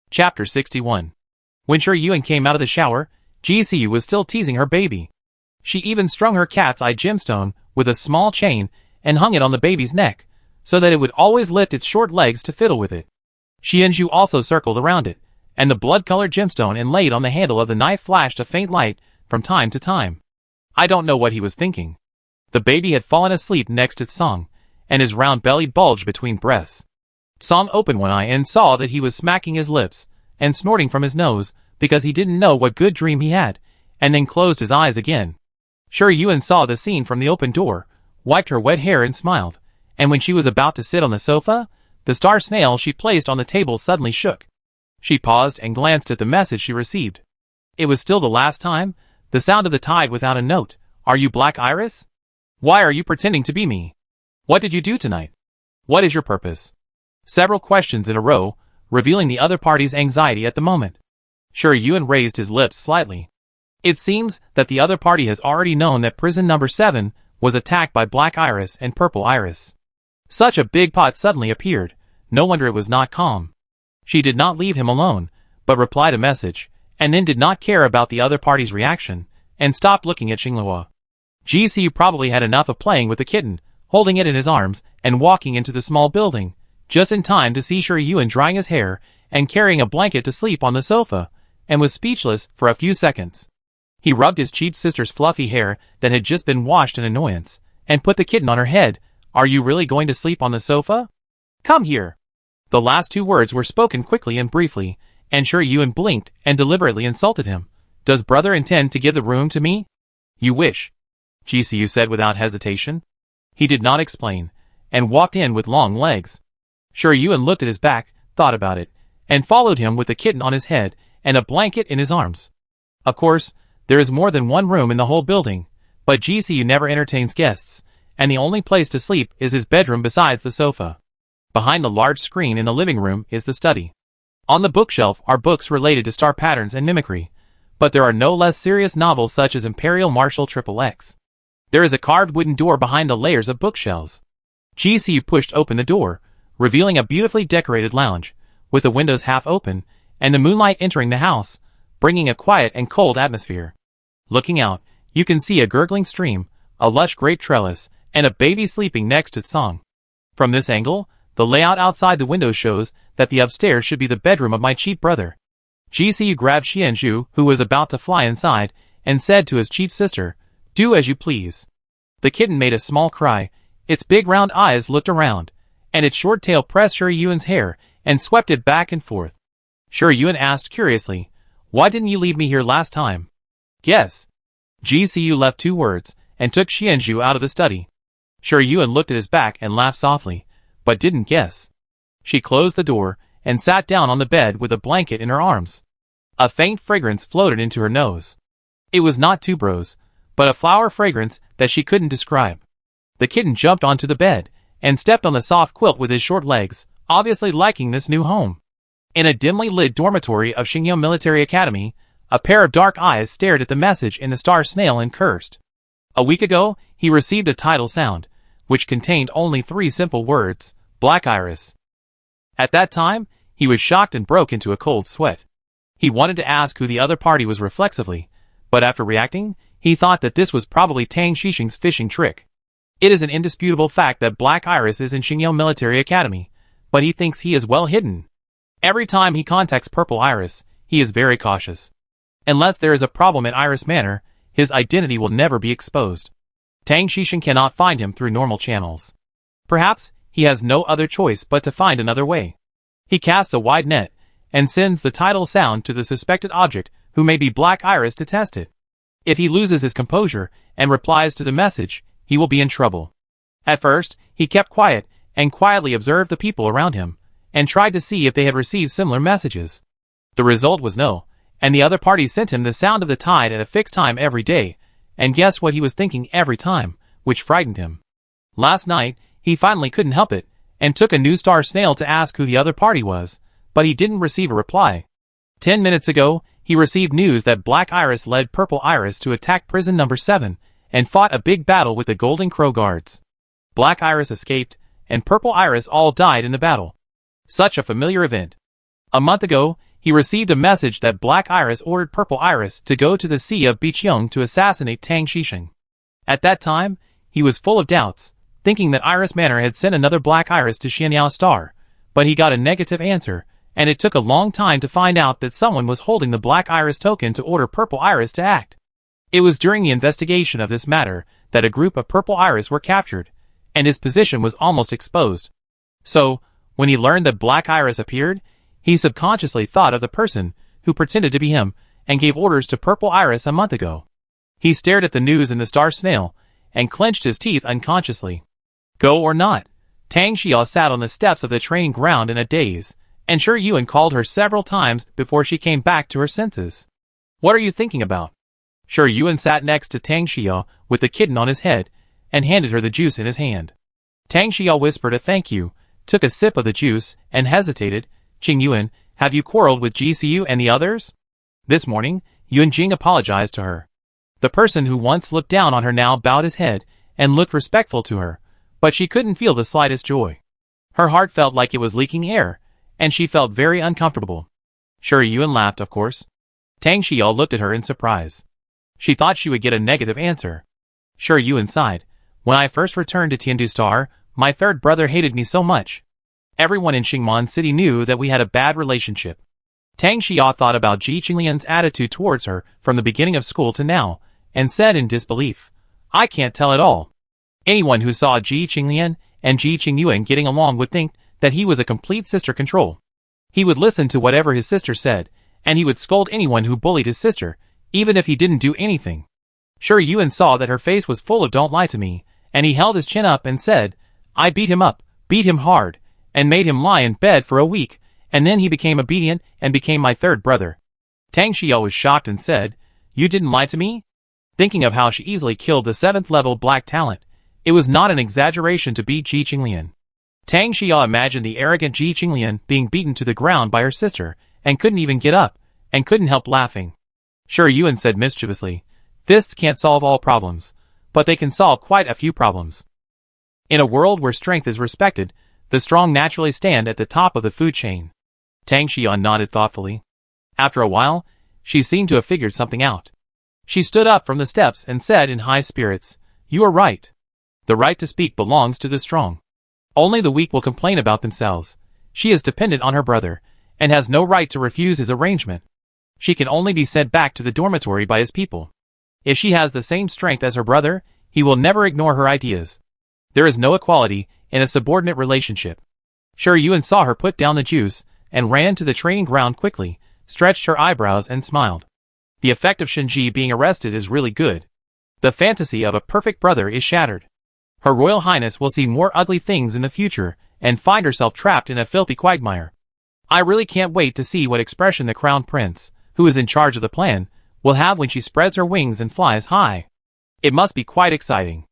Chapter 61. When Yun came out of the shower, GCU was still teasing her baby. She even strung her cat's eye gemstone with a small chain and hung it on the baby's neck, so that it would always lift its short legs to fiddle with it. Xianzhu also circled around it, and the blood-colored gemstone inlaid on the handle of the knife flashed a faint light from time to time. I don't know what he was thinking. The baby had fallen asleep next to Song, and his round belly bulged between breasts. Song opened one eye and saw that he was smacking his lips and snorting from his nose because he didn't know what good dream he had, and then closed his eyes again. Yun saw the scene from the open door, wiped her wet hair and smiled, and when she was about to sit on the sofa, the star snail she placed on the table suddenly shook. She paused and glanced at the message she received. It was still the last time, the sound of the tide without a note. Are you Black Iris? Why are you pretending to be me? What did you do tonight? What is your purpose? Several questions in a row, revealing the other party's anxiety at the moment. Yun raised his lips slightly. It seems that the other party has already known that prison number 7 was attacked by Black Iris and Purple Iris. Such a big pot suddenly appeared, no wonder it was not calm. She did not leave him alone, but replied a message, and then did not care about the other party's reaction, and stopped looking at Xinghua. GCU probably had enough of playing with the kitten, holding it in his arms, and walking into the small building, just in time to see Yun drying his hair and carrying a blanket to sleep on the sofa, and was speechless for a few seconds. He rubbed his cheap sister's fluffy hair that had just been washed in annoyance, and put the kitten on her head. Are you really going to sleep on the sofa? Come here. The last two words were spoken quickly and briefly, and Yun blinked and deliberately insulted him. Does brother intend to give the room to me? You wish, GCU said without hesitation. He did not explain, and walked in with long legs. Yun looked at his back, thought about it, and followed him with the kitten on his head and a blanket in his arms. Of course, there is more than one room in the whole building, but GCU never entertains guests, and the only place to sleep is his bedroom besides the sofa. Behind the large screen in the living room is the study. On the bookshelf are books related to star patterns and mimicry, but there are no less serious novels such as Imperial Marshal XXX. There is a carved wooden door behind the layers of bookshelves. GCU pushed open the door, revealing a beautifully decorated lounge, with the windows half open, and the moonlight entering the house, bringing a quiet and cold atmosphere. Looking out, you can see a gurgling stream, a lush grape trellis, and a baby sleeping next to Song. From this angle, the layout outside the window shows that the upstairs should be the bedroom of my cheap brother. GCU grabbed Xianzhu, who was about to fly inside, and said to his cheap sister, "Do as you please." The kitten made a small cry, its big round eyes looked around, and its short tail pressed Yun's hair and swept it back and forth. Yun asked curiously, "Why didn't you leave me here last time?" "Guess." GCU left 2 words, and took Xianzhu out of the study. Yun looked at his back and laughed softly, but didn't guess. She closed the door, and sat down on the bed with a blanket in her arms. A faint fragrance floated into her nose. It was not tuberose, but a flower fragrance that she couldn't describe. The kitten jumped onto the bed, and stepped on the soft quilt with his short legs, obviously liking this new home. In a dimly lit dormitory of Xingyang Military Academy, a pair of dark eyes stared at the message in the star snail and cursed. A week ago, he received a title sound, which contained only 3 simple words, Black Iris. At that time, he was shocked and broke into a cold sweat. He wanted to ask who the other party was reflexively, but after reacting, he thought that this was probably Tang Xixing's fishing trick. It is an indisputable fact that Black Iris is in Xingyang Military Academy, but he thinks he is well hidden. Every time he contacts Purple Iris, he is very cautious. Unless there is a problem at Iris Manor, his identity will never be exposed. Tang Xixing cannot find him through normal channels. Perhaps he has no other choice but to find another way. He casts a wide net, and sends the title sound to the suspected object, who may be Black Iris, to test it. If he loses his composure and replies to the message, he will be in trouble. At first, he kept quiet and quietly observed the people around him, and tried to see if they had received similar messages. The result was no, and the other party sent him the sound of the tide at a fixed time every day, and guessed what he was thinking every time, which frightened him. Last night, he finally couldn't help it, and took a new star snail to ask who the other party was, but he didn't receive a reply. 10 minutes ago, he received news that Black Iris led Purple Iris to attack prison number 7, and fought a big battle with the Golden Crow guards. Black Iris escaped, and Purple Iris all died in the battle. Such a familiar event. A month ago, He received a message that Black Iris ordered Purple Iris to go to the Sea of Biqiong to assassinate Tang Shisheng. At that time, he was full of doubts, thinking that Iris Manor had sent another Black Iris to Xianyao Star, but he got a negative answer, and it took a long time to find out that someone was holding the Black Iris token to order Purple Iris to act. It was during the investigation of this matter that a group of Purple Iris were captured, and his position was almost exposed. So, when he learned that Black Iris appeared, he subconsciously thought of the person who pretended to be him and gave orders to Purple Iris a month ago. He stared at the news in the Star Snail and clenched his teeth unconsciously. Go or not, Tang Xiao sat on the steps of the training ground in a daze, and Shi Yuan called her several times before she came back to her senses. What are you thinking about? Shi Yuan sat next to Tang Xiao with the kitten on his head and handed her the juice in his hand. Tang Xiao whispered a thank you, took a sip of the juice, and hesitated. Qing Yuan, have you quarreled with GCU and the others? This morning, Yuan Jing apologized to her. The person who once looked down on her now bowed his head and looked respectful to her, but she couldn't feel the slightest joy. Her heart felt like it was leaking air, and she felt very uncomfortable. Shi Yuan laughed, of course. Tang Xiao looked at her in surprise. She thought she would get a negative answer. Shi Yuan sighed. When I first returned to Tiandu Star, my third brother hated me so much. Everyone in Xingman City knew that we had a bad relationship. Tang Xiao thought about Ji Qinglian's attitude towards her from the beginning of school to now, and said in disbelief, I can't tell at all. Anyone who saw Ji Qinglian and Ji Qingyuan getting along would think that he was a complete sister control. He would listen to whatever his sister said, and he would scold anyone who bullied his sister, even if he didn't do anything. Shi Yuan saw that her face was full of don't lie to me, and he held his chin up and said, I beat him up, beat him hard, and made him lie in bed for a week, and then he became obedient and became my third brother. Tang Xiao was shocked and said, You didn't lie to me? Thinking of how she easily killed the 7th level black talent, it was not an exaggeration to beat Ji Qinglian. Tang Xiao imagined the arrogant Ji Qinglian being beaten to the ground by her sister, and couldn't even get up, and couldn't help laughing. Shi Yuan said mischievously, Fists can't solve all problems, but they can solve quite a few problems. In a world where strength is respected, the strong naturally stand at the top of the food chain. Tang Xiao nodded thoughtfully. After a while, she seemed to have figured something out. She stood up from the steps and said in high spirits, You are right. The right to speak belongs to the strong. Only the weak will complain about themselves. She is dependent on her brother, and has no right to refuse his arrangement. She can only be sent back to the dormitory by his people. If she has the same strength as her brother, he will never ignore her ideas. There is no equality in a subordinate relationship. Shi Yuan saw her put down the juice, and ran to the training ground quickly, stretched her eyebrows and smiled. The effect of Shenji being arrested is really good. The fantasy of a perfect brother is shattered. Her Royal Highness will see more ugly things in the future, and find herself trapped in a filthy quagmire. I really can't wait to see what expression the Crown Prince, who is in charge of the plan, will have when she spreads her wings and flies high. It must be quite exciting.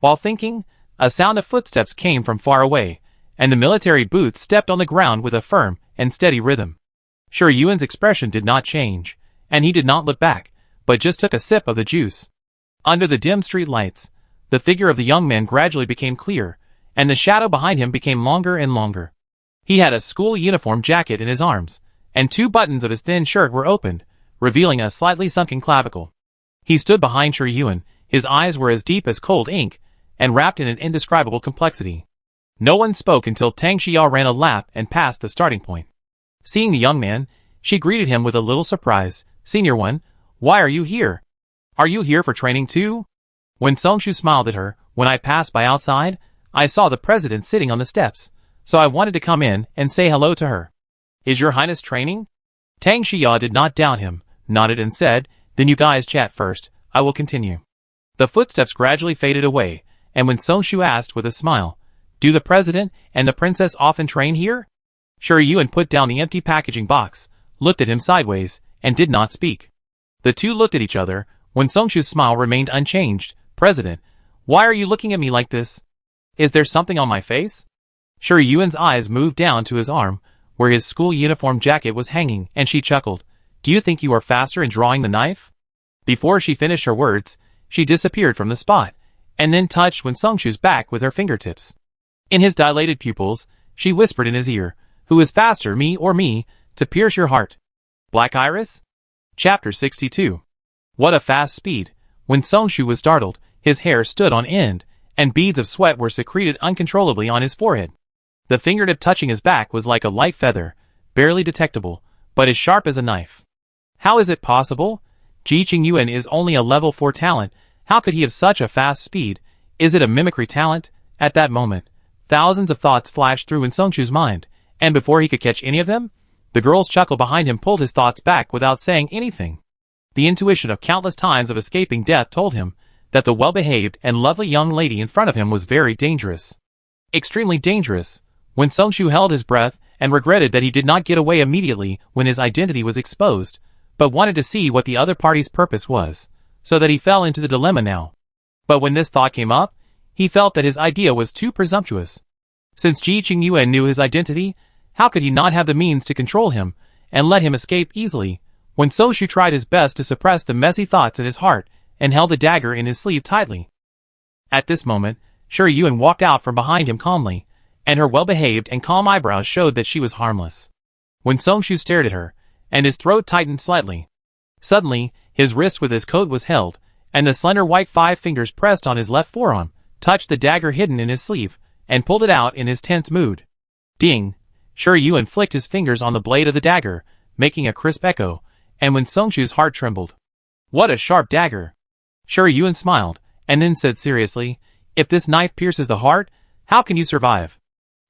While thinking, a sound of footsteps came from far away, and the military boots stepped on the ground with a firm and steady rhythm. Shi Yuan's expression did not change, and he did not look back, but just took a sip of the juice. Under the dim street lights, the figure of the young man gradually became clear, and the shadow behind him became longer and longer. He had a school uniform jacket in his arms, and 2 buttons of his thin shirt were opened, revealing a slightly sunken clavicle. He stood behind Shi Yuan, his eyes were as deep as cold ink, and wrapped in an indescribable complexity. No one spoke until Tang Xiao ran a lap and passed the starting point. Seeing the young man, she greeted him with a little surprise. Senior one, why are you here? Are you here for training too? When Songshu smiled at her, when I passed by outside, I saw the president sitting on the steps, so I wanted to come in and say hello to her. Is your highness training? Tang Xiao did not doubt him, nodded and said, Then you guys chat first, I will continue. The footsteps gradually faded away, and when Songshu asked with a smile, Do the president and the princess often train here? Shi Yuan put down the empty packaging box, looked at him sideways, and did not speak. The two looked at each other, when Songshu's smile remained unchanged. President, why are you looking at me like this? Is there something on my face? Shi Yuan's eyes moved down to his arm, where his school uniform jacket was hanging, and she chuckled. Do you think you are faster in drawing the knife? Before she finished her words, she disappeared from the spot, and then touched Songshu's back with her fingertips. In his dilated pupils, she whispered in his ear, Who is faster, me or me, to pierce your heart? Black Iris? Chapter 62. What a fast speed! When Songshu was startled, his hair stood on end, and beads of sweat were secreted uncontrollably on his forehead. The fingertip touching his back was like a light feather, barely detectable, but as sharp as a knife. How is it possible? Ji Qingyuan is only a level 4 talent. How could he have such a fast speed? Is it a mimicry talent? At that moment, thousands of thoughts flashed through in Songshu's mind, and before he could catch any of them, the girl's chuckle behind him pulled his thoughts back without saying anything. The intuition of countless times of escaping death told him that the well-behaved and lovely young lady in front of him was very dangerous. Extremely dangerous. When Songshu held his breath and regretted that he did not get away immediately when his identity was exposed, but wanted to see what the other party's purpose was, so that he fell into the dilemma now. But when this thought came up, he felt that his idea was too presumptuous. Since Ji Qingyuan knew his identity, how could he not have the means to control him and let him escape easily? When Songshu tried his best to suppress the messy thoughts in his heart and held the dagger in his sleeve tightly. At this moment, Shi Yuan walked out from behind him calmly, and her well-behaved and calm eyebrows showed that she was harmless. When Songshu stared at her, and his throat tightened slightly. Suddenly, his wrist with his coat was held, and the slender white 5 fingers pressed on his left forearm, touched the dagger hidden in his sleeve, and pulled it out in his tense mood. Ding! Shi Yuan flicked his fingers on the blade of the dagger, making a crisp echo, and when Songshu's heart trembled. What a sharp dagger! Shi Yuan smiled, and then said seriously, if this knife pierces the heart, how can you survive?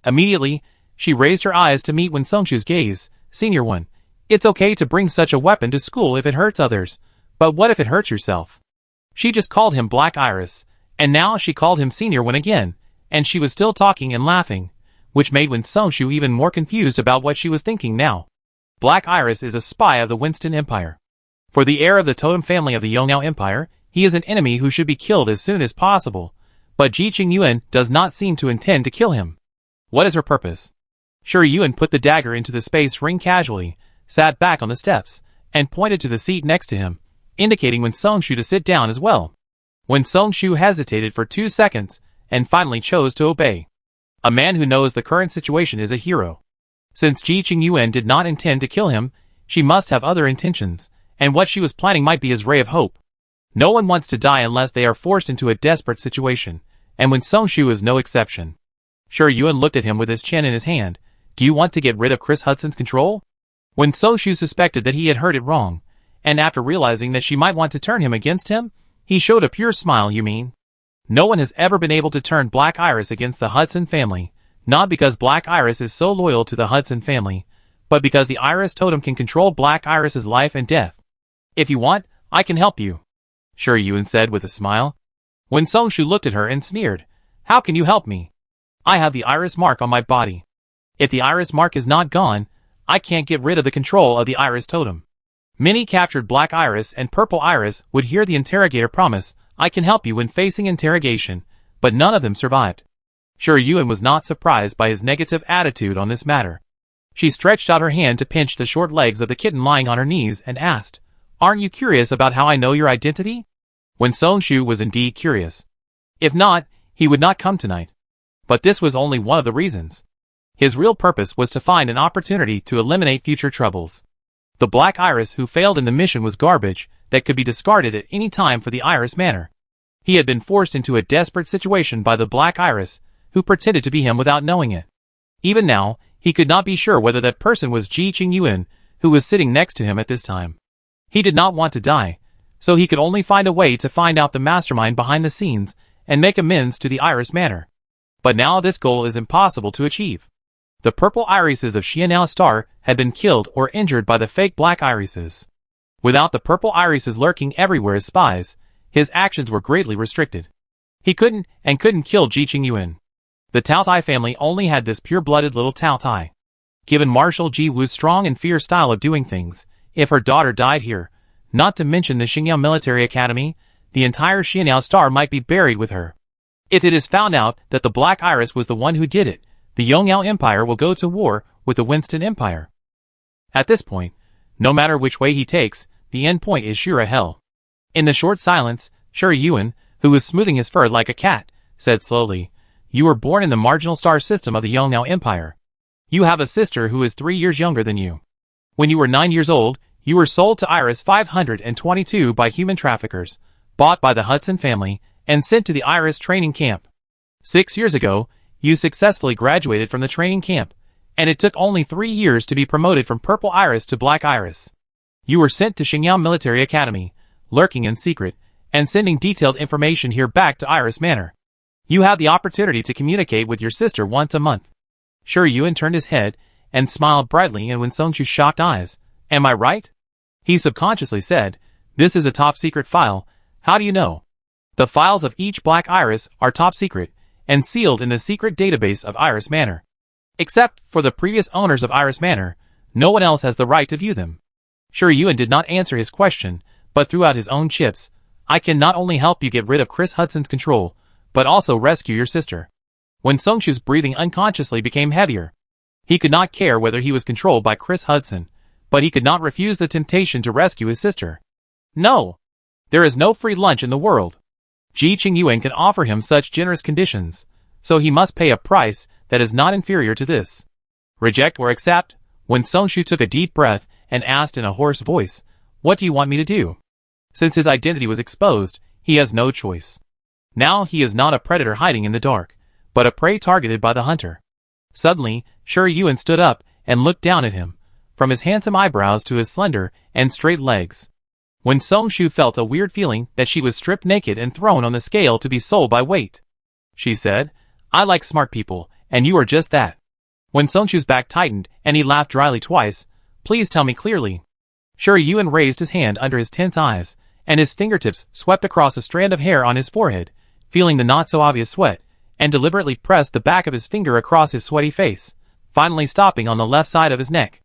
Immediately, she raised her eyes to meet Wen Songshu's gaze. Senior one, it's okay to bring such a weapon to school if it hurts others, but what if it hurts yourself? She just called him Black Iris, and now she called him Senior One again, and she was still talking and laughing, which made Wen Songshu even more confused about what she was thinking now. Black Iris is a spy of the Winston Empire. For the heir of the totem family of the Yongnao Empire, he is an enemy who should be killed as soon as possible, but Ji Qingyuan does not seem to intend to kill him. What is her purpose? Shi Yuan put the dagger into the space ring casually, sat back on the steps, and pointed to the seat next to him, indicating Wen Songshu to sit down as well. Wen Songshu hesitated for 2 seconds, and finally chose to obey. A man who knows the current situation is a hero. Since Ji Qingyuan did not intend to kill him, she must have other intentions, and what she was planning might be his ray of hope. No one wants to die unless they are forced into a desperate situation, and Wen Songshu is no exception. Shi Yuan looked at him with his chin in his hand. Do you want to get rid of Chris Hudson's control? Wen Songshu suspected that he had heard it wrong, and after realizing that she might want to turn him against him, he showed a pure smile. You mean? No one has ever been able to turn Black Iris against the Hudson family, not because Black Iris is so loyal to the Hudson family, but because the Iris totem can control Black Iris's life and death. If you want, I can help you, Shi Yuan said with a smile. Wen Songshu looked at her and sneered. How can you help me? I have the Iris mark on my body. If the Iris mark is not gone, I can't get rid of the control of the Iris totem. Many captured Black Iris and Purple Iris would hear the interrogator promise, I can help you when facing interrogation, but none of them survived. Shi Yuan was not surprised by his negative attitude on this matter. She stretched out her hand to pinch the short legs of the kitten lying on her knees and asked, Aren't you curious about how I know your identity? Wen Songshu was indeed curious. If not, he would not come tonight. But this was only one of the reasons. His real purpose was to find an opportunity to eliminate future troubles. The Black Iris who failed in the mission was garbage that could be discarded at any time for the Iris Manor. He had been forced into a desperate situation by the Black Iris, who pretended to be him without knowing it. Even now, he could not be sure whether that person was Ji Qingyuan, who was sitting next to him at this time. He did not want to die, so he could only find a way to find out the mastermind behind the scenes and make amends to the Iris Manor. But now this goal is impossible to achieve. The purple irises of Xianao Star had been killed or injured by the fake black irises. Without the purple irises lurking everywhere as spies, his actions were greatly restricted. He couldn't kill Ji Qingyuan. The Tao Tai family only had this pure-blooded little Tao Tai. Given Marshal Ji Wu's strong and fierce style of doing things, if her daughter died here, not to mention the Xingyao Military Academy, the entire Xianao Star might be buried with her. If it is found out that the Black Iris was the one who did it, the Yongnao Empire will go to war with the Winston Empire. At this point, no matter which way he takes, the end point is sure hell. In the short silence, Shi Yuan, who was smoothing his fur like a cat, said slowly, You were born in the marginal star system of the Yongnao Empire. You have a sister who is 3 years younger than you. When you were 9 years old, You were sold to Iris 522 by human traffickers, bought by the Hudson family, and sent to the Iris training camp. 6 years ago, you successfully graduated from the training camp, and it took only 3 years to be promoted from Purple Iris to Black Iris. You were sent to Xingyao Military Academy, lurking in secret, and sending detailed information here back to Iris Manor. You had the opportunity to communicate with your sister once a month. Sure, Yuan turned his head and smiled brightly in Wen Songshu's shocked eyes. Am I right? He subconsciously said, this is a top secret file. How do you know? The files of each Black Iris are top secret and sealed in the secret database of Iris Manor. Except for the previous owners of Iris Manor, no one else has the right to view them. Sure, Yuan did not answer his question, but threw out his own chips. I can not only help you get rid of Chris Hudson's control, but also rescue your sister. When Songshu's breathing unconsciously became heavier. He could not care whether he was controlled by Chris Hudson, but he could not refuse the temptation to rescue his sister. No! There is no free lunch in the world. Ji Qingyuan can offer him such generous conditions, so he must pay a price that is not inferior to this. Reject or accept? When Songshu took a deep breath and asked in a hoarse voice, what do you want me to do? Since his identity was exposed, he has no choice. Now he is not a predator hiding in the dark, but a prey targeted by the hunter. Suddenly, Sure Yuan stood up and looked down at him, from his handsome eyebrows to his slender and straight legs. When Songshu felt a weird feeling that she was stripped naked and thrown on the scale to be sold by weight. She said, I like smart people, and you are just that. When Songshu's back tightened and he laughed dryly twice, please tell me clearly. Sure Yuan raised his hand under his tense eyes, and his fingertips swept across a strand of hair on his forehead, feeling the not-so-obvious sweat, and deliberately pressed the back of his finger across his sweaty face, finally stopping on the left side of his neck.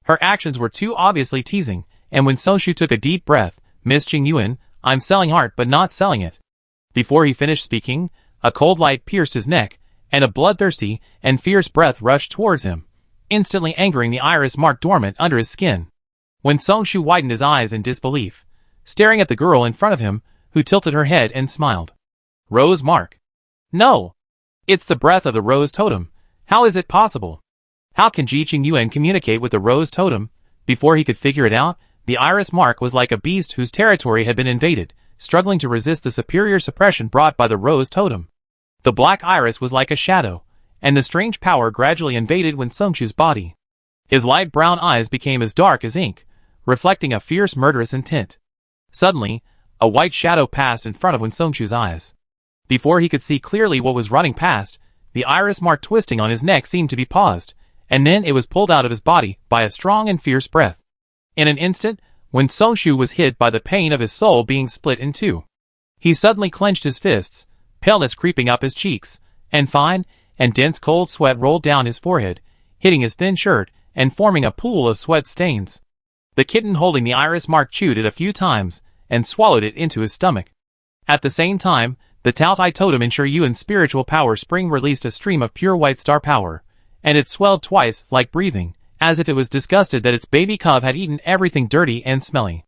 Her actions were too obviously teasing, and when Songshu took a deep breath, Miss Qingyuan, I'm selling art but not selling it. Before he finished speaking, a cold light pierced his neck, and a bloodthirsty and fierce breath rushed towards him, instantly angering the iris mark dormant under his skin. When Songshu widened his eyes in disbelief, staring at the girl in front of him, who tilted her head and smiled. Rose mark. No! It's the breath of the rose totem. How is it possible? How can Ji Qingyuan communicate with the rose totem? Before he could figure it out, the iris mark was like a beast whose territory had been invaded, struggling to resist the superior suppression brought by the rose totem. The black iris was like a shadow, and the strange power gradually invaded Wen Songshu's body. His light brown eyes became as dark as ink, reflecting a fierce murderous intent. Suddenly, a white shadow passed in front of Wen Songshu's eyes. Before he could see clearly what was running past, the iris mark twisting on his neck seemed to be paused, and then it was pulled out of his body by a strong and fierce breath. In an instant, Wen Songshu was hit by the pain of his soul being split in two. He suddenly clenched his fists, paleness creeping up his cheeks, and fine and dense cold sweat rolled down his forehead, hitting his thin shirt and forming a pool of sweat stains. The kitten holding the iris mark chewed it a few times and swallowed it into his stomach. At the same time, the Taotai totem in Sure Yuan's spiritual power spring released a stream of pure white star power, and it swelled twice like breathing, as if it was disgusted that its baby cub had eaten everything dirty and smelly.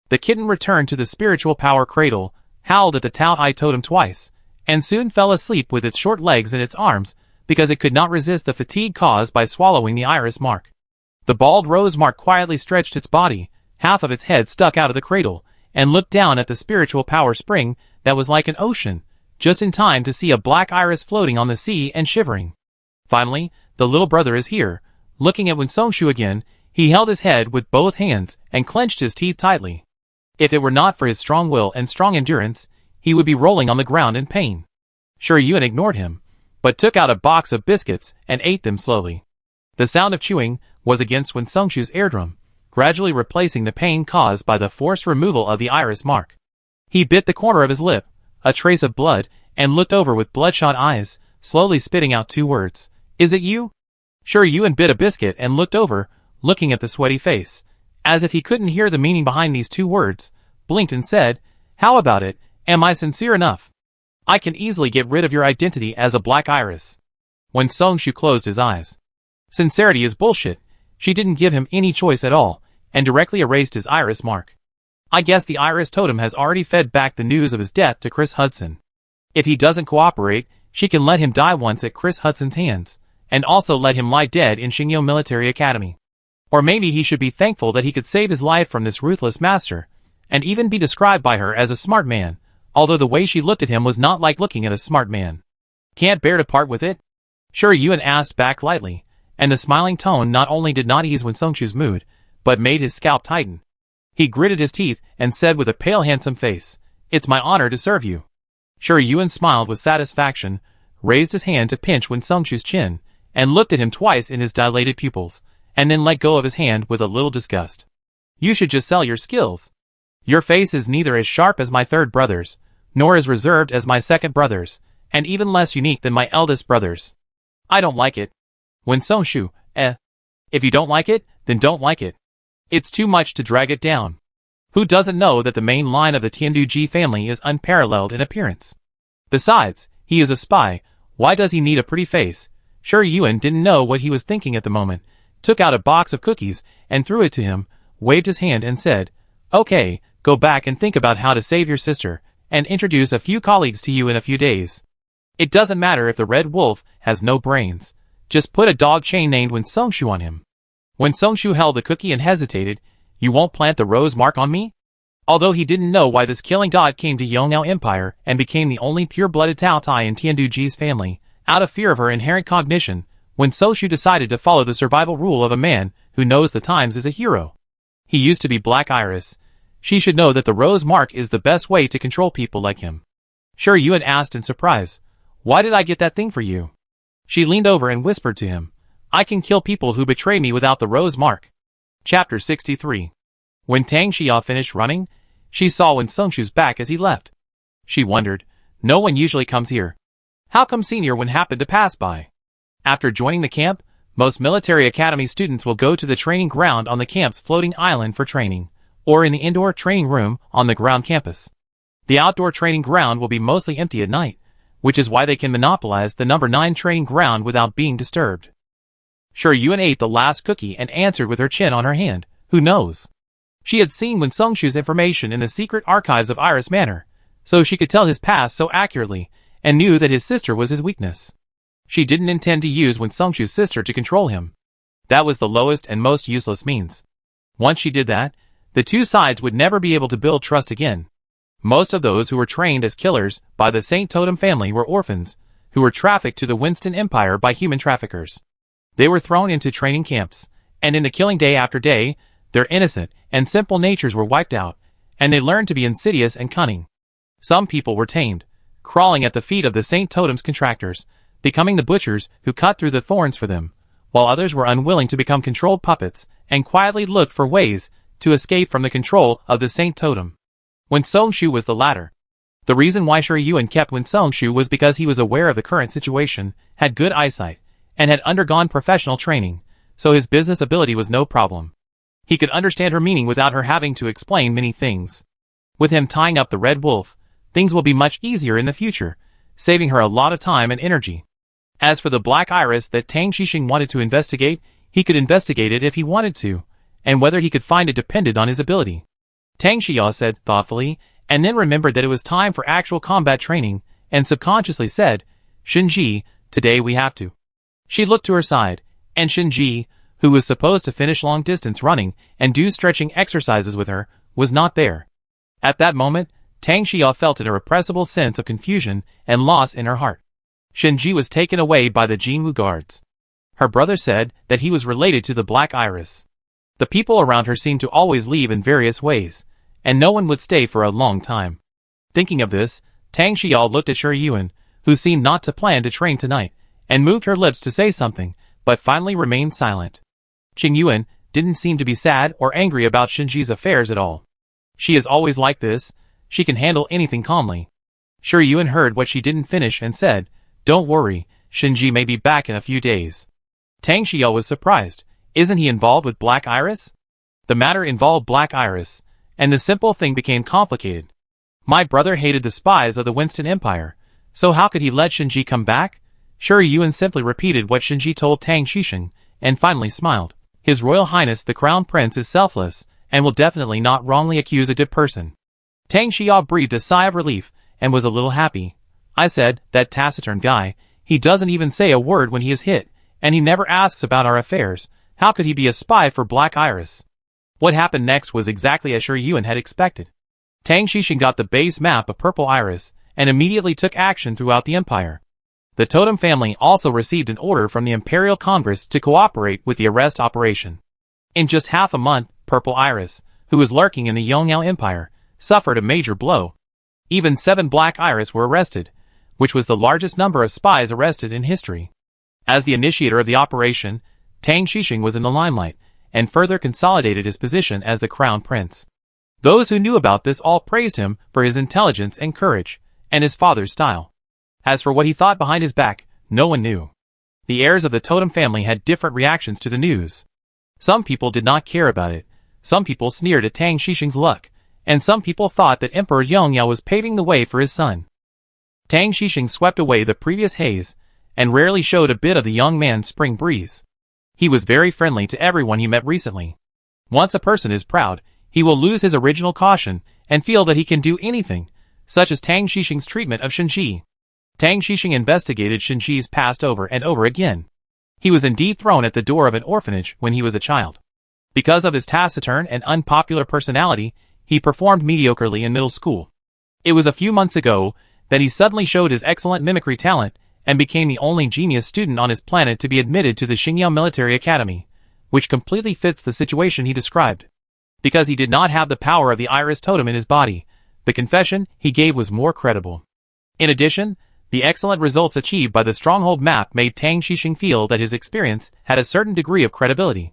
The kitten returned to the spiritual power cradle, howled at the Taotai totem twice, and soon fell asleep with its short legs and its arms, because it could not resist the fatigue caused by swallowing the iris mark. The bald rose mark quietly stretched its body, half of its head stuck out of the cradle, and looked down at the spiritual power spring that was like an ocean, just in time to see a black iris floating on the sea and shivering. Finally, the little brother is here. Looking at Wen Songshu again, he held his head with both hands and clenched his teeth tightly. If it were not for his strong will and strong endurance, he would be rolling on the ground in pain. Sure Yuan ignored him, but took out a box of biscuits and ate them slowly. The sound of chewing was against Wen Songshu's eardrum, gradually replacing the pain caused by the forced removal of the iris mark. He bit the corner of his lip, a trace of blood, and looked over with bloodshot eyes, slowly spitting out 2 words. Is it you? Sure Yuan bit a biscuit and looked over, looking at the sweaty face, as if he couldn't hear the meaning behind these 2 words, blinked and said, How about it? Am I sincere enough? I can easily get rid of your identity as a black iris. When Songshu closed his eyes. Sincerity is bullshit. She didn't give him any choice at all, and directly erased his iris mark. I guess the iris totem has already fed back the news of his death to Chris Hudson. If he doesn't cooperate, she can let him die once at Chris Hudson's hands, and also let him lie dead in Xingyao Military Academy. Or maybe he should be thankful that he could save his life from this ruthless master, and even be described by her as a smart man, although the way she looked at him was not like looking at a smart man. Can't bear to part with it? Sure, Yuen asked back lightly, and the smiling tone not only did not ease Wen Songshu's mood, but made his scalp tighten. He gritted his teeth and said with a pale handsome face, "It's my honor to serve you." Sure, Yuen smiled with satisfaction, raised his hand to pinch Wen Songshu's chin, and looked at him twice in his dilated pupils, and then let go of his hand with a little disgust. "You should just sell your skills. Your face is neither as sharp as my third brother's, nor as reserved as my second brother's, and even less unique than my eldest brother's. I don't like it." Wen Songshu, If you don't like it, then don't like it. It's too much to drag it down. Who doesn't know that the main line of the Tianduji family is unparalleled in appearance? Besides, he is a spy. Why does he need a pretty face? Sure, Yuen didn't know what he was thinking at the moment, took out a box of cookies and threw it to him, waved his hand and said, "Okay, go back and think about how to save your sister, and introduce a few colleagues to you in a few days. It doesn't matter if the Red Wolf has no brains. Just put a dog chain named Wen Songshu on him." Wen Songshu held the cookie and hesitated. "You won't plant the rose mark on me?" Although he didn't know why this killing god came to Yongnao Empire and became the only pure-blooded Tao Tai in Tianduji's family, out of fear of her inherent cognition, Wen Songshu decided to follow the survival rule of a man who knows the times is a hero. He used to be Black Iris. She should know that the rose mark is the best way to control people like him. Sure, Yuen asked in surprise, "Why did I get that thing for you?" She leaned over and whispered to him, "I can kill people who betray me without the rose mark." Chapter 63. When Tang Xia finished running, she saw Wen Songshu's back as he left. She wondered, no one usually comes here. How come Senior Wen happened to pass by? After joining the camp, most military academy students will go to the training ground on the camp's floating island for training, or in the indoor training room on the ground campus. The outdoor training ground will be mostly empty at night, which is why they can monopolize the number 9 training ground without being disturbed. Sure, Yuen ate the last cookie and answered with her chin on her hand, "Who knows?" She had seen Wen Songshu's information in the secret archives of Iris Manor, so she could tell his past so accurately, and knew that his sister was his weakness. She didn't intend to use Wen Songshu's sister to control him. That was the lowest and most useless means. Once she did that, the two sides would never be able to build trust again. Most of those who were trained as killers by the Saint Totem family were orphans, who were trafficked to the Winston Empire by human traffickers. They were thrown into training camps, and in the killing day after day, their innocent and simple natures were wiped out, and they learned to be insidious and cunning. Some people were tamed, crawling at the feet of the Saint Totem's contractors, becoming the butchers who cut through the thorns for them, while others were unwilling to become controlled puppets and quietly looked for ways to escape from the control of the Saint Totem. Wen Songshu was the latter. The reason why Sure Yuen kept Wen Songshu was because he was aware of the current situation, had good eyesight, and had undergone professional training, so his business ability was no problem. He could understand her meaning without her having to explain many things. With him tying up the Red Wolf, things will be much easier in the future, saving her a lot of time and energy. As for the Black Iris that Tang Xixing wanted to investigate, he could investigate it if he wanted to, and whether he could find it depended on his ability. Tang Xia said thoughtfully, and then remembered that it was time for actual combat training, and subconsciously said, "Shinji, today we have to." She looked to her side, and Shinji, who was supposed to finish long-distance running and do stretching exercises with her, was not there. At that moment, Tang Xia felt an irrepressible sense of confusion and loss in her heart. Shinji was taken away by the Jinwu guards. Her brother said that he was related to the Black Iris. The people around her seemed to always leave in various ways, and no one would stay for a long time. Thinking of this, Tang Xia looked at Sure Yuen, who seemed not to plan to train tonight, and moved her lips to say something, but finally remained silent. Qing Yuen didn't seem to be sad or angry about Shinji's affairs at all. She is always like this, she can handle anything calmly. Sure Yuen heard what she didn't finish and said, "Don't worry, Shinji may be back in a few days." Tang Xia was surprised. Isn't he involved with Black Iris? The matter involved Black Iris, and the simple thing became complicated. My brother hated the spies of the Winston Empire, so how could he let Shinji come back? Sure Yuen simply repeated what Shinji told Tang Xixing, and finally smiled. His Royal Highness the Crown Prince is selfless, and will definitely not wrongly accuse a good person. Tang Xia breathed a sigh of relief, and was a little happy. I said, that taciturn guy, he doesn't even say a word when he is hit, and he never asks about our affairs. How could he be a spy for Black Iris? What happened next was exactly as Shi Yuan had expected. Tang Xixing got the base map of Purple Iris and immediately took action throughout the empire. The Totem family also received an order from the Imperial Congress to cooperate with the arrest operation. In just half a month, Purple Iris, who was lurking in the Yongyao Empire, suffered a major blow. Even 7 Black Iris were arrested, which was the largest number of spies arrested in history. As the initiator of the operation, Tang Xixing was in the limelight, and further consolidated his position as the crown prince. Those who knew about this all praised him for his intelligence and courage, and his father's style. As for what he thought behind his back, no one knew. The heirs of the Totem family had different reactions to the news. Some people did not care about it, some people sneered at Tang Xixing's luck, and some people thought that Emperor Yongyao was paving the way for his son. Tang Xixing swept away the previous haze, and rarely showed a bit of the young man's spring breeze. He was very friendly to everyone he met recently. Once a person is proud, he will lose his original caution and feel that he can do anything, such as Tang Xixing's treatment of Shenji. Tang Xixing investigated Shenji's past over and over again. He was indeed thrown at the door of an orphanage when he was a child. Because of his taciturn and unpopular personality, he performed mediocrely in middle school. It was a few months ago that he suddenly showed his excellent mimicry talent and became the only genius student on his planet to be admitted to the Xingyao Military Academy, which completely fits the situation he described. Because he did not have the power of the Iris Totem in his body, the confession he gave was more credible. In addition, the excellent results achieved by the Stronghold map made Tang Xixing feel that his experience had a certain degree of credibility.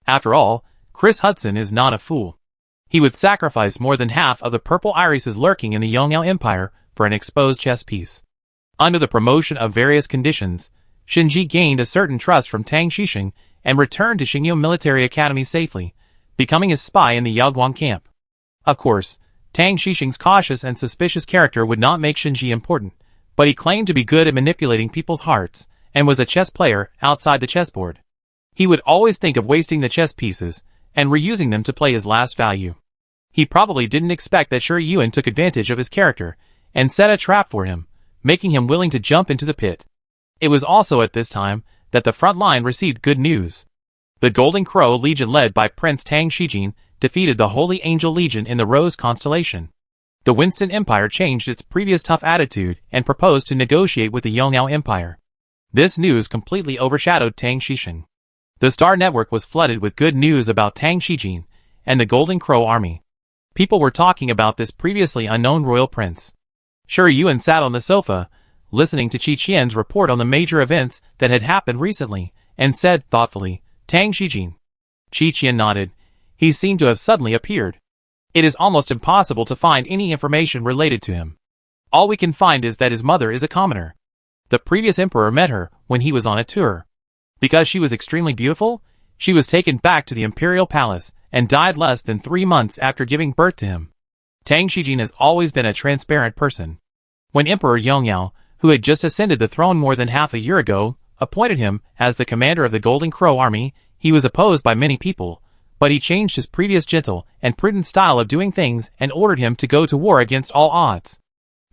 After all, Chris Hudson is not a fool. He would sacrifice more than half of the Purple Irises lurking in the Yongyao Empire for an exposed chess piece. Under the promotion of various conditions, Shenji gained a certain trust from Tang Xixing and returned to Xingyao Military Academy safely, becoming his spy in the Yaoguang camp. Of course, Tang Xixing's cautious and suspicious character would not make Shenji important, but he claimed to be good at manipulating people's hearts, and was a chess player outside the chessboard. He would always think of wasting the chess pieces, and reusing them to play his last value. He probably didn't expect that Shi Yuan took advantage of his character, and set a trap for him, making him willing to jump into the pit. It was also at this time that the front line received good news. The Golden Crow Legion led by Prince Tang Xijin defeated the Holy Angel Legion in the Rose constellation. The Winston Empire changed its previous tough attitude and proposed to negotiate with the Yongyao Empire. This news completely overshadowed Tang Xixing. The Star Network was flooded with good news about Tang Xijin and the Golden Crow Army. People were talking about this previously unknown royal prince. Shi Yuan sat on the sofa, listening to Qi Qian's report on the major events that had happened recently, and said thoughtfully, "Tang Xijin." Qi Qian nodded. He seemed to have suddenly appeared. It is almost impossible to find any information related to him. All we can find is that his mother is a commoner. The previous emperor met her when he was on a tour. Because she was extremely beautiful, she was taken back to the imperial palace and died less than 3 months after giving birth to him. Tang Xijin has always been a transparent person. When Emperor Yongyao, who had just ascended the throne more than half a year ago, appointed him as the commander of the Golden Crow Army, he was opposed by many people, but he changed his previous gentle and prudent style of doing things and ordered him to go to war against all odds.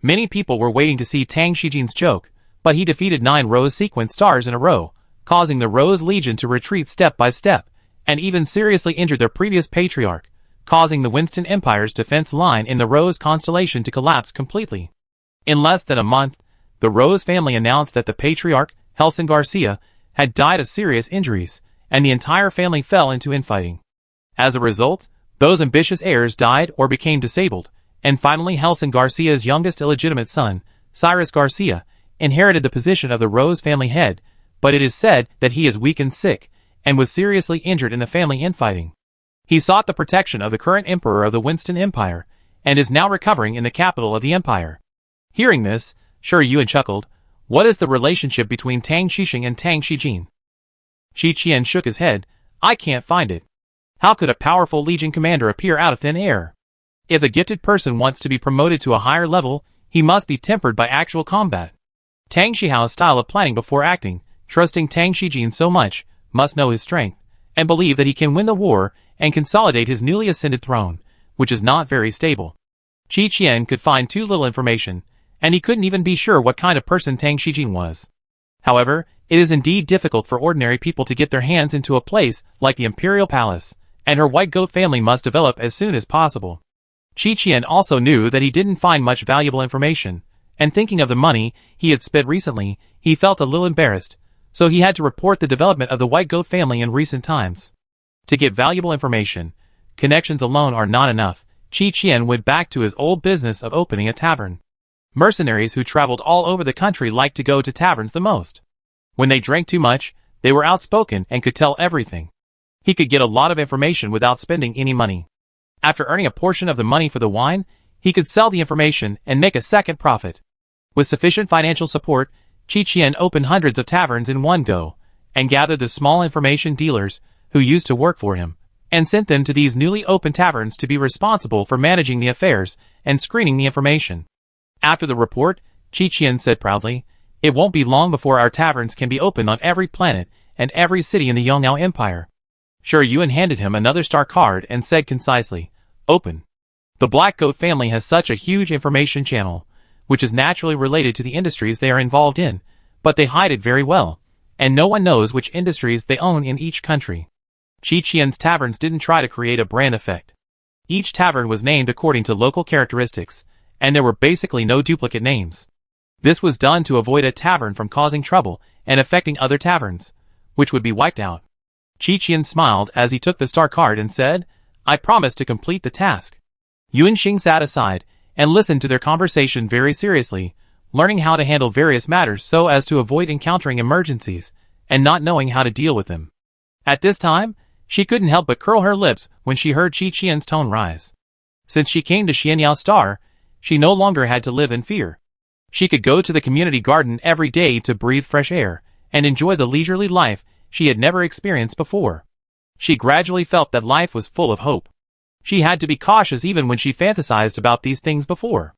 Many people were waiting to see Tang Xijin's joke, but he defeated 9 Rose sequence stars in a row, causing the Rose Legion to retreat step by step, and even seriously injured their previous patriarch, causing the Winston Empire's defense line in the Rose constellation to collapse completely. In less than a month, the Rose family announced that the patriarch, Helson Garcia, had died of serious injuries, and the entire family fell into infighting. As a result, those ambitious heirs died or became disabled, and finally Helson Garcia's youngest illegitimate son, Cyrus Garcia, inherited the position of the Rose family head, but it is said that he is weak and sick, and was seriously injured in the family infighting. He sought the protection of the current emperor of the Winston Empire, and is now recovering in the capital of the empire. Hearing this, Shi Yuan chuckled. What is the relationship between Tang Xixing and Tang Xijin? Qi Qian shook his head. I can't find it. How could a powerful legion commander appear out of thin air? If a gifted person wants to be promoted to a higher level, he must be tempered by actual combat. Tang Xihao's style of planning before acting, trusting Tang Xijin so much, must know his strength, and believe that he can win the war and consolidate his newly ascended throne, which is not very stable. Qi Qian could find too little information, and he couldn't even be sure what kind of person Tang Xijin was. However, It is indeed difficult for ordinary people to get their hands into a place like the Imperial Palace, and her white goat family must develop as soon as possible. Qi Qian also knew that he didn't find much valuable information, and thinking of the money he had spent recently, he felt a little embarrassed, so he had to report the development of the white goat family in recent times. To get valuable information, connections alone are not enough. Qi Qian went back to his old business of opening a tavern. Mercenaries who traveled all over the country liked to go to taverns the most. When they drank too much, they were outspoken and could tell everything. He could get a lot of information without spending any money. After earning a portion of the money for the wine, he could sell the information and make a second profit. With sufficient financial support, Qi Qian opened hundreds of taverns in one go, and gathered the small information dealers who used to work for him, and sent them to these newly opened taverns to be responsible for managing the affairs and screening the information. After the report, Qi Qian said proudly, "It won't be long before our taverns can be opened on every planet and every city in the Yongnao Empire." Shi Yuan handed him another star card and said concisely, "Open." The Black Goat family has such a huge information channel, which is naturally related to the industries they are involved in, but they hide it very well, and no one knows which industries they own in each country. Qi Qian's taverns didn't try to create a brand effect. Each tavern was named according to local characteristics, and there were basically no duplicate names. This was done to avoid a tavern from causing trouble and affecting other taverns, which would be wiped out. Qi Qian smiled as he took the star card and said, "I promise to complete the task." Yuan Xing sat aside and listened to their conversation very seriously, learning how to handle various matters so as to avoid encountering emergencies and not knowing how to deal with them. At this time, she couldn't help but curl her lips when she heard Qi Qian's tone rise. Since she came to Xianyao Star, she no longer had to live in fear. She could go to the community garden every day to breathe fresh air and enjoy the leisurely life she had never experienced before. She gradually felt that life was full of hope. She had to be cautious even when she fantasized about these things before.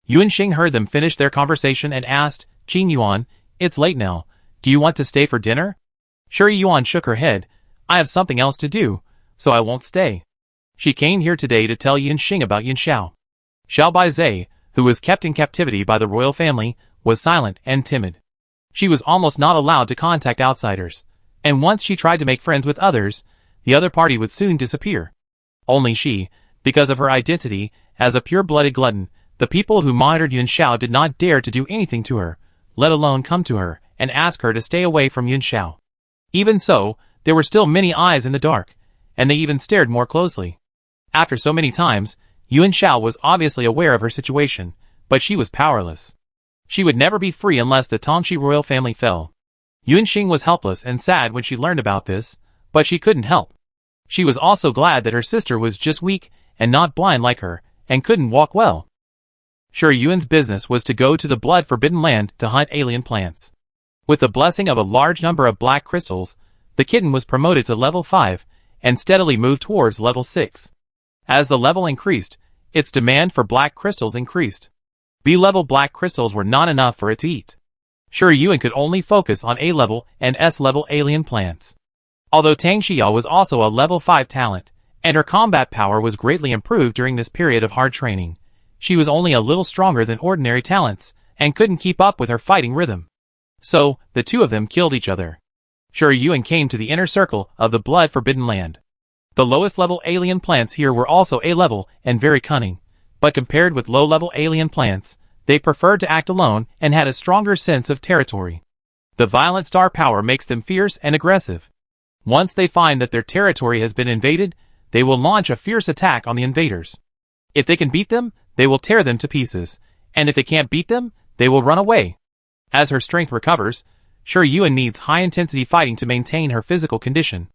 Yuan Xing heard them finish their conversation and asked, "Qing Yuan, it's late now. Do you want to stay for dinner?" Shi Yuan shook her head. "I have something else to do, so I won't stay." She came here today to tell Yuan Xing about Yuan Xiao. Xiao Baizhe, who was kept in captivity by the royal family, was silent and timid. She was almost not allowed to contact outsiders, and once she tried to make friends with others, the other party would soon disappear. Only she, because of her identity as a pure-blooded glutton, the people who monitored Yuan Xiao did not dare to do anything to her, let alone come to her and ask her to stay away from Yuan Xiao. Even so, there were still many eyes in the dark, and they even stared more closely. After so many times, Yuan Xiao was obviously aware of her situation, but she was powerless. She would never be free unless the Tongxi royal family fell. Yuan Xing was helpless and sad when she learned about this, but she couldn't help. She was also glad that her sister was just weak and not blind like her, and couldn't walk well. Shi Yuan's business was to go to the blood-forbidden land to hunt alien plants. With the blessing of a large number of black crystals, the kitten was promoted to level 5, and steadily moved towards level 6. As the level increased, its demand for black crystals increased. B-level black crystals were not enough for it to eat. Shi Yuan could only focus on A-level and S-level alien plants. Although Tang Xiyao was also a level 5 talent, and her combat power was greatly improved during this period of hard training, she was only a little stronger than ordinary talents, and couldn't keep up with her fighting rhythm. So, the two of them killed each other. Shi Yuan came to the inner circle of the blood-forbidden land. The lowest-level alien plants here were also A-level and very cunning, but compared with low-level alien plants, they preferred to act alone and had a stronger sense of territory. The violent star power makes them fierce and aggressive. Once they find that their territory has been invaded, they will launch a fierce attack on the invaders. If they can beat them, they will tear them to pieces, and if they can't beat them, they will run away. As her strength recovers, Shi Yuan needs high-intensity fighting to maintain her physical condition.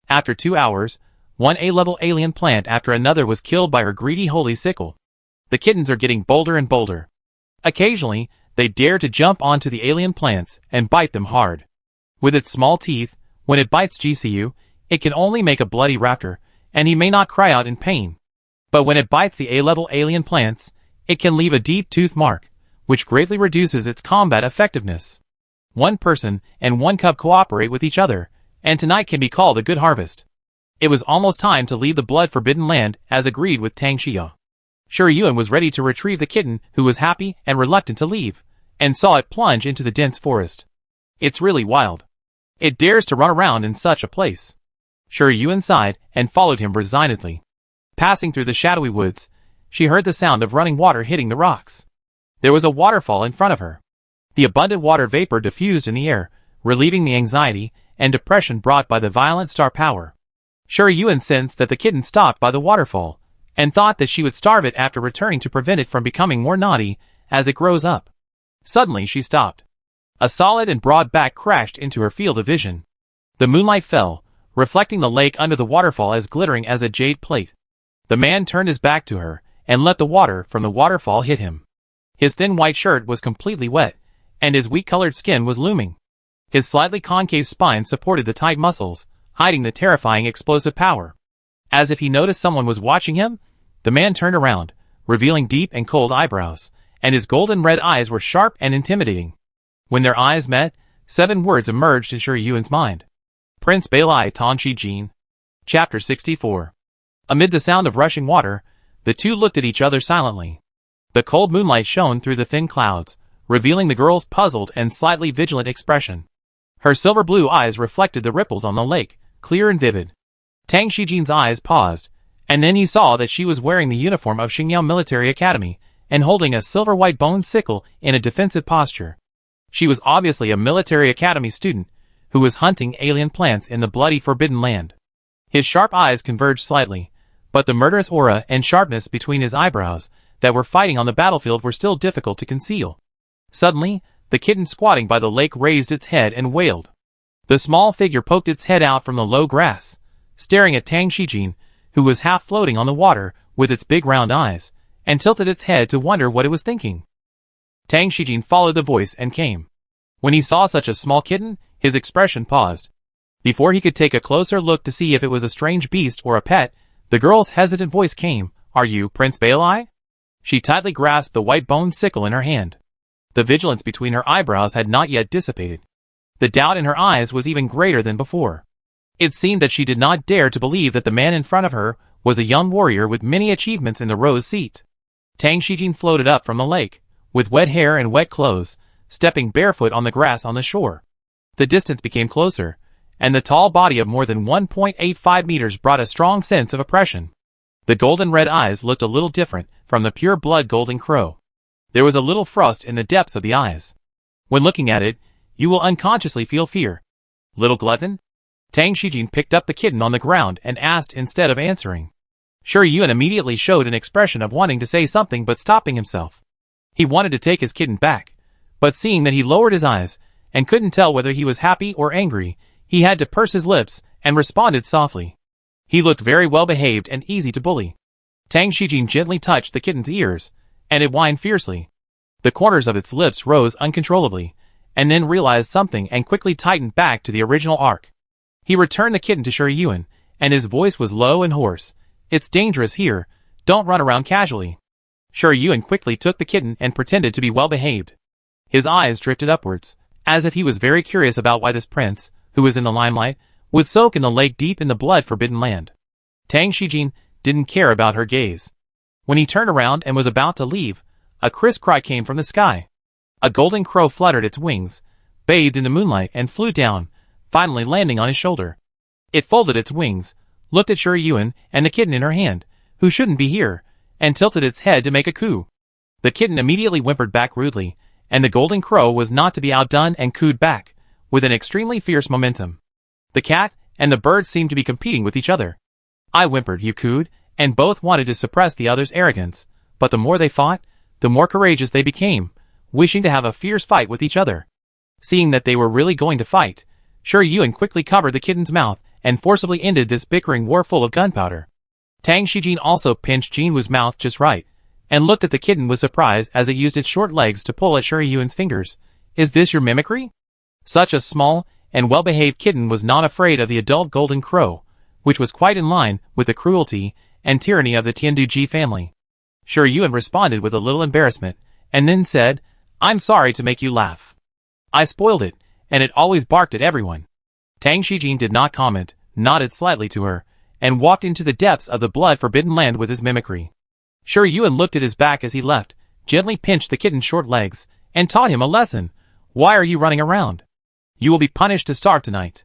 After 2 hours, one A-level alien plant after another was killed by her greedy holy sickle. The kittens are getting bolder and bolder. Occasionally, they dare to jump onto the alien plants and bite them hard. With its small teeth, when it bites GCU, it can only make a bloody raptor, and he may not cry out in pain. But when it bites the A-level alien plants, it can leave a deep tooth mark, which greatly reduces its combat effectiveness. One person and one cub cooperate with each other, and tonight can be called a good harvest. It was almost time to leave the blood-forbidden land as agreed with Tang Xiyao. Shi Yuan was ready to retrieve the kitten, who was happy and reluctant to leave, and saw it plunge into the dense forest. It's really wild. It dares to run around in such a place. Sure Yuan sighed and followed him resignedly. Passing through the shadowy woods, she heard the sound of running water hitting the rocks. There was a waterfall in front of her. The abundant water vapor diffused in the air, relieving the anxiety and depression brought by the violent star power. Sure Yuan sensed that the kitten stopped by the waterfall, and thought that she would starve it after returning to prevent it from becoming more naughty as it grows up. Suddenly she stopped. A solid and broad back crashed into her field of vision. The moonlight fell, reflecting the lake under the waterfall as glittering as a jade plate. The man turned his back to her, and let the water from the waterfall hit him. His thin white shirt was completely wet, and his wheat-colored skin was looming. His slightly concave spine supported the tight muscles, hiding the terrifying explosive power. As if he noticed someone was watching him, the man turned around, revealing deep and cold eyebrows, and his golden red eyes were sharp and intimidating. When their eyes met, 7 words emerged in Sure Yuan's mind. Prince Beilai Tongshi Jin. Chapter 64. Amid the sound of rushing water, the two looked at each other silently. The cold moonlight shone through the thin clouds, revealing the girl's puzzled and slightly vigilant expression. Her silver blue eyes reflected the ripples on the lake, clear and vivid. Tang Shijin's eyes paused, and then he saw that she was wearing the uniform of Xingyao Military Academy, and holding a silver-white bone sickle in a defensive posture. She was obviously a military academy student, who was hunting alien plants in the bloody Forbidden Land. His sharp eyes converged slightly, but the murderous aura and sharpness between his eyebrows that were fighting on the battlefield were still difficult to conceal. Suddenly, the kitten squatting by the lake raised its head and wailed. The small figure poked its head out from the low grass, staring at Tang Shijin, who was half floating on the water with its big round eyes, and tilted its head to wonder what it was thinking. Tang Shijin followed the voice and came. When he saw such a small kitten, his expression paused. Before he could take a closer look to see if it was a strange beast or a pet, the girl's hesitant voice came. "Are you Prince Beilai?" She tightly grasped the white bone sickle in her hand. The vigilance between her eyebrows had not yet dissipated. The doubt in her eyes was even greater than before. It seemed that she did not dare to believe that the man in front of her was a young warrior with many achievements in the rose seat. Tang Shijin floated up from the lake, with wet hair and wet clothes, stepping barefoot on the grass on the shore. The distance became closer, and the tall body of more than 1.85 meters brought a strong sense of oppression. The golden red eyes looked a little different from the pure blood golden crow. There was a little frost in the depths of the eyes. When looking at it, you will unconsciously feel fear. Little glutton? Tang Shijin picked up the kitten on the ground and asked instead of answering. Sure Yuan immediately showed an expression of wanting to say something but stopping himself. He wanted to take his kitten back, but seeing that he lowered his eyes, and couldn't tell whether he was happy or angry, he had to purse his lips, and responded softly. He looked very well behaved and easy to bully. Tang Shijin gently touched the kitten's ears, and it whined fiercely. The corners of its lips rose uncontrollably, and then realized something and quickly tightened back to the original arc. He returned the kitten to Sure Yuan, and his voice was low and hoarse. "It's dangerous here, don't run around casually." Sure Yuan quickly took the kitten and pretended to be well behaved. His eyes drifted upwards, as if he was very curious about why this prince, who was in the limelight, would soak in the lake deep in the blood Forbidden Land. Tang Shijin didn't care about her gaze. When he turned around and was about to leave, a crisp cry came from the sky. A golden crow fluttered its wings, bathed in the moonlight, and flew down, finally landing on his shoulder. It folded its wings, looked at Sure Yuan and the kitten in her hand, who shouldn't be here, and tilted its head to make a coo. The kitten immediately whimpered back rudely, and the golden crow was not to be outdone and cooed back, with an extremely fierce momentum. The cat and the bird seemed to be competing with each other. "I whimpered, you cooed," and both wanted to suppress the other's arrogance, but the more they fought, the more courageous they became, wishing to have a fierce fight with each other. Seeing that they were really going to fight, Sure Yuan quickly covered the kitten's mouth and forcibly ended this bickering war full of gunpowder. Tang Shijin also pinched Jinwu's mouth just right, and looked at the kitten with surprise as it used its short legs to pull at Sure Yuan's fingers. "Is this your mimicry?" Such a small and well-behaved kitten was not afraid of the adult golden crow, which was quite in line with the cruelty and tyranny of the Tianduji family. Sure Yuan responded with a little embarrassment, and then said, "I'm sorry to make you laugh. I spoiled it, and it always barked at everyone." Tang Shijin did not comment, nodded slightly to her, and walked into the depths of the blood-forbidden land with his mimicry. Sure Yuan looked at his back as he left, gently pinched the kitten's short legs, and taught him a lesson. "Why are you running around? You will be punished to starve tonight.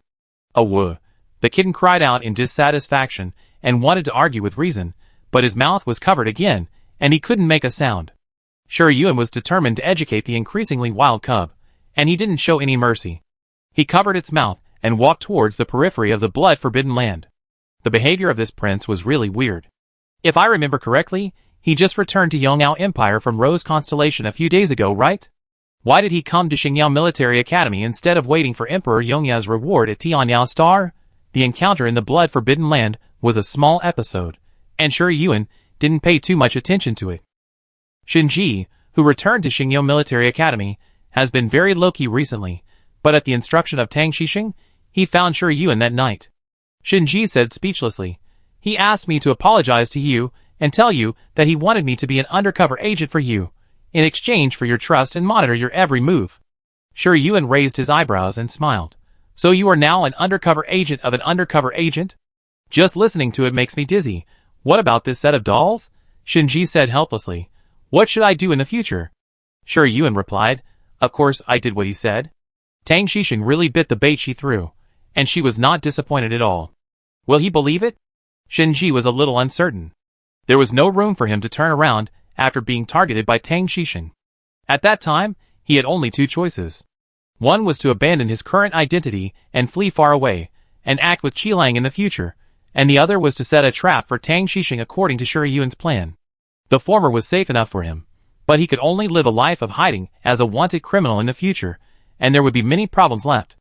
Oh whoa. The kitten cried out in dissatisfaction and wanted to argue with reason, but his mouth was covered again, and he couldn't make a sound. Yuan was determined to educate the increasingly wild cub, and he didn't show any mercy. He covered its mouth and walked towards the periphery of the blood-forbidden land. The behavior of this prince was really weird. If I remember correctly, he just returned to Yongyao Empire from Rose Constellation a few days ago, right? Why did he come to Xingyao Military Academy instead of waiting for Emperor Yongyao's reward at Tianyao Star? The encounter in the blood-forbidden land was a small episode, and Yuan didn't pay too much attention to it. Shinji, who returned to Xingyao Military Academy, has been very low-key recently, but at the instruction of Tang Xixing, he found Yuan that night. Shinji said speechlessly, "He asked me to apologize to you and tell you that he wanted me to be an undercover agent for you, in exchange for your trust and monitor your every move." Yuan raised his eyebrows and smiled. "So you are now an undercover agent of an undercover agent? Just listening to it makes me dizzy. What about this set of dolls?" Shinji said helplessly. "What should I do in the future?" Yuan replied, "Of course I did what he said." Tang Xixing really bit the bait she threw, and she was not disappointed at all. Will he believe it? Shinji was a little uncertain. There was no room for him to turn around after being targeted by Tang Xixing. At that time, he had only two choices. One was to abandon his current identity and flee far away, and act with Qilang in the future, and the other was to set a trap for Tang Xixing according to Yuan's plan. The former was safe enough for him, but he could only live a life of hiding as a wanted criminal in the future, and there would be many problems left.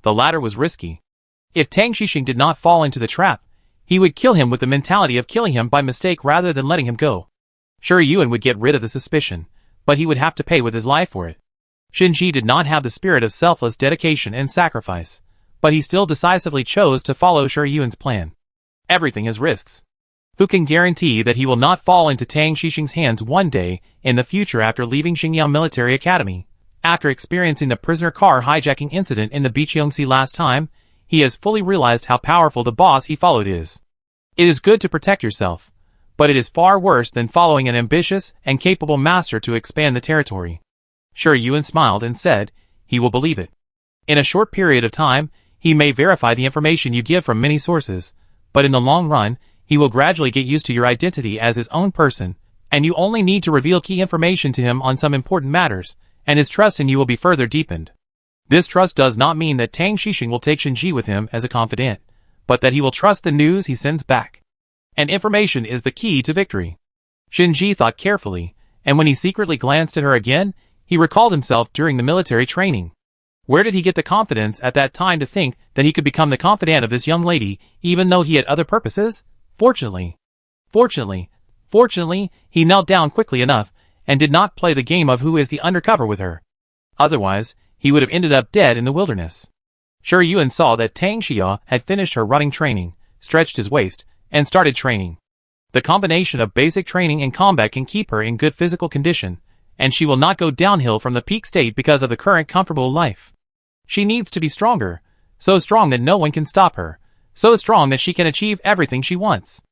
The latter was risky. If Tang Xixing did not fall into the trap, he would kill him with the mentality of killing him by mistake rather than letting him go. Yuan would get rid of the suspicion, but he would have to pay with his life for it. Shinji did not have the spirit of selfless dedication and sacrifice, but he still decisively chose to follow Yuan's plan. Everything has risks. Who can guarantee that he will not fall into Tang Xixing's hands one day in the future after leaving Xingyao Military Academy? After experiencing the prisoner car hijacking incident in the Biqiongsi last time, he has fully realized how powerful the boss he followed is. It is good to protect yourself, but it is far worse than following an ambitious and capable master to expand the territory. Yuan smiled and said, he will believe it. In a short period of time, he may verify the information you give from many sources, but in the long run, he will gradually get used to your identity as his own person, and you only need to reveal key information to him on some important matters, and his trust in you will be further deepened. This trust does not mean that Tang Xixing will take Shinji with him as a confidant, but that he will trust the news he sends back. And information is the key to victory. Shinji thought carefully, and when he secretly glanced at her again, he recalled himself during the military training. Where did he get the confidence at that time to think that he could become the confidant of this young lady, even though he had other purposes? Fortunately, he knelt down quickly enough, and did not play the game of who is the undercover with her. Otherwise, he would have ended up dead in the wilderness. Yuan saw that Tang Xia had finished her running training, stretched his waist, and started training. The combination of basic training and combat can keep her in good physical condition, and she will not go downhill from the peak state because of the current comfortable life. She needs to be stronger, so strong that no one can stop her, so strong that she can achieve everything she wants.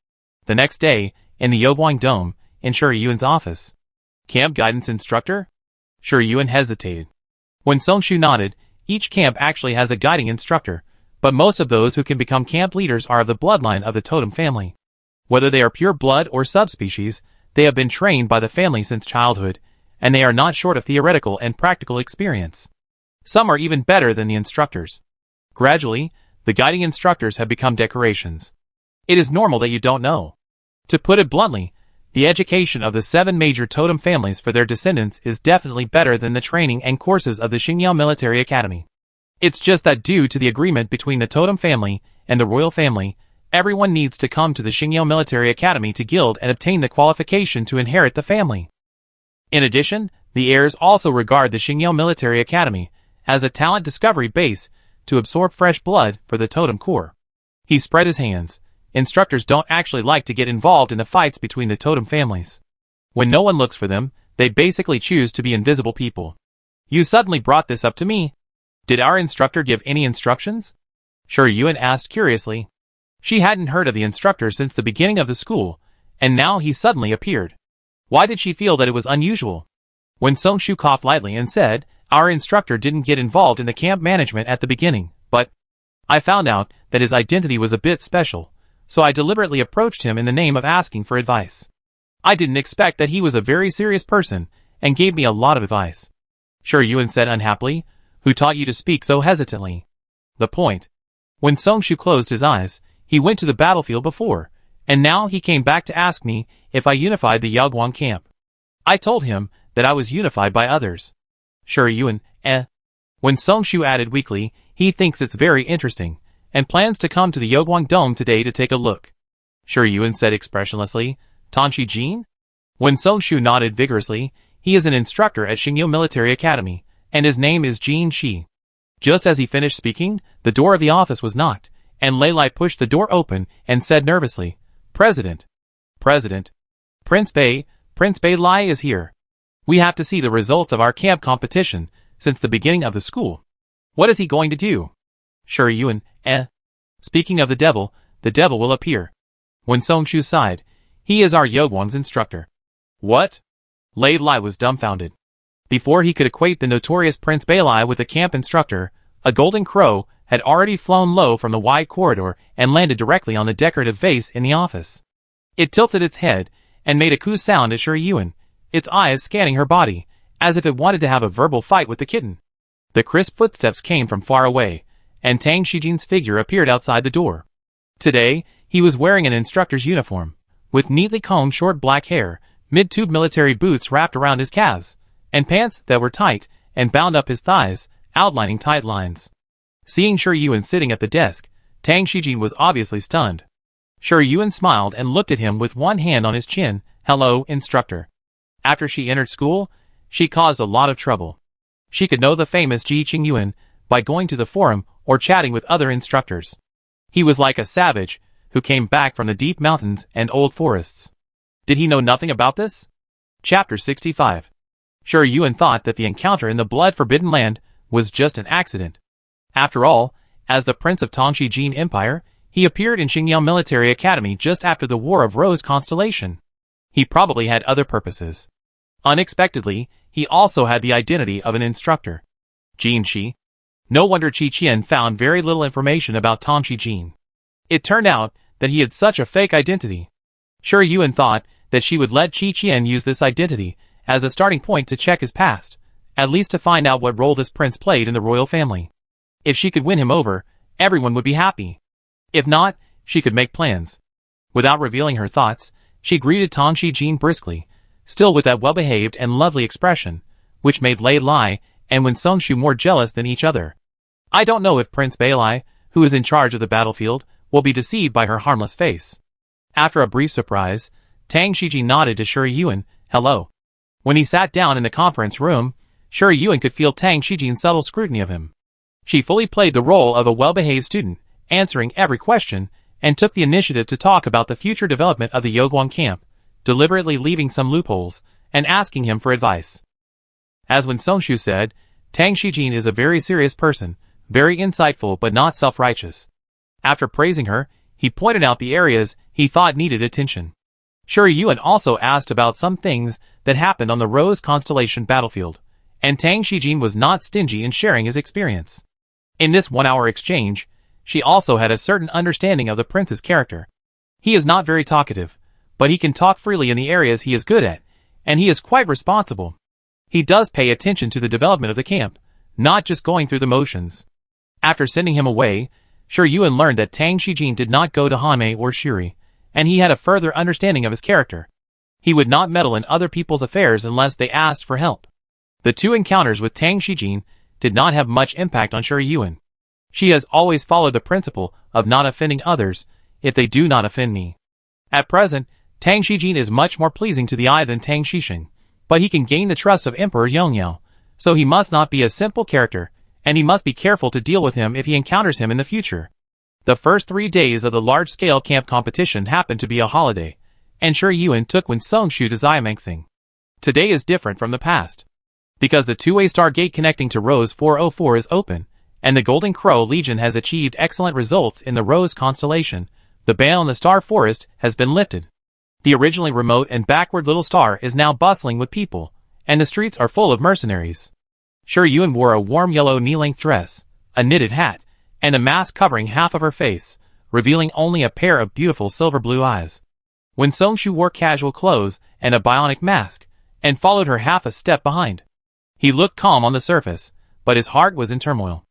The next day, in the Yoguang Dome, in Yuan's office. Camp guidance instructor? Yuan hesitated. When Songshu nodded, each camp actually has a guiding instructor, but most of those who can become camp leaders are of the bloodline of the totem family. Whether they are pure blood or subspecies, they have been trained by the family since childhood, and they are not short of theoretical and practical experience. Some are even better than the instructors. Gradually, the guiding instructors have become decorations. It is normal that you don't know. To put it bluntly, the education of the 7 major totem families for their descendants is definitely better than the training and courses of the Xingyao Military Academy. It's just that due to the agreement between the totem family and the royal family, everyone needs to come to the Xingyao Military Academy to guild and obtain the qualification to inherit the family. In addition, the heirs also regard the Xingyao Military Academy as a talent discovery base to absorb fresh blood for the totem core. He spread his hands. Instructors don't actually like to get involved in the fights between the totem families. When no one looks for them, they basically choose to be invisible people. You suddenly brought this up to me. Did our instructor give any instructions? Yuan asked curiously. She hadn't heard of the instructor since the beginning of the school, and now he suddenly appeared. Why did she feel that it was unusual? When Songshu coughed lightly and said, Our instructor didn't get involved in the camp management at the beginning, but I found out that his identity was a bit special, so I deliberately approached him in the name of asking for advice. I didn't expect that he was a very serious person and gave me a lot of advice. Sure, Yuan said unhappily. Who taught you to speak so hesitantly? The point. When Songshu closed his eyes, he went to the battlefield before, and now he came back to ask me if I unified the Yaoguang camp. I told him that I was unified by others. Sure, Yuan, When Songshu added weakly, he thinks it's very interesting, and plans to come to the Yaoguang Dome today to take a look. Sure, Yuan said expressionlessly. Tanshi Jin? When Songshu nodded vigorously, he is an instructor at Xingyo Military Academy, and his name is Jin Shi. Just as he finished speaking, the door of the office was knocked, and Lei Lai pushed the door open and said nervously, President. President. Prince Bei Lai is here. We have to see the results of our camp competition since the beginning of the school. What is he going to do? Sure, Yuan, Speaking of the devil will appear. When Songshu sighed, he is our Yaoguang's instructor. What? Lei Lai was dumbfounded. Before he could equate the notorious Prince Bei Lai with the camp instructor, a golden crow had already flown low from the wide corridor and landed directly on the decorative vase in the office. It tilted its head and made a coo sound at Sure Yuan, its eyes scanning her body, as if it wanted to have a verbal fight with the kitten. The crisp footsteps came from far away, and Tang Shijin's figure appeared outside the door. Today, he was wearing an instructor's uniform, with neatly combed short black hair, mid-tube military boots wrapped around his calves, and pants that were tight and bound up his thighs, outlining tight lines. Seeing Sure Yuan sitting at the desk, Tang Shijin was obviously stunned. Sure Yuan smiled and looked at him with one hand on his chin. Hello, instructor. After she entered school, she caused a lot of trouble. She could know the famous Ji Qingyuan by going to the forum or chatting with other instructors. He was like a savage who came back from the deep mountains and old forests. Did he know nothing about this? Chapter 65. Sure Yuan thought that the encounter in the blood-forbidden land was just an accident. After all, as the Prince of Tongxi Jin Empire, he appeared in Xingyang Military Academy just after the War of Rose Constellation. He probably had other purposes. Unexpectedly, he also had the identity of an instructor. Jin Shi. No wonder Qi Qian found very little information about Tongxi Jin. It turned out that he had such a fake identity. Sure Yuan thought that she would let Qi Qian use this identity as a starting point to check his past, at least to find out what role this prince played in the royal family. If she could win him over, everyone would be happy. If not, she could make plans. Without revealing her thoughts, she greeted Tongxi Jin briskly, still with that well-behaved and lovely expression, which made Lei Lai and Wen Songshu more jealous than each other. I don't know if Prince Bei Lai, who is in charge of the battlefield, will be deceived by her harmless face. After a brief surprise, Tang Shijin nodded to Sure Yuan, hello. When he sat down in the conference room, Sure Yuan could feel Tang Shijin's subtle scrutiny of him. She fully played the role of a well-behaved student, answering every question, and took the initiative to talk about the future development of the Yaoguang camp, deliberately leaving some loopholes, and asking him for advice. As Wen Songshu said, Tang Shijin is a very serious person, very insightful but not self-righteous. After praising her, he pointed out the areas he thought needed attention. Sure Yuan also asked about some things that happened on the Rose Constellation battlefield, and Tang Shijin was not stingy in sharing his experience. In this one-hour exchange, she also had a certain understanding of the prince's character. He is not very talkative, but he can talk freely in the areas he is good at, and he is quite responsible. He does pay attention to the development of the camp, not just going through the motions. After sending him away, Sure Yuan learned that Tang Shijin did not go to Hanmei or Shuri, and he had a further understanding of his character. He would not meddle in other people's affairs unless they asked for help. The two encounters with Tang Shijin did not have much impact on Sure Yuan. She has always followed the principle of not offending others if they do not offend me. At present, Tang Shijin is much more pleasing to the eye than Tang Shisheng, but he can gain the trust of Emperor Yongyao, so he must not be a simple character, and he must be careful to deal with him if he encounters him in the future. The first 3 days of the large-scale camp competition happened to be a holiday, and Sure Yuan took Wen Songshu to Xiamengxing. Today is different from the past. Because the two-way star gate connecting to Rose 404 is open, and the Golden Crow Legion has achieved excellent results in the Rose constellation, the ban on the Star Forest has been lifted. The originally remote and backward little star is now bustling with people, and the streets are full of mercenaries. Shi Yuan wore a warm yellow knee-length dress, a knitted hat, and a mask covering half of her face, revealing only a pair of beautiful silver-blue eyes. Wen Songshu wore casual clothes and a bionic mask, and followed her half a step behind. He looked calm on the surface, but his heart was in turmoil.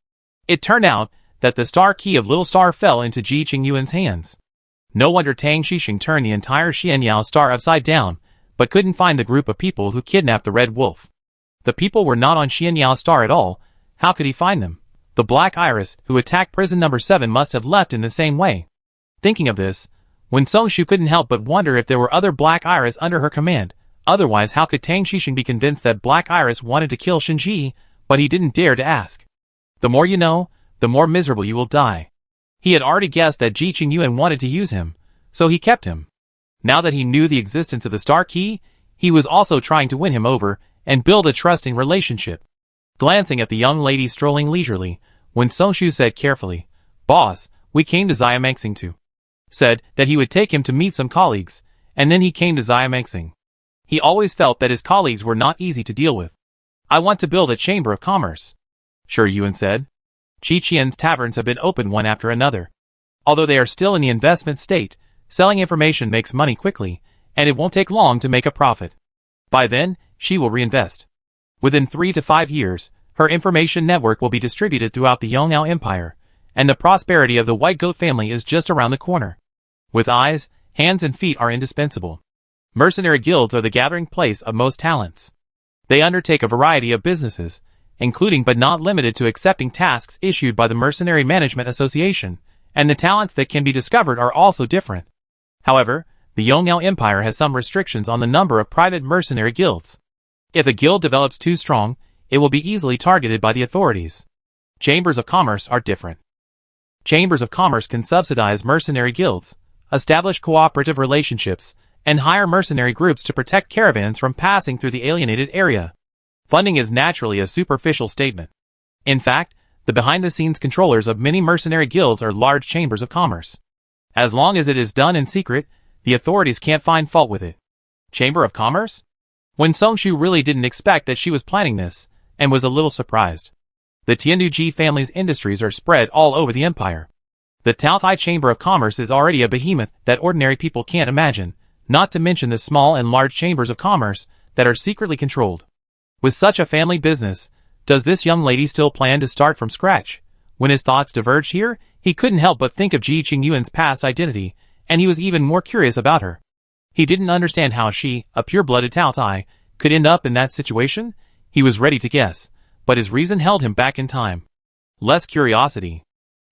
It turned out that the star key of Little Star fell into Ji Qingyuan's hands. No wonder Tang Xixing turned the entire Xianyao star upside down, but couldn't find the group of people who kidnapped the Red Wolf. The people were not on Xianyao star at all. How could he find them? The Black Iris who attacked prison number 7 must have left in the same way. Thinking of this, Wen Songshu couldn't help but wonder if there were other Black Iris under her command. Otherwise, how could Tang Xixing be convinced that Black Iris wanted to kill Shinji, but he didn't dare to ask? The more you know, the more miserable you will die. He had already guessed that Ji Qingyuan wanted to use him, so he kept him. Now that he knew the existence of the star key, he was also trying to win him over and build a trusting relationship. Glancing at the young lady strolling leisurely, Wen Songshu said carefully, "Boss, we came to Xiamexing to." Said that he would take him to meet some colleagues, and then he came to Xiamexing. He always felt that his colleagues were not easy to deal with. "I want to build a chamber of commerce," Shi Yuan said. Qiqian's taverns have been opened one after another. Although they are still in the investment state, selling information makes money quickly, and it won't take long to make a profit. By then, she will reinvest. Within 3 to 5 years, her information network will be distributed throughout the Yongyao Empire, and the prosperity of the White Goat family is just around the corner. With eyes, hands and feet are indispensable. Mercenary guilds are the gathering place of most talents. They undertake a variety of businesses, including but not limited to accepting tasks issued by the Mercenary Management Association, and the talents that can be discovered are also different. However, the Yongyao Empire has some restrictions on the number of private mercenary guilds. If a guild develops too strong, it will be easily targeted by the authorities. Chambers of commerce are different. Chambers of commerce can subsidize mercenary guilds, establish cooperative relationships, and hire mercenary groups to protect caravans from passing through the alienated area. Funding is naturally a superficial statement. In fact, the behind-the-scenes controllers of many mercenary guilds are large chambers of commerce. As long as it is done in secret, the authorities can't find fault with it. Chamber of Commerce? Wen Songshu really didn't expect that she was planning this, and was a little surprised. The Tianduji family's industries are spread all over the empire. The Taotai Chamber of Commerce is already a behemoth that ordinary people can't imagine, not to mention the small and large chambers of commerce that are secretly controlled. With such a family business, does this young lady still plan to start from scratch? When his thoughts diverged here, he couldn't help but think of Ji Qingyuan's past identity, and he was even more curious about her. He didn't understand how she, a pure-blooded Taotai, could end up in that situation. He was ready to guess, but his reason held him back in time. Less curiosity.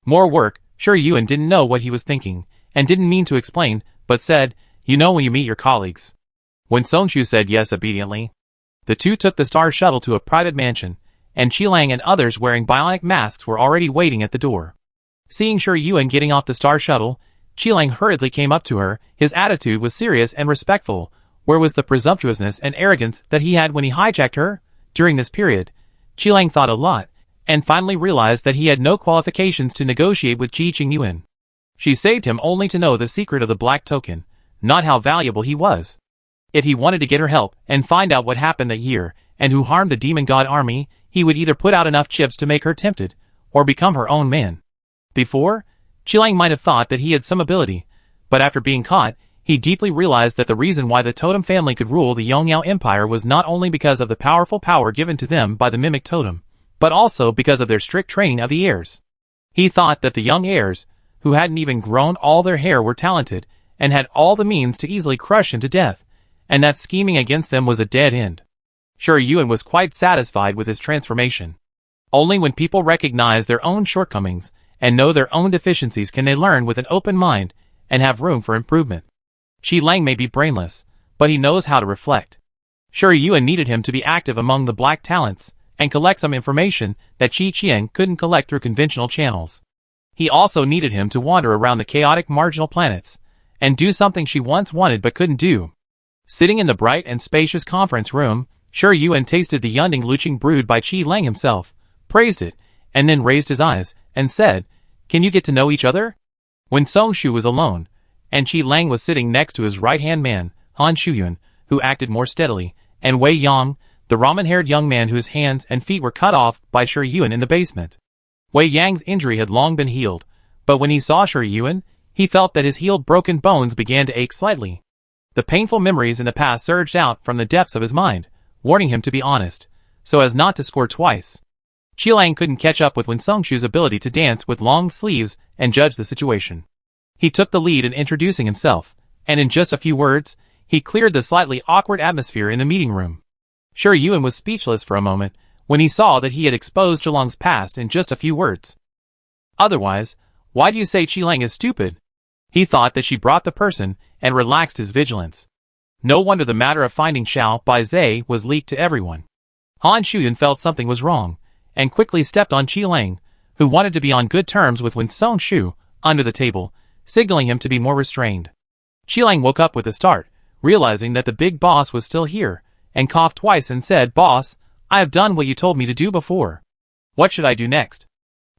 More work. Shi Yuan didn't know what he was thinking, and didn't mean to explain, but said, "You know when you meet your colleagues." When Songshu said yes obediently, the two took the star shuttle to a private mansion, and Qilang and others wearing bionic masks were already waiting at the door. Seeing Shi Yuan getting off the star shuttle, Qilang hurriedly came up to her. His attitude was serious and respectful. Where was the presumptuousness and arrogance that he had when he hijacked her? During this period, Qilang thought a lot, and finally realized that he had no qualifications to negotiate with Ji Qingyuan. She saved him only to know the secret of the black token, not how valuable he was. If he wanted to get her help and find out what happened that year, and who harmed the demon god army, he would either put out enough chips to make her tempted, or become her own man. Before, Qilang might have thought that he had some ability, but after being caught, he deeply realized that the reason why the totem family could rule the Yongyao Empire was not only because of the powerful power given to them by the mimic totem, but also because of their strict training of the heirs. He thought that the young heirs, who hadn't even grown all their hair, were talented, and had all the means to easily crush him to death, and that scheming against them was a dead end. Shi Yuan was quite satisfied with his transformation. Only when people recognize their own shortcomings and know their own deficiencies can they learn with an open mind and have room for improvement. Qilang may be brainless, but he knows how to reflect. Shi Yuan needed him to be active among the black talents and collect some information that Qiqian couldn't collect through conventional channels. He also needed him to wander around the chaotic marginal planets and do something she once wanted but couldn't do. Sitting in the bright and spacious conference room, Shi Yuan tasted the Yunding Luching brewed by Qilang himself, praised it, and then raised his eyes and said, "Can you get to know each other?" When Songshu was alone, and Qilang was sitting next to his right-hand man, Han Shuyun, who acted more steadily, and Wei Yang, the ramen-haired young man whose hands and feet were cut off by Shi Yuan in the basement. Wei Yang's injury had long been healed, but when he saw Shi Yuan, he felt that his healed broken bones began to ache slightly. The painful memories in the past surged out from the depths of his mind, warning him to be honest, so as not to score twice. Qilang couldn't catch up with Wen Songshu's ability to dance with long sleeves and judge the situation. He took the lead in introducing himself, and in just a few words, he cleared the slightly awkward atmosphere in the meeting room. Shi Yuan was speechless for a moment when he saw that he had exposed Zhilong's past in just a few words. Otherwise, why do you say Qilang is stupid? He thought that she brought the person and relaxed his vigilance. No wonder the matter of finding Xiao Baizhe was leaked to everyone. Han Shuyan felt something was wrong, and quickly stepped on Qilang, who wanted to be on good terms with Wen Songshu, under the table, signaling him to be more restrained. Qilang woke up with a start, realizing that the big boss was still here, and coughed twice and said, "Boss, I have done what you told me to do before. What should I do next?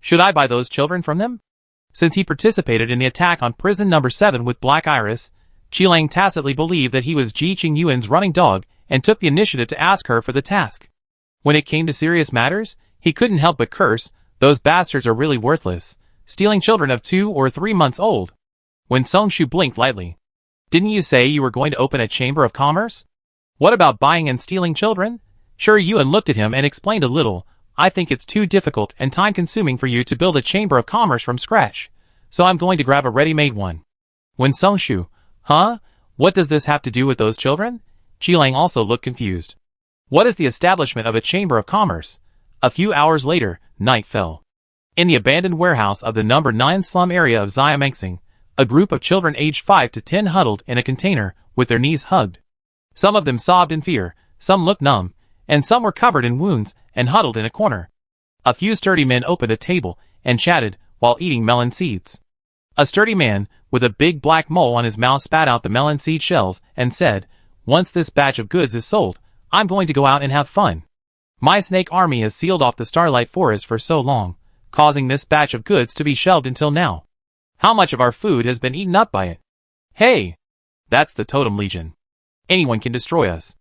Should I buy those children from them?" Since he participated in the attack on prison number 7 with Black Iris, Qilang tacitly believed that he was Ji Qingyuan's running dog and took the initiative to ask her for the task. When it came to serious matters, he couldn't help but curse, "Those bastards are really worthless, stealing children of 2 or 3 months old." Wen Songshu blinked lightly. "Didn't you say you were going to open a chamber of commerce? What about buying and stealing children?" Shi Yuan looked at him and explained a little, "I think it's too difficult and time-consuming for you to build a chamber of commerce from scratch, so I'm going to grab a ready-made one." Wen Songshu, "Huh? What does this have to do with those children?" Qilang also looked confused. "What is the establishment of a chamber of commerce?" A few hours later, night fell. In the abandoned warehouse of the number 9 slum area of Xiamengsing, a group of children aged 5 to 10 huddled in a container, with their knees hugged. Some of them sobbed in fear, some looked numb, and some were covered in wounds and huddled in a corner. A few sturdy men opened a table and chatted while eating melon seeds. A sturdy man, with a big black mole on his mouth, spat out the melon seed shells and said, "Once this batch of goods is sold, I'm going to go out and have fun. My snake army has sealed off the Starlight Forest for so long, causing this batch of goods to be shelved until now. How much of our food has been eaten up by it? Hey! That's the Totem Legion. Anyone can destroy us.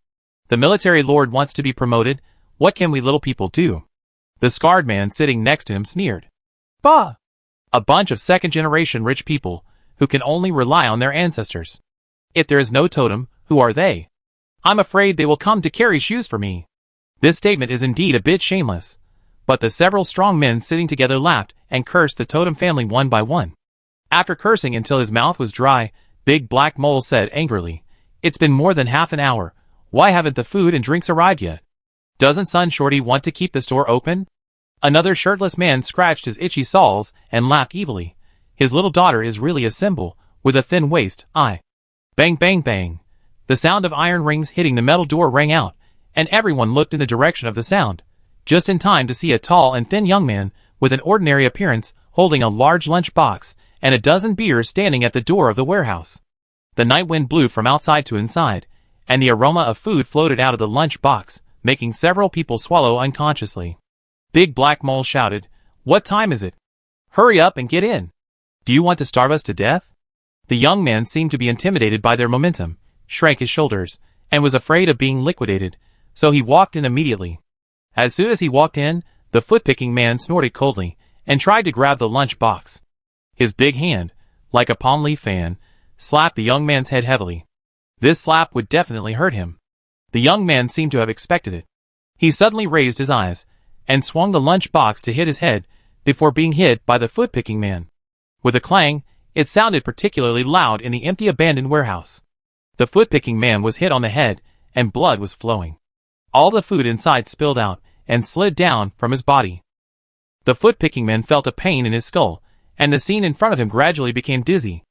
The military lord wants to be promoted. What can we little people do?" The scarred man sitting next to him sneered. "Bah! A bunch of second-generation rich people, who can only rely on their ancestors. If there is no totem, who are they? I'm afraid they will come to carry shoes for me." This statement is indeed a bit shameless, but the several strong men sitting together laughed and cursed the totem family one by one. After cursing until his mouth was dry, Big Black Mole said angrily, "It's been more than half an hour. Why haven't the food and drinks arrived yet? Doesn't Son Shorty want to keep the store open?" Another shirtless man scratched his itchy soles and laughed evilly. "His little daughter is really a symbol, with a thin waist, Bang bang bang. The sound of iron rings hitting the metal door rang out, and everyone looked in the direction of the sound, just in time to see a tall and thin young man, with an ordinary appearance, holding a large lunch box, and a dozen beers standing at the door of the warehouse. The night wind blew from outside to inside, and the aroma of food floated out of the lunch box, making several people swallow unconsciously. Big Black Mole shouted, "What time is it? Hurry up and get in. Do you want to starve us to death?" The young man seemed to be intimidated by their momentum, shrank his shoulders, and was afraid of being liquidated, so he walked in immediately. As soon as he walked in, the foot-picking man snorted coldly, and tried to grab the lunch box. His big hand, like a palm leaf fan, slapped the young man's head heavily. This slap would definitely hurt him. The young man seemed to have expected it. He suddenly raised his eyes, and swung the lunch box to hit his head, before being hit by the foot-picking man. With a clang, it sounded particularly loud in the empty abandoned warehouse. The foot-picking man was hit on the head, and blood was flowing. All the food inside spilled out, and slid down from his body. The foot-picking man felt a pain in his skull, and the scene in front of him gradually became dizzy.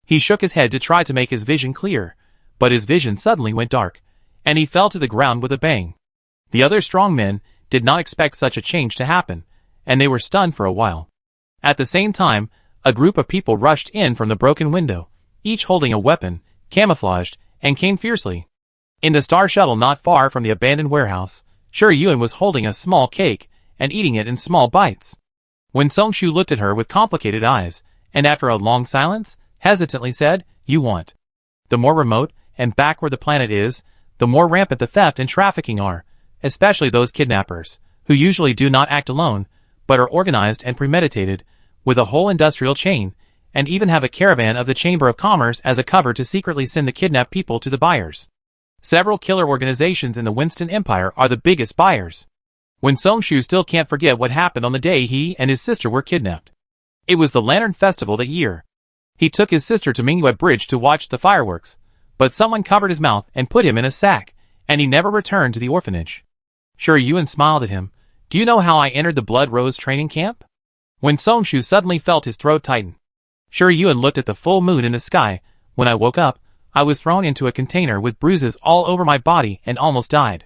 He shook his head to try to make his vision clear, but his vision suddenly went dark, and he fell to the ground with a bang. The other strong men did not expect such a change to happen, and they were stunned for a while. At the same time, a group of people rushed in from the broken window, each holding a weapon, camouflaged, and came fiercely. In the Star Shuttle not far from the abandoned warehouse, Shi Yuan was holding a small cake and eating it in small bites. Wen Songshu looked at her with complicated eyes, and after a long silence, hesitantly said, "You want. The more remote and backward the planet is, the more rampant the theft and trafficking are. especially those kidnappers, who usually do not act alone, but are organized and premeditated, with a whole industrial chain, and even have a caravan of the Chamber of Commerce as a cover to secretly send the kidnapped people to the buyers. Several killer organizations in the Winston Empire are the biggest buyers. Wen Songshu still can't forget what happened on the day he and his sister were kidnapped. It was the Lantern Festival that year. He took his sister to Mingyue Bridge to watch the fireworks, but someone covered his mouth and put him in a sack, and he never returned to the orphanage. Sure, Yuan smiled at him. Do you know how I entered the Blood Rose training camp? Wen Songshu suddenly felt his throat tighten. Sure, Yuan looked at the full moon in the sky. When I woke up, I was thrown into a container with bruises all over my body and almost died.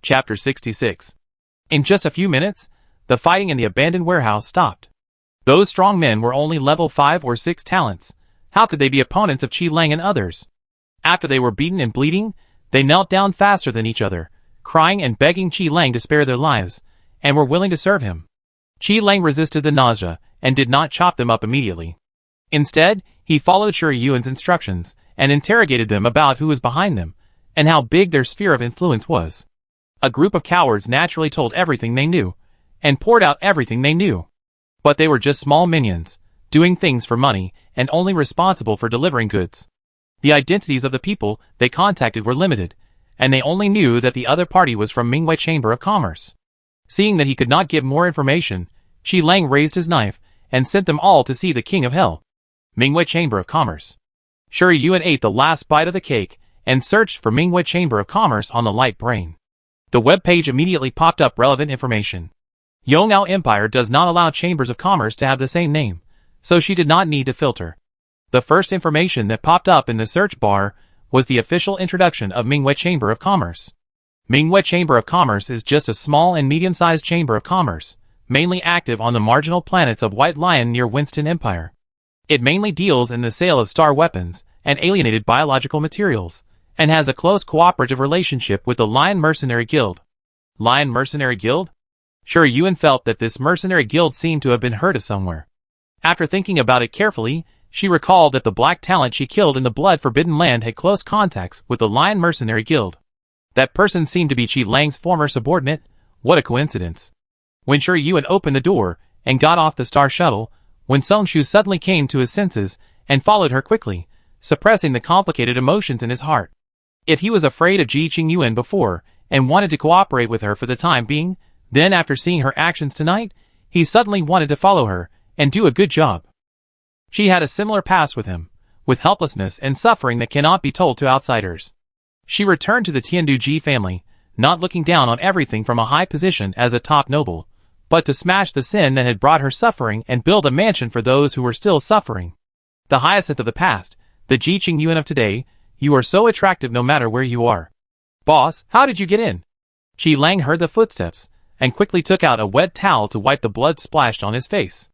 Chapter 66. In just a few minutes, the fighting in the abandoned warehouse stopped. Those strong men were only level 5 or 6 talents. How could they be opponents of Qi Lang and others? After they were beaten and bleeding, they knelt down faster than each other, crying and begging Qi Lang to spare their lives, and were willing to serve him. Qi Lang resisted the nausea and did not chop them up immediately. Instead, he followed Shi Yuan's instructions and interrogated them about who was behind them and how big their sphere of influence was. A group of cowards naturally told everything they knew and poured out everything they knew. But they were just small minions, doing things for money and only responsible for delivering goods. The identities of the people they contacted were limited, and they only knew that the other party was from Mingyue Chamber of Commerce. Seeing that he could not give more information, Qi Lang raised his knife and sent them all to see the King of Hell. Mingyue Chamber of Commerce. Shi Yuan ate the last bite of the cake and searched for Mingyue Chamber of Commerce on the light brain. The web page immediately popped up relevant information. Yongao Empire does not allow chambers of commerce to have the same name, so she did not need to filter. The first information that popped up in the search bar was the official introduction of Mingyue Chamber of Commerce. Mingyue Chamber of Commerce is just a small and medium-sized chamber of commerce, mainly active on the marginal planets of White Lion near Winston Empire. It mainly deals in the sale of star weapons and alienated biological materials, and has a close cooperative relationship with the Lion Mercenary Guild. Lion Mercenary Guild? Sure, Yuan felt that this mercenary guild seemed to have been heard of somewhere. After thinking about it carefully, she recalled that the black talent she killed in the Blood Forbidden Land had close contacts with the Lion Mercenary Guild. That person seemed to be Qi Lang's former subordinate. What a coincidence. When Shi Yuan opened the door and got off the star shuttle, Wen Songshu suddenly came to his senses and followed her quickly, suppressing the complicated emotions in his heart. If he was afraid of Ji Qingyuan before and wanted to cooperate with her for the time being, then after seeing her actions tonight, he suddenly wanted to follow her and do a good job. She had a similar past with him, with helplessness and suffering that cannot be told to outsiders. She returned to the Tianduji family, not looking down on everything from a high position as a top noble, but to smash the sin that had brought her suffering and build a mansion for those who were still suffering. The Hyacinth of the past, the Ji Qingyuan of today, you are so attractive no matter where you are. Boss, how did you get in? Qi Lang heard the footsteps, and quickly took out a wet towel to wipe the blood splashed on his face.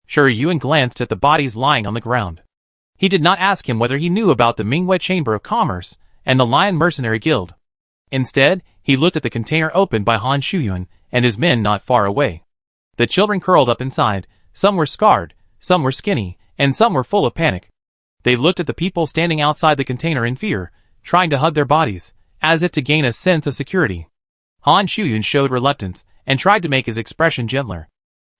Shi Yuan glanced at the bodies lying on the ground. He did not ask him whether he knew about the Mingyue Chamber of Commerce and the Lion Mercenary Guild. Instead, he looked at the container opened by Han Shuyuan and his men not far away. The children curled up inside, some were scarred, some were skinny, and some were full of panic. They looked at the people standing outside the container in fear, trying to hug their bodies, as if to gain a sense of security. Han Shuyuan showed reluctance and tried to make his expression gentler.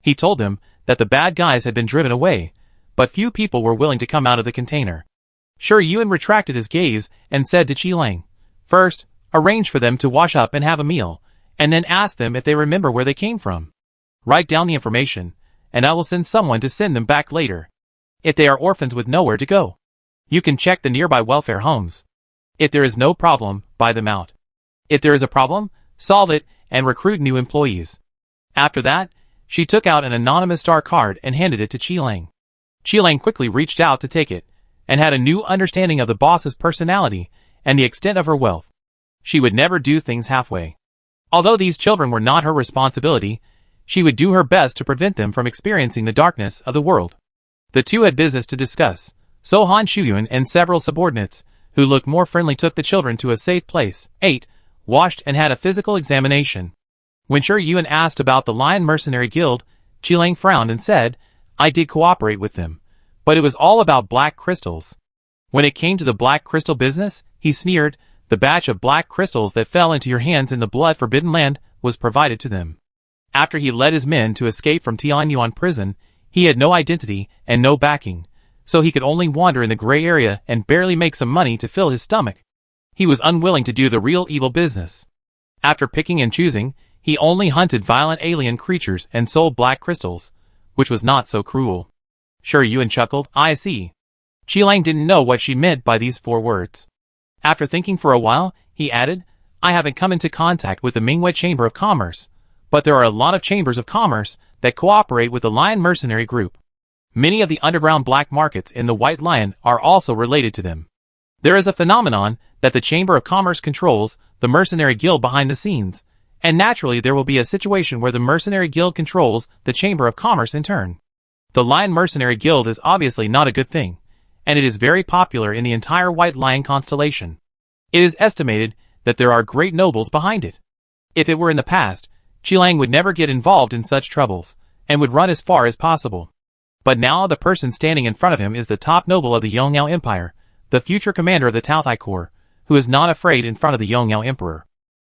He told them that the bad guys had been driven away, but few people were willing to come out of the container. Shi Yuan retracted his gaze and said to Qi Lang, "First, arrange for them to wash up and have a meal, and then ask them if they remember where they came from. Write down the information, and I will send someone to send them back later. If they are orphans with nowhere to go, you can check the nearby welfare homes. If there is no problem, buy them out. If there is a problem, solve it and recruit new employees." After that, she took out an anonymous star card and handed it to Qi Lang. Qi Lang quickly reached out to take it, and had a new understanding of the boss's personality and the extent of her wealth. She would never do things halfway. Although these children were not her responsibility, she would do her best to prevent them from experiencing the darkness of the world. The two had business to discuss, so Han Shuyuan and several subordinates, who looked more friendly, took the children to a safe place, ate, washed and had a physical examination. When Shi Yuan asked about the Lion Mercenary Guild, Qi Lang frowned and said, "I did cooperate with them, but it was all about black crystals." When it came to the black crystal business, he sneered, The batch of black crystals that fell into your hands in the blood-forbidden land was provided to them. After he led his men to escape from Tianyuan prison, he had no identity and no backing, so he could only wander in the gray area and barely make some money to fill his stomach. He was unwilling to do the real evil business. After picking and choosing, he only hunted violent alien creatures and sold black crystals, which was not so cruel. Sure, Yuan chuckled. I see. Qilang didn't know what she meant by these 4 words. After thinking for a while, he added, I haven't come into contact with the Minghui Chamber of Commerce, but there are a lot of chambers of commerce that cooperate with the Lion Mercenary Group. Many of the underground black markets in the White Lion are also related to them. There is a phenomenon that the Chamber of Commerce controls the Mercenary Guild behind the scenes, and naturally there will be a situation where the Mercenary Guild controls the Chamber of Commerce in turn. The Lion Mercenary Guild is obviously not a good thing, and it is very popular in the entire White Lion constellation. It is estimated that there are great nobles behind it. If it were in the past, Qilang would never get involved in such troubles, and would run as far as possible. But now the person standing in front of him is the top noble of the Yongyao Empire, the future commander of the Taotai Corps, who is not afraid in front of the Yongyao Emperor.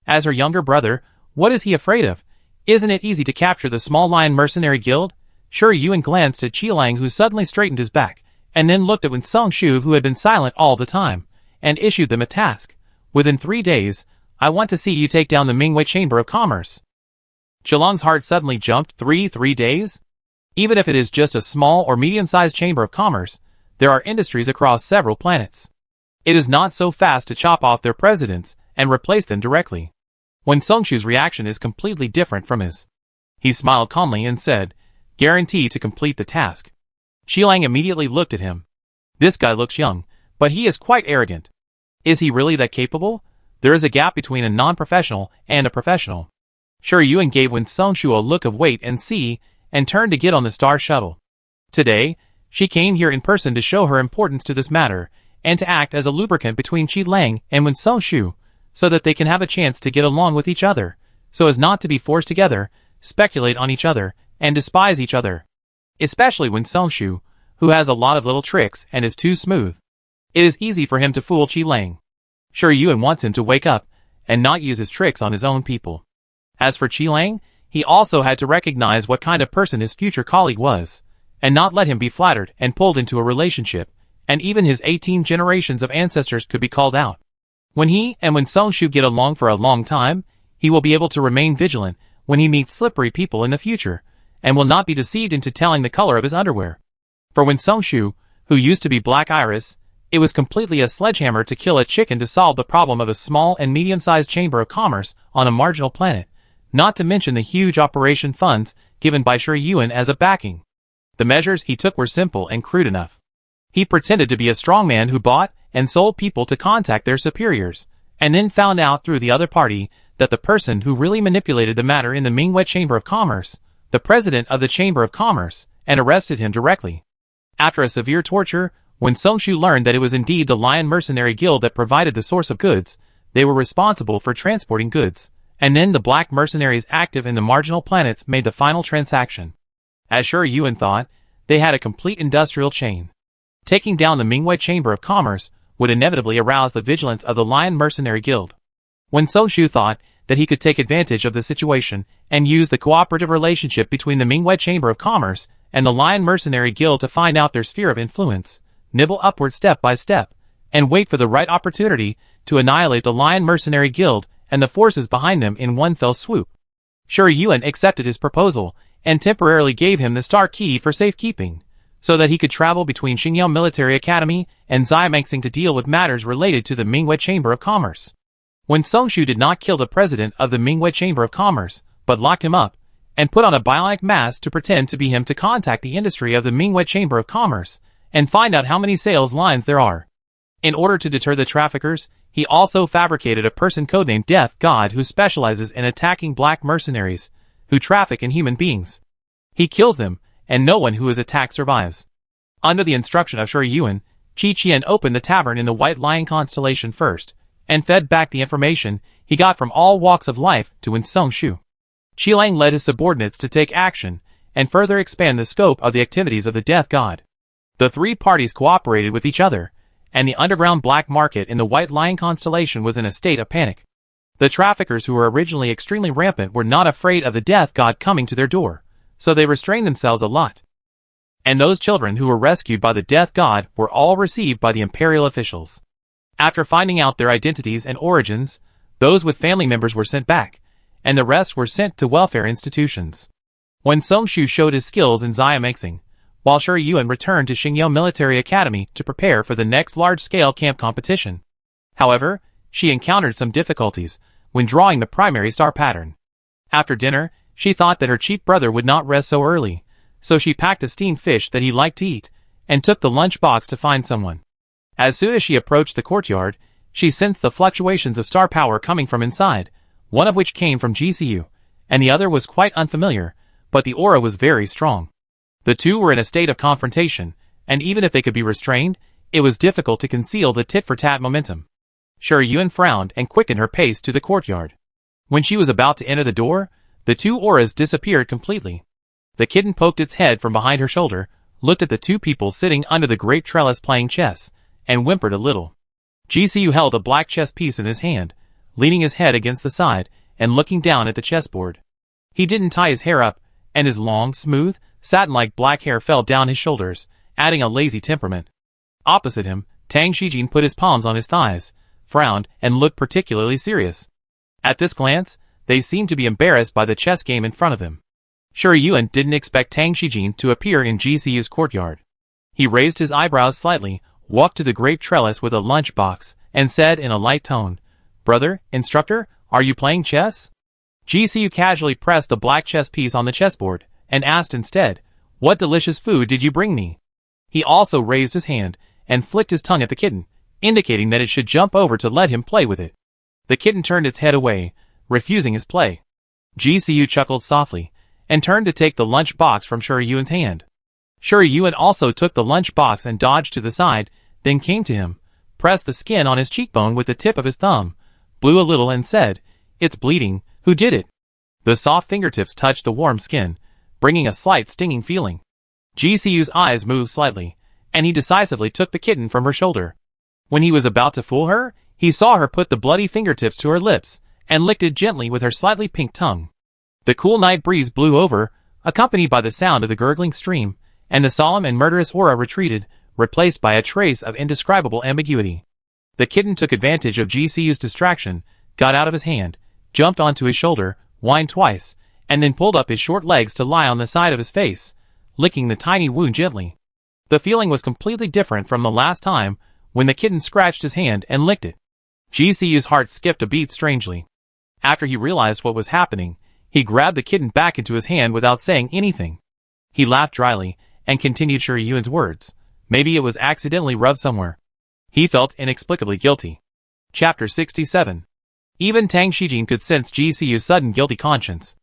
As her younger brother, what is he afraid of? Isn't it easy to capture the small Lion Mercenary Guild? Sure, Yuan glanced at Qilang, who suddenly straightened his back, and then looked at Wen Songshu, who had been silent all the time, and issued them a task. Within 3 days, I want to see you take down the Minghui Chamber of Commerce. Qilang's heart suddenly jumped. 3 days? Even if it is just a small or medium-sized chamber of commerce, there are industries across several planets. It is not so fast to chop off their presidents and replace them directly. Wen Songshu's reaction is completely different from his. He smiled calmly and said, guarantee to complete the task. Qilang immediately looked at him. This guy looks young, but he is quite arrogant. Is he really that capable? There is a gap between a non-professional and a professional. Sure, Yuan gave Wen Songshu a look of wait and see, and turned to get on the Star Shuttle. Today, she came here in person to show her importance to this matter, and to act as a lubricant between Qilang and Wen Songshu, so that they can have a chance to get along with each other, so as not to be forced together, speculate on each other, and despise each other. Especially Wen Songshu, who has a lot of little tricks and is too smooth. It is easy for him to fool Qilang. Sure, Yuan wants him to wake up, and not use his tricks on his own people. As for Qilang, he also had to recognize what kind of person his future colleague was, and not let him be flattered and pulled into a relationship, and even his 18 generations of ancestors could be called out. When he and Wen Songshu get along for a long time, he will be able to remain vigilant when he meets slippery people in the future, and will not be deceived into telling the color of his underwear. For Wen Songshu, who used to be Black Iris, it was completely a sledgehammer to kill a chicken to solve the problem of a small and medium-sized chamber of commerce on a marginal planet, not to mention the huge operation funds given by Shi Yuan as a backing. The measures he took were simple and crude enough. He pretended to be a strongman who bought and sold people to contact their superiors, and then found out through the other party that the person who really manipulated the matter in the Minghui Chamber of Commerce, the president of the Chamber of Commerce, and arrested him directly. After a severe torture, when Songshu learned that it was indeed the Lion Mercenary Guild that provided the source of goods, they were responsible for transporting goods, and then the black mercenaries active in the marginal planets made the final transaction. As Shi Yuan thought, they had a complete industrial chain. Taking down the Minghui Chamber of Commerce would inevitably arouse the vigilance of the Lion Mercenary Guild. When Songshu thought that he could take advantage of the situation and use the cooperative relationship between the Minghui Chamber of Commerce and the Lion Mercenary Guild to find out their sphere of influence, nibble upward step by step, and wait for the right opportunity to annihilate the Lion Mercenary Guild and the forces behind them in one fell swoop. Shi Yuan accepted his proposal and temporarily gave him the star key for safekeeping, so that he could travel between Xingyao Military Academy and Ximaxing to deal with matters related to the Minghui Chamber of Commerce. When Songshu did not kill the president of the Minghui Chamber of Commerce, but locked him up, and put on a bionic mask to pretend to be him to contact the industry of the Minghui Chamber of Commerce, and find out how many sales lines there are. In order to deter the traffickers, he also fabricated a person codenamed Death God who specializes in attacking black mercenaries, who traffic in human beings. He kills them, and no one who is attacked survives. Under the instruction of Shi Yuan, Qi Qian opened the tavern in the White Lion constellation first, and fed back the information he got from all walks of life to Wen Songshu. Qilang led his subordinates to take action, and further expand the scope of the activities of the Death God. The 3 parties cooperated with each other, and the underground black market in the White Lion constellation was in a state of panic. The traffickers who were originally extremely rampant were not afraid of the death god coming to their door, so they restrained themselves a lot. And those children who were rescued by the death god were all received by the imperial officials. After finding out their identities and origins, those with family members were sent back, and the rest were sent to welfare institutions. When Songshu showed his skills in Xiamexing, while Shi Yuan returned to Xingyou Military Academy to prepare for the next large-scale camp competition. However, she encountered some difficulties when drawing the primary star pattern. After dinner, she thought that her cheap brother would not rest so early, so she packed a steamed fish that he liked to eat, and took the lunch box to find someone. As soon as she approached the courtyard, she sensed the fluctuations of star power coming from inside, one of which came from GCU, and the other was quite unfamiliar, but the aura was very strong. The two were in a state of confrontation, and even if they could be restrained, it was difficult to conceal the tit-for-tat momentum. Shi Yuan frowned and quickened her pace to the courtyard. When she was about to enter the door, the two auras disappeared completely. The kitten poked its head from behind her shoulder, looked at the two people sitting under the great trellis playing chess, and whimpered a little. GCU held a black chess piece in his hand, leaning his head against the side and looking down at the chessboard. He didn't tie his hair up, and his long, smooth, satin-like black hair fell down his shoulders, adding a lazy temperament. Opposite him, Tang Shijin put his palms on his thighs, frowned, and looked particularly serious. At this glance, they seemed to be embarrassed by the chess game in front of them. Shi Yuan didn't expect Tang Shijin to appear in GCU's courtyard. He raised his eyebrows slightly, walked to the great trellis with a lunch box, and said in a light tone, "Brother, instructor, are you playing chess?" GCU casually pressed the black chess piece on the chessboard, and asked instead, "What delicious food did you bring me?" He also raised his hand, and flicked his tongue at the kitten, indicating that it should jump over to let him play with it. The kitten turned its head away, refusing his play. GCU chuckled softly, and turned to take the lunch box from Shi Yuan's hand. Shi Yuan also took the lunch box and dodged to the side, then came to him, pressed the skin on his cheekbone with the tip of his thumb, blew a little and said, "It's bleeding, who did it?" The soft fingertips touched the warm skin, bringing a slight stinging feeling. GCU's eyes moved slightly, and he decisively took the kitten from her shoulder. When he was about to fool her, he saw her put the bloody fingertips to her lips, and licked it gently with her slightly pink tongue. The cool night breeze blew over, accompanied by the sound of the gurgling stream, and the solemn and murderous aura retreated, replaced by a trace of indescribable ambiguity. The kitten took advantage of GCU's distraction, got out of his hand, jumped onto his shoulder, whined twice, and then pulled up his short legs to lie on the side of his face, licking the tiny wound gently. The feeling was completely different from the last time, when the kitten scratched his hand and licked it. GCU's heart skipped a beat strangely. After he realized what was happening, he grabbed the kitten back into his hand without saying anything. He laughed dryly, and continued Shi Yuan's words. Maybe it was accidentally rubbed somewhere. He felt inexplicably guilty. Chapter 67. Even Tang Shijin could sense GCU's sudden guilty conscience.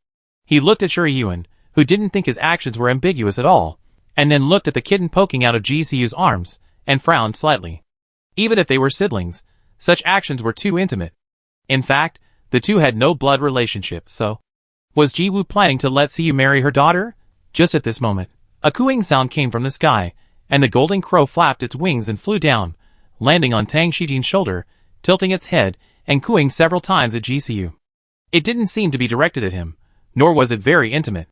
He looked at Shi Yuan, who didn't think his actions were ambiguous at all, and then looked at the kitten poking out of GCU's arms, and frowned slightly. Even if they were siblings, such actions were too intimate. In fact, the two had no blood relationship, so... Was Jiwoo planning to let Siyu marry her daughter? Just at this moment, a cooing sound came from the sky, and the golden crow flapped its wings and flew down, landing on Tang Shijin's shoulder, tilting its head, and cooing several times at GCU. It didn't seem to be directed at him, nor was it very intimate.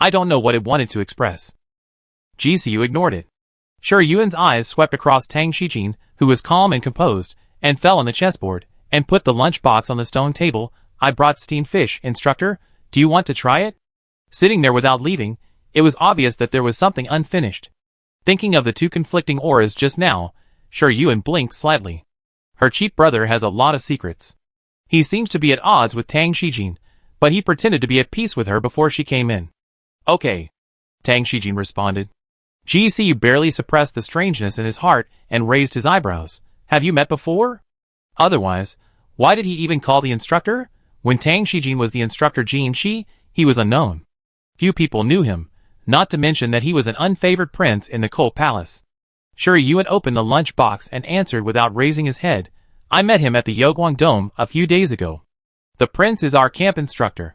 I don't know what it wanted to express. GCU ignored it. Shi Yuan's eyes swept across Tang Shijin, who was calm and composed, and fell on the chessboard, and put the lunchbox on the stone table. "I brought steamed fish, instructor. Do you want to try it?" Sitting there without leaving, it was obvious that there was something unfinished. Thinking of the two conflicting auras just now, Shi Yuan blinked slightly. Her cheap brother has a lot of secrets. He seems to be at odds with Tang Shijin, but he pretended to be at peace with her before she came in. "Okay," Tang Shijin responded. GCU barely suppressed the strangeness in his heart and raised his eyebrows. "Have you met before?" Otherwise, why did he even call the instructor? When Tang Shijin was the instructor Jin Shi, he was unknown. Few people knew him, not to mention that he was an unfavored prince in the Cold Palace. Shi Yuan opened the lunch box and answered without raising his head, "I met him at the Yoguang Dome a few days ago. The prince is our camp instructor."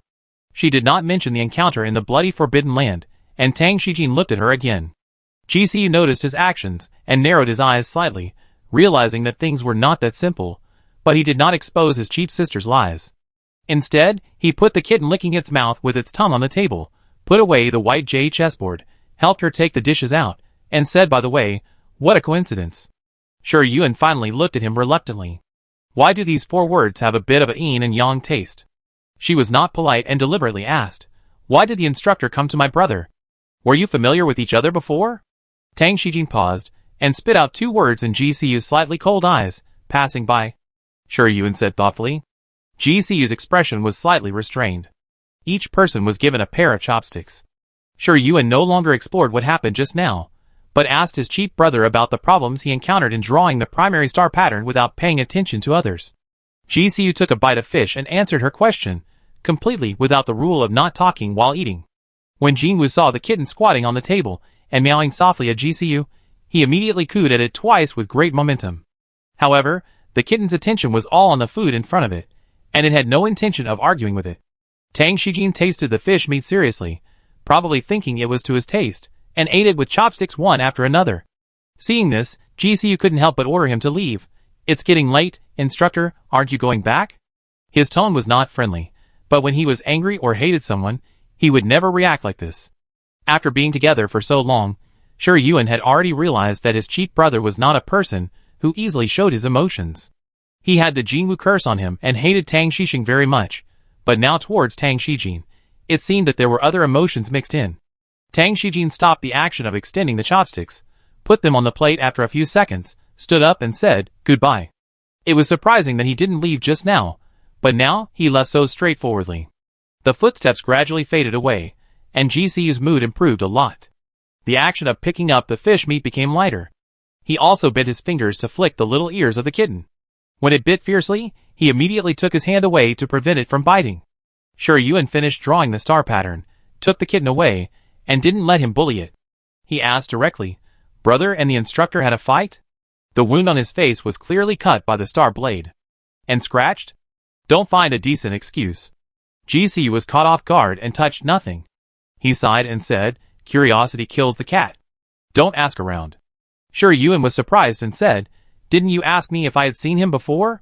She did not mention the encounter in the bloody Forbidden Land, and Tang Shijin looked at her again. GCU noticed his actions and narrowed his eyes slightly, realizing that things were not that simple, but he did not expose his cheap sister's lies. Instead, he put the kitten licking its mouth with its tongue on the table, put away the white jade chessboard, helped her take the dishes out, and said, by the way, what a coincidence. Sure Yuan finally looked at him reluctantly. Why do these 4 words have a bit of a yin and yang taste? She was not polite and deliberately asked, why did the instructor come to my brother? Were you familiar with each other before? Tang Shijin paused, and spit out 2 words in GCU's slightly cold eyes, passing by. Sure Yuan said thoughtfully. GCU's expression was slightly restrained. Each person was given a pair of chopsticks. Sure Yuan no longer explored what happened just now, but asked his cheap brother about the problems he encountered in drawing the primary star pattern without paying attention to others. GCU took a bite of fish and answered her question, completely without the rule of not talking while eating. When Jinwoo saw the kitten squatting on the table and meowing softly at GCU, he immediately cooed at it twice with great momentum. However, the kitten's attention was all on the food in front of it, and it had no intention of arguing with it. Tang Shijin tasted the fish meat seriously, probably thinking it was to his taste, and ate it with chopsticks one after another. Seeing this, GCU couldn't help but order him to leave. It's getting late, instructor, aren't you going back? His tone was not friendly, but when he was angry or hated someone, he would never react like this. After being together for so long, Sure Yuan had already realized that his cheap brother was not a person who easily showed his emotions. He had the Jinwoo curse on him and hated Tang Shijin very much, but now towards Tang Shijin, it seemed that there were other emotions mixed in. Tang Shijin stopped the action of extending the chopsticks, put them on the plate after a few seconds, stood up and said, goodbye. It was surprising that he didn't leave just now, but now he left so straightforwardly. The footsteps gradually faded away, and GCU's mood improved a lot. The action of picking up the fish meat became lighter. He also bent his fingers to flick the little ears of the kitten. When it bit fiercely, he immediately took his hand away to prevent it from biting. Sure Yuan finished drawing the star pattern, took the kitten away, and didn't let him bully it. He asked directly, brother and the instructor had a fight? The wound on his face was clearly cut by the star blade. And scratched? Don't find a decent excuse. GCU was caught off guard and touched nothing. He sighed and said, curiosity kills the cat. Don't ask around. Sure Yuan was surprised and said, didn't you ask me if I had seen him before?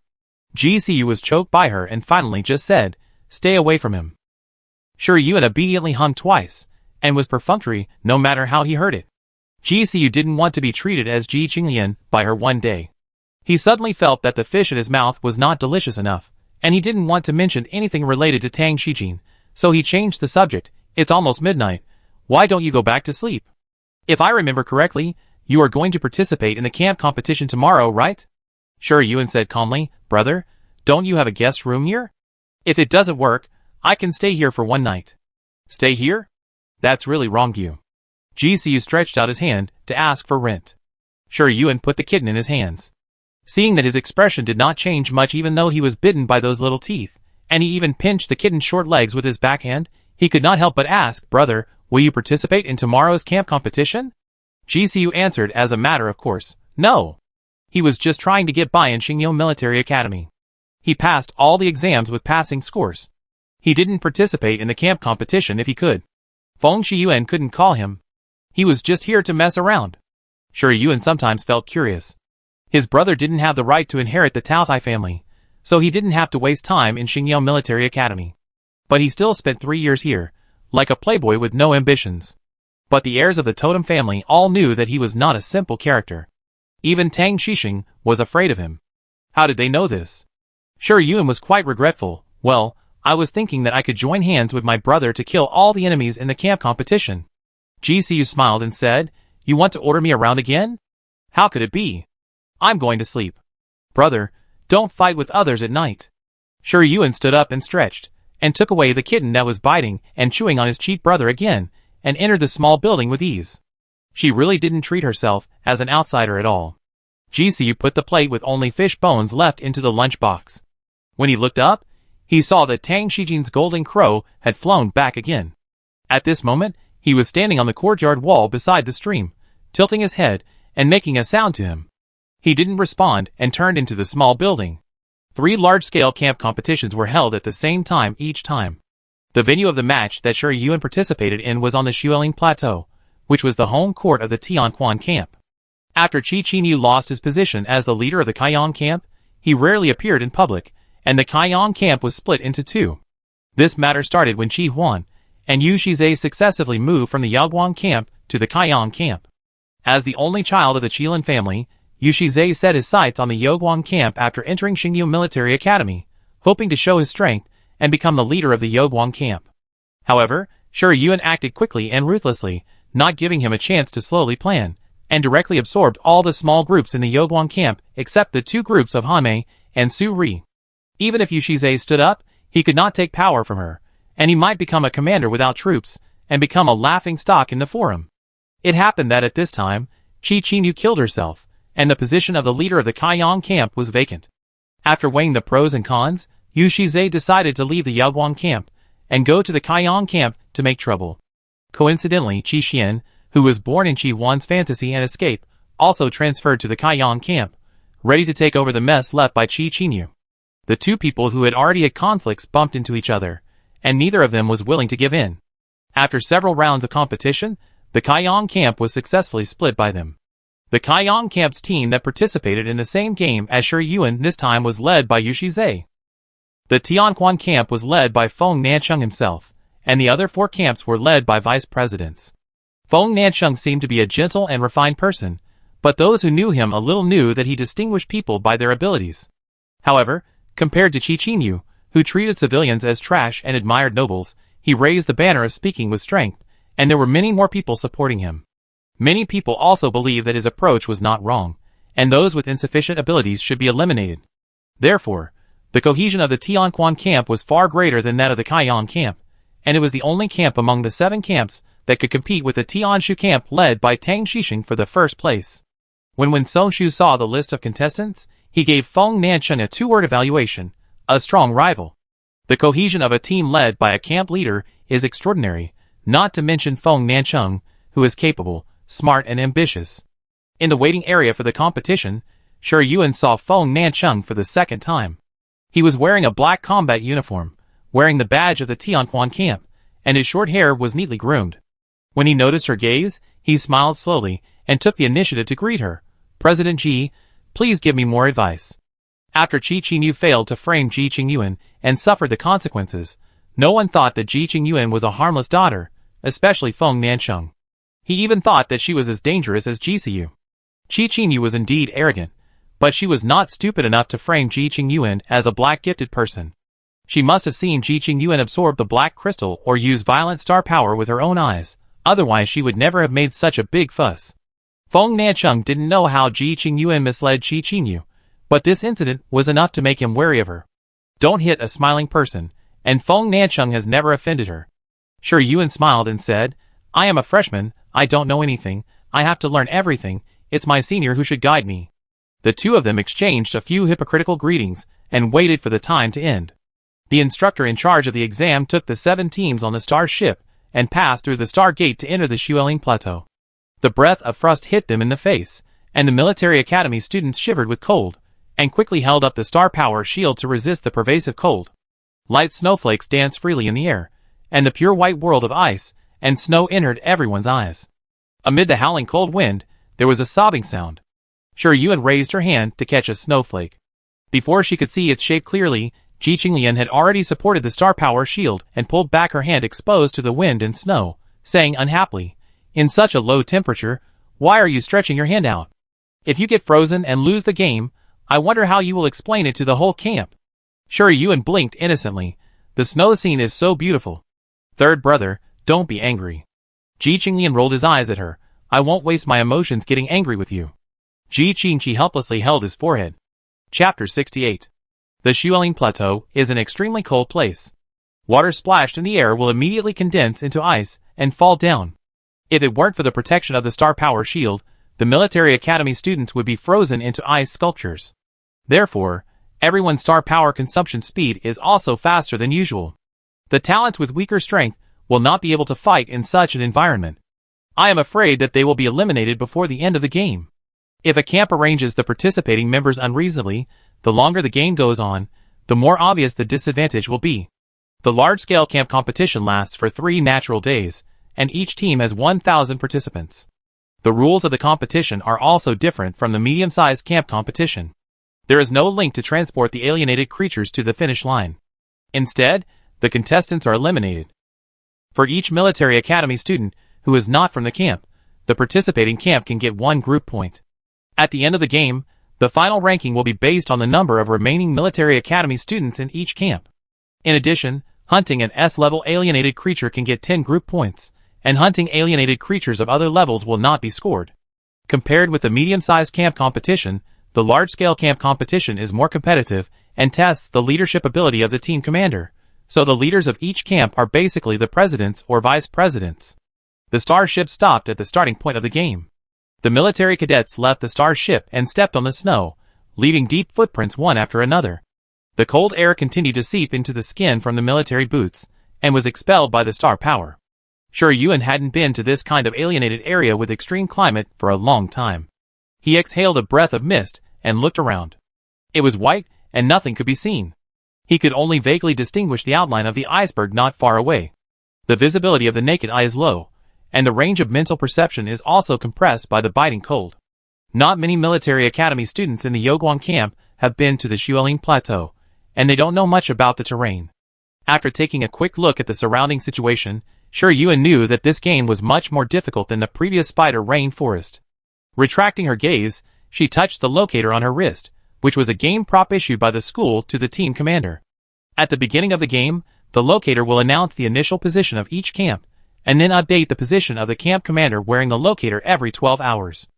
GCU was choked by her and finally just said, stay away from him. Sure Yuan obediently hummed twice, and was perfunctory no matter how he heard it. GCU didn't want to be treated as Ji Qinglian by her one day. He suddenly felt that the fish in his mouth was not delicious enough, and he didn't want to mention anything related to Tang Shijin, so he changed the subject. It's almost midnight. Why don't you go back to sleep? If I remember correctly, you are going to participate in the camp competition tomorrow, right? Sure Yuan said calmly, brother, don't you have a guest room here? If it doesn't work, I can stay here for one night. Stay here? That's really wrong you. GCU stretched out his hand to ask for rent. Sure Yuan put the kitten in his hands. Seeing that his expression did not change much even though he was bitten by those little teeth, and he even pinched the kitten's short legs with his backhand, he could not help but ask, brother, will you participate in tomorrow's camp competition? GCU answered as a matter of course, no. He was just trying to get by in Xingyo Military Academy. He passed all the exams with passing scores. He didn't participate in the camp competition if he could. Feng Shiyuan couldn't call him. He was just here to mess around. Sure Yuan sometimes felt curious. His brother didn't have the right to inherit the Taotai family, so he didn't have to waste time in Xingyo Military Academy. But he still spent 3 years here, like a playboy with no ambitions. But the heirs of the totem family all knew that he was not a simple character. Even Tang Shishing was afraid of him. How did they know this? Sure Yuan was quite regretful. Well, I was thinking that I could join hands with my brother to kill all the enemies in the camp competition. GCU smiled and said, you want to order me around again? How could it be? I'm going to sleep. Brother, don't fight with others at night. Sure Yuan stood up and stretched, and took away the kitten that was biting and chewing on his cheap brother again, and entered the small building with ease. She really didn't treat herself as an outsider at all. GCU put the plate with only fish bones left into the lunchbox. When he looked up, he saw that Tang Shijin's golden crow had flown back again. At this moment, he was standing on the courtyard wall beside the stream, tilting his head and making a sound to him. He didn't respond and turned into the small building. 3 large-scale camp competitions were held at the same time each time. The venue of the match that Sure Yuan participated in was on the Xueling Plateau, which was the home court of the Tianquan camp. After Qi Qinyu lost his position as the leader of the Kaiyang camp, he rarely appeared in public, and the Kaiyang camp was split into two. This matter started when Qi Huan and Yu Shizhe successively moved from the Yaoguang camp to the Kaiyang camp. As the only child of the Qilin family, Yu Shizhe set his sights on the Yaoguang camp after entering Xingyu Military Academy, hoping to show his strength and become the leader of the Yaoguang camp. However, Shi Yuan acted quickly and ruthlessly, not giving him a chance to slowly plan, and directly absorbed all the small groups in the Yaoguang camp except the two groups of Hanmei and Su Ri. Even if Yu Shizhe stood up, he could not take power from her, and he might become a commander without troops, and become a laughingstock in the forum. It happened that at this time, Qi Qinyu killed herself, and the position of the leader of the Kaiyang camp was vacant. After weighing the pros and cons, Yu Shizhe decided to leave the Yaoguang camp, and go to the Kaiyang camp to make trouble. Coincidentally, Qi Xian, who was born in Qi Huan's fantasy and escape, also transferred to the Kaiyang camp, ready to take over the mess left by Qi Qinyu. The two people who had already had conflicts bumped into each other, and neither of them was willing to give in. After several rounds of competition, the Kaiyang camp was successfully split by them. The Kaiyang camp's team that participated in the same game as Shi Yuan this time was led by Yu Shizhe. The Tianquan camp was led by Feng Nancheng himself, and the other four camps were led by vice presidents. Feng Nancheng seemed to be a gentle and refined person, but those who knew him a little knew that he distinguished people by their abilities. However, compared to Qi Qinyu, who treated civilians as trash and admired nobles, he raised the banner of speaking with strength, and there were many more people supporting him. Many people also believed that his approach was not wrong, and those with insufficient abilities should be eliminated. Therefore, the cohesion of the Tianquan camp was far greater than that of the Kaiyang camp, and it was the only camp among the 7 camps that could compete with the Tianshu camp led by Tang Xixing for the first place. When Song Shu saw the list of contestants, he gave Feng Nancheng a 2-word evaluation: a strong rival. The cohesion of a team led by a camp leader is extraordinary, not to mention Feng Nancheng, who is capable, smart and ambitious. In the waiting area for the competition, Shi Yuan saw Feng Nancheng for the second time. He was wearing a black combat uniform, wearing the badge of the Tianquan camp, and his short hair was neatly groomed. When he noticed her gaze, he smiled slowly and took the initiative to greet her. "President Ji, please give me more advice." After Qi Qinyu failed to frame Ji Qingyuan and suffered the consequences, no one thought that Ji Qingyuan was a harmless daughter, especially Feng Nancheng. He even thought that she was as dangerous as Ji Siyu. Qi Qinyu was indeed arrogant, but she was not stupid enough to frame Ji Qingyuan as a black-gifted person. She must have seen Ji Qingyuan absorb the black crystal or use violent star power with her own eyes, otherwise she would never have made such a big fuss. Feng Nancheng didn't know how Ji Qingyuan misled Qi Qinyu, but this incident was enough to make him wary of her. Don't hit a smiling person, and Feng Nancheng has never offended her. Shi Yuan smiled and said, "I am a freshman, I don't know anything, I have to learn everything, it's my senior who should guide me." The two of them exchanged a few hypocritical greetings and waited for the time to end. The instructor in charge of the exam took the 7 teams on the star ship and passed through the star gate to enter the Xueling Plateau. The breath of frost hit them in the face, and the military academy students shivered with cold, and quickly held up the star power shield to resist the pervasive cold. Light snowflakes danced freely in the air, and the pure white world of ice and snow entered everyone's eyes. Amid the howling cold wind, there was a sobbing sound. Shi Yuan raised her hand to catch a snowflake. Before she could see its shape clearly, Ji Qinglian had already supported the star power shield and pulled back her hand exposed to the wind and snow, saying unhappily, "In such a low temperature, why are you stretching your hand out? If you get frozen and lose the game, I wonder how you will explain it to the whole camp." Shi Yuan blinked innocently. "The snow scene is so beautiful." "Third brother, don't be angry." Ji Qinglian rolled his eyes at her. "I won't waste my emotions getting angry with you." Ji Qingqi helplessly held his forehead. Chapter 68. The Xueling Plateau is an extremely cold place. Water splashed in the air will immediately condense into ice and fall down. If it weren't for the protection of the star power shield, the military academy students would be frozen into ice sculptures. Therefore, everyone's star power consumption speed is also faster than usual. The talents with weaker strength will not be able to fight in such an environment. I am afraid that they will be eliminated before the end of the game. If a camp arranges the participating members unreasonably, the longer the game goes on, the more obvious the disadvantage will be. The large-scale camp competition lasts for 3 natural days, and each team has 1,000 participants. The rules of the competition are also different from the medium-sized camp competition. There is no link to transport the alienated creatures to the finish line. Instead, the contestants are eliminated. For each military academy student who is not from the camp, the participating camp can get 1 group point. At the end of the game, the final ranking will be based on the number of remaining military academy students in each camp. In addition, hunting an S-level alienated creature can get 10 group points, and hunting alienated creatures of other levels will not be scored. Compared with the medium-sized camp competition, the large-scale camp competition is more competitive and tests the leadership ability of the team commander, so the leaders of each camp are basically the presidents or vice presidents. The starship stopped at the starting point of the game. The military cadets left the starship and stepped on the snow, leaving deep footprints one after another. The cold air continued to seep into the skin from the military boots, and was expelled by the star power. Sure, Yuan hadn't been to this kind of alienated area with extreme climate for a long time. He exhaled a breath of mist and looked around. It was white, and nothing could be seen. He could only vaguely distinguish the outline of the iceberg not far away. The visibility of the naked eye is low, and the range of mental perception is also compressed by the biting cold. Not many military academy students in the Yogwang camp have been to the Xueling Plateau, and they don't know much about the terrain. After taking a quick look at the surrounding situation, Sure Yuan knew that this game was much more difficult than the previous Spider Rain Forest. Retracting her gaze, she touched the locator on her wrist, which was a game prop issued by the school to the team commander. At the beginning of the game, the locator will announce the initial position of each camp, and then update the position of the camp commander wearing the locator every 12 hours.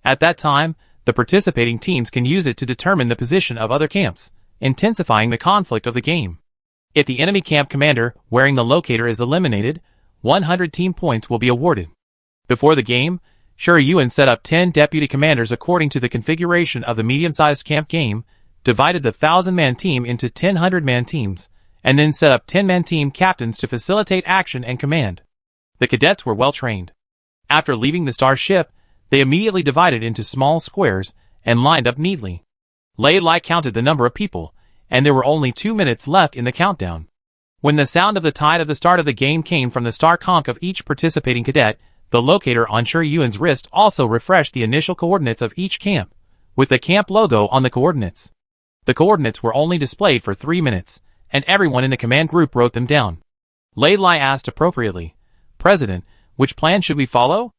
At that time, the participating teams can use it to determine the position of other camps, intensifying the conflict of the game. If the enemy camp commander wearing the locator is eliminated, 100 team points will be awarded. Before the game, Sure Yuan set up 10 deputy commanders according to the configuration of the medium-sized camp game, divided the 1,000-man team into 10 100-man teams, and then set up 10-man team captains to facilitate action and command. The cadets were well trained. After leaving the starship, they immediately divided into small squares and lined up neatly. Lei Lai counted the number of people, and there were only 2 minutes left in the countdown. When the sound of the tide of the start of the game came from the star conch of each participating cadet, the locator on Sure Yuan's wrist also refreshed the initial coordinates of each camp, with the camp logo on the coordinates. The coordinates were only displayed for 3 minutes, and everyone in the command group wrote them down. Lei Lai asked appropriately, "President, which plan should we follow?"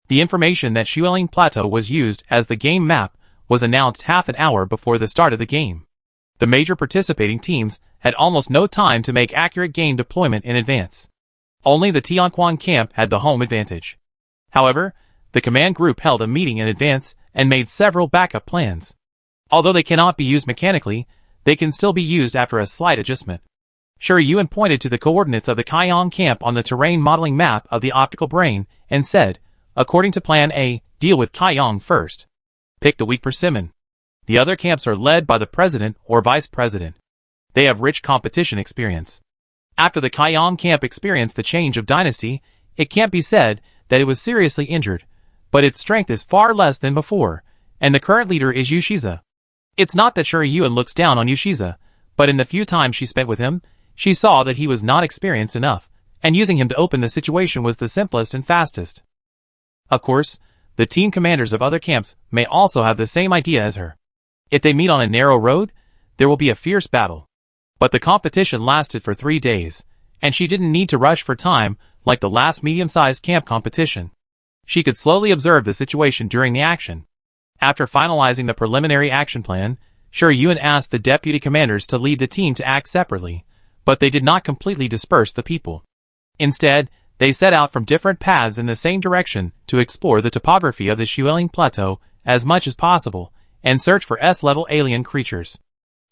The information that Xueling Plateau was used as the game map was announced half an hour before the start of the game. The major participating teams had almost no time to make accurate game deployment in advance. Only the Tianquan camp had the home advantage. However, the command group held a meeting in advance and made several backup plans. Although they cannot be used mechanically, they can still be used after a slight adjustment. Sure Yuan pointed to the coordinates of the Kaiyang camp on the terrain modeling map of the optical brain and said, "According to Plan A, deal with Kaiyang first. Pick the weak persimmon. The other camps are led by the president or vice president. They have rich competition experience." After the Kaiyang camp experienced the change of dynasty, it can't be said that it was seriously injured, but its strength is far less than before, and the current leader is Yushiza. It's not that Sure Yuan looks down on Yushiza, but in the few times she spent with him, she saw that he was not experienced enough, and using him to open the situation was the simplest and fastest. Of course, the team commanders of other camps may also have the same idea as her. If they meet on a narrow road, there will be a fierce battle. But the competition lasted for 3 days, and she didn't need to rush for time like the last medium-sized camp competition. She could slowly observe the situation during the action. After finalizing the preliminary action plan, Sure Yuan asked the deputy commanders to lead the team to act separately, but they did not completely disperse the people. Instead, they set out from different paths in the same direction to explore the topography of the Xueling Plateau as much as possible, and search for S-level alien creatures.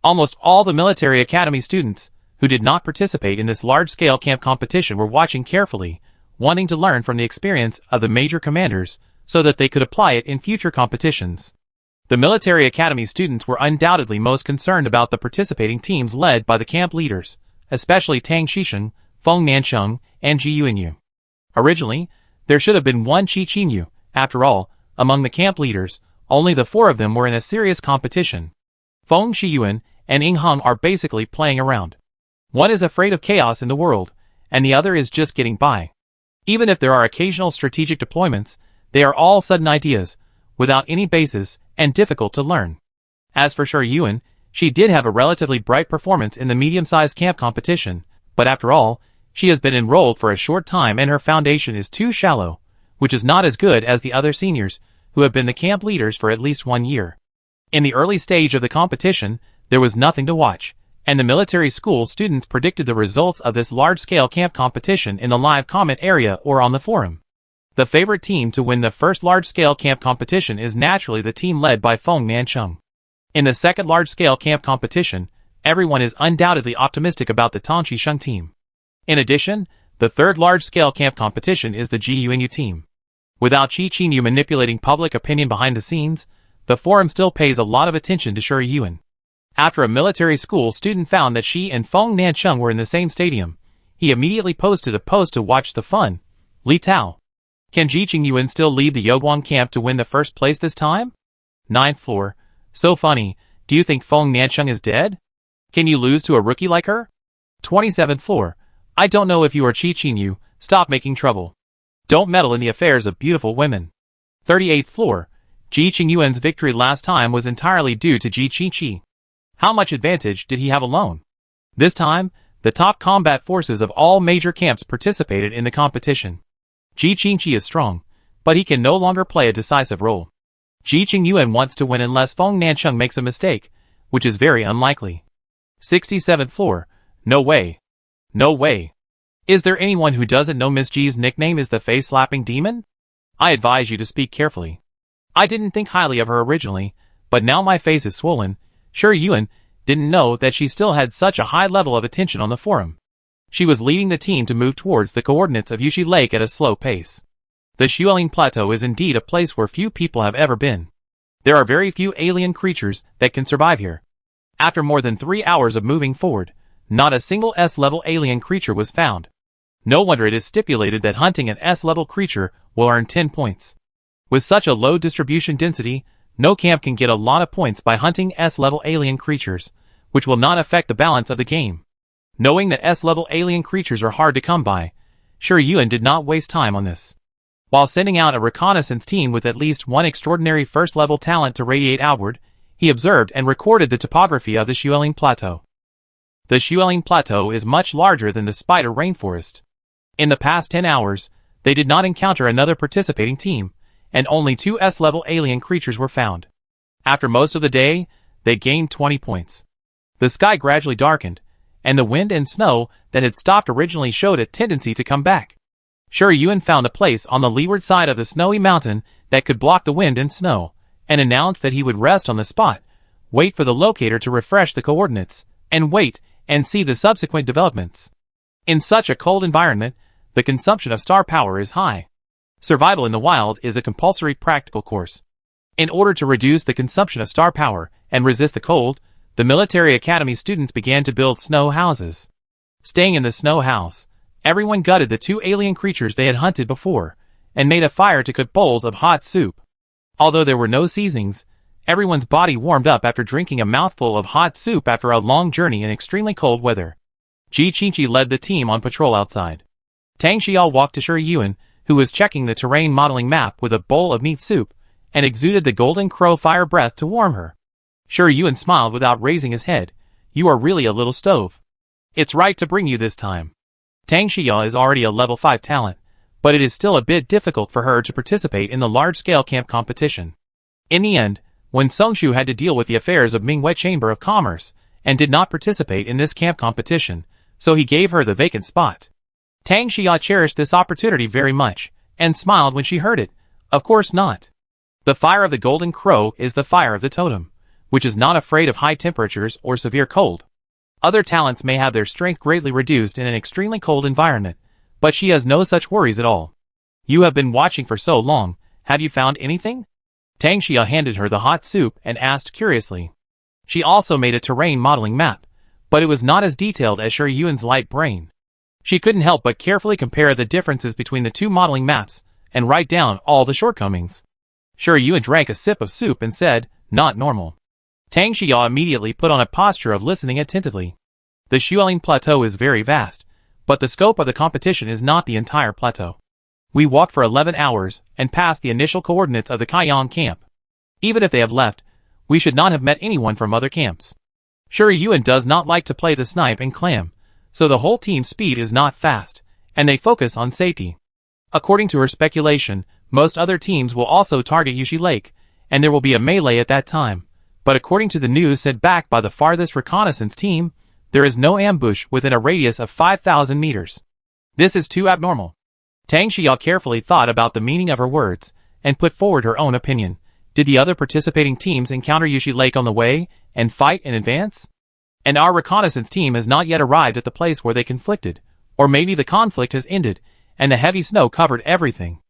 Almost all the military academy students who did not participate in this large-scale camp competition were watching carefully, wanting to learn from the experience of the major commanders so that they could apply it in future competitions. The military academy students were undoubtedly most concerned about the participating teams led by the camp leaders, especially Tang Xisheng, Feng Nancheng, and Ji Yuanyu. Originally, there should have been one Qi Qinyu. After all, among the camp leaders, only the 4 of them were in a serious competition. Feng Shiyuan and Ying Heng are basically playing around. One is afraid of chaos in the world, and the other is just getting by. Even if there are occasional strategic deployments, They are all sudden ideas, without any basis, and difficult to learn. As for Shi Yuan, she did have a relatively bright performance in the medium-sized camp competition, but after all, she has been enrolled for a short time and her foundation is too shallow, which is not as good as the other seniors, who have been the camp leaders for at least 1 year. In the early stage of the competition, there was nothing to watch, and the military school students predicted the results of this large-scale camp competition in the live comment area or on the forum. The favorite team to win the first large-scale camp competition is naturally the team led by Feng Nancheng. In the second large-scale camp competition, everyone is undoubtedly optimistic about the Tang Qisheng team. In addition, the third large-scale camp competition is the Ji Yuanyu team. Without Qi Qinyu manipulating public opinion behind the scenes, the forum still pays a lot of attention to Shi Yuan. After a military school student found that she and Feng Nancheng were in the same stadium, he immediately posted a post to watch the fun. Li Tao. Can Ji Qingyuan still lead the Yoguang camp to win the first place this time? 9th floor. So funny, do you think Feng Nancheng is dead? Can you lose to a rookie like her? 27th floor. I don't know if you are Qi Qinyu, stop making trouble. Don't meddle in the affairs of beautiful women. 38th floor. Ji Qingyuan's victory last time was entirely due to Ji Qinqi. How much advantage did he have alone? This time, the top combat forces of all major camps participated in the competition. Ji Qinqi is strong, but he can no longer play a decisive role. Ji Qingyuan wants to win unless Feng Nancheng makes a mistake, which is very unlikely. 67th floor. No way. No way. Is there anyone who doesn't know Miss Ji's nickname is the face-slapping demon? I advise you to speak carefully. I didn't think highly of her originally, but now my face is swollen. Shi Yuan didn't know that she still had such a high level of attention on the forum. She was leading the team to move towards the coordinates of Yushi Lake at a slow pace. The Xueling Plateau is indeed a place where few people have ever been. There are very few alien creatures that can survive here. After more than 3 hours of moving forward, not a single S-level alien creature was found. No wonder it is stipulated that hunting an S-level creature will earn 10 points. With such a low distribution density, no camp can get a lot of points by hunting S-level alien creatures, which will not affect the balance of the game. Knowing that S-level alien creatures are hard to come by, Shi Yuan did not waste time on this. While sending out a reconnaissance team with at least one extraordinary first-level talent to radiate outward, he observed and recorded the topography of the Xueling Plateau. The Xueling Plateau is much larger than the Spider Rainforest. In the past 10 hours, they did not encounter another participating team, and only 2 S-level alien creatures were found. After most of the day, they gained 20 points. The sky gradually darkened, and the wind and snow that had stopped originally showed a tendency to come back. Shi Yuan found a place on the leeward side of the snowy mountain that could block the wind and snow, and announced that he would rest on the spot, wait for the locator to refresh the coordinates, and wait and see the subsequent developments. In such a cold environment, the consumption of star power is high. Survival in the wild is a compulsory practical course. In order to reduce the consumption of star power and resist the cold, the military academy students began to build snow houses. Staying in the snow house, everyone gutted the 2 alien creatures they had hunted before, and made a fire to cook bowls of hot soup. Although there were no seasonings, everyone's body warmed up after drinking a mouthful of hot soup after a long journey in extremely cold weather. Ji Qinqi led the team on patrol outside. Tang Xiao walked to Shi Yuan, who was checking the terrain modeling map with a bowl of meat soup, and exuded the golden crow fire breath to warm her. Shi Yuan smiled without raising his head. You are really a little stove. It's right to bring you this time. Tang Xiao is already a level 5 talent, but it is still a bit difficult for her to participate in the large-scale camp competition. In the end, when Songshu had to deal with the affairs of Mingwei Chamber of Commerce, and did not participate in this camp competition, so he gave her the vacant spot. Tang Xia cherished this opportunity very much, and smiled when she heard it. Of course not. The fire of the golden crow is the fire of the totem, which is not afraid of high temperatures or severe cold. Other talents may have their strength greatly reduced in an extremely cold environment, but she has no such worries at all. You have been watching for so long, have you found anything? Tang Xia handed her the hot soup and asked curiously. She also made a terrain modeling map, but it was not as detailed as Shi Yuan's light brain. She couldn't help but carefully compare the differences between the 2 modeling maps, and write down all the shortcomings. Shi Yuan drank a sip of soup and said, not normal. Tang Xia immediately put on a posture of listening attentively. The Xueling Plateau is very vast, but the scope of the competition is not the entire plateau. We walked for 11 hours and passed the initial coordinates of the Kaiyang camp. Even if they have left, we should not have met anyone from other camps. Sure, Yuan does not like to play the snipe and clam, so the whole team's speed is not fast, and they focus on safety. According to her speculation, most other teams will also target Yushi Lake, and there will be a melee at that time. But according to the news sent back by the farthest reconnaissance team, there is no ambush within a radius of 5,000 meters. This is too abnormal. Tang Xiao carefully thought about the meaning of her words, and put forward her own opinion. Did the other participating teams encounter Yushi Lake on the way, and fight in advance? And our reconnaissance team has not yet arrived at the place where they conflicted, or maybe the conflict has ended, and the heavy snow covered everything.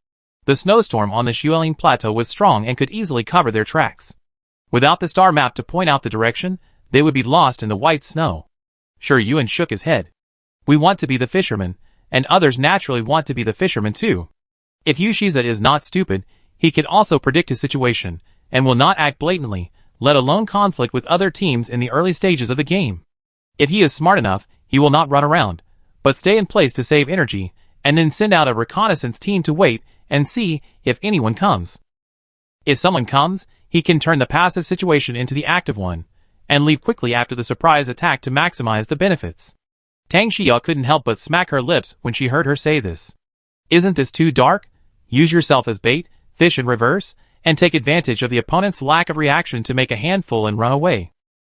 The snowstorm on the Xueling Plateau was strong and could easily cover their tracks. Without the star map to point out the direction, they would be lost in the white snow. Sure, Yuan shook his head. We want to be the fishermen, and others naturally want to be the fishermen too. If Yushiza is not stupid, he can also predict his situation, and will not act blatantly, let alone conflict with other teams in the early stages of the game. If he is smart enough, he will not run around, but stay in place to save energy, and then send out a reconnaissance team to wait and see if anyone comes. If someone comes, he can turn the passive situation into the active one, and leave quickly after the surprise attack to maximize the benefits. Tang Xiao couldn't help but smack her lips when she heard her say this. Isn't this too dark? Use yourself as bait, fish in reverse, and take advantage of the opponent's lack of reaction to make a handful and run away.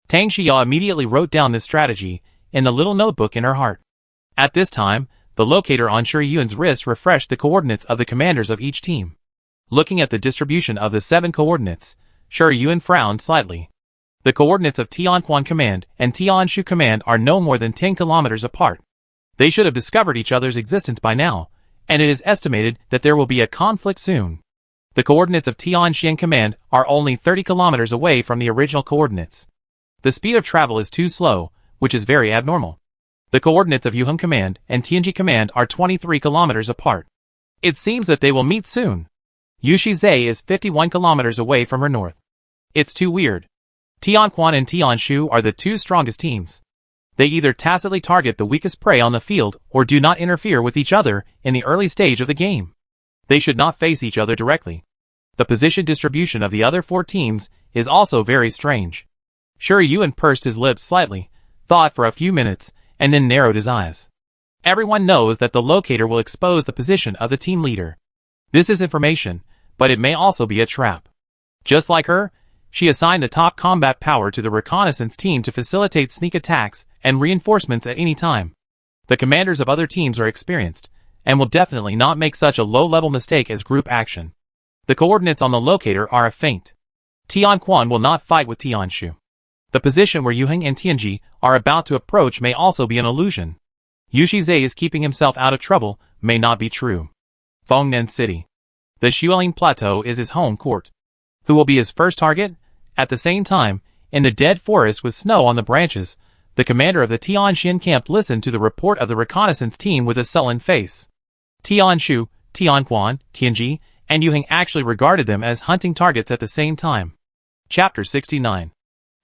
Tang Xiao immediately wrote down this strategy in the little notebook in her heart. At this time, the locator on Shi Yuan's wrist refreshed the coordinates of the commanders of each team. Looking at the distribution of the 7 coordinates, Shi Yuan frowned slightly. The coordinates of Tianquan Command and Tianshu Command are no more than 10 kilometers apart. They should have discovered each other's existence by now, and it is estimated that there will be a conflict soon. The coordinates of Tianxian Command are only 30 kilometers away from the original coordinates. The speed of travel is too slow, which is very abnormal. The coordinates of Yuheng Command and Tianji Command are 23 kilometers apart. It seems that they will meet soon. Yushi is 51 kilometers away from her north. It's too weird. Tianquan and Tianshu are the 2 strongest teams. They either tacitly target the weakest prey on the field or do not interfere with each other in the early stage of the game. They should not face each other directly. The position distribution of the other 4 teams is also very strange. Shi Yuan pursed his lips slightly, thought for a few minutes, and then narrowed his eyes. Everyone knows that the locator will expose the position of the team leader. This is information, but it may also be a trap. Just like her, she assigned the top combat power to the reconnaissance team to facilitate sneak attacks and reinforcements at any time. The commanders of other teams are experienced, and will definitely not make such a low-level mistake as group action. The coordinates on the locator are a feint. Tianquan will not fight with Tianshu. The position where Yuheng and Tianji are about to approach may also be an illusion. Yushi is keeping himself out of trouble may not be true. Fengnan City. The Xueling Plateau is his home court. Who will be his first target? At the same time, in the dead forest with snow on the branches, the commander of the Tianxian camp listened to the report of the reconnaissance team with a sullen face. Tianshu, Tianquan, Tianji, and Yuheng actually regarded them as hunting targets at the same time. Chapter 69.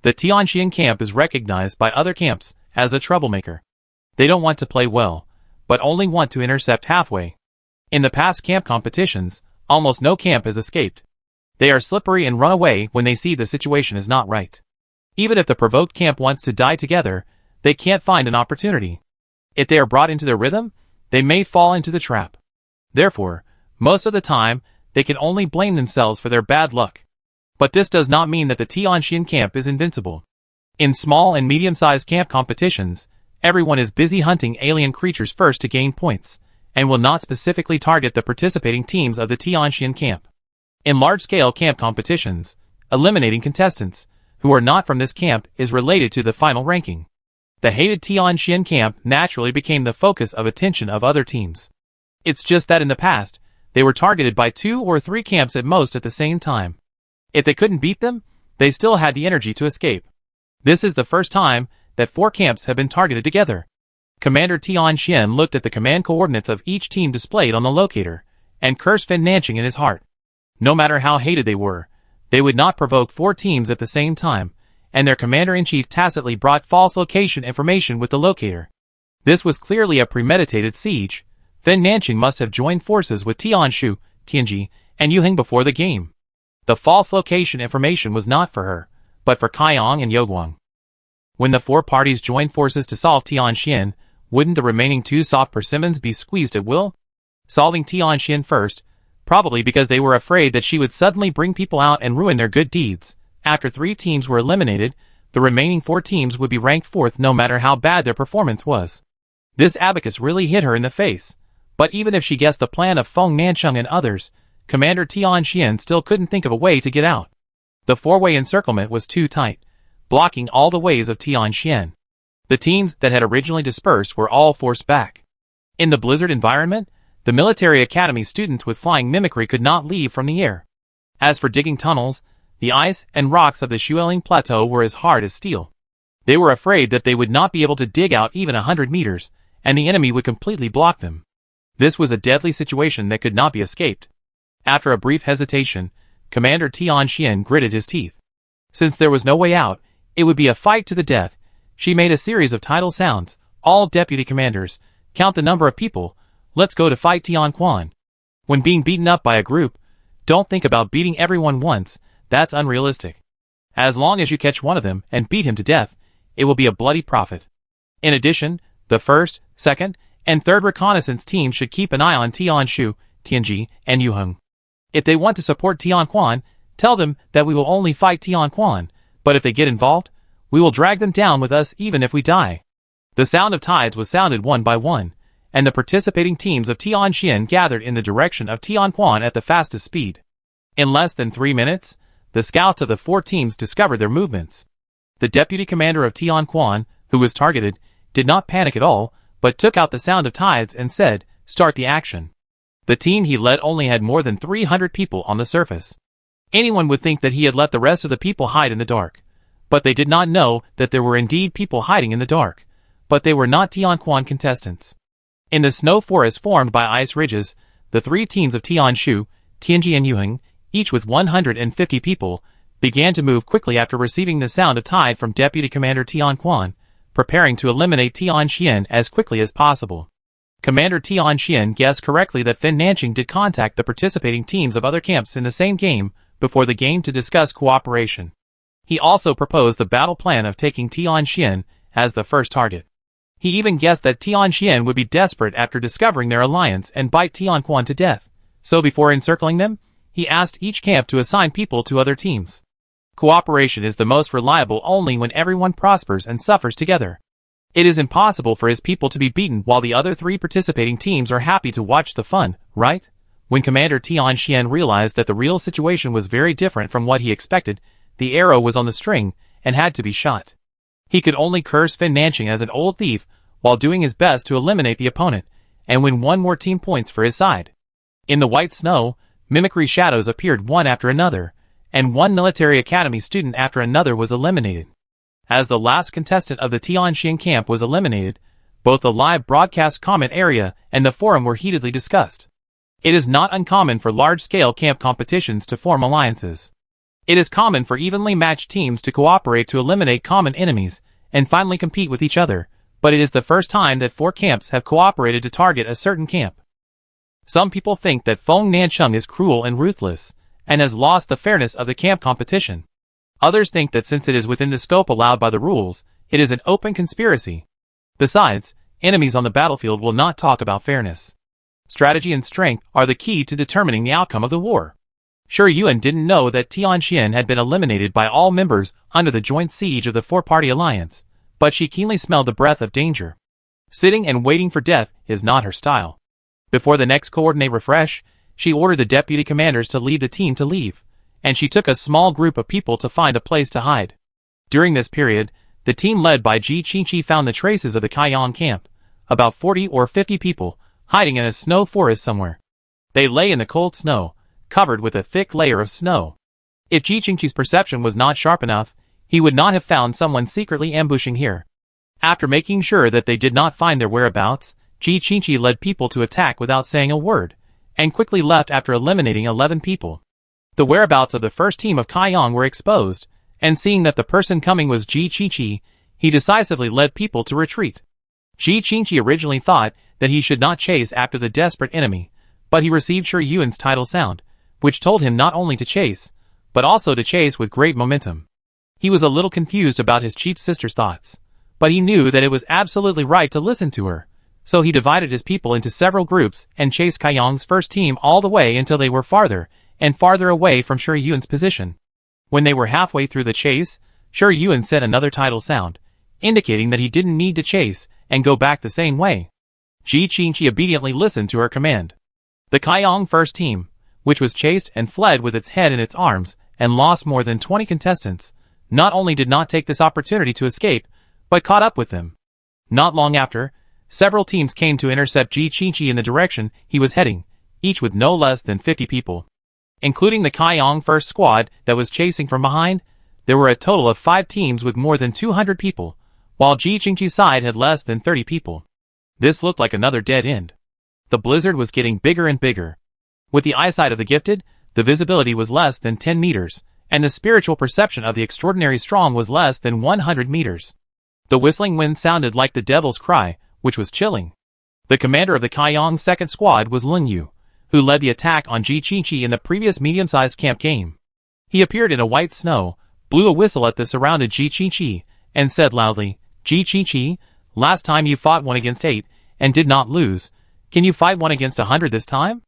The Tianxian camp is recognized by other camps as a troublemaker. They don't want to play well, but only want to intercept halfway. In the past camp competitions, almost no camp has escaped. They are slippery and run away when they see the situation is not right. Even if the provoked camp wants to die together, they can't find an opportunity. If they are brought into their rhythm, they may fall into the trap. Therefore, most of the time, they can only blame themselves for their bad luck. But this does not mean that the Tianxian camp is invincible. In small and medium-sized camp competitions, everyone is busy hunting alien creatures first to gain points, and will not specifically target the participating teams of the Tianxian camp. In large-scale camp competitions, eliminating contestants who are not from this camp is related to the final ranking. The hated Tianxian camp naturally became the focus of attention of other teams. It's just that in the past, they were targeted by 2 or 3 camps at most at the same time. If they couldn't beat them, they still had the energy to escape. This is the first time that 4 camps have been targeted together. Commander Tianxian looked at the command coordinates of each team displayed on the locator, and cursed Fan Nanching in his heart. No matter how hated they were, they would not provoke 4 teams at the same time, and their commander-in-chief tacitly brought false location information with the locator. This was clearly a premeditated siege, Fen Nanqing must have joined forces with Tianshu, Tianji, and Yuheng before the game. The false location information was not for her, but for Kaiyang and Youguang. When the four parties joined forces to solve Tianxian, wouldn't the remaining two soft persimmons be squeezed at will? Solving Tianxian first, probably because they were afraid that she would suddenly bring people out and ruin their good deeds. After 3 teams were eliminated, the remaining 4 teams would be ranked 4th no matter how bad their performance was. This abacus really hit her in the face, but even if she guessed the plan of Feng Nancheng and others, Commander Tianxian still couldn't think of a way to get out. The 4-way encirclement was too tight, blocking all the ways of Tianxian. The teams that had originally dispersed were all forced back. In the blizzard environment, the military academy students with flying mimicry could not leave from the air. As for digging tunnels, the ice and rocks of the Xueling Plateau were as hard as steel. They were afraid that they would not be able to dig out even 100 meters, and the enemy would completely block them. This was a deadly situation that could not be escaped. After a brief hesitation, Commander Tianxian gritted his teeth. Since there was no way out, it would be a fight to the death. She made a series of tidal sounds. All deputy commanders, count the number of people. Let's go to fight Tianquan. When being beaten up by a group, don't think about beating everyone once. That's unrealistic. As long as you catch one of them and beat him to death, it will be a bloody profit. In addition, the 1st, 2nd, and 3rd reconnaissance teams should keep an eye on Tianshu, Tianji, and Yuheng. If they want to support Tianquan, tell them that we will only fight Tianquan, but if they get involved, we will drag them down with us even if we die. The sound of tides was sounded one by one, and the participating teams of Tianxian gathered in the direction of Tianquan at the fastest speed. In less than 3 minutes, the scouts of the 4 teams discovered their movements. The deputy commander of Tianquan, who was targeted, did not panic at all, but took out the sound of tides and said, "Start the action." The team he led only had more than 300 people on the surface. Anyone would think that he had let the rest of the people hide in the dark. But they did not know that there were indeed people hiding in the dark. But they were not Tianquan contestants. In the snow forest formed by ice ridges, the 3 teams of Tianshu, Tianji and Yuheng, each with 150 people, began to move quickly after receiving the sound of tide from Deputy Commander Tianquan, preparing to eliminate Tianxian as quickly as possible. Commander Tianxian guessed correctly that Fen Nanqing did contact the participating teams of other camps in the same game before the game to discuss cooperation. He also proposed the battle plan of taking Tianxian as the first target. He even guessed that Tianxian would be desperate after discovering their alliance and bite Tianquan to death, so before encircling them, he asked each camp to assign people to other teams. Cooperation is the most reliable only when everyone prospers and suffers together. It is impossible for his people to be beaten while the other 3 participating teams are happy to watch the fun, right? When Commander Tianxian realized that the real situation was very different from what he expected, the arrow was on the string and had to be shot. He could only curse Fen Nanqing as an old thief while doing his best to eliminate the opponent and win 1 more team points for his side. In the white snow, mimicry shadows appeared one after another, and 1 military academy student after another was eliminated. As the last contestant of the Tianxian camp was eliminated, both the live broadcast comment area and the forum were heatedly discussed. It is not uncommon for large-scale camp competitions to form alliances. It is common for evenly matched teams to cooperate to eliminate common enemies and finally compete with each other, but it is the first time that 4 camps have cooperated to target a certain camp. Some people think that Feng Nancheng is cruel and ruthless, and has lost the fairness of the camp competition. Others think that since it is within the scope allowed by the rules, it is an open conspiracy. Besides, enemies on the battlefield will not talk about fairness. Strategy and strength are the key to determining the outcome of the war. Sure, Yuan didn't know that Tianxian had been eliminated by all members under the joint siege of the 4-party alliance, but she keenly smelled the breath of danger. Sitting and waiting for death is not her style. Before the next coordinate refresh, she ordered the deputy commanders to lead the team to leave, and she took a small group of people to find a place to hide. During this period, the team led by Ji Qingqi found the traces of the Kaiyang camp, about 40 or 50 people, hiding in a snow forest somewhere. They lay in the cold snow, covered with a thick layer of snow. If Ji Qingqi's perception was not sharp enough, he would not have found someone secretly ambushing here. After making sure that they did not find their whereabouts, Ji Qingqi led people to attack without saying a word, and quickly left after eliminating 11 people. The whereabouts of the first team of Kaiyang were exposed, and seeing that the person coming was Ji Qingqi, he decisively led people to retreat. Ji Qingqi originally thought that he should not chase after the desperate enemy, but he received Shi Yuan's tidal sound, which told him not only to chase, but also to chase with great momentum. He was a little confused about his chief sister's thoughts, but he knew that it was absolutely right to listen to her, so he divided his people into several groups and chased Kaiyang's first team all the way until they were farther and farther away from Shi Yuan's position. When they were halfway through the chase, Shi Yuan said another tidal sound, indicating that he didn't need to chase and go back the same way. Ji Qingqi obediently listened to her command. The Kaiyang first team, which was chased and fled with its head in its arms and lost more than 20 contestants, not only did not take this opportunity to escape, but caught up with them. Not long after, several teams came to intercept Ji Qingqi in the direction he was heading, each with no less than 50 people. Including the Kaiyang first squad that was chasing from behind, there were a total of 5 teams with more than 200 people, while Ji Qingqi's side had less than 30 people. This looked like another dead end. The blizzard was getting bigger and bigger. With the eyesight of the gifted, the visibility was less than 10 meters, and the spiritual perception of the extraordinary strong was less than 100 meters. The whistling wind sounded like the devil's cry, which was chilling. The commander of the Kaiyang second squad was Lin Yu, who led the attack on Ji Qingqi in the previous medium-sized camp game. He appeared in a white snow, blew a whistle at the surrounded Ji Qingqi, and said loudly, "Ji Qingqi, last time you fought 1 against 8, and did not lose. Can you fight 1 against 100 this time?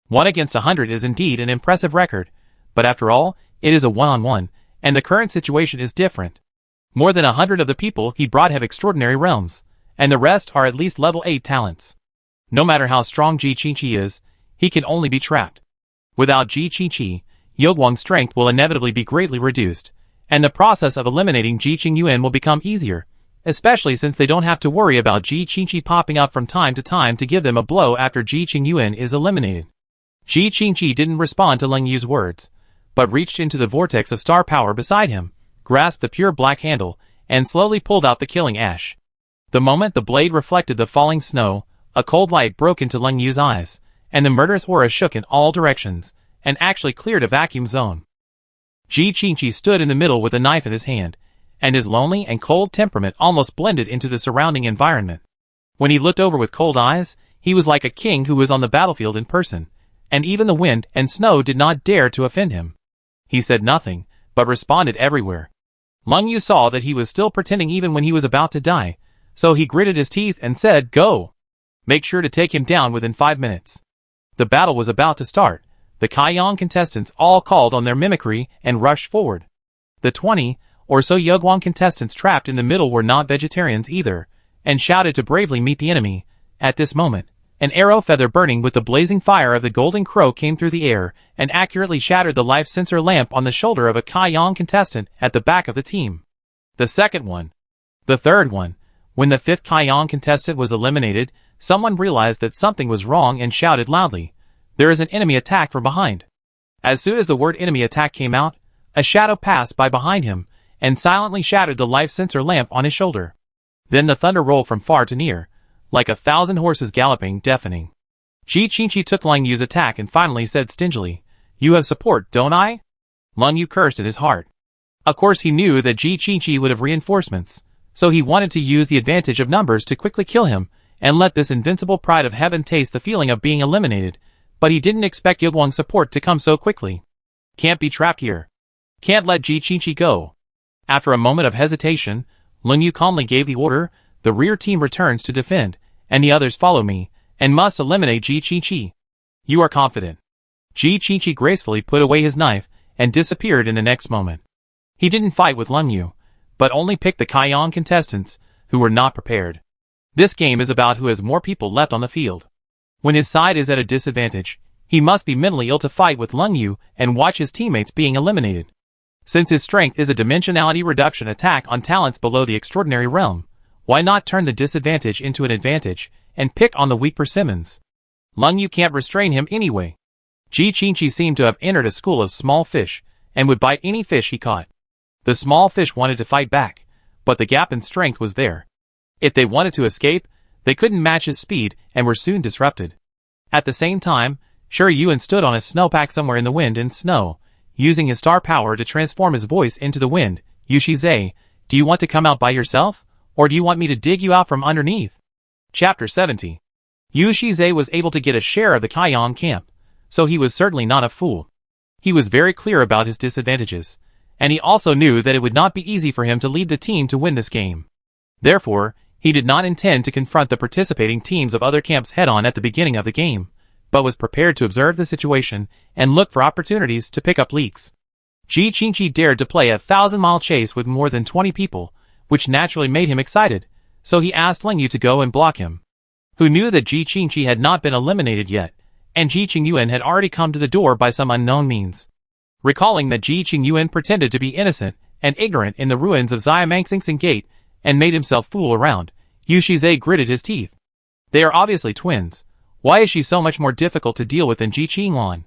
1 against 100 is indeed an impressive record, but after all, it is a one-on-one, and the current situation is different. More than 100 of the people he brought have extraordinary realms, and the rest are at least level 8 talents. No matter how strong Ji Qingqi is, he can only be trapped. Without Ji Qingqi, Yogwang's strength will inevitably be greatly reduced, and the process of eliminating Ji Qingyuan will become easier, especially since they don't have to worry about Ji Qingqi popping up from time to time to give them a blow after Ji Qingyuan is eliminated." Ji Qingqi didn't respond to Leng Yu's words, but reached into the vortex of star power beside him, grasped the pure black handle, and slowly pulled out the killing ash. The moment the blade reflected the falling snow, a cold light broke into Leng Yu's eyes, and the murderous aura shook in all directions, and actually cleared a vacuum zone. Ji Qingqi stood in the middle with a knife in his hand, and his lonely and cold temperament almost blended into the surrounding environment. When he looked over with cold eyes, he was like a king who was on the battlefield in person, and even the wind and snow did not dare to offend him. He said nothing, but responded everywhere. Leng Yu saw that he was still pretending even when he was about to die, so he gritted his teeth and said, "Go! Make sure to take him down within 5 minutes." The battle was about to start. The Kaiyang contestants all called on their mimicry and rushed forward. The 20 or so Yogwang contestants trapped in the middle were not vegetarians either, and shouted to bravely meet the enemy. At this moment, an arrow feather burning with the blazing fire of the golden crow came through the air and accurately shattered the life sensor lamp on the shoulder of a Kaiyang contestant at the back of the team. The second one. The third one. When the 5th Kaiyang contestant was eliminated, someone realized that something was wrong and shouted loudly, "There is an enemy attack from behind." As soon as the word enemy attack came out, a shadow passed by behind him and silently shattered the life sensor lamp on his shoulder. Then the thunder rolled from far to near, like 1,000 horses galloping, deafening. Ji Qingqi took Leng Yu's attack and finally said stingily, "You have support, don't I?" Leng Yu cursed in his heart. Of course he knew that Ji Qingqi would have reinforcements, so he wanted to use the advantage of numbers to quickly kill him and let this invincible pride of heaven taste the feeling of being eliminated, but he didn't expect Yogwang's support to come so quickly. "Can't be trapped here. Can't let Ji Qingqi go." After a moment of hesitation, Leng Yu calmly gave the order, "The rear team returns to defend, and the others follow me, and must eliminate Ji Qingqi." "You are confident." Ji Qingqi gracefully put away his knife and disappeared in the next moment. He didn't fight with Leng Yu, but only picked the Kaiyang contestants, who were not prepared. This game is about who has more people left on the field. When his side is at a disadvantage, he must be mentally ill to fight with Leng Yu and watch his teammates being eliminated. Since his strength is a dimensionality reduction attack on talents below the extraordinary realm, why not turn the disadvantage into an advantage and pick on the weak persimmons? Leng Yu can't restrain him anyway. Ji Qingqi seemed to have entered a school of small fish and would bite any fish he caught. The small fish wanted to fight back, but the gap in strength was there. If they wanted to escape, they couldn't match his speed and were soon disrupted. At the same time, Shi Yuan stood on a snowpack somewhere in the wind and snow, using his star power to transform his voice into the wind. "Yushi Zhe, do you want to come out by yourself, or do you want me to dig you out from underneath?" Chapter 70. Yu Shize was able to get a share of the Kaiyang camp, so he was certainly not a fool. He was very clear about his disadvantages, and he also knew that it would not be easy for him to lead the team to win this game. Therefore, he did not intend to confront the participating teams of other camps head-on at the beginning of the game, but was prepared to observe the situation and look for opportunities to pick up leaks. Ji Qingqi dared to play a 1,000-mile chase with more than 20 people, which naturally made him excited, so he asked Ling Yu to go and block him. Who knew that Ji Qingqi had not been eliminated yet, and Ji Qingyuan had already come to the door by some unknown means. Recalling that Ji Qingyuan pretended to be innocent and ignorant in the ruins of Xiamangxingxing Gate and made himself fool around, Yu Shize gritted his teeth. They are obviously twins. Why is she so much more difficult to deal with than Ji Qinglan?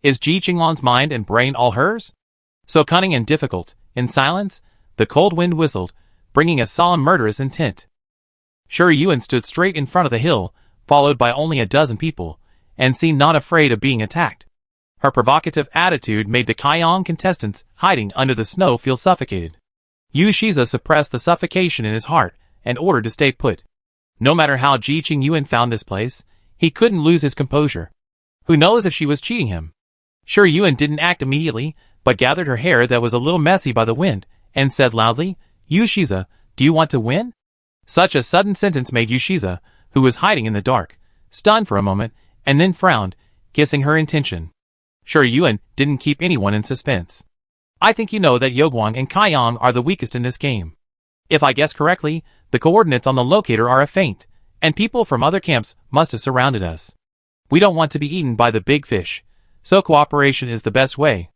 Is Ji Qinglan's mind and brain all hers? So cunning and difficult. In silence, the cold wind whistled, bringing a solemn murderous intent. Shi Yuan stood straight in front of the hill, followed by only a dozen people, and seemed not afraid of being attacked. Her provocative attitude made the Kaiyang contestants hiding under the snow feel suffocated. Yu Shize suppressed the suffocation in his heart and ordered to stay put. No matter how Ji Qingyuan found this place, he couldn't lose his composure. Who knows if she was cheating him? Shi Yuan didn't act immediately, but gathered her hair that was a little messy by the wind, and said loudly, "Yu Shize, do you want to win?" Such a sudden sentence made Yu Shize, who was hiding in the dark, stunned for a moment, and then frowned, guessing her intention. Shi Yuan didn't keep anyone in suspense. "I think you know that Youguang and Kaiyang are the weakest in this game. If I guess correctly, the coordinates on the locator are a feint, and people from other camps must have surrounded us. We don't want to be eaten by the big fish, so cooperation is the best way."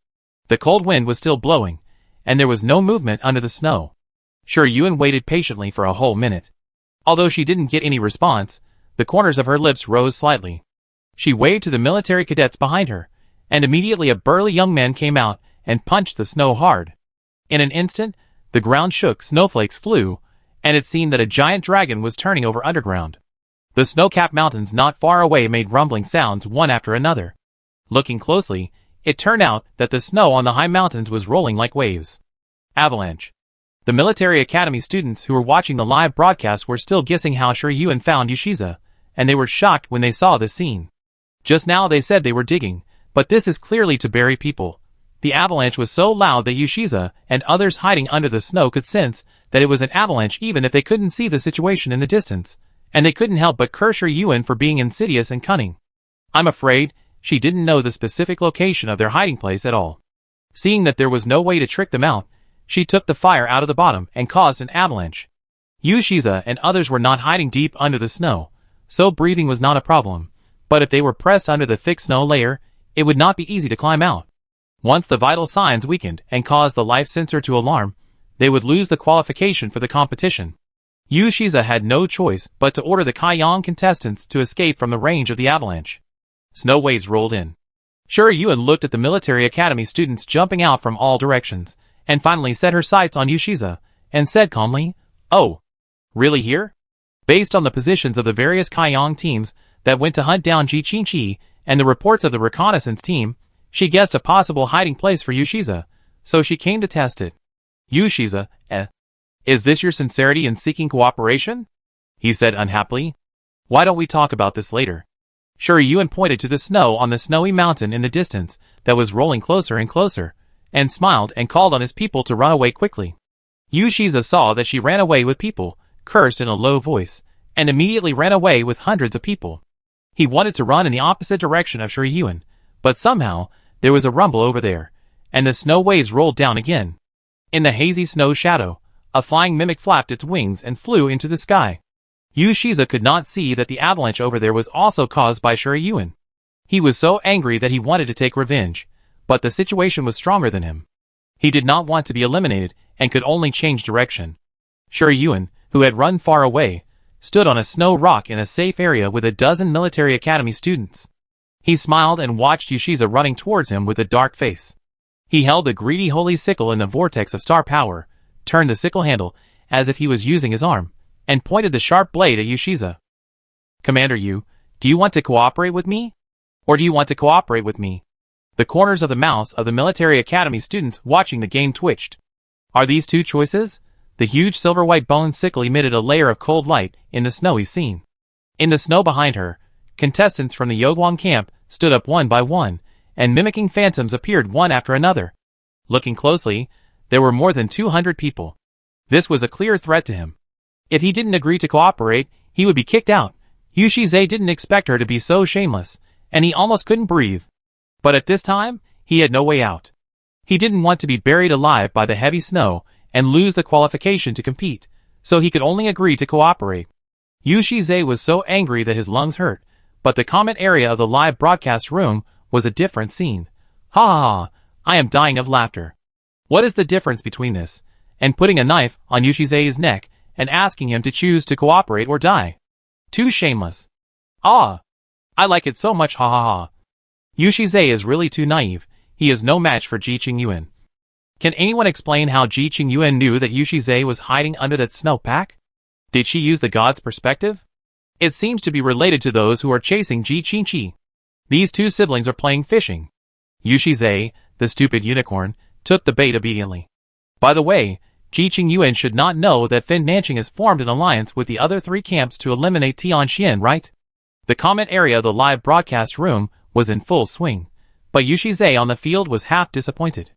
The cold wind was still blowing, and there was no movement under the snow. Shi Yuan waited patiently for a whole minute. Although she didn't get any response, the corners of her lips rose slightly. She waved to the military cadets behind her, and immediately a burly young man came out and punched the snow hard. In an instant, the ground shook, snowflakes flew, and it seemed that a giant dragon was turning over underground. The snow-capped mountains not far away made rumbling sounds one after another. Looking closely, it turned out that the snow on the high mountains was rolling like waves. Avalanche. The military academy students who were watching the live broadcast were still guessing how Shi Yuan found Yu Shize, and they were shocked when they saw the scene. Just now they said they were digging, but this is clearly to bury people. The avalanche was so loud that Yu Shize and others hiding under the snow could sense that it was an avalanche even if they couldn't see the situation in the distance, and they couldn't help but curse Shi Yuan for being insidious and cunning. I'm afraid she didn't know the specific location of their hiding place at all. Seeing that there was no way to trick them out, she took the fire out of the bottom and caused an avalanche. Yu Shize and others were not hiding deep under the snow, so breathing was not a problem, but if they were pressed under the thick snow layer, it would not be easy to climb out. Once the vital signs weakened and caused the life sensor to alarm, they would lose the qualification for the competition. Yu Shize had no choice but to order the Kaiyang contestants to escape from the range of the avalanche. Snow waves rolled in. Shi Yuan looked at the military academy students jumping out from all directions, and finally set her sights on Yu Shize, and said calmly, "Oh, really here?" Based on the positions of the various Kaiyang teams that went to hunt down Ji Qingqi and the reports of the reconnaissance team, she guessed a possible hiding place for Yu Shize, so she came to test it. "Yu Shize, is this your sincerity in seeking cooperation?" he said unhappily. "Why don't we talk about this later?" Shi Yuan pointed to the snow on the snowy mountain in the distance that was rolling closer and closer, and smiled and called on his people to run away quickly. Yu Shize saw that she ran away with people, cursed in a low voice, and immediately ran away with hundreds of people. He wanted to run in the opposite direction of Shi Yuan, but somehow there was a rumble over there, and the snow waves rolled down again. In the hazy snow shadow, a flying mimic flapped its wings and flew into the sky. Yu Shize could not see that the avalanche over there was also caused by Shi Yuan. He was so angry that he wanted to take revenge, but the situation was stronger than him. He did not want to be eliminated and could only change direction. Shi Yuan, who had run far away, stood on a snow rock in a safe area with a dozen military academy students. He smiled and watched Yu Shize running towards him with a dark face. He held a greedy holy sickle in the vortex of star power, turned the sickle handle as if he was using his arm, and pointed the sharp blade at Yu Shize. "Commander Yu, do you want to cooperate with me? Or do you want to cooperate with me?" The corners of the mouths of the military academy students watching the game twitched. Are these two choices? The huge silver-white bone sickle emitted a layer of cold light in the snowy scene. In the snow behind her, contestants from the Yogwang camp stood up one by one, and mimicking phantoms appeared one after another. Looking closely, there were more than 200 people. This was a clear threat to him. If he didn't agree to cooperate, he would be kicked out. Yu Shize didn't expect her to be so shameless, and he almost couldn't breathe. But at this time, he had no way out. He didn't want to be buried alive by the heavy snow and lose the qualification to compete, so he could only agree to cooperate. Yu Shize was so angry that his lungs hurt, but the comment area of the live broadcast room was a different scene. Ha ha ha, I am dying of laughter. What is the difference between this and putting a knife on Yu Shize's neck and asking him to choose to cooperate or die? Too shameless. Ah! I like it so much, ha ha ha. Yu Shize is really too naive. He is no match for Ji Qingyuan. Can anyone explain how Ji Qingyuan knew that Yu Shize was hiding under that snow pack? Did she use the god's perspective? It seems to be related to those who are chasing Ji Qinqi. These two siblings are playing fishing. Yu Shize, the stupid unicorn, took the bait obediently. By the way, Ji Qingyuan should not know that Fin Nanqing has formed an alliance with the other three camps to eliminate Tianxian, right? The comment area of the live broadcast room was in full swing, but Yu Shize on the field was half disappointed.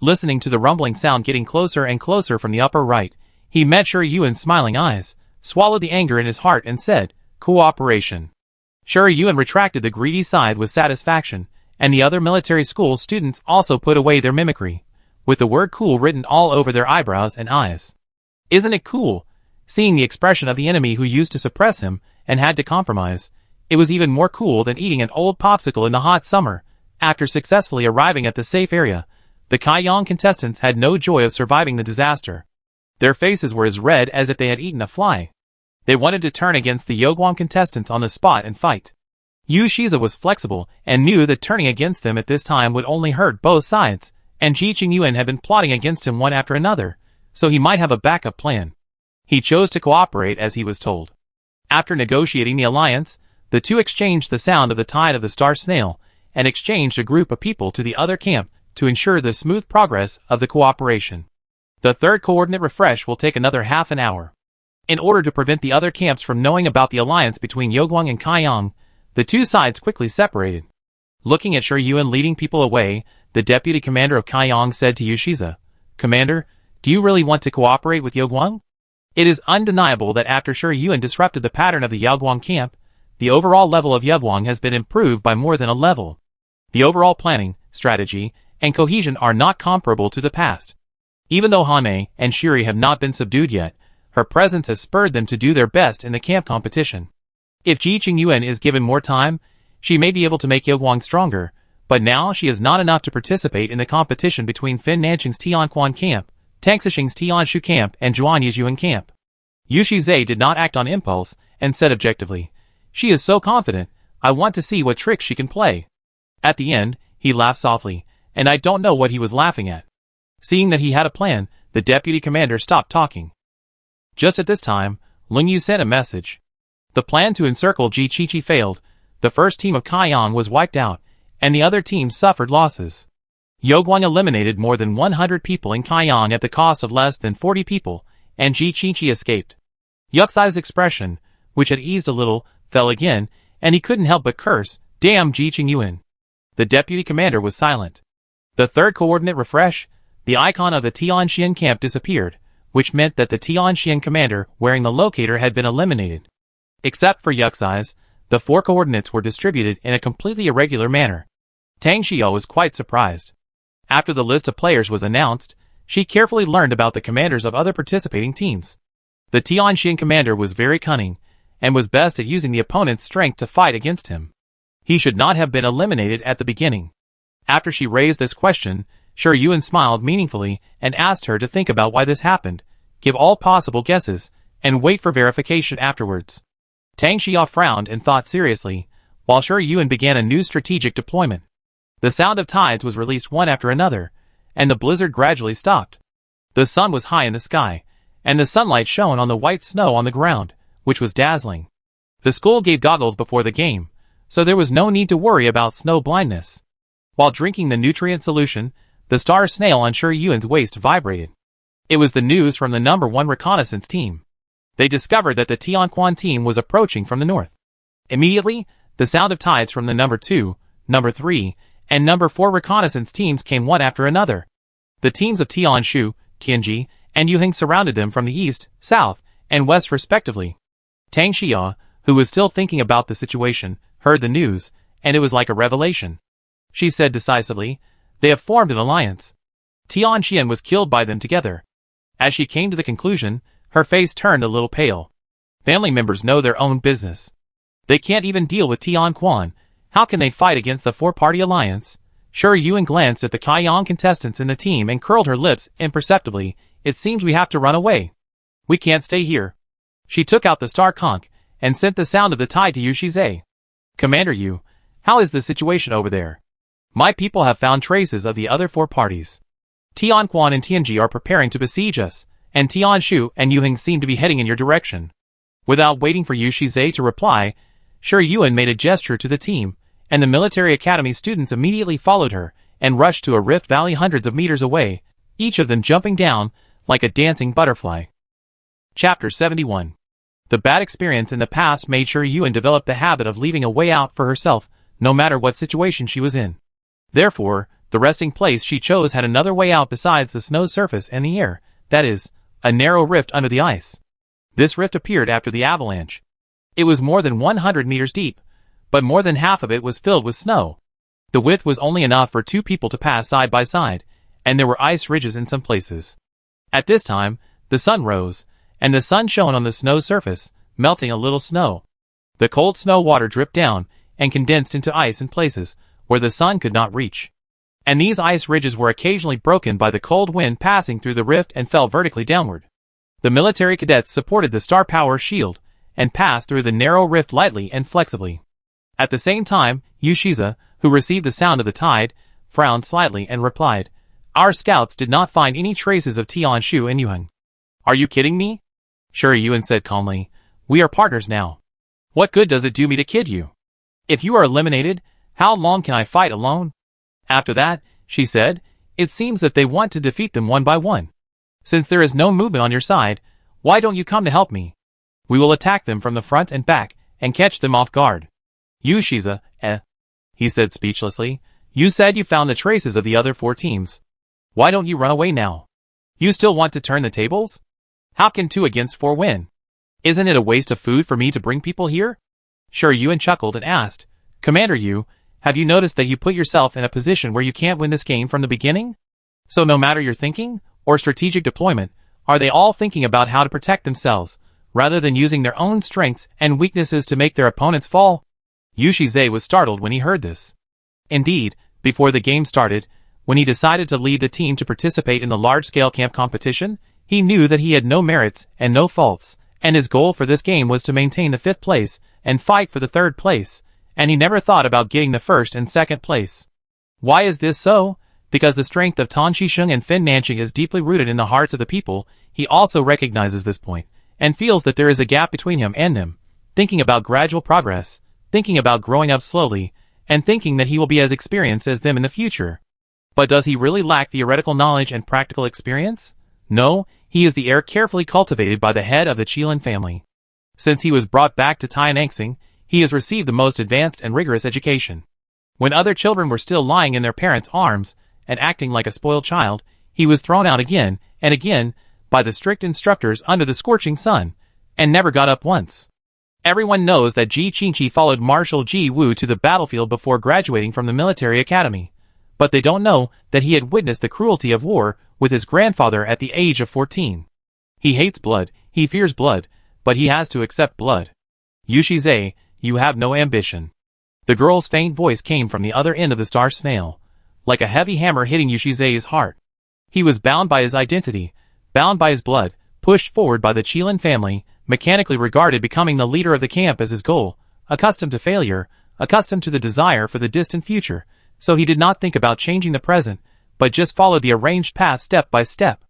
Listening to the rumbling sound getting closer and closer from the upper right, he met Shi Yuan's smiling eyes, swallowed the anger in his heart and said, "Cooperation." Shi Yuan retracted the greedy side with satisfaction, and the other military school students also put away their mimicry, with the word cool written all over their eyebrows and eyes. Isn't it cool? Seeing the expression of the enemy who used to suppress him and had to compromise, it was even more cool than eating an old popsicle in the hot summer. After successfully arriving at the safe area, the Kaiyang contestants had no joy of surviving the disaster. Their faces were as red as if they had eaten a fly. They wanted to turn against the Yogwang contestants on the spot and fight. Yu Shize was flexible and knew that turning against them at this time would only hurt both sides, and Ji Qingyuan had been plotting against him one after another, so he might have a backup plan. He chose to cooperate as he was told. After negotiating the alliance, the two exchanged the sound of the tide of the star snail, and exchanged a group of people to the other camp to ensure the smooth progress of the cooperation. The third coordinate refresh will take another half an hour. In order to prevent the other camps from knowing about the alliance between Yogwang and Kaiyang, the two sides quickly separated. Looking at Shi Yuan leading people away, the deputy commander of Kaiyang said to Yu Shize, "Commander, do you really want to cooperate with Yogwang?" It is undeniable that after Shi Yuan disrupted the pattern of the Yogwang camp, the overall level of Yogwang has been improved by more than a level. The overall planning, strategy, and cohesion are not comparable to the past. Even though Hanmei and Shiri have not been subdued yet, her presence has spurred them to do their best in the camp competition. If Ji Qingyuan is given more time, she may be able to make Yogwang stronger, but now she is not enough to participate in the competition between Fin Nanqing's Tianquan camp, Tang Xixing's Tianshu camp, and Zhuan Yizhuan camp. Yu Shize did not act on impulse, and said objectively, "She is so confident, I want to see what tricks she can play." At the end, he laughed softly, and I don't know what he was laughing at. Seeing that he had a plan, the deputy commander stopped talking. Just at this time, Lung Yu sent a message. The plan to encircle Ji Qinqi failed, the first team of Kaiyang was wiped out, and the other teams suffered losses. Yogwang eliminated more than 100 people in Kaiyang at the cost of less than 40 people, and Ji Qinqi escaped. Yuxai's expression, which had eased a little, fell again, and he couldn't help but curse, "Damn Ji Qingyuan." The deputy commander was silent. The third coordinate refresh, the icon of the Tianxian camp disappeared, which meant that the Tianxian commander wearing the locator had been eliminated. Except for Yuxai's, the four coordinates were distributed in a completely irregular manner. Tang Xiao was quite surprised. After the list of players was announced, she carefully learned about the commanders of other participating teams. The Tianxian commander was very cunning, and was best at using the opponent's strength to fight against him. He should not have been eliminated at the beginning. After she raised this question, Shi Yuan smiled meaningfully and asked her to think about why this happened, give all possible guesses, and wait for verification afterwards. Tang Xiao frowned and thought seriously, while Shi Yuan began a new strategic deployment. The sound of tides was released one after another, and the blizzard gradually stopped. The sun was high in the sky, and the sunlight shone on the white snow on the ground, which was dazzling. The school gave goggles before the game, so there was no need to worry about snow blindness. While drinking the nutrient solution, the star snail on Shi Yuan's waist vibrated. It was the news from the #1 reconnaissance team. They discovered that the Tianquan team was approaching from the north. Immediately, the sound of tides from the number 2, number 3, and number 4 reconnaissance teams came one after another. The teams of Tianshu, Tianji, and Yuheng surrounded them from the east, south, and west respectively. Tang Xia, who was still thinking about the situation, heard the news, and it was like a revelation. She said decisively, "They have formed an alliance." Tian Xian was killed by them together. As she came to the conclusion, her face turned a little pale. Family members know their own business. They can't even deal with Tian Quan. How can they fight against the four-party alliance? Sure Yuan glanced at the Kaiyang contestants in the team and curled her lips imperceptibly. It seems we have to run away. We can't stay here. She took out the star conch and sent the sound of the tide to Yu Shizhe. Commander Yu, how is the situation over there? My people have found traces of the other four parties. Tian Quan and Tianji are preparing to besiege us, and Tianshu and Yuheng seem to be heading in your direction. Without waiting for Yu Shizhe to reply, Shi Yuan made a gesture to the team, and the military academy students immediately followed her and rushed to a rift valley hundreds of meters away, each of them jumping down like a dancing butterfly. Chapter 71. The bad experience in the past made Shi Yuan develop the habit of leaving a way out for herself, no matter what situation she was in. Therefore, the resting place she chose had another way out besides the snow surface and the air, that is, a narrow rift under the ice. This rift appeared after the avalanche. It was more than 100 meters deep, but more than half of it was filled with snow. The width was only enough for two people to pass side by side, and there were ice ridges in some places. At this time, the sun rose, and the sun shone on the snow surface, melting a little snow. The cold snow water dripped down and condensed into ice in places where the sun could not reach. And these ice ridges were occasionally broken by the cold wind passing through the rift and fell vertically downward. The military cadets supported the star power shield and passed through the narrow rift lightly and flexibly. At the same time, Yu Shiza, who received the sound of the tide, frowned slightly and replied, "Our scouts did not find any traces of Tianshu and Yuheng." "Are you kidding me?" Shi Yuan said calmly. "We are partners now. What good does it do me to kid you? If you are eliminated, how long can I fight alone?" After that, she said, "It seems that they want to defeat them one by one. Since there is no movement on your side, why don't you come to help me? We will attack them from the front and back, and catch them off guard." "You Shiza, he said speechlessly. "You said you found the traces of the other four teams. Why don't you run away now? You still want to turn the tables? How can 2 against 4 win? Isn't it a waste of food for me to bring people here?" Shi Yuan chuckled and asked, "Commander Yu, have you noticed that you put yourself in a position where you can't win this game from the beginning? So no matter your thinking or strategic deployment, are they all thinking about how to protect themselves, rather than using their own strengths and weaknesses to make their opponents fall?" Yu Shizhe was startled when he heard this. Indeed, before the game started, when he decided to lead the team to participate in the large-scale camp competition, he knew that he had no merits and no faults, and his goal for this game was to maintain the 5th place and fight for the 3rd place, and he never thought about getting the 1st and 2nd place. Why is this so? Because the strength of Tan Shisheng and Fin Nanqing is deeply rooted in the hearts of the people. He also recognizes this point, and feels that there is a gap between him and them, thinking about gradual progress, thinking about growing up slowly, and thinking that he will be as experienced as them in the future. But does he really lack theoretical knowledge and practical experience? No, he is the heir carefully cultivated by the head of the Qilin family. Since he was brought back to Tiananxing, he has received the most advanced and rigorous education. When other children were still lying in their parents' arms and acting like a spoiled child, he was thrown out again and again by the strict instructors under the scorching sun, and never got up once. Everyone knows that Ji Qingqi followed Marshal Ji Wu to the battlefield before graduating from the military academy, but they don't know that he had witnessed the cruelty of war with his grandfather at the age of 14. He hates blood, he fears blood, but he has to accept blood. "Yu Shizhe, you have no ambition." The girl's faint voice came from the other end of the star snail, like a heavy hammer hitting Yu Shizhe's heart. He was bound by his identity, bound by his blood, pushed forward by the Qilin family, mechanically regarded becoming the leader of the camp as his goal, accustomed to failure, accustomed to the desire for the distant future, so he did not think about changing the present, but just followed the arranged path step by step.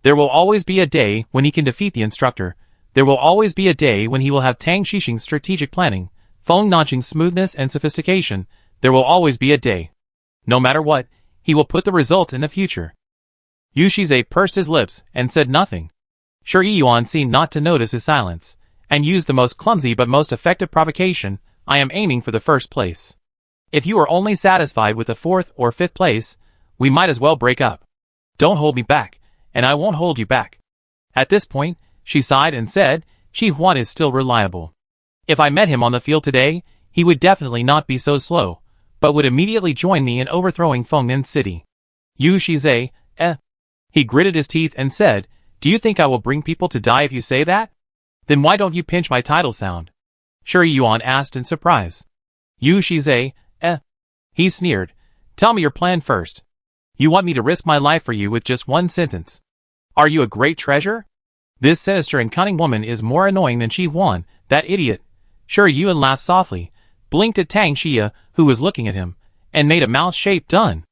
There will always be a day when he can defeat the instructor. There will always be a day when he will have Tang Shishing's strategic planning, Feng Nanqing's smoothness and sophistication. There will always be a day. No matter what, he will put the result in the future. Yu Shizhe pursed his lips and said nothing. Shi Yuan seemed not to notice his silence, and used the most clumsy but most effective provocation. I am aiming for the first place. If you are only satisfied with the 4th or 5th place, we might as well break up. Don't hold me back, and I won't hold you back." At this point, she sighed and said, "Chief Juan is still reliable. If I met him on the field today, he would definitely not be so slow, but would immediately join me in overthrowing Fengmin City." Yu Shizhe, He gritted his teeth and said, "Do you think I will bring people to die if you say that? Then why don't you pinch my title sound?" Shi Yuan asked in surprise. Yu Shizhe, He sneered, "Tell me your plan first. You want me to risk my life for you with just one sentence. Are you a great treasure? This sinister and cunning woman is more annoying than Chief Juan, that idiot." Shi Yuan laughed softly, blinked at Tang Xia, who was looking at him, and made a mouth-shaped done.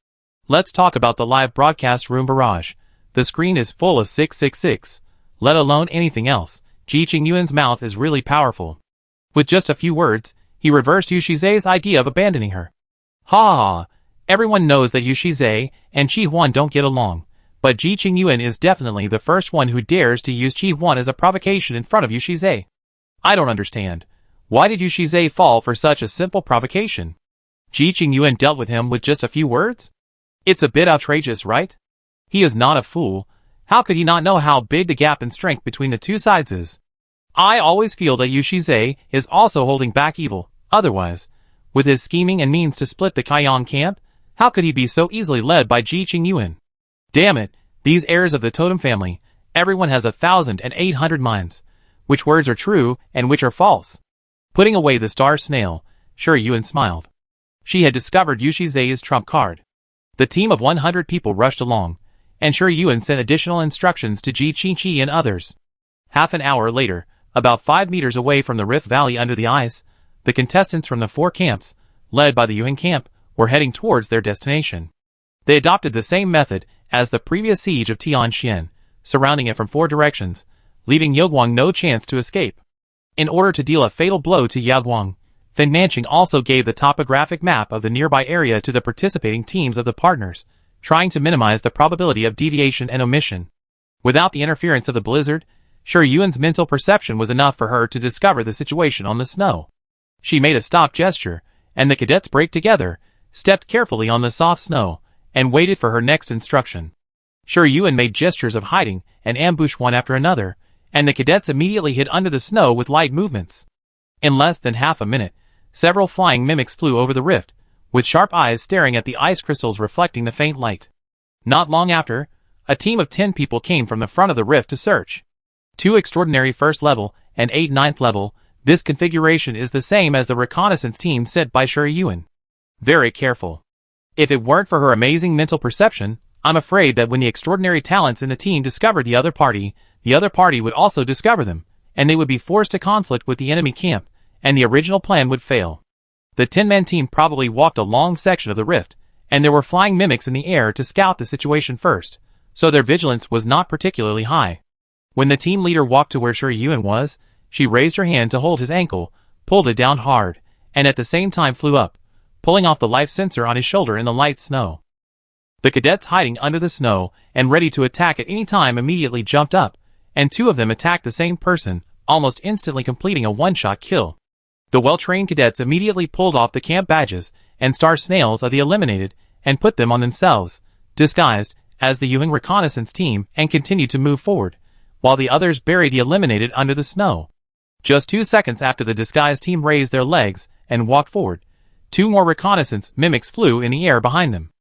Let's talk about the live broadcast room barrage. The screen is full of 666, let alone anything else. Ji Qingyuan's mouth is really powerful. With just a few words, he reversed Yu Shizhe's idea of abandoning her. Ha ha ha, everyone knows that Yu Shizhe and Chi Huan don't get along, but Ji Qingyuan is definitely the first one who dares to use Chi Huan as a provocation in front of Yu Shizhe. I don't understand. Why did Yu Shizhe fall for such a simple provocation? Ji Qingyuan dealt with him with just a few words? It's a bit outrageous, right? He is not a fool. How could he not know how big the gap in strength between the two sides is? I always feel that Yu Shizhe is also holding back evil. Otherwise, with his scheming and means to split the Kaiyang camp, how could he be so easily led by Ji Qingyuan? Damn it, these heirs of the totem family, everyone has 1,800 minds. Which words are true and which are false? Putting away the star snail, Shi Yuan smiled. She had discovered Yu Shizhe's trump card. The team of 100 people rushed along, and Shi Yuan sent additional instructions to Ji Qinqi and others. Half an hour later, about 5 meters away from the Rift Valley under the ice, the contestants from the 4 camps, led by the Yuan camp, were heading towards their destination. They adopted the same method as the previous siege of Tianxian, surrounding it from 4 directions, leaving Yaoguang no chance to escape. In order to deal a fatal blow to Yaoguang, Fen Manqing also gave the topographic map of the nearby area to the participating teams of the partners, trying to minimize the probability of deviation and omission. Without the interference of the blizzard, Shi Yuan's mental perception was enough for her to discover the situation on the snow. She made a stop gesture, and the cadets brake together, stepped carefully on the soft snow, and waited for her next instruction. Shi Yuan made gestures of hiding and ambushed one after another, and the cadets immediately hid under the snow with light movements. In less than half a minute, several flying mimics flew over the rift, with sharp eyes staring at the ice crystals reflecting the faint light. Not long after, a team of 10 people came from the front of the rift to search. 2 extraordinary first level and 8 ninth level. This configuration is the same as the reconnaissance team sent by Shi Yuan. Very careful. If it weren't for her amazing mental perception, I'm afraid that when the extraordinary talents in the team discovered the other party would also discover them, and they would be forced to conflict with the enemy camp, and the original plan would fail. The 10-man team probably walked a long section of the rift, and there were flying mimics in the air to scout the situation first, so their vigilance was not particularly high. When the team leader walked to where Shi Yuan was, she raised her hand to hold his ankle, pulled it down hard, and at the same time flew up, pulling off the life sensor on his shoulder in the light snow. The cadets hiding under the snow and ready to attack at any time immediately jumped up, and 2 of them attacked the same person, almost instantly completing a one-shot kill. The well-trained cadets immediately pulled off the camp badges and star snails of the eliminated and put them on themselves, disguised as the Yuan reconnaissance team, and continued to move forward, while the others buried the eliminated under the snow. Just 2 seconds after the disguised team raised their legs and walked forward, 2 more reconnaissance mimics flew in the air behind them.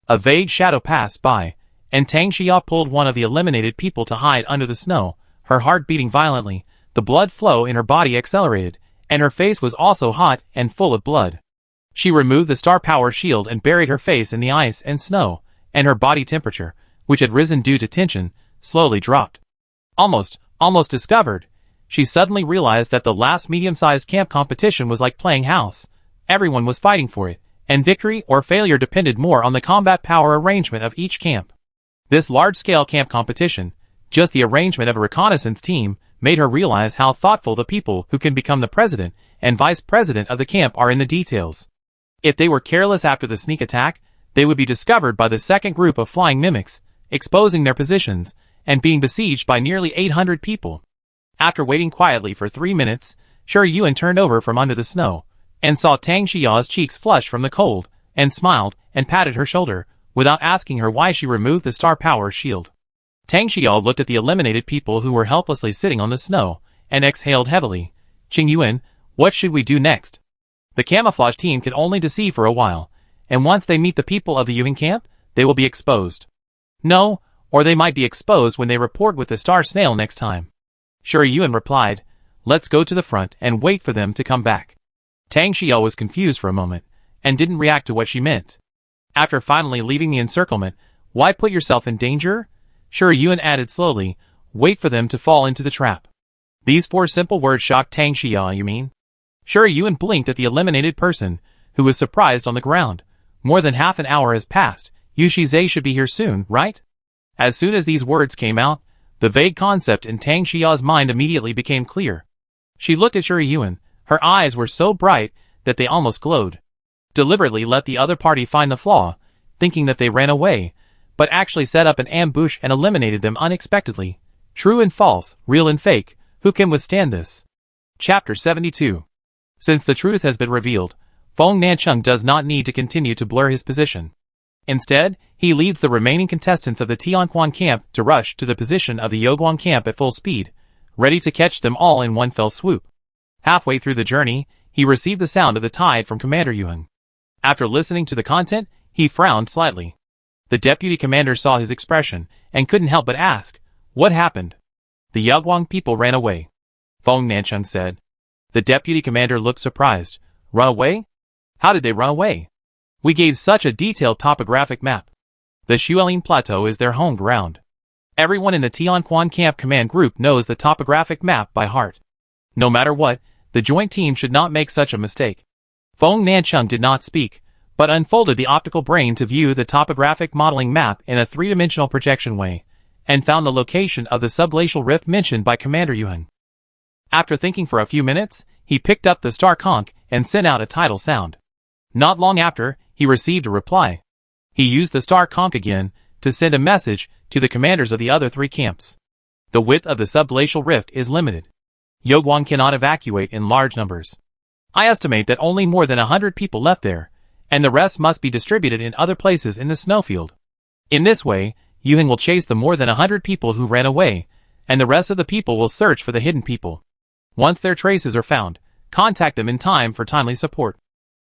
A vague shadow passed by, and Tang Xia pulled one of the eliminated people to hide under the snow, her heart beating violently, the blood flow in her body accelerated, and her face was also hot and full of blood. She removed the star power shield and buried her face in the ice and snow, and her body temperature, which had risen due to tension, slowly dropped. Almost discovered. She suddenly realized that the last medium-sized camp competition was like playing house. Everyone was fighting for it, and victory or failure depended more on the combat power arrangement of each camp. This large-scale camp competition, just the arrangement of a reconnaissance team, made her realize how thoughtful the people who can become the president and vice president of the camp are in the details. If they were careless after the sneak attack, they would be discovered by the second group of flying mimics, exposing their positions, and being besieged by nearly 800 people. After waiting quietly for 3 minutes, Shi Yuan turned over from under the snow, and saw Tang Xiao's cheeks flush from the cold, and smiled, and patted her shoulder, without asking her why she removed the star power shield. Tang Xiao looked at the eliminated people who were helplessly sitting on the snow, and exhaled heavily. Qing Yuan, what should we do next? The camouflage team can only deceive for a while, and once they meet the people of the Yuan camp, they will be exposed. No, or they might be exposed when they report with the star snail next time. Sure, Yuan replied, let's go to the front and wait for them to come back. Tang Xiao was confused for a moment, and didn't react to what she meant. After finally leaving the encirclement, why put yourself in danger? Sure, Yuan added slowly, wait for them to fall into the trap. These 4 simple words shocked Tang Xiao, you mean? Sure, Yuan blinked at the eliminated person, who was surprised on the ground. More than half an hour has passed, Yu Shizhe should be here soon, right? As soon as these words came out, the vague concept in Tang Xiao's mind immediately became clear. She looked at Shuri Yuan, her eyes were so bright that they almost glowed. Deliberately let the other party find the flaw, thinking that they ran away, but actually set up an ambush and eliminated them unexpectedly. True and false, real and fake, who can withstand this? Chapter 72. Since the truth has been revealed, Feng Nancheng does not need to continue to blur his position. Instead, he leads the remaining contestants of the Tianquan camp to rush to the position of the Youguang camp at full speed, ready to catch them all in one fell swoop. Halfway through the journey, he received the sound of the tide from Commander Yuan. After listening to the content, he frowned slightly. The deputy commander saw his expression, and couldn't help but ask, what happened? The Youguang people ran away. Feng Nancheng said. The deputy commander looked surprised. Run away? How did they run away? We gave such a detailed topographic map. The Xuelin Plateau is their home ground. Everyone in the Tianquan camp command group knows the topographic map by heart. No matter what, the joint team should not make such a mistake. Feng Nancheng did not speak, but unfolded the optical brain to view the topographic modeling map in a 3-dimensional projection way, and found the location of the subglacial rift mentioned by Commander Yuan. After thinking for a few minutes, he picked up the star conch and sent out a tidal sound. Not long after, he received a reply. He used the star conch again to send a message to the commanders of the other 3 camps. The width of the subglacial rift is limited. Youguang cannot evacuate in large numbers. I estimate that only more than 100 people left there, and the rest must be distributed in other places in the snowfield. In this way, Yuan will chase the more than 100 people who ran away, and the rest of the people will search for the hidden people. Once their traces are found, contact them in time for timely support.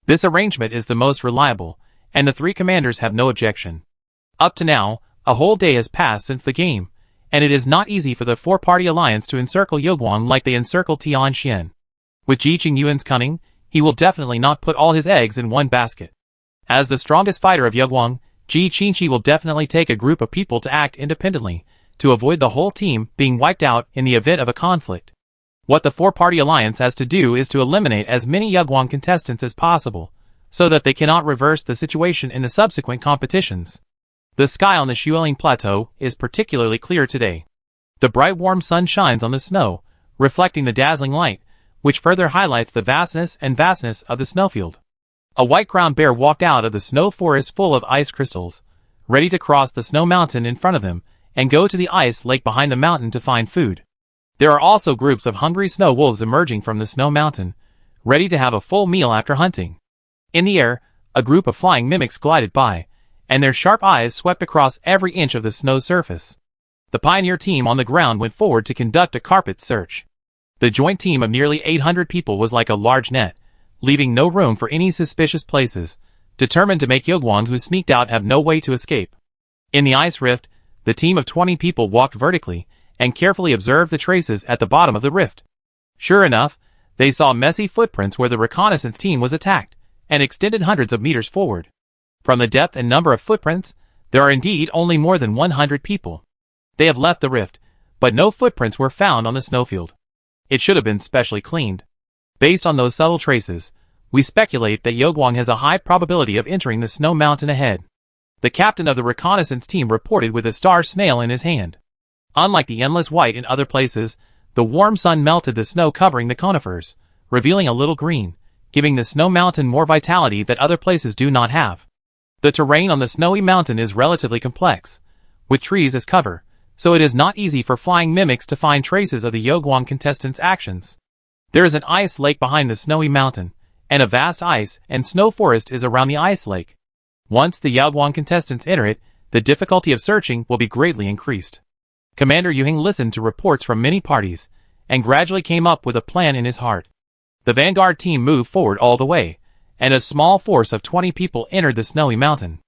This arrangement is the most reliable, and the 3 commanders have no objection. Up to now, a whole day has passed since the game, and it is not easy for the 4-party alliance to encircle Youguang like they encircled Tianxian. With Ji Qingyuan's cunning, he will definitely not put all his eggs in one basket. As the strongest fighter of Youguang, Ji Qinqi will definitely take a group of people to act independently, to avoid the whole team being wiped out in the event of a conflict. What the 4-party alliance has to do is to eliminate as many Youguang contestants as possible, so that they cannot reverse the situation in the subsequent competitions. The sky on the Xuelin Plateau is particularly clear today. The bright warm sun shines on the snow, reflecting the dazzling light, which further highlights the vastness of the snowfield. A white-crowned bear walked out of the snow forest full of ice crystals, ready to cross the snow mountain in front of them, and go to the ice lake behind the mountain to find food. There are also groups of hungry snow wolves emerging from the snow mountain, ready to have a full meal after hunting. In the air, a group of flying mimics glided by, and their sharp eyes swept across every inch of the snow surface. The pioneer team on the ground went forward to conduct a carpet search. The joint team of nearly 800 people was like a large net, leaving no room for any suspicious places, determined to make Youguang who sneaked out have no way to escape. In the ice rift, the team of 20 people walked vertically, and carefully observed the traces at the bottom of the rift. Sure enough, they saw messy footprints where the reconnaissance team was attacked, and extended hundreds of meters forward. From the depth and number of footprints, there are indeed only more than 100 people. They have left the rift, but no footprints were found on the snowfield. It should have been specially cleaned. Based on those subtle traces, we speculate that Youguang has a high probability of entering the snow mountain ahead. The captain of the reconnaissance team reported with a star snail in his hand. Unlike the endless white in other places, the warm sun melted the snow covering the conifers, revealing a little green, giving the snow mountain more vitality that other places do not have. The terrain on the snowy mountain is relatively complex, with trees as cover, so it is not easy for flying mimics to find traces of the Youguang contestants' actions. There is an ice lake behind the snowy mountain, and a vast ice and snow forest is around the ice lake. Once the Yaoguang contestants enter it, the difficulty of searching will be greatly increased. Commander Yuheng listened to reports from many parties, and gradually came up with a plan in his heart. The vanguard team moved forward all the way, and a small force of 20 people entered the snowy mountain.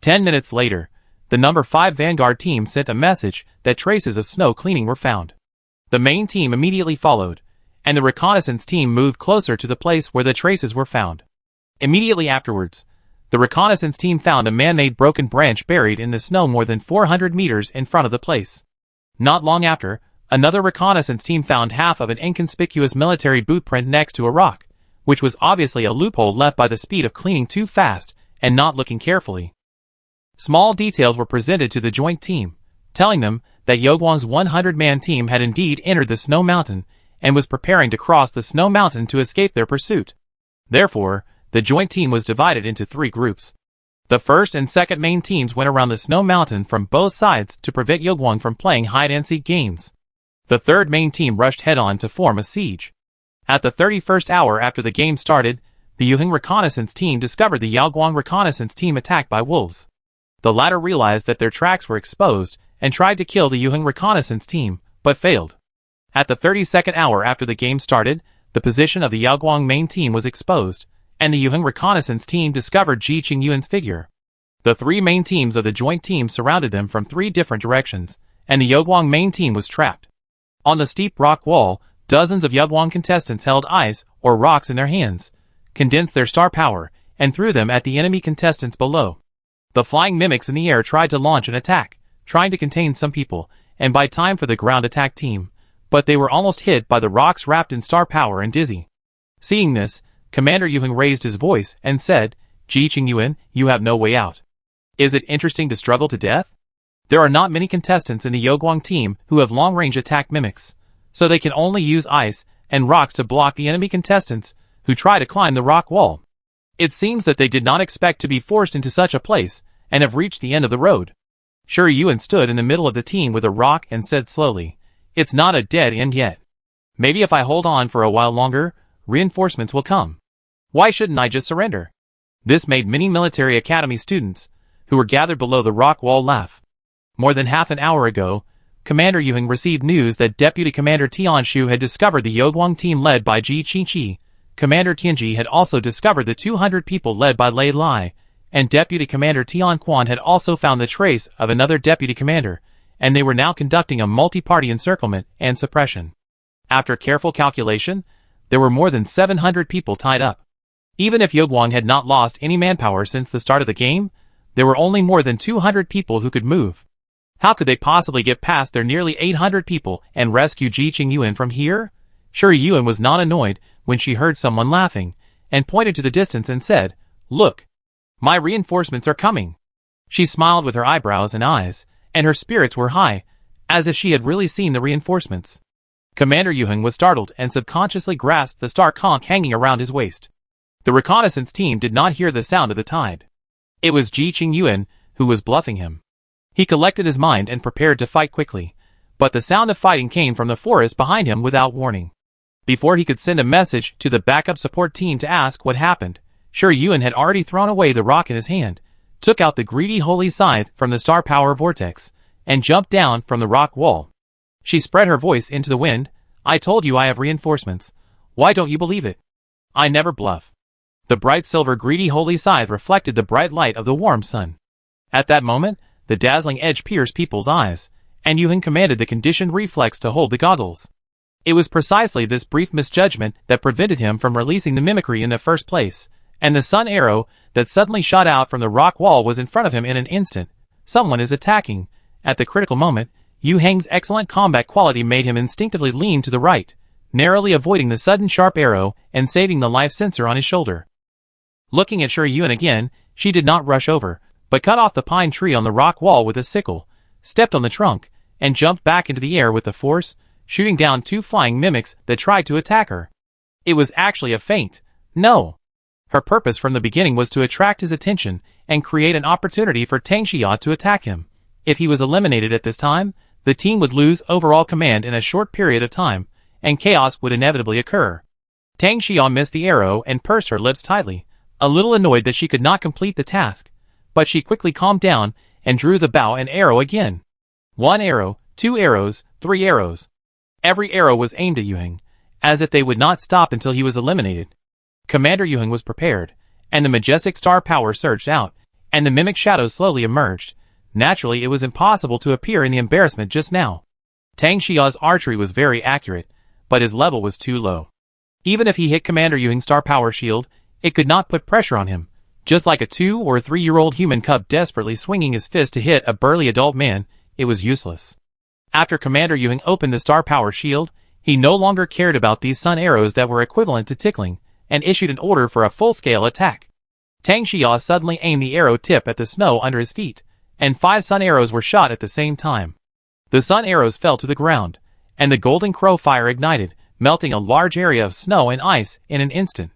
10 minutes later, the number 5 vanguard team sent a message that traces of snow cleaning were found. The main team immediately followed, and the reconnaissance team moved closer to the place where the traces were found. Immediately afterwards, the reconnaissance team found a man-made broken branch buried in the snow more than 400 meters in front of the place. Not long after, another reconnaissance team found half of an inconspicuous military boot print next to a rock, which was obviously a loophole left by the speed of cleaning too fast and not looking carefully. Small details were presented to the joint team, telling them that Yaoguang's 100-man team had indeed entered the snow mountain and was preparing to cross the snow mountain to escape their pursuit. Therefore, the joint team was divided into 3 groups. The first and second main teams went around the snow mountain from both sides to prevent Yaoguang from playing hide-and-seek games. The third main team rushed head-on to form a siege. At the 31st hour after the game started, the Yuheng reconnaissance team discovered the Yaoguang reconnaissance team attacked by wolves. The latter realized that their tracks were exposed and tried to kill the Yuheng reconnaissance team, but failed. At the 32nd hour after the game started, the position of the Yaoguang main team was exposed, and the Yuheng reconnaissance team discovered Ji Qingyuan's figure. The 3 main teams of the joint team surrounded them from 3 different directions, and the Yaoguang main team was trapped. On the steep rock wall, dozens of Yaoguang contestants held ice or rocks in their hands, condensed their star power, and threw them at the enemy contestants below. The flying mimics in the air tried to launch an attack, trying to contain some people, and buy time for the ground attack team, but they were almost hit by the rocks wrapped in star power and dizzy. Seeing this, Commander Yuheng raised his voice and said, "Ji Qingyuan, you have no way out. Is it interesting to struggle to death? There are not many contestants in the Yaoguang team who have long-range attack mimics, so they can only use ice and rocks to block the enemy contestants who try to climb the rock wall. It seems that they did not expect to be forced into such a place and have reached the end of the road." Shi Yuan stood in the middle of the team with a rock and said slowly, "It's not a dead end yet. Maybe if I hold on for a while longer, reinforcements will come. Why shouldn't I just surrender?" This made many military academy students, who were gathered below the rock wall, laugh. More than half an hour ago, Commander Yuheng received news that Deputy Commander Tian Shu had discovered the Yaoguang team led by Ji Qingqi. Commander Tianji had also discovered the 200 people led by Lei Lai, and Deputy Commander Tian Quan had also found the trace of another deputy commander, and they were now conducting a multi-party encirclement and suppression. After careful calculation, there were more than 700 people tied up. Even if Yaoguang had not lost any manpower since the start of the game, there were only more than 200 people who could move. How could they possibly get past their nearly 800 people and rescue Ji Qingyuan from here? Shi Yuan was not annoyed when she heard someone laughing, and pointed to the distance and said, "Look! My reinforcements are coming." She smiled with her eyebrows and eyes, and her spirits were high, as if she had really seen the reinforcements. Commander Yuheng was startled and subconsciously grasped the star conch hanging around his waist. The reconnaissance team did not hear the sound of the tide. It was Ji Qingyuan who was bluffing him. He collected his mind and prepared to fight quickly, but the sound of fighting came from the forest behind him without warning. Before he could send a message to the backup support team to ask what happened, Shi Yuan had already thrown away the rock in his hand, took out the greedy holy scythe from the star power vortex, and jumped down from the rock wall. She spread her voice into the wind. "I told you I have reinforcements. Why don't you believe it? I never bluff." The bright silver greedy holy scythe reflected the bright light of the warm sun. At that moment, the dazzling edge pierced people's eyes, and Yuheng commanded the conditioned reflex to hold the goggles. It was precisely this brief misjudgment that prevented him from releasing the mimicry in the first place, and the sun arrow that suddenly shot out from the rock wall was in front of him in an instant. Someone is attacking. At the critical moment, Yuheng's excellent combat quality made him instinctively lean to the right, narrowly avoiding the sudden sharp arrow and saving the life sensor on his shoulder. Looking at Shi Yuan again, she did not rush over, but cut off the pine tree on the rock wall with a sickle, stepped on the trunk, and jumped back into the air with the force, shooting down 2 flying mimics that tried to attack her. It was actually a feint. No. Her purpose from the beginning was to attract his attention and create an opportunity for Tang Xia to attack him. If he was eliminated at this time, the team would lose overall command in a short period of time, and chaos would inevitably occur. Tang Xiao missed the arrow and pursed her lips tightly, a little annoyed that she could not complete the task. But she quickly calmed down and drew the bow and arrow again. 1 arrow, 2 arrows, 3 arrows. Every arrow was aimed at Yuheng, as if they would not stop until he was eliminated. Commander Yuheng was prepared, and the majestic star power surged out, and the mimic shadow slowly emerged. Naturally, it was impossible to appear in the embarrassment just now. Tang Xiao's archery was very accurate, but his level was too low. Even if he hit Commander Yuheng's star power shield, it could not put pressure on him. Just like a 2- or 3-year-old human cub desperately swinging his fist to hit a burly adult man, it was useless. After Commander Yuheng opened the star power shield, he no longer cared about these sun arrows that were equivalent to tickling, and issued an order for a full-scale attack. Tang Xiao suddenly aimed the arrow tip at the snow under his feet, and 5 sun arrows were shot at the same time. The sun arrows fell to the ground, and the golden crow fire ignited, melting a large area of snow and ice in an instant.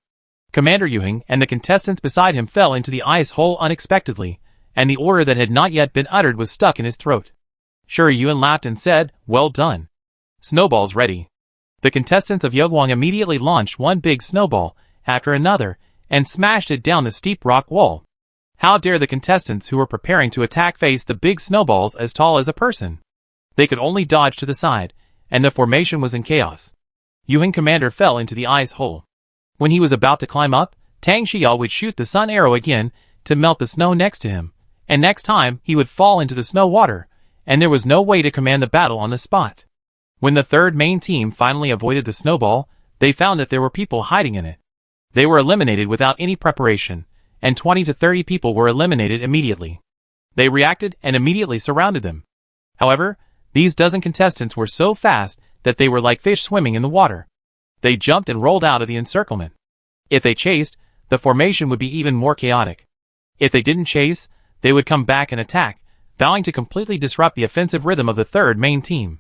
Commander Yuheng and the contestants beside him fell into the ice hole unexpectedly, and the order that had not yet been uttered was stuck in his throat. Shi Yuan laughed and said, "Well done. Snowballs ready." The contestants of Yogwang immediately launched one big snowball after another and smashed it down the steep rock wall. How dare the contestants who were preparing to attack face the big snowballs as tall as a person? They could only dodge to the side, and the formation was in chaos. Yuheng Commander fell into the ice hole. When he was about to climb up, Tang Xiao would shoot the sun arrow again to melt the snow next to him, and next time he would fall into the snow water, and there was no way to command the battle on the spot. When the third main team finally avoided the snowball, they found that there were people hiding in it. They were eliminated without any preparation, and 20 to 30 people were eliminated immediately. They reacted and immediately surrounded them. However, these dozen contestants were so fast that they were like fish swimming in the water. They jumped and rolled out of the encirclement. If they chased, the formation would be even more chaotic. If they didn't chase, they would come back and attack, vowing to completely disrupt the offensive rhythm of the third main team.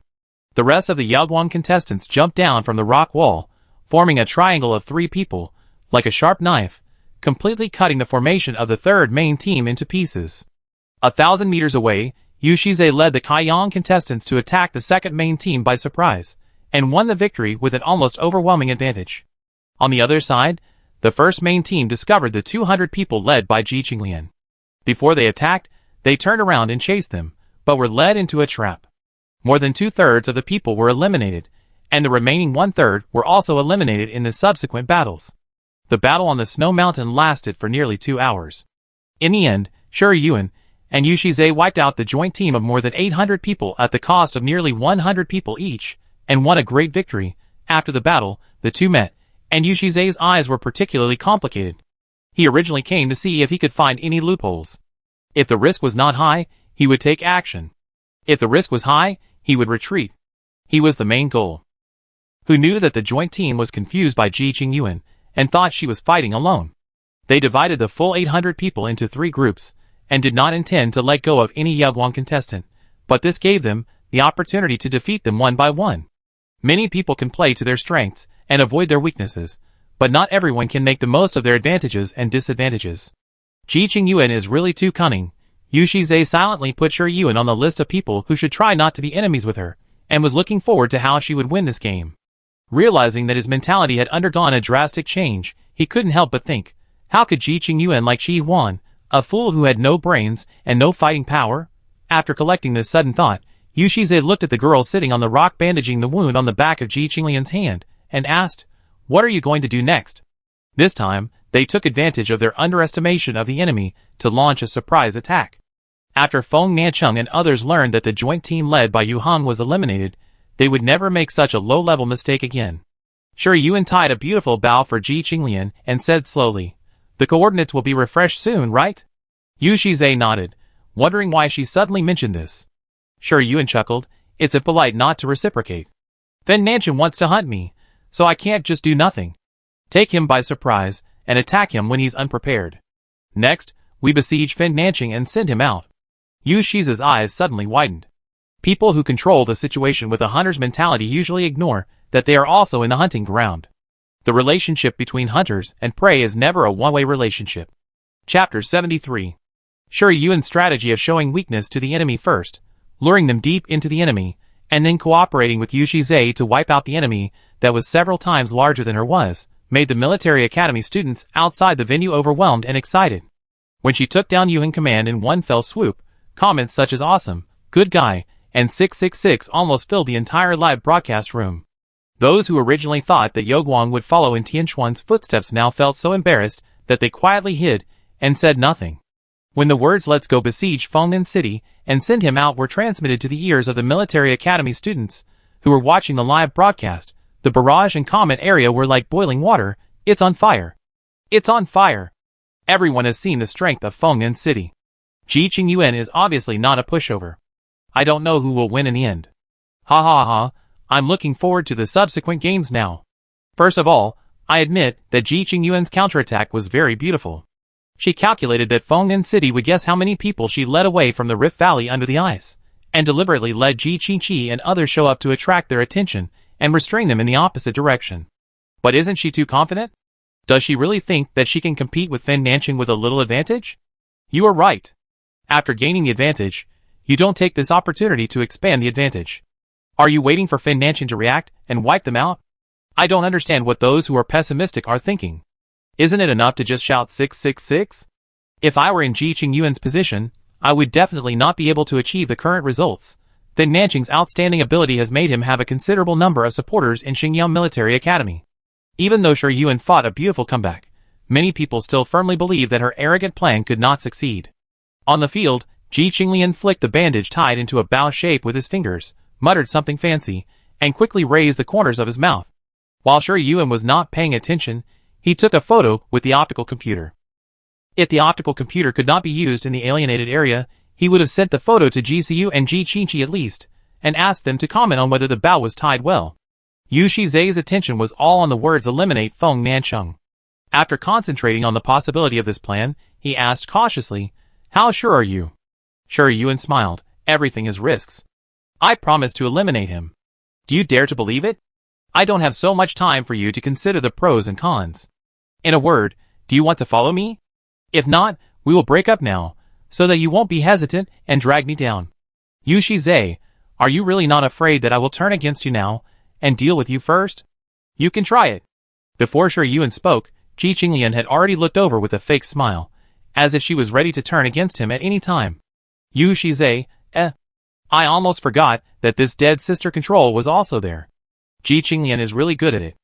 The rest of the Yagwang contestants jumped down from the rock wall, forming a triangle of 3 people, like a sharp knife, completely cutting the formation of the third main team into pieces. 1,000 meters away, Yu Shize led the Kaiyang contestants to attack the second main team by surprise, and won the victory with an almost overwhelming advantage. On the other side, the first main team discovered the 200 people led by Ji Qinglian. Before they attacked, they turned around and chased them, but were led into a trap. More than 2/3 of the people were eliminated, and the remaining 1/3 were also eliminated in the subsequent battles. The battle on the snow mountain lasted for nearly 2 hours. In the end, Shi Yuan and Yu Shize wiped out the joint team of more than 800 people at the cost of nearly 100 people each, and won a great victory. After the battle, the two met, and Yu Shize's eyes were particularly complicated. He originally came to see if he could find any loopholes. If the risk was not high, he would take action. If the risk was high, he would retreat. He was the main goal. Who knew that the joint team was confused by Ji Qingyuan and thought she was fighting alone. They divided the full 800 people into 3 groups, and did not intend to let go of any Yagwang contestant, but this gave them the opportunity to defeat them one by one. Many people can play to their strengths and avoid their weaknesses, but not everyone can make the most of their advantages and disadvantages. Ji Qingyuan is really too cunning. Yu Shize silently put Shi Yuan on the list of people who should try not to be enemies with her, and was looking forward to how she would win this game. Realizing that his mentality had undergone a drastic change, he couldn't help but think, how could Ji Qingyuan like Shi Huan, a fool who had no brains and no fighting power? After collecting this sudden thought, Yu Shize looked at the girl sitting on the rock bandaging the wound on the back of Ji Qinglian's hand, and asked, "What are you going to do next?" This time, they took advantage of their underestimation of the enemy to launch a surprise attack. After Feng Nancheng and others learned that the joint team led by Yu Han was eliminated, they would never make such a low-level mistake again. Shi Yuan tied a beautiful bow for Ji Qinglian and said slowly, "The coordinates will be refreshed soon, right?" Yu Shize nodded, wondering why she suddenly mentioned this. Shi Yuan chuckled, "It's impolite not to reciprocate. Feng Nancheng wants to hunt me, so I can't just do nothing. Take him by surprise, and attack him when he's unprepared. Next, we besiege Feng Nancheng and send him out." Yu Shize's eyes suddenly widened. People who control the situation with a hunter's mentality usually ignore that they are also in the hunting ground. The relationship between hunters and prey is never a one-way relationship. Chapter 73. Shi Yuan's strategy of showing weakness to the enemy first, luring them deep into the enemy, and then cooperating with Yu Shize to wipe out the enemy that was several times larger than her was made the military academy students outside the venue overwhelmed and excited. When she took down Yuhan command in one fell swoop, comments such as awesome, good guy, and 666 almost filled the entire live broadcast room. Those who originally thought that Yoguang would follow in Tianquan's footsteps now felt so embarrassed that they quietly hid and said nothing. When the words "Let's go besiege Fengnan City and send him out" were transmitted to the ears of the military academy students who were watching the live broadcast, the barrage and comment area were like boiling water. It's on fire. It's on fire. Everyone has seen the strength of Fengnan City. Ji Qingyuan is obviously not a pushover. I don't know who will win in the end. Ha ha ha, I'm looking forward to the subsequent games now. First of all, I admit that Ji Qingyuan's counterattack was very beautiful. She calculated that Fengnan City would guess how many people she led away from the Rift Valley under the ice, and deliberately let Ji Qingqi and others show up to attract their attention and restrain them in the opposite direction. But isn't she too confident? Does she really think that she can compete with Fen Nanqing with a little advantage? You are right. After gaining the advantage, you don't take this opportunity to expand the advantage. Are you waiting for Fen Nanqing to react and wipe them out? I don't understand what those who are pessimistic are thinking. Isn't it enough to just shout 666? If I were in Ji Qingyuan's position, I would definitely not be able to achieve the current results. Fen Nanqing's outstanding ability has made him have a considerable number of supporters in Xingyang Military Academy. Even though Shi Yuan fought a beautiful comeback, many people still firmly believe that her arrogant plan could not succeed. On the field, Ji Qinglian flicked the bandage tied into a bow shape with his fingers, muttered something fancy, and quickly raised the corners of his mouth. While Shi Yuan was not paying attention, he took a photo with the optical computer. If the optical computer could not be used in the alienated area, he would have sent the photo to Ji Siyu and Ji Qingqi at least, and asked them to comment on whether the bow was tied well. Yu Shizai's attention was all on the words "eliminate Feng Nancheng." After concentrating on the possibility of this plan, he asked cautiously, "How sure are you?" Shi Yuan smiled. "Everything is risks. I promise to eliminate him. Do you dare to believe it? I don't have so much time for you to consider the pros and cons. In a word, do you want to follow me? If not, we will break up now, so that you won't be hesitant and drag me down. Yu Shizai, are you really not afraid that I will turn against you now, and deal with you first? You can try it." Before Shi Yuan spoke, Ji Qinglian had already looked over with a fake smile, as if she was ready to turn against him at any time. Yu Shizai, I almost forgot that this dead sister control was also there. Ji Qinglian is really good at it.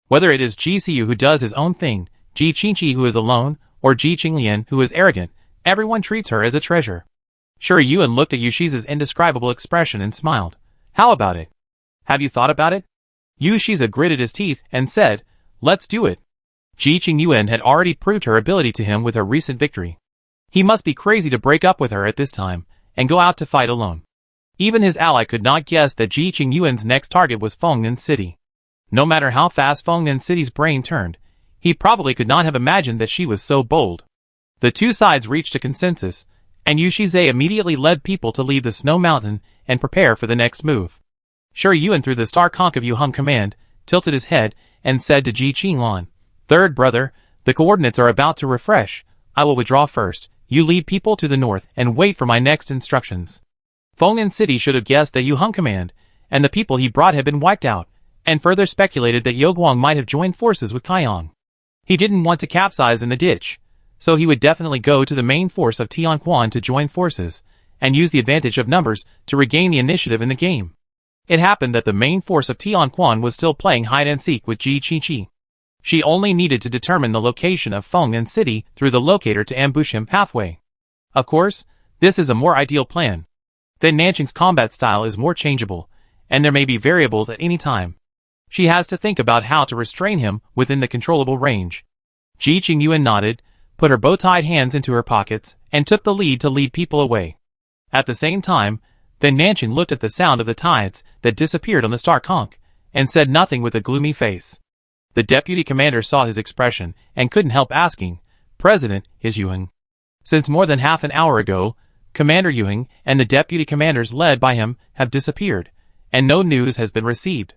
Whether it is Ji Siyu who does his own thing, Ji Qingqi who is alone, or Ji Qinglian who is arrogant, everyone treats her as a treasure. Shi Yuan looked at Yu Shiza's indescribable expression and smiled. "How about it? Have you thought about it?" Yu Shiza gritted his teeth and said, "Let's do it." Ji Qingyuan had already proved her ability to him with her recent victory. He must be crazy to break up with her at this time, and go out to fight alone. Even his ally could not guess that Ji Qingyuan's next target was Fengnan City. No matter how fast Fengnan City's brain turned, he probably could not have imagined that she was so bold. The two sides reached a consensus, and Yu Shizai immediately led people to leave the snow mountain and prepare for the next move. Shi Yuan, through the star conch of Yu Hung command, tilted his head and said to Ji Qinglan, "Third brother, the coordinates are about to refresh. I will withdraw first. You lead people to the north and wait for my next instructions." Fengnan City should have guessed that Yu Hung command and the people he brought had been wiped out, and further speculated that Yoguang might have joined forces with Kaiyang. He didn't want to capsize in the ditch, so he would definitely go to the main force of Tianquan to join forces, and use the advantage of numbers to regain the initiative in the game. It happened that the main force of Tianquan was still playing hide-and-seek with Ji Qingqi. She only needed to determine the location of Fengnan City through the locator to ambush him halfway. Of course, this is a more ideal plan. Fen Nanqing's combat style is more changeable, and there may be variables at any time. She has to think about how to restrain him within the controllable range. Ji Qingyuan nodded, put her bow-tied hands into her pockets, and took the lead to lead people away. At the same time, Fen Nanqing looked at the sound of the tides that disappeared on the star conch, and said nothing with a gloomy face. The deputy commander saw his expression and couldn't help asking, "President, is Yuheng?" Since more than half an hour ago, Commander Yuheng and the deputy commanders led by him have disappeared, and no news has been received.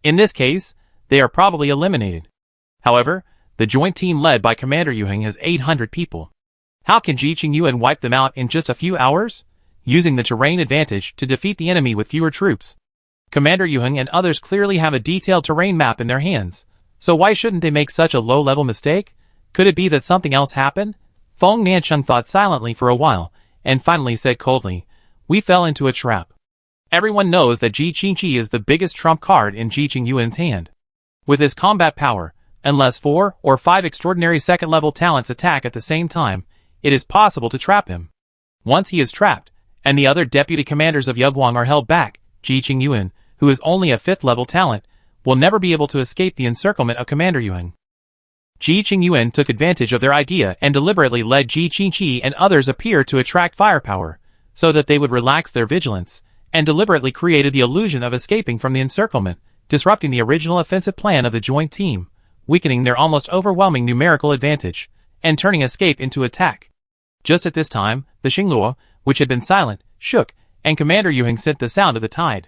In this case, they are probably eliminated. However, the joint team led by Commander Yuheng has 800 people. How can Ji Qingyuan wipe them out in just a few hours? Using the terrain advantage to defeat the enemy with fewer troops. Commander Yuheng and others clearly have a detailed terrain map in their hands, So why shouldn't they make such a low-level mistake? Could it be that something else happened? Feng Nancheng thought silently for a while, and finally said coldly, "We fell into a trap." Everyone knows that Ji Qingqi is the biggest trump card in Ji Qingyuan's hand. With his combat power, unless 4 or 5 extraordinary second-level talents attack at the same time, it is possible to trap him. Once he is trapped, and the other deputy commanders of Yugwang are held back, Ji Qingyuan, who is only a 5th-level talent, will never be able to escape the encirclement of Commander Yuan. Ji Qingyuan took advantage of their idea and deliberately led Ji Qingqi and others appear to attract firepower, so that they would relax their vigilance, and deliberately created the illusion of escaping from the encirclement, disrupting the original offensive plan of the joint team, weakening their almost overwhelming numerical advantage, and turning escape into attack. Just at this time, the Xingluo, which had been silent, shook, and Commander Yuheng sent the sound of the tide.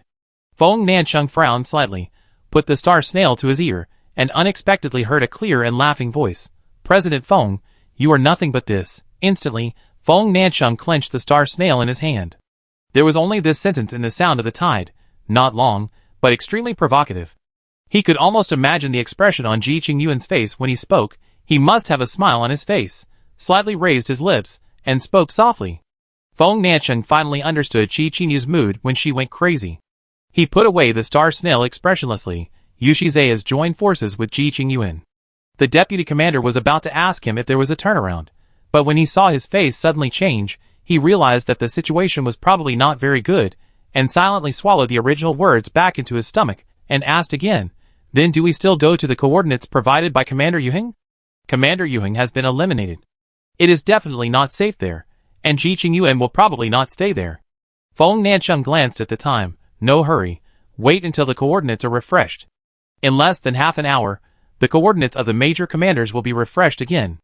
Feng Nancheng frowned slightly, put the star snail to his ear, and unexpectedly heard a clear and laughing voice. "President Feng, you are nothing but this." Instantly, Feng Nancheng clenched the star snail in his hand. There was only this sentence in the sound of the tide, not long, but extremely provocative. He could almost imagine the expression on Ji Qingyuan's face when he spoke. He must have a smile on his face, slightly raised his lips, and spoke softly. Feng Nancheng finally understood Ji Qingyuan's mood when she went crazy. He put away the star snail expressionlessly. Yu Shize has joined forces with Ji Qingyuan. The deputy commander was about to ask him if there was a turnaround, but when he saw his face suddenly change, he realized that the situation was probably not very good, and silently swallowed the original words back into his stomach, and asked again, "Then do we still go to the coordinates provided by Commander Yuheng?" Commander Yuheng has been eliminated. It is definitely not safe there, and Ji Qingyuan will probably not stay there. Feng Nancheng glanced at the time. No hurry, wait until the coordinates are refreshed. In less than half an hour, the coordinates of the major commanders will be refreshed again.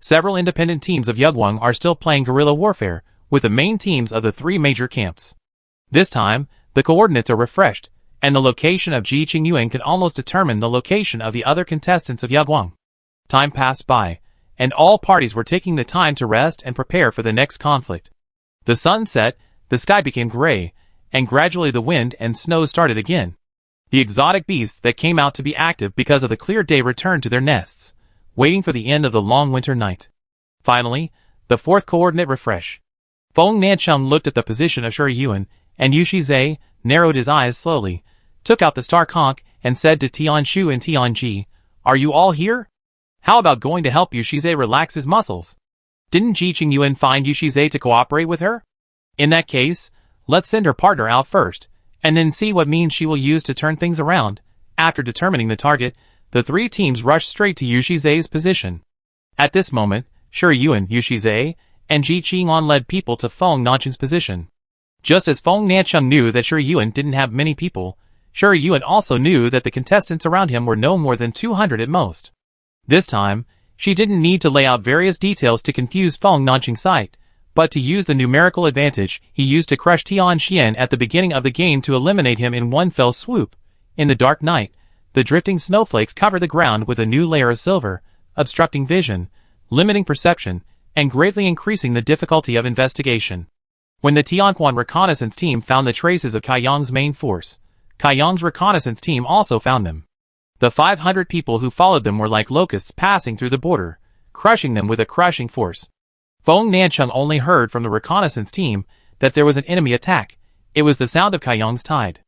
Several independent teams of Yugwang are still playing guerrilla warfare, with the main teams of the 3 major camps. This time, the coordinates are refreshed, and the location of Ji Qingyuan can almost determine the location of the other contestants of Yugwang. Time passed by, and all parties were taking the time to rest and prepare for the next conflict. The sun set, the sky became gray, and gradually the wind and snow started again. The exotic beasts that came out to be active because of the clear day returned to their nests, waiting for the end of the long winter night. Finally, the 4th coordinate refresh. Feng Nancheng looked at the position of Shi Yuan, and Yu Shize narrowed his eyes slowly, took out the star conch, and said to Tianshu and Tianji, "Are you all here? How about going to help Yu Shize relax his muscles? Didn't Ji Qingyuan find Yu Shize to cooperate with her? In that case, let's send her partner out first, and then see what means she will use to turn things around." After determining the target, the 3 teams rushed straight to Yu Shize's position. At this moment, Shi Yuan, Yu Shize, and Ji Qingyuan led people to Feng Nancheng's position. Just as Feng Nancheng knew that Shi Yuan didn't have many people, Shi Yuan also knew that the contestants around him were no more than 200 at most. This time, she didn't need to lay out various details to confuse Feng Nancheng's sight, but to use the numerical advantage he used to crush Tian Xian at the beginning of the game to eliminate him in one fell swoop. In the dark night, the drifting snowflakes cover the ground with a new layer of silver, obstructing vision, limiting perception, and greatly increasing the difficulty of investigation. When the Tianquan reconnaissance team found the traces of Kaiyang's main force, Kaiyang's reconnaissance team also found them. The 500 people who followed them were like locusts passing through the border, crushing them with a crushing force. Feng Nancheng only heard from the reconnaissance team that there was an enemy attack. It was the sound of Kaiyang's tide.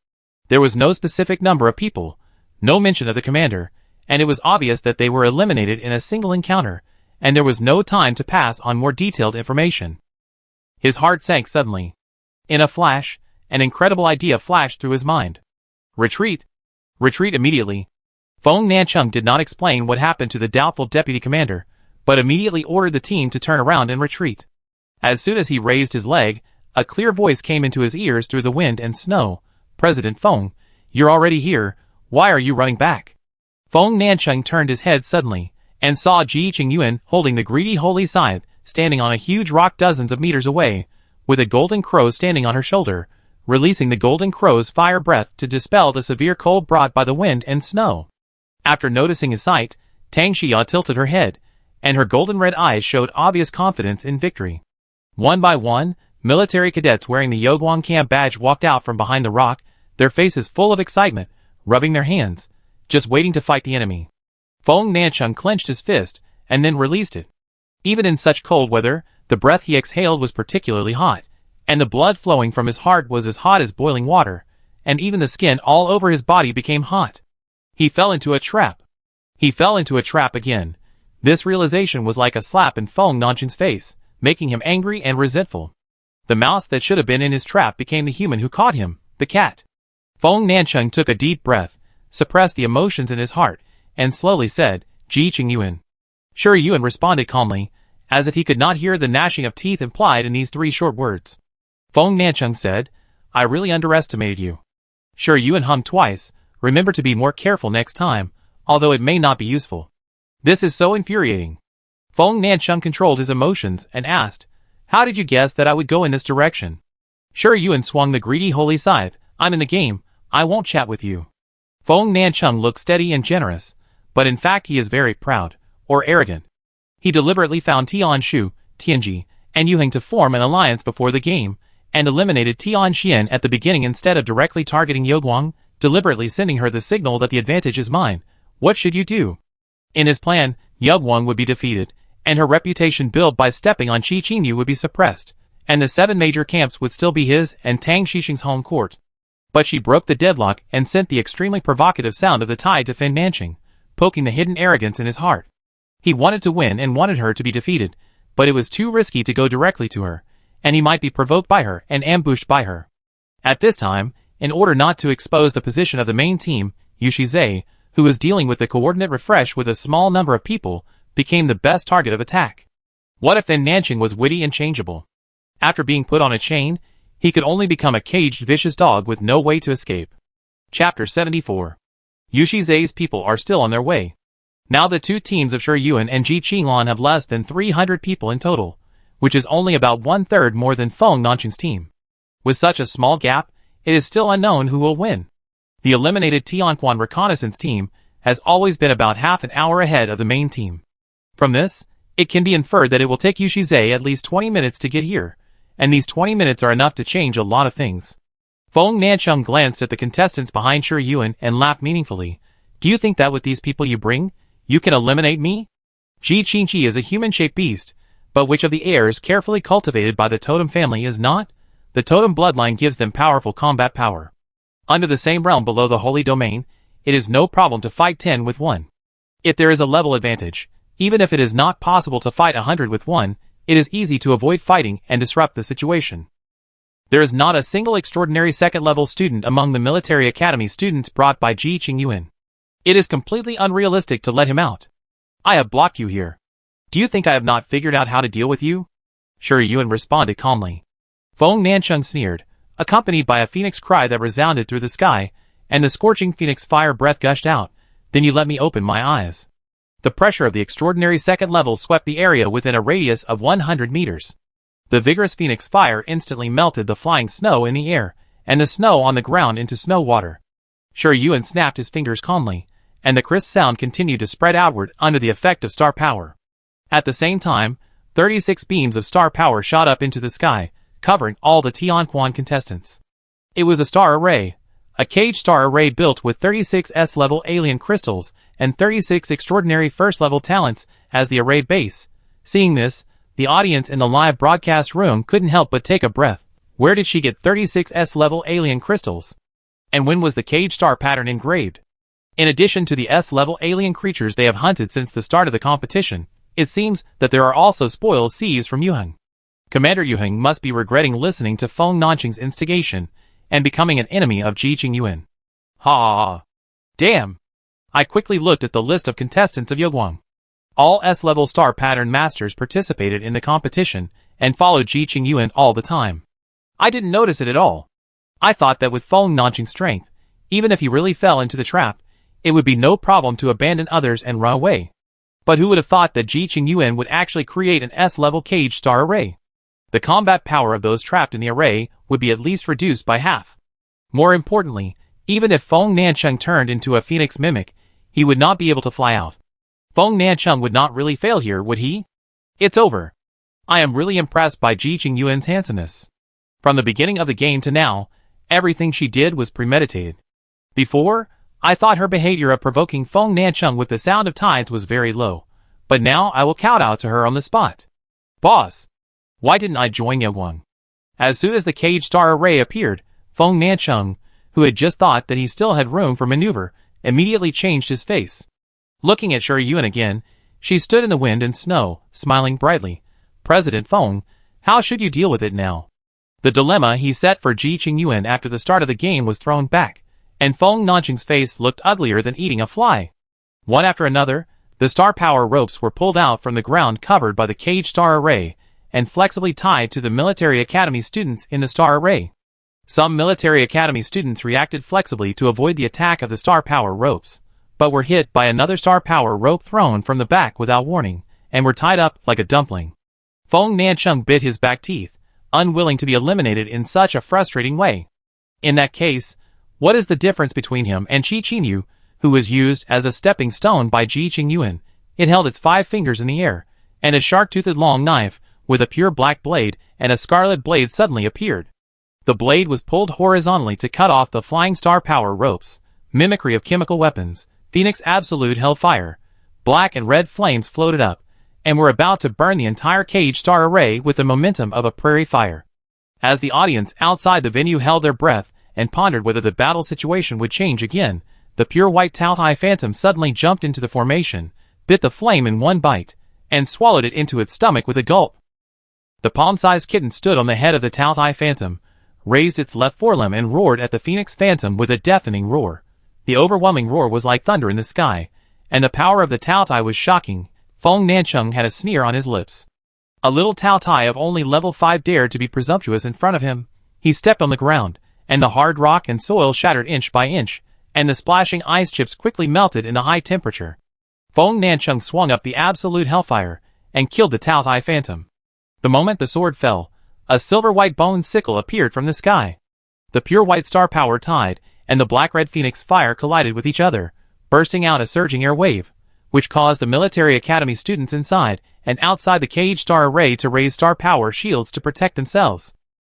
There was no specific number of people, no mention of the commander, and it was obvious that they were eliminated in a single encounter, and there was no time to pass on more detailed information. His heart sank suddenly. In a flash, an incredible idea flashed through his mind. Retreat! Retreat immediately! Feng Nancheng did not explain what happened to the doubtful deputy commander, but immediately ordered the team to turn around and retreat. As soon as he raised his leg, a clear voice came into his ears through the wind and snow. "President Feng, you're already here, why are you running back?" Feng Nancheng turned his head suddenly, and saw Ji Qingyuan holding the greedy holy scythe, standing on a huge rock dozens of meters away, with a golden crow standing on her shoulder, releasing the golden crow's fire breath to dispel the severe cold brought by the wind and snow. After noticing his sight, Tang Xia tilted her head, and her golden red eyes showed obvious confidence in victory. One by one, military cadets wearing the Yogwang camp badge walked out from behind the rock, their faces full of excitement, rubbing their hands, just waiting to fight the enemy. Feng Nancheng clenched his fist, and then released it. Even in such cold weather, the breath he exhaled was particularly hot, and the blood flowing from his heart was as hot as boiling water, and even the skin all over his body became hot. He fell into a trap. He fell into a trap again. This realization was like a slap in Feng Nancheng's face, making him angry and resentful. The mouse that should have been in his trap became the human who caught him, the cat. Feng Nancheng took a deep breath, suppressed the emotions in his heart, and slowly said, "Ji Qingyuan." Shi Yuan responded calmly, as if he could not hear the gnashing of teeth implied in these 3 short words. Feng Nancheng said, "I really underestimated you." Shi Yuan hummed twice, "Remember to be more careful next time, although it may not be useful." This is so infuriating. Feng Nancheng controlled his emotions and asked, "How did you guess that I would go in this direction?" Shi Yuan swung the greedy holy scythe, "I'm in the game, I won't chat with you." Feng Nancheng looked steady and generous, but in fact he is very proud, or arrogant. He deliberately found Tian Shu, Tianji, and Yu Heng to form an alliance before the game, and eliminated Tian Xian at the beginning instead of directly targeting Yoguang, deliberately sending her the signal that the advantage is mine. What should you do? In his plan, Yoguang would be defeated, and her reputation built by stepping on Qi Qingyu would be suppressed, and the 7 major camps would still be his and Tang Xixing's home court. But she broke the deadlock and sent the extremely provocative sound of the tide to Feng Nancheng, poking the hidden arrogance in his heart. He wanted to win and wanted her to be defeated, but it was too risky to go directly to her, and he might be provoked by her and ambushed by her. At this time, in order not to expose the position of the main team, Yu Shizhe, who was dealing with the coordinate refresh with a small number of people, became the best target of attack. What if Feng Nancheng was witty and changeable? After being put on a chain, he could only become a caged vicious dog with no way to escape. Chapter 74. Yu Shizhe's people are still on their way. Now the 2 teams of Shi Yuan and Ji Qinglan have less than 300 people in total, which is only about 1/3 more than Feng Nancheng's team. With such a small gap, it is still unknown who will win. The eliminated Tianquan reconnaissance team has always been about half an hour ahead of the main team. From this, it can be inferred that it will take Yu Shizhe at least 20 minutes to get here, and these 20 minutes are enough to change a lot of things. Feng Nancheng glanced at the contestants behind Shi Yuan and laughed meaningfully. "Do you think that with these people you bring, you can eliminate me?" Ji Qingqi is a human-shaped beast, but which of the heirs carefully cultivated by the totem family is not? The totem bloodline gives them powerful combat power. Under the same realm below the holy domain, it is no problem to fight 10 with 1. If there is a level advantage, even if it is not possible to fight 100 with 1, it is easy to avoid fighting and disrupt the situation. There is not a single extraordinary second-level student among the military academy students brought by Ji Qingyuan. It is completely unrealistic to let him out. I have blocked you here. Do you think I have not figured out how to deal with you? Shi Yuan responded calmly. Feng Nancheng sneered, accompanied by a phoenix cry that resounded through the sky, and the scorching phoenix fire breath gushed out. "Then you let me open my eyes." The pressure of the extraordinary second level swept the area within a radius of 100 meters. The vigorous phoenix fire instantly melted the flying snow in the air, and the snow on the ground into snow water. Shi Yuan snapped his fingers calmly, and the crisp sound continued to spread outward under the effect of star power. At the same time, 36 beams of star power shot up into the sky, covering all the Tianquan contestants. It was a star array, a cage star array built with 36 S-level alien crystals and 36 extraordinary first-level talents as the array base. Seeing this, the audience in the live broadcast room couldn't help but take a breath. Where did she get 36 S-level alien crystals? And when was the cage star pattern engraved? In addition to the S-level alien creatures they have hunted since the start of the competition, it seems that there are also spoils seized from Yu Heng. Commander Yu Heng must be regretting listening to Feng Nancheng's instigation and becoming an enemy of Ji Qingyuan. Ha! Damn! I quickly looked at the list of contestants of Yoguang. All S-level star pattern masters participated in the competition and followed Ji Qingyuan all the time. I didn't notice it at all. I thought that with Feng Nancheng's strength, even if he really fell into the trap, it would be no problem to abandon others and run away. But who would have thought that Ji Qingyuan would actually create an S-level cage star array? The combat power of those trapped in the array would be at least reduced by half. More importantly, even if Feng Nancheng turned into a phoenix mimic, he would not be able to fly out. Feng Nancheng would not really fail here, would he? It's over. I am really impressed by Ji Qingyuan's handsomeness. From the beginning of the game to now, everything she did was premeditated. Before, I thought her behavior of provoking Feng Nancheng with the sound of tides was very low, but now I will kowtow to her on the spot. Boss! Why didn't I join Yagwang? As soon as the cage star array appeared, Feng Nancheng, who had just thought that he still had room for maneuver, immediately changed his face. Looking at Shi Yuan again, she stood in the wind and snow, smiling brightly. President Feng, how should you deal with it now? The dilemma he set for Ji Qingyuan after the start of the game was thrown back, and Feng Nancheng's face looked uglier than eating a fly. One after another, the star power ropes were pulled out from the ground covered by the cage star array, and flexibly tied to the military academy students in the star array. Some military academy students reacted flexibly to avoid the attack of the star power ropes, but were hit by another star power rope thrown from the back without warning, and were tied up like a dumpling. Feng Nancheng bit his back teeth, unwilling to be eliminated in such a frustrating way. In that case, what is the difference between him and Qi Qinyu, who was used as a stepping stone by Ji Qingyuan? It held its 5 fingers in the air, and a shark-toothed long knife, with a pure black blade and a scarlet blade suddenly appeared. The blade was pulled horizontally to cut off the flying star power ropes, mimicry of chemical weapons. Phoenix Absolute Hellfire. Black and red flames floated up, and were about to burn the entire cage star array with the momentum of a prairie fire. As the audience outside the venue held their breath and pondered whether the battle situation would change again, the pure white Taotai Phantom suddenly jumped into the formation, bit the flame in one bite, and swallowed it into its stomach with a gulp. The palm-sized kitten stood on the head of the Taotai Phantom, raised its left forelimb and roared at the Phoenix Phantom with a deafening roar. The overwhelming roar was like thunder in the sky, and the power of the Taotai was shocking. Feng Nancheng had a sneer on his lips. A little Taotai of only level 5 dared to be presumptuous in front of him. He stepped on the ground, and the hard rock and soil shattered inch by inch, and the splashing ice chips quickly melted in the high temperature. Feng Nancheng swung up the absolute hellfire, and killed the Taotai Phantom. The moment the sword fell, a silver-white bone sickle appeared from the sky. The pure white star power tide and the black-red phoenix fire collided with each other, bursting out a surging air wave, which caused the military academy students inside and outside the cage star array to raise star power shields to protect themselves.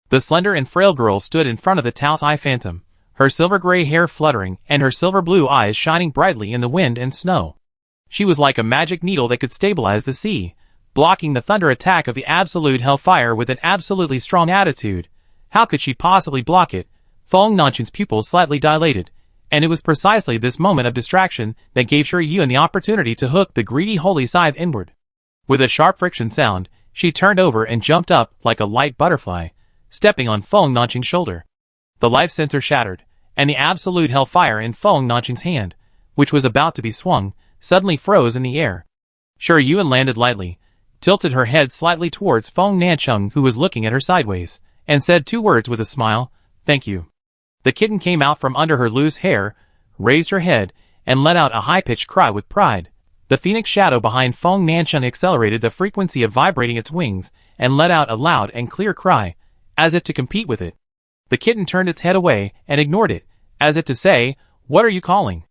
The slender and frail girl stood in front of the Taotai Phantom, her silver-gray hair fluttering and her silver-blue eyes shining brightly in the wind and snow. She was like a magic needle that could stabilize the sea, blocking the thunder attack of the absolute hellfire with an absolutely strong attitude. How could she possibly block it? Feng Nancheng's pupils slightly dilated, and it was precisely this moment of distraction that gave Shi Yuan the opportunity to hook the greedy holy scythe inward. With a sharp friction sound, she turned over and jumped up like a light butterfly, stepping on Feng Nancheng's shoulder. The life sensor shattered, and the absolute hellfire in Feng Nancheng's hand, which was about to be swung, suddenly froze in the air. Shi Yuan landed lightly, tilted her head slightly towards Feng Nancheng, who was looking at her sideways, and said 2 words with a smile, "Thank you." The kitten came out from under her loose hair, raised her head, and let out a high-pitched cry with pride. The phoenix shadow behind Feng Nancheng accelerated the frequency of vibrating its wings, and let out a loud and clear cry, as if to compete with it. The kitten turned its head away and ignored it, as if to say, "What are you calling?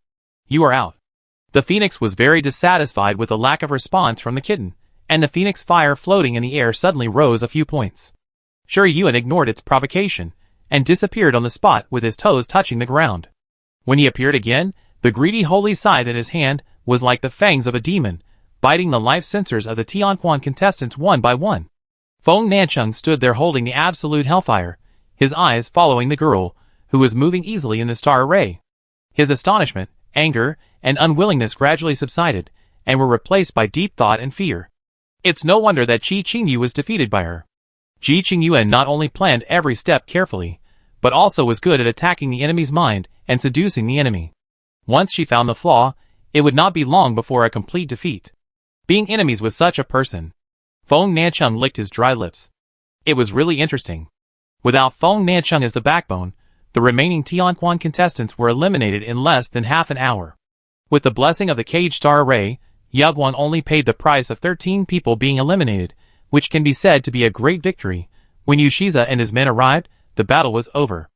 You are out." The phoenix was very dissatisfied with the lack of response from the kitten, and the phoenix fire floating in the air suddenly rose a few points. Shi Yuan ignored its provocation, and disappeared on the spot with his toes touching the ground. When he appeared again, the greedy holy scythe in his hand was like the fangs of a demon, biting the life sensors of the Tianquan contestants one by one. Feng Nancheng stood there holding the absolute hellfire, his eyes following the girl, who was moving easily in the star array. His astonishment, anger, and unwillingness gradually subsided, and were replaced by deep thought and fear. It's no wonder that Qi Qingyu was defeated by her. Ji Qingyuan not only planned every step carefully, but also was good at attacking the enemy's mind and seducing the enemy. Once she found the flaw, it would not be long before a complete defeat. Being enemies with such a person. Feng Nancheng licked his dry lips. It was really interesting. Without Feng Nancheng as the backbone, the remaining Tianquan contestants were eliminated in less than half an hour. With the blessing of the cage star array, Yagwang only paid the price of 13 people being eliminated, which can be said to be a great victory. When Yushiza and his men arrived, the battle was over.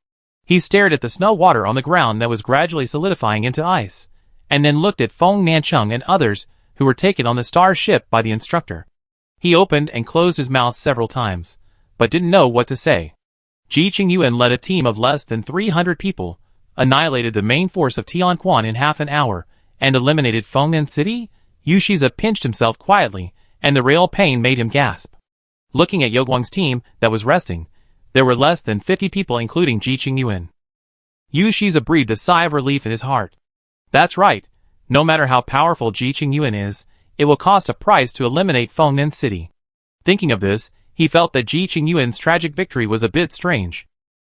He stared at the snow water on the ground that was gradually solidifying into ice, and then looked at Feng Nancheng and others who were taken on the star ship by the instructor. He opened and closed his mouth several times, but didn't know what to say. Ji Qingyuan led a team of less than 300 people, annihilated the main force of Tianquan in half an hour, and eliminated Fengnan City? Yu Shize pinched himself quietly, and the real pain made him gasp. Looking at Yoguang's team that was resting, there were less than 50 people including Ji Qingyuan. Yu Shize breathed a sigh of relief in his heart. That's right, no matter how powerful Ji Qingyuan is, it will cost a price to eliminate Fengnan City. Thinking of this, he felt that Ji Qingyuan's tragic victory was a bit strange.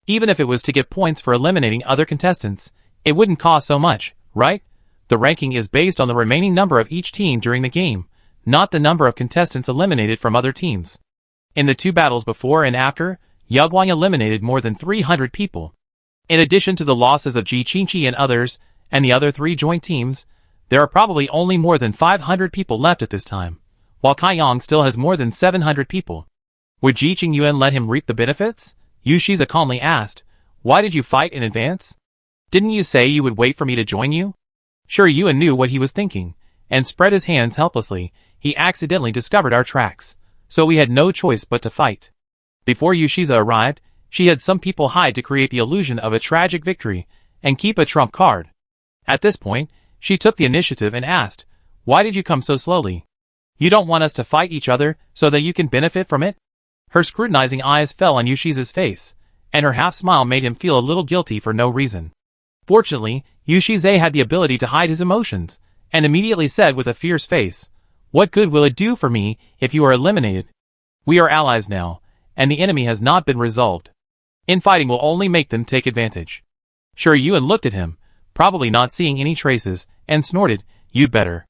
Even if it was to get points for eliminating other contestants, it wouldn't cost so much, right? The ranking is based on the remaining number of each team during the game, not the number of contestants eliminated from other teams. In the 2 battles before and after, Yoguang eliminated more than 300 people. In addition to the losses of Ji Qingqi and others, and the other 3 joint teams, there are probably only more than 500 people left at this time, while Kaiyang still has more than 700 people. Would Ji Qingyuan let him reap the benefits? Yu Shize calmly asked. Why did you fight in advance? Didn't you say you would wait for me to join you? Sure, Yuan knew what he was thinking, and spread his hands helplessly. He accidentally discovered our tracks, so we had no choice but to fight. Before Yu Shize arrived, she had some people hide to create the illusion of a tragic victory, and keep a trump card. At this point, she took the initiative and asked, why did you come so slowly? You don't want us to fight each other so that you can benefit from it? Her scrutinizing eyes fell on Yu Shize's face, and her half-smile made him feel a little guilty for no reason. Fortunately, Yu Shize had the ability to hide his emotions, and immediately said with a fierce face, what good will it do for me if you are eliminated? We are allies now, and the enemy has not been resolved. Infighting will only make them take advantage. Sure, Yuan looked at him, probably not seeing any traces, and snorted, you'd better.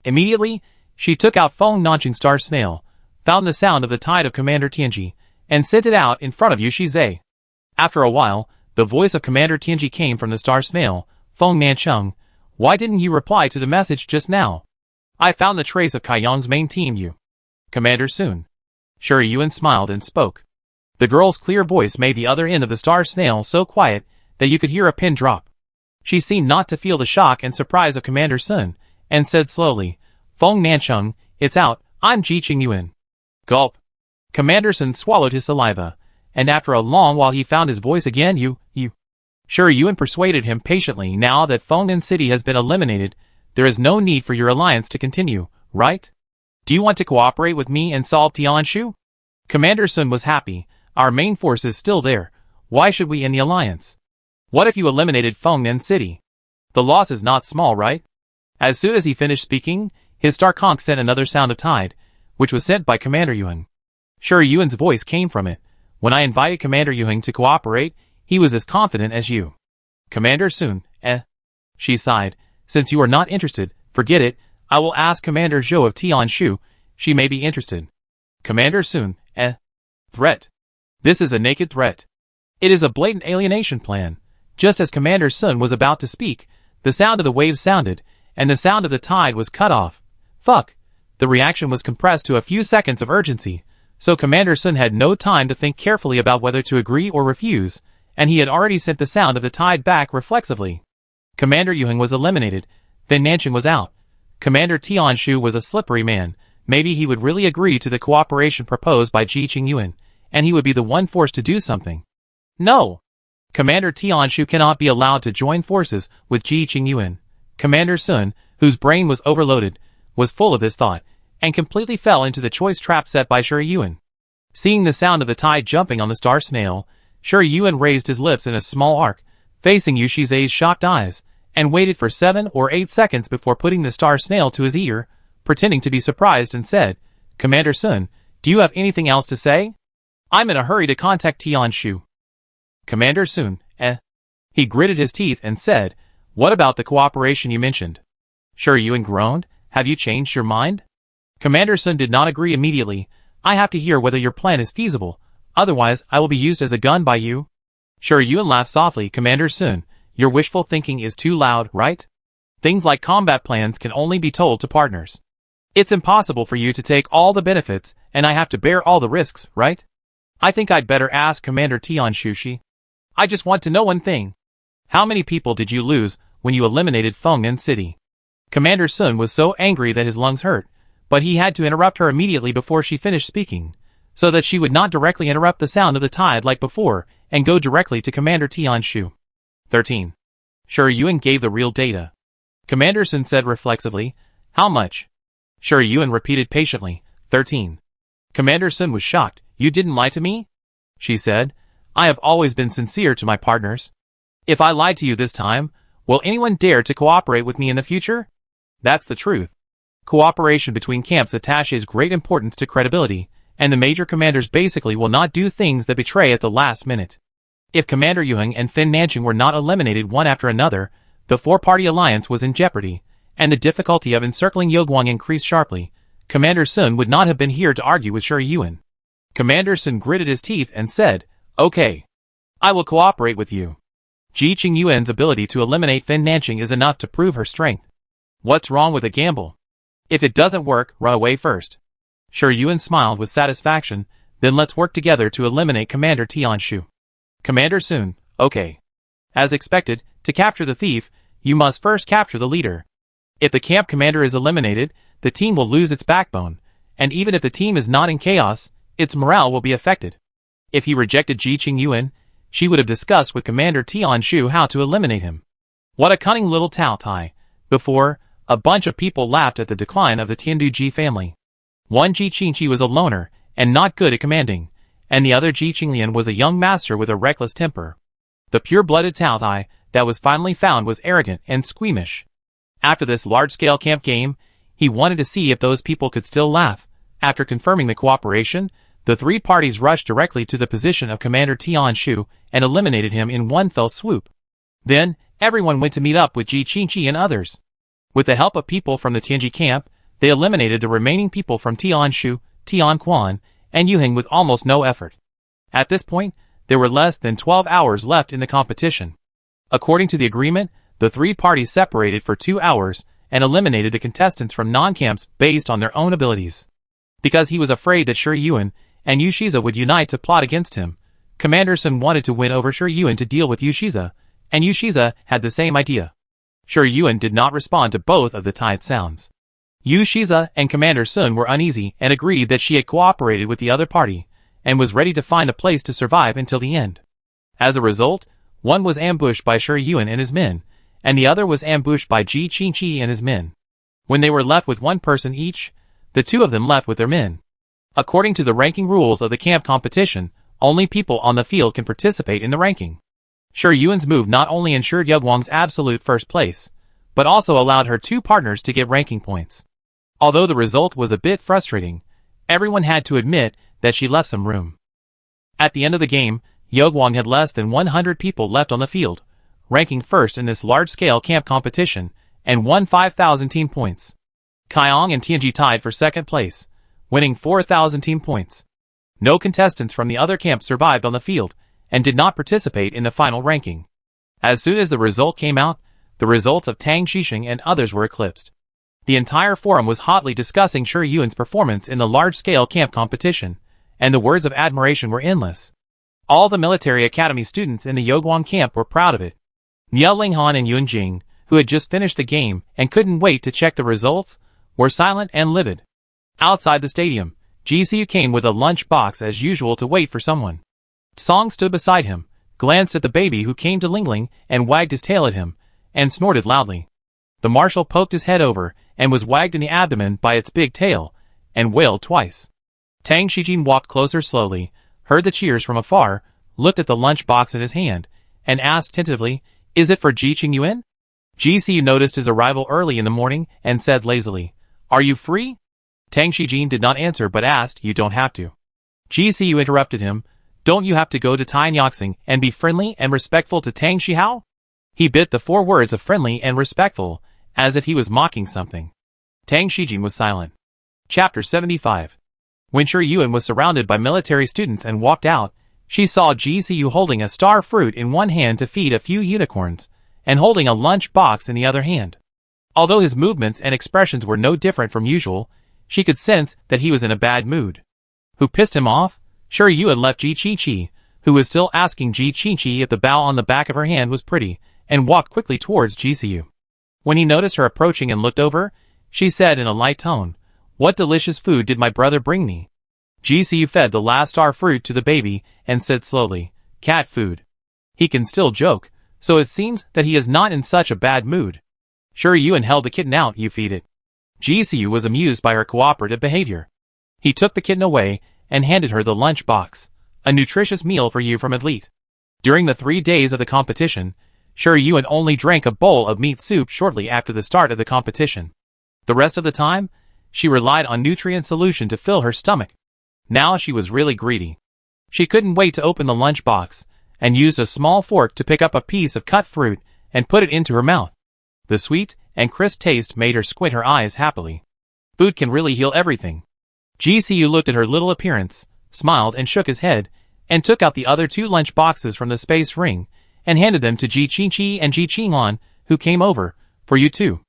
Immediately, she took out Feng Nanjing Star Snail, found the sound of the tide of Commander Tianji, and sent it out in front of Yu Shize. After a while, the voice of Commander Tianji came from the Star Snail. Feng Nancheng, why didn't you reply to the message just now? I found the trace of Kaiyang's main team, you. Commander Sun. Sure, Yuan smiled and spoke. The girl's clear voice made the other end of the Star Snail so quiet that you could hear a pin drop. She seemed not to feel the shock and surprise of Commander Sun, and said slowly, Feng Nancheng, it's out, I'm Ji Qingyuan. Gulp. Commander Sun swallowed his saliva, and after a long while he found his voice again, you. Sure, Yuan persuaded him patiently. Now that Fengnan City has been eliminated, there is no need for your alliance to continue, right? Do you want to cooperate with me and solve Tianshu? Commander Sun was happy. Our main force is still there. Why should we end the alliance? What if you eliminated Fengnan City? The loss is not small, right? As soon as he finished speaking, his star conch sent another sound of tide, which was sent by Commander Yuan. Sure, Yuan's voice came from it. When I invited Commander Yuan to cooperate, he was as confident as you. Commander Sun, She sighed. Since you are not interested, forget it. I will ask Commander Zhou of Tianshu. She may be interested. Commander Sun, Threat. This is a naked threat. It is a blatant alienation plan. Just as Commander Sun was about to speak, the sound of the waves sounded, and the sound of the tide was cut off. Fuck. The reaction was compressed to a few seconds of urgency, so Commander Sun had no time to think carefully about whether to agree or refuse, and he had already sent the sound of the tide back reflexively. Commander Yuan was eliminated, then Nancheng was out. Commander Tianshu was a slippery man. Maybe he would really agree to the cooperation proposed by Ji Qingyuan, and he would be the one forced to do something. No! Commander Tianshu cannot be allowed to join forces with Ji Qingyuan. Commander Sun, whose brain was overloaded, was full of this thought, and completely fell into the choice trap set by Sure Yuan. Seeing the sound of the tide jumping on the Star Snail, Sure Yuan raised his lips in a small arc, facing Yu Shize's shocked eyes, and waited for 7 or 8 seconds before putting the Star Snail to his ear, pretending to be surprised, and said, Commander Sun, do you have anything else to say? I'm in a hurry to contact Tianshu. Commander Sun, He gritted his teeth and said, what about the cooperation you mentioned? Sure Yuan groaned, have you changed your mind? Commander Sun did not agree immediately. I have to hear whether your plan is feasible, otherwise I will be used as a gun by you. Sure Yuan laughed softly. Commander Sun, your wishful thinking is too loud, right? Things like combat plans can only be told to partners. It's impossible for you to take all the benefits, and I have to bear all the risks, right? I think I'd better ask Commander Tianshu. I just want to know one thing. How many people did you lose when you eliminated Fengnan City? Commander Sun was so angry that his lungs hurt, but he had to interrupt her immediately before she finished speaking, so that she would not directly interrupt the sound of the tide like before, and go directly to Commander Tianshu. 13. Yuen gave the real data. Commander Sun said reflexively, "How much?" Yuen repeated patiently, 13. Commander Sun was shocked. "You didn't lie to me?" She said, "I have always been sincere to my partners. If I lied to you this time, will anyone dare to cooperate with me in the future?" That's the truth. Cooperation between camps attaches great importance to credibility, and the major commanders basically will not do things that betray at the last minute. If Commander Yuheng and Fin Nanching were not eliminated one after another, the four-party alliance was in jeopardy, and the difficulty of encircling Yoguang increased sharply. Commander Sun would not have been here to argue with Yuen. Commander Sun gritted his teeth and said, "Okay. I will cooperate with you." Ji Qingyuan's ability to eliminate Fin Nanching is enough to prove her strength. What's wrong with a gamble? If it doesn't work, run away first. Yuen smiled with satisfaction, then let's work together to eliminate Commander Tianshu. Commander Sun, okay. As expected, to capture the thief, you must first capture the leader. If the camp commander is eliminated, the team will lose its backbone, and even if the team is not in chaos, its morale will be affected. If he rejected Ji Qingyuan, she would have discussed with Commander Tianshu how to eliminate him. What a cunning little Tao Tai. Before, a bunch of people laughed at the decline of the Tianduji family. One Ji Qingqi was a loner, and not good at commanding, and the other Ji Qinglian was a young master with a reckless temper. The pure-blooded Tao Tai that was finally found was arrogant and squeamish. After this large-scale camp game, he wanted to see if those people could still laugh. After confirming the cooperation, the three parties rushed directly to the position of Commander Tianshu and eliminated him in one fell swoop. Then, everyone went to meet up with Ji Qingqi and others. With the help of people from the Tianji camp, they eliminated the remaining people from Tianshu, Tianquan, and Yuheng with almost no effort. At this point, there were less than 12 hours left in the competition. According to the agreement, the three parties separated for 2 hours and eliminated the contestants from non-camps based on their own abilities. Because he was afraid that Yuen and Yushiza would unite to plot against him, Commander Sun wanted to win over Yuen to deal with Yushiza, and Yushiza had the same idea. Yuen did not respond to both of the tied sounds. Yushiza and Commander Sun were uneasy and agreed that she had cooperated with the other party, and was ready to find a place to survive until the end. As a result, one was ambushed by Yuen and his men, and the other was ambushed by Ji Qingqi and his men. When they were left with one person each, the two of them left with their men. According to the ranking rules of the camp competition, only people on the field can participate in the ranking. Yuen's move not only ensured Yoguang's absolute first place, but also allowed her two partners to get ranking points. Although the result was a bit frustrating, everyone had to admit that she left some room. At the end of the game, Yoguang had less than 100 people left on the field, ranking first in this large-scale camp competition, and won 5,000 team points. Kaiyong and Tianji tied for second place, winning 4,000 team points. No contestants from the other camps survived on the field, and did not participate in the final ranking. As soon as the result came out, the results of Tang Xixing and others were eclipsed. The entire forum was hotly discussing Yuen's performance in the large-scale camp competition, and the words of admiration were endless. All the military academy students in the Yoguang camp were proud of it. Niao Linghan and Yun Jing, who had just finished the game and couldn't wait to check the results, were silent and livid. Outside the stadium, GCU came with a lunch box as usual to wait for someone. Song stood beside him, glanced at the baby who came to Lingling and wagged his tail at him, and snorted loudly. The marshal poked his head over and was wagged in the abdomen by its big tail, and wailed twice. Tang Xijin walked closer slowly, heard the cheers from afar, looked at the lunch box in his hand, and asked tentatively, "Is it for Ji Qingyuan?" GCU noticed his arrival early in the morning and said lazily, "Are you free?" Tang Xijin did not answer but asked, "You don't have to." GCU interrupted him, "Don't you have to go to Tianyaxing and be friendly and respectful to Tang Shihao?" He bit the 4 words of friendly and respectful, as if he was mocking something. Tang Xijin was silent. Chapter 75. When Yuen was surrounded by military students and walked out, she saw GCU holding a star fruit in one hand to feed a few unicorns, and holding a lunch box in the other hand. Although his movements and expressions were no different from usual, she could sense that he was in a bad mood. Who pissed him off? Yuen left Ji Qingqi, who was still asking Ji Qingqi if the bow on the back of her hand was pretty, and walked quickly towards GCU. When he noticed her approaching and looked over, she said in a light tone, "What delicious food did my brother bring me?" GCU fed the last star fruit to the baby and said slowly, "Cat food." He can still joke, so it seems that he is not in such a bad mood. Sure, Yuan held the kitten out, you feed it. GCU was amused by her cooperative behavior. He took the kitten away and handed her the lunch box, a nutritious meal for you from athlete. During the 3 days of the competition, Sure Yuan only drank a bowl of meat soup shortly after the start of the competition. The rest of the time, she relied on nutrient solution to fill her stomach. Now she was really greedy. She couldn't wait to open the lunch box, and used a small fork to pick up a piece of cut fruit and put it into her mouth. The sweet and crisp taste made her squint her eyes happily. Food can really heal everything. GCU looked at her little appearance, smiled and shook his head, and took out the other 2 lunch boxes from the space ring, and handed them to Ji Qingqi and Ji Qinglan, who came over. For you too.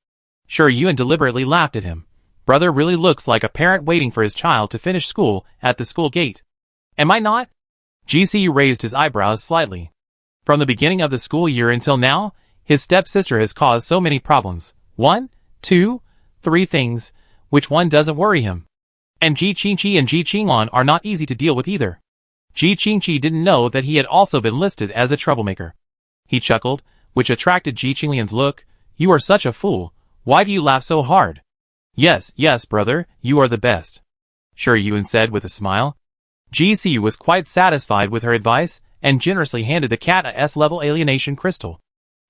Sure Yuan deliberately laughed at him. Brother really looks like a parent waiting for his child to finish school at the school gate. Am I not? GCU raised his eyebrows slightly. From the beginning of the school year until now, his stepsister has caused so many problems. 1, 2, 3 things. Which one doesn't worry him? And Ji Qingqi and Ji Qinglan are not easy to deal with either. Ji Qingqi didn't know that he had also been listed as a troublemaker. He chuckled, which attracted Ji Qinglian's look. You are such a fool. Why do you laugh so hard? Yes, yes, brother, you are the best. Sure Yuan said with a smile. GCU was quite satisfied with her advice, and generously handed the cat a S-level alienation crystal.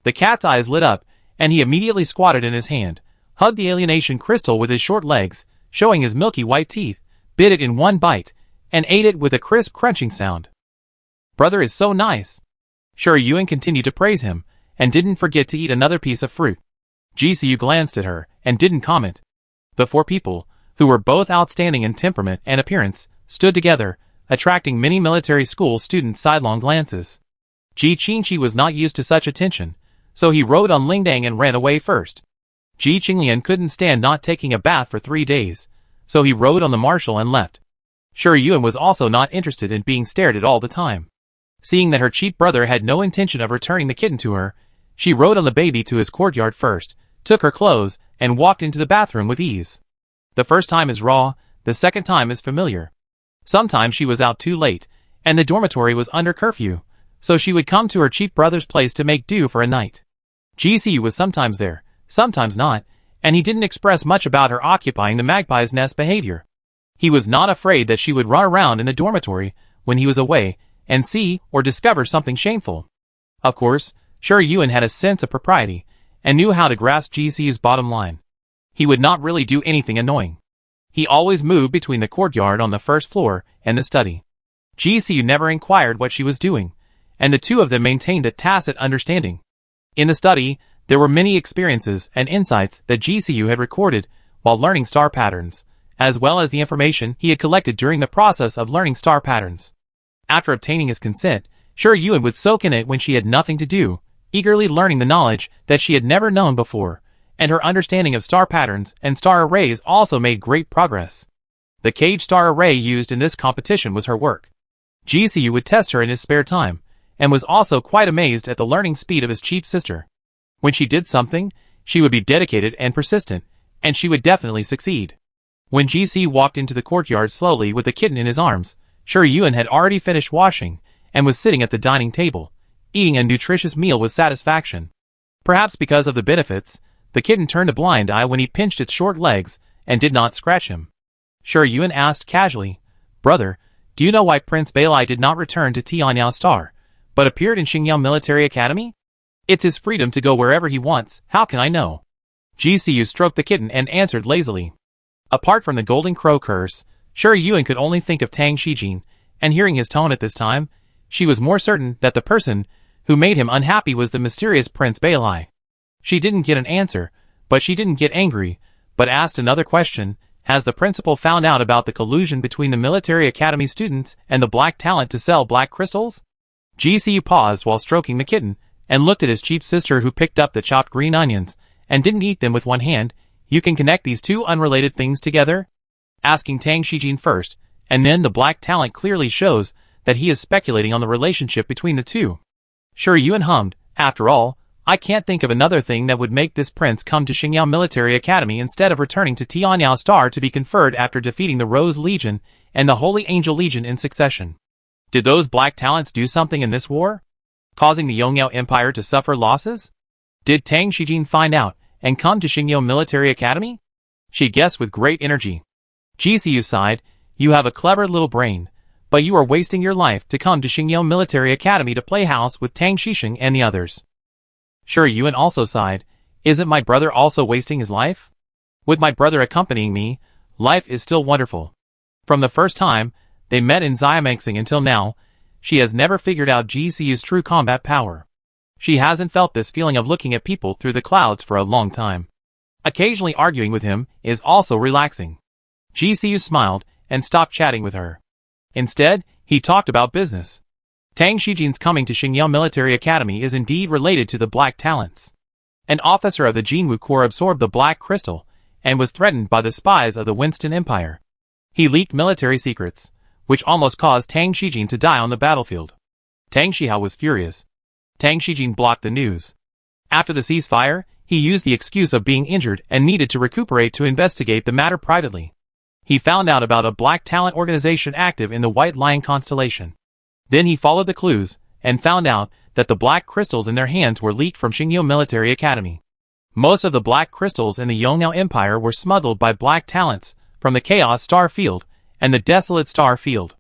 The cat's eyes lit up, and he immediately squatted in his hand, hugged the alienation crystal with his short legs, showing his milky white teeth, bit it in one bite, and ate it with a crisp crunching sound. Brother is so nice. Sure Yuan continued to praise him, and didn't forget to eat another piece of fruit. GCU glanced at her, and didn't comment. The 4 people, who were both outstanding in temperament and appearance, stood together, attracting many military school students' sidelong glances. Ji Qingqi was not used to such attention, so he rode on Lingdang and ran away first. Ji Qinglian couldn't stand not taking a bath for 3 days, so he rode on the marshal and left. Sure Yuan was also not interested in being stared at all the time. Seeing that her cheap brother had no intention of returning the kitten to her, she rode on the baby to his courtyard first, took her clothes, and walked into the bathroom with ease. The first time is raw, the second time is familiar. Sometimes she was out too late, and the dormitory was under curfew, so she would come to her cheap brother's place to make do for a night. GCU was sometimes there, sometimes not, and he didn't express much about her occupying the magpie's nest behavior. He was not afraid that she would run around in the dormitory when he was away and see or discover something shameful. Of course, Sure Yuan had a sense of propriety and knew how to grasp GCU's bottom line. He would not really do anything annoying. He always moved between the courtyard on the first floor and the study. GCU never inquired what she was doing, and the 2 of them maintained a tacit understanding. In the study, there were many experiences and insights that GCU had recorded while learning star patterns, as well as the information he had collected during the process of learning star patterns. After obtaining his consent, Sure Yuan would soak in it when she had nothing to do, eagerly learning the knowledge that she had never known before, and her understanding of star patterns and star arrays also made great progress. The cage star array used in this competition was her work. GCU would test her in his spare time, and was also quite amazed at the learning speed of his cheap sister. When she did something, she would be dedicated and persistent, and she would definitely succeed. When GC walked into the courtyard slowly with the kitten in his arms, Sure Yuan had already finished washing, and was sitting at the dining table, eating a nutritious meal with satisfaction. Perhaps because of the benefits, the kitten turned a blind eye when he pinched its short legs, and did not scratch him. Sure Yuan asked casually, Brother, do you know why Prince Beilai did not return to Tianyao Star, but appeared in Xingyao Military Academy? It's his freedom to go wherever he wants, how can I know? GCU stroked the kitten and answered lazily. Apart from the Golden Crow curse, Sure Yuan could only think of Tang Shijin, and hearing his tone at this time, she was more certain that the person who made him unhappy was the mysterious Prince Beilai. She didn't get an answer, but she didn't get angry, but asked another question. Has the principal found out about the collusion between the military academy students and the black talent to sell black crystals? GCU paused while stroking the kitten, and looked at his cheap sister who picked up the chopped green onions, and didn't eat them with one hand. You can connect these 2 unrelated things together? Asking Tang Shijin first, and then the black talent clearly shows that he is speculating on the relationship between the 2. Sure Yuan hummed, after all, I can't think of another thing that would make this prince come to Xingyao Military Academy instead of returning to Tianyao Star to be conferred after defeating the Rose Legion and the Holy Angel Legion in succession. Did those black talents do something in this war? causing the Yongyao Empire to suffer losses? Did Tang Shijin find out and come to Xingyou Military Academy? She guessed with great energy. GCU sighed, you have a clever little brain, but you are wasting your life to come to Xingyou Military Academy to play house with Tang Shisheng and the others. Sure, Yuan also sighed, isn't my brother also wasting his life? With my brother accompanying me, life is still wonderful. From the first time they met in Xiamangxing until now, she has never figured out GCU's true combat power. She hasn't felt this feeling of looking at people through the clouds for a long time. Occasionally arguing with him is also relaxing. GCU smiled and stopped chatting with her. Instead, he talked about business. Tang Shijin's coming to Xingyou Military Academy is indeed related to the Black Talents. An officer of the Jinwu Corps absorbed the Black Crystal and was threatened by the spies of the Winston Empire. He leaked military secrets, which almost caused Tang Shijin to die on the battlefield. Tang Shihao was furious. Tang Shijin blocked the news. After the ceasefire, he used the excuse of being injured and needed to recuperate to investigate the matter privately. He found out about a Black Talent organization active in the White Lion constellation. Then he followed the clues and found out that the black crystals in their hands were leaked from Xingyou Military Academy. Most of the black crystals in the Yongyao Empire were smuggled by Black Talents from the Chaos Star Field and the Desolate Star Field.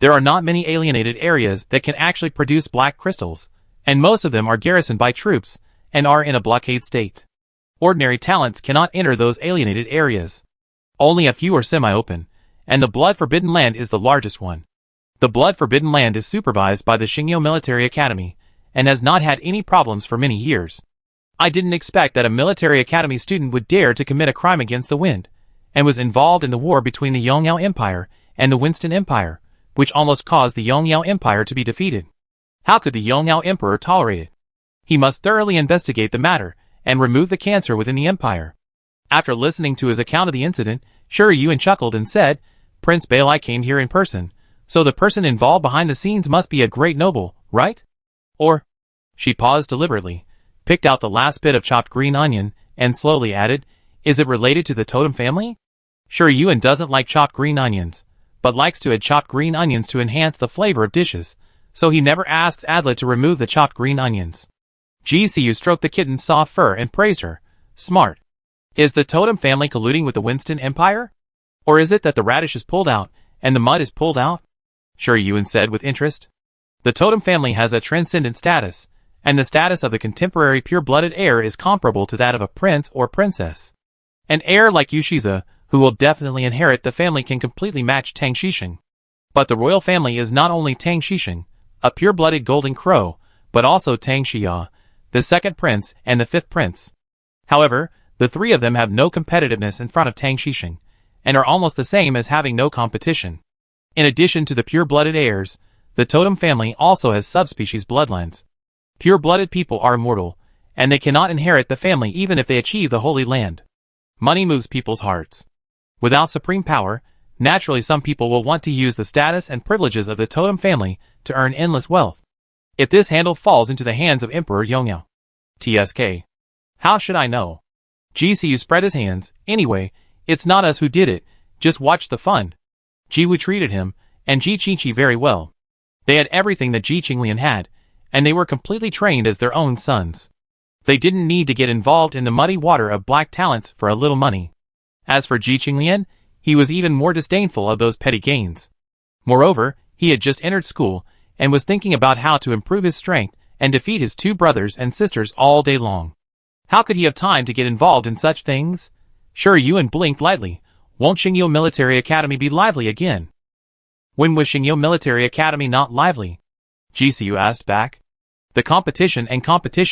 There are not many alienated areas that can actually produce black crystals, and most of them are garrisoned by troops and are in a blockade state. Ordinary talents cannot enter those alienated areas. Only a few are semi-open, and the Blood Forbidden Land is the largest one. The Blood Forbidden Land is supervised by the Xingyou Military Academy, and has not had any problems for many years. I didn't expect that a military academy student would dare to commit a crime against the wind, and was involved in the war between the Yongyao Empire and the Winston Empire, which almost caused the Yongyao Empire to be defeated. How could the Yongyao Emperor tolerate it? He must thoroughly investigate the matter, and remove the cancer within the empire. After listening to his account of the incident, Shi Yuan chuckled and said, Prince Balai came here in person, so the person involved behind the scenes must be a great noble, right? Or, she paused deliberately, picked out the last bit of chopped green onion, and slowly added, is it related to the totem family? Shi Yuan doesn't like chopped green onions, but likes to add chopped green onions to enhance the flavor of dishes, so he never asks Adla to remove the chopped green onions. GCU stroked the kitten's soft fur and praised her. Smart. Is the totem family colluding with the Winston Empire? Or is it that the radish is pulled out, and the mud is pulled out? Shi Yuan said with interest. The totem family has a transcendent status, and the status of the contemporary pure-blooded heir is comparable to that of a prince or princess. An heir like Yushiza, who will definitely inherit the family, can completely match Tang Shisheng. But the royal family is not only Tang Shisheng, a pure-blooded golden crow, but also Tang Xia, the second prince and the fifth prince. However, the three of them have no competitiveness in front of Tang Shisheng, and are almost the same as having no competition. In addition to the pure-blooded heirs, the totem family also has subspecies bloodlines. Pure-blooded people are immortal, and they cannot inherit the family even if they achieve the Holy Land. Money moves people's hearts. Without supreme power, naturally some people will want to use the status and privileges of the totem family to earn endless wealth. If this handle falls into the hands of Emperor Yongyao. TSK. How should I know? GCU spread his hands. Anyway, it's not us who did it, just watch the fun. Jiwu treated him, and Ji Qingqi very well. They had everything that Ji Qinglian had, and they were completely trained as their own sons. They didn't need to get involved in the muddy water of black talents for a little money. As for Ji Qinglian, he was even more disdainful of those petty gains. Moreover, he had just entered school, and was thinking about how to improve his strength and defeat his two brothers and sisters all day long. How could he have time to get involved in such things? Shi Yuan blinked lightly. Won't Xingyou Military Academy be lively again? When was Xingyou Military Academy not lively? GCU asked back. The competition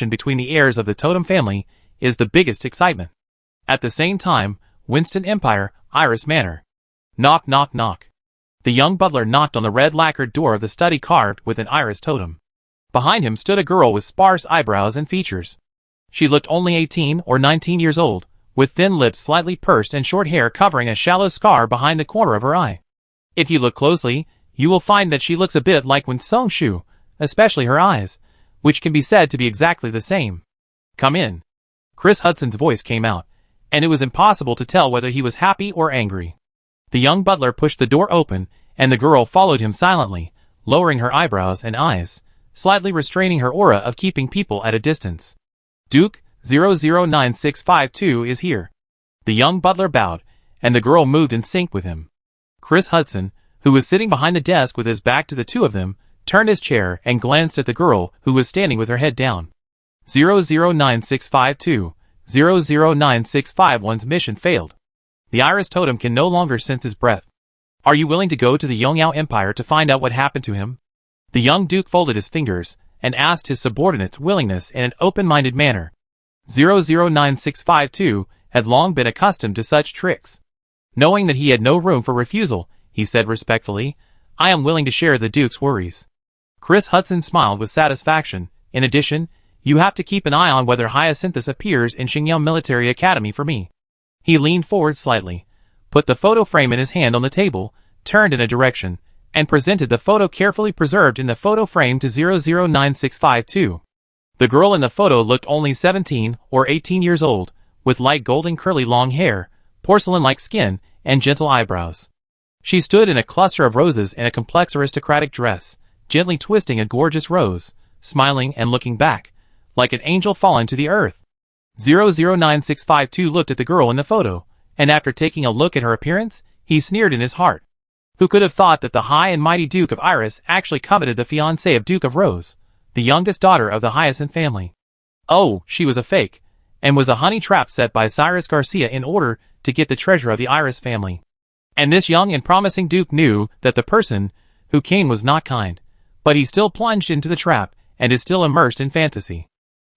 between the heirs of the totem family is the biggest excitement. At the same time, Winston Empire, Iris Manor. Knock, knock, knock. The young butler knocked on the red lacquered door of the study carved with an iris totem. Behind him stood a girl with sparse eyebrows and features. She looked only 18 or 19 years old, with thin lips slightly pursed and short hair covering a shallow scar behind the corner of her eye. If you look closely, you will find that she looks a bit like Wen Songshu, especially her eyes, which can be said to be exactly the same. Come in. Chris Hudson's voice came out, and it was impossible to tell whether he was happy or angry. The young butler pushed the door open, and the girl followed him silently, lowering her eyebrows and eyes, slightly restraining her aura of keeping people at a distance. Duke, 009652 is here. The young butler bowed, and the girl moved in sync with him. Chris Hudson, who was sitting behind the desk with his back to the two of them, turned his chair and glanced at the girl who was standing with her head down. 009652, 009651's mission failed. The Iris totem can no longer sense his breath. Are you willing to go to the Yongyao Empire to find out what happened to him? The young duke folded his fingers and asked his subordinate's willingness in an open-minded manner. 009652 had long been accustomed to such tricks. Knowing that he had no room for refusal, he said respectfully, I am willing to share the duke's worries. Chris Hudson smiled with satisfaction. In addition, you have to keep an eye on whether Hyacinthus appears in Xingyao Military Academy for me. He leaned forward slightly, put the photo frame in his hand on the table, turned in a direction, and presented the photo carefully preserved in the photo frame to 009652. The girl in the photo looked only 17 or 18 years old, with light golden curly long hair, porcelain-like skin, and gentle eyebrows. She stood in a cluster of roses in a complex aristocratic dress, gently twisting a gorgeous rose, smiling and looking back, like an angel fallen to the earth. 009652 looked at the girl in the photo, and after taking a look at her appearance, he sneered in his heart. Who could have thought that the high and mighty Duke of Iris actually coveted the fiancée of Duke of Rose, the youngest daughter of the Hyacinth family? Oh, she was a fake, and was a honey trap set by Cyrus Garcia in order to get the treasure of the Iris family. And this young and promising Duke knew that the person who came was not kind, but he still plunged into the trap and is still immersed in fantasy.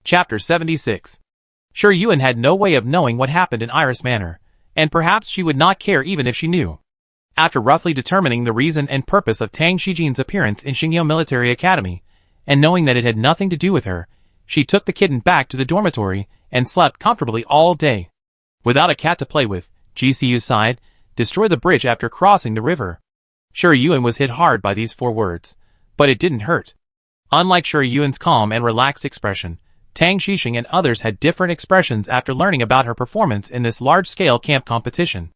Chapter 76. Sure, Yuan had no way of knowing what happened in Iris Manor, and perhaps she would not care even if she knew. After roughly determining the reason and purpose of Tang Shijin's appearance in Xingyao Military Academy, and knowing that it had nothing to do with her, she took the kitten back to the dormitory and slept comfortably all day. Without a cat to play with, GCU sighed, destroy the bridge after crossing the river. Sure, Yuan was hit hard by these 4 words, but it didn't hurt. Unlike Sure Yuan's calm and relaxed expression, Tang Shishing and others had different expressions after learning about her performance in this large-scale camp competition.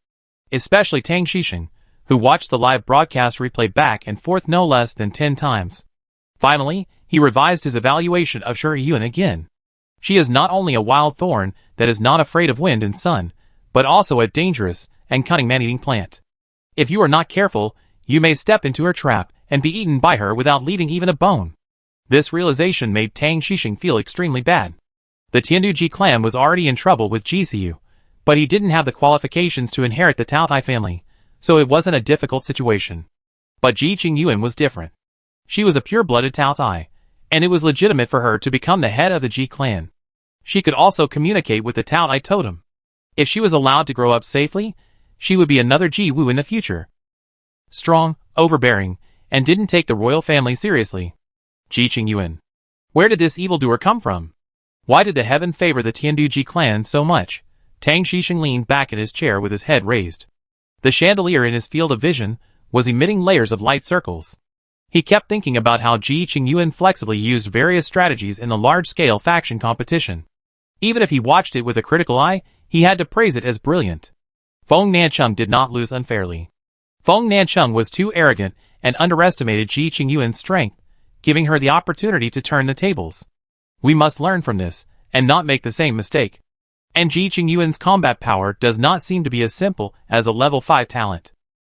Especially Tang Shishing, who watched the live broadcast replay back and forth no less than 10 times. Finally, he revised his evaluation of Sure Yuan again. She is not only a wild thorn that is not afraid of wind and sun, but also a dangerous and cunning man-eating plant. If you are not careful, you may step into her trap and be eaten by her without leaving even a bone. This realization made Tang Shishing feel extremely bad. The Tianduji clan was already in trouble with GCU, but he didn't have the qualifications to inherit the Taotai family, so it wasn't a difficult situation. But Ji Qingyuan was different. She was a pure-blooded Taotai, and it was legitimate for her to become the head of the Ji clan. She could also communicate with the Taotai totem. If she was allowed to grow up safely, she would be another Ji Wu in the future. Strong, overbearing, and didn't take the royal family seriously. Ji Qingyuan. Where did this evildoer come from? Why did the heaven favor the Tianduji clan so much? Tang Shishing leaned back in his chair with his head raised. The chandelier in his field of vision was emitting layers of light circles. He kept thinking about how Ji Qingyuan flexibly used various strategies in the large-scale faction competition. Even if he watched it with a critical eye, he had to praise it as brilliant. Feng Nancheng did not lose unfairly. Feng Nancheng was too arrogant and underestimated Ji Qingyuan's strength, giving her the opportunity to turn the tables. We must learn from this, and not make the same mistake. And Ji Qingyuan's combat power does not seem to be as simple as a level 5 talent.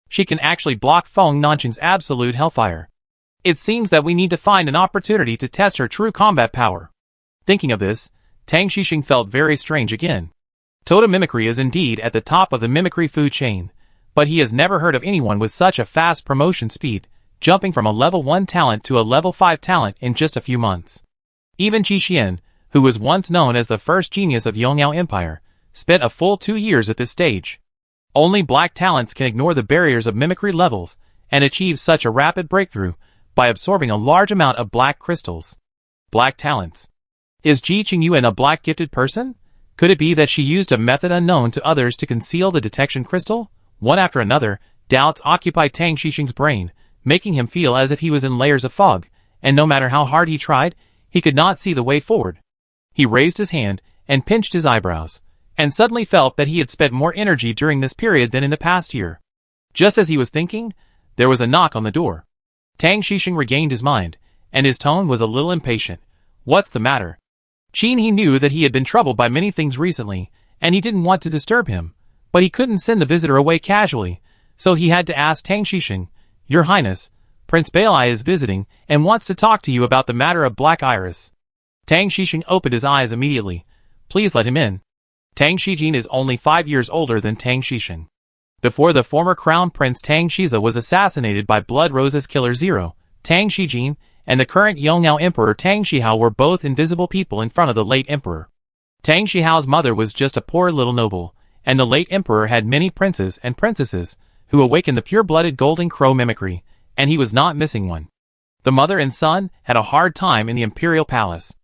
She can actually block Feng Nancheng's absolute hellfire. It seems that we need to find an opportunity to test her true combat power. Thinking of this, Tang Shishing felt very strange again. Totem mimicry is indeed at the top of the mimicry food chain, but he has never heard of anyone with such a fast promotion speed, jumping from a level 1 talent to a level 5 talent in just a few months. Even Qi Xian, who was once known as the first genius of Yongyao Empire, spent a full 2 years at this stage. Only black talents can ignore the barriers of mimicry levels and achieve such a rapid breakthrough by absorbing a large amount of black crystals. Black talents. Is Ji Qingyuan a black gifted person? Could it be that she used a method unknown to others to conceal the detection crystal? One after another, doubts occupied Tang Shishing's brain, making him feel as if he was in layers of fog, and no matter how hard he tried, he could not see the way forward. He raised his hand and pinched his eyebrows, and suddenly felt that he had spent more energy during this period than in the past year. Just as he was thinking, there was a knock on the door. Tang Shishing regained his mind, and his tone was a little impatient. "What's the matter?" He knew that he had been troubled by many things recently, and he didn't want to disturb him, but he couldn't send the visitor away casually, so he had to ask Tang Xixing, "Your Highness, Prince Bailai is visiting and wants to talk to you about the matter of Black Iris." Tang Xixing opened his eyes immediately. "Please let him in." Tang Xijin is only 5 years older than Tang Xixing. Before the former crown prince Tang Shiza was assassinated by Blood Rose's killer Zero, Tang Xijin and the current Yongnao Emperor Tang Shihao were both invisible people in front of the late emperor. Tang Shihao's mother was just a poor little noble, and the late emperor had many princes and princesses who awakened the pure-blooded golden crow mimicry, and he was not missing one. The mother and son had a hard time in the imperial palace.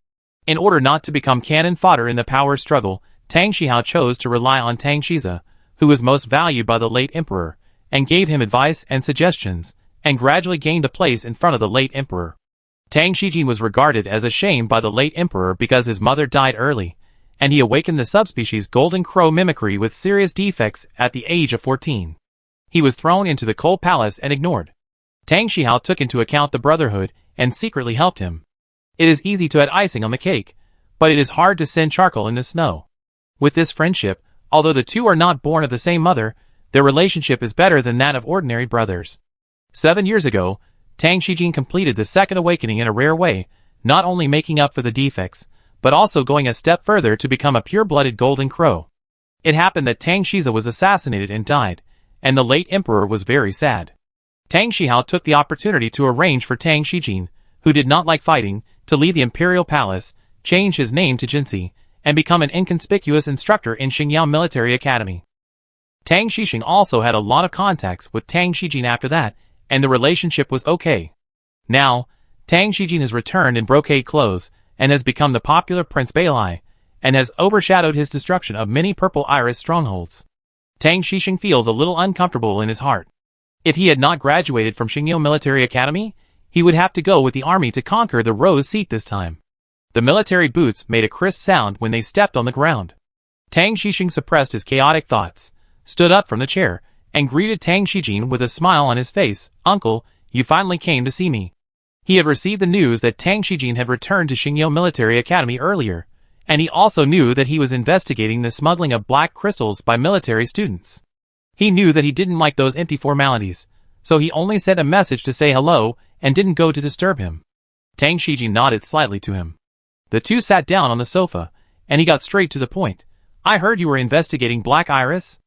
In order not to become cannon fodder in the power struggle, Tang Shihao chose to rely on Tang Shiza, who was most valued by the late emperor, and gave him advice and suggestions, and gradually gained a place in front of the late emperor. Tang Xijin was regarded as a shame by the late emperor because his mother died early, and he awakened the subspecies golden crow mimicry with serious defects at the age of 14. He was thrown into the coal palace and ignored. Tang Shihao took into account the brotherhood and secretly helped him. It is easy to add icing on the cake, but it is hard to send charcoal in the snow. With this friendship, although the two are not born of the same mother, their relationship is better than that of ordinary brothers. 7 years ago, Tang Xijin completed the second awakening in a rare way, not only making up for the defects, but also going a step further to become a pure-blooded golden crow. It happened that Tang Shiza was assassinated and died, and the late emperor was very sad. Tang Shihao took the opportunity to arrange for Tang Xijin, who did not like fighting, to leave the imperial palace, change his name to Jinsi, and become an inconspicuous instructor in Xingyao Military Academy. Tang Xixing also had a lot of contacts with Tang Xijin after that, and the relationship was okay. Now, Tang Xijin has returned in brocade clothes, and has become the popular Prince Bailai, and has overshadowed his destruction of many Purple Iris strongholds. Tang Xixing feels a little uncomfortable in his heart. If he had not graduated from Xingyao Military Academy, he would have to go with the army to conquer the Rose Seat this time. The military boots made a crisp sound when they stepped on the ground. Tang Xixing suppressed his chaotic thoughts, stood up from the chair, and greeted Tang Xijin with a smile on his face. "Uncle, you finally came to see me." He had received the news that Tang Xijin had returned to Xingyao Military Academy earlier, and he also knew that he was investigating the smuggling of black crystals by military students. He knew that he didn't like those empty formalities, so he only sent a message to say hello and didn't go to disturb him. Tang Xijin nodded slightly to him. The two sat down on the sofa, and he got straight to the point. "I heard you were investigating Black Iris?"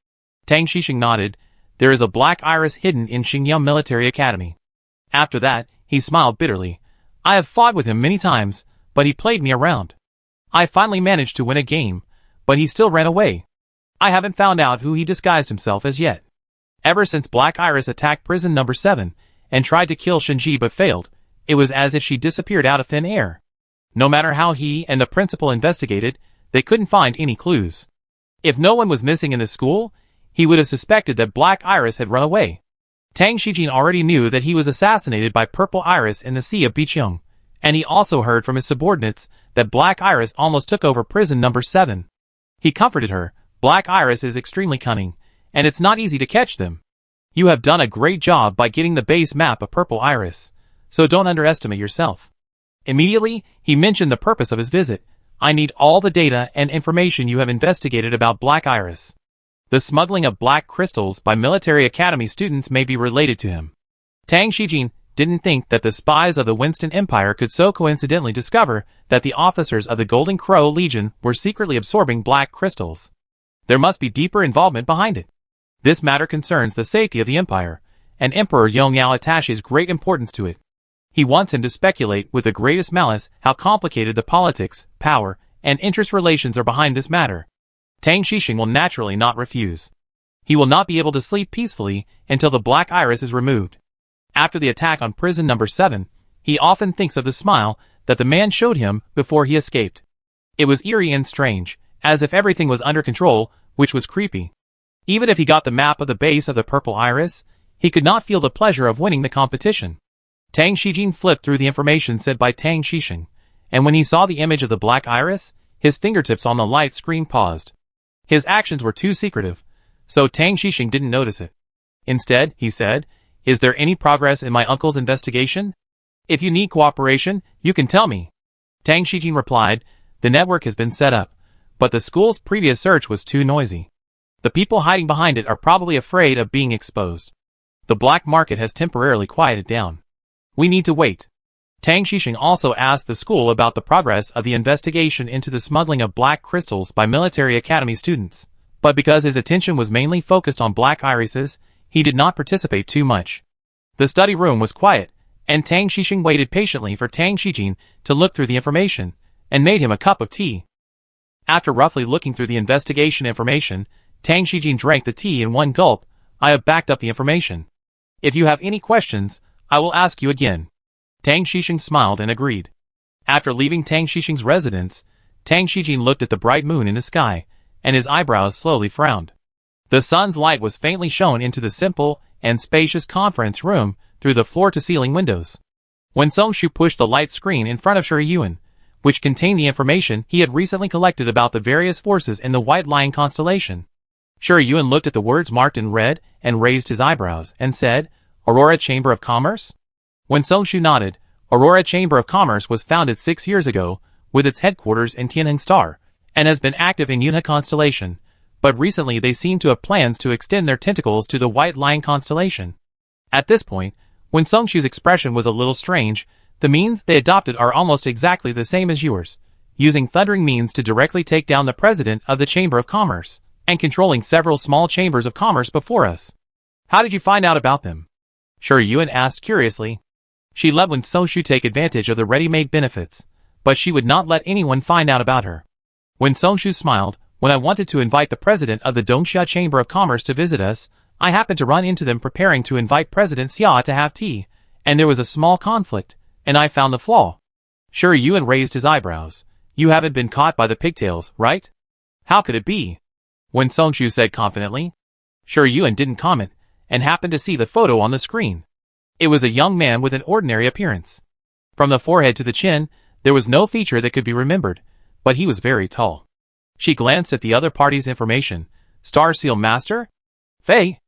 Tang Xixing nodded. "There is a Black Iris hidden in Xingyao Military Academy." After that, he smiled bitterly. "I have fought with him many times, but he played me around. I finally managed to win a game, but he still ran away. I haven't found out who he disguised himself as yet. Ever since Black Iris attacked prison number 7 and tried to kill Shinji but failed, it was as if she disappeared out of thin air. No matter how he and the principal investigated, they couldn't find any clues. If no one was missing in the school, he would have suspected that Black Iris had run away. Tang Xijin already knew that he was assassinated by Purple Iris in the Sea of Biqiong, and he also heard from his subordinates that Black Iris almost took over prison number 7. He comforted her. "Black Iris is extremely cunning, and it's not easy to catch them. You have done a great job by getting the base map of Purple Iris, so don't underestimate yourself." Immediately, he mentioned the purpose of his visit. "I need all the data and information you have investigated about Black Iris. The smuggling of black crystals by military academy students may be related to him." Tang Xijin didn't think that the spies of the Winston Empire could so coincidentally discover that the officers of the Golden Crow Legion were secretly absorbing black crystals. There must be deeper involvement behind it. This matter concerns the safety of the Empire, and Emperor Yongyao attaches great importance to it. He wants him to speculate with the greatest malice how complicated the politics, power, and interest relations are behind this matter. Tang Xixing will naturally not refuse. He will not be able to sleep peacefully until the Black Iris is removed. After the attack on prison number 7, he often thinks of the smile that the man showed him before he escaped. It was eerie and strange, as if everything was under control, which was creepy. Even if he got the map of the base of the Purple Iris, he could not feel the pleasure of winning the competition. Tang Xijin flipped through the information said by Tang Xixing, and when he saw the image of the Black Iris, his fingertips on the light screen paused. His actions were too secretive, so Tang Xixing didn't notice it. Instead, he said, "Is there any progress in my uncle's investigation?" If you need cooperation, you can tell me. Tang Shijing replied, the network has been set up, but the school's previous search was too noisy. The people hiding behind it are probably afraid of being exposed. The black market has temporarily quieted down. We need to wait. Tang Shijing also asked the school about the progress of the investigation into the smuggling of black crystals by military academy students, but because his attention was mainly focused on black irises, he did not participate too much. The study room was quiet, and Tang Shijing waited patiently for Tang Shijing to look through the information, and made him a cup of tea. After roughly looking through the investigation information, Tang Shijing drank the tea in one gulp. I have backed up the information. If you have any questions, I will ask you again. Tang Shijing smiled and agreed. After leaving Tang Shijing's residence, Tang Shijing looked at the bright moon in the sky, and his eyebrows slowly frowned. The sun's light was faintly shown into the simple and spacious conference room through the floor-to-ceiling windows. When Songshu pushed the light screen in front of Shi Yuan, which contained the information he had recently collected about the various forces in the White Lion constellation, Shi Yuan looked at the words marked in red and raised his eyebrows and said, Aurora Chamber of Commerce? When Songshu nodded, Aurora Chamber of Commerce was founded 6 years ago, with its headquarters in Tianheng Star, and has been active in Yunhe constellation, but recently they seem to have plans to extend their tentacles to the White Lion constellation. At this point, when Songshu's expression was a little strange, the means they adopted are almost exactly the same as yours, using thundering means to directly take down the president of the Chamber of Commerce, and controlling several small chambers of commerce before us. How did you find out about them? Shi Yuan asked curiously. She let when Songshu take advantage of the ready-made benefits, but she would not let anyone find out about her. When Songshu smiled, when I wanted to invite the president of the Dongxia Chamber of Commerce to visit us, I happened to run into them preparing to invite President Xia to have tea, and there was a small conflict, and I found the flaw. Shi Yuan raised his eyebrows. You haven't been caught by the pigtails, right? How could it be? When Songshu said confidently. Shi Yuan didn't comment, and happened to see the photo on the screen. It was a young man with an ordinary appearance. From the forehead to the chin, there was no feature that could be remembered, but he was very tall. She glanced at the other party's information. Star Seal Master? Fei?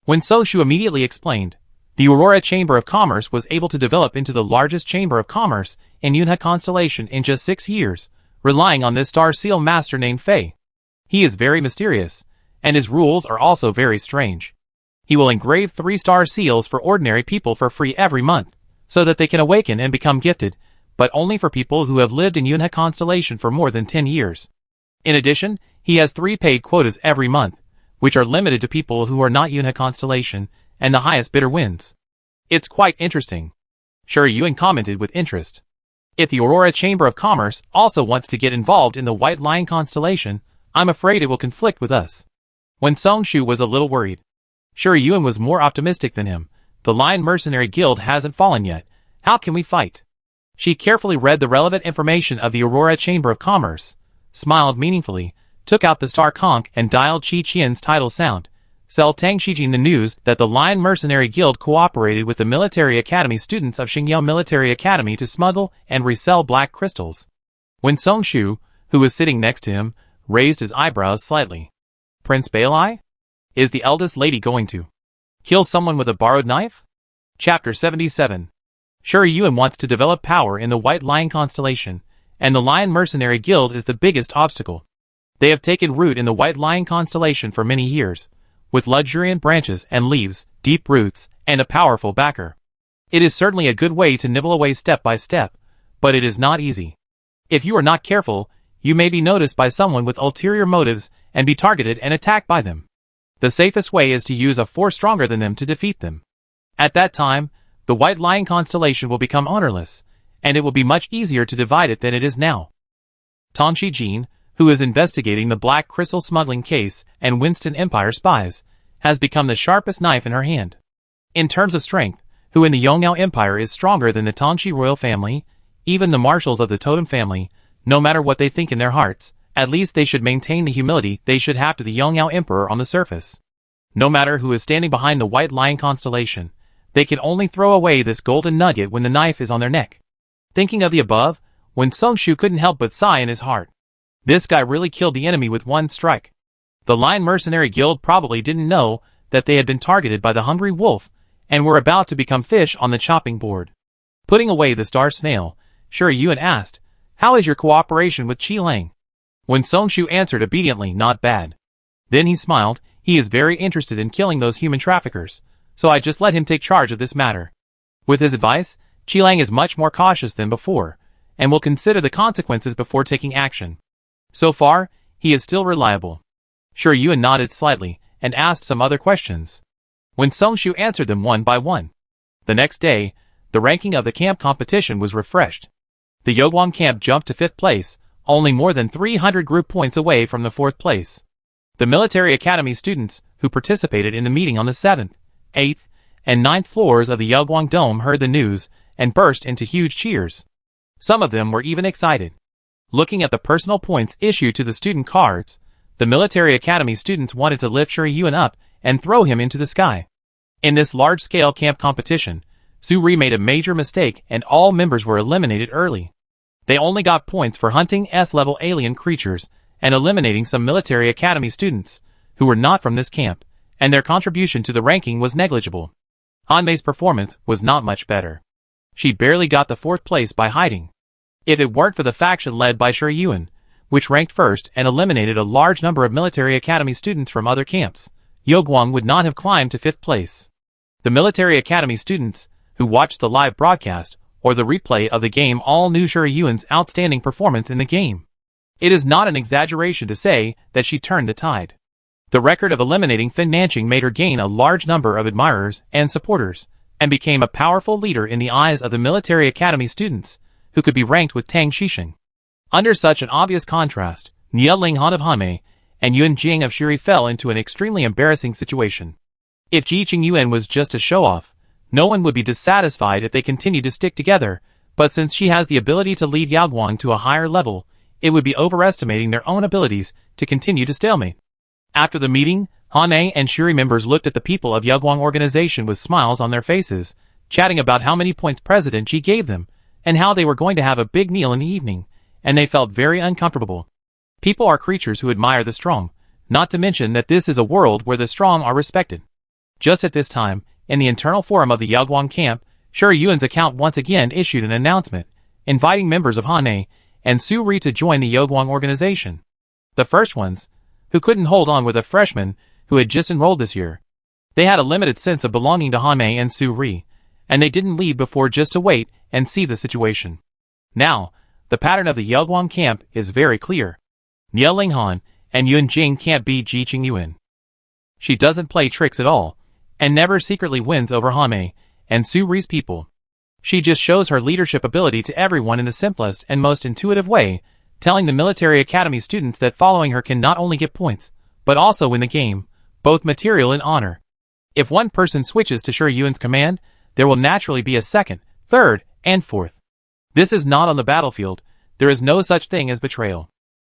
When Songshu immediately explained, the Aurora Chamber of Commerce was able to develop into the largest chamber of commerce in Yunhe constellation in just 6 years, relying on this Star Seal Master named Fei. He is very mysterious, and his rules are also very strange. He will engrave 3-star seals for ordinary people for free every month, so that they can awaken and become gifted, but only for people who have lived in Yunhe constellation for more than 10 years. In addition, he has 3 paid quotas every month, which are limited to people who are not Yunhe constellation, and the highest bidder wins. It's quite interesting. Shi Yuan commented with interest. If the Aurora Chamber of Commerce also wants to get involved in the White Lion constellation, I'm afraid it will conflict with us. When Songshu was a little worried, Shi Yuan was more optimistic than him. The Lion Mercenary Guild hasn't fallen yet. How can we fight? She carefully read the relevant information of the Aurora Chamber of Commerce, smiled meaningfully, took out the star conch and dialed Qi Qian's title sound. Sell Tang Shijing the news that the Lion Mercenary Guild cooperated with the Military Academy students of Xingyao Military Academy to smuggle and resell black crystals. When Songshu, who was sitting next to him, raised his eyebrows slightly. Prince Bailai? Is the eldest lady going to kill someone with a borrowed knife? Chapter 77. Shi Yuan wants to develop power in the White Lion constellation, and the Lion Mercenary Guild is the biggest obstacle. They have taken root in the White Lion constellation for many years, with luxuriant branches and leaves, deep roots, and a powerful backer. It is certainly a good way to nibble away step by step, but it is not easy. If you are not careful, you may be noticed by someone with ulterior motives and be targeted and attacked by them. The safest way is to use a force stronger than them to defeat them. At that time, the White Lion constellation will become ownerless, and it will be much easier to divide it than it is now. Tang Shijing, who is investigating the black crystal smuggling case and Winston Empire spies, has become the sharpest knife in her hand. In terms of strength, who in the Yongyao Empire is stronger than the Tangxi royal family, even the marshals of the totem family, no matter what they think in their hearts, at least they should maintain the humility they should have to the Yongyao Emperor on the surface. No matter who is standing behind the White Lion constellation, they can only throw away this golden nugget when the knife is on their neck. Thinking of the above, when Songshu couldn't help but sigh in his heart. This guy really killed the enemy with one strike. The Lion Mercenary Guild probably didn't know that they had been targeted by the Hungry Wolf, and were about to become fish on the chopping board. Putting away the star snail, Shi Yuan asked, "How is your cooperation with Qi Lang?" When Songshu answered obediently, "Not bad." Then he smiled. "He is very interested in killing those human traffickers, so I just let him take charge of this matter. With his advice, Qi Lang is much more cautious than before, and will consider the consequences before taking action. So far, he is still reliable." Shi Yuan nodded slightly, and asked some other questions. When Songshu answered them one by one. The next day, the ranking of the camp competition was refreshed. The Yogwang camp jumped to 5th place, only more than 300 group points away from the 4th place. The military academy students who participated in the meeting on the 7th, 8th, and 9th floors of the Yogwang Dome heard the news and burst into huge cheers. Some of them were even excited. Looking at the personal points issued to the student cards, the military academy students wanted to lift Shi Yuan up and throw him into the sky. In this large-scale camp competition, Su Ri made a major mistake and all members were eliminated early. They only got points for hunting S-level alien creatures and eliminating some military academy students who were not from this camp, and their contribution to the ranking was negligible. Hanmei's performance was not much better. She barely got the 4th place by hiding. If it weren't for the faction led by Shi Yuan, which ranked first and eliminated a large number of military academy students from other camps, Yogwang would not have climbed to 5th place. The military academy students who watched the live broadcast or the replay of the game all knew Shi Yuan's outstanding performance in the game. It is not an exaggeration to say that she turned the tide. The record of eliminating Fin Nanching made her gain a large number of admirers and supporters, and became a powerful leader in the eyes of the military academy students, who could be ranked with Tang Xisheng. Under such an obvious contrast, Nie Linghan of Hanmei and Yun Jing of Shiri fell into an extremely embarrassing situation. If Ji Qingyuan was just a show-off, no one would be dissatisfied if they continued to stick together, but since she has the ability to lead Yogwang to a higher level, it would be overestimating their own abilities to continue to stalemate. After the meeting, Hanmei and Shiri members looked at the people of Yogwang organization with smiles on their faces, chatting about how many points President Ji gave them, and how they were going to have a big meal in the evening, and they felt very uncomfortable. People are creatures who admire the strong, not to mention that this is a world where the strong are respected. Just at this time, in the internal forum of the Yogwang camp, Shi Yuan's account once again issued an announcement, inviting members of Hanmei and Su Ri to join the Yogwang organization. The first ones, who couldn't hold on, were the freshmen who had just enrolled this year. They had a limited sense of belonging to Hanmei and Su Ri, and they didn't leave before just to wait and see the situation. Now, the pattern of the Yogwang camp is very clear. Nie Linghan and Yun Jing can't beat Ji Qingyuan. She doesn't play tricks at all, and never secretly wins over Hanmei and Su Ri's people. She just shows her leadership ability to everyone in the simplest and most intuitive way, telling the military academy students that following her can not only get points, but also win the game, both material and honor. If one person switches to Shi Yuan's command, there will naturally be a second, third, and fourth. This is not on the battlefield. There is no such thing as betrayal.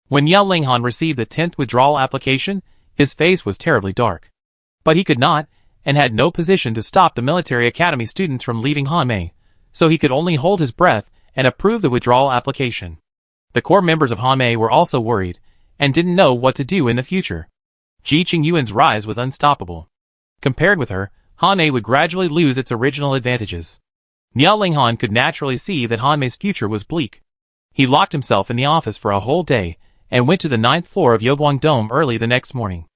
When Nie Linghan received the 10th withdrawal application, his face was terribly dark. But he could not, and had no position to stop the military academy students from leaving Hanmei, so he could only hold his breath and approve the withdrawal application. The core members of Hanmei were also worried, and didn't know what to do in the future. Ji Qingyuan's rise was unstoppable. Compared with her, Hanmei would gradually lose its original advantages. Nie Linghan could naturally see that Hanmei's future was bleak. He locked himself in the office for a whole day, and went to the 9th floor of Yogwang Dome early the next morning.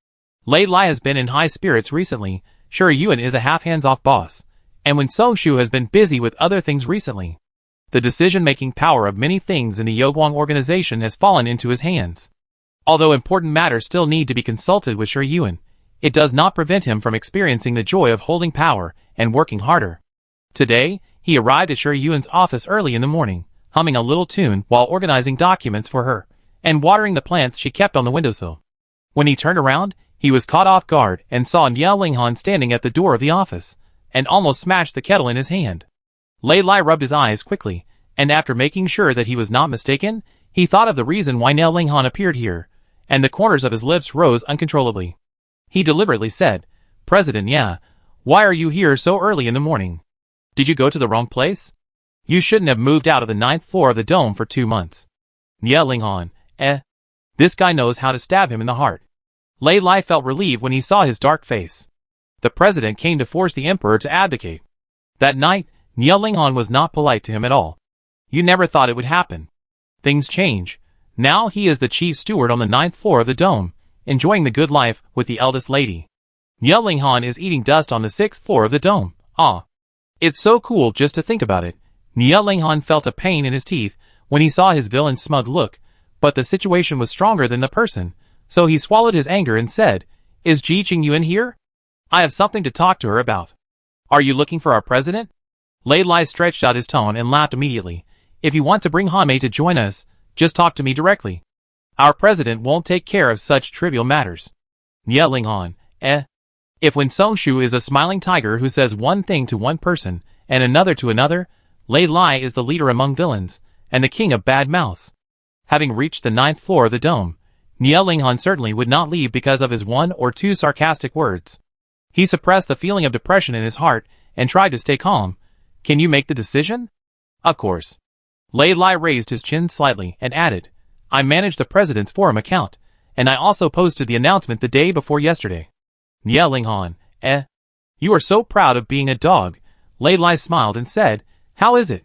Lei Lai has been in high spirits recently. Shi Yuan is a half hands-off boss, and when Songshu has been busy with other things recently. The decision-making power of many things in the Yogwang organization has fallen into his hands. Although important matters still need to be consulted with Shi Yuan, it does not prevent him from experiencing the joy of holding power and working harder. Today, he arrived at Shi Yuan's office early in the morning, humming a little tune while organizing documents for her, and watering the plants she kept on the windowsill. When he turned around, he was caught off guard and saw Nie Linghan standing at the door of the office, and almost smashed the kettle in his hand. Lei Lai rubbed his eyes quickly, and after making sure that he was not mistaken, he thought of the reason why Nie Linghan appeared here, and the corners of his lips rose uncontrollably. He deliberately said, "President Nie, why are you here so early in the morning? Did you go to the wrong place? You shouldn't have moved out of the 9th floor of the dome for 2 months." Nie Linghan, This guy knows how to stab him in the heart. Lei Lai felt relieved when he saw his dark face. The president came to force the emperor to abdicate. That night, Nia Linghan was not polite to him at all. You never thought it would happen. Things change. Now he is the chief steward on the 9th floor of the dome, enjoying the good life with the eldest lady. Nia Linghan is eating dust on the 6th floor of the dome. Ah. It's so cool just to think about it. Nia Linghan felt a pain in his teeth when he saw his villain's smug look, but the situation was stronger than the person, so he swallowed his anger and said, Is Ji Qingyuan here? I have something to talk to her about. Are you looking for our president? Lei Lai stretched out his tone and laughed immediately. If you want to bring Han Mei to join us, just talk to me directly. Our president won't take care of such trivial matters. Nia Linghan, If when Song Shu is a smiling tiger who says one thing to one person and another to another, Lei Lai is the leader among villains and the king of bad mouths. Having reached the 9th floor of the dome, Nia Linghan certainly would not leave because of his one or two sarcastic words. He suppressed the feeling of depression in his heart and tried to stay calm. Can you make the decision? Of course. Lei Lai raised his chin slightly and added, I manage the president's forum account, and I also posted the announcement the day before yesterday. Nia Linghan, You are so proud of being a dog. Lei Lai smiled and said, How is it?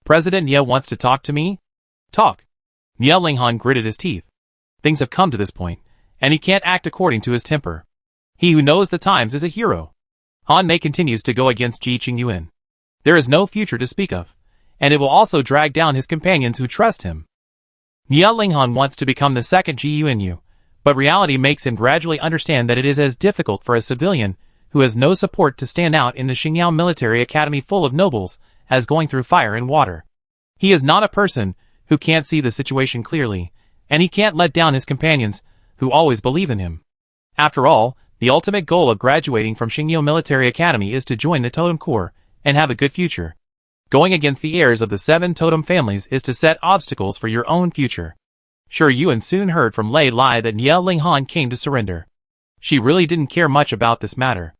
President Nia wants to talk to me? Talk. Nia Linghan gritted his teeth. Things have come to this point, and he can't act according to his temper. He who knows the times is a hero. Han Mei continues to go against Ji Qingyuan. There is no future to speak of, and it will also drag down his companions who trust him. Nia Linghan wants to become the second Ji Yuanyu, but reality makes him gradually understand that it is as difficult for a civilian who has no support to stand out in the Xingyao military academy full of nobles as going through fire and water. He is not a person who can't see the situation clearly, and he can't let down his companions who always believe in him. After all, the ultimate goal of graduating from Xingyao Military Academy is to join the Totem Corps and have a good future. Going against the heirs of the 7 totem families is to set obstacles for your own future. Sure, Yuan soon heard from Lei Lai that Nia Linghan came to surrender. She really didn't care much about this matter.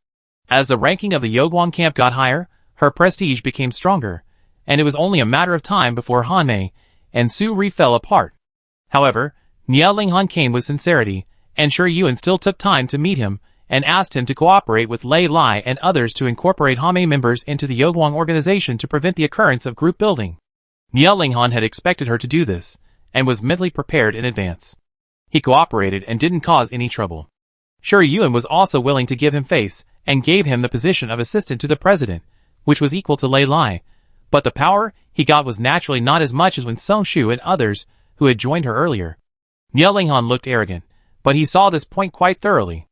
As the ranking of the Yoguang camp got higher, her prestige became stronger, and it was only a matter of time before Han Mei and Su Ri fell apart. However, Nia Linghan came with sincerity, and Shi Yuan still took time to meet him and asked him to cooperate with Lei Lai and others to incorporate Han Mei members into the Yoguang organization to prevent the occurrence of group building. Nia Linghan had expected her to do this, and was mentally prepared in advance. He cooperated and didn't cause any trouble. Shi Yuan was also willing to give him face, and gave him the position of assistant to the president, which was equal to Lei Lai, but the power he got was naturally not as much as when Song Shu and others who had joined her earlier. Nia Linghan looked arrogant, but he saw this point quite thoroughly.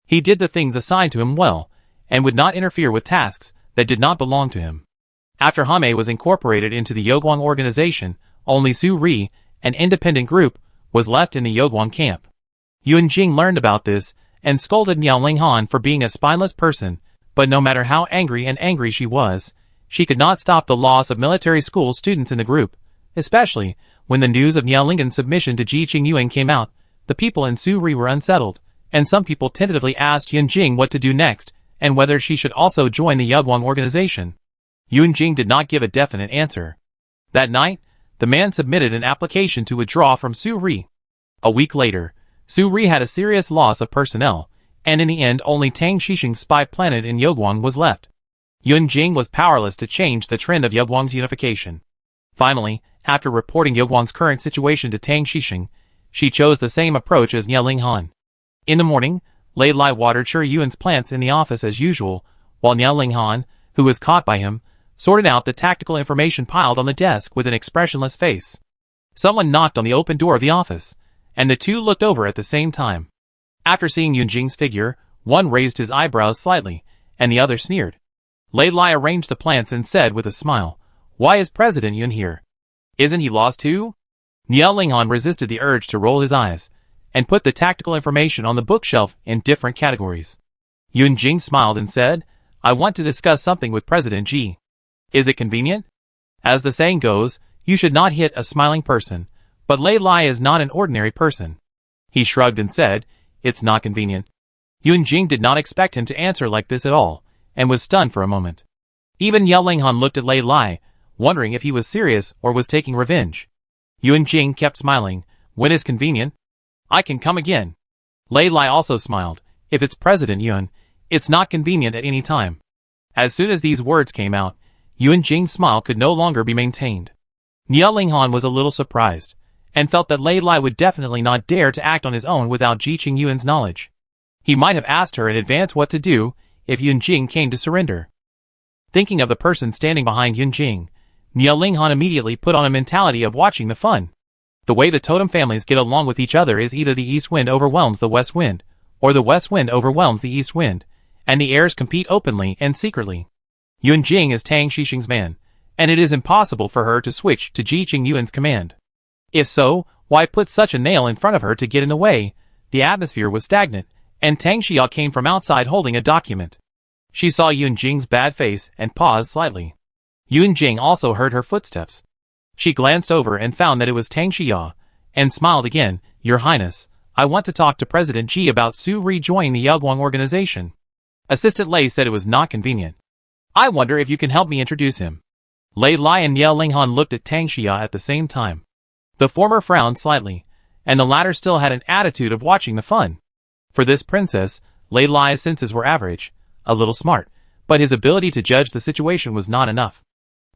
He did the things assigned to him well, and would not interfere with tasks that did not belong to him. After Han Mei was incorporated into the Yoguang organization, only Su Ri, an independent group, was left in the Yoguang camp. Yuan Jing learned about this, and scolded Nia Linghan for being a spineless person, but no matter how angry she was, she could not stop the loss of military school students in the group, especially when the news of Nia Linghan's submission to Ji Qingyuan came out. The people in Su Ri were unsettled, and some people tentatively asked Yuan Jing what to do next, and whether she should also join the Yoguang organization. Yuan Jing did not give a definite answer. That night, the man submitted an application to withdraw from Su Ri. A week later, Su Ri had a serious loss of personnel, and in the end only Tang Xixing's spy planet in Yoguang was left. Yuan Jing was powerless to change the trend of Yoguang's unification. Finally, after reporting Yoguang's current situation to Tang Xixing, she chose the same approach as Nia Linghan. In the morning, Lei Lai watered Shi Yuan's plants in the office as usual, while Nia Linghan, who was caught by him, sorted out the tactical information piled on the desk with an expressionless face. Someone knocked on the open door of the office, and the two looked over at the same time. After seeing Yuan Jing's figure, one raised his eyebrows slightly, and the other sneered. Lei Lai arranged the plants and said with a smile, "Why is President Yuan here? Isn't he lost too?" Nia Linghan resisted the urge to roll his eyes, and put the tactical information on the bookshelf in different categories. Yuan Jing smiled and said, "I want to discuss something with President Ji. Is it convenient?" As the saying goes, you should not hit a smiling person, but Lei Lai is not an ordinary person. He shrugged and said, "It's not convenient." Yuan Jing did not expect him to answer like this at all, and was stunned for a moment. Even Nia Linghan looked at Lei Lai, wondering if he was serious or was taking revenge. Yuan Jing kept smiling. "When is convenient? I can come again." Lei Lai also smiled. "If it's President Yuan, it's not convenient at any time." As soon as these words came out, Yuan Jing's smile could no longer be maintained. Nie Linghan was a little surprised, and felt that Lei Lai would definitely not dare to act on his own without Ji Qingyuan's knowledge. He might have asked her in advance what to do if Yuan Jing came to surrender. Thinking of the person standing behind Yuan Jing, Nie Linghan immediately put on a mentality of watching the fun. The way the totem families get along with each other is either the east wind overwhelms the west wind, or the west wind overwhelms the east wind, and the heirs compete openly and secretly. Yuan Jing is Tang Xixing's man, and it is impossible for her to switch to Ji Qingyuan's command. If so, why put such a nail in front of her to get in the way? The atmosphere was stagnant, and Tang Xia came from outside holding a document. She saw Yuan Jing's bad face and paused slightly. Yuan Jing also heard her footsteps. She glanced over and found that it was Tang Xia, and smiled again. Your Highness, I want to talk to President Ji about Su rejoining the Yaoguang organization. Assistant Lei said it was not convenient. I wonder if you can help me introduce him. Lei Lai and Nie Linghan looked at Tang Xia at the same time. The former frowned slightly, and the latter still had an attitude of watching the fun. For this princess, Lei Lai's senses were average, a little smart, but his ability to judge the situation was not enough.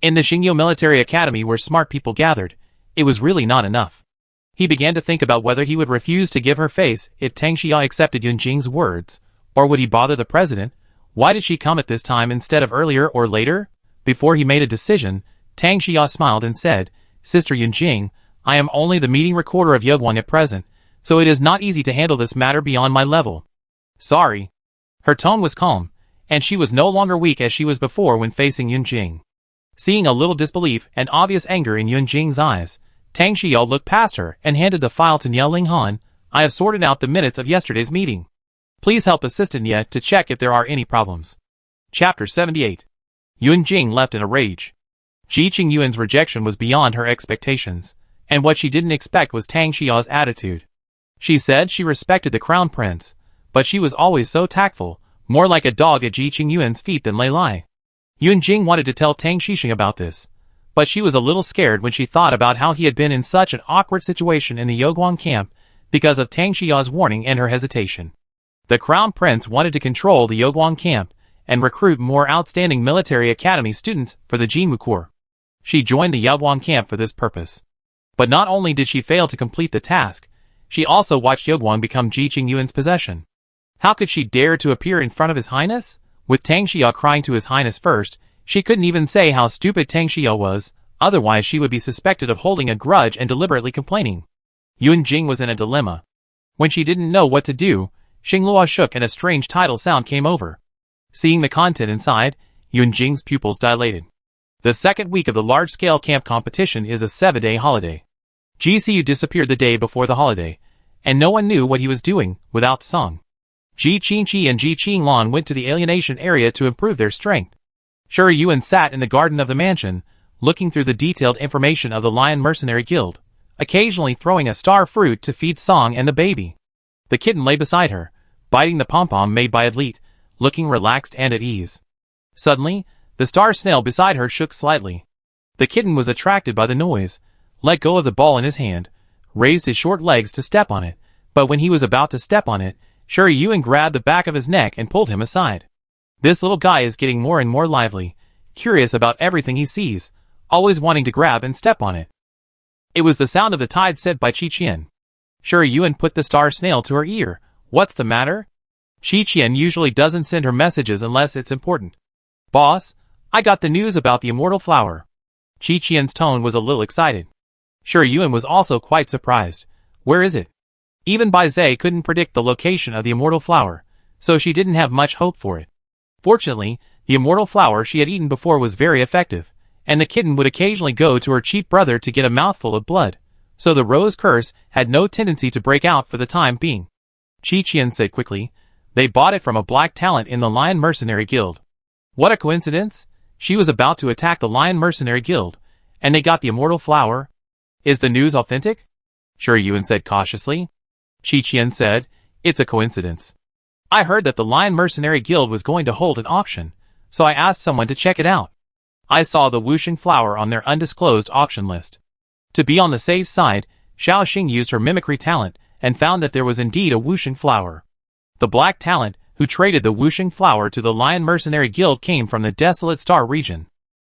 In the Xingyo Military Academy where smart people gathered, it was really not enough. He began to think about whether he would refuse to give her face if Tang Xia accepted Yuan Jing's words, or would he bother the president? Why did she come at this time instead of earlier or later? Before he made a decision, Tang Xia smiled and said, Sister Yuan Jing, I am only the meeting recorder of Yaoguang at present, so it is not easy to handle this matter beyond my level. Sorry. Her tone was calm, and she was no longer weak as she was before when facing Yuan Jing. Seeing a little disbelief and obvious anger in Yuan Jing's eyes, Tang Xia looked past her and handed the file to Nie Linghan. I have sorted out the minutes of yesterday's meeting. Please help Assistant Nie to check if there are any problems. Chapter 78. Yuan Jing left in a rage. Ji Qingyuan's rejection was beyond her expectations, and what she didn't expect was Tang Xia's attitude. She said she respected the crown prince, but she was always so tactful, more like a dog at Ji Qingyuan's feet than Lei Lai. Yuan Jing wanted to tell Tang Xixing about this, but she was a little scared when she thought about how he had been in such an awkward situation in the Yaoguang camp because of Tang Xia's warning and her hesitation. The crown prince wanted to control the Yaoguang camp and recruit more outstanding military academy students for the Jinwu Corps. She joined the Yaoguang camp for this purpose. But not only did she fail to complete the task, she also watched Yaoguang become Ji Qingyuan's possession. How could she dare to appear in front of His Highness? With Tang Xia crying to His Highness first, she couldn't even say how stupid Tang Xia was, otherwise she would be suspected of holding a grudge and deliberately complaining. Yuan Jing was in a dilemma. When she didn't know what to do, Xinglua shook and a strange tidal sound came over. Seeing the content inside, Yuan Jing's pupils dilated. The second week of the large-scale camp competition is a 7-day holiday. GCU disappeared the day before the holiday, and no one knew what he was doing without Song. Ji Qingqi and Ji Qinglan went to the alienation area to improve their strength. Shuri Yuan sat in the garden of the mansion, looking through the detailed information of the Lion Mercenary Guild, occasionally throwing a star fruit to feed Song and the baby. The kitten lay beside her, biting the pom-pom made by Adlit, looking relaxed and at ease. Suddenly, the star snail beside her shook slightly. The kitten was attracted by the noise, let go of the ball in his hand, raised his short legs to step on it, but when he was about to step on it, Shuri Yuan grabbed the back of his neck and pulled him aside. This little guy is getting more and more lively, curious about everything he sees, always wanting to grab and step on it. It was the sound of the tide said by Qi Qian. Shuri Yuan put the star snail to her ear. What's the matter? Qi Qian usually doesn't send her messages unless it's important. Boss, I got the news about the immortal flower. Qi Qian's tone was a little excited. Shuri Yuan was also quite surprised. Where is it? Even Bai Zhe couldn't predict the location of the immortal flower, so she didn't have much hope for it. Fortunately, the immortal flower she had eaten before was very effective, and the kitten would occasionally go to her cheap brother to get a mouthful of blood, so the rose curse had no tendency to break out for the time being. Qi Qian said quickly, they bought it from a black talent in the Lion Mercenary Guild. What a coincidence! She was about to attack the Lion Mercenary Guild, and they got the immortal flower. Is the news authentic? Shuri Yuan said cautiously. Qi Qian said, it's a coincidence. I heard that the Lion Mercenary Guild was going to hold an auction, so I asked someone to check it out. I saw the Wuxing flower on their undisclosed auction list. To be on the safe side, Xiao Xing used her mimicry talent and found that there was indeed a Wuxing flower. The black talent, who traded the Wuxing flower to the Lion Mercenary Guild, came from the Desolate Star region.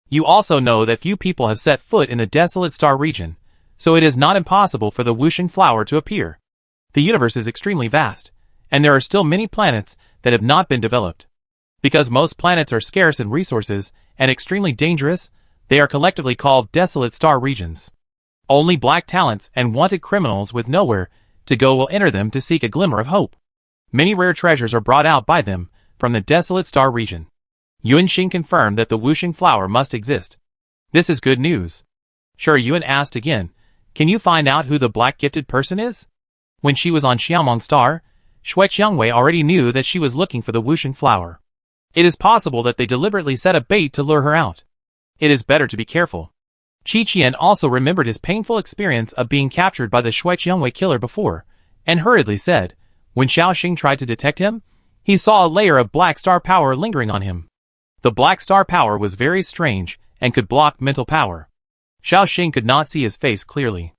You also know that few people have set foot in the desolate star region, so it is not impossible for the whooshing flower to appear. The universe is extremely vast, and there are still many planets that have not been developed. Because most planets are scarce in resources and extremely dangerous, they are collectively called desolate star regions. Only black talents and wanted criminals with nowhere to go will enter them to seek a glimmer of hope. Many rare treasures are brought out by them from the desolate star region. Yuan Xing confirmed that the whooshing flower must exist. This is good news. Sure, Yuan asked again, can you find out who the black gifted person is? When she was on Xiaomong Star, Shui Qiangwei already knew that she was looking for the whooshing flower. It is possible that they deliberately set a bait to lure her out. It is better to be careful. Qi Qian also remembered his painful experience of being captured by the Shui Qiangwei killer before, and hurriedly said, when Xiao Xing tried to detect him, he saw a layer of black star power lingering on him. The black star power was very strange and could block mental power. Xiao Xing could not see his face clearly.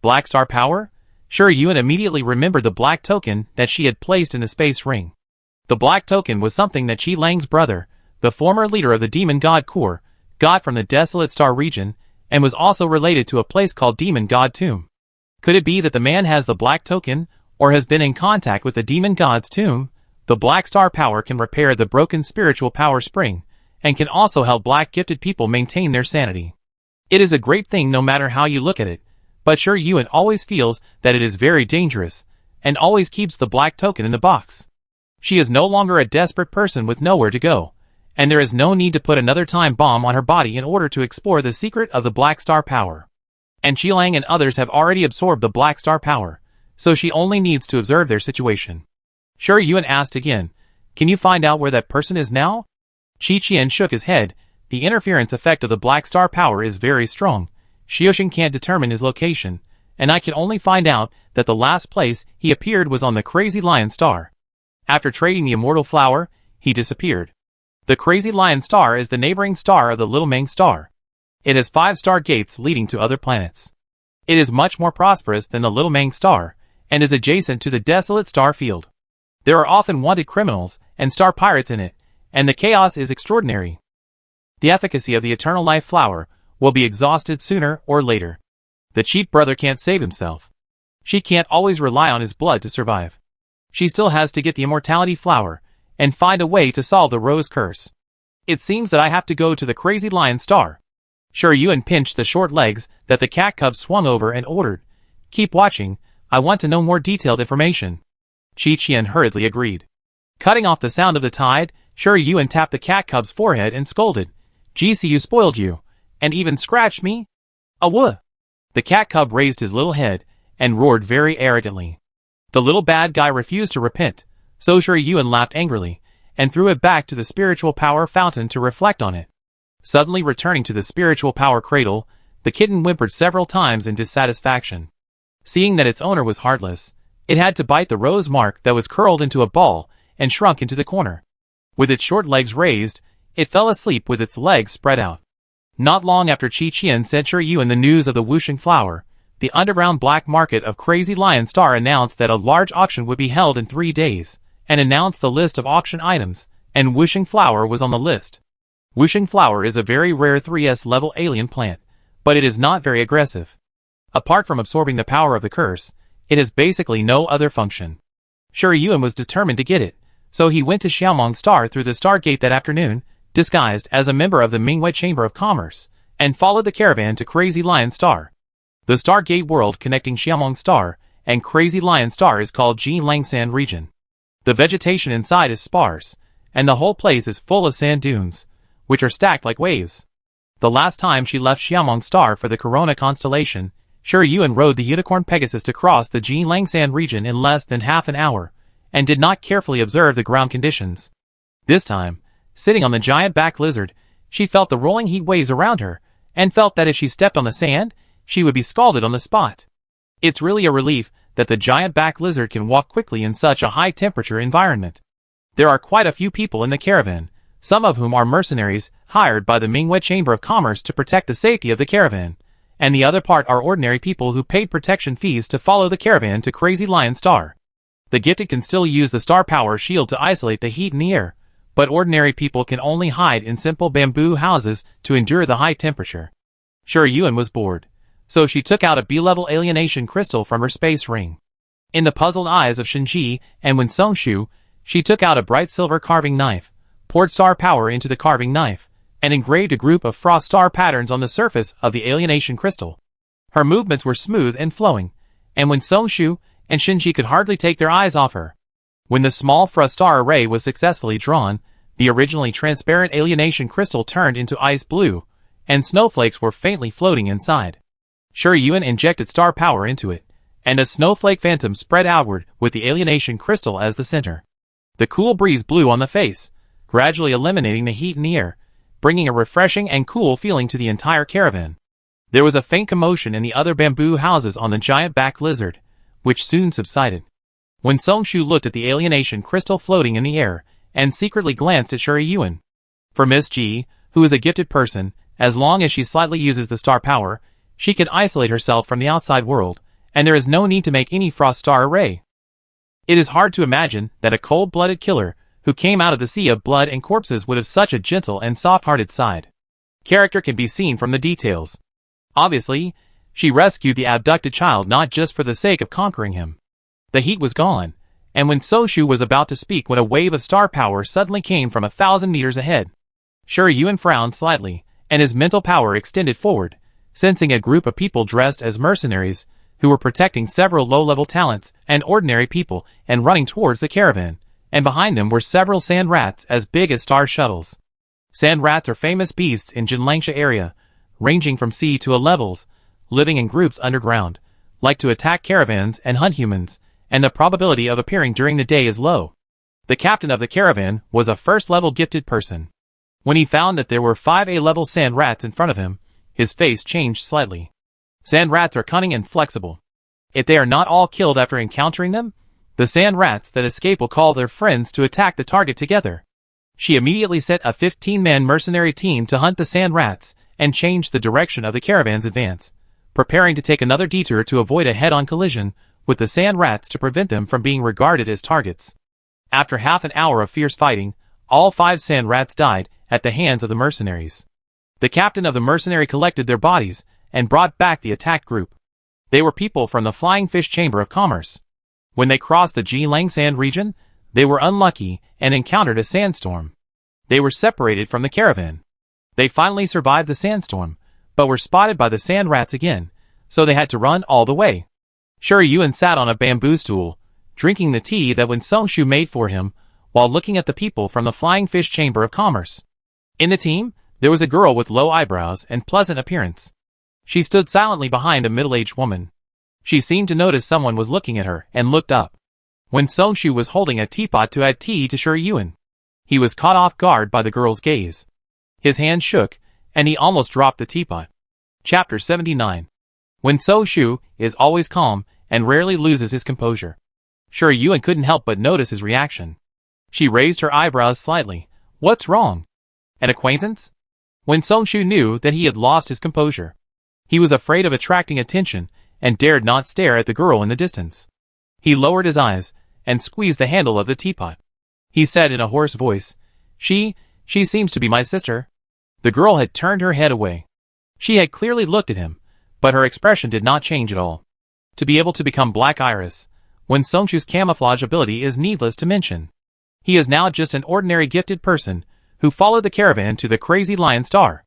Black star power? Sure, Yuan immediately remembered the black token that she had placed in the space ring. The black token was something that Qi Lang's brother, the former leader of the demon god Corps, got from the desolate star region, and was also related to a place called Demon God Tomb. Could it be that the man has the black token, or has been in contact with the demon god's tomb? The black star power can repair the broken spiritual power spring, and can also help black gifted people maintain their sanity. It is a great thing no matter how you look at it, but sure, Yuan always feels that it is very dangerous, and always keeps the black token in the box. She is no longer a desperate person with nowhere to go, and there is no need to put another time bomb on her body in order to explore the secret of the black star power. And Qi Lang and others have already absorbed the black star power, so she only needs to observe their situation. Sure, Yuan asked again, can you find out where that person is now? Qi Qian shook his head. The interference effect of the black star power is very strong. Xiaoxing can't determine his location, and I can only find out that the last place he appeared was on the Crazy Lion Star. After trading the immortal flower, he disappeared. The Crazy Lion Star is the neighboring star of the Little Meng Star. It has 5 star gates leading to other planets. It is much more prosperous than the Little Meng Star, and is adjacent to the desolate star field. There are often wanted criminals and star pirates in it, and the chaos is extraordinary. The efficacy of the eternal life flower will be exhausted sooner or later. The cheap brother can't save himself. She can't always rely on his blood to survive. She still has to get the immortality flower, and find a way to solve the rose curse. It seems that I have to go to the Crazy Lion Star. Sure, Yuan pinched the short legs that the cat cub swung over and ordered, keep watching, I want to know more detailed information. Qi Qian hurriedly agreed. Cutting off the sound of the tide, Sure Yuan tapped the cat cub's forehead and scolded, GCU spoiled you, and even scratched me? Awuh! The cat cub raised his little head, and roared very arrogantly. The little bad guy refused to repent, so Sure Yuan laughed angrily, and threw it back to the spiritual power fountain to reflect on it. Suddenly returning to the spiritual power cradle, the kitten whimpered several times in dissatisfaction. Seeing that its owner was heartless, it had to bite the rose mark that was curled into a ball and shrunk into the corner. With its short legs raised, it fell asleep with its legs spread out. Not long after Qi Qian sent Sure Yuan the news of the whooshing flower, the underground black market of Crazy Lion Star announced that a large auction would be held in 3 days, and announced the list of auction items, and whooshing flower was on the list. Whooshing flower is a very rare 3S level alien plant, but it is not very aggressive. Apart from absorbing the power of the curse, it has basically no other function. Sure Yuan was determined to get it, so he went to Xiaomong Star through the Stargate that afternoon, disguised as a member of the Mingwei Chamber of Commerce, and followed the caravan to Crazy Lion Star. The Stargate world connecting Xiaomong Star and Crazy Lion Star is called Jin Langsan region. The vegetation inside is sparse, and the whole place is full of sand dunes, which are stacked like waves. The last time she left Xiaomong Star for the Corona constellation, Sure Yuan rode the Unicorn Pegasus to cross the Jin Langsan region in less than half an hour, and did not carefully observe the ground conditions. This time, sitting on the giant back lizard, she felt the rolling heat waves around her, and felt that if she stepped on the sand, she would be scalded on the spot. It's really a relief that the giant back lizard can walk quickly in such a high-temperature environment. There are quite a few people in the caravan, some of whom are mercenaries hired by the Mingwei Chamber of Commerce to protect the safety of the caravan, and the other part are ordinary people who paid protection fees to follow the caravan to Crazy Lion Star. The gifted can still use the star power shield to isolate the heat in the air, But ordinary people can only hide in simple bamboo houses to endure the high temperature. Yuen was bored, so she took out a B-level alienation crystal from her space ring. In the puzzled eyes of Shinji and Wen Songshu, she took out a bright silver carving knife, poured star power into the carving knife, and engraved a group of frost star patterns on the surface of the alienation crystal. Her movements were smooth and flowing, and Wen Songshu and Shinji could hardly take their eyes off her. When the small frost star array was successfully drawn, the originally transparent alienation crystal turned into ice blue, and snowflakes were faintly floating inside. Yuen injected star power into it, and a snowflake phantom spread outward with the alienation crystal as the center. The cool breeze blew on the face, gradually eliminating the heat in the air, bringing a refreshing and cool feeling to the entire caravan. There was a faint commotion in the other bamboo houses on the giant back lizard, which soon subsided. When Songshu looked at the alienation crystal floating in the air, and secretly glanced at Yuen. For Miss G, who is a gifted person, as long as she slightly uses the star power, she can isolate herself from the outside world, and there is no need to make any frost star array. It is hard to imagine that a cold-blooded killer, who came out of the sea of blood and corpses, would have such a gentle and soft-hearted side. Character can be seen from the details. Obviously, she rescued the abducted child not just for the sake of conquering him. The heat was gone, and when Songshu was about to speak when a wave of star power suddenly came from 1,000 meters ahead. Yuen frowned slightly, and his mental power extended forward, sensing a group of people dressed as mercenaries, who were protecting several low-level talents and ordinary people and running towards the caravan, and behind them were several sand rats as big as star shuttles. Sand rats are famous beasts in Jinlangsha area, ranging from sea to levels, living in groups underground, like to attack caravans and hunt humans, and the probability of appearing during the day is low. The captain of the caravan was a first-level gifted person. When he found that there were 5 A-level sand rats in front of him, his face changed slightly. Sand rats are cunning and flexible. If they are not all killed after encountering them, the sand rats that escape will call their friends to attack the target together. She immediately set a 15-man mercenary team to hunt the sand rats and change the direction of the caravan's advance, preparing to take another detour to avoid a head-on collision with the sand rats to prevent them from being regarded as targets. After half an hour of fierce fighting, all 5 sand rats died at the hands of the mercenaries. The captain of the mercenary collected their bodies and brought back the attacked group. They were people from the Flying Fish Chamber of Commerce. When they crossed the Jilang Sand region, they were unlucky and encountered a sandstorm. They were separated from the caravan. They finally survived the sandstorm, but were spotted by the sand rats again, so they had to run all the way. Yuen sat on a bamboo stool, drinking the tea that Wen Songshu made for him, while looking at the people from the Flying Fish Chamber of Commerce. In the team, there was a girl with low eyebrows and pleasant appearance. She stood silently behind a middle-aged woman. She seemed to notice someone was looking at her and looked up. Wen Songshu was holding a teapot to add tea to Yuen. He was caught off guard by the girl's gaze. His hand shook, and he almost dropped the teapot. Chapter 79. Wen Songshu is always calm and rarely loses his composure. Yuen couldn't help but notice his reaction. She raised her eyebrows slightly. What's wrong? An acquaintance? Wen Songshu knew that he had lost his composure. He was afraid of attracting attention and dared not stare at the girl in the distance. He lowered his eyes and squeezed the handle of the teapot. He said in a hoarse voice, She seems to be my sister." The girl had turned her head away. She had clearly looked at him, but her expression did not change at all. To be able to become Black Iris, Wen Songshu's camouflage ability is needless to mention. He is now just an ordinary gifted person who followed the caravan to the Crazy Lion Star.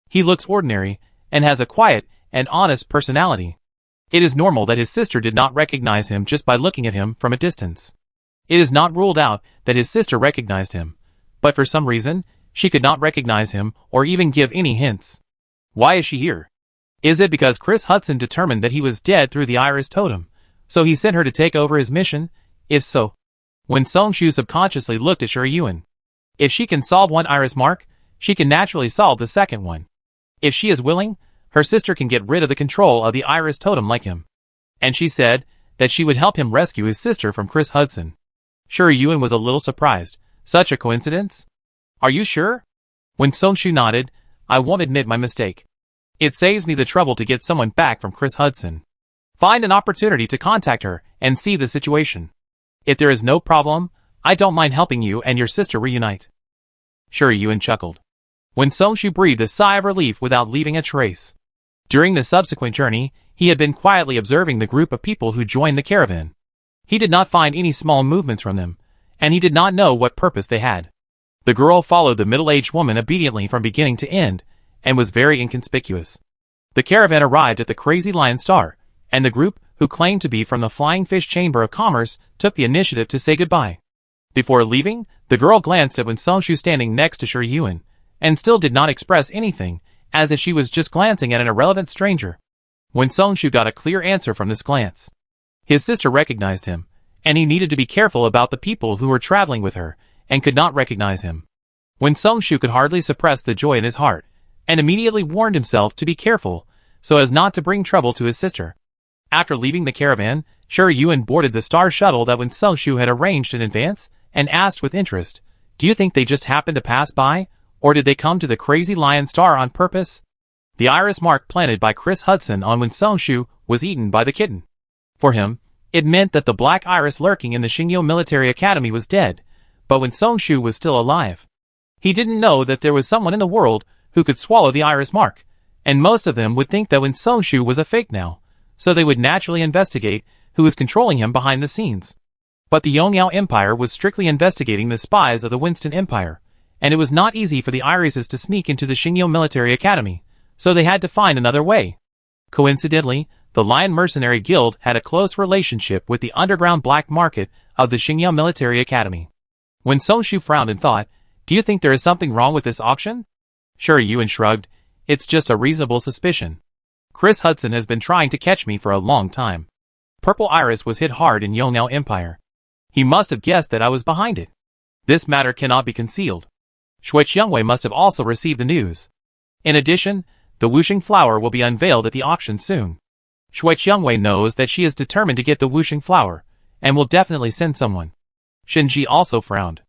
He looks ordinary and has a quiet and honest personality. It is normal that his sister did not recognize him just by looking at him from a distance. It is not ruled out that his sister recognized him, but for some reason, she could not recognize him or even give any hints. Why is she here? Is it because Chris Hudson determined that he was dead through the Iris Totem, so he sent her to take over his mission? If so, Wen Songshu subconsciously looked at Yuen. If she can solve one Iris mark, she can naturally solve the second one. If she is willing, her sister can get rid of the control of the Iris Totem like him. And she said that she would help him rescue his sister from Chris Hudson. Yuen was a little surprised. Such a coincidence? Are you sure? When Songshu nodded, I won't admit my mistake. It saves me the trouble to get someone back from Chris Hudson. Find an opportunity to contact her and see the situation. If there is no problem, I don't mind helping you and your sister reunite. Sure Yuan chuckled. Wen Songshu breathed a sigh of relief without leaving a trace. During the subsequent journey, he had been quietly observing the group of people who joined the caravan. He did not find any small movements from them, and he did not know what purpose they had. The girl followed the middle-aged woman obediently from beginning to end, and was very inconspicuous. The caravan arrived at the Crazy Lion Star, and the group, who claimed to be from the Flying Fish Chamber of Commerce, took the initiative to say goodbye. Before leaving, the girl glanced at Wen Songshu standing next to Shi Yuan, and still did not express anything, as if she was just glancing at an irrelevant stranger. Wen Songshu got a clear answer from this glance. His sister recognized him, and he needed to be careful about the people who were traveling with her, and could not recognize him. Wen Songshu could hardly suppress the joy in his heart, and immediately warned himself to be careful, so as not to bring trouble to his sister. After leaving the caravan, Shi Yuan boarded the star shuttle that Wen Songshu had arranged in advance, and asked with interest, "Do you think they just happened to pass by, or did they come to the Crazy Lion Star on purpose?" The iris mark planted by Chris Hudson on Wen Songshu was eaten by the kitten. For him, it meant that the black iris lurking in the Xingyo Military Academy was dead, but Wen Songshu was still alive. He didn't know that there was someone in the world who could swallow the iris mark, and most of them would think that Wen Songshu was a fake now, so they would naturally investigate who was controlling him behind the scenes. But the Yongyao Empire was strictly investigating the spies of the Winston Empire, and it was not easy for the irises to sneak into the Xingyo Military Academy, so they had to find another way. Coincidentally, the Lion Mercenary Guild had a close relationship with the underground black market of the Xingyo Military Academy. Wen Songshu frowned and thought, "Do you think there is something wrong with this auction?" Shi Yuan shrugged, "It's just a reasonable suspicion. Chris Hudson has been trying to catch me for a long time. Purple Iris was hit hard in Yongyao Empire. He must have guessed that I was behind it. This matter cannot be concealed. Shui Qiangwei must have also received the news. In addition, the Wuxing flower will be unveiled at the auction soon. Shui Qiangwei knows that she is determined to get the Wuxing flower, and will definitely send someone." Shinji also frowned.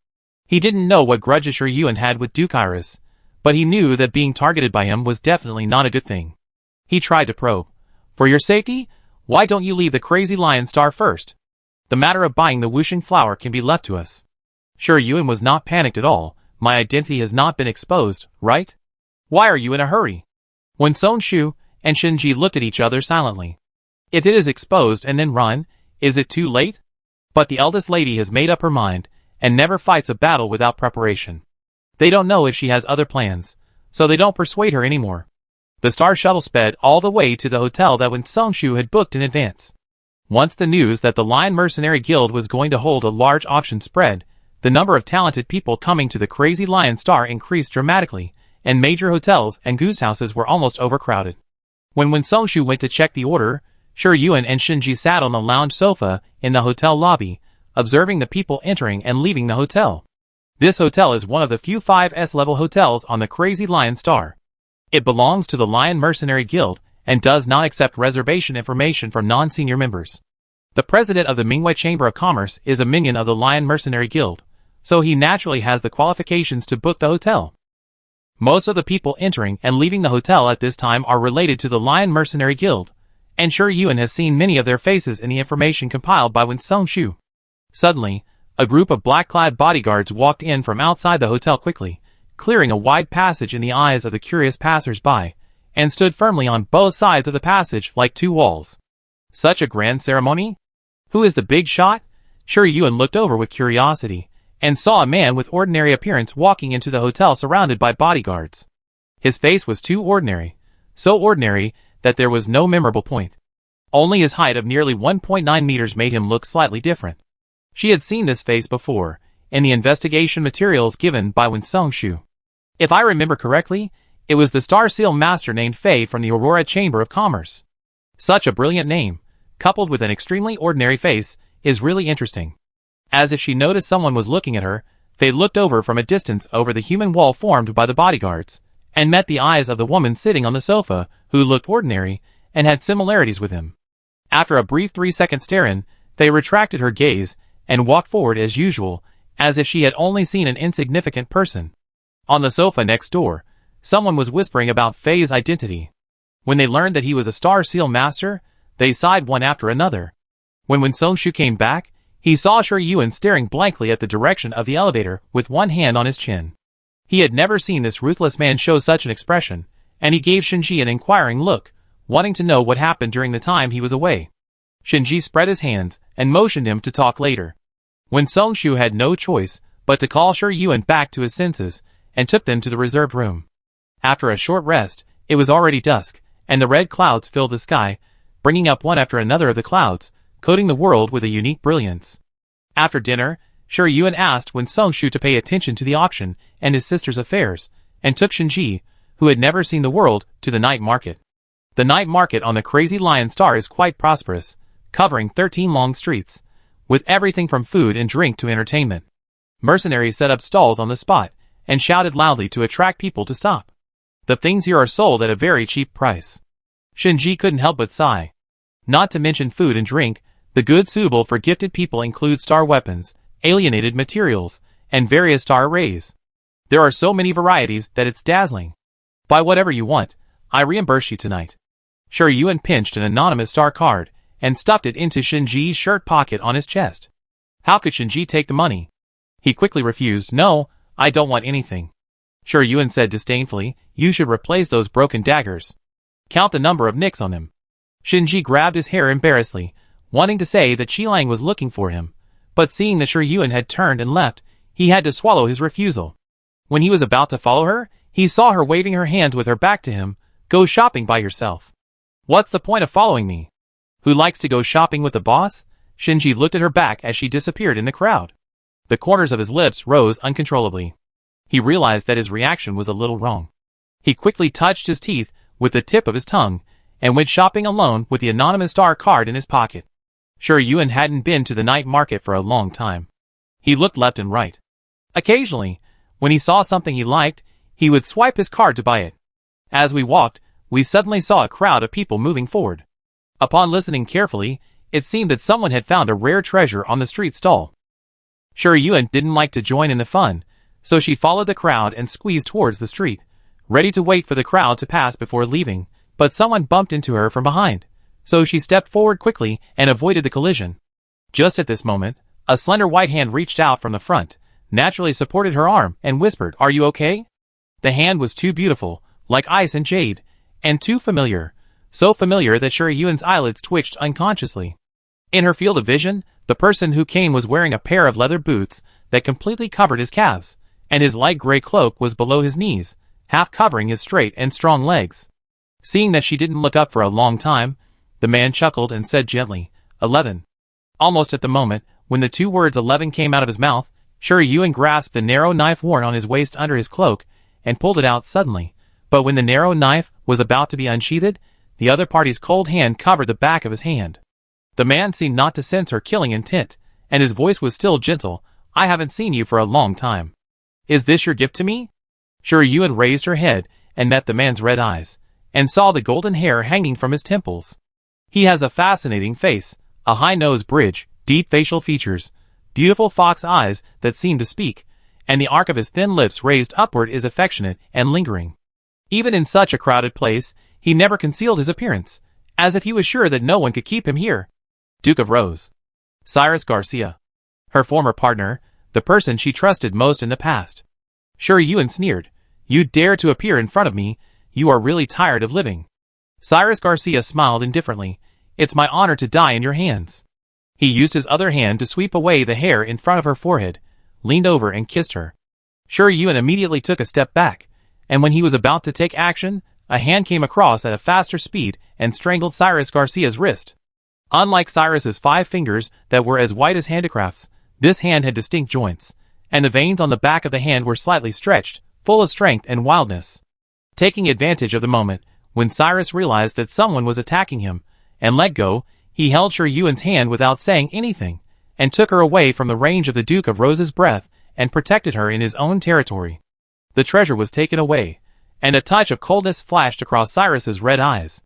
He didn't know what grudges Shi Yuan had with Duke Iris, but he knew that being targeted by him was definitely not a good thing. He tried to probe. "For your safety, why don't you leave the Crazy Lion Star first? The matter of buying the Wuxing flower can be left to us." Shi Yuan was not panicked at all. "My identity has not been exposed, right? Why are you in a hurry?" Wen Songshu and Shinji looked at each other silently. "If it is exposed and then run, is it too late?" But the eldest lady has made up her mind, and never fights a battle without preparation. They don't know if she has other plans, so they don't persuade her anymore. The star shuttle sped all the way to the hotel that Wen Songshu had booked in advance. Once the news that the Lion Mercenary Guild was going to hold a large auction spread, the number of talented people coming to the Crazy Lion Star increased dramatically, and major hotels and goose houses were almost overcrowded. When Wen Songshu went to check the order, Shi Yuan and Shinji sat on the lounge sofa in the hotel lobby, observing the people entering and leaving the hotel. This hotel is one of the few 5S-level hotels on the Crazy Lion Star. It belongs to the Lion Mercenary Guild, and does not accept reservation information from non-senior members. The president of the Mingwei Chamber of Commerce is a minion of the Lion Mercenary Guild, so he naturally has the qualifications to book the hotel. Most of the people entering and leaving the hotel at this time are related to the Lion Mercenary Guild, and Shi Yuan has seen many of their faces in the information compiled by Wen Songshu. Suddenly, a group of black-clad bodyguards walked in from outside the hotel quickly, clearing a wide passage in the eyes of the curious passers-by, and stood firmly on both sides of the passage like two walls. Such a grand ceremony? Who is the big shot? Shi Yuan looked over with curiosity, and saw a man with ordinary appearance walking into the hotel surrounded by bodyguards. His face was too ordinary, so ordinary that there was no memorable point. Only his height of nearly 1.9 meters made him look slightly different. She had seen this face before, in the investigation materials given by Wen Songshu. If I remember correctly, it was the Star Seal Master named Fei from the Aurora Chamber of Commerce. Such a brilliant name, coupled with an extremely ordinary face, is really interesting. As if she noticed someone was looking at her, Fei looked over from a distance over the human wall formed by the bodyguards, and met the eyes of the woman sitting on the sofa, who looked ordinary, and had similarities with him. After a brief 3-second stare-in, Fei retracted her gaze, and walked forward as usual, as if she had only seen an insignificant person. On the sofa next door, someone was whispering about Fei's identity. When they learned that he was a Star Seal Master, they sighed one after another. When Wen Songshu came back, he saw Shi Yuan staring blankly at the direction of the elevator with one hand on his chin. He had never seen this ruthless man show such an expression, and he gave Shinji an inquiring look, wanting to know what happened during the time he was away. Shinji spread his hands and motioned him to talk later. When Songshu had no choice but to call Yuan back to his senses, and took them to the reserved room. After a short rest, it was already dusk, and the red clouds filled the sky, bringing up one after another of the clouds, coating the world with a unique brilliance. After dinner, Yuan asked when Songshu to pay attention to the auction and his sister's affairs, and took Shinji, who had never seen the world, to the night market. The night market on the Crazy Lion Star is quite prosperous, covering 13 long streets, with everything from food and drink to entertainment. Mercenaries set up stalls on the spot, and shouted loudly to attract people to stop. The things here are sold at a very cheap price. Shinji couldn't help but sigh. Not to mention food and drink, the goods suitable for gifted people include star weapons, alienated materials, and various star arrays. There are so many varieties that it's dazzling. Buy whatever you want, I reimburse you tonight. Yuan pinched an anonymous star card, and stuffed it into Shinji's shirt pocket on his chest. How could Shinji take the money? He quickly refused. No, I don't want anything. Yuan said disdainfully, you should replace those broken daggers. Count the number of nicks on them. Shinji grabbed his hair embarrassedly, wanting to say that Qilang was looking for him, but seeing that Yuan had turned and left, he had to swallow his refusal. When he was about to follow her, he saw her waving her hands with her back to him. Go shopping by yourself. What's the point of following me? Who likes to go shopping with the boss? Shinji looked at her back as she disappeared in the crowd. The corners of his lips rose uncontrollably. He realized that his reaction was a little wrong. He quickly touched his teeth with the tip of his tongue, and went shopping alone with the anonymous star card in his pocket. Yuan hadn't been to the night market for a long time. He looked left and right. Occasionally, when he saw something he liked, he would swipe his card to buy it. As we walked, we suddenly saw a crowd of people moving forward. Upon listening carefully, it seemed that someone had found a rare treasure on the street stall. Yuan didn't like to join in the fun, so she followed the crowd and squeezed towards the street, ready to wait for the crowd to pass before leaving, but someone bumped into her from behind, so she stepped forward quickly and avoided the collision. Just at this moment, a slender white hand reached out from the front, naturally supported her arm, and whispered, "Are you okay?" The hand was too beautiful, like ice and jade, and too familiar, so familiar that Yuan's eyelids twitched unconsciously. In her field of vision, the person who came was wearing a pair of leather boots that completely covered his calves, and his light gray cloak was below his knees, half covering his straight and strong legs. Seeing that she didn't look up for a long time, the man chuckled and said gently, 11. Almost at the moment, when the two words 11 came out of his mouth, Yuan grasped the narrow knife worn on his waist under his cloak, and pulled it out suddenly, but when the narrow knife was about to be unsheathed, the other party's cold hand covered the back of his hand. The man seemed not to sense her killing intent, and his voice was still gentle. "I haven't seen you for a long time. Is this your gift to me?" Yuan raised her head and met the man's red eyes, and saw the golden hair hanging from his temples. He has a fascinating face, a high nose bridge, deep facial features, beautiful fox eyes that seem to speak, and the arc of his thin lips raised upward is affectionate and lingering. Even in such a crowded place, he never concealed his appearance, as if he was sure that no one could keep him here. Duke of Rose. Cyrus Garcia. Her former partner, the person she trusted most in the past. Yuan sneered. "You dare to appear in front of me, you are really tired of living." Cyrus Garcia smiled indifferently. "It's my honor to die in your hands." He used his other hand to sweep away the hair in front of her forehead, leaned over and kissed her. Yuan immediately took a step back, and when he was about to take action, a hand came across at a faster speed and strangled Cyrus Garcia's wrist. Unlike Cyrus's 5 fingers that were as white as handicrafts, this hand had distinct joints, and the veins on the back of the hand were slightly stretched, full of strength and wildness. Taking advantage of the moment, when Cyrus realized that someone was attacking him, and let go, he held Yuan's hand without saying anything, and took her away from the range of the Duke of Rose's breath, and protected her in his own territory. The treasure was taken away, and a touch of coldness flashed across Cyrus's red eyes.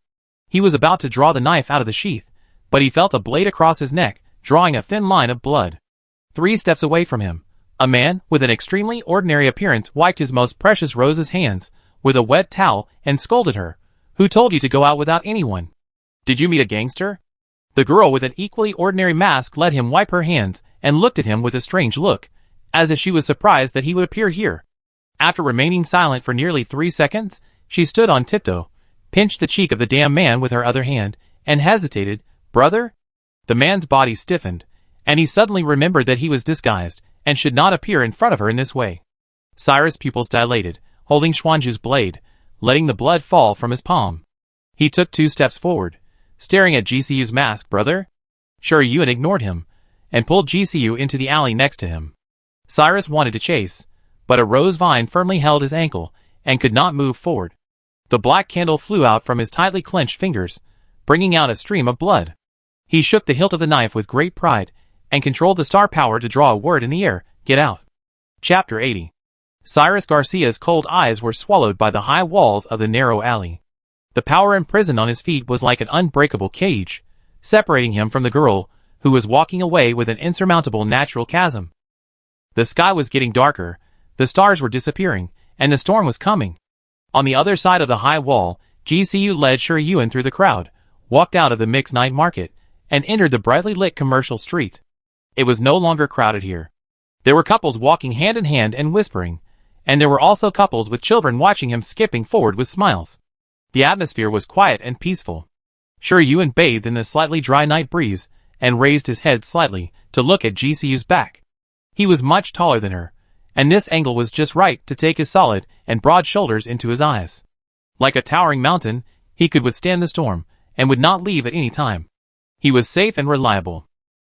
He was about to draw the knife out of the sheath, but he felt a blade across his neck, drawing a thin line of blood. 3 steps away from him, a man with an extremely ordinary appearance wiped his most precious Rose's hands with a wet towel and scolded her. "Who told you to go out without anyone? Did you meet a gangster?" The girl with an equally ordinary mask let him wipe her hands and looked at him with a strange look, as if she was surprised that he would appear here. After remaining silent for nearly 3 seconds, she stood on tiptoe, pinched the cheek of the damn man with her other hand, and hesitated. "Brother?" The man's body stiffened, and he suddenly remembered that he was disguised, and should not appear in front of her in this way. Cyrus' pupils dilated, holding Xuanzhu's blade, letting the blood fall from his palm. He took 2 steps forward, staring at GCU's mask. "Brother?" Sure Yuan ignored him, and pulled GCU into the alley next to him. Cyrus wanted to chase, but a rose vine firmly held his ankle, and could not move forward. The black candle flew out from his tightly clenched fingers, bringing out a stream of blood. He shook the hilt of the knife with great pride, and controlled the star power to draw a word in the air: "Get out." Chapter 80. Cyrus Garcia's cold eyes were swallowed by the high walls of the narrow alley. The power imprisoned on his feet was like an unbreakable cage, separating him from the girl, who was walking away with an insurmountable natural chasm. The sky was getting darker, the stars were disappearing, and the storm was coming. On the other side of the high wall, GCU led Shi Yuan through the crowd, walked out of the mixed night market, and entered the brightly lit commercial street. It was no longer crowded here. There were couples walking hand in hand and whispering, and there were also couples with children watching him skipping forward with smiles. The atmosphere was quiet and peaceful. Shi Yuan bathed in the slightly dry night breeze, and raised his head slightly to look at GCU's back. He was much taller than her, and this angle was just right to take his solid and broad shoulders into his eyes. Like a towering mountain, he could withstand the storm, and would not leave at any time. He was safe and reliable.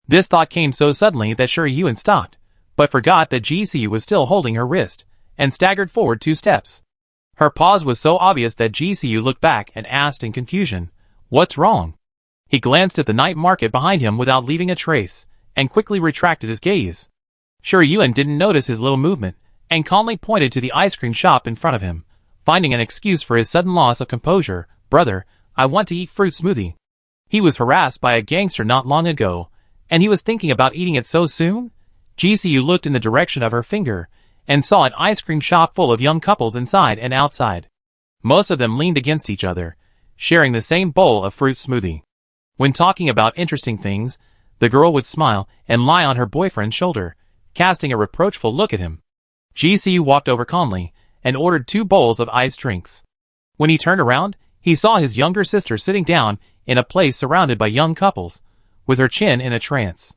This thought came so suddenly that Shi Yuan stopped, but forgot that GCU was still holding her wrist, and staggered forward 2 steps. Her pause was so obvious that GCU looked back and asked in confusion, "What's wrong?" He glanced at the night market behind him without leaving a trace, and quickly retracted his gaze. Shi Yuan didn't notice his little movement, and calmly pointed to the ice cream shop in front of him, finding an excuse for his sudden loss of composure. "Brother, I want to eat fruit smoothie." He was harassed by a gangster not long ago, and he was thinking about eating it so soon? GCU looked in the direction of her finger, and saw an ice cream shop full of young couples inside and outside. Most of them leaned against each other, sharing the same bowl of fruit smoothie. When talking about interesting things, the girl would smile and lie on her boyfriend's shoulder, casting a reproachful look at him. GCU walked over calmly, and ordered 2 bowls of iced drinks. When he turned around, he saw his younger sister sitting down in a place surrounded by young couples, with her chin in a trance.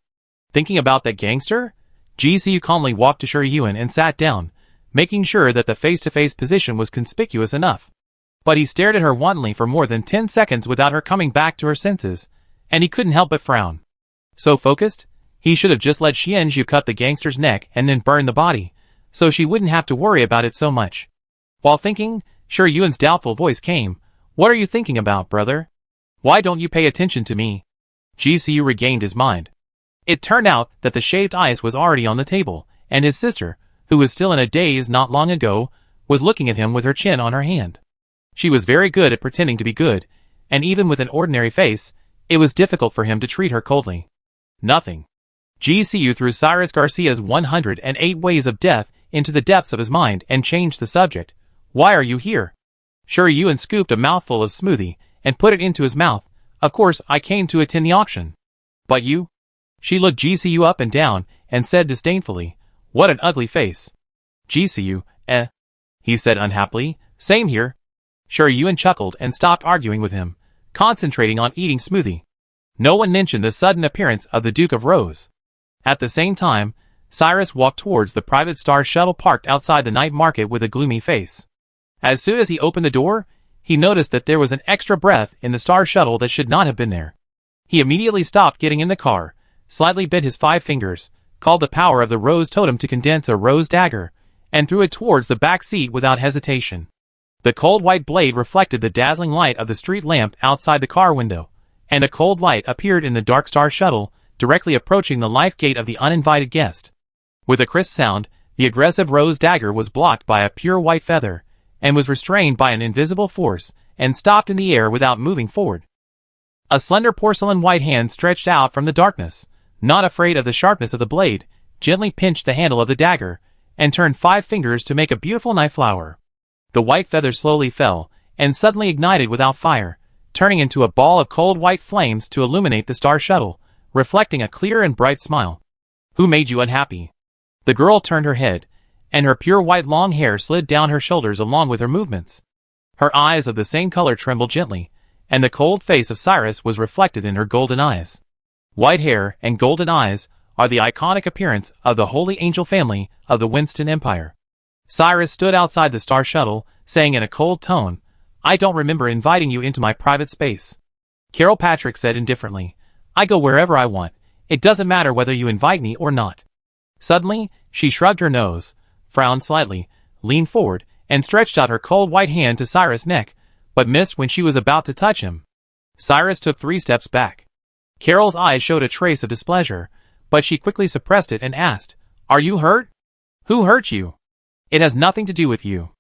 Thinking about that gangster? GCU calmly walked to Shi Yuan and sat down, making sure that the face-to-face position was conspicuous enough. But he stared at her wantonly for more than 10 seconds without her coming back to her senses, and he couldn't help but frown. So focused? He should have just let Xianzhu cut the gangster's neck and then burn the body, so she wouldn't have to worry about it so much. While thinking, Shi Yuan's doubtful voice came. "What are you thinking about, brother? Why don't you pay attention to me?" GCU regained his mind. It turned out that the shaved ice was already on the table, and his sister, who was still in a daze not long ago, was looking at him with her chin on her hand. She was very good at pretending to be good, and even with an ordinary face, it was difficult for him to treat her coldly. Nothing. GCU threw Cyrus Garcia's 108 Ways of Death into the depths of his mind and changed the subject. "Why are you here?" Shi Yuan scooped a mouthful of smoothie and put it into his mouth. "Of course, I came to attend the auction." "But you?" She looked GCU up and down and said disdainfully, "What an ugly face." GCU, he said unhappily, "Same here." Shi Yuan chuckled and stopped arguing with him, concentrating on eating smoothie. No one mentioned the sudden appearance of the Duke of Rose. At the same time, Cyrus walked towards the private star shuttle parked outside the night market with a gloomy face. As soon as he opened the door, he noticed that there was an extra breath in the star shuttle that should not have been there. He immediately stopped getting in the car, slightly bent his 5 fingers, called the power of the rose totem to condense a rose dagger, and threw it towards the back seat without hesitation. The cold white blade reflected the dazzling light of the street lamp outside the car window, and a cold light appeared in the dark star shuttle, directly approaching the life gate of the uninvited guest. With a crisp sound, the aggressive rose dagger was blocked by a pure white feather, and was restrained by an invisible force, and stopped in the air without moving forward. A slender porcelain white hand stretched out from the darkness, not afraid of the sharpness of the blade, gently pinched the handle of the dagger, and turned 5 fingers to make a beautiful knife flower. The white feather slowly fell, and suddenly ignited without fire, turning into a ball of cold white flames to illuminate the star shuttle, reflecting a clear and bright smile. "Who made you unhappy?" The girl turned her head, and her pure white long hair slid down her shoulders along with her movements. Her eyes of the same color trembled gently, and the cold face of Cyrus was reflected in her golden eyes. White hair and golden eyes are the iconic appearance of the Holy Angel family of the Winston Empire. Cyrus stood outside the Star Shuttle, saying in a cold tone, "I don't remember inviting you into my private space." Carol Patrick said indifferently, "I go wherever I want. It doesn't matter whether you invite me or not." Suddenly, she shrugged her nose, frowned slightly, leaned forward, and stretched out her cold white hand to Cyrus' neck, but missed when she was about to touch him. Cyrus took 3 steps back. Carol's eyes showed a trace of displeasure, but she quickly suppressed it and asked, "Are you hurt? Who hurt you? It has nothing to do with you."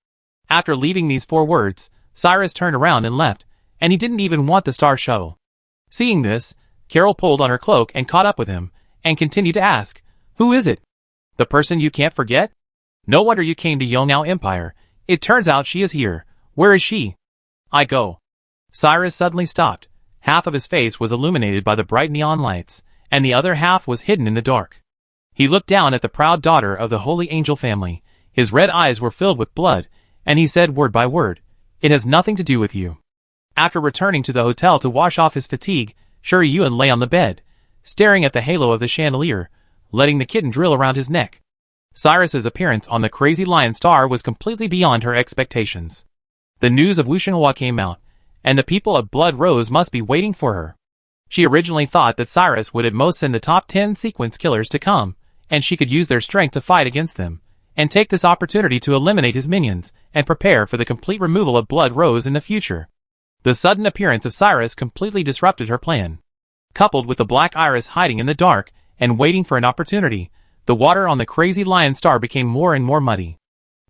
After leaving these 4 words, Cyrus turned around and left, and he didn't even want the Star Shuttle. Seeing this, Carol pulled on her cloak and caught up with him, and continued to ask, "Who is it? The person you can't forget? No wonder you came to Yongao Empire. It turns out she is here. Where is she?" "I go." Cyrus suddenly stopped. Half of his face was illuminated by the bright neon lights, and the other half was hidden in the dark. He looked down at the proud daughter of the Holy Angel family. His red eyes were filled with blood, and he said word by word, "It has nothing to do with you." After returning to the hotel to wash off his fatigue, Shuri Yuan lay on the bed, staring at the halo of the chandelier, letting the kitten drill around his neck. Cyrus's appearance on the Crazy Lion Star was completely beyond her expectations. The news of Wu Xinghua came out, and the people of Blood Rose must be waiting for her. She originally thought that Cyrus would at most send the top 10 sequence killers to come, and she could use their strength to fight against them, and take this opportunity to eliminate his minions, and prepare for the complete removal of Blood Rose in the future. The sudden appearance of Cyrus completely disrupted her plan. Coupled with the Black Iris hiding in the dark, and waiting for an opportunity, the water on the Crazy Lion Star became more and more muddy.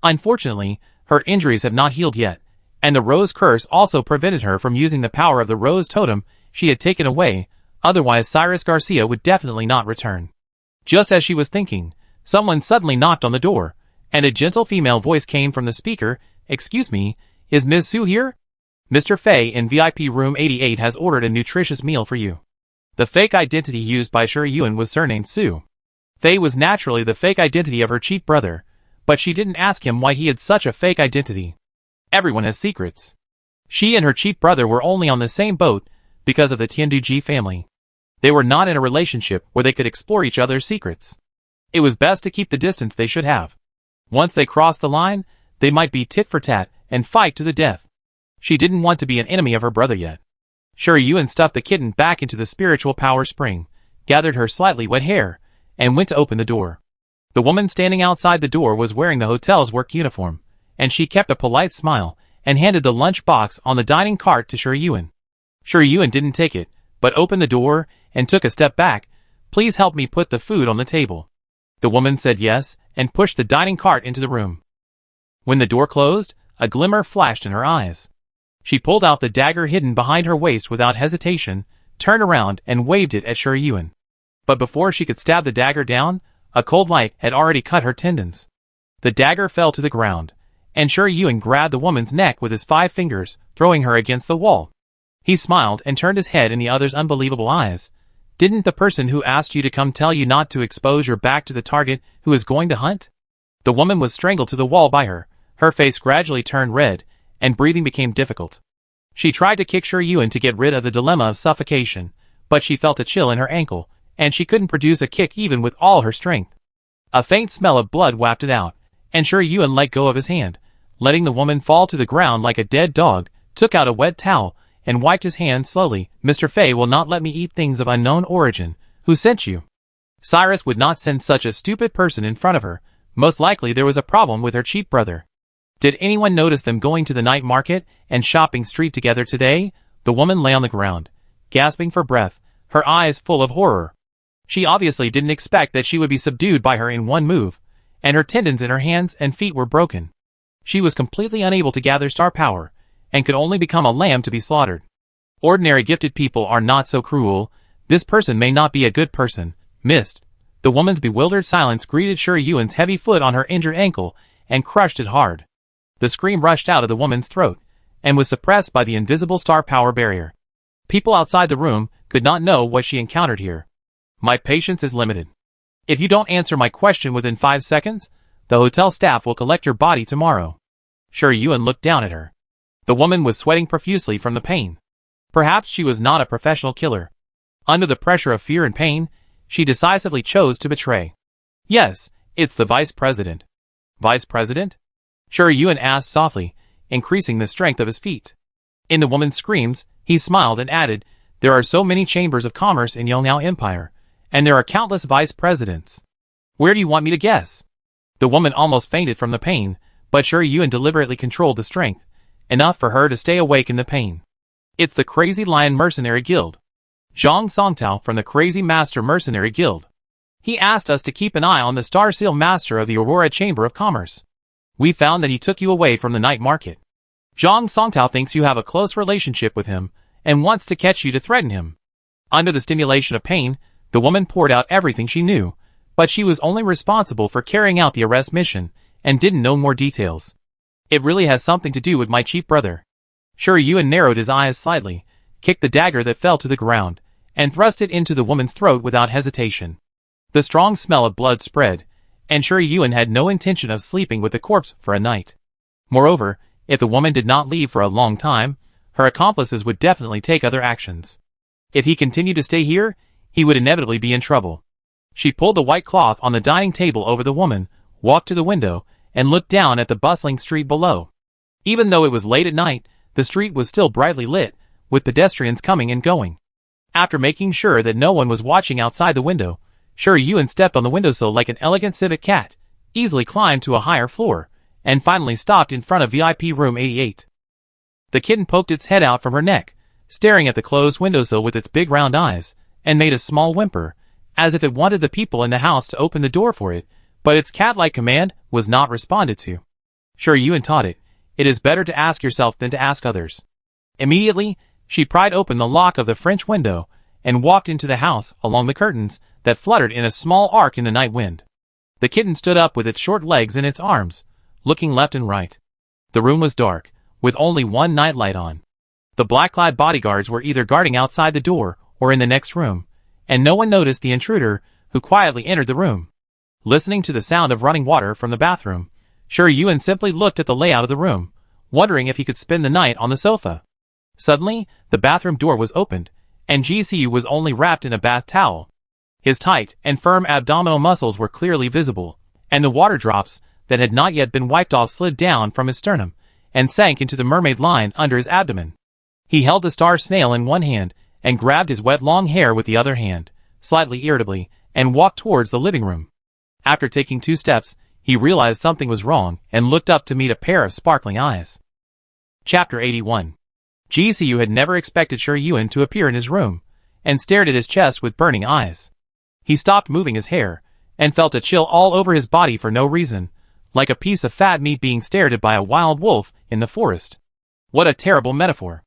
Unfortunately, her injuries have not healed yet, and the Rose Curse also prevented her from using the power of the Rose Totem she had taken away, otherwise Cyrus Garcia would definitely not return. Just as she was thinking, someone suddenly knocked on the door, and a gentle female voice came from the speaker. "Excuse me, is Ms. Su here? Mr. Fei in VIP room 88 has ordered a nutritious meal for you." The fake identity used by Shuri Yuan was surnamed Su. Fei was naturally the fake identity of her cheap brother, but she didn't ask him why he had such a fake identity. Everyone has secrets. She and her cheap brother were only on the same boat because of the Tianduji family. They were not in a relationship where they could explore each other's secrets. It was best to keep the distance they should have. Once they crossed the line, they might be tit for tat and fight to the death. She didn't want to be an enemy of her brother yet. Shuri Yuan stuffed the kitten back into the spiritual power spring, gathered her slightly wet hair, and went to open the door. The woman standing outside the door was wearing the hotel's work uniform, and she kept a polite smile, and handed the lunch box on the dining cart to Shuri Yuan. Shuri Yuan didn't take it, but opened the door, and took a step back. "Please help me put the food on the table." The woman said yes, and pushed the dining cart into the room. When the door closed, a glimmer flashed in her eyes. She pulled out the dagger hidden behind her waist without hesitation, turned around and waved it at Shuri Yuan. But before she could stab the dagger down, a cold light had already cut her tendons. The dagger fell to the ground, and Shuri Yuan grabbed the woman's neck with his 5 fingers, throwing her against the wall. He smiled and turned his head in the other's unbelievable eyes. "Didn't the person who asked you to come tell you not to expose your back to the target who is going to hunt?" The woman was strangled to the wall by her. Her face gradually turned red, and breathing became difficult. She tried to kick Shuri Yuan to get rid of the dilemma of suffocation, but she felt a chill in her ankle, and she couldn't produce a kick even with all her strength. A faint smell of blood wafted out, and Shuri Yuan let go of his hand, letting the woman fall to the ground like a dead dog, took out a wet towel, and wiped his hands slowly. "Mr. Fei will not let me eat things of unknown origin. Who sent you?" Cyrus would not send such a stupid person in front of her. Most likely there was a problem with her cheap brother. Did anyone notice them going to the night market and shopping street together today? The woman lay on the ground, gasping for breath, her eyes full of horror. She obviously didn't expect that she would be subdued by her in one move, and her tendons in her hands and feet were broken. She was completely unable to gather star power, and could only become a lamb to be slaughtered. Ordinary gifted people are not so cruel. This person may not be a good person. Missed. The woman's bewildered silence greeted Shuri Yuan's heavy foot on her injured ankle, and crushed it hard. The scream rushed out of the woman's throat, and was suppressed by the invisible star power barrier. People outside the room could not know what she encountered here. "My patience is limited. If you don't answer my question within 5 seconds, The hotel staff will collect your body tomorrow. Sure Yuan looked down at her. The woman was sweating profusely from the pain. Perhaps she was not a professional killer. Under the pressure of fear and pain, she decisively chose to betray. Yes, it's the vice president. Vice president? Sure Yuan asked softly, increasing the strength of his feet. In the woman's screams, he smiled and added, there are so many chambers of commerce in Yongnao Empire, and there are countless vice presidents. Where do you want me to guess? The woman almost fainted from the pain, but Sure Yuan deliberately controlled the strength, enough for her to stay awake in the pain. It's the Crazy Lion Mercenary Guild. Zhang Songtao from the Crazy Master Mercenary Guild. He asked us to keep an eye on the Star Seal Master of the Aurora Chamber of Commerce. We found that he took you away from the night market. Zhang Songtao thinks you have a close relationship with him, and wants to catch you to threaten him. Under the stimulation of pain, the woman poured out everything she knew, but she was only responsible for carrying out the arrest mission, and didn't know more details. It really has something to do with my cheap brother. Sure Yuan narrowed his eyes slightly, kicked the dagger that fell to the ground, and thrust it into the woman's throat without hesitation. The strong smell of blood spread, and Sure Yuan had no intention of sleeping with the corpse for a night. Moreover, if the woman did not leave for a long time, her accomplices would definitely take other actions. If he continued to stay here, he would inevitably be in trouble. She pulled the white cloth on the dining table over the woman, walked to the window, and looked down at the bustling street below. Even though it was late at night, the street was still brightly lit, with pedestrians coming and going. After making sure that no one was watching outside the window, Sure Yuan stepped on the windowsill like an elegant civet cat, easily climbed to a higher floor, and finally stopped in front of VIP room 88. The kitten poked its head out from her neck, staring at the closed windowsill with its big round eyes, and made a small whimper, as if it wanted the people in the house to open the door for it, but its cat-like command was not responded to. Sure Yuan taught it, it is better to ask yourself than to ask others. Immediately, she pried open the lock of the French window, and walked into the house along the curtains that fluttered in a small arc in the night wind. The kitten stood up with its short legs in its arms, looking left and right. The room was dark, with only one nightlight on. The black-clad bodyguards were either guarding outside the door or in the next room, and no one noticed the intruder, who quietly entered the room. Listening to the sound of running water from the bathroom, Sure Yuan simply looked at the layout of the room, wondering if he could spend the night on the sofa. Suddenly, the bathroom door was opened, and GCU was only wrapped in a bath towel. His tight and firm abdominal muscles were clearly visible, and the water drops that had not yet been wiped off slid down from his sternum, and sank into the mermaid line under his abdomen. He held the star snail in one hand, and grabbed his wet long hair with the other hand, slightly irritably, and walked towards the living room. After taking 2 steps, he realized something was wrong, and looked up to meet a pair of sparkling eyes. Chapter 81. GCU had never expected Sure Yuan to appear in his room, and stared at his chest with burning eyes. He stopped moving his hair, and felt a chill all over his body for no reason, like a piece of fat meat being stared at by a wild wolf in the forest. What a terrible metaphor.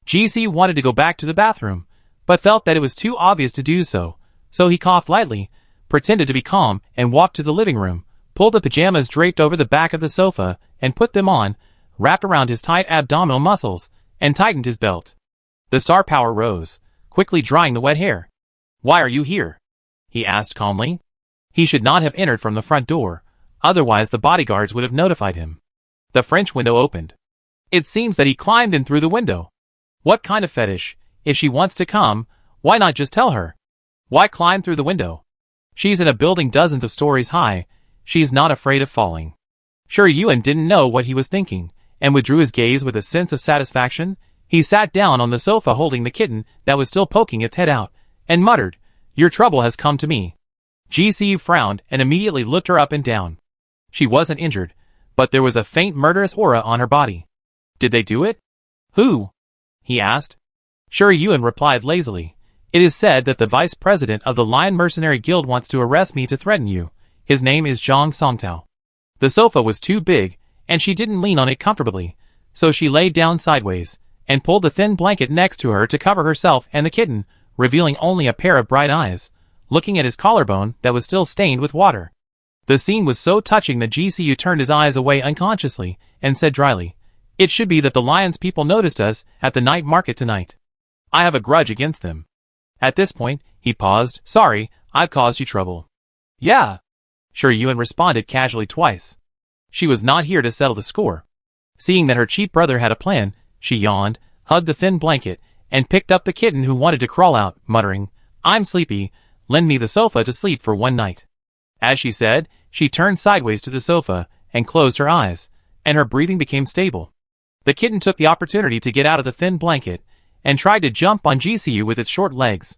GCU wanted to go back to the bathroom, but felt that it was too obvious to do so, so he coughed lightly, pretended to be calm, and walked to the living room, pulled the pajamas draped over the back of the sofa, and put them on, wrapped around his tight abdominal muscles, and tightened his belt. The star power rose, quickly drying the wet hair. "Why are you here?" he asked calmly. He should not have entered from the front door, otherwise the bodyguards would have notified him. The French window opened. It seems that he climbed in through the window. What kind of fetish? If she wants to come, why not just tell her? Why climb through the window? She's in a building dozens of stories high. She's not afraid of falling. Sure Yuan didn't know what he was thinking, and withdrew his gaze with a sense of satisfaction. He sat down on the sofa holding the kitten that was still poking its head out, and muttered, "Your trouble has come to me." GCU frowned and immediately looked her up and down. She wasn't injured, but there was a faint murderous aura on her body. "Did they do it?" "Who?" he asked. Sure Yuan replied lazily, "It is said that the vice president of the Lion Mercenary Guild wants to arrest me to threaten you. His name is Zhang Songtao." The sofa was too big, and she didn't lean on it comfortably, so she lay down sideways, and pulled the thin blanket next to her to cover herself and the kitten, revealing only a pair of bright eyes, looking at his collarbone that was still stained with water. The scene was so touching that GCU turned his eyes away unconsciously, and said dryly, "It should be that the Lions people noticed us at the night market tonight. I have a grudge against them." At this point, he paused. "Sorry, I've caused you trouble." "Yeah." Sure Yuen responded casually twice. She was not here to settle the score. Seeing that her cheap brother had a plan, she yawned, hugged the thin blanket, and picked up the kitten who wanted to crawl out, muttering, "I'm sleepy, lend me the sofa to sleep for one night." As she said, she turned sideways to the sofa and closed her eyes, and her breathing became stable. The kitten took the opportunity to get out of the thin blanket and tried to jump on GCU with its short legs.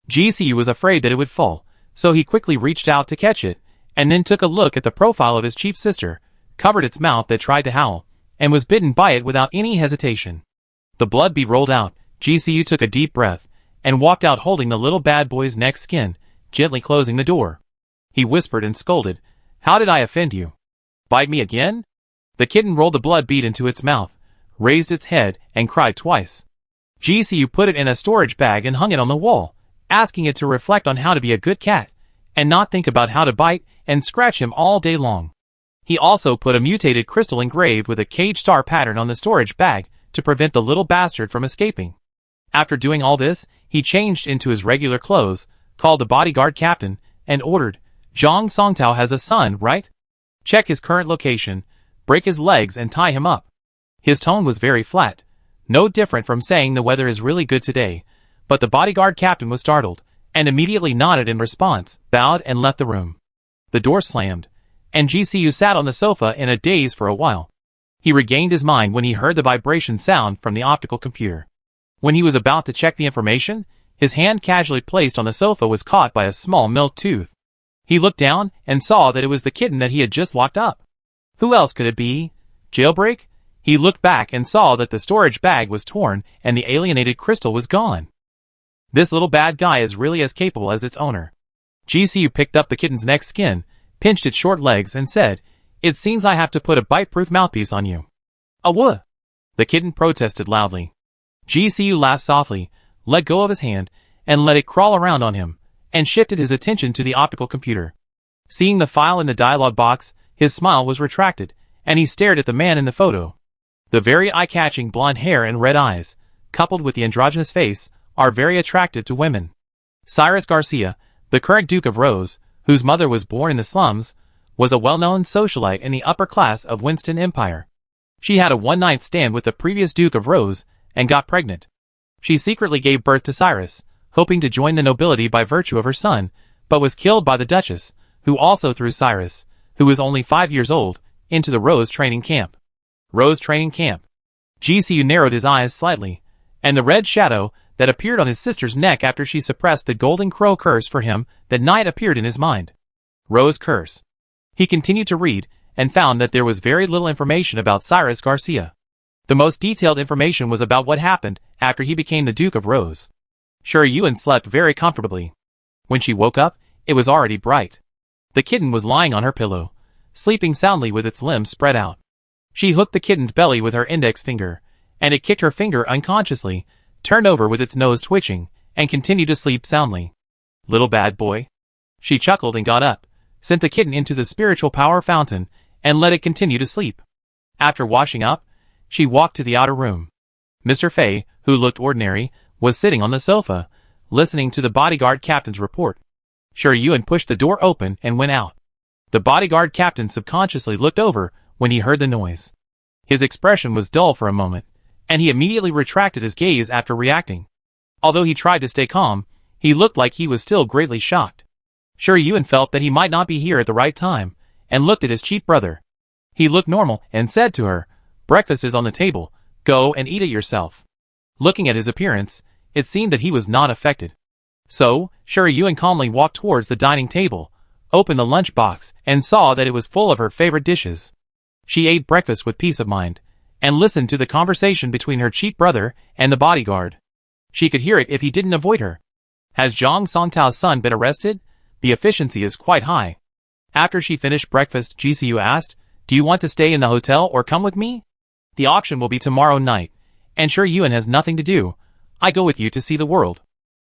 GCU was afraid that it would fall, so he quickly reached out to catch it, and then took a look at the profile of his cheap sister, covered its mouth that tried to howl, and was bitten by it without any hesitation. The blood bead rolled out. GCU took a deep breath and walked out holding the little bad boy's neck skin, gently closing the door. He whispered and scolded, "How did I offend you? Bite me again?" The kitten rolled the blood bead into its mouth, raised its head, and cried twice. GCU put it in a storage bag and hung it on the wall, asking it to reflect on how to be a good cat, and not think about how to bite and scratch him all day long. He also put a mutated crystal engraved with a cage star pattern on the storage bag to prevent the little bastard from escaping. After doing all this, he changed into his regular clothes, called the bodyguard captain, and ordered, "Zhang Songtao has a son, right? Check his current location, break his legs and tie him up." His tone was very flat, no different from saying the weather is really good today, but the bodyguard captain was startled, and immediately nodded in response, bowed and left the room. The door slammed, and GCU sat on the sofa in a daze for a while. He regained his mind when he heard the vibration sound from the optical computer. When he was about to check the information, his hand casually placed on the sofa was caught by a small milk tooth. He looked down and saw that it was the kitten that he had just locked up. Who else could it be? Jailbreak? He looked back and saw that the storage bag was torn and the alienated crystal was gone. This little bad guy is really as capable as its owner. GCU picked up the kitten's neck skin, pinched its short legs, and said, "It seems I have to put a bite-proof mouthpiece on you." "Awah!" The kitten protested loudly. GCU laughed softly, let go of his hand, and let it crawl around on him, and shifted his attention to the optical computer. Seeing the file in the dialog box, his smile was retracted, and he stared at the man in the photo. The very eye-catching blonde hair and red eyes, coupled with the androgynous face, are very attractive to women. Cyrus Garcia, the current Duke of Rose, whose mother was born in the slums, was a well-known socialite in the upper class of Winston Empire. She had a one-night stand with the previous Duke of Rose and got pregnant. She secretly gave birth to Cyrus, hoping to join the nobility by virtue of her son, but was killed by the Duchess, who also threw Cyrus, who was only 5 years old, into the Rose training camp. Rose training camp. GCU narrowed his eyes slightly, and the red shadow that appeared on his sister's neck after she suppressed the golden crow curse for him that night appeared in his mind. Rose curse. He continued to read, and found that there was very little information about Cyrus Garcia. The most detailed information was about what happened after he became the Duke of Rose. Sure Yuen slept very comfortably. When she woke up, it was already bright. The kitten was lying on her pillow, sleeping soundly with its limbs spread out. She hooked the kitten's belly with her index finger, and it kicked her finger unconsciously, turned over with its nose twitching, and continued to sleep soundly. "Little bad boy." She chuckled and got up, sent the kitten into the spiritual power fountain, and let it continue to sleep. After washing up, she walked to the outer room. Mr. Fei, who looked ordinary, was sitting on the sofa, listening to the bodyguard captain's report. Sure Yuen pushed the door open and went out. The bodyguard captain subconsciously looked over when he heard the noise. His expression was dull for a moment, and he immediately retracted his gaze after reacting. Although he tried to stay calm, he looked like he was still greatly shocked. Sure Yuen felt that he might not be here at the right time, and looked at his cheap brother. He looked normal and said to her, "Breakfast is on the table, go and eat it yourself." Looking at his appearance, it seemed that he was not affected. So, Sure Yuen calmly walked towards the dining table, opened the lunch box, and saw that it was full of her favorite dishes. She ate breakfast with peace of mind, and listened to the conversation between her cheap brother and the bodyguard. She could hear it if he didn't avoid her. "Has Zhang Songtao's son been arrested? The efficiency is quite high." After she finished breakfast, GCU asked, "Do you want to stay in the hotel or come with me? The auction will be tomorrow night, and Sure Yuen has nothing to do. I go with you to see the world."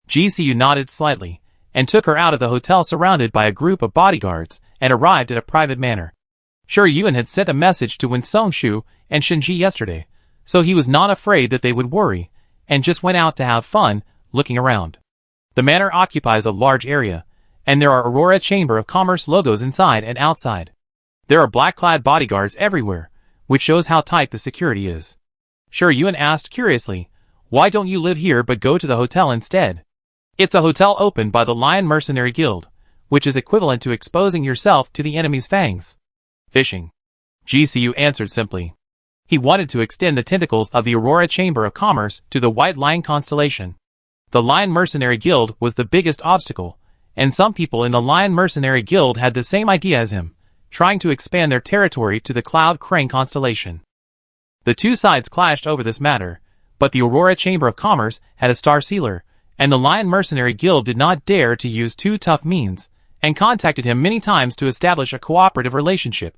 GCU nodded slightly, and took her out of the hotel surrounded by a group of bodyguards, and arrived at a private manor. Sure Yuen had sent a message to Winsongshu and Shinji yesterday, so he was not afraid that they would worry, and just went out to have fun, looking around. The manor occupies a large area, and there are Aurora Chamber of Commerce logos inside and outside. There are black-clad bodyguards everywhere, which shows how tight the security is. Yuan asked curiously, "Why don't you live here but go to the hotel instead?" "It's a hotel opened by the Lion Mercenary Guild, which is equivalent to exposing yourself to the enemy's fangs." "Fishing," GCU answered simply. He wanted to extend the tentacles of the Aurora Chamber of Commerce to the White Lion constellation. The Lion Mercenary Guild was the biggest obstacle, and some people in the Lion Mercenary Guild had the same idea as him, trying to expand their territory to the Cloud Crane constellation. The two sides clashed over this matter, but the Aurora Chamber of Commerce had a star sealer, and the Lion Mercenary Guild did not dare to use too tough means, and contacted him many times to establish a cooperative relationship.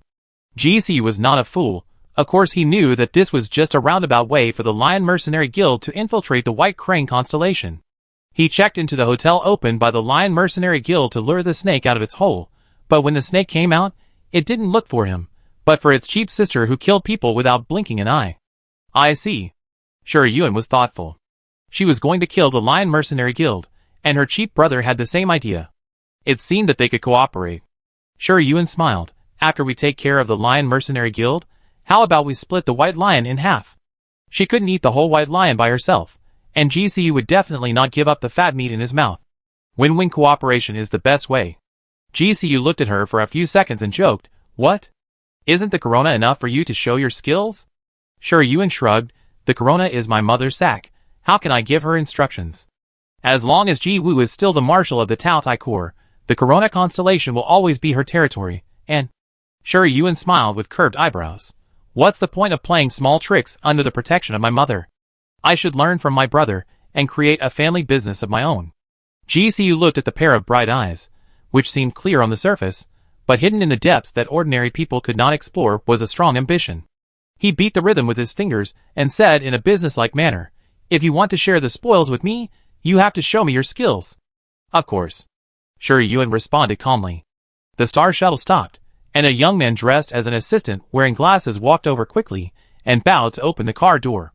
GCU was not a fool. Of course he knew that this was just a roundabout way for the Lion Mercenary Guild to infiltrate the White Crane constellation. He checked into the hotel opened by the Lion Mercenary Guild to lure the snake out of its hole, but when the snake came out, it didn't look for him, but for its cheap sister who killed people without blinking an eye. "I see." Yuan was thoughtful. She was going to kill the Lion Mercenary Guild, and her cheap brother had the same idea. It seemed that they could cooperate. Yuan smiled. "After we take care of the Lion Mercenary Guild, how about we split the White Lion in half?" She couldn't eat the whole White Lion by herself, and GCU would definitely not give up the fat meat in his mouth. Win-win cooperation is the best way. GCU looked at her for a few seconds and joked, "What? Isn't the corona enough for you to show your skills?" Yuan shrugged. "The corona is my mother's sack. How can I give her instructions? As long as Ji Wu is still the marshal of the Tao Tai Corps, the corona constellation will always be her territory, and..." Yuan smiled with curved eyebrows. "What's the point of playing small tricks under the protection of my mother? I should learn from my brother, and create a family business of my own." GCU looked at the pair of bright eyes, which seemed clear on the surface, but hidden in the depths that ordinary people could not explore was a strong ambition. He beat the rhythm with his fingers, and said in a businesslike manner, "If you want to share the spoils with me, you have to show me your skills." "Of course." Yuan responded calmly. The star shuttle stopped, and a young man dressed as an assistant wearing glasses walked over quickly, and bowed to open the car door.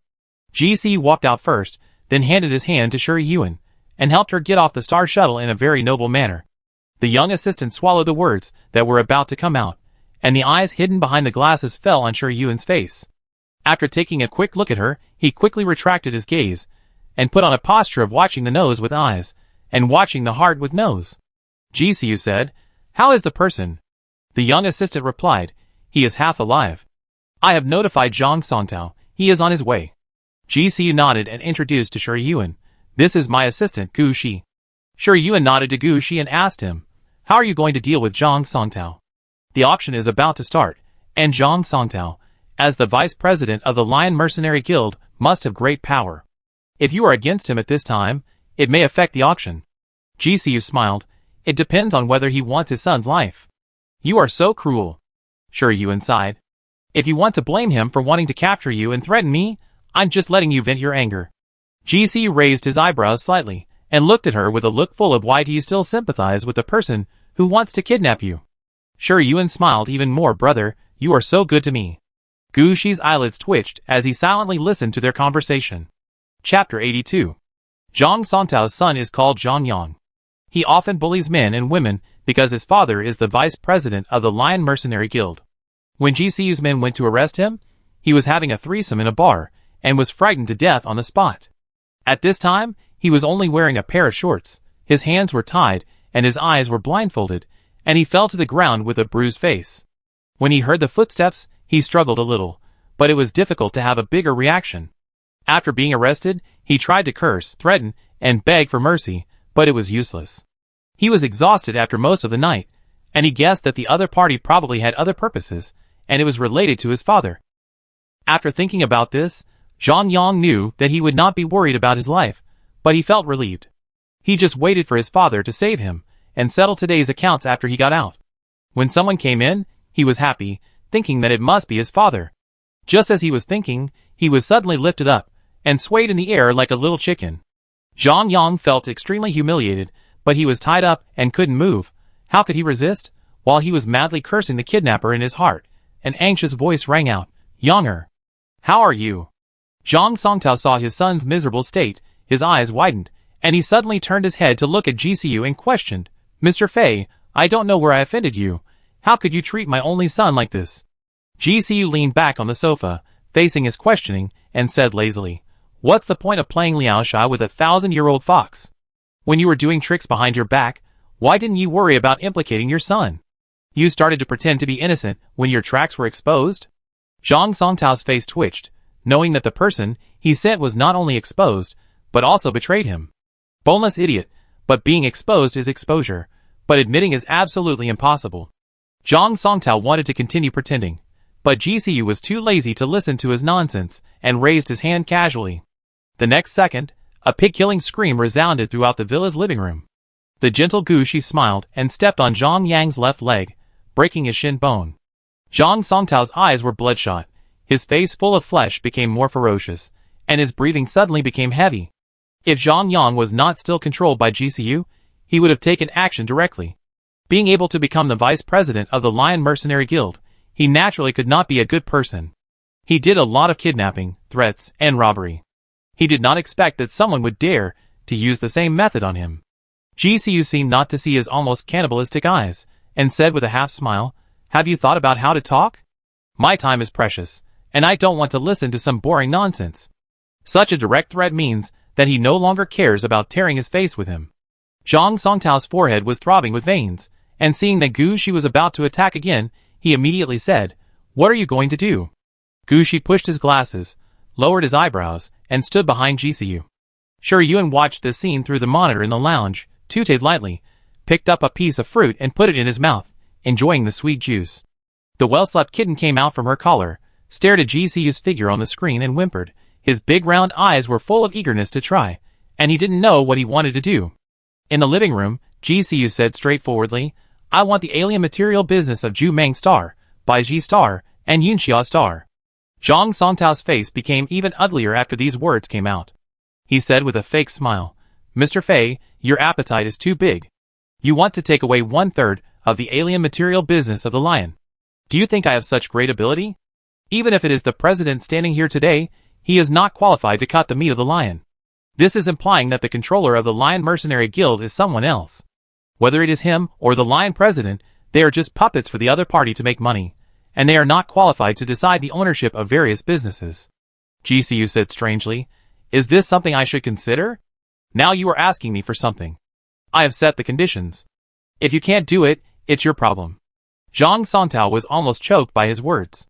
GC walked out first, then handed his hand to Yuan, and helped her get off the star shuttle in a very noble manner. The young assistant swallowed the words that were about to come out, and the eyes hidden behind the glasses fell on Yuan's face. After taking a quick look at her, he quickly retracted his gaze, and put on a posture of watching the nose with eyes, and watching the heart with nose. GCU said, "How is the person?" The young assistant replied, "He is half alive. I have notified Zhang Songtao. He is on his way." GCU nodded and introduced to Yuan. "This is my assistant, Gu Shi." Yuan nodded to Gu Shi and asked him, "How are you going to deal with Zhang Songtao? The auction is about to start, and Zhang Songtao, as the vice president of the Lion Mercenary Guild, must have great power. If you are against him at this time, it may affect the auction." GCU smiled. "It depends on whether he wants his son's life." "You are so cruel." Yuan sighed. "If you want to blame him for wanting to capture you and threaten me, I'm just letting you vent your anger." GCU raised his eyebrows slightly, and looked at her with a look full of why do you still sympathize with the person who wants to kidnap you. Yuan smiled even more. "Brother, you are so good to me." Gu Shi's eyelids twitched as he silently listened to their conversation. Chapter 82. Zhang Songtao's son is called Zhang Yang. He often bullies men and women because his father is the vice president of the Lion Mercenary Guild. When GCU's men went to arrest him, he was having a threesome in a bar, and was frightened to death on the spot. At this time, he was only wearing a pair of shorts, his hands were tied, and his eyes were blindfolded, and he fell to the ground with a bruised face. When he heard the footsteps, he struggled a little, but it was difficult to have a bigger reaction. After being arrested, he tried to curse, threaten, and beg for mercy, but it was useless. He was exhausted after most of the night, and he guessed that the other party probably had other purposes, and it was related to his father. After thinking about this, Zhang Yang knew that he would not be worried about his life, but he felt relieved. He just waited for his father to save him, and settle today's accounts after he got out. When someone came in, he was happy, thinking that it must be his father. Just as he was thinking, he was suddenly lifted up, and swayed in the air like a little chicken. Zhang Yang felt extremely humiliated, but he was tied up and couldn't move. How could he resist? While he was madly cursing the kidnapper in his heart, an anxious voice rang out, "Younger, how are you?" Zhang Songtao saw his son's miserable state, his eyes widened, and he suddenly turned his head to look at GCU and questioned, Mr. Fei, I don't know where I offended you. How could you treat my only son like this? GCU leaned back on the sofa, facing his questioning, and said lazily, what's the point of playing Liao Sha with a 1,000-year-old fox? When you were doing tricks behind your back, why didn't you worry about implicating your son? You started to pretend to be innocent when your tracks were exposed? Zhang Songtao's face twitched, knowing that the person he sent was not only exposed, but also betrayed him. Boneless idiot, but being exposed is exposure, but admitting is absolutely impossible. Zhang Songtao wanted to continue pretending, but GCU was too lazy to listen to his nonsense and raised his hand casually. The next second, a pig-killing scream resounded throughout the villa's living room. The gentle Gu Shi smiled and stepped on Zhang Yang's left leg, breaking his shin bone. Zhang Songtao's eyes were bloodshot, his face full of flesh became more ferocious, and his breathing suddenly became heavy. If Zhang Yang was not still controlled by GCU, he would have taken action directly. Being able to become the vice president of the Lion Mercenary Guild, he naturally could not be a good person. He did a lot of kidnapping, threats, and robbery. He did not expect that someone would dare to use the same method on him. GCU seemed not to see his almost cannibalistic eyes, and said with a half-smile, have you thought about how to talk? My time is precious, and I don't want to listen to some boring nonsense. Such a direct threat means that he no longer cares about tearing his face with him. Zhang Songtao's forehead was throbbing with veins, and seeing that Gu Shi was about to attack again, he immediately said, what are you going to do? Gu Shi pushed his glasses, lowered his eyebrows, and stood behind GCU. Sure Yuan watched this scene through the monitor in the lounge, tooted lightly, picked up a piece of fruit and put it in his mouth, enjoying the sweet juice. The well-slept kitten came out from her collar, stared at GCU's figure on the screen and whimpered. His big round eyes were full of eagerness to try, and he didn't know what he wanted to do. In the living room, GCU said straightforwardly, I want the alien material business of Zhu Meng Star, Bai Ji Star, and Yunxia Star. Zhang Songtao's face became even uglier after these words came out. He said with a fake smile, Mr. Fei, your appetite is too big. You want to take away 1/3 of the alien material business of the Lion. Do you think I have such great ability? Even if it is the president standing here today, he is not qualified to cut the meat of the lion. This is implying that the controller of the Lion Mercenary Guild is someone else. Whether it is him or the Lion president, they are just puppets for the other party to make money, and they are not qualified to decide the ownership of various businesses. GCU said strangely, is this something I should consider? Now you are asking me for something. I have set the conditions. If you can't do it, it's your problem. Zhang Songtao was almost choked by his words.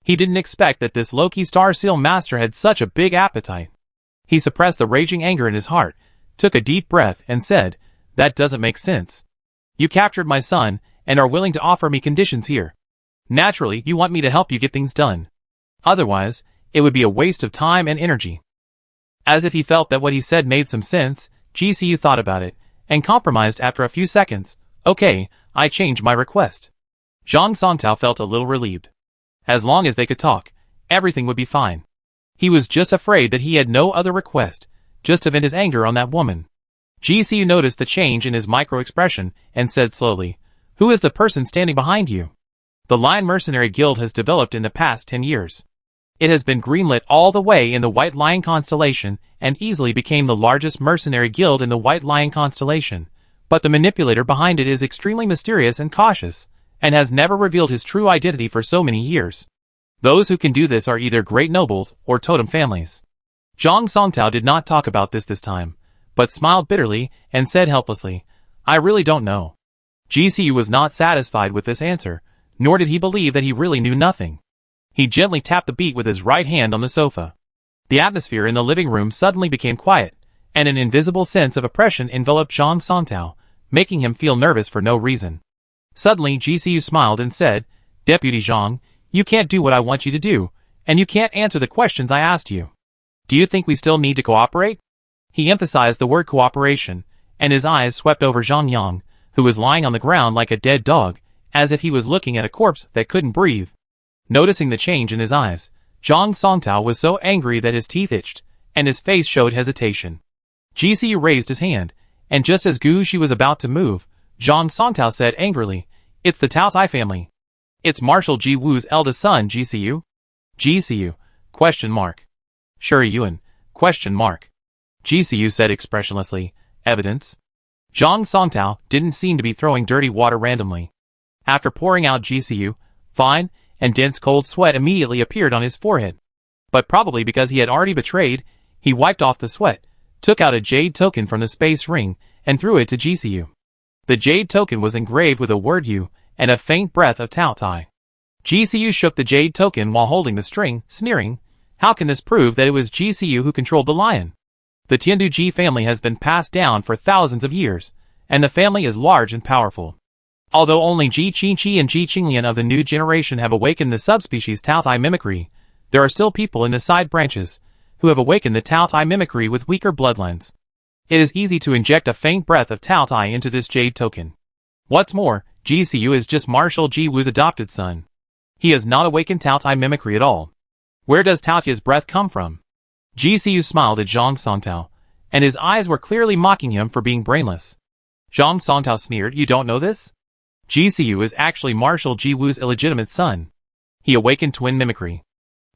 He didn't expect that this low-key Star Seal Master had such a big appetite. He suppressed the raging anger in his heart, took a deep breath, and said, that doesn't make sense. You captured my son, and are willing to offer me conditions here. Naturally, you want me to help you get things done. Otherwise, it would be a waste of time and energy. As if he felt that what he said made some sense, GCU thought about it, and compromised after a few seconds. Okay, I change my request. Zhang Songtao felt a little relieved. As long as they could talk, everything would be fine. He was just afraid that he had no other request, just to vent his anger on that woman. GCU noticed the change in his micro-expression and said slowly, who is the person standing behind you? The Lion Mercenary Guild has developed in the past 10 years. It has been greenlit all the way in the White Lion constellation and easily became the largest mercenary guild in the White Lion constellation, but the manipulator behind it is extremely mysterious and cautious, and has never revealed his true identity for so many years. Those who can do this are either great nobles or totem families. Zhang Songtao did not talk about this time, but smiled bitterly and said helplessly, I really don't know. GCU was not satisfied with this answer, nor did he believe that he really knew nothing. He gently tapped the beat with his right hand on the sofa. The atmosphere in the living room suddenly became quiet, and an invisible sense of oppression enveloped Zhang Songtao, making him feel nervous for no reason. Suddenly GCU smiled and said, Deputy Zhang, you can't do what I want you to do, and you can't answer the questions I asked you. Do you think we still need to cooperate? He emphasized the word cooperation, and his eyes swept over Zhang Yang, who was lying on the ground like a dead dog, as if he was looking at a corpse that couldn't breathe. Noticing the change in his eyes, Zhang Songtao was so angry that his teeth itched, and his face showed hesitation. GCU raised his hand, and just as Gu Shi was about to move, Zhang Songtao said angrily, It's the Tao Tai family. It's Marshal Ji Wu's eldest son, GCU. GCU, question mark. Sure Yuan, question mark. GCU said expressionlessly, evidence. Zhang Songtao didn't seem to be throwing dirty water randomly. After pouring out GCU, fine and dense cold sweat immediately appeared on his forehead. But probably because he had already betrayed, he wiped off the sweat, took out a jade token from the space ring, and threw it to GCU. The jade token was engraved with a word U and a faint breath of Tao Tai. GCU shook the jade token while holding the string, sneering, "How can this prove that it was GCU who controlled the lion? The Tianduji family has been passed down for thousands of years, and the family is large and powerful. Although only Ji Qingqi and Ji Qinglian of the new generation have awakened the subspecies Tao Tai mimicry, there are still people in the side branches who have awakened the Tao Tai mimicry with weaker bloodlines. It is easy to inject a faint breath of Tao Tai into this jade token. What's more, GCU is just Marshal Ji Wu's adopted son. He has not awakened Tao Tai mimicry at all. Where does Tao Tai's breath come from?" GCU smiled at Zhang Songtao, and his eyes were clearly mocking him for being brainless. Zhang Songtao sneered, "You don't know this? GCU is actually Marshal Ji Wu's illegitimate son. He awakened twin mimicry.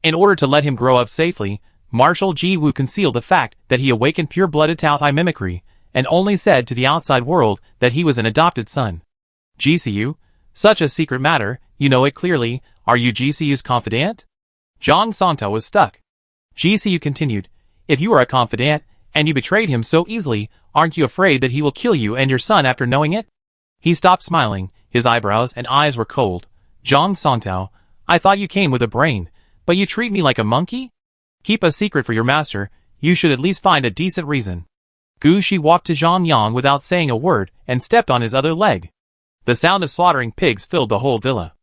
In order to let him grow up safely, Marshal Ji Wu concealed the fact that he awakened pure-blooded Tao Tai mimicry, and only said to the outside world that he was an adopted son. GCU? Such a secret matter, you know it clearly. Are you GCU's confidant?" Zhang Songtao was stuck. GCU continued, "If you are a confidant, and you betrayed him so easily, aren't you afraid that he will kill you and your son after knowing it?" He stopped smiling, his eyebrows and eyes were cold. "Zhang Songtao, I thought you came with a brain, but you treat me like a monkey? Keep a secret for your master, you should at least find a decent reason." Gu Shi walked to Zhang Yang without saying a word and stepped on his other leg. The sound of slaughtering pigs filled the whole villa.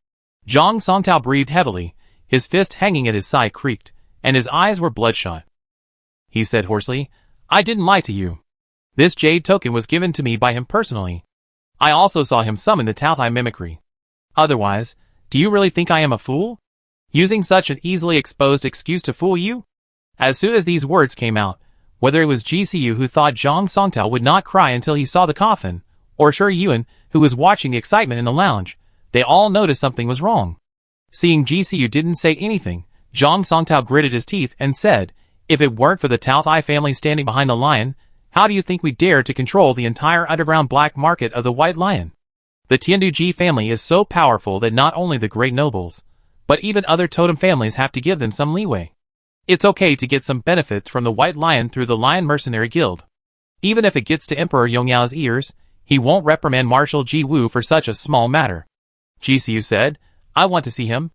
Zhang Songtao breathed heavily, his fist hanging at his side creaked, and his eyes were bloodshot. He said hoarsely, "I didn't lie to you. This jade token was given to me by him personally. I also saw him summon the Tao Tai mimicry. Otherwise, do you really think I am a fool? Using such an easily exposed excuse to fool you?" As soon as these words came out, whether it was GCU who thought Zhang Songtao would not cry until he saw the coffin, or Shi Yuan who was watching the excitement in the lounge, they all noticed something was wrong. Seeing GCU didn't say anything, Zhang Songtao gritted his teeth and said, "If it weren't for the Tao Tai family standing behind the lion, how do you think we dare to control the entire underground black market of the White Lion? The Tianduji family is so powerful that not only the great nobles, but even other totem families have to give them some leeway. It's okay to get some benefits from the White Lion through the Lion Mercenary Guild. Even if it gets to Emperor Yongyao's ears, he won't reprimand Marshal Ji Wu for such a small matter." GCU said, "I want to see him.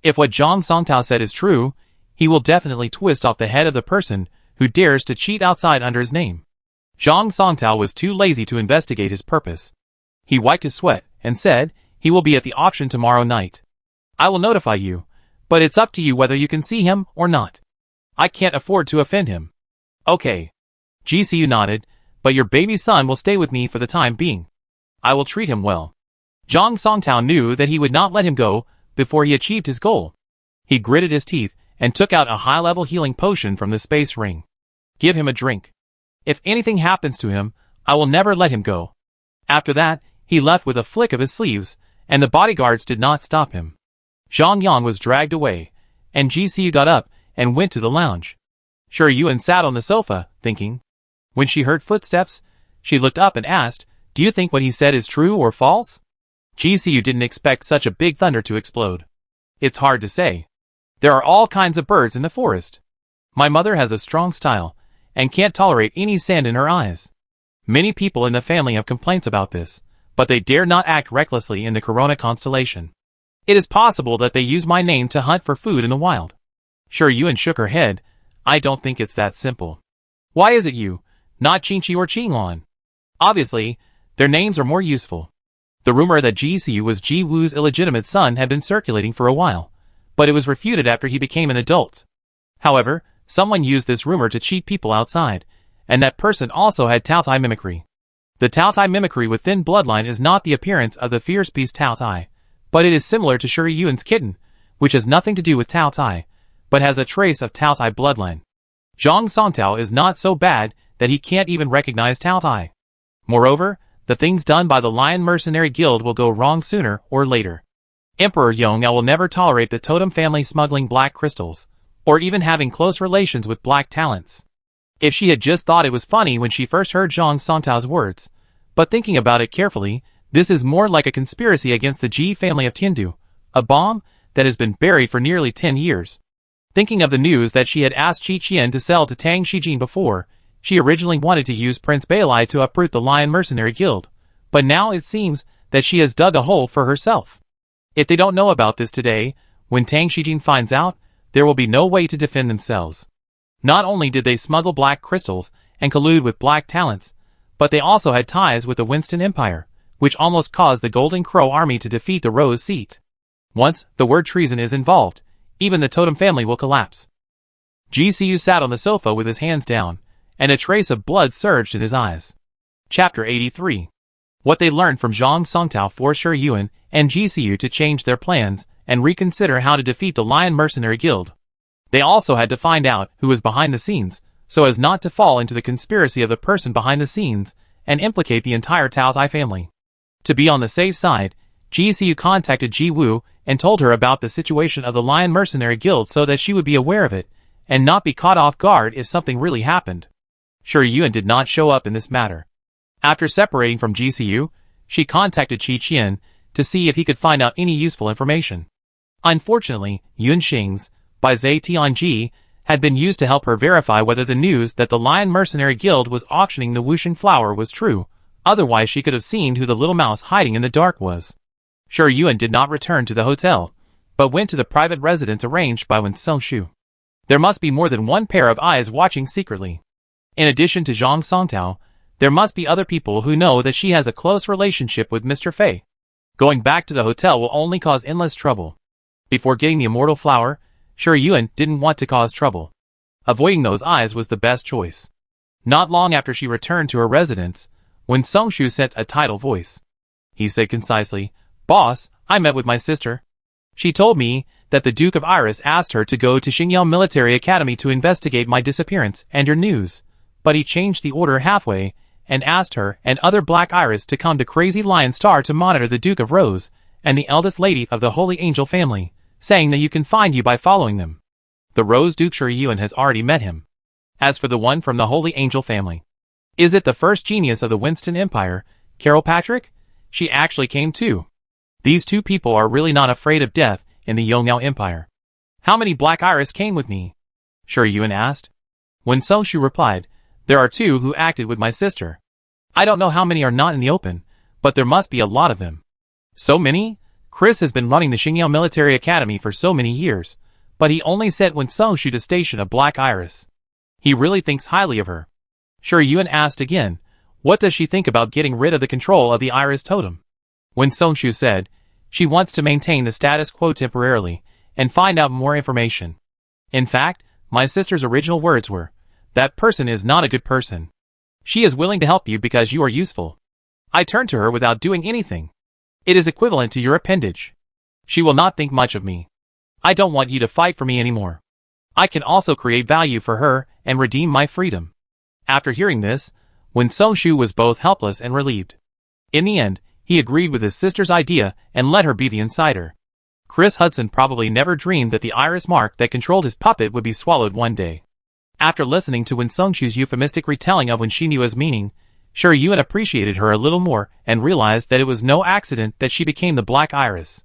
If what Zhang Songtao said is true, he will definitely twist off the head of the person who dares to cheat outside under his name." Zhang Songtao was too lazy to investigate his purpose. He wiped his sweat and said, "He will be at the auction tomorrow night. I will notify you, but it's up to you whether you can see him or not. I can't afford to offend him." "Okay." GCU nodded, "But your baby son will stay with me for the time being. I will treat him well." Zhang Songtao knew that he would not let him go before he achieved his goal. He gritted his teeth and took out a high-level healing potion from the space ring. "Give him a drink. If anything happens to him, I will never let him go." After that, he left with a flick of his sleeves, and the bodyguards did not stop him. Zhang Yang was dragged away, and GCU got up and went to the lounge. Shi Yuan sat on the sofa, thinking. When she heard footsteps, she looked up and asked, "Do you think what he said is true or false?" GCU didn't expect such a big thunder to explode. "It's hard to say. There are all kinds of birds in the forest. My mother has a strong style, and can't tolerate any sand in her eyes. Many people in the family have complaints about this, but they dare not act recklessly in the Corona constellation. It is possible that they use my name to hunt for food in the wild." Shi Yuan shook her head. "I don't think it's that simple. Why is it you, not Qingqi or Qinglan? Obviously, their names are more useful." The rumor that GCU was Ji Wu's illegitimate son had been circulating for a while, but it was refuted after he became an adult. However, someone used this rumor to cheat people outside, and that person also had Tao Tai mimicry. The Tao Tai mimicry with thin bloodline is not the appearance of the fierce beast Tao Tai, but it is similar to Shi Yuan's kitten, which has nothing to do with Tao Tai, but has a trace of Tao Tai bloodline. Zhang Songtao is not so bad that he can't even recognize Tao Tai. Moreover, the things done by the Lion Mercenary Guild will go wrong sooner or later. Emperor Yongyao will never tolerate the totem family smuggling black crystals, or even having close relations with black talents. If she had just thought it was funny when she first heard Zhang Songtao's words, But thinking about it carefully, this is more like a conspiracy against the Ji family of Tiandu, a bomb that has been buried for nearly 10 years. Thinking of the news that she had asked Qi Qian to sell to Tang Shijin before, she originally wanted to use Prince Bailai to uproot the Lion Mercenary Guild, but now it seems that she has dug a hole for herself. If they don't know about this today, when Tang Shijin finds out, there will be no way to defend themselves. Not only did they smuggle black crystals and collude with black talents, but they also had ties with the Winston Empire, which almost caused the Golden Crow army to defeat the Rose seat. Once the word treason is involved, even the totem family will collapse. GCU sat on the sofa with his hands down, and a trace of blood surged in his eyes. Chapter 83. What they learned from Zhang Songtao forced Shi Yuan and GCU to change their plans and reconsider how to defeat the Lion Mercenary Guild. They also had to find out who was behind the scenes, so as not to fall into the conspiracy of the person behind the scenes and implicate the entire Tao Tai family. To be on the safe side, GCU contacted Ji Wu and told her about the situation of the Lion Mercenary Guild so that she would be aware of it and not be caught off guard if something really happened. Shi Yuan did not show up in this matter. After separating from GCU, she contacted Qi Qian to see if he could find out any useful information. Unfortunately, Yun Xing's, by Zai Tianji, had been used to help her verify whether the news that the Lion Mercenary Guild was auctioning the Wuxing flower was true, otherwise she could have seen who the little mouse hiding in the dark was. Shi Yuan did not return to the hotel, but went to the private residence arranged by Wen Songshu. There must be more than one pair of eyes watching secretly. In addition to Zhang Songtao, there must be other people who know that she has a close relationship with Mr. Fei. Going back to the hotel will only cause endless trouble. Before getting the immortal flower, Shi Yuan didn't want to cause trouble. Avoiding those eyes was the best choice. Not long after she returned to her residence, when Songshu sent a tidal voice. He said concisely, "Boss, I met with my sister. She told me that the Duke of Iris asked her to go to Xingyao Military Academy to investigate my disappearance and your news, but he changed the order halfway and asked her and other Black Iris to come to Crazy Lion Star to monitor the Duke of Rose and the eldest lady of the Holy Angel family, saying that you can find you by following them. The Rose Duke Shi Yuan has already met him. As for the one from the Holy Angel family, is it the first genius of the Winston Empire, Carol Patrick? She actually came too. These two people are really not afraid of death in the Yongyao Empire. How many Black Iris came with me?" Shi Yuan asked. When Songshu replied, "There are two who acted with my sister. I don't know how many are not in the open, but there must be a lot of them." "So many? Chris has been running the Xingyao Military Academy for so many years, but he only sent Wen Songshu to station a Black Iris. He really thinks highly of her." Shi Yuan asked again, "What does she think about getting rid of the control of the Iris totem?" Wen Songshu said, "She wants to maintain the status quo temporarily and find out more information. In fact, my sister's original words were, 'That person is not a good person. She is willing to help you because you are useful.' I turned to her without doing anything. It is equivalent to your appendage. She will not think much of me. I don't want you to fight for me anymore. I can also create value for her and redeem my freedom." After hearing this, Wen Songshu was both helpless and relieved. In the end, he agreed with his sister's idea and let her be the insider. Chris Hudson probably never dreamed that the iris mark that controlled his puppet would be swallowed one day. After listening to Wen Songshu's euphemistic retelling of Wen Xinyua's meaning, Shi Yuan appreciated her a little more and realized that it was no accident that she became the Black Iris.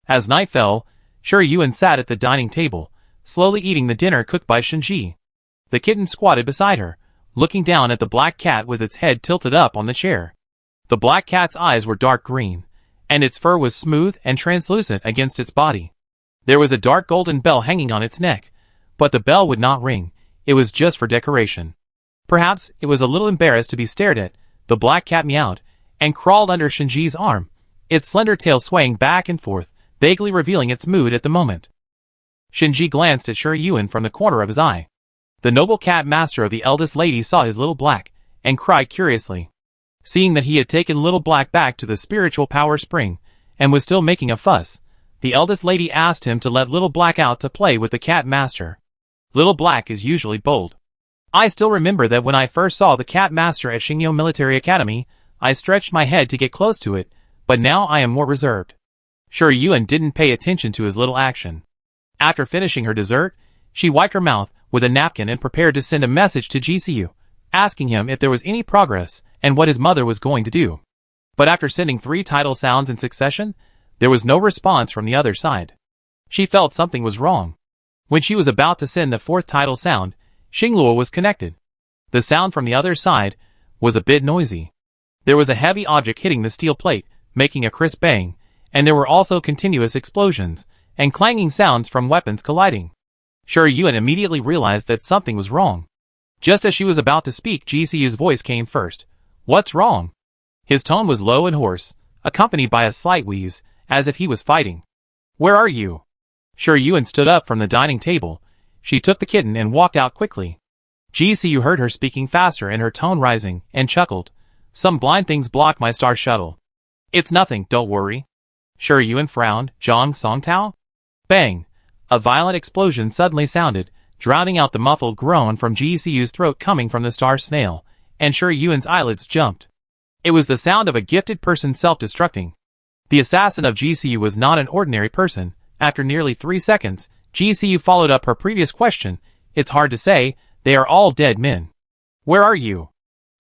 As night fell, Shi Yuan sat at the dining table, slowly eating the dinner cooked by Shenji. The kitten squatted beside her, looking down at the black cat with its head tilted up on the chair. The black cat's eyes were dark green, and its fur was smooth and translucent against its body. There was a dark golden bell hanging on its neck, but the bell would not ring. It was just for decoration. Perhaps it was a little embarrassed to be stared at. The black cat meowed and crawled under Shenji's arm, its slender tail swaying back and forth, vaguely revealing its mood at the moment. Shenji glanced at Shi Yuan from the corner of his eye. The noble cat master of the eldest lady saw his little black and cried curiously. Seeing that he had taken Little Black back to the spiritual power spring and was still making a fuss, the eldest lady asked him to let Little Black out to play with the cat master. Little Black is usually bold. I still remember that when I first saw the cat master at Xingyao Military Academy, I stretched my head to get close to it, but now I am more reserved. Shi Yuan didn't pay attention to his little action. After finishing her dessert, she wiped her mouth with a napkin and prepared to send a message to GCU, asking him if there was any progress and what his mother was going to do. But after sending 3 tidal sounds in succession, there was no response from the other side. She felt something was wrong. When she was about to send the 4th tidal sound, Xinglue was connected. The sound from the other side was a bit noisy. There was a heavy object hitting the steel plate, making a crisp bang, and there were also continuous explosions and clanging sounds from weapons colliding. Shi Yuan immediately realized that something was wrong. Just as she was about to speak, GCU's voice came first. "What's wrong?" His tone was low and hoarse, accompanied by a slight wheeze, as if he was fighting. "Where are you?" Shi Yuan stood up from the dining table. She took the kitten and walked out quickly. GCU heard her speaking faster and her tone rising, and chuckled. "Some blind things block my star shuttle." "It's nothing, don't worry." Shi Yuan frowned. "Zhang Songtao?" Bang! A violent explosion suddenly sounded, drowning out the muffled groan from GCU's throat coming from the star snail, and Shi Yuan's eyelids jumped. It was the sound of a gifted person self-destructing. The assassin of GCU was not an ordinary person. After nearly 3 seconds, GCU followed up her previous question. "It's hard to say, they are all dead men." "Where are you?"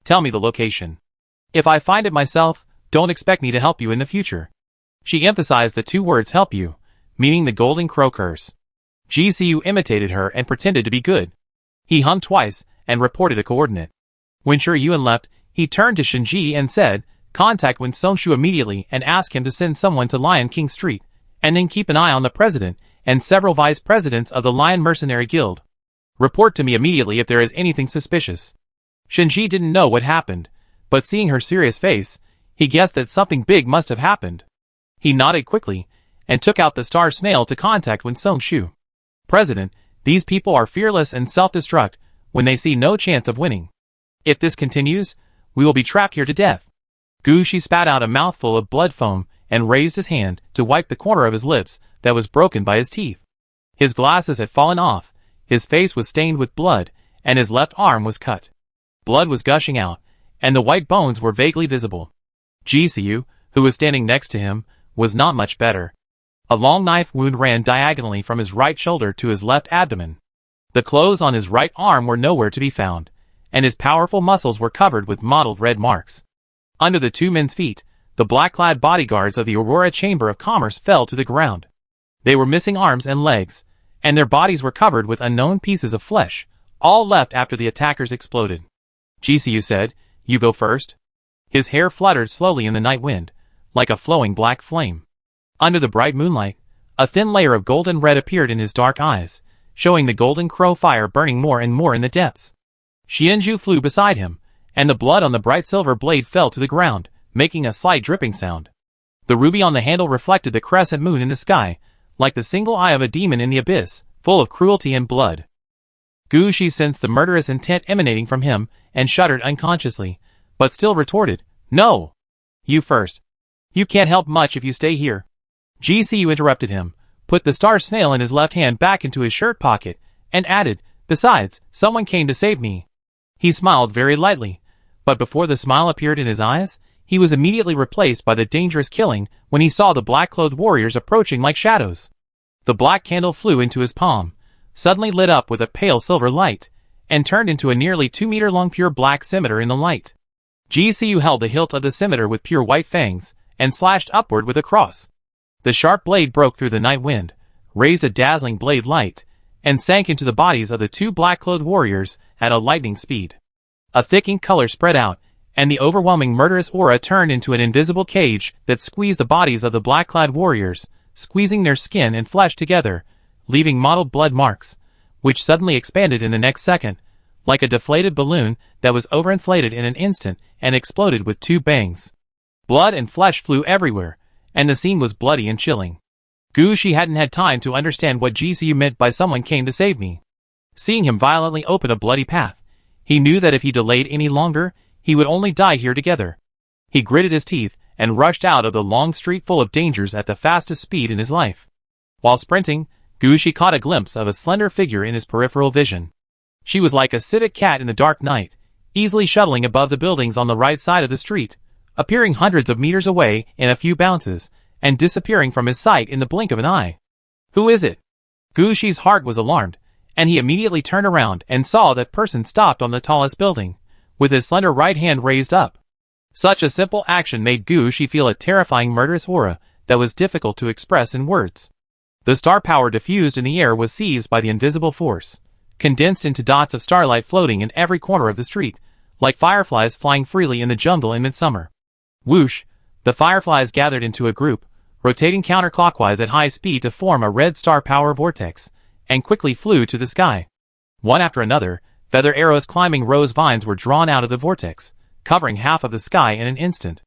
"Tell me the location. If I find it myself, don't expect me to help you in the future." She emphasized the 2 words "help you," meaning the Golden Crow curse. GCU imitated her and pretended to be good. He hummed twice and reported a coordinate. When Shi Yuan left, he turned to Shinji and said, "Contact Wen Songshu immediately and ask him to send someone to Lion King Street, and then keep an eye on the president and several vice presidents of the Lion Mercenary Guild. Report to me immediately if there is anything suspicious." Shinji didn't know what happened, but seeing her serious face, he guessed that something big must have happened. He nodded quickly and took out the star snail to contact Wen Songshu. "President, these people are fearless and self-destruct when they see no chance of winning. If this continues, we will be trapped here to death." Gu Shi spat out a mouthful of blood foam and raised his hand to wipe the corner of his lips that was broken by his teeth. His glasses had fallen off, his face was stained with blood, and his left arm was cut. Blood was gushing out, and the white bones were vaguely visible. GCU, who was standing next to him, was not much better. A long knife wound ran diagonally from his right shoulder to his left abdomen. The clothes on his right arm were nowhere to be found, and his powerful muscles were covered with mottled red marks. Under the 2 men's feet, the black-clad bodyguards of the Aurora Chamber of Commerce fell to the ground. They were missing arms and legs, and their bodies were covered with unknown pieces of flesh, all left after the attackers exploded. GCU said, "You go first." His hair fluttered slowly in the night wind, like a flowing black flame. Under the bright moonlight, a thin layer of golden red appeared in his dark eyes, showing the golden crow fire burning more and more in the depths. Xianzhu flew beside him, and the blood on the bright silver blade fell to the ground, making a slight dripping sound. The ruby on the handle reflected the crescent moon in the sky, like the single eye of a demon in the abyss, full of cruelty and blood. Gu Shi sensed the murderous intent emanating from him and shuddered unconsciously, but still retorted, "No! You first. You can't help much if you stay here." GCU interrupted him, put the star snail in his left hand back into his shirt pocket, and added, "Besides, someone came to save me." He smiled very lightly, but before the smile appeared in his eyes, he was immediately replaced by the dangerous killing when he saw the black-clothed warriors approaching like shadows. The black candle flew into his palm, suddenly lit up with a pale silver light, and turned into a nearly 2-meter-long pure black scimitar in the light. GCU held the hilt of the scimitar with pure white fangs, and slashed upward with a cross. The sharp blade broke through the night wind, raised a dazzling blade light, and sank into the bodies of the 2 black-clothed warriors at a lightning speed. A thick ink color spread out, and the overwhelming murderous aura turned into an invisible cage that squeezed the bodies of the black-clad warriors, squeezing their skin and flesh together, leaving mottled blood marks, which suddenly expanded in the next second, like a deflated balloon that was overinflated in an instant and exploded with 2 bangs. Blood and flesh flew everywhere, and the scene was bloody and chilling. Gu Shi hadn't had time to understand what GCU meant by "someone came to save me." Seeing him violently open a bloody path, he knew that if he delayed any longer, he would only die here together. He gritted his teeth and rushed out of the long street full of dangers at the fastest speed in his life. While sprinting, Gu Shi caught a glimpse of a slender figure in his peripheral vision. She was like a civet cat in the dark night, easily shuttling above the buildings on the right side of the street, appearing hundreds of meters away in a few bounces, and disappearing from his sight in the blink of an eye. "Who is it?" Gu Shi's heart was alarmed, and he immediately turned around and saw that person stopped on the tallest building, with his slender right hand raised up. Such a simple action made Gu Shi feel a terrifying murderous aura that was difficult to express in words. The star power diffused in the air was seized by the invisible force, condensed into dots of starlight floating in every corner of the street, like fireflies flying freely in the jungle in midsummer. Whoosh! The fireflies gathered into a group, rotating counterclockwise at high speed to form a red star power vortex, and quickly flew to the sky. One after another, feather arrows climbing rose vines were drawn out of the vortex, covering half of the sky in an instant.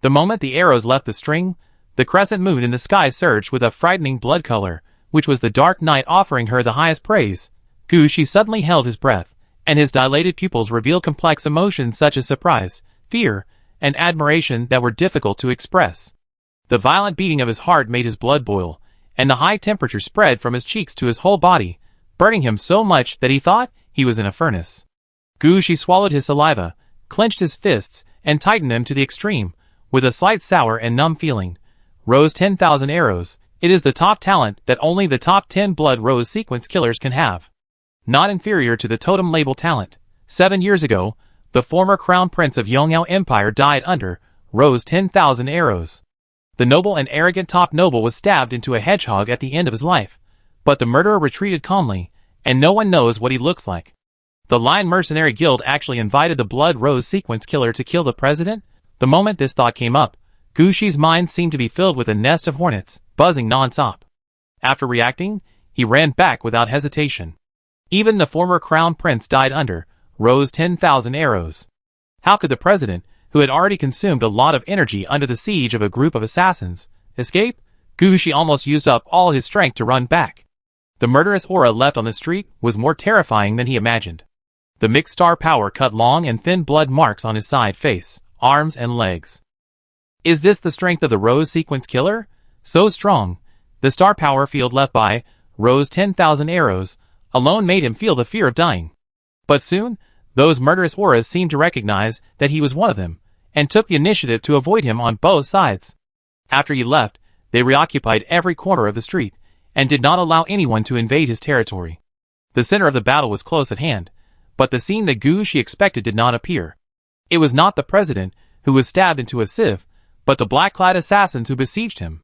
The moment the arrows left the string, the crescent moon in the sky surged with a frightening blood color, which was the dark night offering her the highest praise. Gu Shi suddenly held his breath, and his dilated pupils revealed complex emotions such as surprise, fear, and admiration that were difficult to express. The violent beating of his heart made his blood boil, and the high temperature spread from his cheeks to his whole body, burning him so much that he thought he was in a furnace. Gu Shi swallowed his saliva, clenched his fists, and tightened them to the extreme, with a slight sour and numb feeling. Rose 10,000 arrows, it is the top talent that only the top 10 blood rose sequence killers can have. Not inferior to the totem label talent. 7 years ago, the former crown prince of Yongyao Empire died under Rose 10,000 arrows. The noble and arrogant top noble was stabbed into a hedgehog at the end of his life, but the murderer retreated calmly, and no one knows what he looks like. The Lion Mercenary Guild actually invited the Blood Rose sequence killer to kill the president. The moment this thought came up, Gu Shi's mind seemed to be filled with a nest of hornets, buzzing non-stop. After reacting, he ran back without hesitation. Even the former crown prince died under Rose 10,000 arrows. How could the president, who had already consumed a lot of energy under the siege of a group of assassins, escape? Gu Shi almost used up all his strength to run back. The murderous aura left on the street was more terrifying than he imagined. The mixed star power cut long and thin blood marks on his side face, arms, and legs. Is this the strength of the Rose sequence killer? So strong, the star power field left by Rose 10,000 arrows alone made him feel the fear of dying. But soon, those murderous auras seemed to recognize that he was one of them, and took the initiative to avoid him on both sides. After he left, they reoccupied every corner of the street, and did not allow anyone to invade his territory. The center of the battle was close at hand, but the scene that Gu Shi expected did not appear. It was not the president, who was stabbed into a sieve, but the black-clad assassins who besieged him.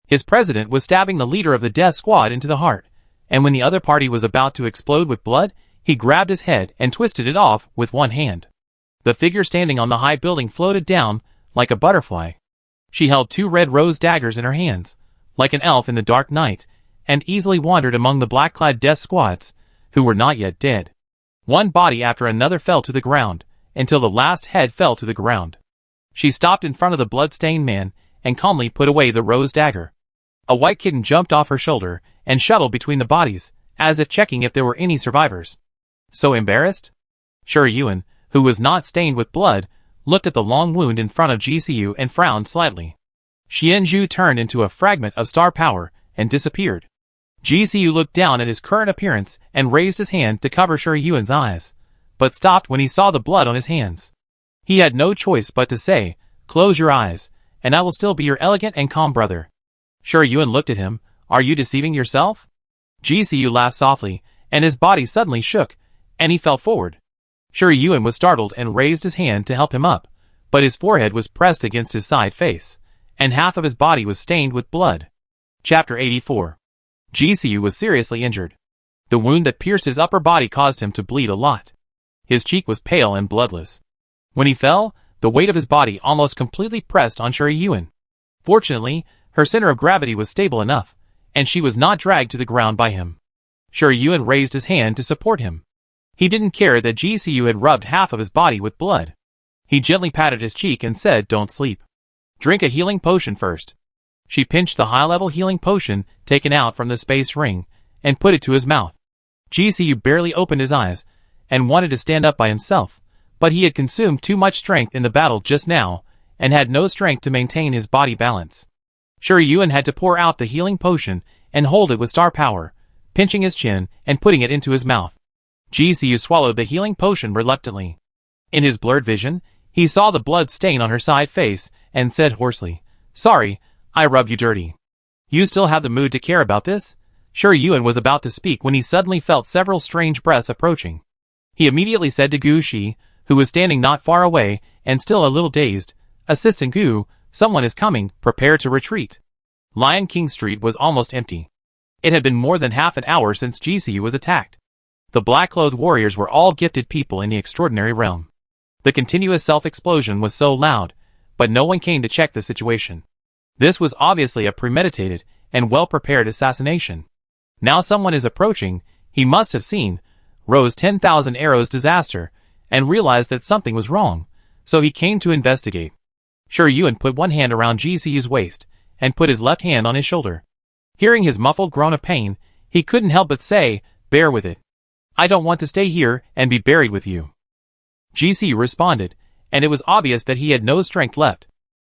His president was stabbing the leader of the death squad into the heart, and when the other party was about to explode with blood, he grabbed his head and twisted it off with one hand. The figure standing on the high building floated down like a butterfly. She held 2 red rose daggers in her hands, like an elf in the dark night, and easily wandered among the black-clad death squads, who were not yet dead. One body after another fell to the ground, until the last head fell to the ground. She stopped in front of the blood-stained man, and calmly put away the rose dagger. A white kitten jumped off her shoulder, and shuttled between the bodies, as if checking if there were any survivors. So embarrassed? Shi Yuan, who was not stained with blood, looked at the long wound in front of GCU and frowned slightly. Xianzhu turned into a fragment of star power, and disappeared. GCU looked down at his current appearance and raised his hand to cover Shi Yuan's eyes, but stopped when he saw the blood on his hands. He had no choice but to say, "Close your eyes, and I will still be your elegant and calm brother." Shi Yuan looked at him. "Are you deceiving yourself?" GCU laughed softly, and his body suddenly shook, and he fell forward. Shi Yuan was startled and raised his hand to help him up, but his forehead was pressed against his side face, and half of his body was stained with blood. Chapter 84. GCU was seriously injured. The wound that pierced his upper body caused him to bleed a lot. His cheek was pale and bloodless. When he fell, the weight of his body almost completely pressed on Shi Yuan. Fortunately, her center of gravity was stable enough, and she was not dragged to the ground by him. Shi Yuan raised his hand to support him. He didn't care that GCU had rubbed half of his body with blood. He gently patted his cheek and said, "Don't sleep. Drink a healing potion first." She pinched the high-level healing potion taken out from the space ring, and put it to his mouth. GCU barely opened his eyes, and wanted to stand up by himself, but he had consumed too much strength in the battle just now, and had no strength to maintain his body balance. Shi Yuan had to pour out the healing potion and hold it with star power, pinching his chin and putting it into his mouth. GCU swallowed the healing potion reluctantly. In his blurred vision, he saw the blood stain on her side face, and said hoarsely, "Sorry, I rubbed you dirty. You still have the mood to care about this?" Shi Yuan was about to speak when he suddenly felt several strange breaths approaching. He immediately said to Gu Shi, who was standing not far away and still a little dazed, Assistant Gu, someone is coming, prepare to retreat. Lion King Street was almost empty. It had been more than half an hour since GCU was attacked. The black-clothed warriors were all gifted people in the extraordinary realm. The continuous self-explosion was so loud, but no one came to check the situation. This was obviously a premeditated and well-prepared assassination. Now someone is approaching, he must have seen Rose 10,000 Arrows disaster, and realized that something was wrong, so he came to investigate. Shi Yuan put one hand around GCU's waist, and put his left hand on his shoulder. Hearing his muffled groan of pain, he couldn't help but say, "Bear with it. I don't want to stay here and be buried with you." GCU responded, and it was obvious that he had no strength left.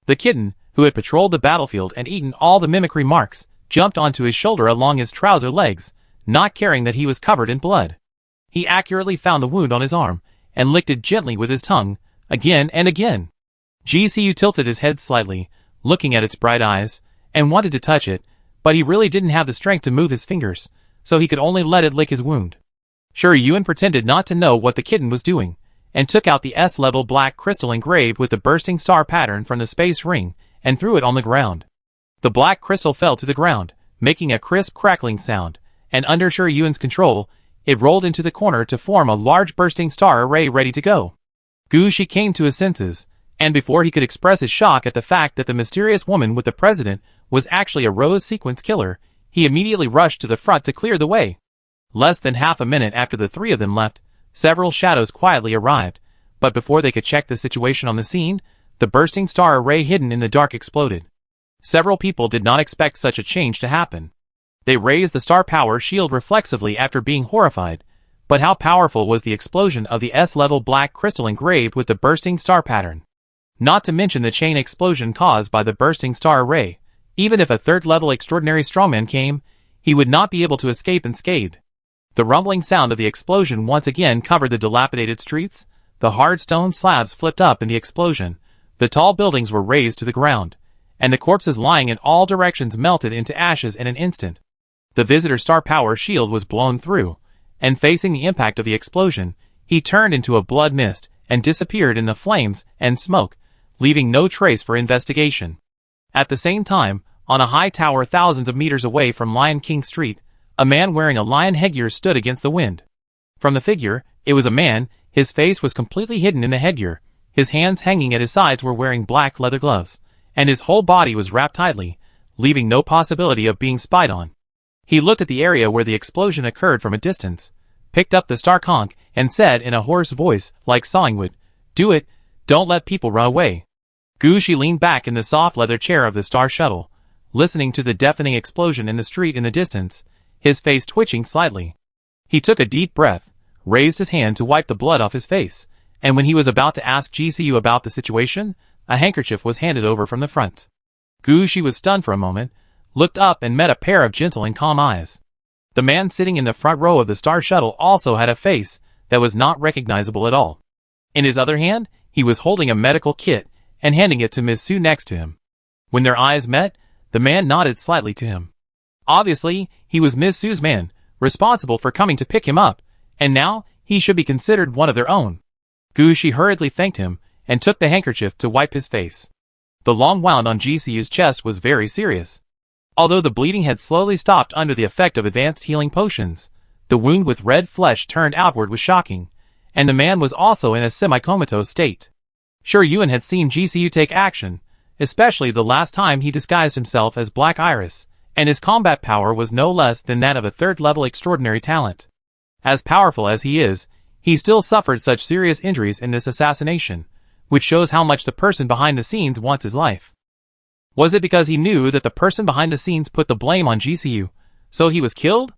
The kitten, who had patrolled the battlefield and eaten all the mimicry marks, jumped onto his shoulder along his trouser legs, not caring that he was covered in blood. He accurately found the wound on his arm, and licked it gently with his tongue, again and again. GCU tilted his head slightly, looking at its bright eyes, and wanted to touch it, but he really didn't have the strength to move his fingers, so he could only let it lick his wound. Shi Yuan pretended not to know what the kitten was doing, and took out the S-level black crystal engraved with the bursting star pattern from the space ring, and threw it on the ground. The black crystal fell to the ground, making a crisp crackling sound, and under Shi Yuan's control, it rolled into the corner to form a large bursting star array ready to go. Gu Shi came to his senses, and before he could express his shock at the fact that the mysterious woman with the president was actually a rose sequence killer, he immediately rushed to the front to clear the way. Less than half a minute after the three of them left, several shadows quietly arrived, but before they could check the situation on the scene, the bursting star array hidden in the dark exploded. Several people did not expect such a change to happen. They raised the star power shield reflexively after being horrified, but how powerful was the explosion of the S-level black crystal engraved with the bursting star pattern? Not to mention the chain explosion caused by the bursting star array. Even if a third-level extraordinary strongman came, he would not be able to escape unscathed. The rumbling sound of the explosion once again covered the dilapidated streets, the hard stone slabs flipped up in the explosion, the tall buildings were razed to the ground, and the corpses lying in all directions melted into ashes in an instant. The visitor star power shield was blown through, and facing the impact of the explosion, he turned into a blood mist and disappeared in the flames and smoke, leaving no trace for investigation. At the same time, on a high tower thousands of meters away from Lion King Street, a man wearing a lion headgear stood against the wind. From the figure, it was a man, his face was completely hidden in the headgear, his hands hanging at his sides were wearing black leather gloves, and his whole body was wrapped tightly, leaving no possibility of being spied on. He looked at the area where the explosion occurred from a distance, picked up the star conch, and said in a hoarse voice, like sawing wood, "Do it, don't let people run away." Gu Shi leaned back in the soft leather chair of the star shuttle, listening to the deafening explosion in the street in the distance, his face twitching slightly. He took a deep breath, raised his hand to wipe the blood off his face, and when he was about to ask GCU about the situation, a handkerchief was handed over from the front. Gu Shi was stunned for a moment, looked up and met a pair of gentle and calm eyes. The man sitting in the front row of the star shuttle also had a face that was not recognizable at all. In his other hand, he was holding a medical kit and handing it to Miss Su next to him. When their eyes met, the man nodded slightly to him. Obviously, he was Miss Su's man, responsible for coming to pick him up, and now he should be considered one of their own. Gu Shi hurriedly thanked him and took the handkerchief to wipe his face. The long wound on GCU's chest was very serious. Although the bleeding had slowly stopped under the effect of advanced healing potions, the wound with red flesh turned outward was shocking, and the man was also in a semi-comatose state. Shi Yuan had seen GCU take action, especially the last time he disguised himself as Black Iris, and his combat power was no less than that of a third-level extraordinary talent. As powerful as he is, he still suffered such serious injuries in this assassination, which shows how much the person behind the scenes wants his life. Was it because he knew that the person behind the scenes put the blame on GCU, so he was killed?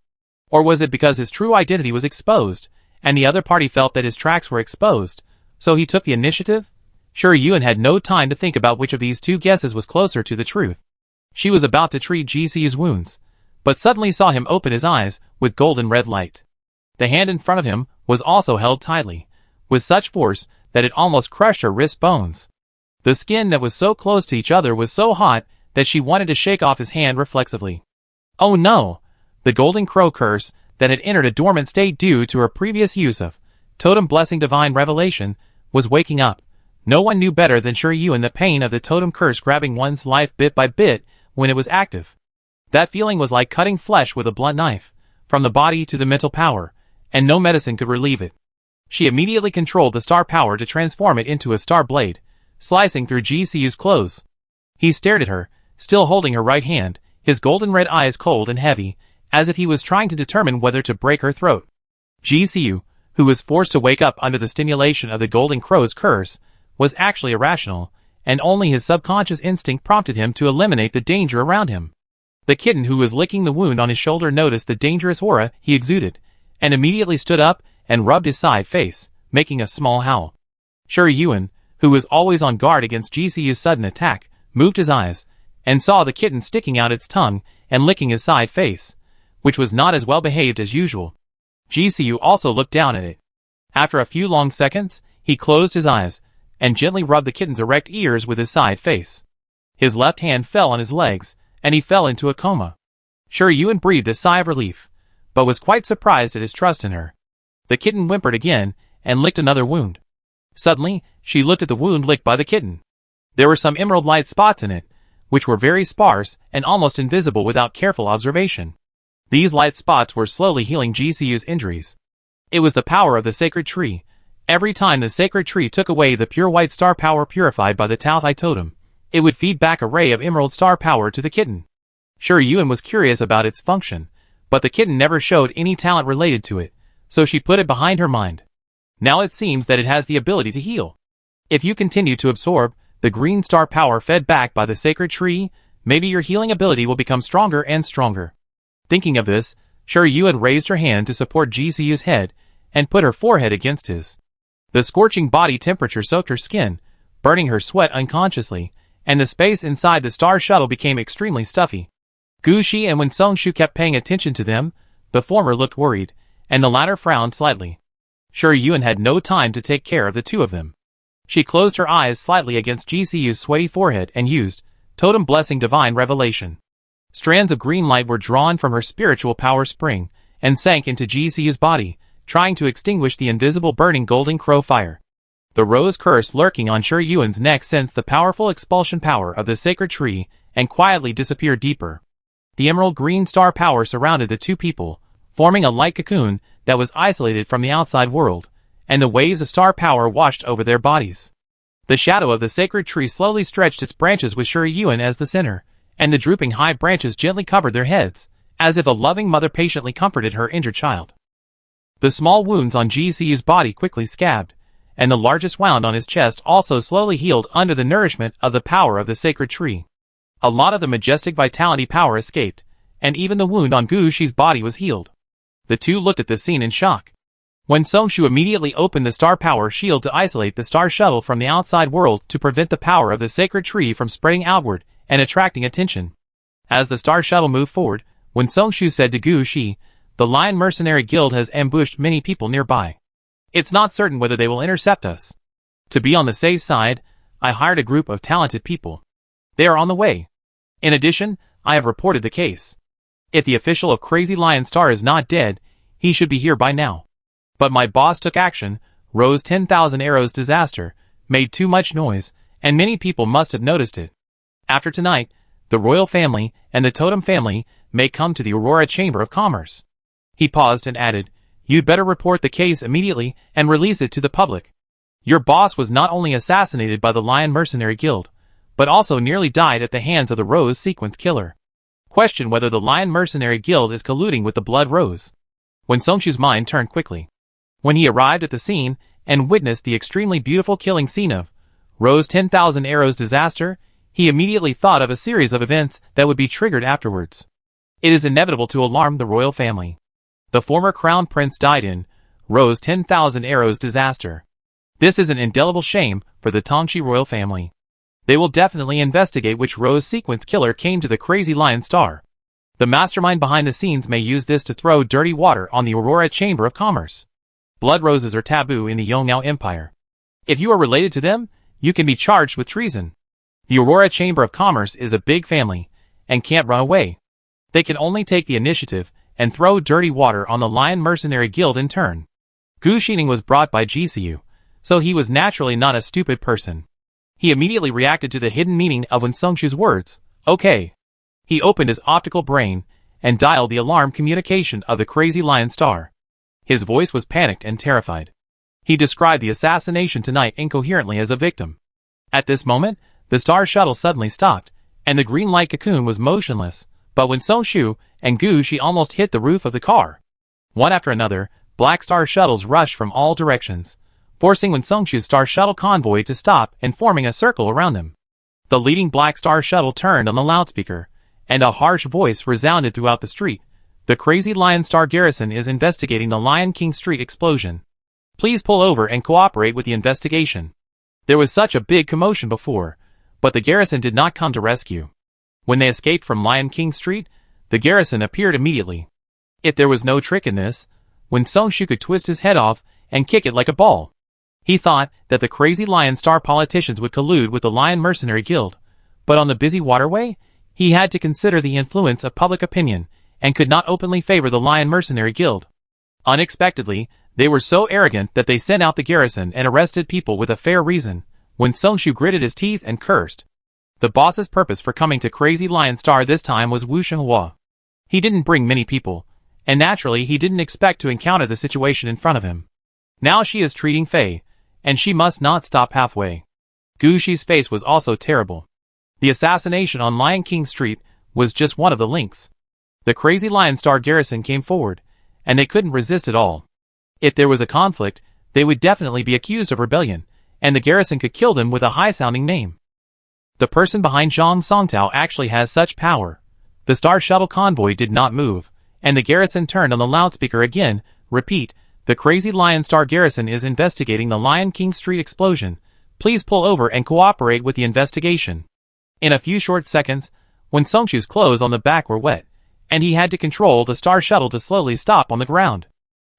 Or was it because his true identity was exposed, and the other party felt that his tracks were exposed, so he took the initiative? Shi Yuan had no time to think about which of these two guesses was closer to the truth. She was about to treat GCU's wounds, but suddenly saw him open his eyes with golden red light. The hand in front of him was also held tightly, with such force that it almost crushed her wrist bones. The skin that was so close to each other was so hot that she wanted to shake off his hand reflexively. Oh no! The golden crow curse that had entered a dormant state due to her previous use of totem blessing divine revelation was waking up, No one knew better than Shi Yuan the pain of the totem curse grabbing one's life bit by bit when it was active. That feeling was like cutting flesh with a blunt knife, from the body to the mental power, and no medicine could relieve it. She immediately controlled the star power to transform it into a star blade, slicing through GCU's clothes. He stared at her, still holding her right hand, his golden red eyes cold and heavy, as if he was trying to determine whether to break her throat. GCU, who was forced to wake up under the stimulation of the Golden Crow's curse, was actually irrational, and only his subconscious instinct prompted him to eliminate the danger around him. The kitten who was licking the wound on his shoulder noticed the dangerous aura he exuded, and immediately stood up and rubbed his side face, making a small howl. Shi Yuan, who was always on guard against GCU's sudden attack, moved his eyes, and saw the kitten sticking out its tongue and licking his side face, which was not as well behaved as usual. GCU also looked down at it. After a few long seconds, he closed his eyes, and gently rubbed the kitten's erect ears with his side face. His left hand fell on his legs, and he fell into a coma. Shi Yuan breathed a sigh of relief, but was quite surprised at his trust in her. The kitten whimpered again, and licked another wound. Suddenly, she looked at the wound licked by the kitten. There were some emerald light spots in it, which were very sparse and almost invisible without careful observation. These light spots were slowly healing GCU's injuries. It was the power of the sacred tree. Every time the sacred tree took away the pure white star power purified by the Tao Tai totem, it would feed back a ray of emerald star power to the kitten. Shi Yuan was curious about its function, but the kitten never showed any talent related to it, so she put it behind her mind. Now it seems that it has the ability to heal. If you continue to absorb the green star power fed back by the sacred tree, maybe your healing ability will become stronger and stronger. Thinking of this, Shi Yuan raised her hand to support GCU's head and put her forehead against his. The scorching body temperature soaked her skin, burning her sweat unconsciously, and the space inside the star shuttle became extremely stuffy. Gu Shi and Wen Songshu kept paying attention to them. The former looked worried, and the latter frowned slightly. Shi Yuan had no time to take care of the two of them. She closed her eyes slightly against GCU's sweaty forehead and used Totem Blessing Divine Revelation. Strands of green light were drawn from her spiritual power spring and sank into GCU's body, trying to extinguish the invisible burning golden crow fire. The rose curse lurking on Shi Yuan's neck sensed the powerful expulsion power of the sacred tree and quietly disappeared deeper. The emerald green star power surrounded the two people, forming a light cocoon that was isolated from the outside world, and the waves of star power washed over their bodies. The shadow of the sacred tree slowly stretched its branches with Shi Yuan as the center, and the drooping high branches gently covered their heads, as if a loving mother patiently comforted her injured child. The small wounds on GCU's body quickly scabbed, and the largest wound on his chest also slowly healed under the nourishment of the power of the sacred tree. A lot of the majestic vitality power escaped, and even the wound on Gu Shi's body was healed. The two looked at the scene in shock. Wen Songshu immediately opened the star power shield to isolate the star shuttle from the outside world to prevent the power of the sacred tree from spreading outward and attracting attention. As the star shuttle moved forward, Wen Songshu said to Gu Shi, "The Lion Mercenary Guild has ambushed many people nearby. It's not certain whether they will intercept us. To be on the safe side, I hired a group of talented people. They are on the way. In addition, I have reported the case. If the official of Crazy Lion Star is not dead, he should be here by now. But my boss took action, Rose 10,000 Arrows disaster, made too much noise, and many people must have noticed it. After tonight, the royal family and the totem family may come to the Aurora Chamber of Commerce." He paused and added, "You'd better report the case immediately and release it to the public. Your boss was not only assassinated by the Lion Mercenary Guild, but also nearly died at the hands of the Rose Sequence Killer. Question whether the Lion Mercenary Guild is colluding with the Blood Rose." Wen Songshu's mind turned quickly. When he arrived at the scene and witnessed the extremely beautiful killing scene of Rose 10,000 Arrows disaster, he immediately thought of a series of events that would be triggered afterwards. It is inevitable to alarm the royal family. The former crown prince died in Rose 10,000 Arrows disaster. This is an indelible shame for the Tongxi royal family. They will definitely investigate which Rose Sequence Killer came to the Crazy Lion Star. The mastermind behind the scenes may use this to throw dirty water on the Aurora Chamber of Commerce. Blood roses are taboo in the Yongnao Empire. If you are related to them, you can be charged with treason. The Aurora Chamber of Commerce is a big family, and can't run away. They can only take the initiative and throw dirty water on the Lion Mercenary Guild in turn. Gu Shining was brought by GCU, so he was naturally not a stupid person. He immediately reacted to the hidden meaning of Wen Songshu's words. Okay. He opened his optical brain and dialed the alarm communication of the Crazy Lion Star. His voice was panicked and terrified. He described the assassination tonight incoherently as a victim. At this moment, the star shuttle suddenly stopped, and the green light cocoon was motionless, but when Songshu and Gu Shi almost hit the roof of the car. One after another, black star shuttles rushed from all directions, forcing Wen Songshu's star shuttle convoy to stop and forming a circle around them. The leading black star shuttle turned on the loudspeaker, and a harsh voice resounded throughout the street. The Crazy Lion Star garrison is investigating the Lion King Street explosion. Please pull over and cooperate with the investigation. There was such a big commotion before, but the garrison did not come to rescue. When they escaped from Lion King Street, the garrison appeared immediately. If there was no trick in this, Wen Songshu could twist his head off and kick it like a ball. He thought that the Crazy Lion Star politicians would collude with the Lion Mercenary Guild, but on the busy waterway, he had to consider the influence of public opinion and could not openly favor the Lion Mercenary Guild. Unexpectedly, they were so arrogant that they sent out the garrison and arrested people with a fair reason. When Songshu gritted his teeth and cursed. The boss's purpose for coming to Crazy Lion Star this time was Wu Shenhua. He didn't bring many people, and naturally he didn't expect to encounter the situation in front of him. Now she is treating Fei, and she must not stop halfway. Gu Shi's face was also terrible. The assassination on Lion King Street was just one of the links. The Crazy Lion Star garrison came forward, and they couldn't resist at all. If there was a conflict, they would definitely be accused of rebellion, and the garrison could kill them with a high-sounding name. The person behind Zhang Songtao actually has such power. The Star Shuttle convoy did not move, and the garrison turned on the loudspeaker again. Repeat, the Crazy Lion Star garrison is investigating the Lion King Street explosion. Please pull over and cooperate with the investigation. In a few short seconds, Wen Songshu's clothes on the back were wet, and he had to control the Star Shuttle to slowly stop on the ground.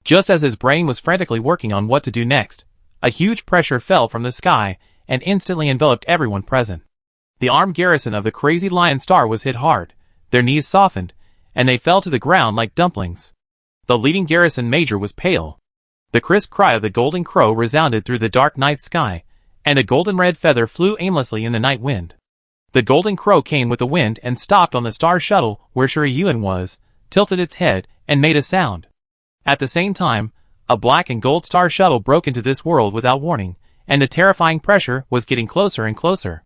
Just as his brain was frantically working on what to do next, a huge pressure fell from the sky and instantly enveloped everyone present. The armed garrison of the Crazy Lion Star was hit hard, their knees softened, and they fell to the ground like dumplings. The leading garrison major was pale. The crisp cry of the golden crow resounded through the dark night sky, and a golden red feather flew aimlessly in the night wind. The golden crow came with the wind and stopped on the Star Shuttle where Shi Yuan was, tilted its head, and made a sound. At the same time, a black and gold Star Shuttle broke into this world without warning, and the terrifying pressure was getting closer and closer.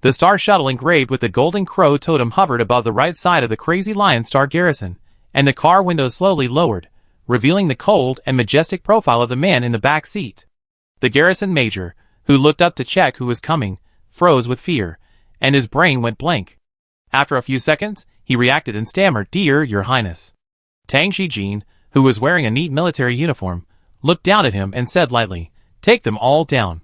The Star Shuttle engraved with the golden crow totem hovered above the right side of the Crazy Lion Star garrison, and the car windows slowly lowered, revealing the cold and majestic profile of the man in the back seat. The garrison major, who looked up to check who was coming, froze with fear, and his brain went blank. After a few seconds, he reacted and stammered, "Dear Your Highness." Tang Shijin, who was wearing a neat military uniform, looked down at him and said lightly, "Take them all down."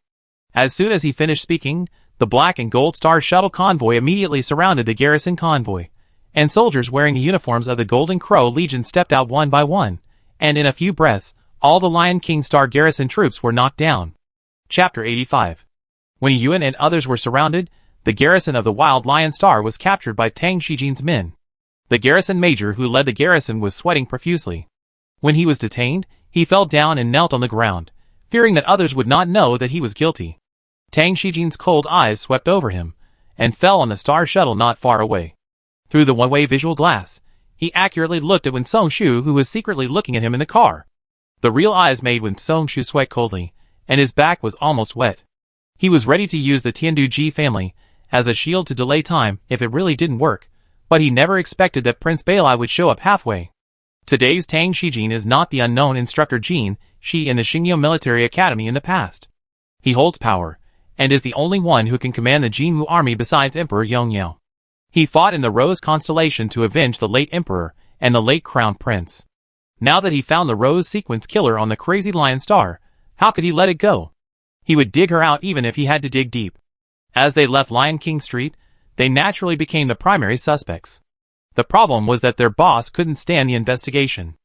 As soon as he finished speaking, the black and gold Star Shuttle convoy immediately surrounded the garrison convoy, and soldiers wearing the uniforms of the Golden Crow Legion stepped out one by one, and in a few breaths, all the Lion King Star garrison troops were knocked down. Chapter 85. When Yuan and others were surrounded, the garrison of the Wild Lion Star was captured by Tang Shijin's men. The garrison major who led the garrison was sweating profusely. When he was detained, he fell down and knelt on the ground, fearing that others would not know that he was guilty. Tang Shijin's cold eyes swept over him, and fell on the Star Shuttle not far away. Through the one-way visual glass, he accurately looked at Wen Songshu, who was secretly looking at him in the car. The real eyes made Wen Songshu sweat coldly, and his back was almost wet. He was ready to use the Tiandu Ji family as a shield to delay time if it really didn't work, but he never expected that Prince Beilai would show up halfway. Today's Tang Shijin is not the unknown instructor Jin Shi in the Xingyo Military Academy in the past. He holds power, and is the only one who can command the Jinwu army besides Emperor Yongyao. He fought in the Rose constellation to avenge the late emperor and the late crown prince. Now that he found the Rose sequence killer on the Crazy Lion Star, how could he let it go? He would dig her out even if he had to dig deep. As they left Lion King Street, they naturally became the primary suspects. The problem was that their boss couldn't stand the investigation.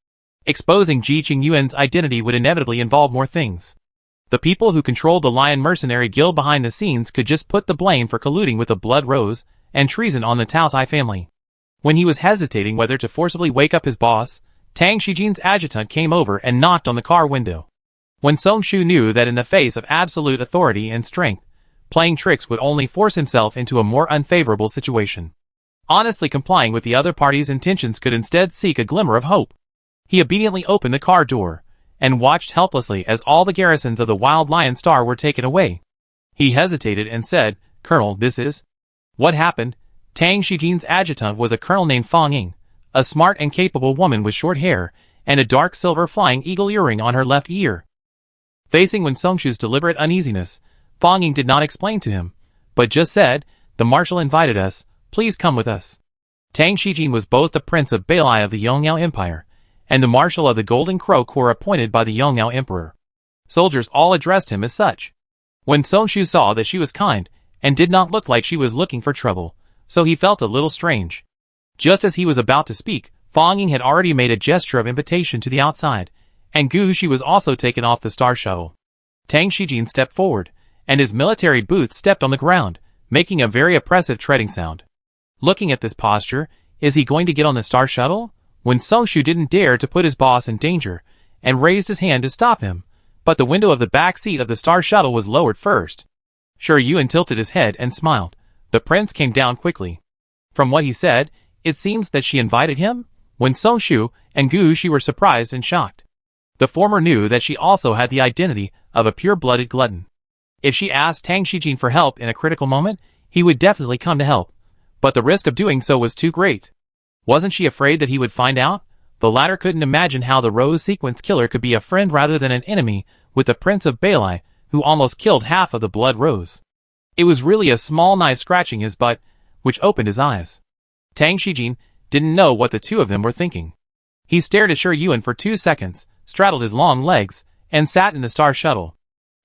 Exposing Ji Qingyuan's identity would inevitably involve more things. The people who controlled the Lion Mercenary Guild behind the scenes could just put the blame for colluding with the Blood Rose and treason on the Tao Tai family. When he was hesitating whether to forcibly wake up his boss, Tang Shijin's adjutant came over and knocked on the car window. When Song Shu knew that in the face of absolute authority and strength, playing tricks would only force himself into a more unfavorable situation. Honestly complying with the other party's intentions could instead seek a glimmer of hope. He obediently opened the car door, and watched helplessly as all the garrisons of the Wild Lion Star were taken away. He hesitated and said, "Colonel, this is..." What happened? Tang Shijin's adjutant was a colonel named Fang Ying, a smart and capable woman with short hair, and a dark silver flying eagle earring on her left ear. Facing Wen Songshu's deliberate uneasiness, Fang Ying did not explain to him, but just said, "The marshal invited us, please come with us." Tang Shijin was both the prince of Beilai of the Yongyao Empire, and the marshal of the Golden Crow Corps appointed by the Yongyao Emperor. Soldiers all addressed him as such. When Songshu saw that she was kind, and did not look like she was looking for trouble, so he felt a little strange. Just as he was about to speak, Fang Ying had already made a gesture of invitation to the outside, and Gu Shi was also taken off the star shuttle. Tang Shijin stepped forward, and his military boots stepped on the ground, making a very oppressive treading sound. Looking at this posture, is he going to get on the star shuttle? When Songshu didn't dare to put his boss in danger, and raised his hand to stop him, but the window of the back seat of the star shuttle was lowered first. Sure Yuan tilted his head and smiled. The prince came down quickly. From what he said, it seems that she invited him? When Songshu and Gu Shi were surprised and shocked. The former knew that she also had the identity of a pure-blooded glutton. If she asked Tang Shijin for help in a critical moment, he would definitely come to help. But the risk of doing so was too great. Wasn't she afraid that he would find out? The latter couldn't imagine how the Rose Sequence killer could be a friend rather than an enemy with the Prince of Beilai, who almost killed half of the Blood Rose. It was really a small knife scratching his butt, which opened his eyes. Tang Shijin didn't know what the two of them were thinking. He stared at Shi Yuan for 2 seconds, straddled his long legs, and sat in the star shuttle.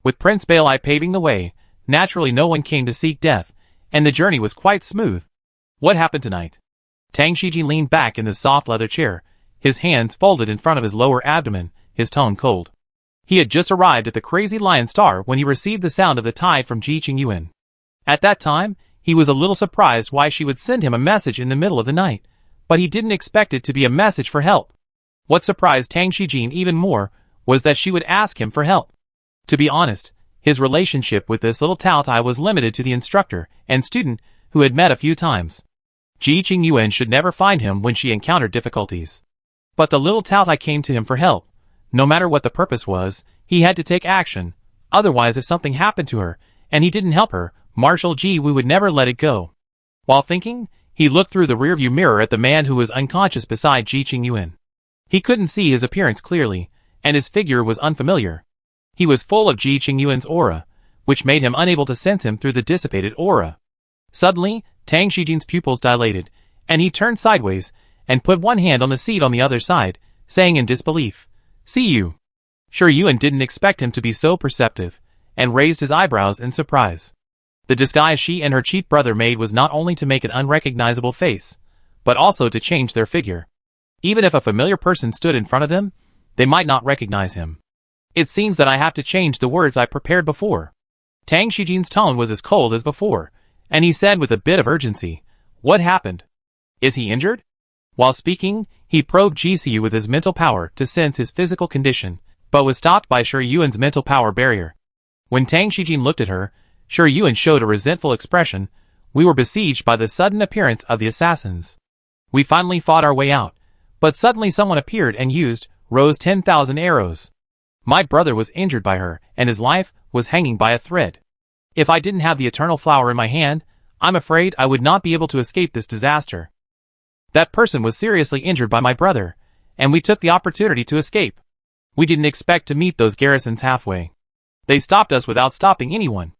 With Prince Beilai paving the way, naturally no one came to seek death, and the journey was quite smooth. What happened tonight? Tang Shijin leaned back in the soft leather chair, his hands folded in front of his lower abdomen, his tone cold. He had just arrived at the Crazy Lion Star when he received the sound of the tide from Ji Qingyuan. At that time, he was a little surprised why she would send him a message in the middle of the night, but he didn't expect it to be a message for help. What surprised Tang Shijin even more was that she would ask him for help. To be honest, his relationship with this little Taotai was limited to the instructor and student who had met a few times. Ji Qingyuan should never find him when she encountered difficulties. But the little Taotai came to him for help. No matter what the purpose was, he had to take action. Otherwise, if something happened to her, and he didn't help her, Marshal Ji Wu would never let it go. While thinking, he looked through the rearview mirror at the man who was unconscious beside Ji Qingyuan. He couldn't see his appearance clearly, and his figure was unfamiliar. He was full of Ji Qingyuan's aura, which made him unable to sense him through the dissipated aura. Suddenly, Tang Shijin's pupils dilated, and he turned sideways, and put one hand on the seat on the other side, saying in disbelief, "See you." Shi Yuan didn't expect him to be so perceptive, and raised his eyebrows in surprise. The disguise she and her cheat brother made was not only to make an unrecognizable face, but also to change their figure. Even if a familiar person stood in front of them, they might not recognize him. It seems that I have to change the words I prepared before. Tang Shijin's tone was as cold as before, and he said with a bit of urgency, "What happened? Is he injured?" While speaking, he probed GCU with his mental power to sense his physical condition, but was stopped by Shi Yuan's mental power barrier. When Tang Shijin looked at her, Shi Yuan showed a resentful expression. "We were besieged by the sudden appearance of the assassins. We finally fought our way out, but suddenly someone appeared and used Rose 10,000 arrows. My brother was injured by her, and his life was hanging by a thread. If I didn't have the eternal flower in my hand, I'm afraid I would not be able to escape this disaster. That person was seriously injured by my brother, and we took the opportunity to escape. We didn't expect to meet those garrisons halfway. They stopped us without stopping anyone.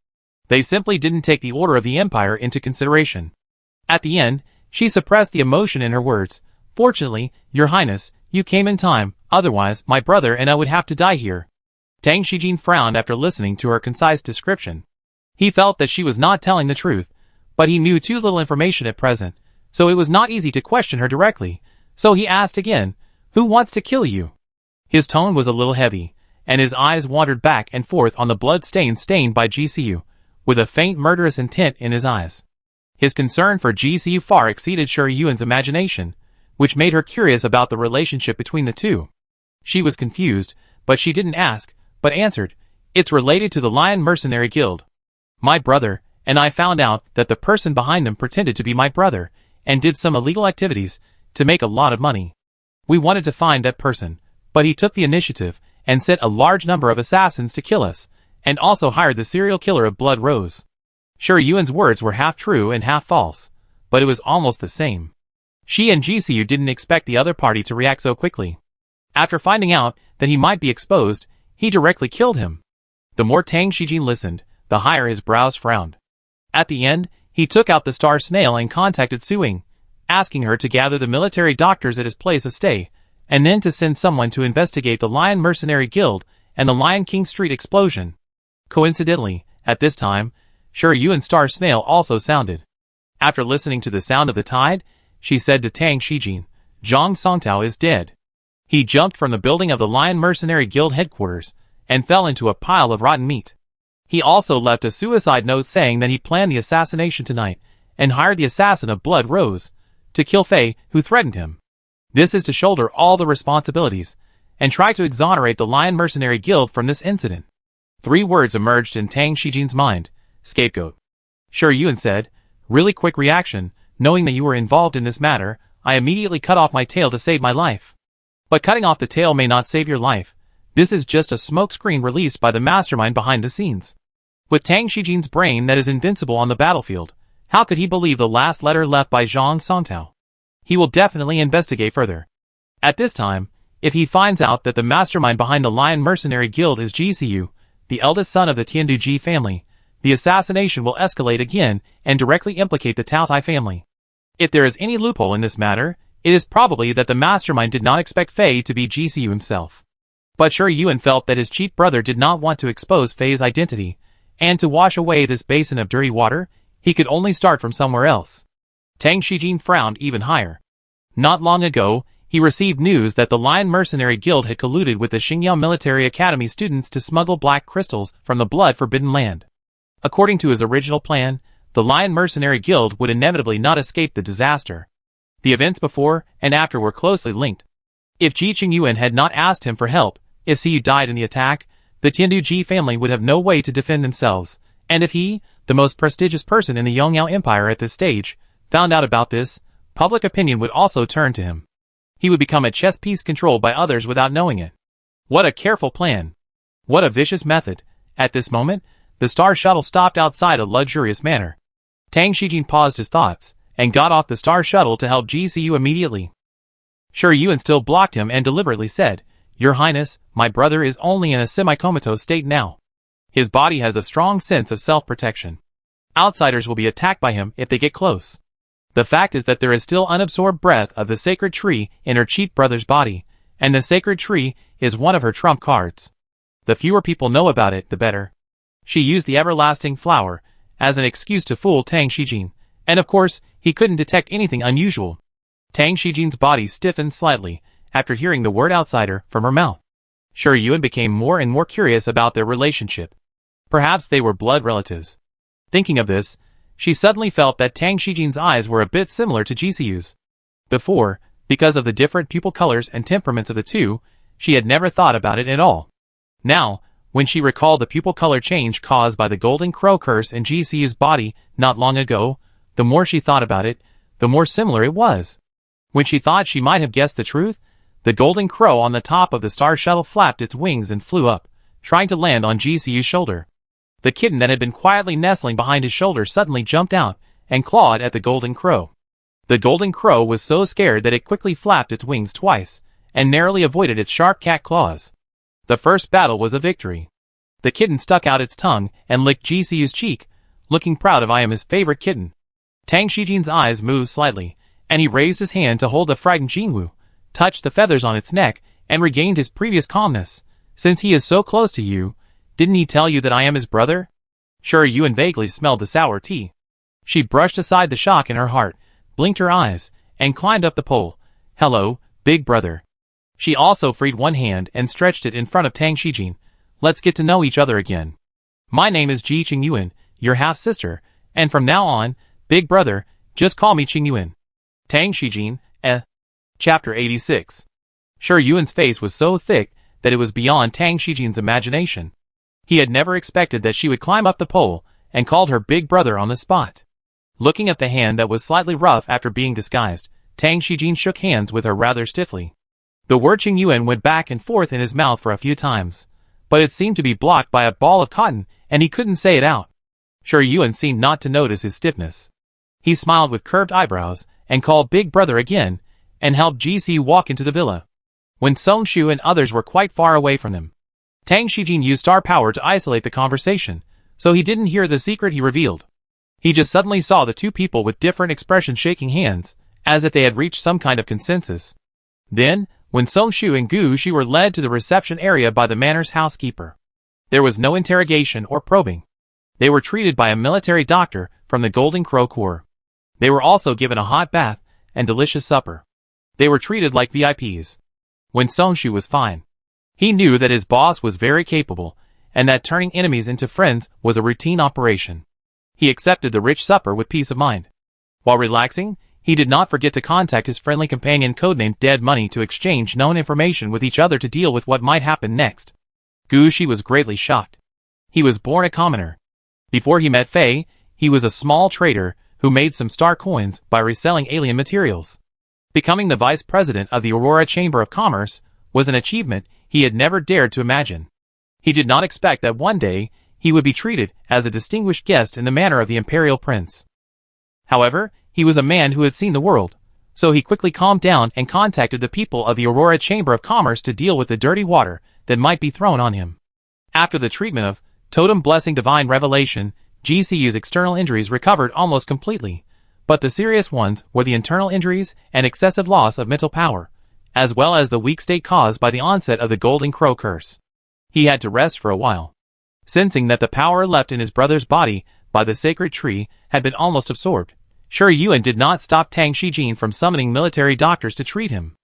They simply didn't take the order of the Empire into consideration." At the end, she suppressed the emotion in her words. "Fortunately, Your Highness, you came in time, otherwise my brother and I would have to die here." Tang Shijin frowned after listening to her concise description. He felt that she was not telling the truth, but he knew too little information at present, so it was not easy to question her directly, so he asked again, "Who wants to kill you?" His tone was a little heavy, and his eyes wandered back and forth on the blood stain stained by GCU, with a faint murderous intent in his eyes. His concern for GCU far exceeded Shi Yuan's imagination, which made her curious about the relationship between the two. She was confused, but she didn't ask, but answered, "It's related to the Lion Mercenary Guild. My brother and I found out that the person behind them pretended to be my brother and did some illegal activities to make a lot of money. We wanted to find that person, but he took the initiative and sent a large number of assassins to kill us, and also hired the serial killer of Blood Rose." Sure, Yuan's words were half true and half false, but it was almost the same. She and GCU didn't expect the other party to react so quickly. After finding out that he might be exposed, he directly killed him. The more Tang Shijin listened, the higher his brows frowned. At the end, he took out the star snail and contacted Suing, asking her to gather the military doctors at his place of stay, and then to send someone to investigate the Lion Mercenary Guild and the Lion King Street explosion. Coincidentally, at this time, Sure Yuan's star snail also sounded. After listening to the sound of the tide, she said to Tang Shijin, "Zhang Songtao is dead." He jumped from the building of the Lion Mercenary Guild headquarters and fell into a pile of rotten meat. He also left a suicide note saying that he planned the assassination tonight and hired the assassin of Blood Rose to kill Fei, who threatened him. This is to shoulder all the responsibilities and try to exonerate the Lion Mercenary Guild from this incident. 3 words emerged in Tang Shijin's mind: scapegoat. Sure Yuan said, "Really quick reaction. Knowing that you were involved in this matter, I immediately cut off my tail to save my life. But cutting off the tail may not save your life. This is just a smokescreen released by the mastermind behind the scenes." With Tang Shijin's brain that is invincible on the battlefield, how could he believe the last letter left by Zhang Songtao? He will definitely investigate further. At this time, if he finds out that the mastermind behind the Lion Mercenary Guild is GCU, the eldest son of the Tianduji family, the assassination will escalate again and directly implicate the Taotai family. If there is any loophole in this matter, it is probably that the mastermind did not expect Fei to be GCU himself. But Sure Yuan felt that his cheap brother did not want to expose Fei's identity, and to wash away this basin of dirty water, he could only start from somewhere else. Tang Shijin frowned even higher. Not long ago, he received news that the Lion Mercenary Guild had colluded with the Xingyao Military Academy students to smuggle black crystals from the blood-forbidden land. According to his original plan, the Lion Mercenary Guild would inevitably not escape the disaster. The events before and after were closely linked. If Ji Qingyuan had not asked him for help, if Siyu died in the attack, the Tianduji family would have no way to defend themselves, and if he, the most prestigious person in the Yongyao Empire at this stage, found out about this, public opinion would also turn to him. He would become a chess piece controlled by others without knowing it. What a careful plan! What a vicious method! At this moment, the Star Shuttle stopped outside a luxurious manor. Tang Shijin paused his thoughts, and got off the Star Shuttle to help GCU immediately. Sure Yuan still blocked him and deliberately said, "Your Highness, my brother is only in a semi-comatose state now. His body has a strong sense of self-protection. Outsiders will be attacked by him if they get close. The fact is that there is still unabsorbed breath of the sacred tree in her cheap brother's body, and the sacred tree is one of her trump cards. The fewer people know about it, the better." She used the everlasting flower as an excuse to fool Tang Shijin, and of course, he couldn't detect anything unusual. Tang Shijin's body stiffened slightly after hearing the word outsider from her mouth. Sure Yuan became more and more curious about their relationship. Perhaps they were blood relatives. Thinking of this, she suddenly felt that Tang Shijin's eyes were a bit similar to GCU's. Before, because of the different pupil colors and temperaments of the two, she had never thought about it at all. Now, when she recalled the pupil color change caused by the Golden Crow curse in GCU's body not long ago, the more she thought about it, the more similar it was. When she thought she might have guessed the truth, the Golden Crow on the top of the Star Shuttle flapped its wings and flew up, trying to land on GCU's shoulder. The kitten that had been quietly nestling behind his shoulder suddenly jumped out and clawed at the Golden Crow. The Golden Crow was so scared that it quickly flapped its wings twice and narrowly avoided its sharp cat claws. The first battle was a victory. The kitten stuck out its tongue and licked GCU's cheek, looking proud of "I am his favorite kitten." Tang Shijin's eyes moved slightly, and he raised his hand to hold the frightened Jinwu, touched the feathers on its neck, and regained his previous calmness. "Since he is so close to you, didn't he tell you that I am his brother?" Sure Yuan vaguely smelled the sour tea. She brushed aside the shock in her heart, blinked her eyes, and climbed up the pole. "Hello, big brother." She also freed one hand and stretched it in front of Tang Shijin. "Let's get to know each other again. My name is Ji Qingyuan, your half-sister, and from now on, big brother, just call me Qingyuan." Tang Shijin, Chapter 86. Sure Yuan's face was so thick that it was beyond Tang Shijin's imagination. He had never expected that she would climb up the pole, and called her big brother on the spot. Looking at the hand that was slightly rough after being disguised, Tang Shijin shook hands with her rather stiffly. The word Qingyuan went back and forth in his mouth for a few times, but it seemed to be blocked by a ball of cotton, and he couldn't say it out. Shi Yuan seemed not to notice his stiffness. He smiled with curved eyebrows, and called big brother again, and helped GC walk into the villa. When Song Shu and others were quite far away from them, Tang Shijin used star power to isolate the conversation, so he didn't hear the secret he revealed. He just suddenly saw the two people with different expressions shaking hands, as if they had reached some kind of consensus. Then, when Song Shu and Gu Shi were led to the reception area by the manor's housekeeper, there was no interrogation or probing. They were treated by a military doctor from the Golden Crow Corps. They were also given a hot bath and delicious supper. They were treated like VIPs. When Song Shu was fine, he knew that his boss was very capable, and that turning enemies into friends was a routine operation. He accepted the rich supper with peace of mind. While relaxing, he did not forget to contact his friendly companion codenamed Dead Money to exchange known information with each other to deal with what might happen next. Gu Shi was greatly shocked. He was born a commoner. Before he met Fei, he was a small trader who made some star coins by reselling alien materials. Becoming the vice president of the Aurora Chamber of Commerce was an achievement he had never dared to imagine. He did not expect that one day he would be treated as a distinguished guest in the manner of the imperial prince. However, he was a man who had seen the world, so he quickly calmed down and contacted the people of the Aurora Chamber of Commerce to deal with the dirty water that might be thrown on him. After the treatment of Totem Blessing Divine Revelation, GCU's external injuries recovered almost completely, but the serious ones were the internal injuries and excessive loss of mental power, as well as the weak state caused by the onset of the Golden Crow curse. He had to rest for a while. Sensing that the power left in his brother's body by the sacred tree had been almost absorbed, Shi Yuan did not stop Tang Shijin from summoning military doctors to treat him.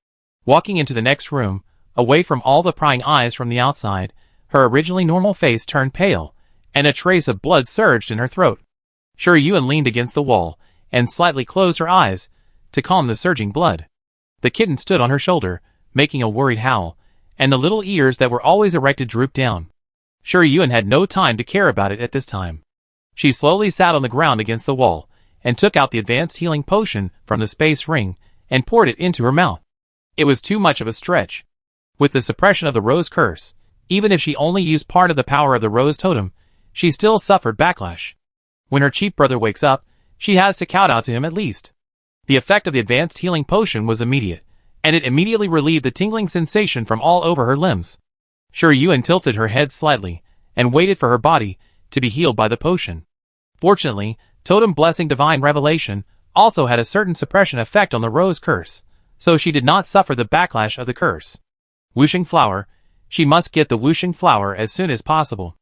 Walking into the next room, away from all the prying eyes from the outside, her originally normal face turned pale, and a trace of blood surged in her throat. Shi Yuan leaned against the wall and slightly closed her eyes to calm the surging blood. The kitten stood on her shoulder, making a worried howl, and the little ears that were always erected drooped down. Shi Yuan had no time to care about it at this time. She slowly sat on the ground against the wall, and took out the advanced healing potion from the space ring, and poured it into her mouth. It was too much of a stretch. With the suppression of the rose curse, even if she only used part of the power of the rose totem, she still suffered backlash. When her cheap brother wakes up, she has to kowtow to him at least. The effect of the advanced healing potion was immediate, and it immediately relieved the tingling sensation from all over her limbs. Shi Yuan tilted her head slightly, and waited for her body to be healed by the potion. Fortunately, Totem Blessing Divine Revelation also had a certain suppression effect on the rose curse, so she did not suffer the backlash of the curse. Whooshing flower, she must get the whooshing flower as soon as possible.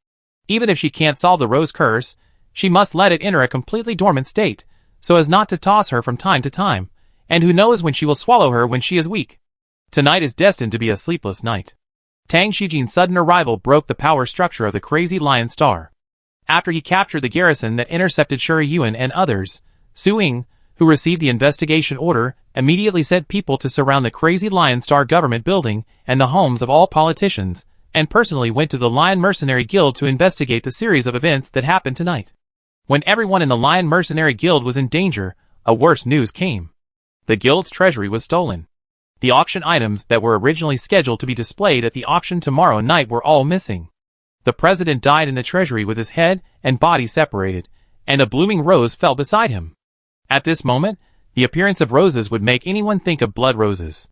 Even if she can't solve the rose curse, she must let it enter a completely dormant state, so as not to toss her from time to time, and who knows when she will swallow her when she is weak. Tonight is destined to be a sleepless night. Tang Shijin's sudden arrival broke the power structure of the Crazy Lion Star. After he captured the garrison that intercepted Shi Yuan and others, Su Ying, who received the investigation order, immediately sent people to surround the Crazy Lion Star government building and the homes of all politicians, and personally went to the Lion Mercenary Guild to investigate the series of events that happened tonight. When everyone in the Lion Mercenary Guild was in danger, a worse news came. The guild's treasury was stolen. The auction items that were originally scheduled to be displayed at the auction tomorrow night were all missing. The president died in the treasury with his head and body separated, and a blooming rose fell beside him. At this moment, the appearance of roses would make anyone think of blood roses.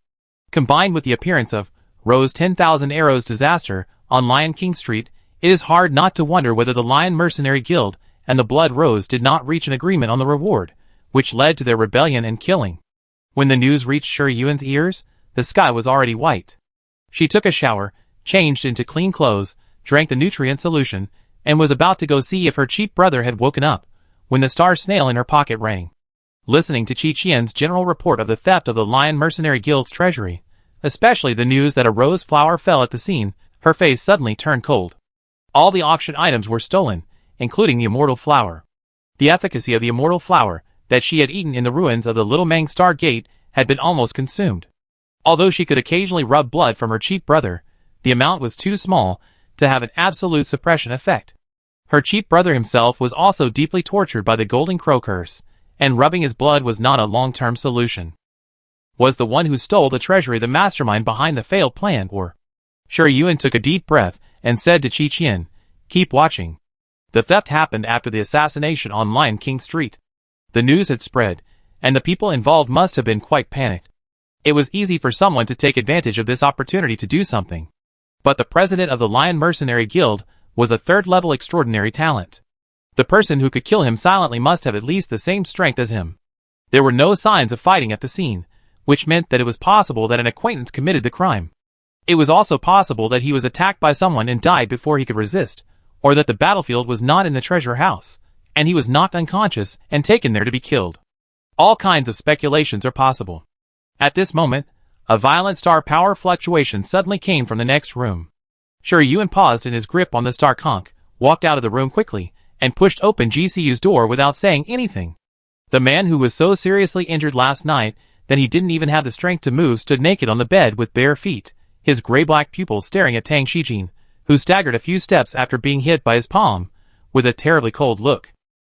Combined with the appearance of Rose 10,000 Arrows disaster on Lion King Street, it is hard not to wonder whether the Lion Mercenary Guild and the Blood Rose did not reach an agreement on the reward, which led to their rebellion and killing. When the news reached Shi Yuan's ears, the sky was already white. She took a shower, changed into clean clothes, drank the nutrient solution, and was about to go see if her cheap brother had woken up, when the star snail in her pocket rang. Listening to Qi Qian's general report of the theft of the Lion Mercenary Guild's treasury, especially the news that a rose flower fell at the scene, her face suddenly turned cold. All the auction items were stolen, including the immortal flower. The efficacy of the immortal flower that she had eaten in the ruins of the Little Mang Star Gate had been almost consumed. Although she could occasionally rub blood from her cheap brother, the amount was too small to have an absolute suppression effect. Her cheap brother himself was also deeply tortured by the Golden Crow curse, and rubbing his blood was not a long-term solution. Was the one who stole the treasury the mastermind behind the failed plan, or? Shi Yuan took a deep breath and said to Qi Qian, "Keep watching." The theft happened after the assassination on Lion King Street. The news had spread, and the people involved must have been quite panicked. It was easy for someone to take advantage of this opportunity to do something. But the president of the Lion Mercenary Guild was a third-level extraordinary talent. The person who could kill him silently must have at least the same strength as him. There were no signs of fighting at the scene, which meant that it was possible that an acquaintance committed the crime. It was also possible that he was attacked by someone and died before he could resist, or that the battlefield was not in the treasure house, and he was knocked unconscious and taken there to be killed. All kinds of speculations are possible. At this moment, a violent star power fluctuation suddenly came from the next room. Shi Yuan paused in his grip on the star conch, walked out of the room quickly, and pushed open GCU's door without saying anything. The man who was so seriously injured last night that he didn't even have the strength to move stood naked on the bed with bare feet, his gray-black pupils staring at Tang Shijin, who staggered a few steps after being hit by his palm, with a terribly cold look.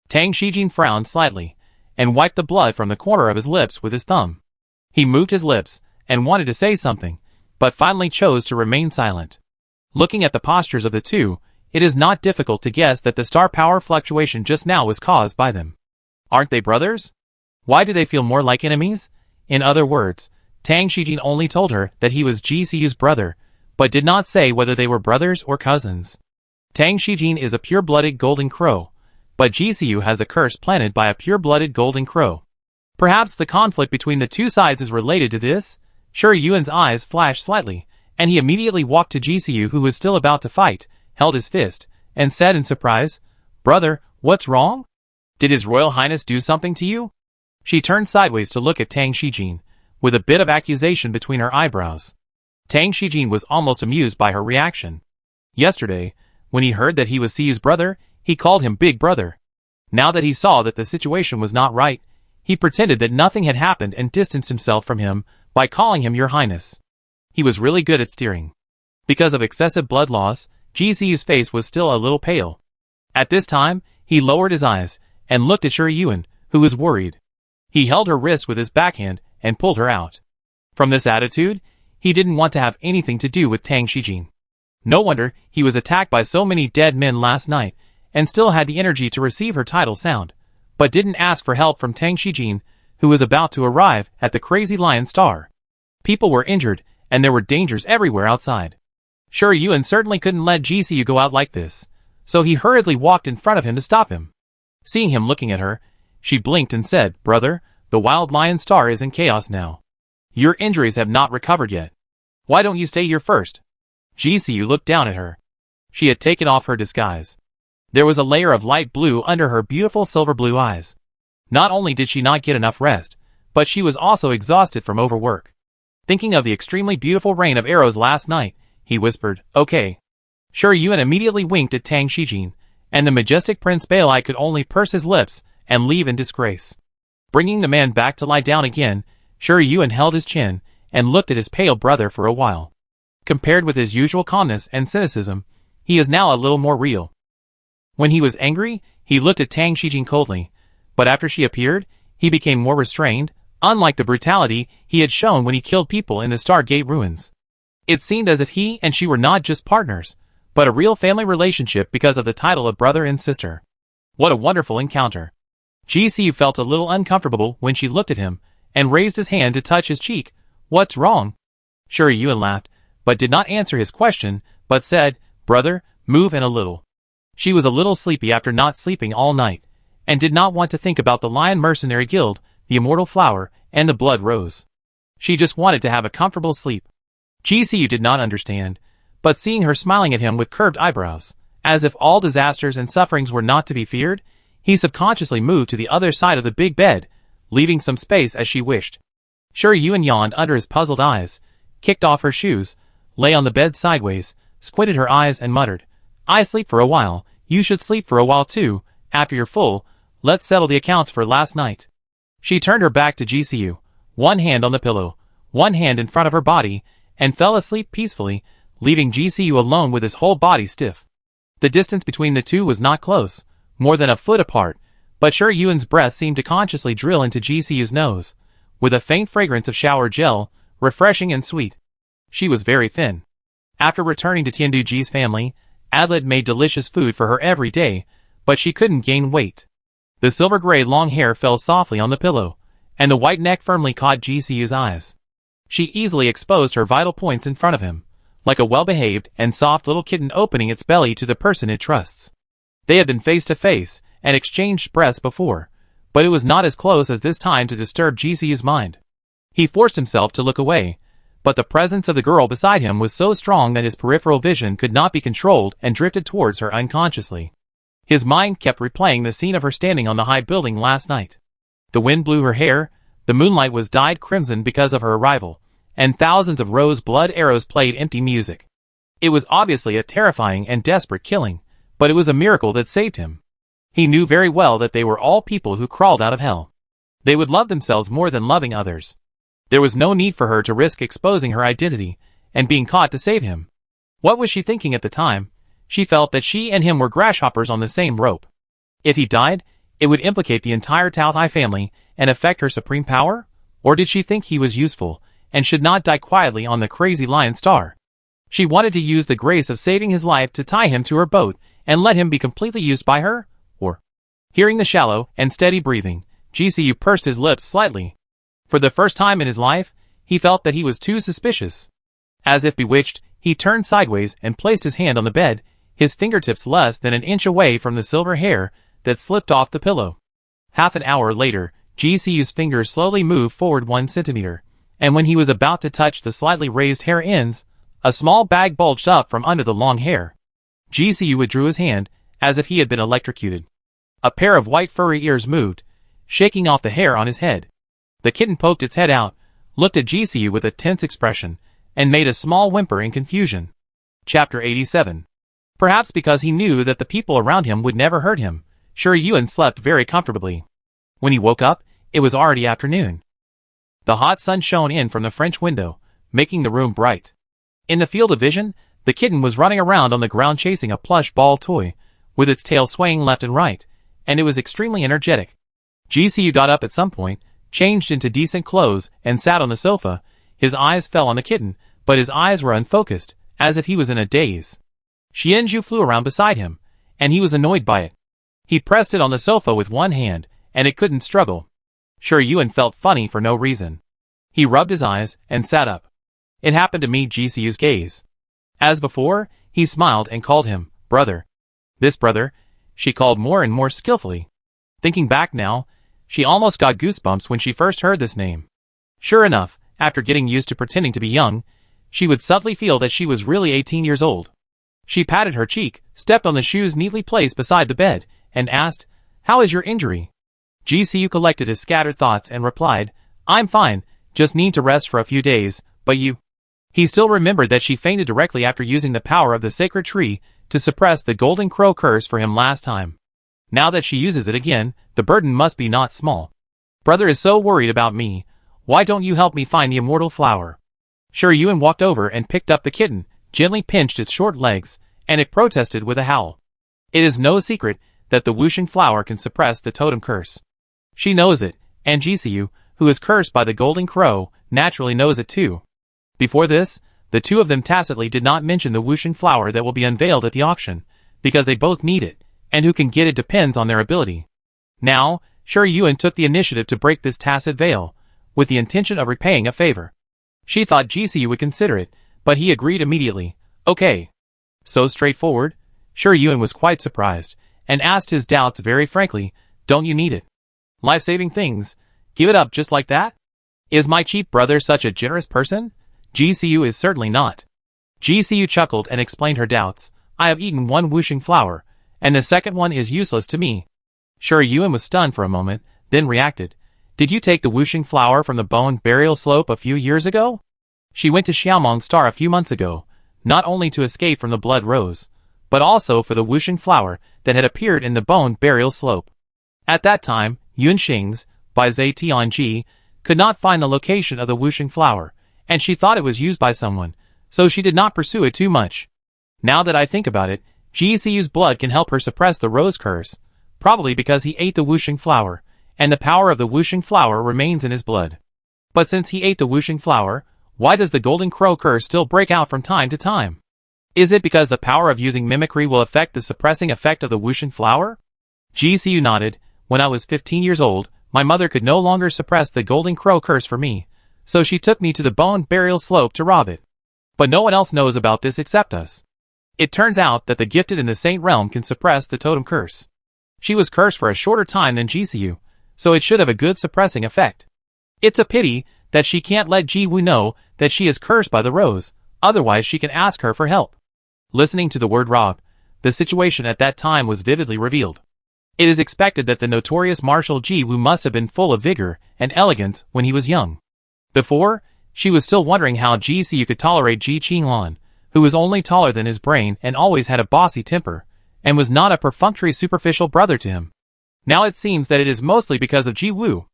Tang Shijin frowned slightly, and wiped the blood from the corner of his lips with his thumb. He moved his lips, and wanted to say something, but finally chose to remain silent. Looking at the postures of the two, it is not difficult to guess that the star power fluctuation just now was caused by them. Aren't they brothers? Why do they feel more like enemies? In other words, Tang Shijin only told her that he was GCU's brother, but did not say whether they were brothers or cousins. Tang Shijin is a pure-blooded golden crow, but GCU has a curse planted by a pure-blooded golden crow. Perhaps the conflict between the two sides is related to this? Shi Yuan's eyes flashed slightly, and he immediately walked to GCU, who was still about to fight, held his fist, and said in surprise, "Brother, what's wrong? Did His Royal Highness do something to you?" She turned sideways to look at Tang Shijin, with a bit of accusation between her eyebrows. Tang Shijin was almost amused by her reaction. Yesterday, when he heard that he was Siu's brother, he called him Big Brother. Now that he saw that the situation was not right, he pretended that nothing had happened and distanced himself from him by calling him Your Highness. He was really good at steering. Because of excessive blood loss, GCU's face was still a little pale. At this time, he lowered his eyes and looked at Shi Yuan, who was worried. He held her wrist with his backhand and pulled her out. From this attitude, he didn't want to have anything to do with Tang Shijin. No wonder he was attacked by so many dead men last night, and still had the energy to receive her title sound, but didn't ask for help from Tang Shijin, who was about to arrive at the Crazy Lion Star. People were injured, and there were dangers everywhere outside. Shi Yuan certainly couldn't let GCU go out like this, so he hurriedly walked in front of him to stop him. Seeing him looking at her, she blinked and said, "Brother, the Wild Lion Star is in chaos now. Your injuries have not recovered yet. Why don't you stay here first?" GCU looked down at her. She had taken off her disguise. There was a layer of light blue under her beautiful silver blue eyes. Not only did she not get enough rest, but she was also exhausted from overwork. Thinking of the extremely beautiful rain of arrows last night, he whispered, "Okay." Shi Yuan immediately winked at Tang Shijin, and the majestic Prince Balai could only purse his lips and leave in disgrace. Bringing the man back to lie down again, Shi Yuan held his chin and looked at his pale brother for a while. Compared with his usual calmness and cynicism, he is now a little more real. When he was angry, he looked at Tang Shijin coldly, but after she appeared, he became more restrained, unlike the brutality he had shown when he killed people in the Stargate ruins. It seemed as if he and she were not just partners, but a real family relationship because of the title of brother and sister. What a wonderful encounter. GCU felt a little uncomfortable when she looked at him, and raised his hand to touch his cheek. "What's wrong?" Shi Yuan laughed, but did not answer his question, but said, "Brother, move in a little." She was a little sleepy after not sleeping all night, and did not want to think about the Lion Mercenary Guild, the Immortal Flower, and the Blood Rose. She just wanted to have a comfortable sleep. GCU did not understand, but seeing her smiling at him with curved eyebrows, as if all disasters and sufferings were not to be feared, he subconsciously moved to the other side of the big bed, leaving some space as she wished. Shi Yuan yawned under his puzzled eyes, kicked off her shoes, lay on the bed sideways, squinted her eyes and muttered, "I sleep for a while, you should sleep for a while too. After you're full, let's settle the accounts for last night." She turned her back to GCU, one hand on the pillow, one hand in front of her body, and fell asleep peacefully, leaving GCU alone with his whole body stiff. The distance between the two was not close, more than a foot apart, but Sure Yuan's breath seemed to consciously drill into GCU's nose, with a faint fragrance of shower gel, refreshing and sweet. She was very thin. After returning to Tianduji's family, Adlet made delicious food for her every day, but she couldn't gain weight. The silver-gray long hair fell softly on the pillow, and the white neck firmly caught GCU's eyes. She easily exposed her vital points in front of him, like a well-behaved and soft little kitten opening its belly to the person it trusts. They had been face to face and exchanged breaths before, but it was not as close as this time to disturb GCU's mind. He forced himself to look away, but the presence of the girl beside him was so strong that his peripheral vision could not be controlled and drifted towards her unconsciously. His mind kept replaying the scene of her standing on the high building last night. The wind blew her hair, the moonlight was dyed crimson because of her arrival, and thousands of rose-blood arrows played empty music. It was obviously a terrifying and desperate killing, but it was a miracle that saved him. He knew very well that they were all people who crawled out of hell. They would love themselves more than loving others. There was no need for her to risk exposing her identity and being caught to save him. What was she thinking at the time? She felt that she and him were grasshoppers on the same rope. If he died, it would implicate the entire Taotai family and affect her supreme power? Or did she think he was useful and should not die quietly on the crazy lion star? She wanted to use the grace of saving his life to tie him to her boat and let him be completely used by her? Or, hearing the shallow and steady breathing, GCU pursed his lips slightly. For the first time in his life, he felt that he was too suspicious. As if bewitched, he turned sideways and placed his hand on the bed, his fingertips less than an inch away from the silver hair that slipped off the pillow. Half an hour later, GCU's fingers slowly moved forward 1 centimeter, and when he was about to touch the slightly raised hair ends, a small bag bulged up from under the long hair. GCU withdrew his hand, as if he had been electrocuted. A pair of white furry ears moved, shaking off the hair on his head. The kitten poked its head out, looked at GCU with a tense expression, and made a small whimper in confusion. Chapter 87. Perhaps because he knew that the people around him would never hurt him, Sure Yuan slept very comfortably. When he woke up, it was already afternoon. The hot sun shone in from the French window, making the room bright. In the field of vision, the kitten was running around on the ground chasing a plush ball toy, with its tail swaying left and right, and it was extremely energetic. GCU got up at some point, changed into decent clothes, and sat on the sofa. His eyes fell on the kitten, but his eyes were unfocused, as if he was in a daze. Xianzhu flew around beside him, and he was annoyed by it. He pressed it on the sofa with one hand, and it couldn't struggle. Sure Yuan felt funny for no reason. He rubbed his eyes and sat up. It happened to meet GCU's gaze. As before, he smiled and called him brother. This brother, she called more and more skillfully. Thinking back now, she almost got goosebumps when she first heard this name. Sure enough, after getting used to pretending to be young, she would subtly feel that she was really 18 years old. She patted her cheek, stepped on the shoes neatly placed beside the bed, and asked, "How is your injury?" GCU collected his scattered thoughts and replied, "I'm fine, just need to rest for a few days, but you?" He still remembered that she fainted directly after using the power of the sacred tree to suppress the golden crow curse for him last time. Now that she uses it again, the burden must be not small. Brother is so worried about me. Why don't you help me find the immortal flower? Sure Yuan walked over and picked up the kitten, gently pinched its short legs, and it protested with a howl. It is no secret that the Wuxing flower can suppress the totem curse. She knows it, and GCU, who is cursed by the golden crow, naturally knows it too. Before this, the two of them tacitly did not mention the Wuxing flower that will be unveiled at the auction, because they both need it, and who can get it depends on their ability. Now, Sure Yuan took the initiative to break this tacit veil, with the intention of repaying a favor. She thought GCU would consider it, but he agreed immediately. Okay. So straightforward? Sure Yuan was quite surprised, and asked his doubts very frankly, don't you need it? Life-saving things. Give it up just like that? Is my cheap brother such a generous person? GCU is certainly not. GCU chuckled and explained her doubts. I have eaten one Wuxing flower, and the second one is useless to me. Sure Yuan was stunned for a moment, then reacted. Did you take the Wuxing flower from the bone burial slope a few years ago? She went to Xiaomong Star a few months ago, not only to escape from the blood rose, but also for the Wuxing flower that had appeared in the bone burial slope. At that time, Yunxing's, by Zai Tianji, could not find the location of the Wuxing flower, and she thought it was used by someone, so she did not pursue it too much. Now that I think about it, GCU's blood can help her suppress the rose curse, probably because he ate the whooshing flower, and the power of the whooshing flower remains in his blood. But since he ate the whooshing flower, why does the golden crow curse still break out from time to time? Is it because the power of using mimicry will affect the suppressing effect of the whooshing flower? GCU nodded. When I was 15 years old, my mother could no longer suppress the golden crow curse for me, so she took me to the bone burial slope to rob it. But no one else knows about this except us. It turns out that the gifted in the saint realm can suppress the totem curse. She was cursed for a shorter time than GCU, so it should have a good suppressing effect. It's a pity that she can't let Ji-woo know that she is cursed by the rose, otherwise she can ask her for help. Listening to the word rob, the situation at that time was vividly revealed. It is expected that the notorious Marshal Ji-woo must have been full of vigor and elegance when he was young. Before, she was still wondering how GCU could tolerate Ji Qinglan, who was only taller than his brain and always had a bossy temper, and was not a perfunctory superficial brother to him. Now it seems that it is mostly because of Ji-woo.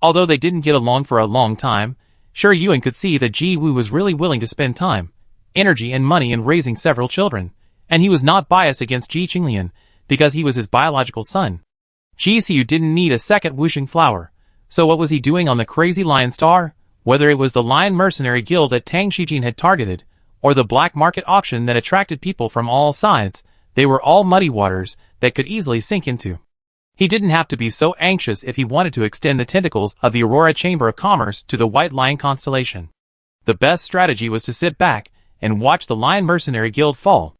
Although they didn't get along for a long time, Sure Yuen could see that Ji-woo was really willing to spend time, energy and money in raising several children, and he was not biased against Ji Qinglian because he was his biological son. GCU didn't need a second whooshing flower, so what was he doing on the Crazy Lion Star? Whether it was the Lion Mercenary Guild that Tang Shijin had targeted, or the black market auction that attracted people from all sides, they were all muddy waters that could easily sink into. He didn't have to be so anxious if he wanted to extend the tentacles of the Aurora Chamber of Commerce to the White Lion constellation. The best strategy was to sit back and watch the Lion Mercenary Guild fall.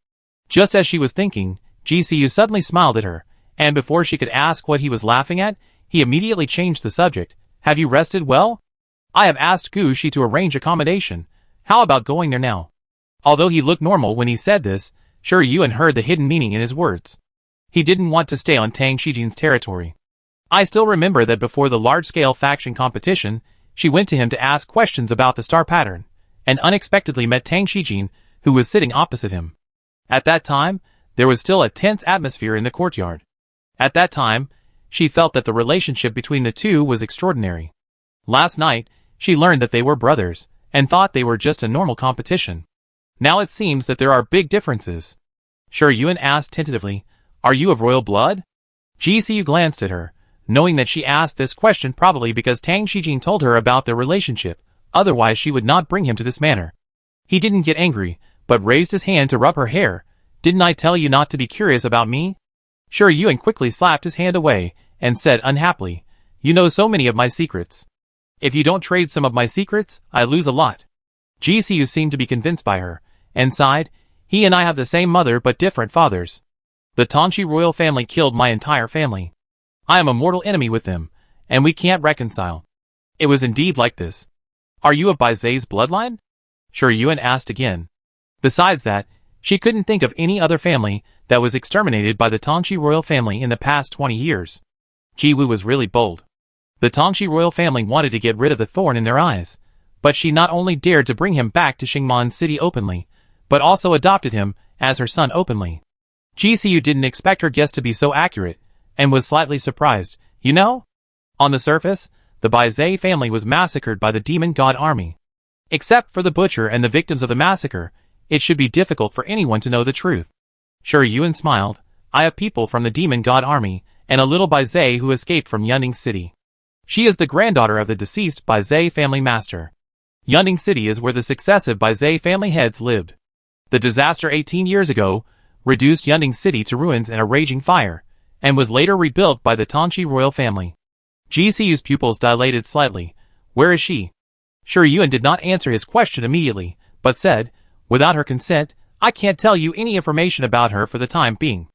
Just as she was thinking, GCU suddenly smiled at her, and before she could ask what he was laughing at, he immediately changed the subject. Have you rested well? I have asked Gu Shi to arrange accommodation. How about going there now? Although he looked normal when he said this, Sure Yuen heard the hidden meaning in his words. He didn't want to stay on Tang Shijin's territory. I still remember that before the large-scale faction competition, she went to him to ask questions about the star pattern, and unexpectedly met Tang Shijin, who was sitting opposite him. At that time, there was still a tense atmosphere in the courtyard. At that time, she felt that the relationship between the two was extraordinary. Last night, she learned that they were brothers, and thought they were just a normal competition. Now it seems that there are big differences. Sure Yuen asked tentatively, Are you of royal blood? GCU glanced at her, knowing that she asked this question probably because Tang Shijin told her about their relationship, otherwise she would not bring him to this manner. He didn't get angry, but raised his hand to rub her hair. Didn't I tell you not to be curious about me? Sure Yuen quickly slapped his hand away, and said unhappily, You know so many of my secrets. If you don't trade some of my secrets, I lose a lot. GCU seemed to be convinced by her, and sighed, He and I have the same mother but different fathers. The Tongshi royal family killed my entire family. I am a mortal enemy with them, and we can't reconcile. It was indeed like this. Are you of Bai Zai's bloodline? Sure Yuen asked again. Besides that, she couldn't think of any other family that was exterminated by the Tongshi royal family in the past 20 years. Ji-woo was really bold. The Tongshi royal family wanted to get rid of the thorn in their eyes, but she not only dared to bring him back to Xingman City openly, but also adopted him as her son openly. GCU didn't expect her guess to be so accurate, and was slightly surprised. You know? On the surface, the Bai Zai family was massacred by the demon god army. Except for the butcher and the victims of the massacre, it should be difficult for anyone to know the truth. Sure Yuen smiled. I have people from the demon god army, and a little Bai Zai who escaped from Yunding City. She is the granddaughter of the deceased Bai Zai family master. Yunding City is where the successive Bai Zai family heads lived. The disaster 18 years ago reduced Yunding City to ruins and a raging fire, and was later rebuilt by the Tongshi royal family. GCU's pupils dilated slightly. Where is she? Sure Yuen did not answer his question immediately, but said, Without her consent, I can't tell you any information about her for the time being.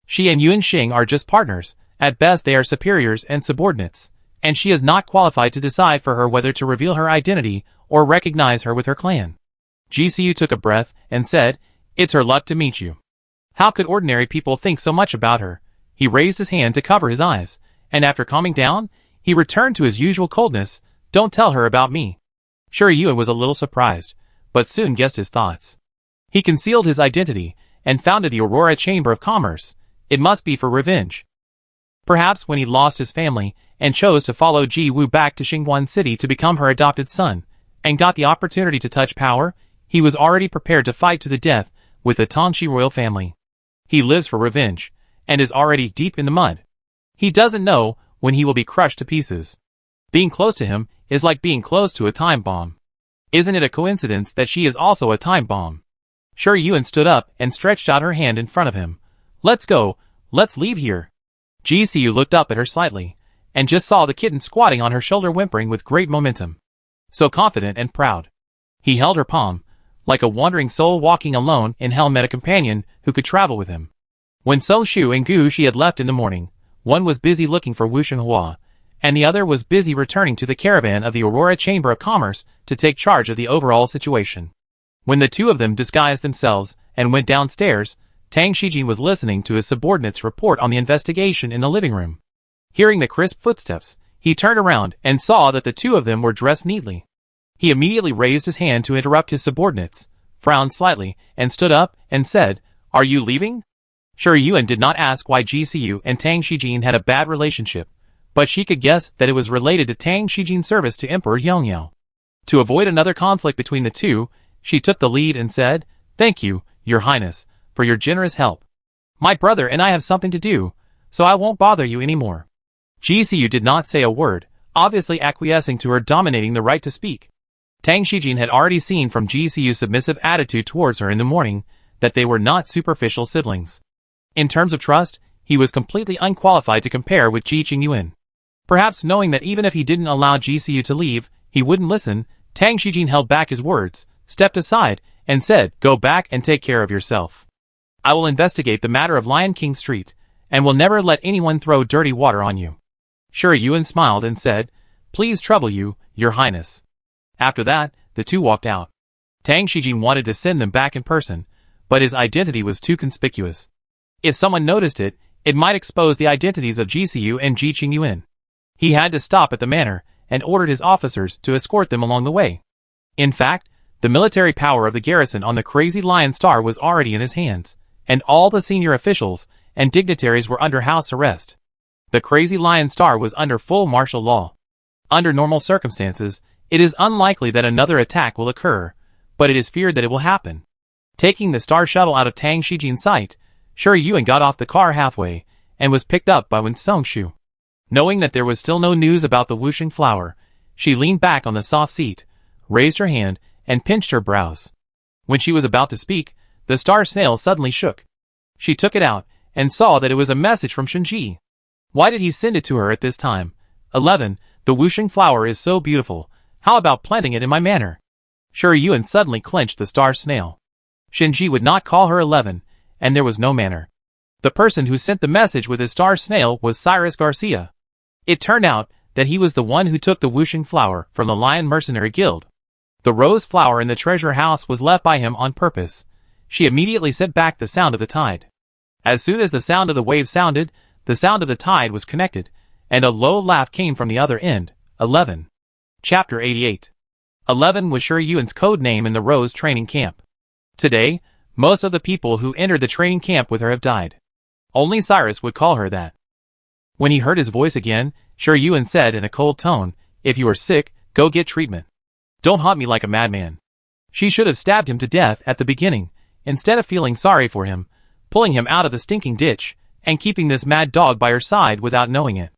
She and Yun Xing are just partners. At best they are superiors and subordinates, and she is not qualified to decide for her whether to reveal her identity or recognize her with her clan. GCU took a breath and said, It's her luck to meet you. How could ordinary people think so much about her? He raised his hand to cover his eyes, and after calming down, he returned to his usual coldness. Don't tell her about me. Sure Yuen was a little surprised, but soon guessed his thoughts. He concealed his identity, and founded the Aurora Chamber of Commerce. It must be for revenge. Perhaps when he lost his family, and chose to follow Ji Woo back to Xingwan City to become her adopted son, and got the opportunity to touch power, He was already prepared to fight to the death with the Tongxi royal family. He lives for revenge, and is already deep in the mud. He doesn't know when he will be crushed to pieces. Being close to him is like being close to a time bomb. Isn't it a coincidence that she is also a time bomb? Shi Yuan stood up and stretched out her hand in front of him. Let's go, let's leave here. GCU looked up at her slightly, and just saw the kitten squatting on her shoulder whimpering with great momentum. So confident and proud. He held her palm, like a wandering soul walking alone in hell met a companion who could travel with him. When Song Shu and Gu Shi had left in the morning, one was busy looking for Wu Shenhua, and the other was busy returning to the caravan of the Aurora Chamber of Commerce to take charge of the overall situation. When the two of them disguised themselves and went downstairs, Tang Shijin was listening to his subordinate's report on the investigation in the living room. Hearing the crisp footsteps, he turned around and saw that the two of them were dressed neatly. He immediately raised his hand to interrupt his subordinates, frowned slightly, and stood up and said, "Are you leaving?" Shi Yuan did not ask why GCU and Tang Shijin had a bad relationship, but she could guess that it was related to Tang Shijin's service to Emperor Yongyao. To avoid another conflict between the two, she took the lead and said, "Thank you, Your Highness, for your generous help. My brother and I have something to do, so I won't bother you anymore." GCU did not say a word, obviously acquiescing to her dominating the right to speak. Tang Shijin had already seen from GCU's submissive attitude towards her in the morning that they were not superficial siblings. In terms of trust, he was completely unqualified to compare with Ji Qingyuan. Perhaps knowing that even if he didn't allow GCU to leave, he wouldn't listen, Tang Shijin held back his words, stepped aside, and said, "Go back and take care of yourself. I will investigate the matter of Lion King Street, and will never let anyone throw dirty water on you." Shi Yuan smiled and said, "Please trouble you, Your Highness." After that, the two walked out. Tang Shijin wanted to send them back in person, but his identity was too conspicuous. If someone noticed it, it might expose the identities of GCU and Ji Qingyuan. He had to stop at the manor, and ordered his officers to escort them along the way. In fact, the military power of the garrison on the Crazy Lion Star was already in his hands, and all the senior officials and dignitaries were under house arrest. The Crazy Lion Star was under full martial law. Under normal circumstances, it is unlikely that another attack will occur, but it is feared that it will happen. Taking the Star Shuttle out of Tang Shijin's sight, Shi Yuan got off the car halfway, and was picked up by Wen Songshu. Knowing that there was still no news about the Wuxing flower, she leaned back on the soft seat, raised her hand, and pinched her brows. When she was about to speak, the star snail suddenly shook. She took it out, and saw that it was a message from Shenji. Why did he send it to her at this time? 11. The Wuxing flower is so beautiful. How about planting it in my manor? Shi Yuan suddenly clenched the star snail. Shenji would not call her 11, and there was no manor. The person who sent the message with his star snail was Cyrus Garcia. It turned out that he was the one who took the Wuxing flower from the Lion Mercenary Guild. The rose flower in the treasure house was left by him on purpose. She immediately sent back the sound of the tide. As soon as the sound of the wave sounded, the sound of the tide was connected, and a low laugh came from the other end. 11. Chapter 88. 11 was Shi Yuan's code name in the Rose training camp. Today, most of the people who entered the training camp with her have died. Only Cyrus would call her that. When he heard his voice again, Shi Yuan said in a cold tone, "If you are sick, go get treatment. Don't haunt me like a madman." She should have stabbed him to death at the beginning, instead of feeling sorry for him, pulling him out of the stinking ditch, and keeping this mad dog by her side without knowing it.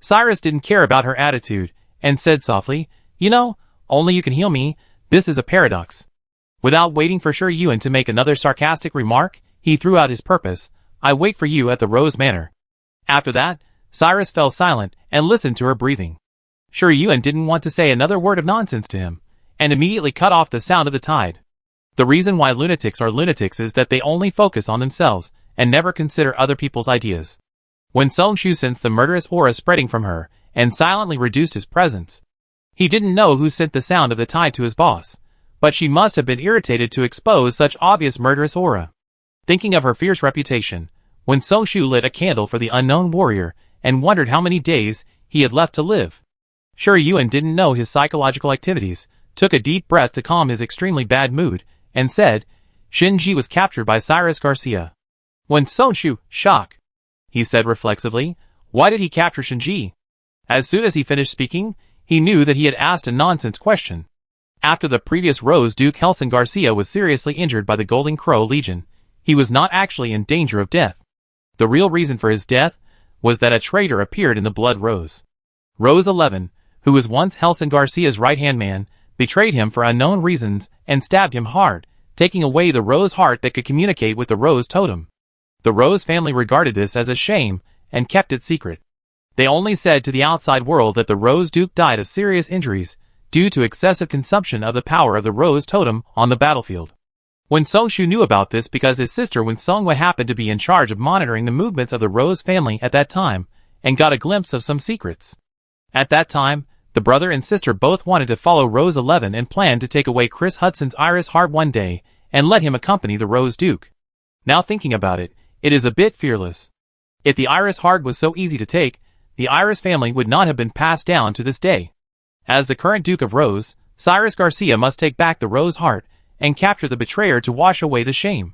Cyrus didn't care about her attitude, and said softly, "You know, only you can heal me. This is a paradox." Without waiting for Shi Yuan to make another sarcastic remark, he threw out his purpose. "I wait for you at the Rose Manor." After that, Cyrus fell silent and listened to her breathing. Shi Yuan didn't want to say another word of nonsense to him, and immediately cut off the sound of the tide. The reason why lunatics are lunatics is that they only focus on themselves, and never consider other people's ideas. When Songshu sensed the murderous aura spreading from her, and silently reduced his presence. He didn't know who sent the sound of the tide to his boss, but she must have been irritated to expose such obvious murderous aura. Thinking of her fierce reputation, when Songshu lit a candle for the unknown warrior, and wondered how many days he had left to live. Shi Yuan didn't know his psychological activities, took a deep breath to calm his extremely bad mood, and said, "Shenji was captured by Cyrus Garcia." When Songshu, shock, he said reflexively, "Why did he capture Shenji?" As soon as he finished speaking, he knew that he had asked a nonsense question. After the previous Rose Duke Helson Garcia was seriously injured by the Golden Crow Legion, he was not actually in danger of death. The real reason for his death was that a traitor appeared in the Blood Rose. Rose 11, who was once Helson Garcia's right-hand man, betrayed him for unknown reasons and stabbed him hard, taking away the Rose heart that could communicate with the Rose totem. The Rose family regarded this as a shame and kept it secret. They only said to the outside world that the Rose Duke died of serious injuries due to excessive consumption of the power of the Rose totem on the battlefield. Wen Songshu knew about this because his sister Wen Songhua happened to be in charge of monitoring the movements of the Rose family at that time and got a glimpse of some secrets. At that time, the brother and sister both wanted to follow Rose 11 and planned to take away Chris Hudson's Iris heart one day and let him accompany the Rose Duke. Now thinking about it, it is a bit fearless. If the Iris heart was so easy to take, the Iris family would not have been passed down to this day. As the current Duke of Rose, Cyrus Garcia must take back the Rose heart and capture the betrayer to wash away the shame.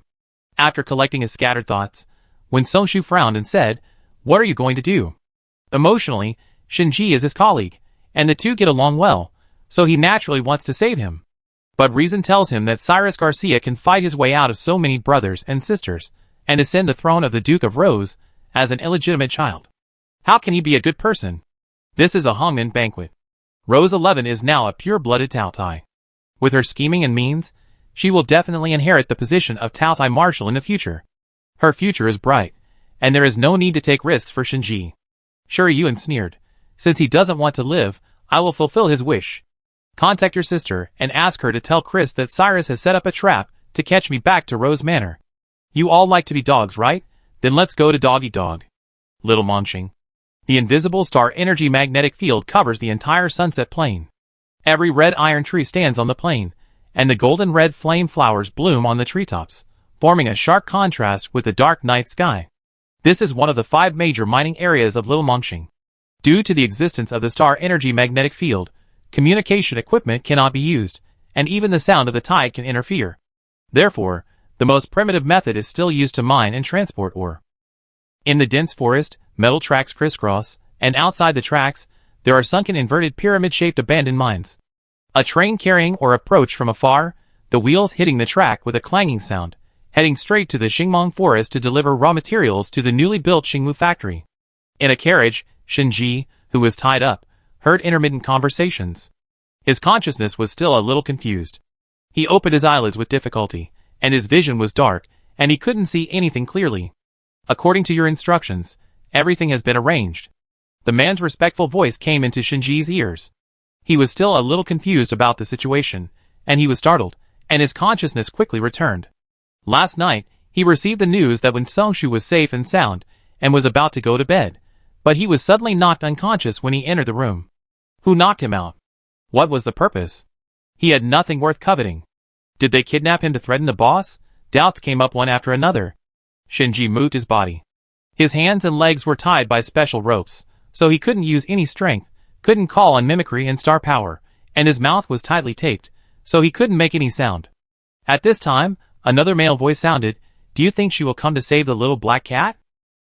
After collecting his scattered thoughts, Wen Songshu frowned and said, "What are you going to do?" Emotionally, Shinji is his colleague, and the two get along well, so he naturally wants to save him. But reason tells him that Cyrus Garcia can fight his way out of so many brothers and sisters, and ascend the throne of the Duke of Rose as an illegitimate child. How can he be a good person? This is a hangman banquet. Rose 11 is now a pure-blooded Taotai. With her scheming and means, she will definitely inherit the position of Taotai Marshal in the future. Her future is bright, and there is no need to take risks for Shinji. Shuri Yuan sneered. Since he doesn't want to live, I will fulfill his wish. Contact your sister and ask her to tell Chris that Cyrus has set up a trap to catch me back to Rose Manor. You all like to be dogs, right? Then let's go to Doggy Dog. Little Mongxing. The invisible star energy magnetic field covers the entire sunset plain. Every red iron tree stands on the plain, and the golden red flame flowers bloom on the treetops, forming a sharp contrast with the dark night sky. This is one of the 5 major mining areas of Little Mongxing. Due to the existence of the star energy magnetic field, communication equipment cannot be used, and even the sound of the tide can interfere. Therefore, the most primitive method is still used to mine and transport ore. In the dense forest, metal tracks crisscross, and outside the tracks, there are sunken inverted pyramid-shaped abandoned mines. A train carrying ore approached from afar, the wheels hitting the track with a clanging sound, heading straight to the Xingmong forest to deliver raw materials to the newly built Xingmu factory. In a carriage, Shinji, who was tied up, heard intermittent conversations. His consciousness was still a little confused. He opened his eyelids with difficulty, and his vision was dark, and he couldn't see anything clearly. According to your instructions, everything has been arranged. The man's respectful voice came into Shinji's ears. He was still a little confused about the situation, and he was startled, and his consciousness quickly returned. Last night, he received the news that Wen Songshu was safe and sound, and was about to go to bed, but he was suddenly knocked unconscious when he entered the room. Who knocked him out? What was the purpose? He had nothing worth coveting. Did they kidnap him to threaten the boss? Doubts came up one after another. Shinji moved his body. His hands and legs were tied by special ropes, so he couldn't use any strength, couldn't call on mimicry and star power, and his mouth was tightly taped, so he couldn't make any sound. At this time, another male voice sounded, "Do you think she will come to save the little black cat?"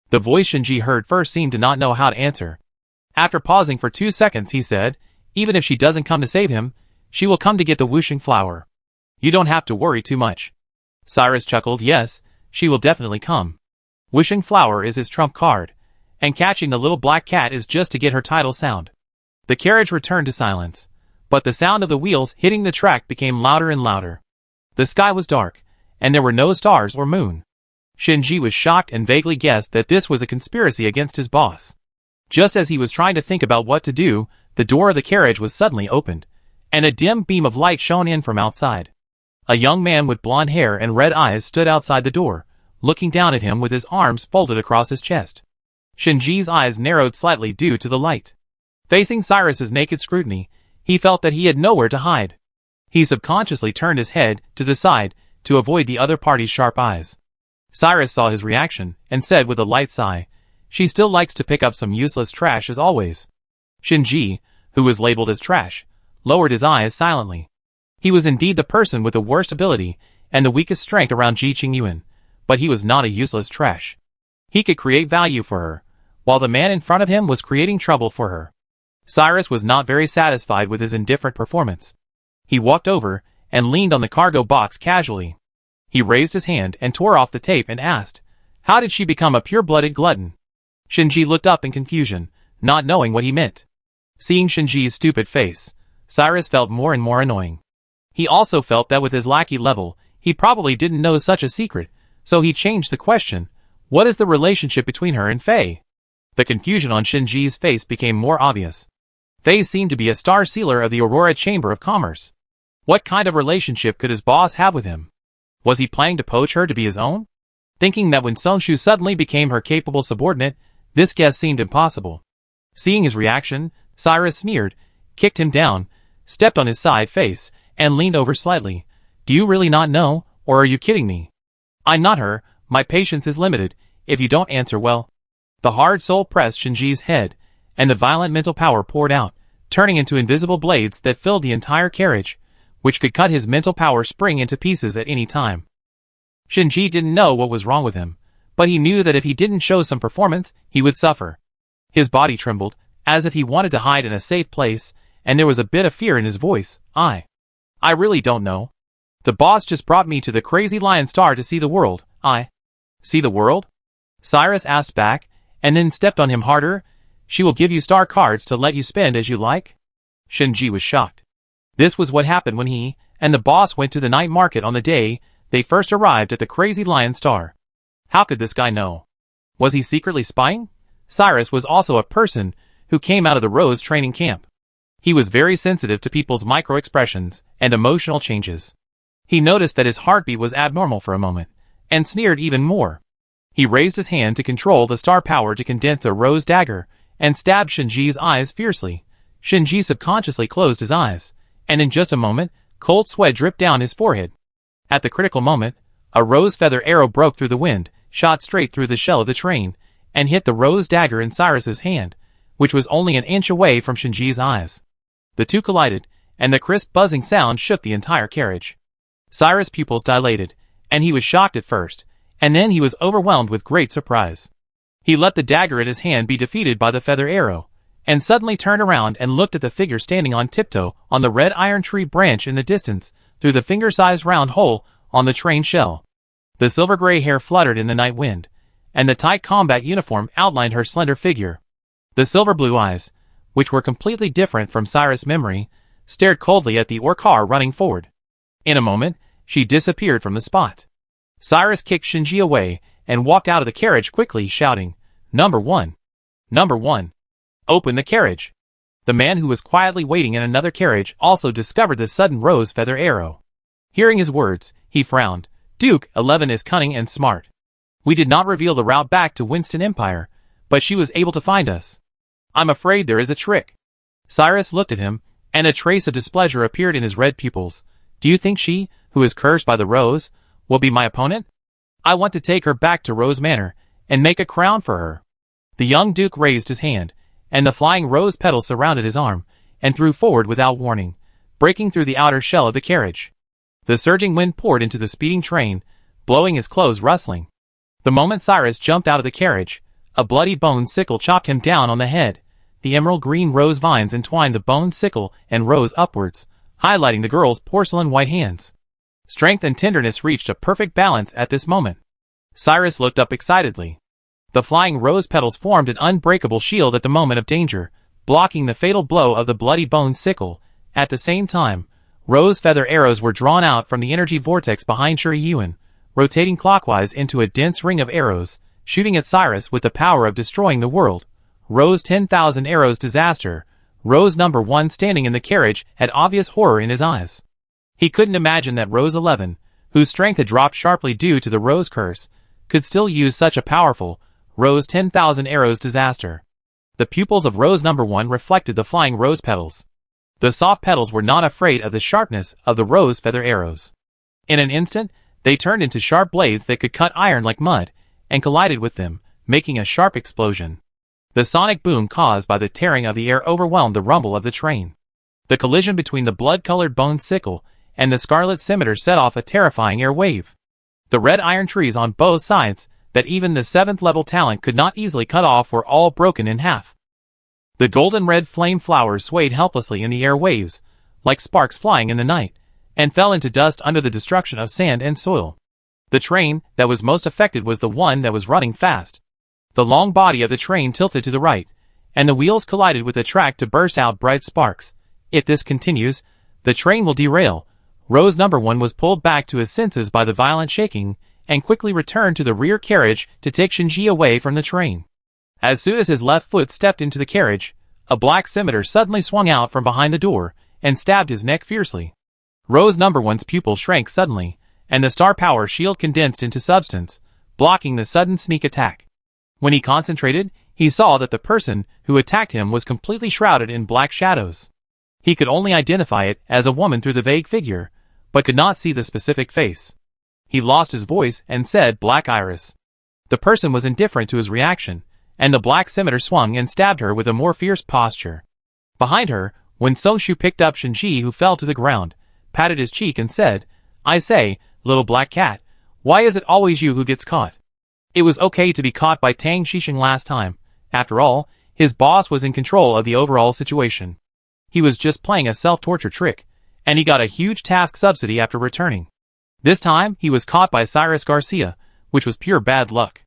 The voice Shinji heard first seemed to not know how to answer. After pausing for 2 seconds, he said, "Even if she doesn't come to save him, she will come to get the Wuxing flower. You don't have to worry too much." Cyrus chuckled. "Yes, she will definitely come. Wuxing flower is his trump card, and catching the little black cat is just to get her title sound." The carriage returned to silence, but the sound of the wheels hitting the track became louder and louder. The sky was dark, and there were no stars or moon. Shinji was shocked and vaguely guessed that this was a conspiracy against his boss. Just as he was trying to think about what to do, the door of the carriage was suddenly opened, and a dim beam of light shone in from outside. A young man with blonde hair and red eyes stood outside the door, looking down at him with his arms folded across his chest. Shinji's eyes narrowed slightly due to the light. Facing Cyrus's naked scrutiny, he felt that he had nowhere to hide. He subconsciously turned his head to the side to avoid the other party's sharp eyes. Cyrus saw his reaction and said with a light sigh, "She still likes to pick up some useless trash as always." Shinji, who was labeled as trash, lowered his eyes silently. He was indeed the person with the worst ability and the weakest strength around Ji Qingyuan, but he was not a useless trash. He could create value for her, while the man in front of him was creating trouble for her. Cyrus was not very satisfied with his indifferent performance. He walked over and leaned on the cargo box casually. He raised his hand and tore off the tape and asked, "How did she become a pure-blooded glutton?" Shinji looked up in confusion, not knowing what he meant. Seeing Shinji's stupid face, Cyrus felt more and more annoying. He also felt that with his lackey level, he probably didn't know such a secret, so he changed the question. What is the relationship between her and Faye? The confusion on Shinji's face became more obvious. Faye seemed to be a star sealer of the Aurora Chamber of Commerce. What kind of relationship could his boss have with him? Was he planning to poach her to be his own? Thinking that when Songshu suddenly became her capable subordinate, this guess seemed impossible. Seeing his reaction, Cyrus sneered, kicked him down, stepped on his side face, and leaned over slightly. "Do you really not know, or are you kidding me? I'm not her, my patience is limited, if you don't answer well." The hard soul pressed Shinji's head, and the violent mental power poured out, turning into invisible blades that filled the entire carriage, which could cut his mental power spring into pieces at any time. Shinji didn't know what was wrong with him, but he knew that if he didn't show some performance, he would suffer. His body trembled, as if he wanted to hide in a safe place, and there was a bit of fear in his voice. I really don't know. The boss just brought me to the Crazy Lion Star to see the world. See the world? Cyrus asked back, and then stepped on him harder. She will give you star cards to let you spend as you like? Shinji was shocked. This was what happened when he and the boss went to the night market on the day they first arrived at the Crazy Lion Star. How could this guy know? Was he secretly spying? Cyrus was also a person who came out of the Rose training camp. He was very sensitive to people's micro-expressions and emotional changes. He noticed that his heartbeat was abnormal for a moment, and sneered even more. He raised his hand to control the star power to condense a rose dagger, and stabbed Shinji's eyes fiercely. Shinji subconsciously closed his eyes, and in just a moment, cold sweat dripped down his forehead. At the critical moment, a rose feather arrow broke through the wind, shot straight through the shell of the train, and hit the rose dagger in Cyrus's hand, which was only an inch away from Shinji's eyes. The two collided, and the crisp buzzing sound shook the entire carriage. Cyrus' pupils dilated, and he was shocked at first, and then he was overwhelmed with great surprise. He let the dagger in his hand be defeated by the feather arrow, and suddenly turned around and looked at the figure standing on tiptoe on the red iron tree branch in the distance, through the finger-sized round hole on the train shell. The silver-gray hair fluttered in the night wind, and the tight combat uniform outlined her slender figure. The silver-blue eyes, which were completely different from Cyrus' memory, stared coldly at the ore car running forward. In a moment, she disappeared from the spot. Cyrus kicked Shinji away and walked out of the carriage quickly, shouting, "Number one! Number one! Open the carriage!" The man who was quietly waiting in another carriage also discovered the sudden rose feather arrow. Hearing his words, he frowned. Duke 11 is cunning and smart. We did not reveal the route back to Winston Empire, but she was able to find us. I'm afraid there is a trick. Cyrus looked at him, and a trace of displeasure appeared in his red pupils. Do you think she, who is cursed by the rose, will be my opponent? I want to take her back to Rose Manor, and make a crown for her. The young duke raised his hand, and the flying rose petals surrounded his arm, and threw forward without warning, breaking through the outer shell of the carriage. The surging wind poured into the speeding train, blowing his clothes rustling. The moment Cyrus jumped out of the carriage, a bloody bone sickle chopped him down on the head. The emerald green rose vines entwined the bone sickle and rose upwards, highlighting the girl's porcelain white hands. Strength and tenderness reached a perfect balance at this moment. Cyrus looked up excitedly. The flying rose petals formed an unbreakable shield at the moment of danger, blocking the fatal blow of the bloody bone sickle. At the same time, rose feather arrows were drawn out from the energy vortex behind Shuri Yuan, rotating clockwise into a dense ring of arrows, shooting at Cyrus with the power of destroying the world. Rose 10,000 arrows disaster. Rose number 1 standing in the carriage had obvious horror in his eyes. He couldn't imagine that Rose 11, whose strength had dropped sharply due to the rose curse, could still use such a powerful Rose 10,000 arrows disaster. The pupils of Rose number 1 reflected the flying rose petals. The soft petals were not afraid of the sharpness of the rose feather arrows. In an instant, they turned into sharp blades that could cut iron like mud, and collided with them, making a sharp explosion. The sonic boom caused by the tearing of the air overwhelmed the rumble of the train. The collision between the blood-colored bone sickle and the scarlet scimitar set off a terrifying air wave. The red iron trees on both sides, that even the 7th-level talent could not easily cut off, were all broken in half. The golden red flame flowers swayed helplessly in the air waves, like sparks flying in the night, and fell into dust under the destruction of sand and soil. The train that was most affected was the one that was running fast. The long body of the train tilted to the right, and the wheels collided with the track to burst out bright sparks. If this continues, the train will derail. Rose number 1 was pulled back to his senses by the violent shaking, and quickly returned to the rear carriage to take Shinji away from the train. As soon as his left foot stepped into the carriage, a black scimitar suddenly swung out from behind the door, and stabbed his neck fiercely. Rose number 1's pupil shrank suddenly, and the star power shield condensed into substance, blocking the sudden sneak attack. When he concentrated, he saw that the person who attacked him was completely shrouded in black shadows. He could only identify it as a woman through the vague figure, but could not see the specific face. He lost his voice and said, "Black Iris." The person was indifferent to his reaction, and the black scimitar swung and stabbed her with a more fierce posture. Behind her, Wen Songshu picked up Shinji, who fell to the ground, patted his cheek and said, "I say, little black cat, why is it always you who gets caught?" It was okay to be caught by Tang Shisheng last time. After all, his boss was in control of the overall situation. He was just playing a self-torture trick, and he got a huge task subsidy after returning. This time, he was caught by Cyrus Garcia, which was pure bad luck.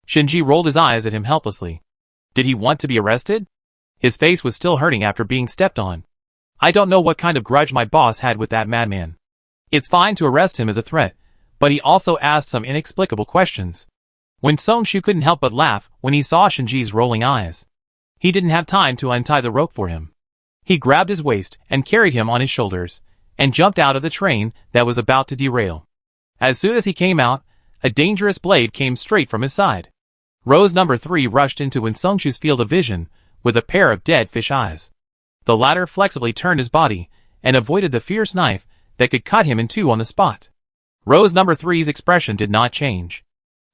Shinji rolled his eyes at him helplessly. Did he want to be arrested? His face was still hurting after being stepped on. I don't know what kind of grudge my boss had with that madman. It's fine to arrest him as a threat, but he also asked some inexplicable questions. Wen Songshu couldn't help but laugh when he saw Shinji's rolling eyes. He didn't have time to untie the rope for him. He grabbed his waist and carried him on his shoulders, and jumped out of the train that was about to derail. As soon as he came out, a dangerous blade came straight from his side. Rose number 3 rushed into Wen Songshu's field of vision with a pair of dead fish eyes. The latter flexibly turned his body and avoided the fierce knife that could cut him in two on the spot. Rose number 3's expression did not change.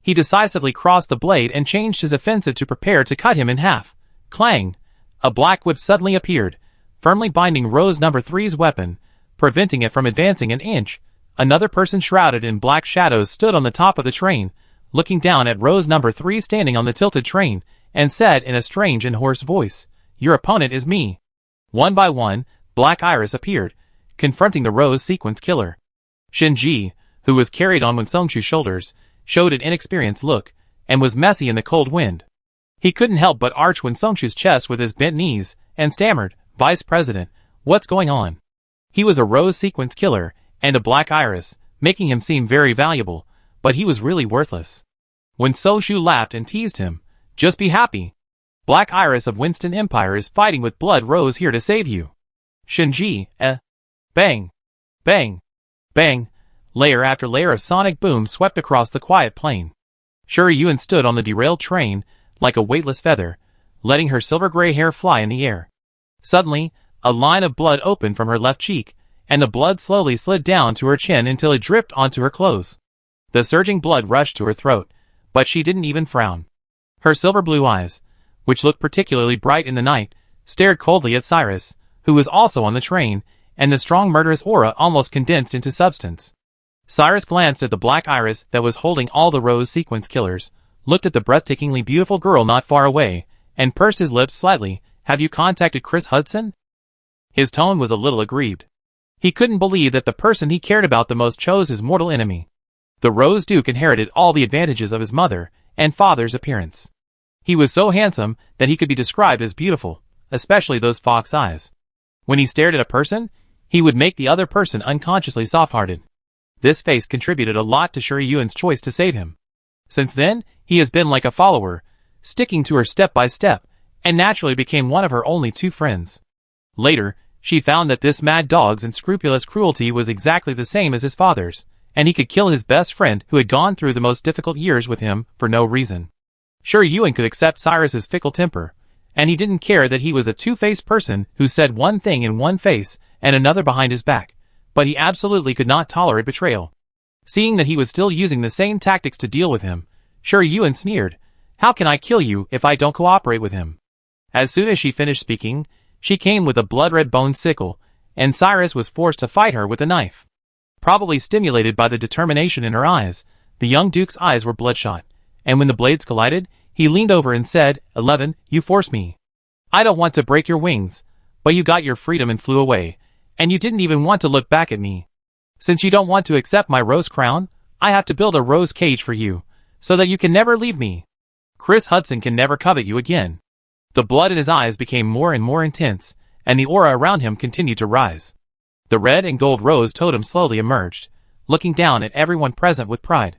He decisively crossed the blade and changed his offensive to prepare to cut him in half. Clang! A black whip suddenly appeared, firmly binding Rose number 3's weapon, preventing it from advancing an inch. Another person shrouded in black shadows stood on the top of the train, looking down at Rose number 3 standing on the tilted train, and said in a strange and hoarse voice, "Your opponent is me." One by one, Black Iris appeared, confronting the Rose sequence killer. Shinji, who was carried on Wen Songshu's shoulders, showed an inexperienced look, and was messy in the cold wind. He couldn't help but arch Wen Songshu's chest with his bent knees, and stammered, "Vice President, what's going on?" He was a Rose sequence killer, and a Black Iris, making him seem very valuable, but he was really worthless. Wen Songshu laughed and teased him, "Just be happy. Black Iris of Winston Empire is fighting with Blood Rose here to save you." Shinji, Bang! Bang! Bang! Layer after layer of sonic boom swept across the quiet plain. Shuri Yuan stood on the derailed train, like a weightless feather, letting her silver-gray hair fly in the air. Suddenly, a line of blood opened from her left cheek, and the blood slowly slid down to her chin until it dripped onto her clothes. The surging blood rushed to her throat, but she didn't even frown. Her silver-blue eyes, which looked particularly bright in the night, stared coldly at Cyrus, who was also on the train, and the strong murderous aura almost condensed into substance. Cyrus glanced at the Black Iris that was holding all the Rose sequence killers, looked at the breathtakingly beautiful girl not far away, and pursed his lips slightly. "Have you contacted Chris Hudson?" His tone was a little aggrieved. He couldn't believe that the person he cared about the most chose his mortal enemy. The Rose Duke inherited all the advantages of his mother and father's appearance. He was so handsome that he could be described as beautiful, especially those fox eyes. When he stared at a person, he would make the other person unconsciously soft-hearted. This face contributed a lot to Shuri Yuan's choice to save him. Since then, he has been like a follower, sticking to her step by step, and naturally became one of her only two friends. Later, she found that this mad dog's unscrupulous cruelty was exactly the same as his father's, and he could kill his best friend who had gone through the most difficult years with him for no reason. Shuri Yuan could accept Cyrus's fickle temper, and he didn't care that he was a two-faced person who said one thing in one face and another behind his back, but he absolutely could not tolerate betrayal. Seeing that he was still using the same tactics to deal with him, Shuri Yuan sneered, "How can I kill you if I don't cooperate with him?" As soon as she finished speaking, she came with a blood-red bone sickle, and Cyrus was forced to fight her with a knife. Probably stimulated by the determination in her eyes, the young duke's eyes were bloodshot, and when the blades collided, he leaned over and said, 11, you forced me. I don't want to break your wings, but you got your freedom and flew away, And you didn't even want to look back at me. Since you don't want to accept my rose crown, I have to build a rose cage for you, so that you can never leave me. Chris Hudson can never covet you again." The blood in his eyes became more and more intense, and the aura around him continued to rise. The red and gold rose totem slowly emerged, looking down at everyone present with pride.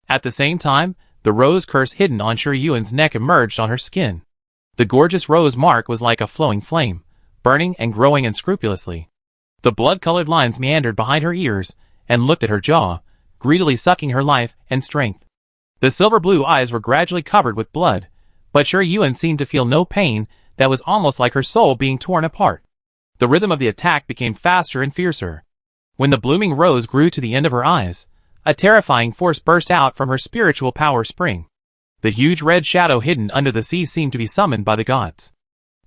At the same time, the rose curse hidden on Shi Yuan's neck emerged on her skin. The gorgeous rose mark was like a flowing flame, burning and growing unscrupulously. The blood-colored lines meandered behind her ears and looked at her jaw, greedily sucking her life and strength. The silver-blue eyes were gradually covered with blood, but Shi Yuan seemed to feel no pain that was almost like her soul being torn apart. The rhythm of the attack became faster and fiercer. When the blooming rose grew to the end of her eyes, a terrifying force burst out from her spiritual power spring. The huge red shadow hidden under the sea seemed to be summoned by the gods.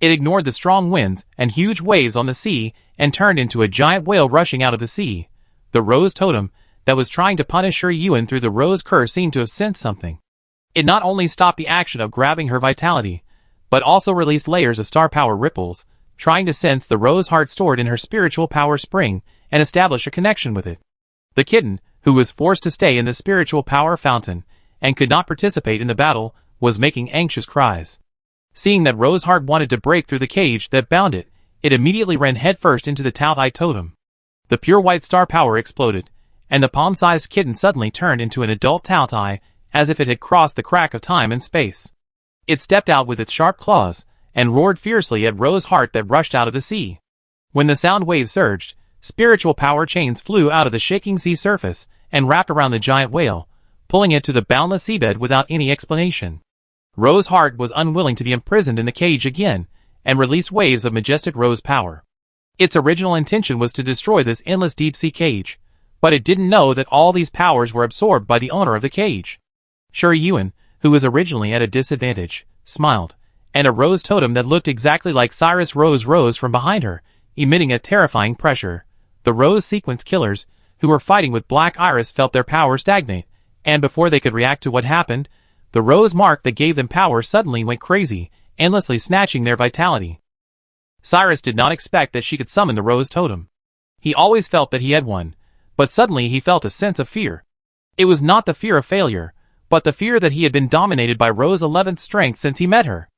It ignored the strong winds and huge waves on the sea and turned into a giant whale rushing out of the sea. The rose totem that was trying to punish Shi Yuan through the rose curse seemed to have sensed something. It not only stopped the action of grabbing her vitality, but also released layers of star power ripples, trying to sense the rose heart stored in her spiritual power spring and establish a connection with it. The kitten, who was forced to stay in the spiritual power fountain and could not participate in the battle, was making anxious cries. Seeing that Rose Heart wanted to break through the cage that bound it, it immediately ran headfirst into the Tao-Tai totem. The pure white star power exploded, and the palm-sized kitten suddenly turned into an adult Tao-Tai, as if it had crossed the crack of time and space. It stepped out with its sharp claws, and roared fiercely at Rose Heart that rushed out of the sea. When the sound waves surged, spiritual power chains flew out of the shaking sea surface and wrapped around the giant whale, pulling it to the boundless seabed without any explanation. Rose Heart was unwilling to be imprisoned in the cage again, and released waves of majestic rose power. Its original intention was to destroy this endless deep-sea cage, but it didn't know that all these powers were absorbed by the owner of the cage. Shi Yuan, who was originally at a disadvantage, smiled, and a rose totem that looked exactly like Cyrus rose from behind her, emitting a terrifying pressure. The rose sequence killers, who were fighting with Black Iris, felt their power stagnate, and before they could react to what happened, the rose mark that gave them power suddenly went crazy, endlessly snatching their vitality. Cyrus did not expect that she could summon the rose totem. He always felt that he had one, but suddenly he felt a sense of fear. It was not the fear of failure, but the fear that he had been dominated by Rose 11th strength since he met her.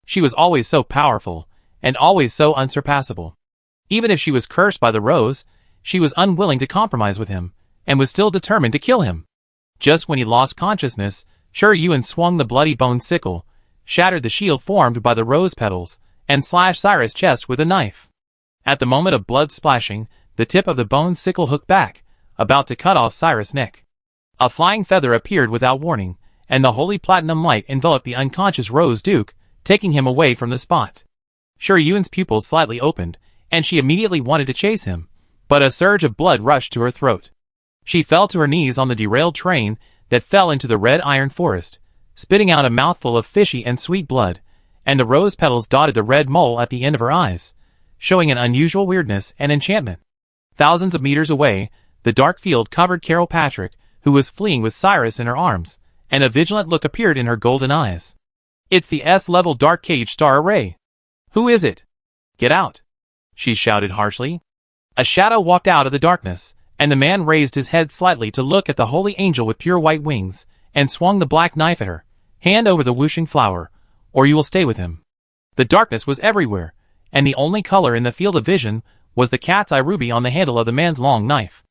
She was always so powerful, and always so unsurpassable. Even if she was cursed by the rose, she was unwilling to compromise with him, and was still determined to kill him. Just when he lost consciousness, Shi Yuan swung the bloody bone sickle, shattered the shield formed by the rose petals, and slashed Cyrus' chest with a knife. At the moment of blood splashing, the tip of the bone sickle hooked back, about to cut off Cyrus' neck. A flying feather appeared without warning, and the holy platinum light enveloped the unconscious Rose Duke, taking him away from the spot. Shi Yuan's pupils slightly opened, and she immediately wanted to chase him, but a surge of blood rushed to her throat. She fell to her knees on the derailed train that fell into the red iron forest, spitting out a mouthful of fishy and sweet blood, and the rose petals dotted the red mole at the end of her eyes, showing an unusual weirdness and enchantment. Thousands of meters away, the dark field covered Carol Patrick, who was fleeing with Cyrus in her arms, and a vigilant look appeared in her golden eyes. "It's the S-level Dark Cage Star Array. Who is it? Get out!" she shouted harshly. A shadow walked out of the darkness, and the man raised his head slightly to look at the holy angel with pure white wings, and swung the black knife at her. "Hand over the whooshing flower, or you will stay with him." The darkness was everywhere, and the only color in the field of vision was the cat's eye ruby on the handle of the man's long knife.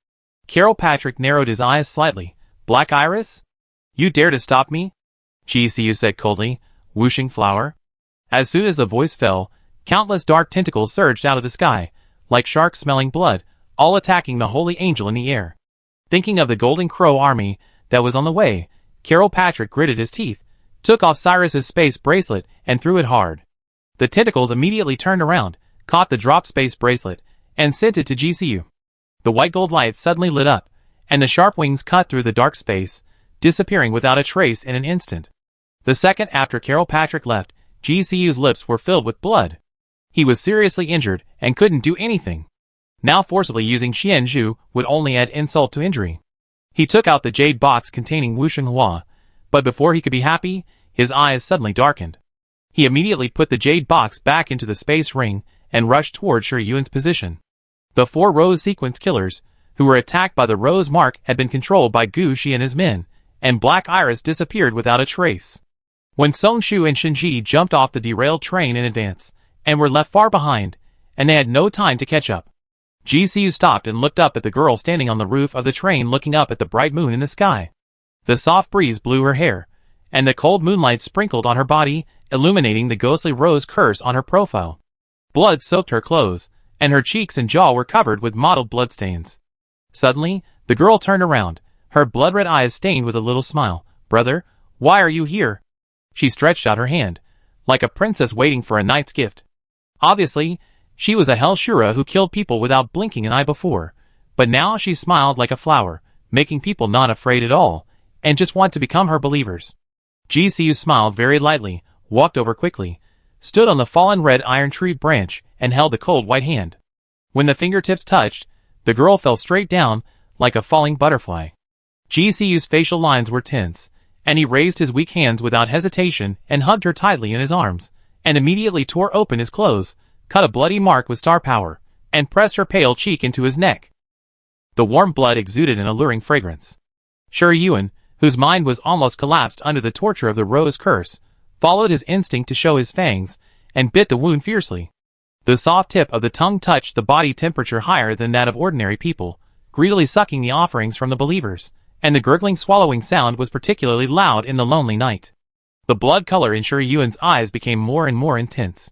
Carol Patrick narrowed his eyes slightly. "Black Iris? You dare to stop me?" GCU said coldly. "Whooshing flower?" As soon as the voice fell, countless dark tentacles surged out of the sky, like sharks smelling blood, all attacking the holy angel in the air. Thinking of the Golden Crow army that was on the way, Carol Patrick gritted his teeth, took off Cyrus's space bracelet, and threw it hard. The tentacles immediately turned around, caught the drop space bracelet, and sent it to GCU. The white gold light suddenly lit up, and the sharp wings cut through the dark space, disappearing without a trace in an instant. The second after Carol Patrick left, GCU's lips were filled with blood. He was seriously injured and couldn't do anything. Now forcibly using Xian Zhu would only add insult to injury. He took out the jade box containing Wusheng Hua, but before he could be happy, his eyes suddenly darkened. He immediately put the jade box back into the space ring and rushed toward Shi Yuan's position. The 4 rose sequence killers, who were attacked by the rose mark, had been controlled by Gu Shi and his men, and Black Iris disappeared without a trace. When Song Shu and Shinji jumped off the derailed train in advance, and were left far behind, and they had no time to catch up. GCU stopped and looked up at the girl standing on the roof of the train looking up at the bright moon in the sky. The soft breeze blew her hair, and the cold moonlight sprinkled on her body, illuminating the ghostly rose curse on her profile. Blood soaked her clothes, and her cheeks and jaw were covered with mottled bloodstains. Suddenly, the girl turned around, her blood-red eyes stained with a little smile. "Brother, why are you here?" She stretched out her hand, like a princess waiting for a knight's gift. Obviously, she was a Hell Shura who killed people without blinking an eye before, but now she smiled like a flower, making people not afraid at all, and just want to become her believers. GCU smiled very lightly, walked over quickly, stood on the fallen red iron tree branch, and held the cold white hand. When the fingertips touched, the girl fell straight down, like a falling butterfly. GCU's facial lines were tense, and he raised his weak hands without hesitation and hugged her tightly in his arms, and immediately tore open his clothes, cut a bloody mark with star power, and pressed her pale cheek into his neck. The warm blood exuded an alluring fragrance. Shi Yuan, whose mind was almost collapsed under the torture of the rose curse, followed his instinct to show his fangs, and bit the wound fiercely. The soft tip of the tongue touched the body temperature higher than that of ordinary people, greedily sucking the offerings from the believers, and the gurgling swallowing sound was particularly loud in the lonely night. The blood color in Shi Yuan's eyes became more and more intense.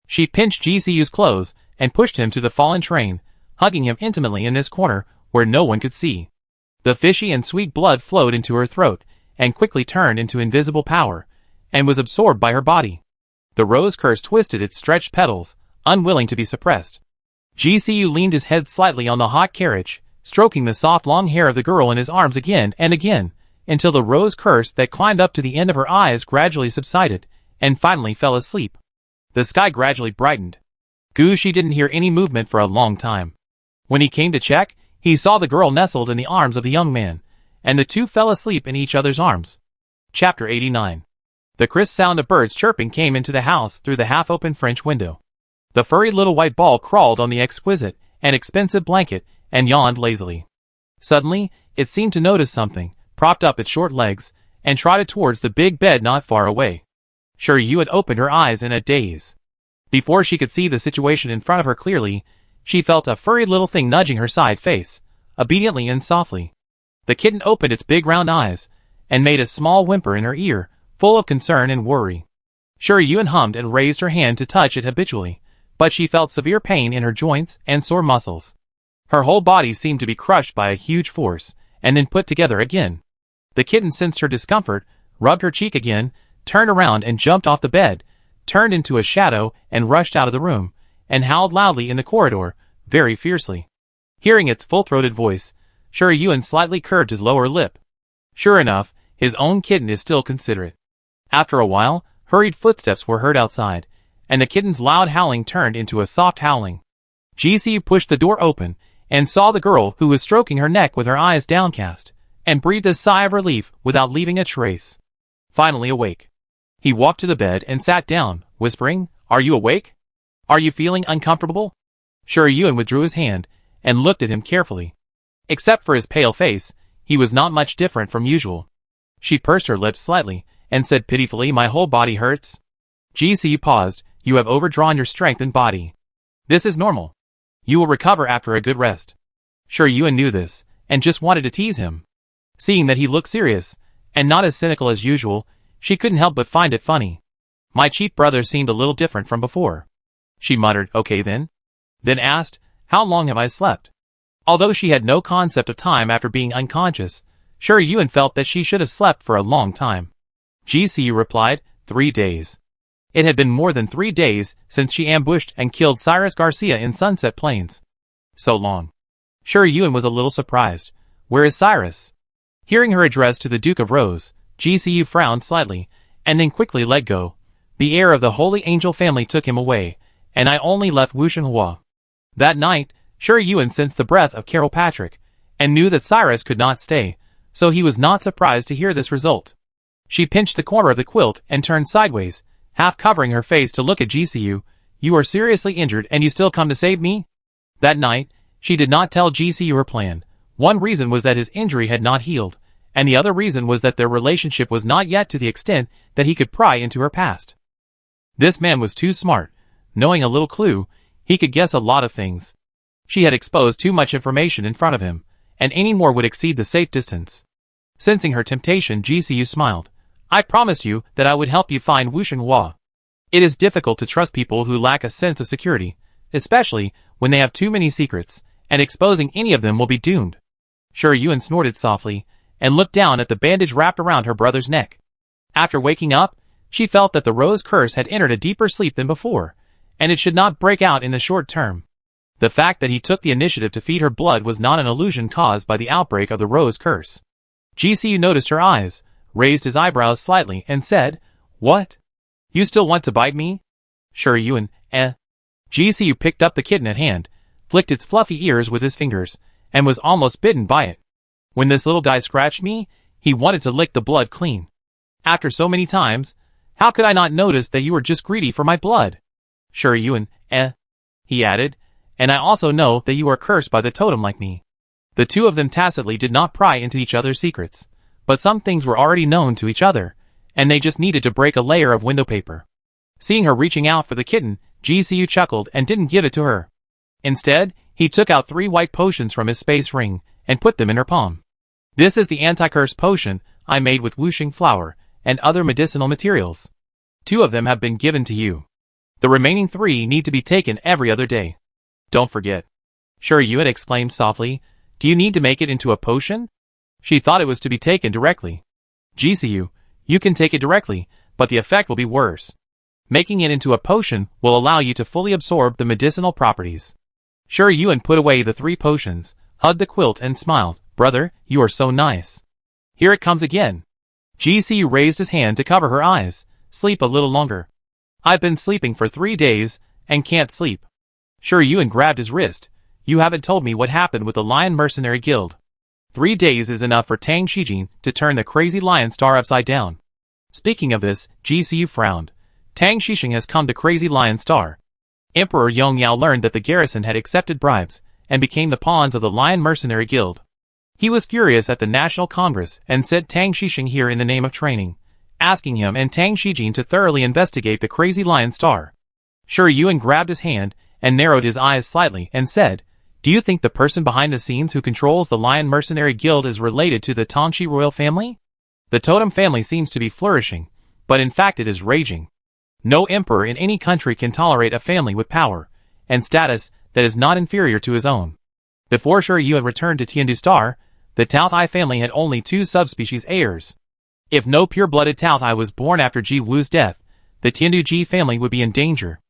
She pinched GCU's clothes and pushed him to the fallen train, hugging him intimately in this corner where no one could see. The fishy and sweet blood flowed into her throat and quickly turned into invisible power, and was absorbed by her body. The rose curse twisted its stretched petals, unwilling to be suppressed. GCU leaned his head slightly on the hot carriage, stroking the soft long hair of the girl in his arms again and again, until the rose curse that climbed up to the end of her eyes gradually subsided, and finally fell asleep. The sky gradually brightened. Gu Shi didn't hear any movement for a long time. When he came to check, he saw the girl nestled in the arms of the young man, and the two fell asleep in each other's arms. Chapter 89. The crisp sound of birds chirping came into the house through the half-open French window. The furry little white ball crawled on the exquisite and expensive blanket and yawned lazily. Suddenly, it seemed to notice something, propped up its short legs, and trotted towards the big bed not far away. Shi Yuan opened her eyes in a daze. Before she could see the situation in front of her clearly, she felt a furry little thing nudging her side face, obediently and softly. The kitten opened its big round eyes, and made a small whimper in her ear, full of concern and worry. Shi Yuan hummed and raised her hand to touch it habitually, but she felt severe pain in her joints and sore muscles. Her whole body seemed to be crushed by a huge force, and then put together again. The kitten sensed her discomfort, rubbed her cheek again, turned around and jumped off the bed, turned into a shadow and rushed out of the room, and howled loudly in the corridor, very fiercely. Hearing its full-throated voice, Shi Yuan slightly curved his lower lip. Sure enough, his own kitten is still considerate. After a while, hurried footsteps were heard outside, and the kitten's loud howling turned into a soft howling. GCU pushed the door open, and saw the girl who was stroking her neck with her eyes downcast, and breathed a sigh of relief without leaving a trace. Finally awake. He walked to the bed and sat down, whispering, "Are you awake? Are you feeling uncomfortable?" Shi Yuan withdrew his hand, and looked at him carefully. Except for his pale face, he was not much different from usual. She pursed her lips slightly, and said pitifully, "My whole body hurts." GCU paused. "You have overdrawn your strength and body. This is normal. You will recover after a good rest." Shi Yuan knew this, and just wanted to tease him. Seeing that he looked serious, and not as cynical as usual, she couldn't help but find it funny. "My cheap brother seemed a little different from before." She muttered, "Okay then." Then asked, "How long have I slept?" Although she had no concept of time after being unconscious, Shi Yuan felt that she should have slept for a long time. GCU replied, 3 days. It had been more than 3 days since she ambushed and killed Cyrus Garcia in Sunset Plains. So long. Shi Yuan was a little surprised. Where is Cyrus? Hearing her address to the Duke of Rose, GCU frowned slightly, and then quickly let go. The heir of the Holy Angel family took him away, and I only left Wushenhua. That night, Shi Yuan sensed the breath of Carol Patrick, and knew that Cyrus could not stay, so he was not surprised to hear this result. She pinched the corner of the quilt and turned sideways, half covering her face to look at GCU. "You are seriously injured and you still come to save me?" That night, She did not tell GCU her plan. One reason was that his injury had not healed, and the other reason was that their relationship was not yet to the extent that he could pry into her past. This man was too smart. Knowing a little clue, he could guess a lot of things. She had exposed too much information in front of him, and any more would exceed the safe distance. Sensing her temptation, GCU smiled. I promised you that I would help you find Wusheng Hua. It is difficult to trust people who lack a sense of security, especially when they have too many secrets, and exposing any of them will be doomed. Shi Yuan snorted softly, and looked down at the bandage wrapped around her brother's neck. After waking up, she felt that the rose curse had entered a deeper sleep than before, and it should not break out in the short term. The fact that he took the initiative to feed her blood was not an illusion caused by the outbreak of the rose curse. GCU noticed her eyes, raised his eyebrows slightly, and said, What? You still want to bite me? Shi Yuan, GCU picked up the kitten at hand, flicked its fluffy ears with his fingers, and was almost bitten by it. When this little guy scratched me, he wanted to lick the blood clean. After so many times, how could I not notice that you were just greedy for my blood? Shi Yuan, he added, and I also know that you are cursed by the totem like me. The two of them tacitly did not pry into each other's secrets, but some things were already known to each other, and they just needed to break a layer of window paper. Seeing her reaching out for the kitten, GCU chuckled and didn't give it to her. Instead, he took out 3 white potions from his space ring and put them in her palm. This is the anti-curse potion I made with Wusheng flower and other medicinal materials. 2 of them have been given to you. The remaining 3 need to be taken every other day. Don't forget. Shi Yuan exclaimed softly, Do you need to make it into a potion? She thought it was to be taken directly. GCU, you can take it directly, but the effect will be worse. Making it into a potion will allow you to fully absorb the medicinal properties. Shi Yuan put away the 3 potions, hugged the quilt and smiled. Brother, you are so nice. Here it comes again. GCU raised his hand to cover her eyes. Sleep a little longer. I've been sleeping for 3 days, and can't sleep. Shi Yuan grabbed his wrist. You haven't told me what happened with the Lion Mercenary Guild. 3 days is enough for Tang Shijin to turn the crazy lion star upside down. Speaking of this, GCU frowned. Tang Shishing has come to Crazy Lion Star. Emperor Yongyao learned that the garrison had accepted bribes, and became the pawns of the Lion Mercenary Guild. He was furious at the National Congress and sent Tang Shishing here in the name of training, asking him and Tang Shijin to thoroughly investigate the Crazy Lion Star. Shi Yuan grabbed his hand and narrowed his eyes slightly and said, Do you think the person behind the scenes who controls the Lion Mercenary Guild is related to the Tongshi royal family? The totem family seems to be flourishing, but in fact it is raging. No emperor in any country can tolerate a family with power and status that is not inferior to his own. Before Shi Yuan returned to Tiandu Star, the Taotai family had only 2 subspecies heirs. If no pure-blooded Taotai was born after Ji Wu's death, the Tiandu Ji family would be in danger.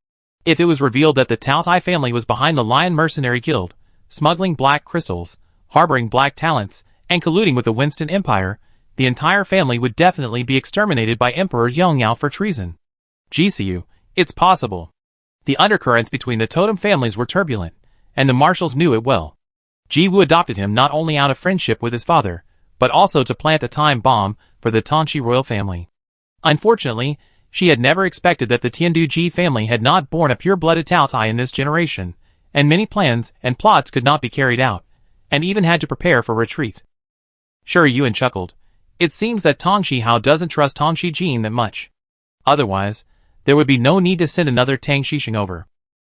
If it was revealed that the Taotai family was behind the Lion Mercenary Guild, smuggling black crystals, harboring black talents, and colluding with the Winston Empire, the entire family would definitely be exterminated by Emperor Yongyao for treason. GCU, it's possible. The undercurrents between the totem families were turbulent, and the marshals knew it well. Ji Wu adopted him not only out of friendship with his father, but also to plant a time bomb for the Tongshi royal family. Unfortunately, she had never expected that the Tiandu Ji family had not born a pure-blooded Taotai in this generation, and many plans and plots could not be carried out, and even had to prepare for retreat. Shi Yuan chuckled. It seems that Tongshi Hao doesn't trust Tongshi Jin that much. Otherwise, there would be no need to send another Tang Shishing over.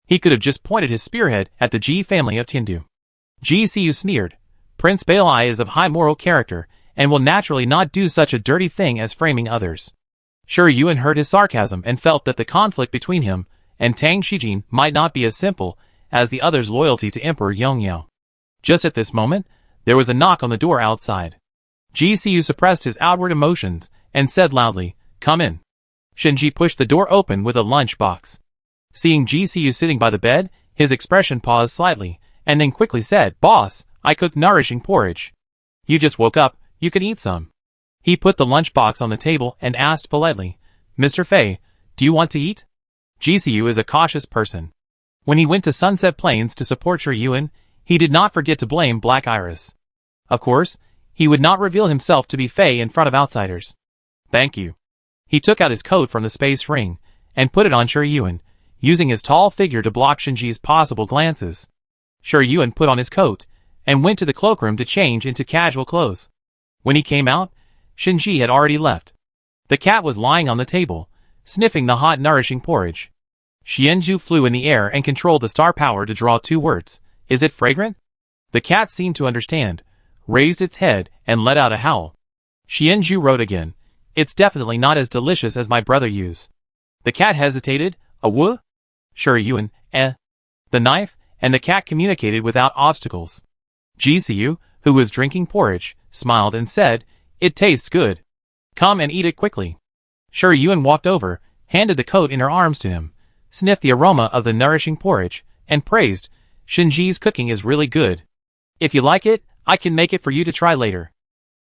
He could have just pointed his spearhead at the Ji family of Tiandu. GCU sneered. Prince Bailai is of high moral character, and will naturally not do such a dirty thing as framing others. Shi Yuan heard his sarcasm and felt that the conflict between him and Tang Shijin might not be as simple as the other's loyalty to Emperor Yongyao. Just at this moment, there was a knock on the door outside. GCU suppressed his outward emotions and said loudly, Come in. Shinji pushed the door open with a lunch box. Seeing GCU sitting by the bed, his expression paused slightly, and then quickly said, Boss, I cooked nourishing porridge. You just woke up, you can eat some. He put the lunch box on the table and asked politely, Mr. Fei, do you want to eat? GCU is a cautious person. When he went to Sunset Plains to support Shi Yuan, he did not forget to blame Black Iris. Of course, he would not reveal himself to be Fei in front of outsiders. Thank you. He took out his coat from the space ring and put it on Shi Yuan, using his tall figure to block Shinji's possible glances. Shi Yuan put on his coat and went to the cloakroom to change into casual clothes. When he came out, Shinji had already left. The cat was lying on the table, sniffing the hot nourishing porridge. Xianzhu flew in the air and controlled the star power to draw 2 words. Is it fragrant? The cat seemed to understand, raised its head, and let out a howl. Xianzhu wrote again. It's definitely not as delicious as my brother used. The cat hesitated. A woo? Shi Yuan, The knife and the cat communicated without obstacles. Jisiu, who was drinking porridge, smiled and said, It tastes good. Come and eat it quickly. Shi Yuan walked over, handed the coat in her arms to him, sniffed the aroma of the nourishing porridge, and praised, Shinji's cooking is really good. If you like it, I can make it for you to try later.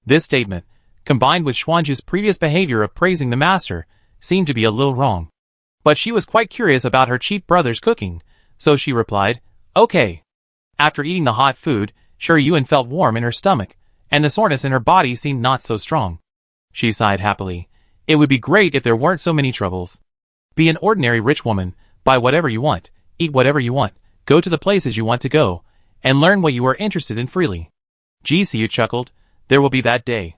This statement, combined with Xuanzhu's previous behavior of praising the master, seemed to be a little wrong. But she was quite curious about her cheap brother's cooking, so she replied, Okay. After eating the hot food, Shi Yuan felt warm in her stomach, and the soreness in her body seemed not so strong. She sighed happily. It would be great if there weren't so many troubles. Be an ordinary rich woman, buy whatever you want, eat whatever you want, go to the places you want to go, and learn what you are interested in freely. Jisiu chuckled. There will be that day.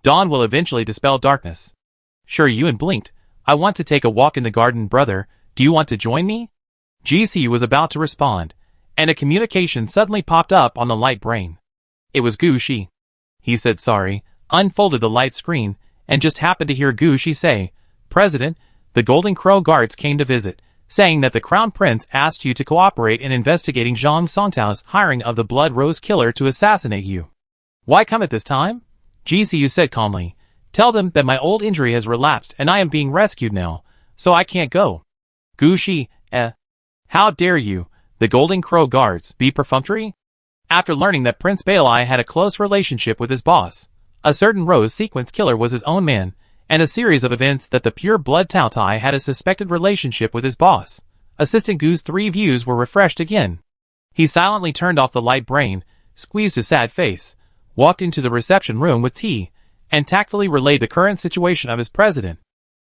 Dawn will eventually dispel darkness. Shi Yuan blinked. I want to take a walk in the garden, brother. Do you want to join me? Jisiu was about to respond, and a communication suddenly popped up on the light brain. It was Gu Shi. He said sorry, unfolded the light screen, and just happened to hear Gu Shi say, President, the Golden Crow Guards came to visit, saying that the Crown Prince asked you to cooperate in investigating Zhang Songtao's hiring of the Blood Rose Killer to assassinate you. Why come at this time? Jisiu said calmly. Tell them that my old injury has relapsed and I am being rescued now, so I can't go. Gu Shi, How dare you, the Golden Crow Guards, be perfunctory? After learning that Prince Bailai had a close relationship with his boss, a certain Rose Sequence Killer was his own man, and a series of events that the pure blood Tao Tai had a suspected relationship with his boss, Assistant Gu's 3 views were refreshed again. He silently turned off the light brain, squeezed a sad face, walked into the reception room with tea, and tactfully relayed the current situation of his president.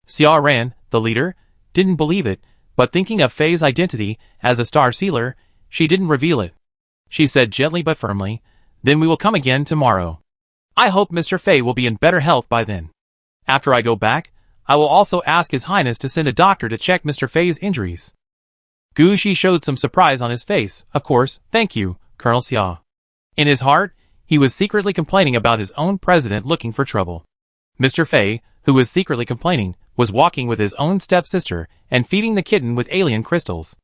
Xia Ran, the leader, didn't believe it, but thinking of Fei's identity as a star sealer, she didn't reveal it. She said gently but firmly, Then we will come again tomorrow. I hope Mr. Fei will be in better health by then. After I go back, I will also ask His Highness to send a doctor to check Mr. Fei's injuries. Gu Shi showed some surprise on his face. Of course, thank you, Colonel Xia. In his heart, he was secretly complaining about his own president looking for trouble. Mr. Fei, who was secretly complaining, was walking with his own stepsister and feeding the kitten with alien crystals.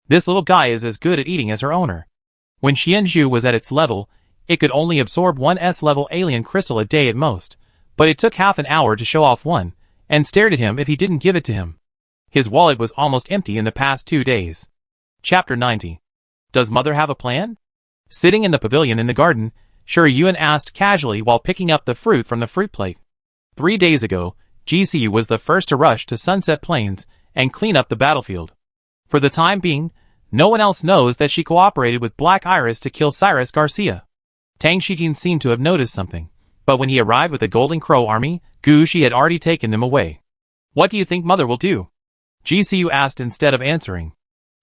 This little guy is as good at eating as her owner. When Xianzhu was at its level, it could only absorb 1 S-level alien crystal a day at most, but it took half an hour to show off one, and stared at him if he didn't give it to him. His wallet was almost empty in the past 2 days. Chapter 90. Does Mother have a plan? Sitting in the pavilion in the garden, Shi Yuan asked casually while picking up the fruit from the fruit plate. 3 days ago, Jisiu was the first to rush to Sunset Plains and clean up the battlefield. For the time being, no one else knows that she cooperated with Black Iris to kill Cyrus Garcia. Tang Shijin seemed to have noticed something, but when he arrived with the Golden Crow army, Gu Shi had already taken them away. What do you think Mother will do? Jisiu asked instead of answering.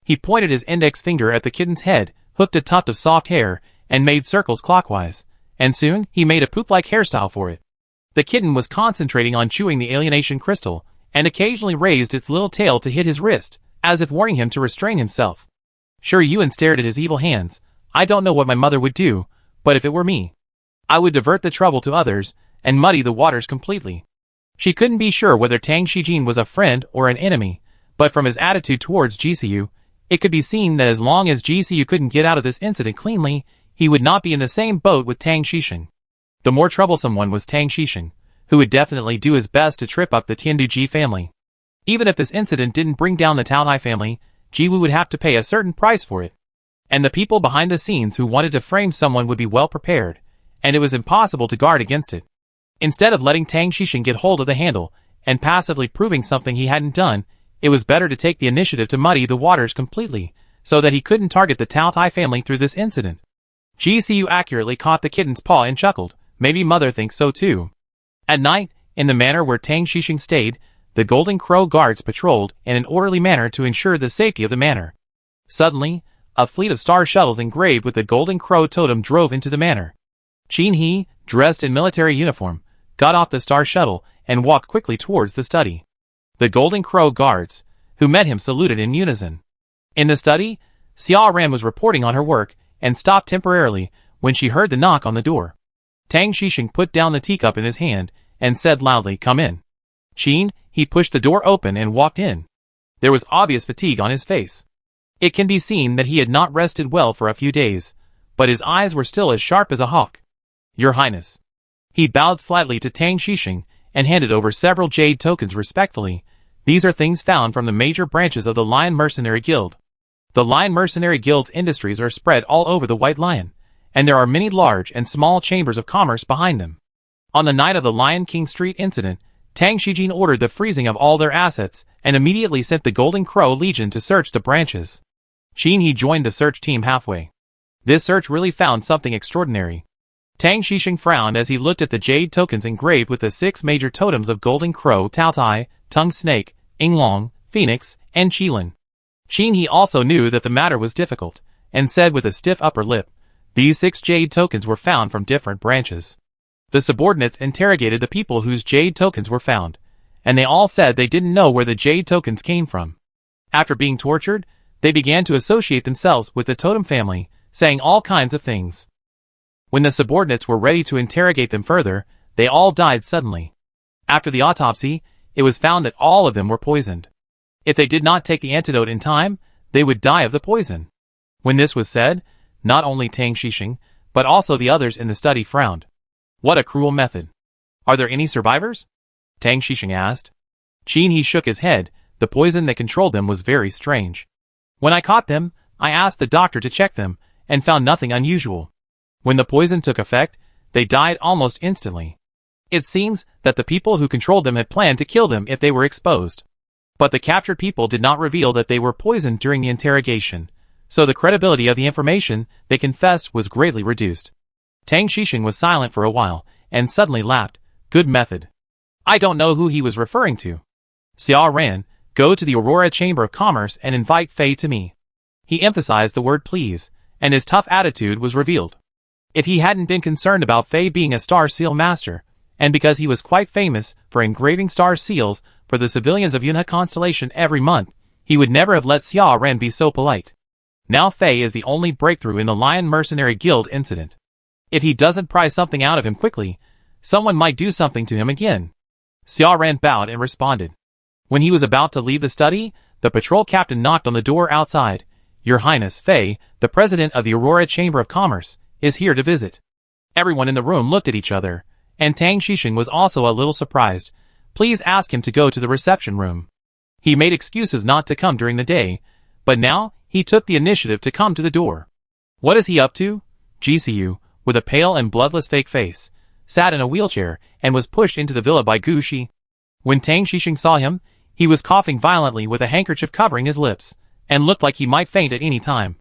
He pointed his index finger at the kitten's head, hooked a tuft of soft hair, and made circles clockwise, and soon he made a poop-like hairstyle for it. The kitten was concentrating on chewing the alienation crystal, and occasionally raised its little tail to hit his wrist, as if warning him to restrain himself. Shi Yuan stared at his evil hands. I don't know what my mother would do, but if it were me, I would divert the trouble to others, and muddy the waters completely. She couldn't be sure whether Tang Shijin was a friend or an enemy, but from his attitude towards Jisiu, it could be seen that as long as Jisiu couldn't get out of this incident cleanly, he would not be in the same boat with Tang Xixing. The more troublesome one was Tang Xixing, who would definitely do his best to trip up the Tianduji family. Even if this incident didn't bring down the Taonai family, Jiwu would have to pay a certain price for it. And the people behind the scenes who wanted to frame someone would be well prepared, and it was impossible to guard against it. Instead of letting Tang Xixing get hold of the handle, and passively proving something he hadn't done, it was better to take the initiative to muddy the waters completely, so that he couldn't target the Tao Tai family through this incident. Jisiu accurately caught the kitten's paw and chuckled. Maybe Mother thinks so too. At night, in the manor where Tang Xixing stayed, the Golden Crow guards patrolled in an orderly manner to ensure the safety of the manor. Suddenly, a fleet of star shuttles engraved with the Golden Crow totem drove into the manor. Qin He, dressed in military uniform, got off the star shuttle and walked quickly towards the study. The Golden Crow guards, who met him, saluted in unison. In the study, Xia Ran was reporting on her work and stopped temporarily when she heard the knock on the door. Tang Xixing put down the teacup in his hand and said loudly, "Come in." Qin He pushed the door open and walked in. There was obvious fatigue on his face. It can be seen that he had not rested well for a few days, but his eyes were still as sharp as a hawk. "Your Highness." He bowed slightly to Tang Xixing and handed over several jade tokens respectfully. "These are things found from the major branches of the Lion Mercenary Guild. The Lion Mercenary Guild's industries are spread all over the White Lion, and there are many large and small chambers of commerce behind them. On the night of the Lion King Street incident, Tang Xijin ordered the freezing of all their assets and immediately sent the Golden Crow Legion to search the branches." Qin He joined the search team halfway. This search really found something extraordinary. Tang Xixing frowned as he looked at the jade tokens engraved with the 6 major totems of Golden Crow, Tao Tai, Tongue Snake, Yinglong, Phoenix, and Qilin. Qin He also knew that the matter was difficult, and said with a stiff upper lip, "These 6 jade tokens were found from different branches." The subordinates interrogated the people whose jade tokens were found, and they all said they didn't know where the jade tokens came from. After being tortured, they began to associate themselves with the totem family, saying all kinds of things. When the subordinates were ready to interrogate them further, they all died suddenly. After the autopsy, it was found that all of them were poisoned. If they did not take the antidote in time, they would die of the poison. When this was said, not only Tang Xixing, but also the others in the study frowned. What a cruel method. "Are there any survivors?" Tang Xixing asked. Qin He shook his head. The poison that controlled them was very strange. "When I caught them, I asked the doctor to check them, and found nothing unusual. When the poison took effect, they died almost instantly. It seems that the people who controlled them had planned to kill them if they were exposed. But the captured people did not reveal that they were poisoned during the interrogation, so the credibility of the information they confessed was greatly reduced." Tang Xixing was silent for a while, and suddenly laughed. "Good method. I don't know who he was referring to. Xia Ran, go to the Aurora Chamber of Commerce and invite Fei to me." He emphasized the word please, and his tough attitude was revealed. If he hadn't been concerned about Fei being a star seal master, and because he was quite famous for engraving star seals for the civilians of Yunhe Constellation every month, he would never have let Xia Ran be so polite. Now Fei is the only breakthrough in the Lion Mercenary Guild incident. If he doesn't pry something out of him quickly, someone might do something to him again. Xia Ran bowed and responded. When he was about to leave the study, the patrol captain knocked on the door outside. "Your Highness, Fei, the president of the Aurora Chamber of Commerce, is here to visit." Everyone in the room looked at each other, and Tang Xixing was also a little surprised. "Please ask him to go to the reception room." He made excuses not to come during the day, but now he took the initiative to come to the door. What is he up to? GCU, with a pale and bloodless fake face, sat in a wheelchair and was pushed into the villa by Gu Shi. When Tang Xixing saw him, he was coughing violently with a handkerchief covering his lips, and looked like he might faint at any time.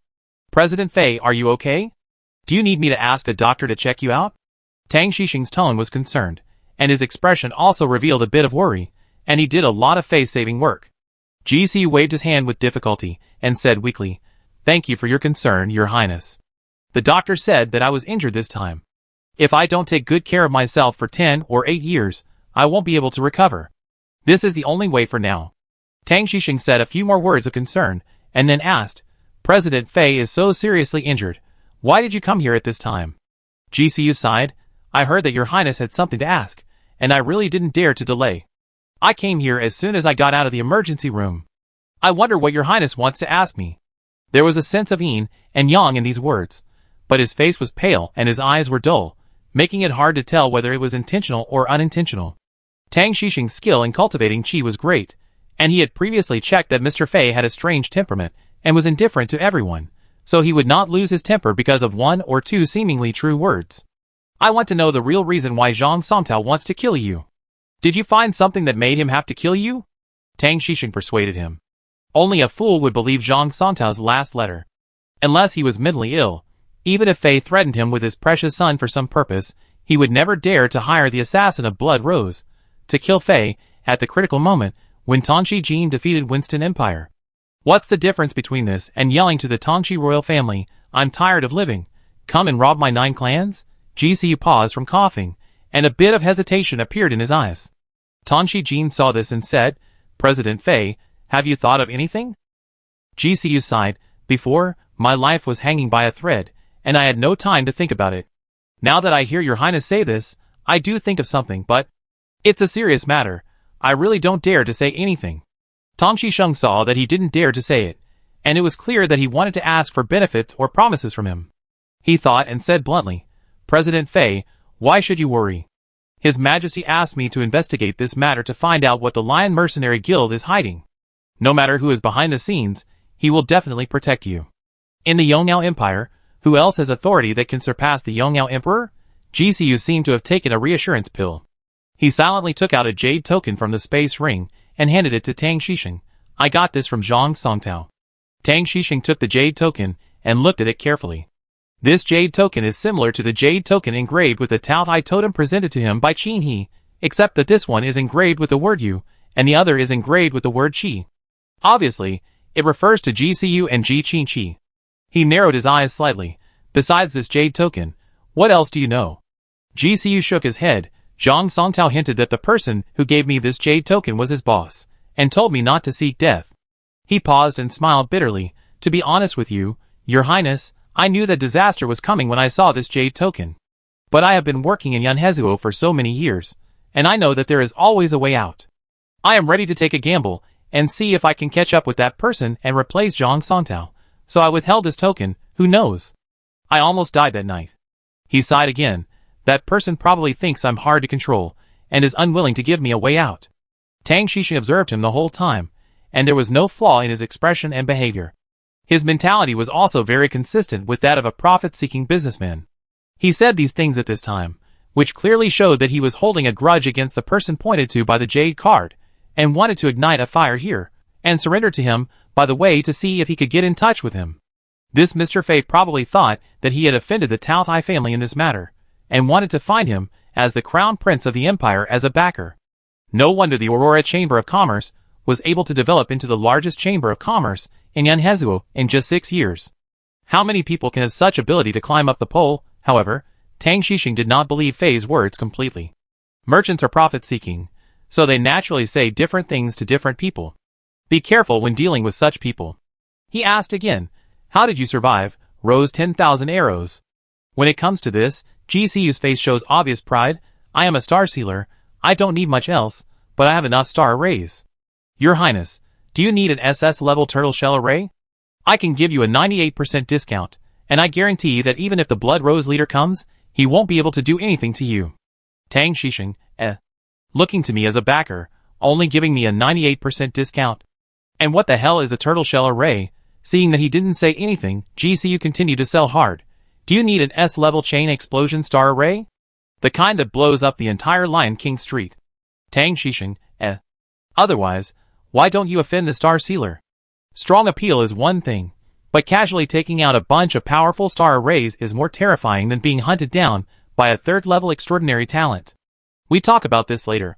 "President Fei, are you okay? Do you need me to ask a doctor to check you out?" Tang Xixing's tone was concerned, and his expression also revealed a bit of worry, and he did a lot of face-saving work. GC waved his hand with difficulty, and said weakly, "Thank you for your concern, Your Highness. The doctor said that I was injured this time. If I don't take good care of myself for 10 or 8 years, I won't be able to recover. This is the only way for now." Tang Xixing said a few more words of concern, and then asked, "President Fei is so seriously injured. Why did you come here at this time?" GCU sighed. "I heard that Your Highness had something to ask, and I really didn't dare to delay. I came here as soon as I got out of the emergency room. I wonder what Your Highness wants to ask me." There was a sense of yin and yang in these words, but his face was pale and his eyes were dull, making it hard to tell whether it was intentional or unintentional. Tang Xixing's skill in cultivating qi was great, and he had previously checked that Mr. Fei had a strange temperament and was indifferent to everyone, so he would not lose his temper because of 1 or 2 seemingly true words. "I want to know the real reason why Zhang Songtao wants to kill you. Did you find something that made him have to kill you?" Tang Xixing persuaded him. Only a fool would believe Zhang Songtao's last letter. Unless he was mentally ill, even if Fei threatened him with his precious son for some purpose, he would never dare to hire the assassin of Blood Rose to kill Fei at the critical moment when Tanshi Jin defeated Winston Empire. What's the difference between this and yelling to the Tongshi royal family, "I'm tired of living. Come and rob my 9 clans?" GCU paused from coughing, and a bit of hesitation appeared in his eyes. Tongshi Jin saw this and said, "President Fei, have you thought of anything?" GCU sighed. "Before, my life was hanging by a thread, and I had no time to think about it. Now that I hear your highness say this, I do think of something, but it's a serious matter. I really don't dare to say anything." Tang Shisheng saw that he didn't dare to say it, and it was clear that he wanted to ask for benefits or promises from him. He thought and said bluntly, "President Fei, why should you worry? His Majesty asked me to investigate this matter to find out what the Lion Mercenary Guild is hiding. No matter who is behind the scenes, he will definitely protect you. In the Yongyao Empire, who else has authority that can surpass the Yongyao Emperor?" GCU seemed to have taken a reassurance pill. He silently took out a jade token from the space ring and handed it to Tang Shisheng. "I got this from Zhang Songtao." Tang Shisheng took the jade token and looked at it carefully. This jade token is similar to the jade token engraved with the Tao Tai totem presented to him by Qin He, except that this one is engraved with the word Yu, and the other is engraved with the word Qi. Obviously, it refers to GCU and Ji Qin Qi. He narrowed his eyes slightly. "Besides this jade token, what else do you know?" GCU shook his head. "Zhang Songtao hinted that the person who gave me this jade token was his boss, and told me not to seek death." He paused and smiled bitterly. "To be honest with you, Your Highness, I knew that disaster was coming when I saw this jade token. But I have been working in Yanhezuo for so many years, and I know that there is always a way out. I am ready to take a gamble and see if I can catch up with that person and replace Zhang Songtao. So I withheld this token. Who knows? I almost died that night." He sighed again. "That person probably thinks I'm hard to control, and is unwilling to give me a way out." Tang Shisheng observed him the whole time, and there was no flaw in his expression and behavior. His mentality was also very consistent with that of a profit-seeking businessman. He said these things at this time, which clearly showed that he was holding a grudge against the person pointed to by the jade card, and wanted to ignite a fire here, and surrender to him, by the way, to see if he could get in touch with him. This Mr. Fei probably thought that he had offended the Tao Tai family in this matter, and wanted to find him, as the crown prince of the empire, as a backer. No wonder the Aurora Chamber of Commerce was able to develop into the largest chamber of commerce in Yanhezuo in just 6 years. How many people can have such ability to climb up the pole? However, Tang Shisheng did not believe Fei's words completely. Merchants are profit-seeking, so they naturally say different things to different people. Be careful when dealing with such people. He asked again, "How did you survive, Rose 10,000 arrows?" When it comes to this, GCU's face shows obvious pride. "I am a star sealer. I don't need much else, but I have enough star arrays." "Your Highness, do you need an SS-level turtle shell array? I can give you a 98% discount, and I guarantee that even if the Blood Rose leader comes, he won't be able to do anything to you." Tang Shisheng, looking to me as a backer, only giving me a 98% discount. And what the hell is a turtle shell array? Seeing that he didn't say anything, GCU continued to sell hard. "Do you need an S-level chain explosion star array? The kind that blows up the entire Lion King Street?" Tang Shisheng, Otherwise, why don't you offend the star sealer? Strong appeal is one thing, but casually taking out a bunch of powerful star arrays is more terrifying than being hunted down by a third-level extraordinary talent. We talk about this later,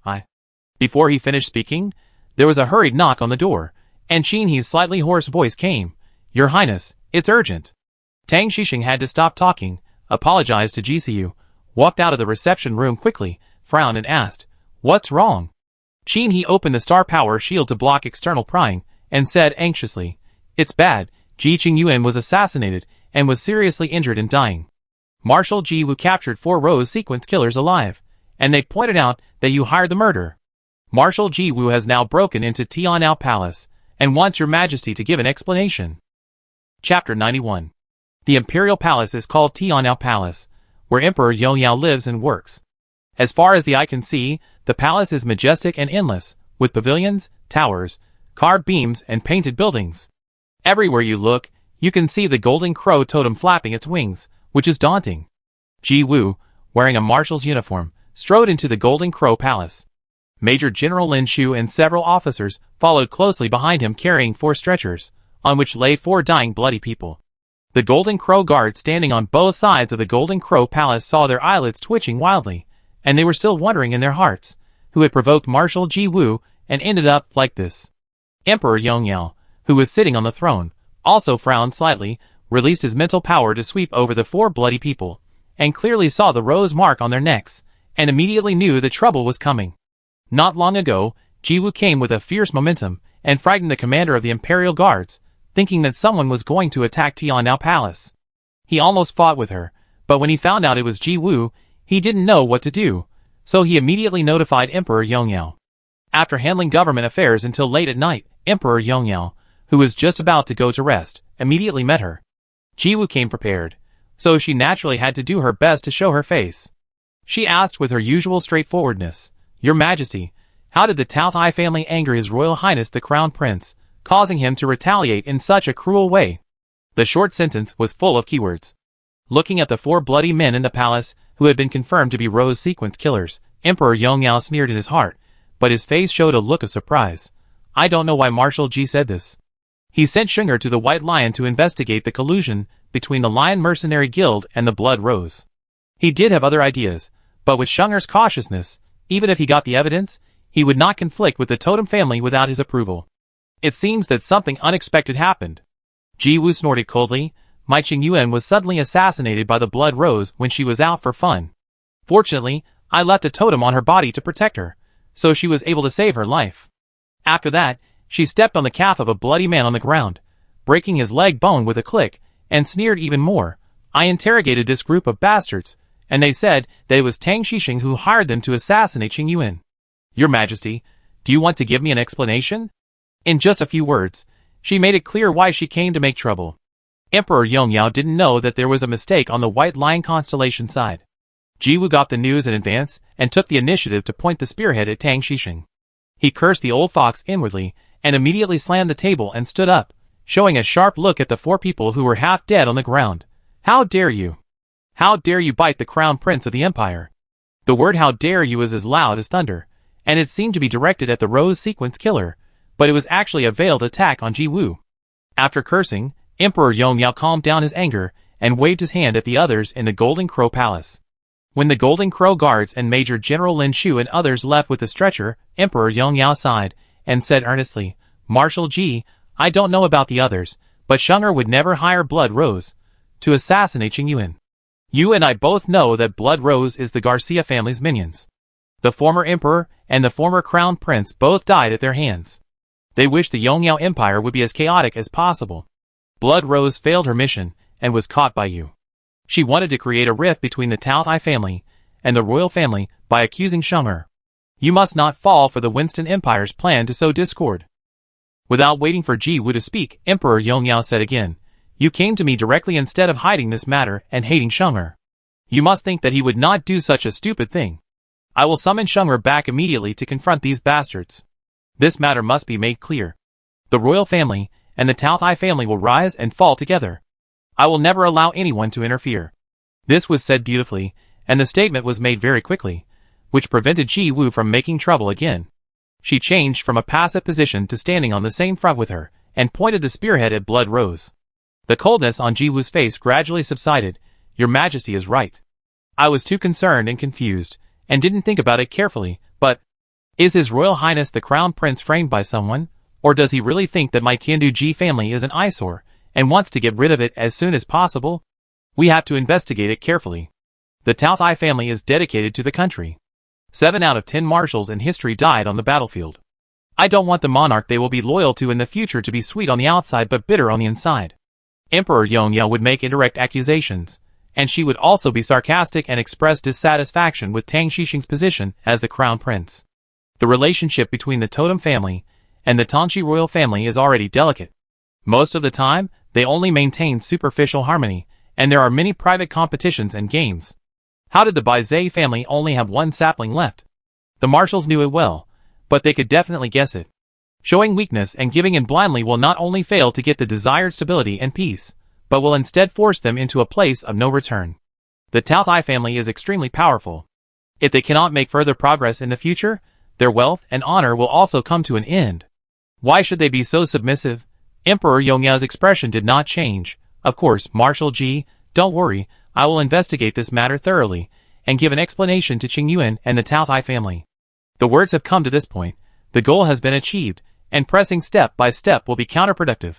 Before he finished speaking, there was a hurried knock on the door, and Qin He's slightly hoarse voice came. "Your Highness, it's urgent." Tang Shisheng had to stop talking, apologized to GCU, walked out of the reception room quickly, frowned and asked, "What's wrong?" Qin He opened the star power shield to block external prying, and said anxiously, "It's bad. Ji Qingyuan was assassinated, and was seriously injured and dying. Marshal Ji Wu captured 4 Rose sequence killers alive, and they pointed out that you hired the murderer. Marshal Ji Wu has now broken into Tian'ao Palace, and wants your majesty to give an explanation." Chapter 91. The Imperial Palace is called Tian'ao Palace, where Emperor Yongyao lives and works. As far as the eye can see, the palace is majestic and endless, with pavilions, towers, carved beams, and painted buildings. Everywhere you look, you can see the golden crow totem flapping its wings, which is daunting. Ji Wu, wearing a marshal's uniform, strode into the Golden Crow Palace. Major General Lin Shu and several officers followed closely behind him carrying 4 stretchers, on which lay 4 dying bloody people. The Golden Crow guards standing on both sides of the Golden Crow Palace saw their eyelids twitching wildly, and they were still wondering in their hearts, who had provoked Marshal Ji Wu and ended up like this. Emperor Yongyao, who was sitting on the throne, also frowned slightly, released his mental power to sweep over the 4 bloody people, and clearly saw the rose mark on their necks, and immediately knew the trouble was coming. Not long ago, Jiwoo came with a fierce momentum, and frightened the commander of the Imperial Guards, thinking that someone was going to attack Tiannao Palace. He almost fought with her, but when he found out it was Jiwoo, he didn't know what to do, so he immediately notified Emperor Yongyao. After handling government affairs until late at night, Emperor Yongyao, who was just about to go to rest, immediately met her. Jiwoo came prepared, so she naturally had to do her best to show her face. She asked with her usual straightforwardness, "Your Majesty, how did the Taotai family anger His Royal Highness the Crown Prince, causing him to retaliate in such a cruel way?" The short sentence was full of keywords. Looking at the 4 bloody men in the palace, who had been confirmed to be rose sequence killers, Emperor Yongyao sneered in his heart, but his face showed a look of surprise. I don't know why Marshal Ji said this. He sent Sheng'er to the White Lion to investigate the collusion between the Lion Mercenary Guild and the Blood Rose. He did have other ideas, but with Sheng'er's cautiousness, even if he got the evidence, he would not conflict with the Totem family without his approval. It seems that something unexpected happened. Jiwoo snorted coldly. My Qingyuan was suddenly assassinated by the Blood Rose when she was out for fun. Fortunately, I left a totem on her body to protect her, so she was able to save her life. After that, she stepped on the calf of a bloody man on the ground, breaking his leg bone with a click, and sneered even more. I interrogated this group of bastards, and they said that it was Tang Xixing who hired them to assassinate Qingyuan. Your Majesty, do you want to give me an explanation? In just a few words, she made it clear why she came to make trouble. Emperor Yongyao didn't know that there was a mistake on the White Lion constellation side. Jiwoo got the news in advance and took the initiative to point the spearhead at Tang Xixing. He cursed the old fox inwardly and immediately slammed the table and stood up, showing a sharp look at the 4 people who were half dead on the ground. How dare you? How dare you bite the crown prince of the empire? The word how dare you is as loud as thunder, and it seemed to be directed at the rose sequence killer, but it was actually a veiled attack on Jiwoo. After cursing, Emperor Yongyao calmed down his anger and waved his hand at the others in the Golden Crow Palace. When the Golden Crow guards and Major General Lin Shu and others left with the stretcher, Emperor Yongyao sighed and said earnestly, Marshal Ji, I don't know about the others, but Sheng'er would never hire Blood Rose to assassinate Qingyuan. You and I both know that Blood Rose is the Garcia family's minions. The former emperor and the former crown prince both died at their hands. They wished the Yongyao Empire would be as chaotic as possible. Blood Rose failed her mission and was caught by you. She wanted to create a rift between the Taotai family and the royal family by accusing Sheng'er. You must not fall for the Winston Empire's plan to sow discord. Without waiting for Jiwoo to speak, Emperor Yongyao said again, You came to me directly instead of hiding this matter and hating Sheng'er. You must think that he would not do such a stupid thing. I will summon Sheng'er back immediately to confront these bastards. This matter must be made clear. The royal family and the Taotai family will rise and fall together. I will never allow anyone to interfere. This was said beautifully, and the statement was made very quickly, which prevented Jiwoo from making trouble again. She changed from a passive position to standing on the same front with her, and pointed the spearhead at Blood Rose. The coldness on Jiwoo's face gradually subsided. Your Majesty is right. I was too concerned and confused, and didn't think about it carefully, but is His Royal Highness the Crown Prince framed by someone, or does he really think that my Tiandu Ji family is an eyesore, and wants to get rid of it as soon as possible? We have to investigate it carefully. The Taotai family is dedicated to the country. 7 out of 10 marshals in history died on the battlefield. I don't want the monarch they will be loyal to in the future to be sweet on the outside but bitter on the inside. Emperor Yongyao would make indirect accusations, and she would also be sarcastic and express dissatisfaction with Tang Xixing's position as the crown prince. The relationship between the Totem family and the Tongxi royal family is already delicate. Most of the time, they only maintain superficial harmony, and there are many private competitions and games. How did the Baizé family only have 1 sapling left? The marshals knew it well, but they could definitely guess it. Showing weakness and giving in blindly will not only fail to get the desired stability and peace, but will instead force them into a place of no return. The Taotai family is extremely powerful. If they cannot make further progress in the future, their wealth and honor will also come to an end. Why should they be so submissive? Emperor Yongyao's expression did not change. Of course, Marshal Ji, don't worry, I will investigate this matter thoroughly, and give an explanation to Qingyuan and the Taotai family. The words have come to this point, the goal has been achieved, and pressing step by step will be counterproductive.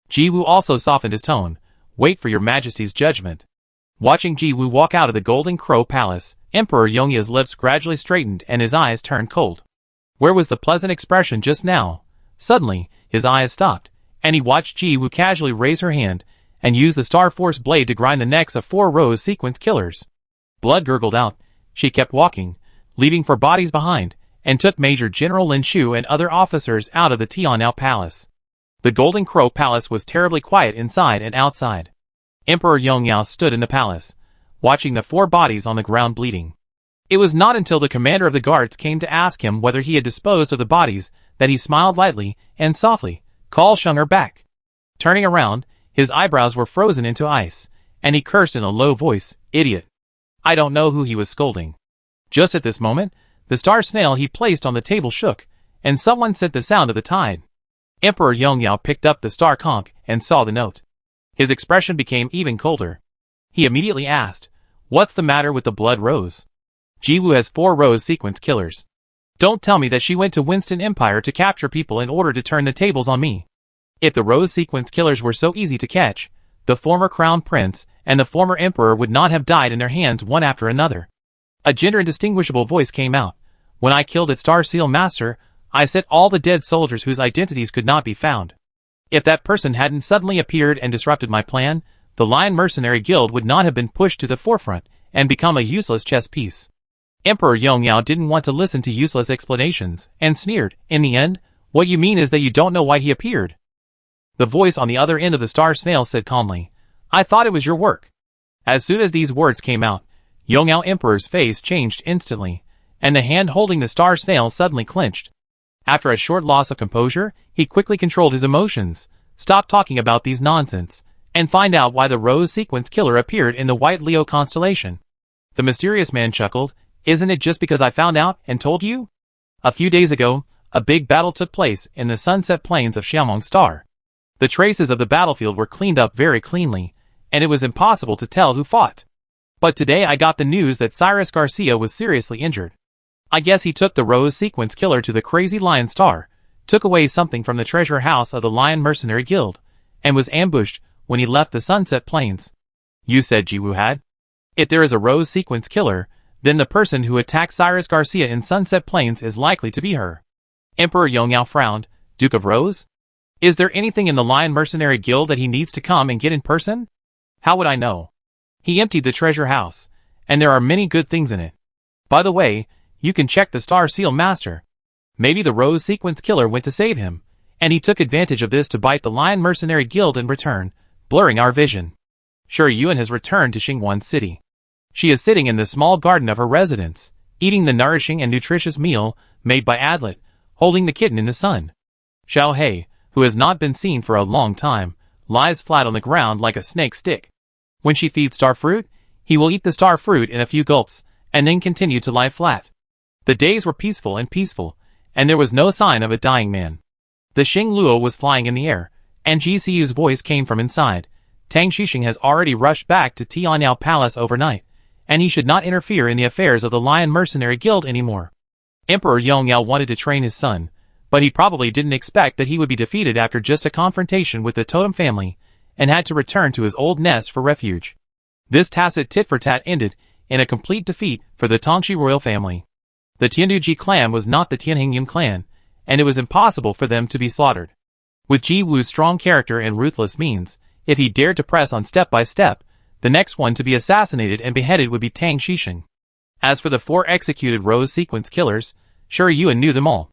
Ji-woo also softened his tone. Wait for your majesty's judgment. Watching Ji-woo walk out of the Golden Crow Palace, Emperor Yongya's lips gradually straightened and his eyes turned cold. Where was the pleasant expression just now? Suddenly, his eyes stopped, and he watched Ji-woo casually raise her hand and use the Star Force blade to grind the necks of 4 rose sequence killers. Blood gurgled out. She kept walking, leaving 4 bodies behind, and took Major General Lin Shu and other officers out of the Tian'ao Palace. The Golden Crow Palace was terribly quiet inside and outside. Emperor Yongyao stood in the palace, watching the 4 bodies on the ground bleeding. It was not until the commander of the guards came to ask him whether he had disposed of the bodies that he smiled lightly and softly, called her back. Turning around, his eyebrows were frozen into ice, and he cursed in a low voice, "Idiot." I don't know who he was scolding. Just at this moment, the star snail he placed on the table shook, and someone sent the sound of the tide. Emperor Yongyao picked up the star conch and saw the note. His expression became even colder. He immediately asked, "What's the matter with the blood rose? Ji-woo has 4 rose sequence killers. Don't tell me that she went to Winston Empire to capture people in order to turn the tables on me." If the rose sequence killers were so easy to catch, the former crown prince and the former emperor would not have died in their hands one after another. A gender indistinguishable voice came out. "When I killed its Star Seal Master, I set all the dead soldiers whose identities could not be found. If that person hadn't suddenly appeared and disrupted my plan, the Lion Mercenary Guild would not have been pushed to the forefront and become a useless chess piece." Emperor Yongyao didn't want to listen to useless explanations, and sneered, "In the end, what you mean is that you don't know why he appeared." The voice on the other end of the star snail said calmly, "I thought it was your work." As soon as these words came out, Yongyao Emperor's face changed instantly, and the hand holding the star snail suddenly clenched. After a short loss of composure, he quickly controlled his emotions. "Stop talking about these nonsense, and find out why the rose sequence killer appeared in the White Leo constellation." The mysterious man chuckled. "Isn't it just because I found out and told you? A few days ago, a big battle took place in the sunset plains of Xiaomong Star. The traces of the battlefield were cleaned up very cleanly, and it was impossible to tell who fought. But today I got the news that Cyrus Garcia was seriously injured. I guess he took the rose sequence killer to the Crazy Lion Star, took away something from the treasure house of the Lion Mercenary Guild, and was ambushed when he left the sunset plains." "You said Ji-woo had? If there is a rose sequence killer, then the person who attacked Cyrus Garcia in Sunset Plains is likely to be her." Emperor Yongyao frowned. "Duke of Rose? Is there anything in the Lion Mercenary Guild that he needs to come and get in person? How would I know? He emptied the treasure house, and there are many good things in it. By the way, you can check the Star Seal Master. Maybe the Rose Sequence Killer went to save him, and he took advantage of this to bite the Lion Mercenary Guild in return, blurring our vision. Sure, Yuan has returned to Xingwan City. She is sitting in the small garden of her residence, eating the nourishing and nutritious meal made by Adlet, holding the kitten in the sun. Xiao Hei, who has not been seen for a long time, lies flat on the ground like a snake stick. When she feeds star fruit, he will eat the star fruit in a few gulps, and then continue to lie flat. The days were peaceful, and there was no sign of a dying man. The Xing Luo was flying in the air, and GCU's voice came from inside. Tang Xixing has already rushed back to Tian'ao Palace overnight, and he should not interfere in the affairs of the Lion Mercenary Guild anymore. Emperor Yongyao wanted to train his son, but he probably didn't expect that he would be defeated after just a confrontation with the totem family, and had to return to his old nest for refuge. This tacit tit-for-tat ended in a complete defeat for the Tongxi royal family. The Tianduji clan was not the Tianhingyun clan, and it was impossible for them to be slaughtered. With Ji Wu's strong character and ruthless means, if he dared to press on step by step, the next one to be assassinated and beheaded would be Tang Xixing. As for the 4 executed Rose Sequence killers, sure Yuan knew them all.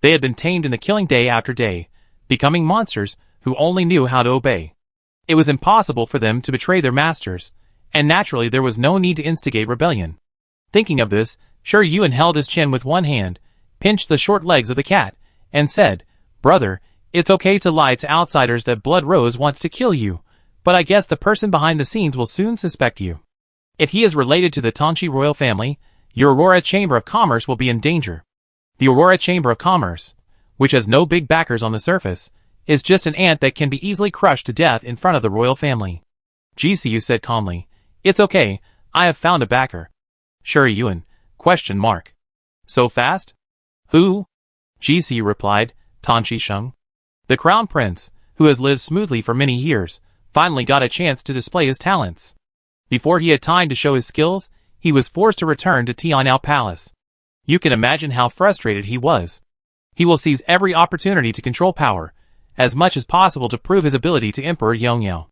They had been tamed in the killing day after day, becoming monsters who only knew how to obey. It was impossible for them to betray their masters, and naturally there was no need to instigate rebellion. Thinking of this, Sure Yuan held his chin with one hand, pinched the short legs of the cat, and said, "Brother, it's okay to lie to outsiders that Blood Rose wants to kill you, but I guess the person behind the scenes will soon suspect you. If he is related to the Tongxi royal family, your Aurora Chamber of Commerce will be in danger." The Aurora Chamber of Commerce, which has no big backers on the surface, is just an ant that can be easily crushed to death in front of the royal family. GCU said calmly, "It's okay, I have found a backer." Sure Yuan? ? So fast? Who? GCU replied, Tan Shisheng. The crown prince, who has lived smoothly for many years, finally got a chance to display his talents. Before he had time to show his skills, he was forced to return to Tian'ao Palace. You can imagine how frustrated he was. He will seize every opportunity to control power, as much as possible to prove his ability to Emperor Yongyao.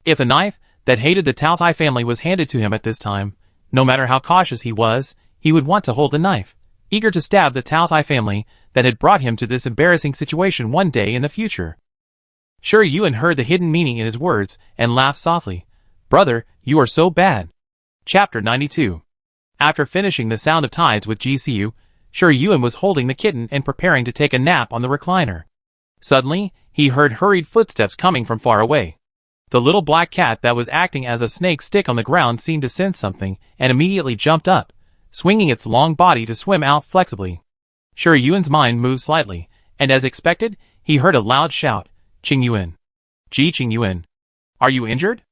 If a knife that hated the Taotai family was handed to him at this time, no matter how cautious he was, he would want to hold the knife, eager to stab the Taotai family that had brought him to this embarrassing situation one day in the future. Shi Yuan heard the hidden meaning in his words and laughed softly. Brother, you are so bad. Chapter 92. After finishing The Sound of Tides with GCU, Shi Yuan was holding the kitten and preparing to take a nap on the recliner. Suddenly, he heard hurried footsteps coming from far away. The little black cat that was acting as a snake stick on the ground seemed to sense something and immediately jumped up, swinging its long body to swim out flexibly. Shi Yuan's mind moved slightly, and as expected, he heard a loud shout, Qingyuan. Ji Qingyuan. Are you injured?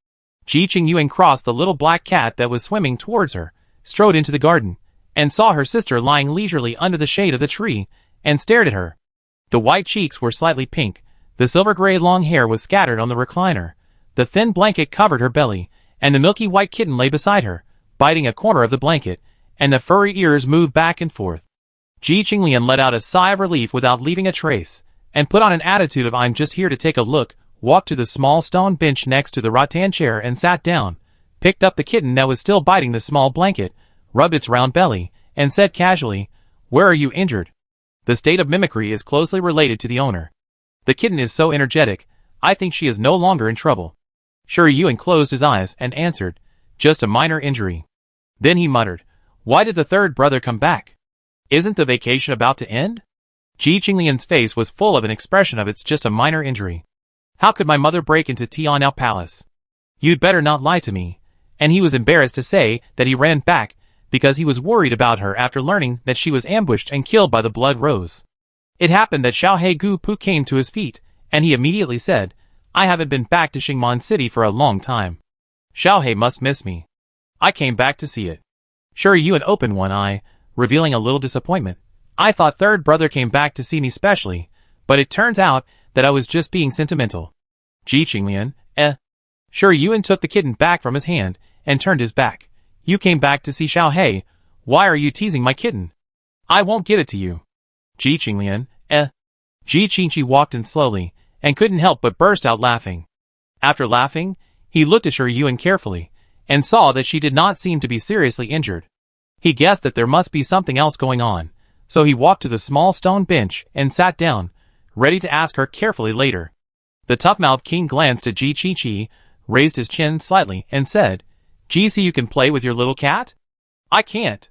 Ji Qingyuan crossed the little black cat that was swimming towards her, strode into the garden, and saw her sister lying leisurely under the shade of the tree, and stared at her. The white cheeks were slightly pink, the silver-gray long hair was scattered on the recliner, the thin blanket covered her belly, and the milky white kitten lay beside her, biting a corner of the blanket, and the furry ears moved back and forth. Ji Qinglian let out a sigh of relief without leaving a trace, and put on an attitude of I'm just here to take a look, walked to the small stone bench next to the rattan chair and sat down, picked up the kitten that was still biting the small blanket, rubbed its round belly, and said casually, Where are you injured? The state of mimicry is closely related to the owner. The kitten is so energetic, I think she is no longer in trouble. Shi Yuan closed his eyes and answered, Just a minor injury. Then he muttered, Why did the third brother come back? Isn't the vacation about to end? Ji Qinglian's face was full of an expression of it's just a minor injury. How could my mother break into Tian'ao Palace? You'd better not lie to me. And he was embarrassed to say that he ran back because he was worried about her after learning that she was ambushed and killed by the Blood Rose. It happened that Xiao He Gu Pu came to his feet, and he immediately said, I haven't been back to Xingman City for a long time. Xiao He must miss me. I came back to see it. Shi Yuan opened one eye, revealing a little disappointment. I thought third brother came back to see me specially, but it turns out that I was just being sentimental. Ji Qinglian, Shi Yuan took the kitten back from his hand and turned his back. You came back to see Xiao He. Why are you teasing my kitten? I won't give it to you. Ji Qinglian, Ji Qingqi walked in slowly, and couldn't help but burst out laughing. After laughing, he looked at Shi Yuan carefully, and saw that she did not seem to be seriously injured. He guessed that there must be something else going on, so he walked to the small stone bench and sat down, ready to ask her carefully later. The tough-mouthed king glanced at Ji Qingqi, raised his chin slightly, and said, GCU can play with your little cat? I can't.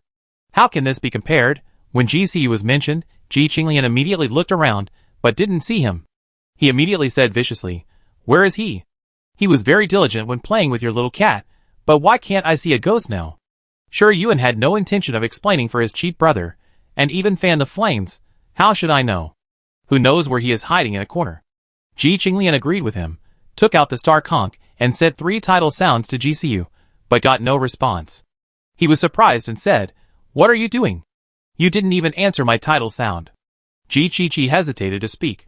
How can this be compared? When GCU was mentioned, Ji Qinglian immediately looked around, but didn't see him. He immediately said viciously, Where is he? He was very diligent when playing with your little cat, but why can't I see a ghost now? Shi Yuan had no intention of explaining for his cheap brother, and even fanned the flames. How should I know? Who knows where he is hiding in a corner? Ji Qinglian agreed with him, took out the star conch, and said 3 title sounds to GCU, but got no response. He was surprised and said, What are you doing? You didn't even answer my title sound. Ji Qingqi hesitated to speak.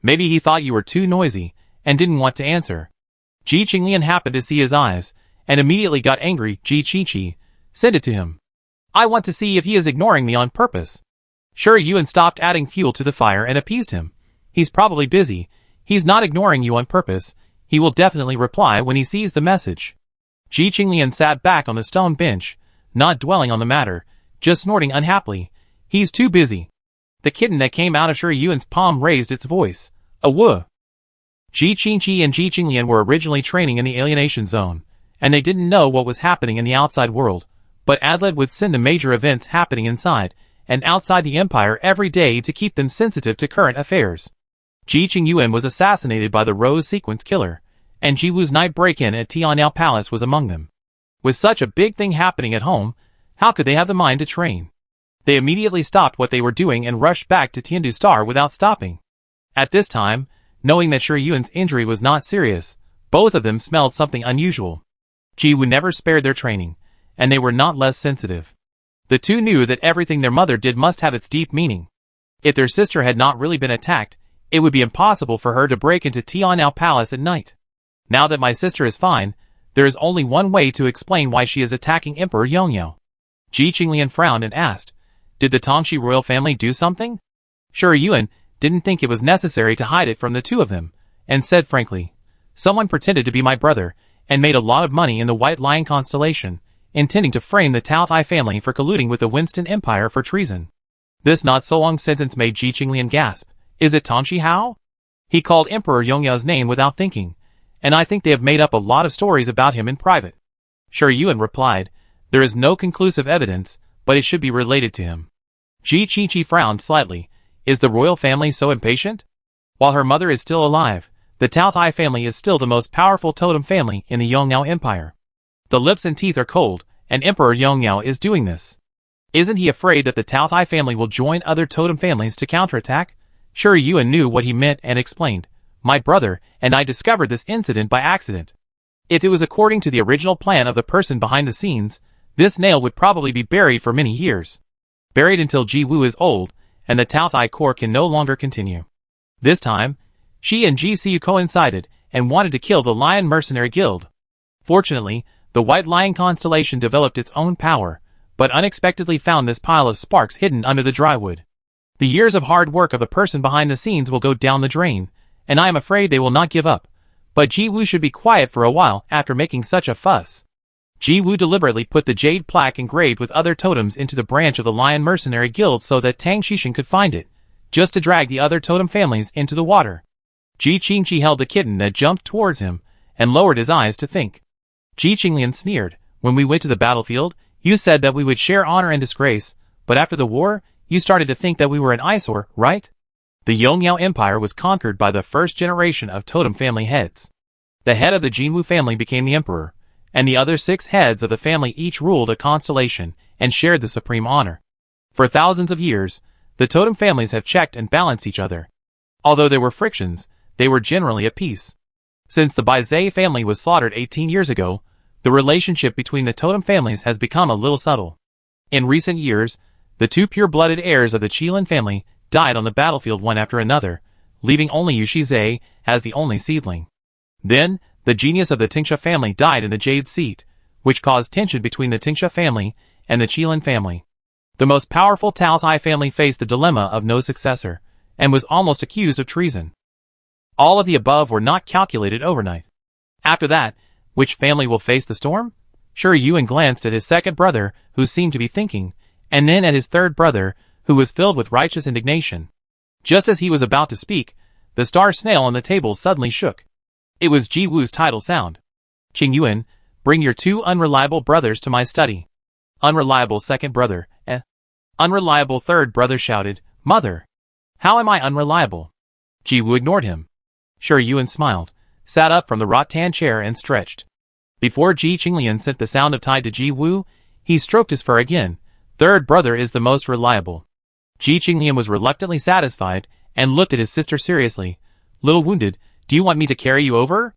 Maybe he thought you were too noisy, and didn't want to answer. Ji Qinglian happened to see his eyes, and immediately got angry. Ji Qingqi, send it to him. I want to see if he is ignoring me on purpose. Shi Yuan stopped adding fuel to the fire and appeased him. He's probably busy. He's not ignoring you on purpose. He will definitely reply when he sees the message. Ji Qinglian sat back on the stone bench, not dwelling on the matter, just snorting unhappily. He's too busy. The kitten that came out of Shi Yuan's palm raised its voice. A woo. Ji Qingqi and Ji Qinglian were originally training in the alienation zone, and they didn't know what was happening in the outside world, but Adlet would send the major events happening inside and outside the empire every day to keep them sensitive to current affairs. Ji Qingyuan was assassinated by the Rose Sequence Killer, and Ji Wu's night break-in at Tian'ao Palace was among them. With such a big thing happening at home, how could they have the mind to train? They immediately stopped what they were doing and rushed back to Tiandu Star without stopping. At this time, knowing that Shi Yuan's injury was not serious, both of them smelled something unusual. Ji Wu never spared their training, and they were not less sensitive. The two knew that everything their mother did must have its deep meaning. If their sister had not really been attacked, It would be impossible for her to break into Tianao Palace at night. Now that my sister is fine, there is only one way to explain why she is attacking Emperor Yongyao. Ji Qinglian frowned and asked, did the Tongxi royal family do something? Shi Yuan didn't think it was necessary to hide it from the two of them, and said frankly, someone pretended to be my brother, and made a lot of money in the White Lion constellation, intending to frame the Tao Tai family for colluding with the Winston Empire for treason. This not-so-long sentence made Ji Qinglian gasp. Is it Tongxi Hao? He called Emperor Yongyao's name without thinking, and I think they have made up a lot of stories about him in private. Shi Yuan replied, there is no conclusive evidence, but it should be related to him. Ji Qingqi frowned slightly. Is the royal family so impatient? While her mother is still alive, the Tao Tai family is still the most powerful totem family in the Yongyao Empire. The lips and teeth are cold, and Emperor Yongyao is doing this. Isn't he afraid that the Tao Tai family will join other totem families to counterattack? Shi Yuan knew what he meant and explained, my brother and I discovered this incident by accident. If it was according to the original plan of the person behind the scenes, this nail would probably be buried for many years. Buried until Ji Wu is old, and the Tao Tai core can no longer continue. This time, she and Ji Siu coincided and wanted to kill the Lion Mercenary Guild. Fortunately, the White Lion constellation developed its own power, but unexpectedly found this pile of sparks hidden under the dry wood. The years of hard work of the person behind the scenes will go down the drain, and I am afraid they will not give up. But Ji Wu should be quiet for a while after making such a fuss. Ji Wu deliberately put the jade plaque engraved with other totems into the branch of the Lion Mercenary Guild so that Tang Xixin could find it, just to drag the other totem families into the water. Ji Qingqi held the kitten that jumped towards him, and lowered his eyes to think. Ji Qinglian sneered, when we went to the battlefield, you said that we would share honor and disgrace, but after the war, you started to think that we were an eyesore, right? The Yongyao Empire was conquered by the first generation of totem family heads. The head of the Jinwu family became the emperor, and the other 6 heads of the family each ruled a constellation and shared the supreme honor. For thousands of years, the totem families have checked and balanced each other. Although there were frictions, they were generally at peace. Since the Baizai family was slaughtered 18 years ago, the relationship between the totem families has become a little subtle. In recent years, the 2 pure-blooded heirs of the Qilin family died on the battlefield one after another, leaving only Yushizai as the only seedling. Then, the genius of the Tingsha family died in the Jade Seat, which caused tension between the Tingsha family and the Qilin family. The most powerful Tao Tai family faced the dilemma of no successor, and was almost accused of treason. All of the above were not calculated overnight. After that, which family will face the storm? Shi Yuan glanced at his second brother, who seemed to be thinking, and then at his third brother, who was filled with righteous indignation. Just as he was about to speak, the star snail on the table suddenly shook. It was Ji Wu's tidal sound. Qing Yuan, bring your 2 unreliable brothers to my study. Unreliable second brother, Unreliable third brother shouted, Mother! How am I unreliable? Ji Wu ignored him. Shi Yuan smiled, sat up from the rattan chair and stretched. Before Ji Qinglian sent the sound of tide to Ji Wu, he stroked his fur again. Third brother is the most reliable. Ji Qinglian was reluctantly satisfied, and looked at his sister seriously. Little wounded, do you want me to carry you over?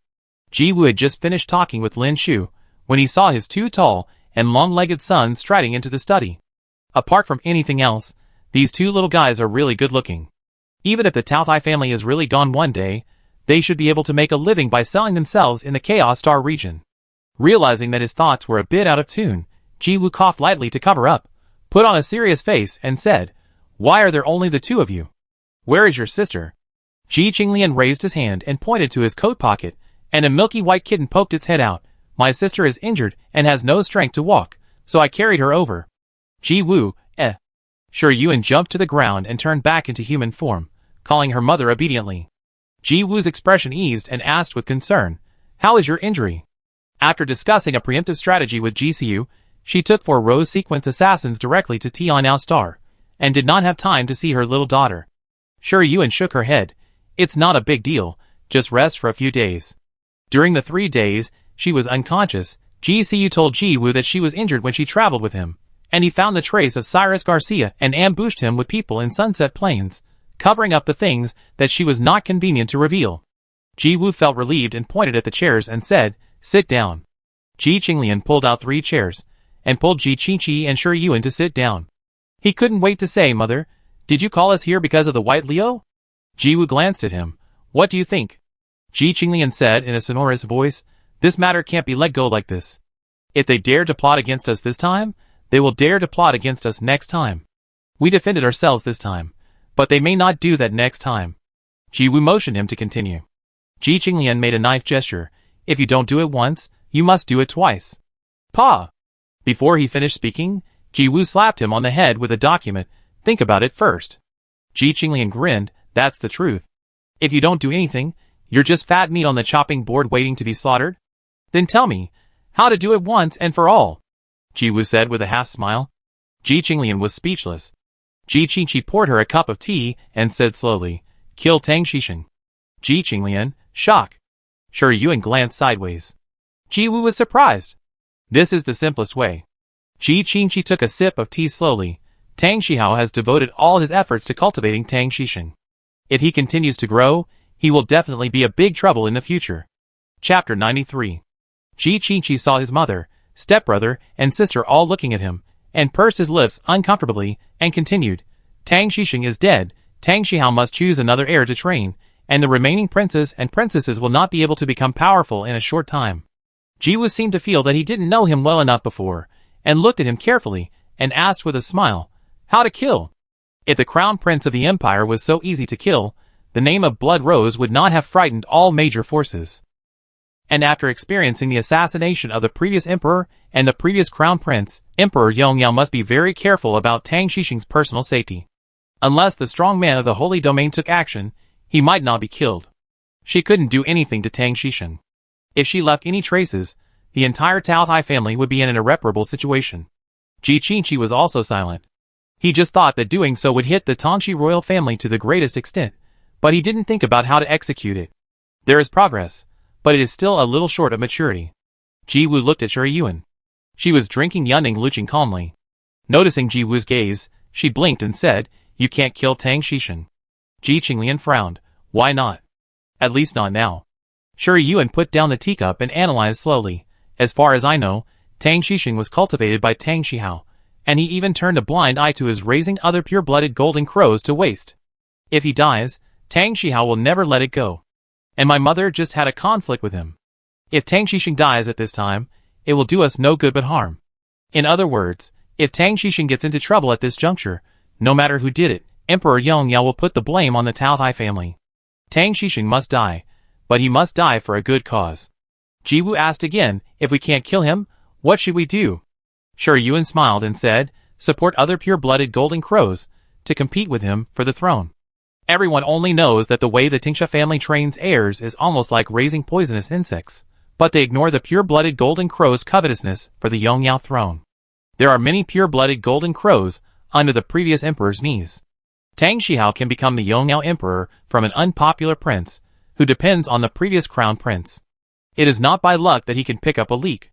Ji Wu had just finished talking with Lin Shu, when he saw his 2 tall and long-legged sons striding into the study. Apart from anything else, these 2 little guys are really good-looking. Even if the Tao Tai family is really gone one day, they should be able to make a living by selling themselves in the Chaos Star region. Realizing that his thoughts were a bit out of tune, Ji Wu coughed lightly to cover up, put on a serious face, and said, Why are there only the 2 of you? Where is your sister? Ji Qinglian raised his hand and pointed to his coat pocket, and a milky white kitten poked its head out. My sister is injured and has no strength to walk, so I carried her over. Ji Wu, Shi Yuan jumped to the ground and turned back into human form, calling her mother obediently. Ji Wu's expression eased and asked with concern, How is your injury? After discussing a preemptive strategy with Ji Siu, she took 4 rose sequence assassins directly to Tianao Star, and did not have time to see her little daughter. Shi Yuan shook her head. It's not a big deal, just rest for a few days. During the 3 days she was unconscious, Ji Siu told Ji Wu that she was injured when she traveled with him, and he found the trace of Cyrus Garcia and ambushed him with people in Sunset Plains, covering up the things that she was not convenient to reveal. Ji Wu felt relieved and pointed at the chairs and said, Sit down. Ji Qinglian pulled out 3 chairs, and pulled Ji Qingqi and Shi Yuan to sit down. He couldn't wait to say, Mother, did you call us here because of the White Leo? Ji Wu glanced at him. What do you think? Ji Qinglian said in a sonorous voice, this matter can't be let go like this. If they dare to plot against us this time, they will dare to plot against us next time. We defended ourselves this time, but they may not do that next time. Ji Wu motioned him to continue. Ji Qinglian made a knife gesture. If you don't do it once, you must do it twice. Pa! Before he finished speaking, Ji Wu slapped him on the head with a document. Think about it first. Ji Qinglian grinned. That's the truth. If you don't do anything, you're just fat meat on the chopping board waiting to be slaughtered. Then tell me, how to do it once and for all. Ji Wu said with a half smile. Ji Qinglian was speechless. Ji Qingqi poured her a cup of tea and said slowly, kill Tang Xixing. Ji Qinglian, shock. Sure Yuan glanced sideways. Ji Wu was surprised. This is the simplest way. Ji Qingqi took a sip of tea slowly. Tang Xihao has devoted all his efforts to cultivating Tang Xixing. If he continues to grow, he will definitely be a big trouble in the future. Chapter 93. Ji Qingqi saw his mother, stepbrother, and sister all looking at him, and pursed his lips uncomfortably, and continued, Tang Xixing is dead, Tang Xihao must choose another heir to train, and the remaining princes and princesses will not be able to become powerful in a short time. Ji Wu seemed to feel that he didn't know him well enough before, and looked at him carefully, and asked with a smile, how to kill? If the crown prince of the empire was so easy to kill, the name of Blood Rose would not have frightened all major forces. And after experiencing the assassination of the previous emperor and the previous crown prince, Emperor Yongyao must be very careful about Tang Xixing's personal safety. Unless the strong man of the Holy Domain took action, he might not be killed. She couldn't do anything to Tang Xixing. If she left any traces, the entire Taotai family would be in an irreparable situation. Ji Qingqi was also silent. He just thought that doing so would hit the Tongxi royal family to the greatest extent, but he didn't think about how to execute it. There is progress, but it is still a little short of maturity. Ji Wu looked at Shui Yuan. She was drinking Yunning Luching calmly. Noticing Ji Wu's gaze, she blinked and said, you can't kill Tang Xixing. Ji Qinglian frowned. Why not? At least not now. Shui Yuan put down the teacup and analyzed slowly. As far as I know, Tang Xixing was cultivated by Tang Xihao, and he even turned a blind eye to his raising other pure-blooded golden crows to waste. If he dies, Tang Xihao will never let it go. And my mother just had a conflict with him. If Tang Xixing dies at this time, it will do us no good but harm. In other words, if Tang Xixing gets into trouble at this juncture, no matter who did it, Emperor Yongyao will put the blame on the Taotai family. Tang Xixing must die, but he must die for a good cause. Ji Wu asked again, if we can't kill him, what should we do? Shui Yuan smiled and said, support other pure-blooded golden crows, to compete with him for the throne. Everyone only knows that the way the Tingsha family trains heirs is almost like raising poisonous insects, but they ignore the pure-blooded golden crow's covetousness for the Yongyao throne. There are many pure-blooded golden crows under the previous emperor's knees. Tang Xihao can become the Yongyao emperor from an unpopular prince, who depends on the previous crown prince. It is not by luck that he can pick up a leak.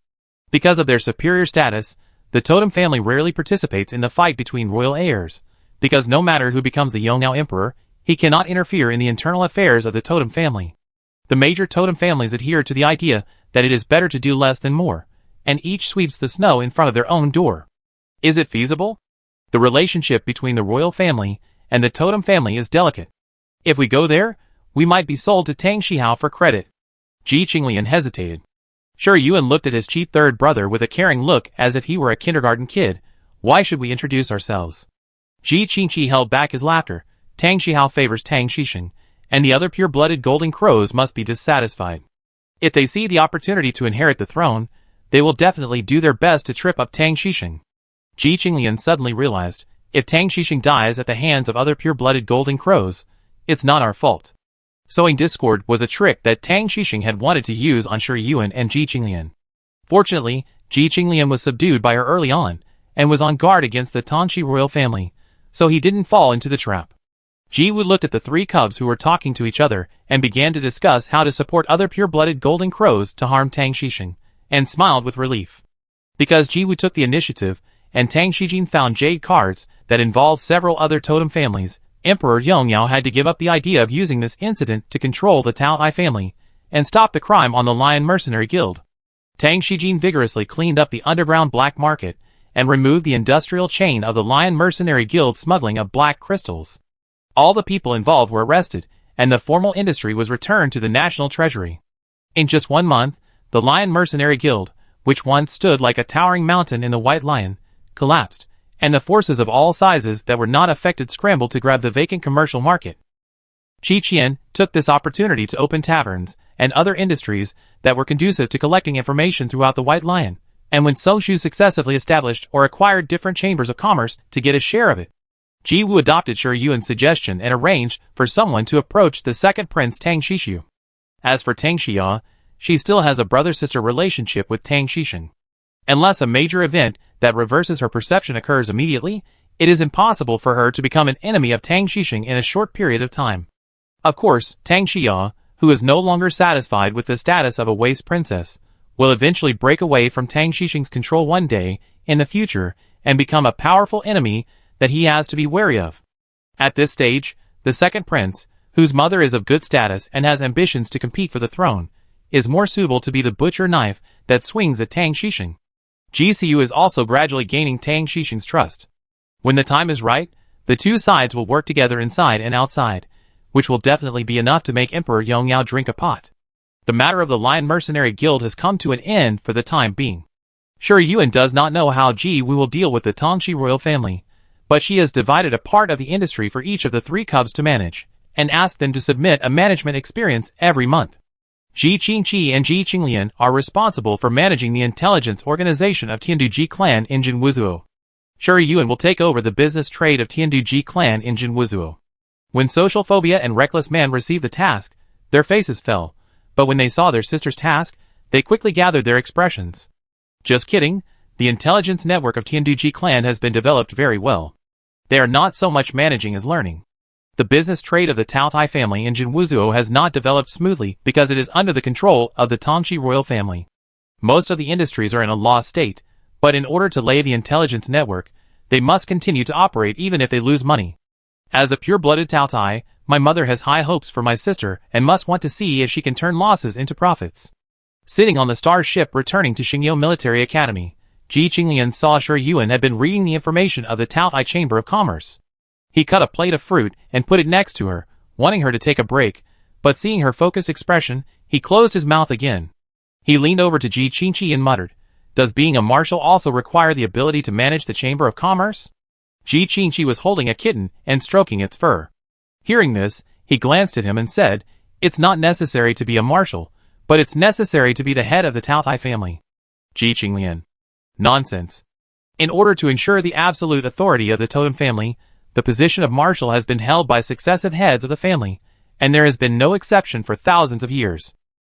Because of their superior status, the totem family rarely participates in the fight between royal heirs, because no matter who becomes the Yongyao emperor, he cannot interfere in the internal affairs of the totem family. The major totem families adhere to the idea that it is better to do less than more, and each sweeps the snow in front of their own door. Is it feasible? The relationship between the royal family and the totem family is delicate. If we go there, we might be sold to Tang Xihao for credit. Ji Qinglian hesitated. Shui Yuan looked at his cheap third brother with a caring look as if he were a kindergarten kid. Why should we introduce ourselves? Ji Qingqi held back his laughter. Tang Xihao favors Tang Xixing, and the other pure-blooded golden crows must be dissatisfied. If they see the opportunity to inherit the throne, they will definitely do their best to trip up Tang Xixing. Ji Qinglian suddenly realized, if Tang Xixing dies at the hands of other pure-blooded golden crows, it's not our fault. Sowing discord was a trick that Tang Xixing had wanted to use on Shui Yuan and Ji Qinglian. Fortunately, Ji Qinglian was subdued by her early on, and was on guard against the Tongxi royal family, so he didn't fall into the trap. Ji Wu looked at the three cubs who were talking to each other, and began to discuss how to support other pure-blooded golden crows to harm Tang Xixing, and smiled with relief. Because Ji Wu took the initiative, and Tang Xixing found jade cards that involved several other totem families, Emperor Yongyao had to give up the idea of using this incident to control the Taotai family, and stop the crime on the Lion Mercenary Guild. Tang Xixing vigorously cleaned up the underground black market, and removed the industrial chain of the Lion Mercenary Guild smuggling of black crystals. All the people involved were arrested, and the formal industry was returned to the national treasury. In just 1 month, the Lion Mercenary Guild, which once stood like a towering mountain in the White Lion, collapsed, and the forces of all sizes that were not affected scrambled to grab the vacant commercial market. Qi Qian took this opportunity to open taverns and other industries that were conducive to collecting information throughout the White Lion, and when Songshu successively established or acquired different chambers of commerce to get a share of it. Ji Wu adopted Shi Yuan's suggestion and arranged for someone to approach the second prince Tang Shishu. As for Tang Xia, she still has a brother-sister relationship with Tang Xishan. Unless a major event that reverses her perception occurs immediately, it is impossible for her to become an enemy of Tang Xishan in a short period of time. Of course, Tang Xia, who is no longer satisfied with the status of a waste princess, will eventually break away from Tang Xishan's control one day in the future and become a powerful enemy that he has to be wary of. At this stage, the second prince, whose mother is of good status and has ambitions to compete for the throne, is more suitable to be the butcher knife that swings at Tang Xishan. GCU is also gradually gaining Tang Xishan's trust. When the time is right, the two sides will work together inside and outside, which will definitely be enough to make Emperor Yongyao drink a pot. The matter of the Lion Mercenary Guild has come to an end for the time being. Shi Yuan does not know how Ji Wu will deal with the Tongxi royal family, but she has divided a part of the industry for each of the 3 cubs to manage, and asked them to submit a management experience every month. Ji Qingqi and Ji Qinglian are responsible for managing the intelligence organization of Tianduji clan in Jinwuzuo. Shi Yuan will take over the business trade of Tianduji clan in Jinwuzuo. When social phobia and reckless man received the task, their faces fell, but when they saw their sister's task, they quickly gathered their expressions. Just kidding, the intelligence network of Tianduji clan has been developed very well. They are not so much managing as learning. The business trade of the Taotai family in Jinwuzuo has not developed smoothly because it is under the control of the Tongxi royal family. Most of the industries are in a lost state, but in order to lay the intelligence network, they must continue to operate even if they lose money. As a pure-blooded Taotai, my mother has high hopes for my sister and must want to see if she can turn losses into profits. Sitting on the star ship returning to Xingyou Military Academy, Ji Qinglian saw Shi Yuan had been reading the information of the Taotai Chamber of Commerce. He cut a plate of fruit and put it next to her, wanting her to take a break, but seeing her focused expression, he closed his mouth again. He leaned over to Ji Qingqi and muttered, "Does being a marshal also require the ability to manage the Chamber of Commerce?" Ji Qingqi was holding a kitten and stroking its fur. Hearing this, he glanced at him and said, "It's not necessary to be a marshal, but it's necessary to be the head of the Taotai family." Ji Qinglian. Nonsense. In order to ensure the absolute authority of the totem family, the position of marshal has been held by successive heads of the family, and there has been no exception for thousands of years.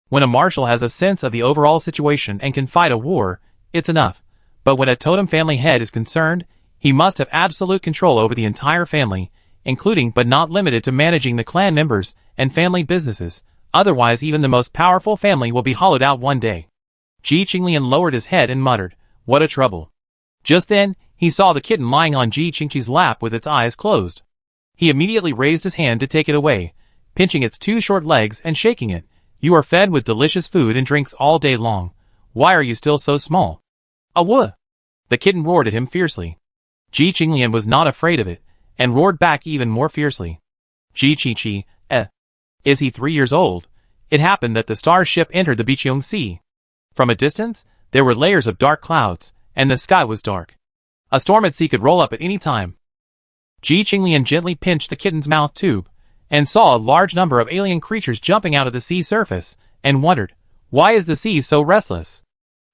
When a marshal has a sense of the overall situation and can fight a war, it's enough. But when a totem family head is concerned, he must have absolute control over the entire family, including but not limited to managing the clan members and family businesses, otherwise even the most powerful family will be hollowed out one day. Ji Qinglian lowered his head and muttered, "What a trouble." Just then, he saw the kitten lying on Ji Qingqi's lap with its eyes closed. He immediately raised his hand to take it away, pinching its 2 short legs and shaking it. "You are fed with delicious food and drinks all day long. Why are you still so small?" "Awuh!" The kitten roared at him fiercely. Ji Qinglian was not afraid of it, and roared back even more fiercely. "Ji Qingqi, is he 3 years old?" It happened that the star ship entered the Biqiong Sea. From a distance, there were layers of dark clouds, and the sky was dark. A storm at sea could roll up at any time. Ji Qinglian gently pinched the kitten's mouth tube, and saw a large number of alien creatures jumping out of the sea surface, and wondered, why is the sea so restless?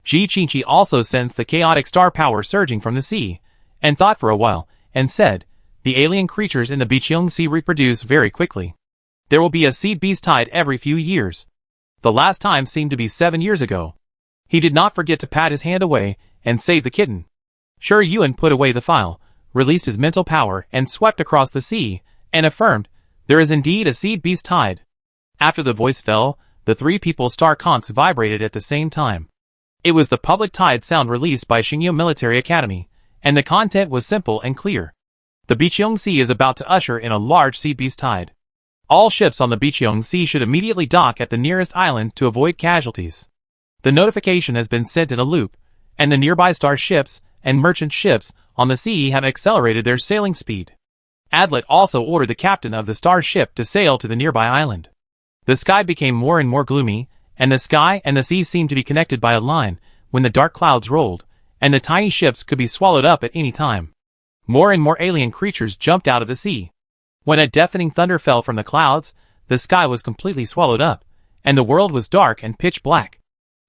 Ji Qingqi also sensed the chaotic star power surging from the sea, and thought for a while, and said, "The alien creatures in the Biqiong Sea reproduce very quickly. There will be a seed beast tide every few years." The last time seemed to be 7 years ago. He did not forget to pat his hand away and save the kitten. Shi Yuan put away the file, released his mental power and swept across the sea, and affirmed, "There is indeed a seed beast tide." After the voice fell, the 3 people's star conchs vibrated at the same time. It was the public tide sound released by Xingyou Military Academy, and the content was simple and clear. The Biqiong Sea is about to usher in a large seed beast tide. All ships on the Biqiong Sea should immediately dock at the nearest island to avoid casualties. The notification has been sent in a loop, and the nearby star ships and merchant ships on the sea have accelerated their sailing speed. Adlet also ordered the captain of the star ship to sail to the nearby island. The sky became more and more gloomy, and the sky and the sea seemed to be connected by a line when the dark clouds rolled, and the tiny ships could be swallowed up at any time. More and more alien creatures jumped out of the sea. When a deafening thunder fell from the clouds, the sky was completely swallowed up, and the world was dark and pitch black.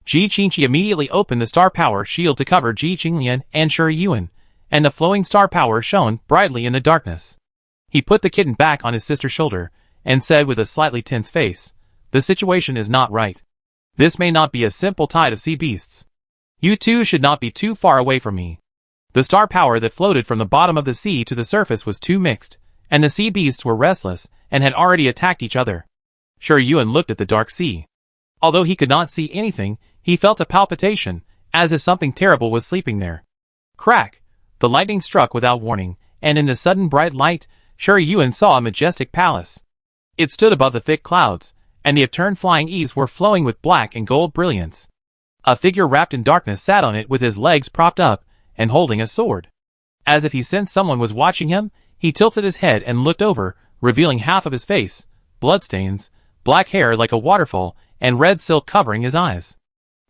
Ji Qingqi immediately opened the star power shield to cover Ji Qinglian and Shi Yuan, and the flowing star power shone brightly in the darkness. He put the kitten back on his sister's shoulder, and said with a slightly tense face, "The situation is not right. This may not be a simple tide of sea beasts. You two should not be too far away from me." The star power that floated from the bottom of the sea to the surface was too mixed, and the sea beasts were restless and had already attacked each other. Shi Yuan looked at the dark sea. Although he could not see anything, he felt a palpitation, as if something terrible was sleeping there. Crack! The lightning struck without warning, and in the sudden bright light, Shi Yuan saw a majestic palace. It stood above the thick clouds, and the upturned flying eaves were flowing with black and gold brilliance. A figure wrapped in darkness sat on it with his legs propped up, and holding a sword. As if he sensed someone was watching him, he tilted his head and looked over, revealing half of his face, bloodstains, black hair like a waterfall, and red silk covering his eyes.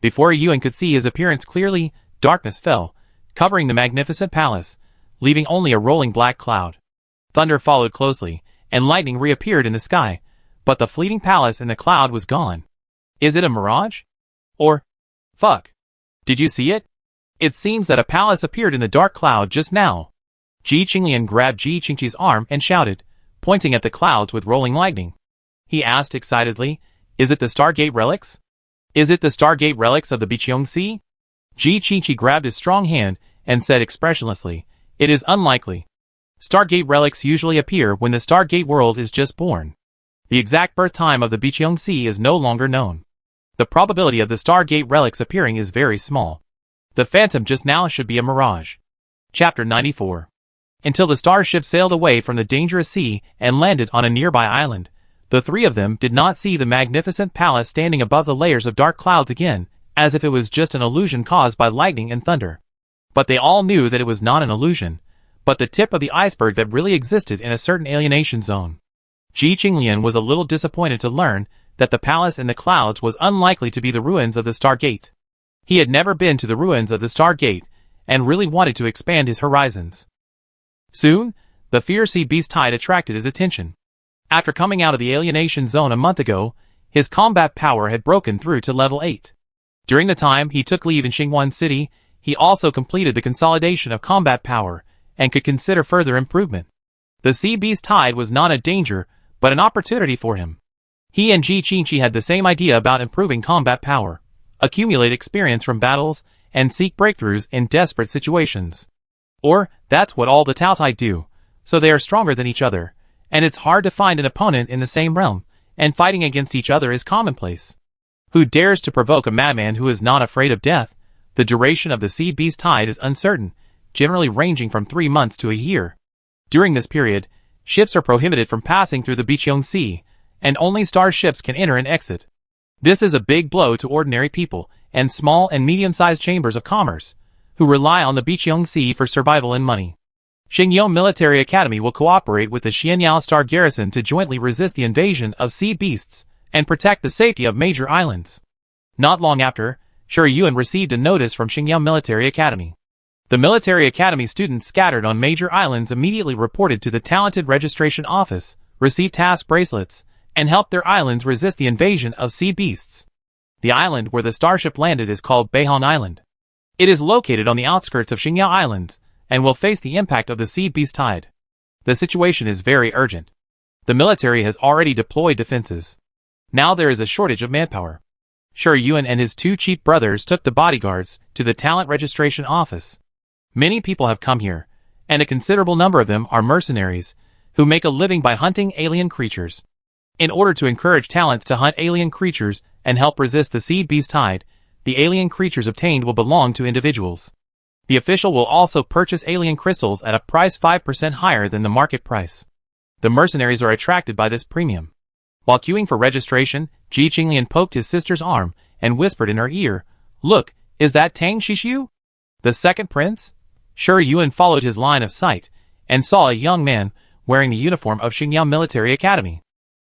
Before Yuan could see his appearance clearly, darkness fell, covering the magnificent palace, leaving only a rolling black cloud. Thunder followed closely, and lightning reappeared in the sky, but the fleeting palace in the cloud was gone. Is it a mirage? Or, fuck. Did you see it? It seems that a palace appeared in the dark cloud just now. Ji Qinglian grabbed Ji Qingqi's arm and shouted, pointing at the clouds with rolling lightning. He asked excitedly, "Is it the Stargate relics? Is it the Stargate relics of the Biqiong Sea?" Ji Qingqi grabbed his strong hand and said expressionlessly, "It is unlikely. Stargate relics usually appear when the Stargate world is just born. The exact birth time of the Biqiong Sea is no longer known. The probability of the Stargate relics appearing is very small. The phantom just now should be a mirage." Chapter 94. Until the starship sailed away from the dangerous sea and landed on a nearby island, the three of them did not see the magnificent palace standing above the layers of dark clouds again, as if it was just an illusion caused by lightning and thunder. But they all knew that it was not an illusion, but the tip of the iceberg that really existed in a certain alienation zone. Ji Qinglian was a little disappointed to learn that the palace in the clouds was unlikely to be the ruins of the Stargate. He had never been to the ruins of the Stargate, and really wanted to expand his horizons. Soon, the fierce sea beast tide attracted his attention. After coming out of the alienation zone a month ago, his combat power had broken through to level 8. During the time he took leave in Xingwan City, he also completed the consolidation of combat power, and could consider further improvement. The sea beast tide was not a danger, but an opportunity for him. He and Ji Qingqi had the same idea about improving combat power, accumulate experience from battles, and seek breakthroughs in desperate situations. Or, that's what all the Taotai do, so they are stronger than each other, and it's hard to find an opponent in the same realm, and fighting against each other is commonplace. Who dares to provoke a madman who is not afraid of death? The duration of the sea beast tide is uncertain, generally ranging from 3 months to a year. During this period, ships are prohibited from passing through the Biqiong Sea, and only starships can enter and exit. This is a big blow to ordinary people, and small and medium-sized chambers of commerce, who rely on the Biqiong Sea for survival and money. Xingyou Military Academy will cooperate with the Xianyao Star Garrison to jointly resist the invasion of sea beasts, and protect the safety of major islands. Not long after, Shi Yuan received a notice from Xingyou Military Academy. The Military Academy students scattered on major islands immediately reported to the Talented Registration Office, received task bracelets, and helped their islands resist the invasion of sea beasts. The island where the starship landed is called Beihong Island. It is located on the outskirts of Xingyao Islands, and will face the impact of the sea beast tide. The situation is very urgent. The military has already deployed defenses. Now there is a shortage of manpower. Shi Yuan and his 2 chief brothers took the bodyguards to the Talent Registration Office. Many people have come here, and a considerable number of them are mercenaries, who make a living by hunting alien creatures. In order to encourage talents to hunt alien creatures and help resist the sea beast tide, the alien creatures obtained will belong to individuals. The official will also purchase alien crystals at a price 5% higher than the market price. The mercenaries are attracted by this premium. While queuing for registration, Ji Qinglian poked his sister's arm and whispered in her ear, "Look, is that Tang Shishu? The second prince?" Shi Yuan followed his line of sight, and saw a young man wearing the uniform of Xingyao Military Academy.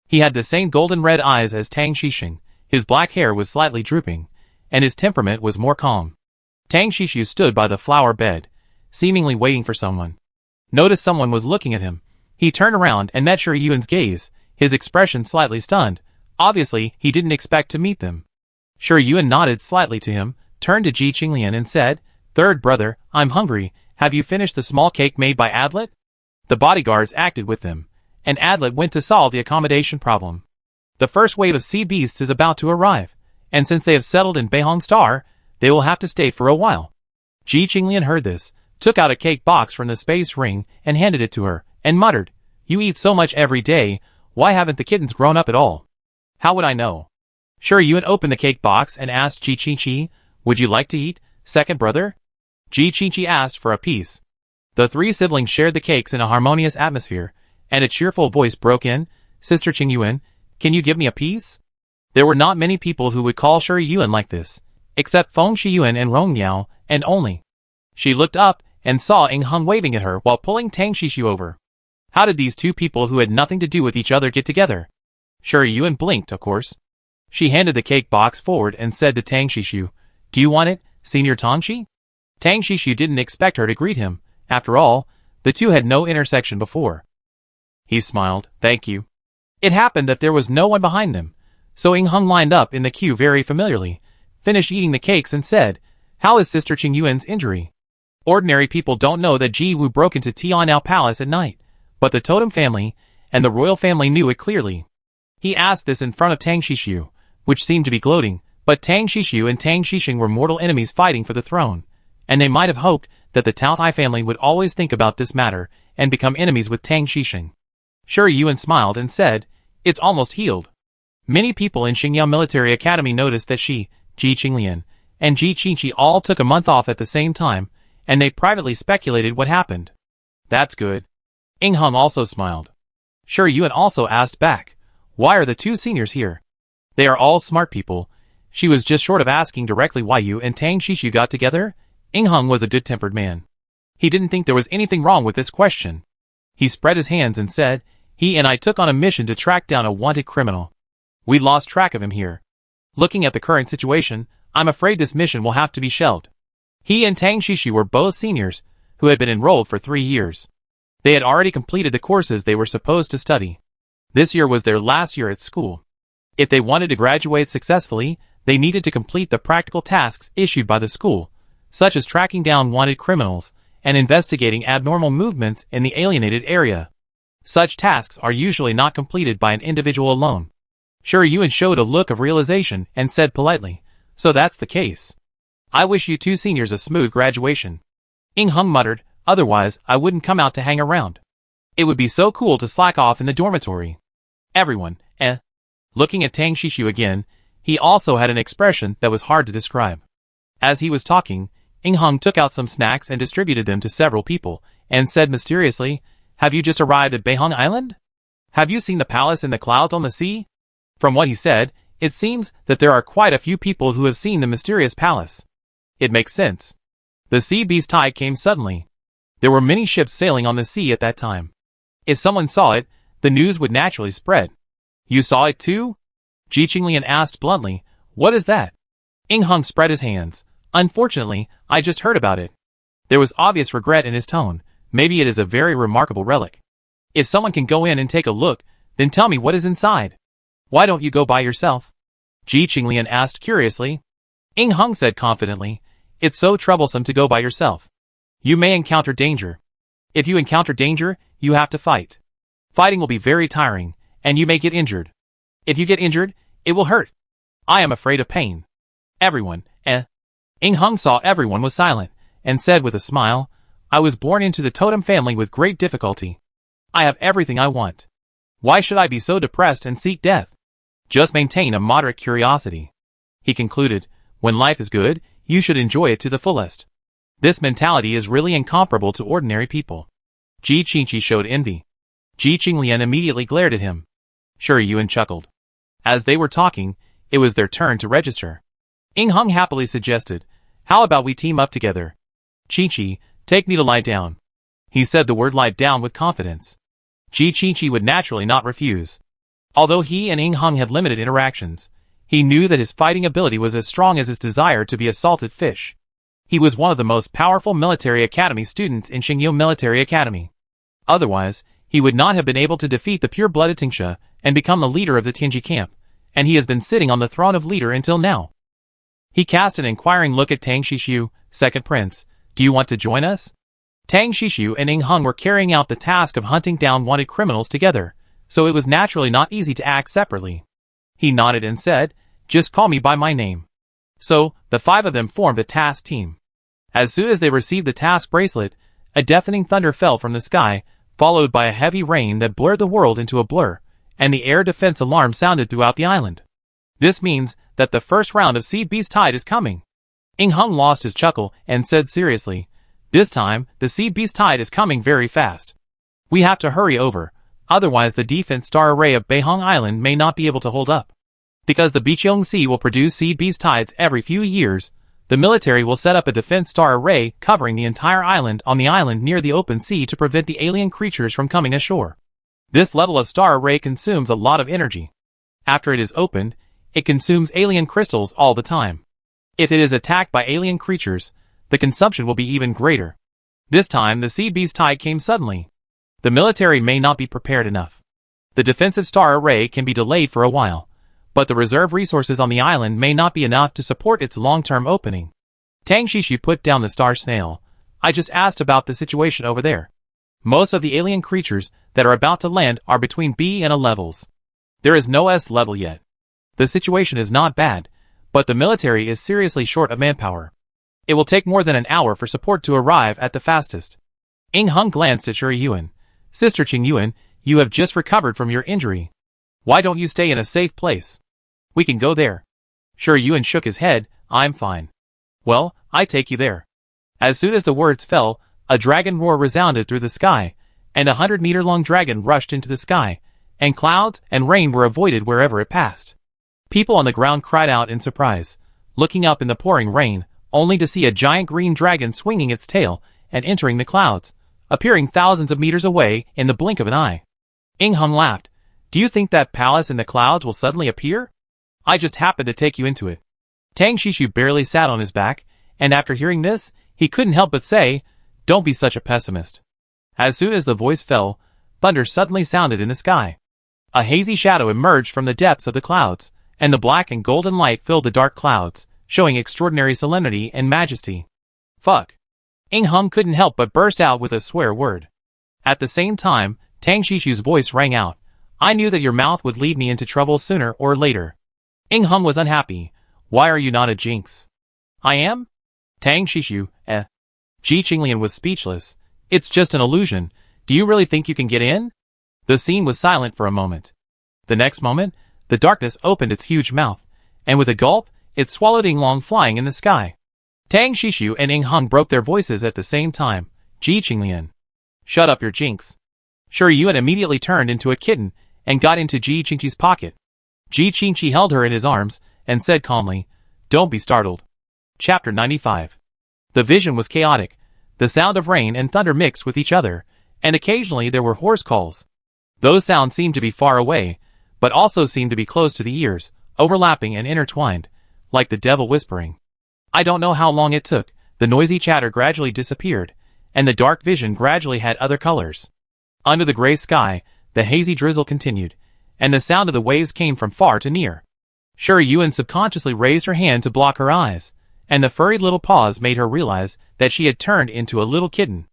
He had the same golden-red eyes as Tang Xixing, his black hair was slightly drooping, and his temperament was more calm. Tang Xixu stood by the flower bed, seemingly waiting for someone. Noticed someone was looking at him. He turned around and met Shi Yuan's gaze, his expression slightly stunned. Obviously, he didn't expect to meet them. Shi Yuan nodded slightly to him, turned to Ji Qinglian and said, "Third brother, I'm hungry. Have you finished the small cake made by Adlet?" The bodyguards acted with them, and Adlet went to solve the accommodation problem. The first wave of sea beasts is about to arrive, and since they have settled in Beihong Star, they will have to stay for a while. Ji Qinglian heard this, took out a cake box from the space ring and handed it to her, and muttered, "You eat so much every day, why haven't the kittens grown up at all?" "How would I know?" Shi Yuan opened the cake box and asked Ji Qinqi, "Would you like to eat, second brother?" Ji Qinqi asked for a piece. The three siblings shared the cakes in a harmonious atmosphere, and a cheerful voice broke in, "Sister Qingyuan, can you give me a piece?" There were not many people who would call Shi Yuan like this, except Feng Shiyuan and Rong Miao, and only. She looked up and saw Ing Hung waving at her while pulling Tang Xixu over. How did these two people who had nothing to do with each other get together? Shi Yuan blinked, of course. She handed the cake box forward and said to Tang Xixu, "Do you want it, Senior Tangxi?" Tang Xixu didn't expect her to greet him. After all, the two had no intersection before. He smiled, "Thank you." It happened that there was no one behind them, so Ing Hung lined up in the queue very familiarly, finished eating the cakes and said, "How is Sister Qingyuan's injury?" Ordinary people don't know that Ji Wu broke into Tian'ao Palace at night, but the totem family and the royal family knew it clearly. He asked this in front of Tang Xixu, which seemed to be gloating, but Tang Xixu and Tang Xixing were mortal enemies fighting for the throne, and they might have hoped that the Tao Tai family would always think about this matter and become enemies with Tang Xixing. Shi Yuan smiled and said, "It's almost healed." Many people in Xingyao Military Academy noticed that she, Ji Qinglian, and Ji Qinqi all took a month off at the same time, and they privately speculated what happened. "That's good." Ing Hung also smiled. Shi Yuan also asked back, "Why are the two seniors here?" "They are all smart people." She was just short of asking directly why you and Tang Xixu got together. Ing Hung was a good-tempered man. He didn't think there was anything wrong with this question. He spread his hands and said, "He and I took on a mission to track down a wanted criminal. We lost track of him here. Looking at the current situation, I'm afraid this mission will have to be shelved." He and Tang Xixu were both seniors, who had been enrolled for 3 years. They had already completed the courses they were supposed to study. This year was their last year at school. If they wanted to graduate successfully, they needed to complete the practical tasks issued by the school, such as tracking down wanted criminals and investigating abnormal movements in the alienated area. Such tasks are usually not completed by an individual alone. Shi Yuan showed a look of realization and said politely, "So that's the case. I wish you two seniors a smooth graduation." Ing Hung muttered, "Otherwise, I wouldn't come out to hang around. It would be so cool to slack off in the dormitory." Everyone, Looking at Tang Xixu again, he also had an expression that was hard to describe. As he was talking, Ing Hung took out some snacks and distributed them to several people, and said mysteriously, "Have you just arrived at Beihong Island? Have you seen the palace in the clouds on the sea?" From what he said, it seems that there are quite a few people who have seen the mysterious palace. It makes sense. The sea beast tide came suddenly. There were many ships sailing on the sea at that time. If someone saw it, the news would naturally spread. "You saw it too?" Ji Qinglian asked bluntly, "What is that?" Ing Hung spread his hands. "Unfortunately, I just heard about it." There was obvious regret in his tone. "Maybe it is a very remarkable relic. If someone can go in and take a look, then tell me what is inside. Why don't you go by yourself?" Ji Qinglian asked curiously. Ing Hung said confidently, "It's so troublesome to go by yourself. You may encounter danger. If you encounter danger, you have to fight. Fighting will be very tiring, and you may get injured. If you get injured, it will hurt. I am afraid of pain." Everyone, Ing Hung saw everyone was silent, and said with a smile, "I was born into the totem family with great difficulty. I have everything I want. Why should I be so depressed and seek death? Just maintain a moderate curiosity." He concluded, "When life is good, you should enjoy it to the fullest. This mentality is really incomparable to ordinary people." Ji Qinqi showed envy. Ji Qinglian immediately glared at him. Shi Yuan chuckled. As they were talking, it was their turn to register. Ing Hung happily suggested, "How about we team up together? Qinqi, take me to lie down." He said the word lie down with confidence. Ji Qingqi would naturally not refuse. Although he and Ing Hung had limited interactions, he knew that his fighting ability was as strong as his desire to be a salted fish. He was one of the most powerful military academy students in Xingyu Military Academy. Otherwise, he would not have been able to defeat the pure-blooded Tingsha and become the leader of the Tianji camp, and he has been sitting on the throne of leader until now. He cast an inquiring look at Tang Shishu, second prince. Do you want to join us? Tang Shishu and Ing Hung were carrying out the task of hunting down wanted criminals together, so it was naturally not easy to act separately. He nodded and said, just call me by my name. So, the five of them formed a task team. As soon as they received the task bracelet, a deafening thunder fell from the sky, followed by a heavy rain that blurred the world into a blur, and the air defense alarm sounded throughout the island. This means that the first round of Seed Beast Tide is coming. Ing Hung lost his chuckle and said seriously, this time, the Seed Beast Tide is coming very fast. We have to hurry over, otherwise the defense star array of Beihong Island may not be able to hold up. Because the Biqiong Sea will produce Seed Beast Tides every few years, the military will set up a defense star array covering the entire island on the island near the open sea to prevent the alien creatures from coming ashore. This level of star array consumes a lot of energy. After it is opened, it consumes alien crystals all the time. If it is attacked by alien creatures, the consumption will be even greater. This time the Sea Beast Tide came suddenly. The military may not be prepared enough. The defensive star array can be delayed for a while, but the reserve resources on the island may not be enough to support its long-term opening. Tang Shishu put down the star snail. I just asked about the situation over there. Most of the alien creatures that are about to land are between B and A levels. There is no S level yet. The situation is not bad, but the military is seriously short of manpower. It will take more than an hour for support to arrive at the fastest. Ing Hung glanced at Shuri Yuan. Sister Qing Yuan, you have just recovered from your injury. Why don't you stay in a safe place? We can go there. Shuri Yuan shook his head. I'm fine. Well, I take you there. As soon as the words fell, a dragon roar resounded through the sky, and a 100-meter-long dragon rushed into the sky, and clouds and rain were avoided wherever it passed. People on the ground cried out in surprise, looking up in the pouring rain, only to see a giant green dragon swinging its tail and entering the clouds, appearing thousands of meters away in the blink of an eye. Ing Hung laughed. Do you think that palace in the clouds will suddenly appear? I just happened to take you into it. Tang Shishu barely sat on his back, and after hearing this, he couldn't help but say, don't be such a pessimist. As soon as the voice fell, thunder suddenly sounded in the sky. A hazy shadow emerged from the depths of the clouds, and the black and golden light filled the dark clouds, showing extraordinary solemnity and majesty. Fuck. Ing Hung couldn't help but burst out with a swear word. At the same time, Tang Shishu's voice rang out. I knew that your mouth would lead me into trouble sooner or later. Ing Hung was unhappy. Why are you not a jinx? I am? Tang Shishu, Ji Qinglian was speechless. It's just an illusion. Do you really think you can get in? The scene was silent for a moment. The next moment, the darkness opened its huge mouth, and with a gulp, it swallowed Ing Long flying in the sky. Tang Shishu and Ing Hung broke their voices at the same time. Ji Qinglian. Shut up your jinx. Shuri Yuan immediately turned into a kitten and got into Ji Qingqi's pocket. Ji Qingqi held her in his arms and said calmly, don't be startled. Chapter 95. The vision was chaotic. The sound of rain and thunder mixed with each other, and occasionally there were hoarse calls. Those sounds seemed to be far away, but also seemed to be close to the ears, overlapping and intertwined, like the devil whispering. I don't know how long it took. The noisy chatter gradually disappeared, and the dark vision gradually had other colors. Under the gray sky, the hazy drizzle continued, and the sound of the waves came from far to near. Shuri Yuan subconsciously raised her hand to block her eyes, and the furry little paws made her realize that she had turned into a little kitten.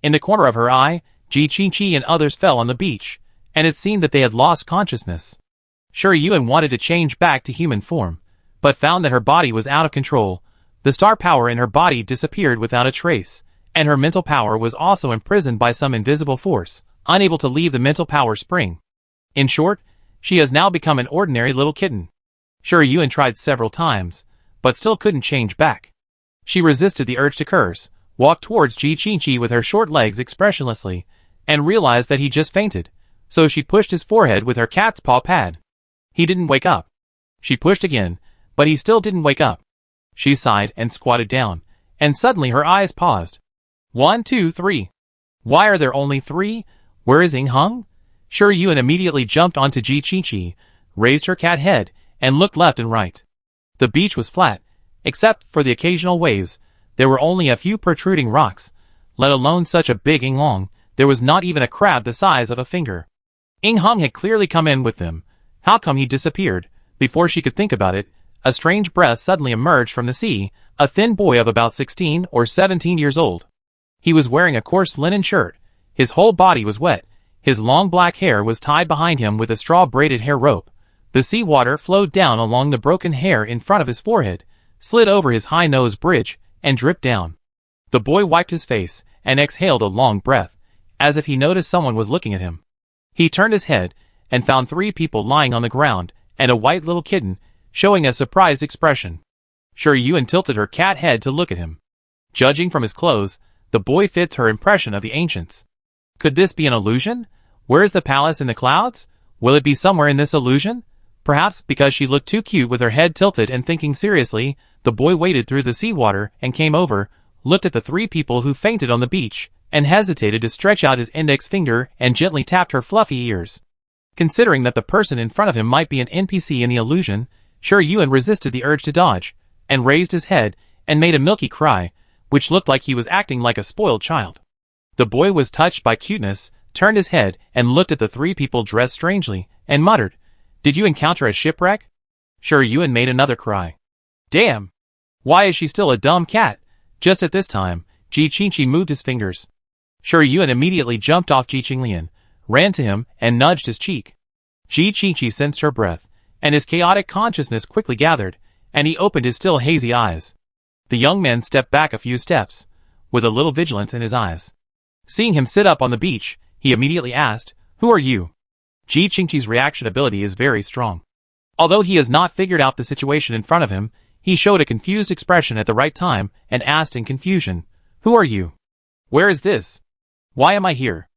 In the corner of her eye, Ji Qingqi and others fell on the beach, and it seemed that they had lost consciousness. Shuri Yuan wanted to change back to human form, but found that her body was out of control. The star power in her body disappeared without a trace, and her mental power was also imprisoned by some invisible force, unable to leave the mental power spring. In short, she has now become an ordinary little kitten. Shuri Yuan tried several times, but still couldn't change back. She resisted the urge to curse, walked towards Ji Qingqi with her short legs expressionlessly, and realized that he just fainted, so she pushed his forehead with her cat's paw pad. He didn't wake up. She pushed again, but he still didn't wake up. She sighed and squatted down, and suddenly her eyes paused. 1, 2, 3. Why are there only 3? Where is Ing Hung? Shi Yuan immediately jumped onto Ji Qingqi, raised her cat head, and looked left and right. The beach was flat, except for the occasional waves. There were only a few protruding rocks, let alone such a big Ing Long. There was not even a crab the size of a finger. Ing Hung had clearly come in with them. How come he disappeared? Before she could think about it, a strange breath suddenly emerged from the sea, a thin boy of about 16 or 17 years old. He was wearing a coarse linen shirt. His whole body was wet. His long black hair was tied behind him with a straw-braided hair rope. The sea water flowed down along the broken hair in front of his forehead, slid over his high nose bridge, and dripped down. The boy wiped his face and exhaled a long breath, as if he noticed someone was looking at him. He turned his head and found 3 people lying on the ground and a white little kitten, showing a surprised expression. Shi Yuan tilted her cat head to look at him. Judging from his clothes, the boy fits her impression of the ancients. Could this be an illusion? Where is the palace in the clouds? Will it be somewhere in this illusion? Perhaps because she looked too cute with her head tilted and thinking seriously, the boy waded through the seawater and came over, looked at the 3 people who fainted on the beach, and hesitated to stretch out his index finger and gently tapped her fluffy ears. Considering that the person in front of him might be an NPC in the illusion, Shi Yuan resisted the urge to dodge, and raised his head and made a milky cry, which looked like he was acting like a spoiled child. The boy was touched by cuteness, turned his head and looked at the 3 people dressed strangely, and muttered, "Did you encounter a shipwreck?" Shi Yuan made another cry. "Damn! Why is she still a dumb cat?" Just at this time, Ji Qingqi moved his fingers. Shi Yuan immediately jumped off Ji Qinglian, ran to him, and nudged his cheek. Ji Qingqi sensed her breath, and his chaotic consciousness quickly gathered, and he opened his still hazy eyes. The young man stepped back a few steps, with a little vigilance in his eyes. Seeing him sit up on the beach, he immediately asked, "Who are you?" Ji Qingqi's reaction ability is very strong. Although he has not figured out the situation in front of him, he showed a confused expression at the right time and asked in confusion, "Who are you? Where is this? Why am I here?"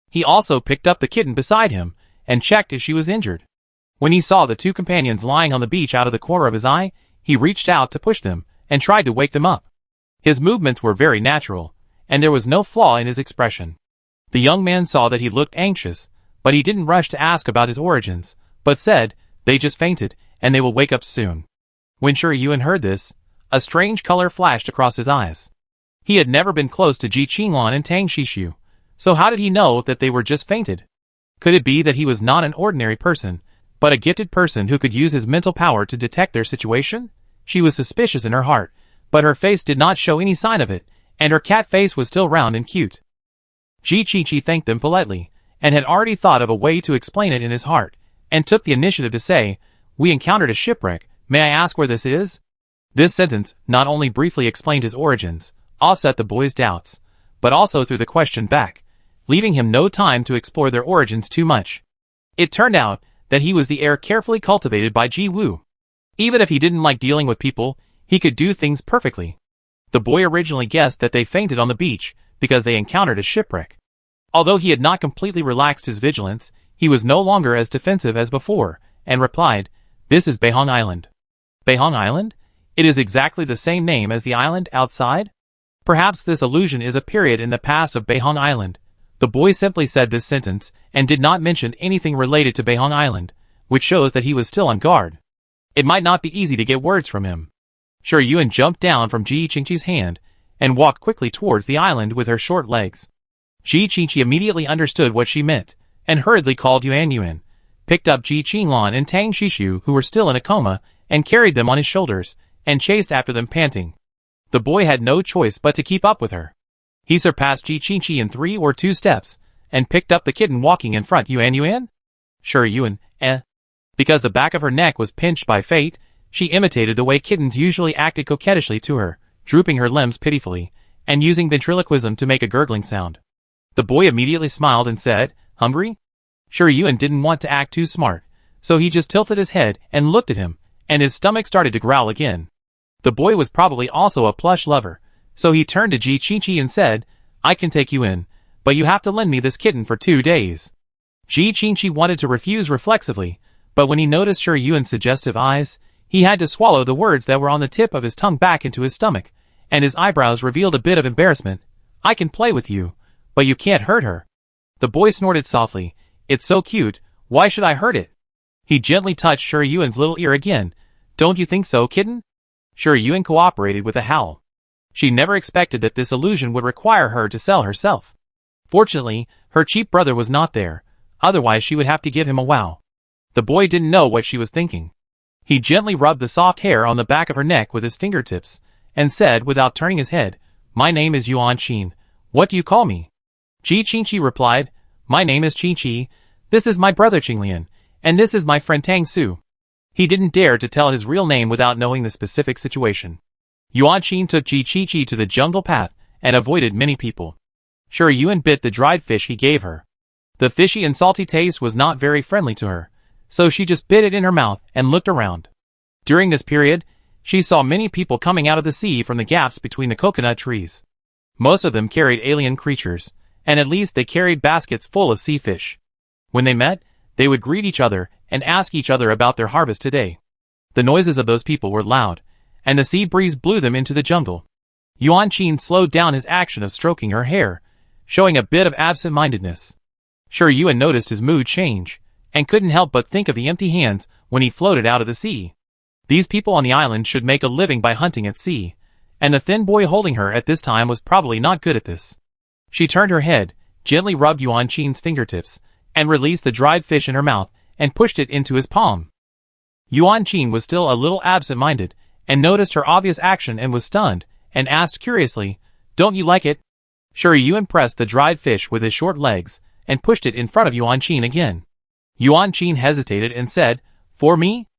He also picked up the kitten beside him and checked if she was injured. When he saw the 2 companions lying on the beach out of the corner of his eye, he reached out to push them and tried to wake them up. His movements were very natural, and there was no flaw in his expression. The young man saw that he looked anxious, but he didn't rush to ask about his origins, but said, "They just fainted, and they will wake up soon." When Shi Yuan heard this, a strange color flashed across his eyes. He had never been close to Ji Qinglan and Tang Shishu, so how did he know that they were just fainted? Could it be that he was not an ordinary person, but a gifted person who could use his mental power to detect their situation? She was suspicious in her heart, but her face did not show any sign of it, and her cat face was still round and cute. Ji Qingqi thanked them politely, and had already thought of a way to explain it in his heart, and took the initiative to say, "We encountered a shipwreck, may I ask where this is?" This sentence not only briefly explained his origins, offset the boy's doubts, but also threw the question back, leaving him no time to explore their origins too much. It turned out that he was the heir carefully cultivated by Ji Wu. Even if he didn't like dealing with people, he could do things perfectly. The boy originally guessed that they fainted on the beach because they encountered a shipwreck. Although he had not completely relaxed his vigilance, he was no longer as defensive as before, and replied, "This is Beihong Island." Beihong Island? It is exactly the same name as the island outside? Perhaps this illusion is a period in the past of Beihong Island. The boy simply said this sentence, and did not mention anything related to Beihong Island, which shows that he was still on guard. It might not be easy to get words from him. Shi Yuan jumped down from Ji Qingqi's hand, and walked quickly towards the island with her short legs. Ji Qingqi immediately understood what she meant, and hurriedly called Yuan Yuan, picked up Ji Qinglan and Tang Shishu who were still in a coma, and carried them on his shoulders, and chased after them panting. The boy had no choice but to keep up with her. He surpassed Ji Qingqi in 3 or 2 steps, and picked up the kitten walking in front. "Yuan Yuan?" Shi Yuan, Because the back of her neck was pinched by fate, she imitated the way kittens usually acted coquettishly to her, drooping her limbs pitifully, and using ventriloquism to make a gurgling sound. The boy immediately smiled and said, "Hungry?" Shi Yuan didn't want to act too smart, so he just tilted his head and looked at him, and his stomach started to growl again. The boy was probably also a plush lover, so he turned to Ji Qingqi and said, "I can take you in, but you have to lend me this kitten for 2 days." Ji Qingqi wanted to refuse reflexively, but when he noticed Shi Yuan's suggestive eyes, he had to swallow the words that were on the tip of his tongue back into his stomach, and his eyebrows revealed a bit of embarrassment. "I can play with you, but you can't hurt her." The boy snorted softly. It's so cute, why should I hurt it? He gently touched Shi Yuan's little ear again. Don't you think so, kitten? Shi Yuan cooperated with a howl. She never expected that this illusion would require her to sell herself. Fortunately, her cheap brother was not there, otherwise she would have to give him a wow. The boy didn't know what she was thinking. He gently rubbed the soft hair on the back of her neck with his fingertips, and said without turning his head, My name is Yuan Qin. What do you call me? Ji Qingqi replied, My name is Qingqi. This is my brother Qinglian, and this is my friend Tang Su. He didn't dare to tell his real name without knowing the specific situation. Yuan Qin took Ji Qingqi to the jungle path and avoided many people. Shi Yuan bit the dried fish he gave her. The fishy and salty taste was not very friendly to her, so she just bit it in her mouth and looked around. During this period, she saw many people coming out of the sea from the gaps between the coconut trees. Most of them carried alien creatures, and at least they carried baskets full of sea fish. When they met, they would greet each other and ask each other about their harvest today. The noises of those people were loud, and the sea breeze blew them into the jungle. Yuan Qin slowed down his action of stroking her hair, showing a bit of absent-mindedness. Shi Yuan noticed his mood change, and couldn't help but think of the empty hands when he floated out of the sea. These people on the island should make a living by hunting at sea, and the thin boy holding her at this time was probably not good at this. She turned her head, gently rubbed Yuan Qin's fingertips, and released the dried fish in her mouth and pushed it into his palm. Yuan Qin was still a little absent-minded, and noticed her obvious action and was stunned, and asked curiously, Don't you like it? Shi Yuan pressed the dried fish with his short legs, and pushed it in front of Yuan Qin again. Yuan Qin hesitated and said, For me?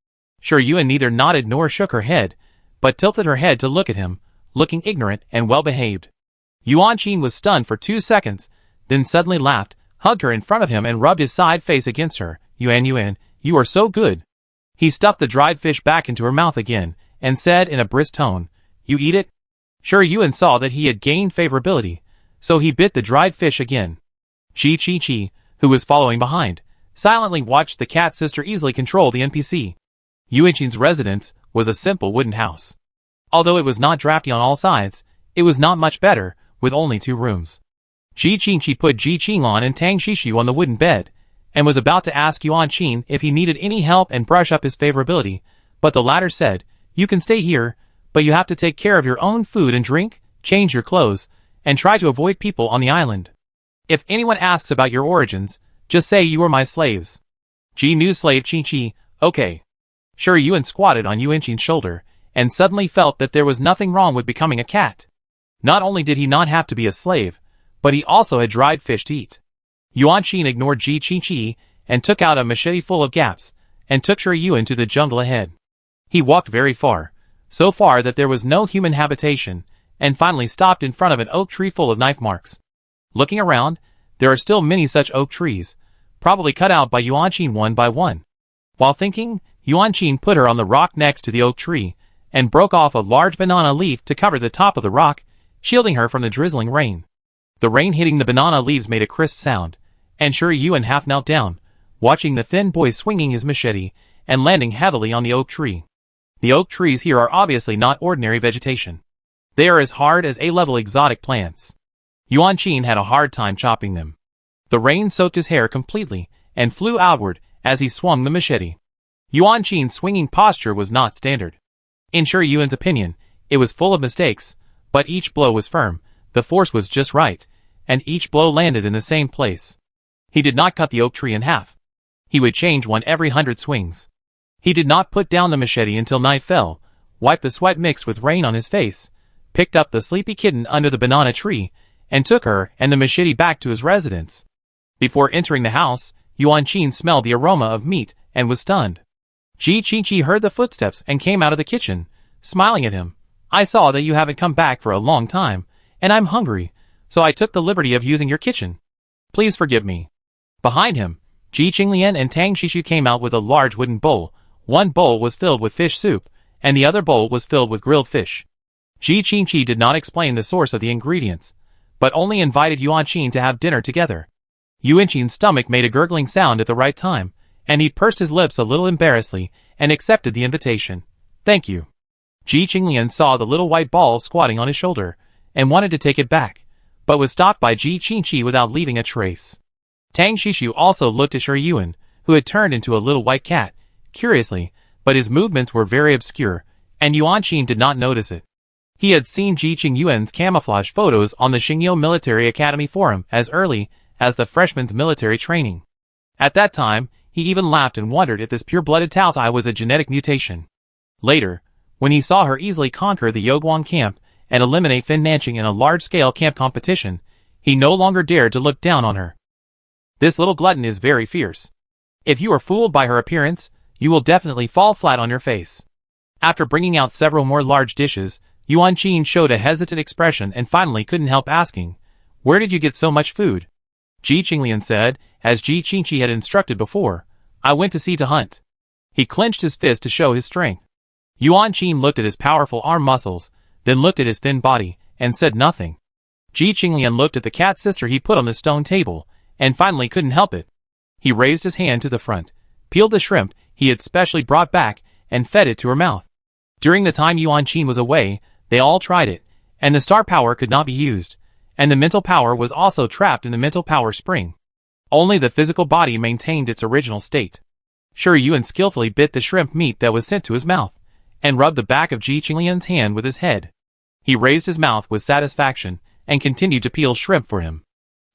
Shi Yuan neither nodded nor shook her head, but tilted her head to look at him, looking ignorant and well-behaved. Yuan Qin was stunned for 2 seconds, then suddenly laughed, hugged her in front of him and rubbed his side face against her. Yuan, you are so good. He stuffed the dried fish back into her mouth again, and said in a brisk tone, You eat it? Shi Yuan saw that he had gained favorability, so he bit the dried fish again. Ji Qingqi, who was following behind, silently watched the cat sister easily control the NPC. Yuan Qin's residence was a simple wooden house. Although it was not drafty on all sides, it was not much better, with only 2 rooms. Ji Qingqi put Ji Qinglan and Tang Shishu on the wooden bed, and was about to ask Yuan Qin if he needed any help and brush up his favorability, but the latter said, You can stay here, but you have to take care of your own food and drink, change your clothes, and try to avoid people on the island. If anyone asks about your origins, just say you are my slaves. Ji knew slave Qingqi, okay. Shi Yuan squatted on Yuan Qin's shoulder, and suddenly felt that there was nothing wrong with becoming a cat. Not only did he not have to be a slave, but he also had dried fish to eat. Yuan Qin ignored Ji Qingqi, and took out a machete full of gaps, and took Shi Yuan to the jungle ahead. He walked very far, so far that there was no human habitation, and finally stopped in front of an oak tree full of knife marks. Looking around, there are still many such oak trees, probably cut out by Yuan Qin one by one. While thinking, Yuan Qin put her on the rock next to the oak tree, and broke off a large banana leaf to cover the top of the rock, shielding her from the drizzling rain. The rain hitting the banana leaves made a crisp sound, and Shi Yuan half knelt down, watching the thin boy swinging his machete, and landing heavily on the oak tree. The oak trees here are obviously not ordinary vegetation. They are as hard as A-level exotic plants. Yuan Qin had a hard time chopping them. The rain soaked his hair completely, and flew outward as he swung the machete. Yuan Qin's swinging posture was not standard. In Shi Yuan's opinion, it was full of mistakes, but each blow was firm, the force was just right, and each blow landed in the same place. He did not cut the oak tree in half. He would change one every 100 swings. He did not put down the machete until night fell, wiped the sweat mixed with rain on his face, picked up the sleepy kitten under the banana tree, and took her and the machete back to his residence. Before entering the house, Yuan Qin smelled the aroma of meat and was stunned. Ji Qingqi heard the footsteps and came out of the kitchen, smiling at him. I saw that you haven't come back for a long time, and I'm hungry, so I took the liberty of using your kitchen. Please forgive me. Behind him, Ji Qinglian and Tang Shishu came out with a large wooden bowl. One bowl was filled with fish soup, and the other bowl was filled with grilled fish. Ji Qingqi did not explain the source of the ingredients, but only invited Yuan Qin to have dinner together. Yuan Qin's stomach made a gurgling sound at the right time, and he pursed his lips a little embarrassedly, and accepted the invitation. Thank you. Ji Qinglian saw the little white ball squatting on his shoulder, and wanted to take it back, but was stopped by Ji Qingqi without leaving a trace. Tang Shishu also looked at Shi Yuan, who had turned into a little white cat, curiously, but his movements were very obscure, and Yuan Qin did not notice it. He had seen Ji Qingyuan's camouflage photos on the Xingyou Military Academy forum as early as the freshman's military training. At that time, he even laughed and wondered if this pure-blooded Taotai was a genetic mutation. Later, when he saw her easily conquer the Yoguang camp and eliminate Fin Nanching in a large-scale camp competition, he no longer dared to look down on her. This little glutton is very fierce. If you are fooled by her appearance, you will definitely fall flat on your face. After bringing out several more large dishes, Yuan Qin showed a hesitant expression and finally couldn't help asking, "Where did you get so much food?" Ji Qinglian said, as Ji Qingqi had instructed before, "I went to sea to hunt." He clenched his fist to show his strength. Yuan Qin looked at his powerful arm muscles, then looked at his thin body, and said nothing. Ji Qinglian looked at the cat sister he put on the stone table, and finally couldn't help it. He raised his hand to the front, peeled the shrimp he had specially brought back, and fed it to her mouth. During the time Yuan Qin was away, they all tried it, and the star power could not be used, and the mental power was also trapped in the mental power spring. Only the physical body maintained its original state. Shi Yuan skillfully bit the shrimp meat that was sent to his mouth, and rubbed the back of Ji Qinglian's hand with his head. He raised his mouth with satisfaction, and continued to peel shrimp for him.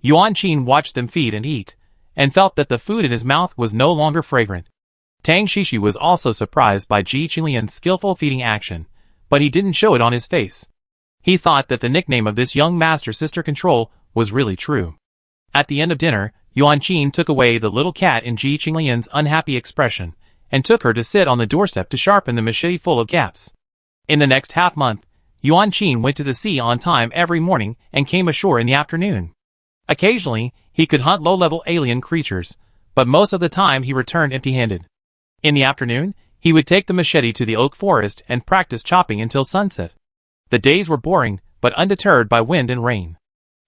Yuan Qin watched them feed and eat, and felt that the food in his mouth was no longer fragrant. Tang Shishu was also surprised by Ji Qinglian's skillful feeding action, but he didn't show it on his face. He thought that the nickname of this young master sister control was really true. At the end of dinner, Yuan Qin took away the little cat in Ji Qinglian's unhappy expression, and took her to sit on the doorstep to sharpen the machete full of gaps. In the next half-month, Yuan Qin went to the sea on time every morning and came ashore in the afternoon. Occasionally, he could hunt low-level alien creatures, but most of the time he returned empty-handed. In the afternoon, he would take the machete to the oak forest and practice chopping until sunset. The days were boring, but undeterred by wind and rain.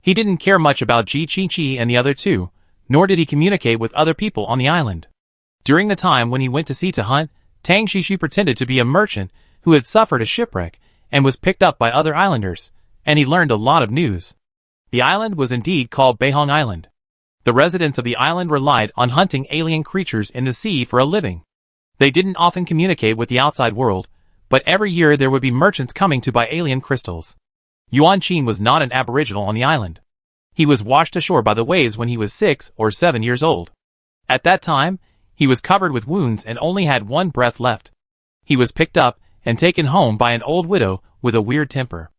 He didn't care much about Ji Qingqi and the other two, nor did he communicate with other people on the island. During the time when he went to sea to hunt, Tang Shishu pretended to be a merchant who had suffered a shipwreck and was picked up by other islanders, and he learned a lot of news. The island was indeed called Beihong Island. The residents of the island relied on hunting alien creatures in the sea for a living. They didn't often communicate with the outside world, but every year there would be merchants coming to buy alien crystals. Yuan Qin was not an aboriginal on the island. He was washed ashore by the waves when he was 6 or 7 years old. At that time, he was covered with wounds and only had one breath left. He was picked up and taken home by an old widow with a weird temper.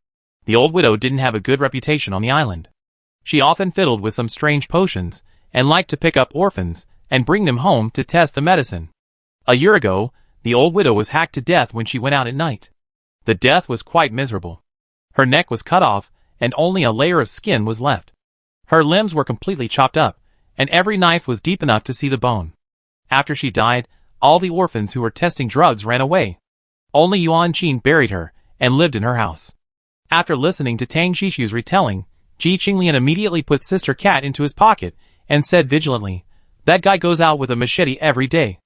The old widow didn't have a good reputation on the island. She often fiddled with some strange potions, and liked to pick up orphans and bring them home to test the medicine. A year ago, the old widow was hacked to death when she went out at night. The death was quite miserable. Her neck was cut off, and only a layer of skin was left. Her limbs were completely chopped up, and every knife was deep enough to see the bone. After she died, all the orphans who were testing drugs ran away. Only Yuan Qin buried her, and lived in her house. After listening to Tang Shishu's retelling, Ji Qinglian immediately put Sister Cat into his pocket, and said vigilantly, "That guy goes out with a machete every day.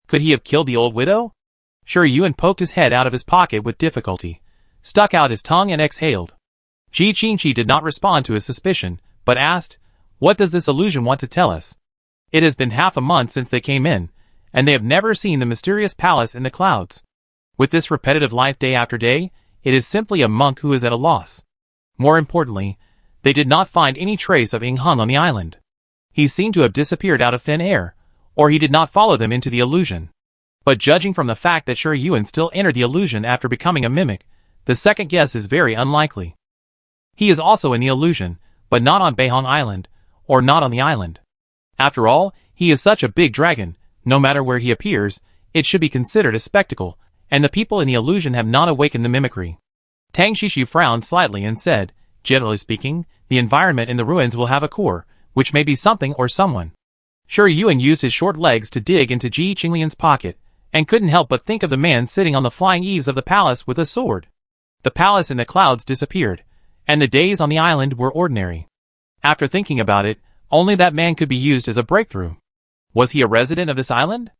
Could he have killed the old widow?" Shi Yuan poked his head out of his pocket with difficulty, stuck out his tongue and exhaled. Ji Qingqi did not respond to his suspicion, but asked, "What does this illusion want to tell us?" It has been half a month since they came in, and they have never seen the mysterious palace in the clouds. With this repetitive life day after day, it is simply a monk who is at a loss. More importantly, they did not find any trace of Ing Hung on the island. He seemed to have disappeared out of thin air, or he did not follow them into the illusion. But judging from the fact that Shi Yuan still entered the illusion after becoming a mimic, the second guess is very unlikely. He is also in the illusion, but not on Beihong Island, or not on the island. After all, he is such a big dragon, no matter where he appears, it should be considered a spectacle, and the people in the illusion have not awakened the mimicry. Tang Shishu frowned slightly and said, "Generally speaking, the environment in the ruins will have a core, which may be something or someone." Shi Yuan used his short legs to dig into Ji Qinglian's pocket, and couldn't help but think of the man sitting on the flying eaves of the palace with a sword. The palace in the clouds disappeared, and the days on the island were ordinary. After thinking about it, only that man could be used as a breakthrough. Was he a resident of this island?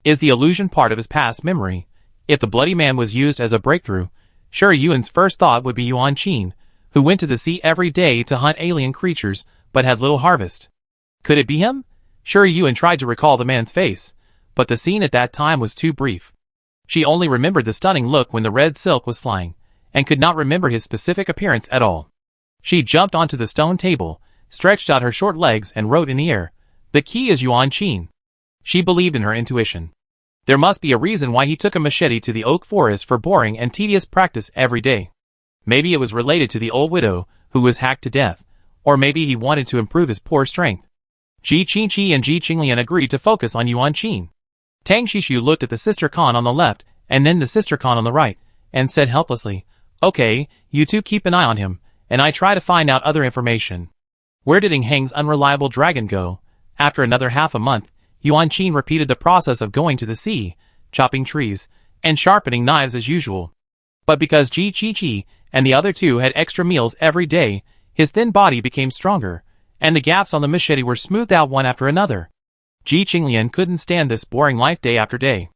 Is the illusion part of his past memory? If the bloody man was used as a breakthrough, Shi Yuan's first thought would be Yuan Qin, who went to the sea every day to hunt alien creatures, but had little harvest. Could it be him? Shi Yuan tried to recall the man's face, but the scene at that time was too brief. She only remembered the stunning look when the red silk was flying, and could not remember his specific appearance at all. She jumped onto the stone table, stretched out her short legs and wrote in the air, "The key is Yuan Qin." She believed in her intuition. There must be a reason why he took a machete to the oak forest for boring and tedious practice every day. Maybe it was related to the old widow, who was hacked to death, or maybe he wanted to improve his poor strength. Ji Qingqi and Ji Qinglian agreed to focus on Yuan Qin. Tang Shishu looked at the sister Khan on the left, and then the sister Khan on the right, and said helplessly, "Okay, you two keep an eye on him, and I try to find out other information." Where did Ing Heng's unreliable dragon go? After another half a month, Yuan Qin repeated the process of going to the sea, chopping trees, and sharpening knives as usual. But because Ji Qingqi and the other two had extra meals every day, his thin body became stronger, and the gaps on the machete were smoothed out one after another. Ji Qinglian couldn't stand this boring life day after day.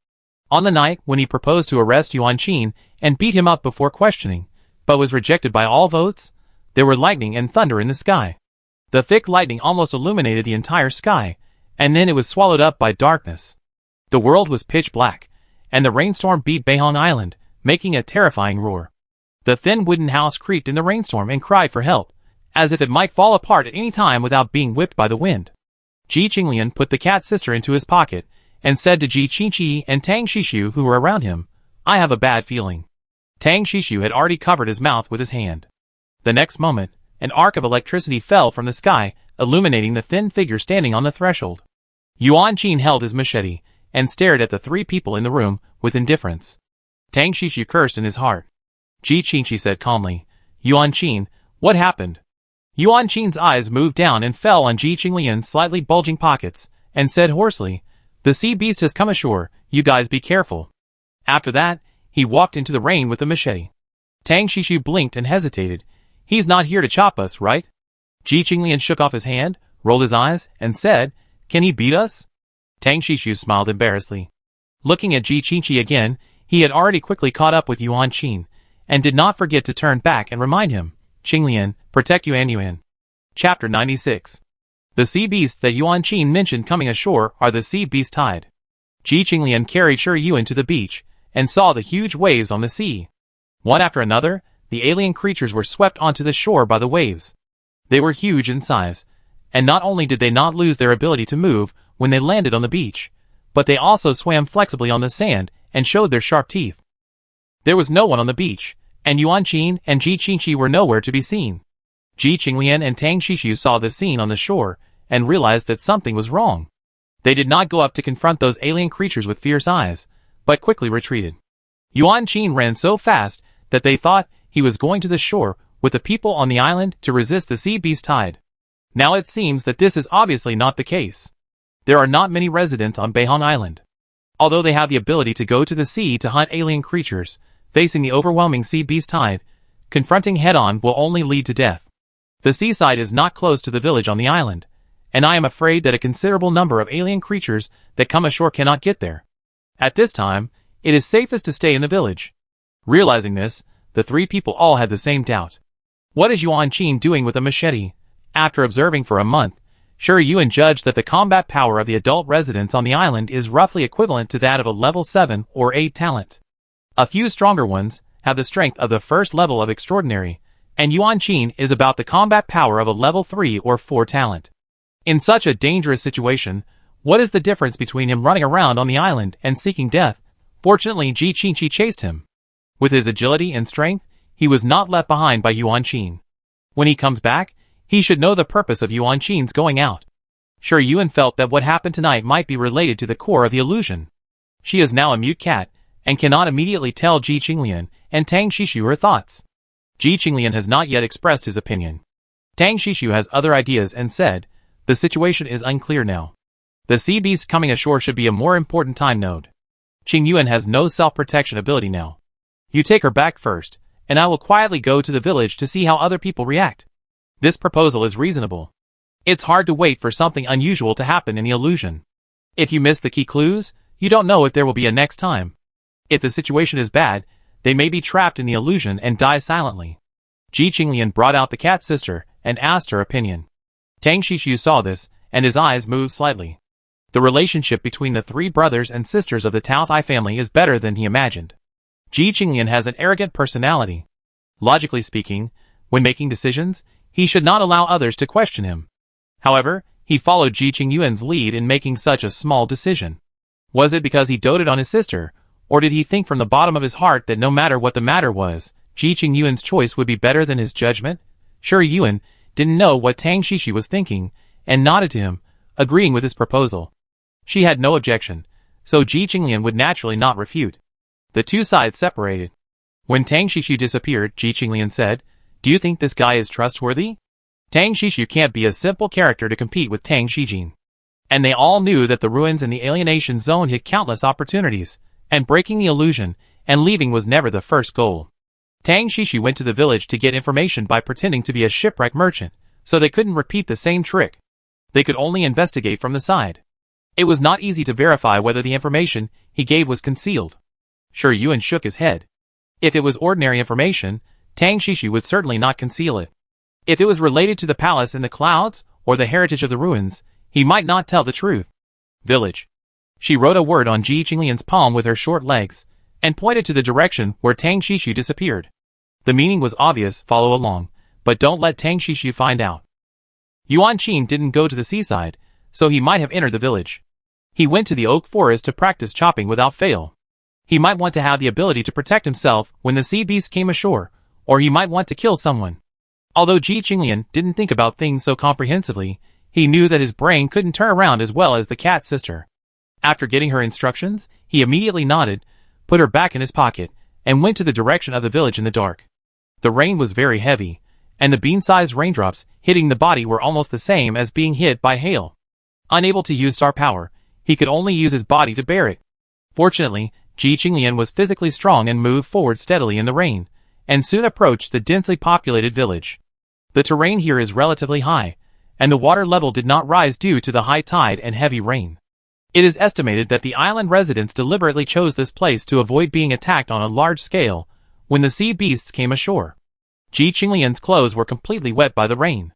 On the night when he proposed to arrest Yuan Qin and beat him up before questioning, but was rejected by all votes, there were lightning and thunder in the sky. The thick lightning almost illuminated the entire sky, and then it was swallowed up by darkness. The world was pitch black, and the rainstorm beat Beihong Island, making a terrifying roar. The thin wooden house creaked in the rainstorm and cried for help, as if it might fall apart at any time without being whipped by the wind. Ji Qinglian put the cat sister into his pocket, and said to Ji Qingqi and Tang Shishu who were around him, "I have a bad feeling." Tang Shishu had already covered his mouth with his hand. The next moment, an arc of electricity fell from the sky, illuminating the thin figure standing on the threshold. Yuan Qin held his machete, and stared at the three people in the room with indifference. Tang Shishu cursed in his heart. Ji Qingqi said calmly, "Yuan Qin, what happened?" Yuan Qin's eyes moved down and fell on Ji Qinglian's slightly bulging pockets, and said hoarsely, "The sea beast has come ashore, you guys be careful." After that, he walked into the rain with the machete. Tang Shishu blinked and hesitated. "He's not here to chop us, right?" Ji Qinglian shook off his hand, rolled his eyes, and said, "Can he beat us?" Tang Shishu smiled embarrassedly. Looking at Ji Qingqi again, he had already quickly caught up with Yuan Qin, and did not forget to turn back and remind him, "Qinglian, protect Yuan Yuan." Chapter 96. The sea beasts that Yuan Qin mentioned coming ashore are the sea beast tide. Ji Qinglian carried Shi Yuan to the beach, and saw the huge waves on the sea. One after another, the alien creatures were swept onto the shore by the waves. They were huge in size, and not only did they not lose their ability to move when they landed on the beach, but they also swam flexibly on the sand and showed their sharp teeth. There was no one on the beach, and Yuan Qin and Ji Qingqi were nowhere to be seen. Ji Qinglian and Tang Shishu saw the scene on the shore, and realized that something was wrong. They did not go up to confront those alien creatures with fierce eyes, but quickly retreated. Yuan Qin ran so fast that they thought he was going to the shore with the people on the island to resist the sea beast tide. Now it seems that this is obviously not the case. There are not many residents on Beihong Island. Although they have the ability to go to the sea to hunt alien creatures, facing the overwhelming sea beast tide, confronting head-on will only lead to death. The seaside is not close to the village on the island, and I am afraid that a considerable number of alien creatures that come ashore cannot get there. At this time, it is safest to stay in the village. Realizing this, the three people all had the same doubt. What is Yuan Qin doing with a machete? After observing for a month, Shi Yuan judged that the combat power of the adult residents on the island is roughly equivalent to that of a level 7 or 8 talent. A few stronger ones have the strength of the first level of extraordinary, and Yuan Qin is about the combat power of a level 3 or 4 talent. In such a dangerous situation, what is the difference between him running around on the island and seeking death? Fortunately, Ji Qingqi chased him. With his agility and strength, he was not left behind by Yuan Qin. When he comes back, he should know the purpose of Yuan Qin's going out. Shi Yuan felt that what happened tonight might be related to the core of the illusion. She is now a mute cat, and cannot immediately tell Ji Qinglian and Tang Shishu her thoughts. Ji Qinglian has not yet expressed his opinion. Tang Shishu has other ideas and said, "The situation is unclear now. The sea beast coming ashore should be a more important time node. Qing Yuan has no self-protection ability now. You take her back first, and I will quietly go to the village to see how other people react." This proposal is reasonable. It's hard to wait for something unusual to happen in the illusion. If you miss the key clues, you don't know if there will be a next time. If the situation is bad, they may be trapped in the illusion and die silently. Ji Qinglian brought out the cat sister and asked her opinion. Tang Shishu saw this, and his eyes moved slightly. The relationship between the three brothers and sisters of the Tao Thai family is better than he imagined. Ji Qinglian has an arrogant personality. Logically speaking, when making decisions, he should not allow others to question him. However, he followed Ji Qingyuan's lead in making such a small decision. Was it because he doted on his sister, or did he think from the bottom of his heart that no matter what the matter was, Ji Qingyuan's choice would be better than his judgment? Shi Yuan didn't know what Tang Shishi was thinking, and nodded to him, agreeing with his proposal. She had no objection, so Ji Qinglian would naturally not refute. The two sides separated. When Tang Shishi disappeared, Ji Qinglian said, "Do you think this guy is trustworthy?" Tang Shishu can't be a simple character to compete with Tang Shijin. And they all knew that the ruins in the alienation zone hid countless opportunities, and breaking the illusion and leaving was never the first goal. Tang Shishu went to the village to get information by pretending to be a shipwreck merchant, so they couldn't repeat the same trick. They could only investigate from the side. It was not easy to verify whether the information he gave was concealed. Shi Yuan shook his head. If it was ordinary information, Tang Shishu would certainly not conceal it. If it was related to the palace in the clouds, or the heritage of the ruins, he might not tell the truth. Village. She wrote a word on Ji Qinglian's palm with her short legs, and pointed to the direction where Tang Shishu disappeared. The meaning was obvious, follow along, but don't let Tang Shishu find out. Yuan Qin didn't go to the seaside, so he might have entered the village. He went to the oak forest to practice chopping without fail. He might want to have the ability to protect himself when the sea beast came ashore, or he might want to kill someone. Although Ji Qinglian didn't think about things so comprehensively, he knew that his brain couldn't turn around as well as the cat's sister. After getting her instructions, he immediately nodded, put her back in his pocket, and went to the direction of the village in the dark. The rain was very heavy, and the bean-sized raindrops hitting the body were almost the same as being hit by hail. Unable to use star power, he could only use his body to bear it. Fortunately, Ji Qinglian was physically strong and moved forward steadily in the rain, and soon approached the densely populated village. The terrain here is relatively high, and the water level did not rise due to the high tide and heavy rain. It is estimated that the island residents deliberately chose this place to avoid being attacked on a large scale when the sea beasts came ashore. Ji Qinglian's clothes were completely wet by the rain.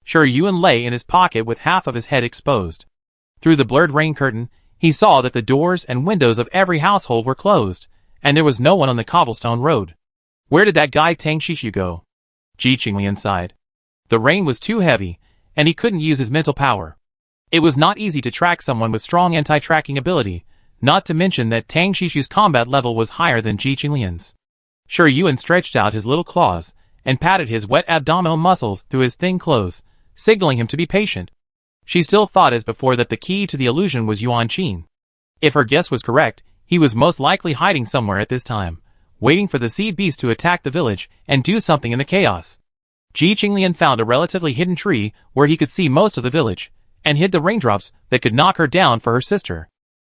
Shi Yuan lay in his pocket with half of his head exposed. Through the blurred rain curtain, he saw that the doors and windows of every household were closed, and there was no one on the cobblestone road. Where did that guy Tang Shishu go? Ji Qinglian sighed. The rain was too heavy, and he couldn't use his mental power. It was not easy to track someone with strong anti-tracking ability, not to mention that Tang Shishu's combat level was higher than Ji Qinglian's. Shi Yuan stretched out his little claws, and patted his wet abdominal muscles through his thin clothes, signaling him to be patient. She still thought as before that the key to the illusion was Yuan Qin. If her guess was correct, he was most likely hiding somewhere at this time, waiting for the sea beast to attack the village and do something in the chaos. Ji Qinglian found a relatively hidden tree where he could see most of the village, and hid the raindrops that could knock her down for her sister.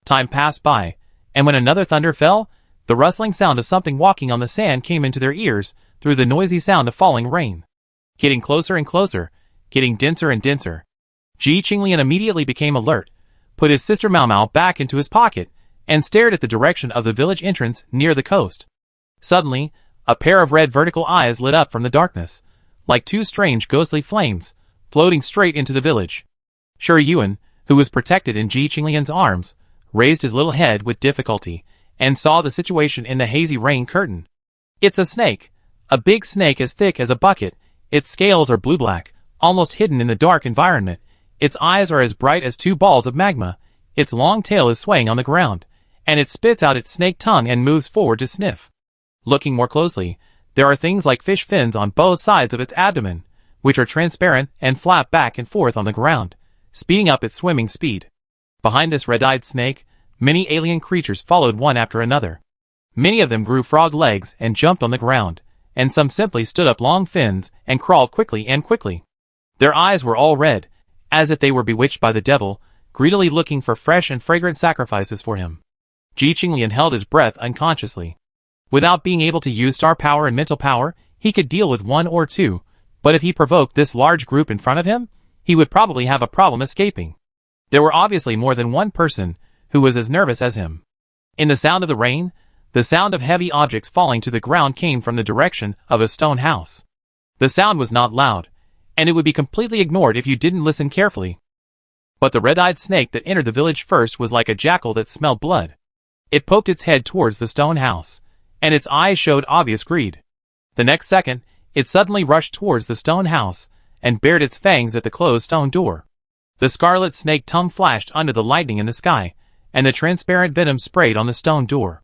Time passed by, and when another thunder fell, the rustling sound of something walking on the sand came into their ears through the noisy sound of falling rain. Getting closer and closer, getting denser and denser. Ji Qinglian immediately became alert, put his sister Mao Mao back into his pocket, and stared at the direction of the village entrance near the coast. Suddenly, a pair of red vertical eyes lit up from the darkness, like two strange ghostly flames, floating straight into the village. Shi Yuan, who was protected in Ji Qinglian's arms, raised his little head with difficulty, and saw the situation in the hazy rain curtain. It's a snake, a big snake as thick as a bucket. Its scales are blue-black, almost hidden in the dark environment. Its eyes are as bright as two balls of magma, its long tail is swaying on the ground, and it spits out its snake tongue and moves forward to sniff. Looking more closely, there are things like fish fins on both sides of its abdomen, which are transparent and flap back and forth on the ground, speeding up its swimming speed. Behind this red-eyed snake, many alien creatures followed one after another. Many of them grew frog legs and jumped on the ground, and some simply stood up long fins and crawled quickly and quickly. Their eyes were all red, as if they were bewitched by the devil, greedily looking for fresh and fragrant sacrifices for him. Ji Qinglian held his breath unconsciously. Without being able to use star power and mental power, he could deal with one or two, but if he provoked this large group in front of him, he would probably have a problem escaping. There were obviously more than one person who was as nervous as him. In the sound of the rain, the sound of heavy objects falling to the ground came from the direction of a stone house. The sound was not loud, and it would be completely ignored if you didn't listen carefully. But the red-eyed snake that entered the village first was like a jackal that smelled blood. It poked its head towards the stone house, and its eyes showed obvious greed. The next second, it suddenly rushed towards the stone house, and bared its fangs at the closed stone door. The scarlet snake tongue flashed under the lightning in the sky, and the transparent venom sprayed on the stone door.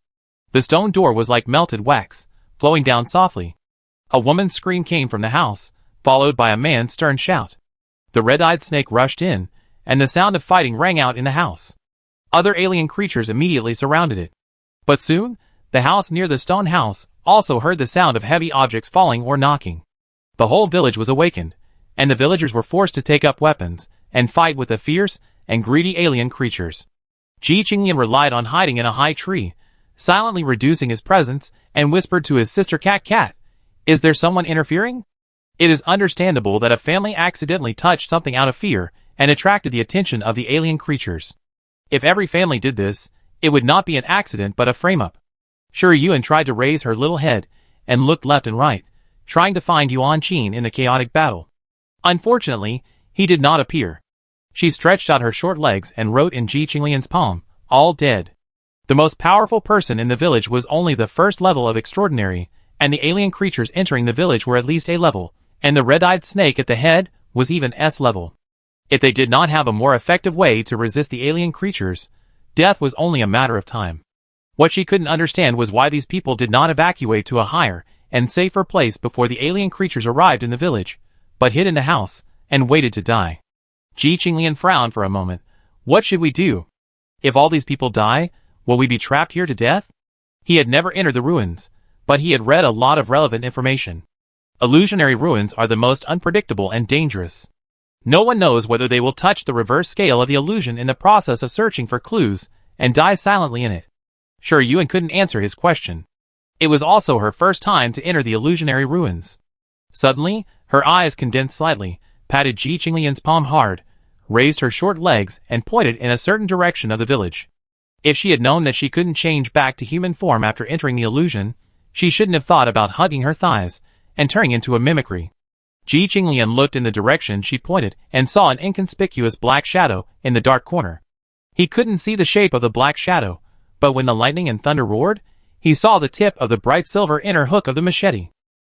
The stone door was like melted wax, flowing down softly. A woman's scream came from the house, followed by a man's stern shout. The red-eyed snake rushed in, and the sound of fighting rang out in the house. Other alien creatures immediately surrounded it. But soon, the house near the stone house also heard the sound of heavy objects falling or knocking. The whole village was awakened, and the villagers were forced to take up weapons and fight with the fierce and greedy alien creatures. Ji Qinglian relied on hiding in a high tree, silently reducing his presence, and whispered to his sister Cat, "Is there someone interfering?" It is understandable that a family accidentally touched something out of fear and attracted the attention of the alien creatures. If every family did this, it would not be an accident but a frame-up. Shi Yuan tried to raise her little head and looked left and right, trying to find Yuan Qin in the chaotic battle. Unfortunately, he did not appear. She stretched out her short legs and wrote in Ji Qinglian's palm, "All dead." The most powerful person in the village was only the first level of extraordinary, and the alien creatures entering the village were at least A level, and the red-eyed snake at the head was even S level. If they did not have a more effective way to resist the alien creatures, death was only a matter of time. What she couldn't understand was why these people did not evacuate to a higher and safer place before the alien creatures arrived in the village, but hid in the house and waited to die. Ji Qinglian frowned for a moment. What should we do? If all these people die, will we be trapped here to death? He had never entered the ruins, but he had read a lot of relevant information. Illusionary ruins are the most unpredictable and dangerous. No one knows whether they will touch the reverse scale of the illusion in the process of searching for clues and die silently in it. Shi Yuan couldn't answer his question. It was also her first time to enter the illusionary ruins. Suddenly, her eyes condensed slightly, patted Ji Qinglian's palm hard, raised her short legs, and pointed in a certain direction of the village. If she had known that she couldn't change back to human form after entering the illusion, she shouldn't have thought about hugging her thighs and turning into a mimicry. Ji Qinglian looked in the direction she pointed and saw an inconspicuous black shadow in the dark corner. He couldn't see the shape of the black shadow, but when the lightning and thunder roared, he saw the tip of the bright silver inner hook of the machete.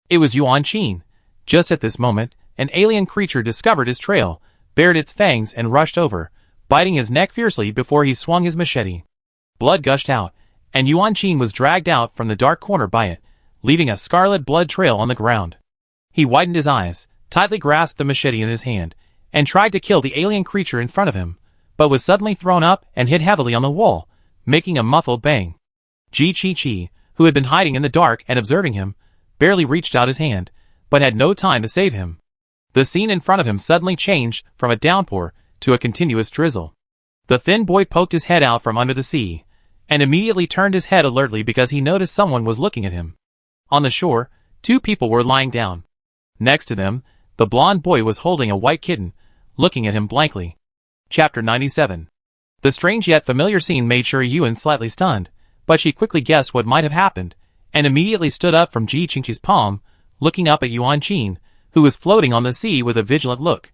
It was Yuan Qin. Just at this moment, an alien creature discovered his trail, bared its fangs and rushed over, biting his neck fiercely before he swung his machete. Blood gushed out, and Yuan Qin was dragged out from the dark corner by it, leaving a scarlet blood trail on the ground. He widened his eyes, tightly grasped the machete in his hand, and tried to kill the alien creature in front of him, but was suddenly thrown up and hit heavily on the wall, making a muffled bang. Ji Qi, who had been hiding in the dark and observing him, barely reached out his hand, but had no time to save him. The scene in front of him suddenly changed from a downpour to a continuous drizzle. The thin boy poked his head out from under the sea, and immediately turned his head alertly because he noticed someone was looking at him. On the shore, two people were lying down. Next to them, the blond boy was holding a white kitten, looking at him blankly. Chapter 97. The strange yet familiar scene made Shi Yuan slightly stunned, but she quickly guessed what might have happened, and immediately stood up from Ji Qingqi's palm, looking up at Yuan Qin, who was floating on the sea with a vigilant look.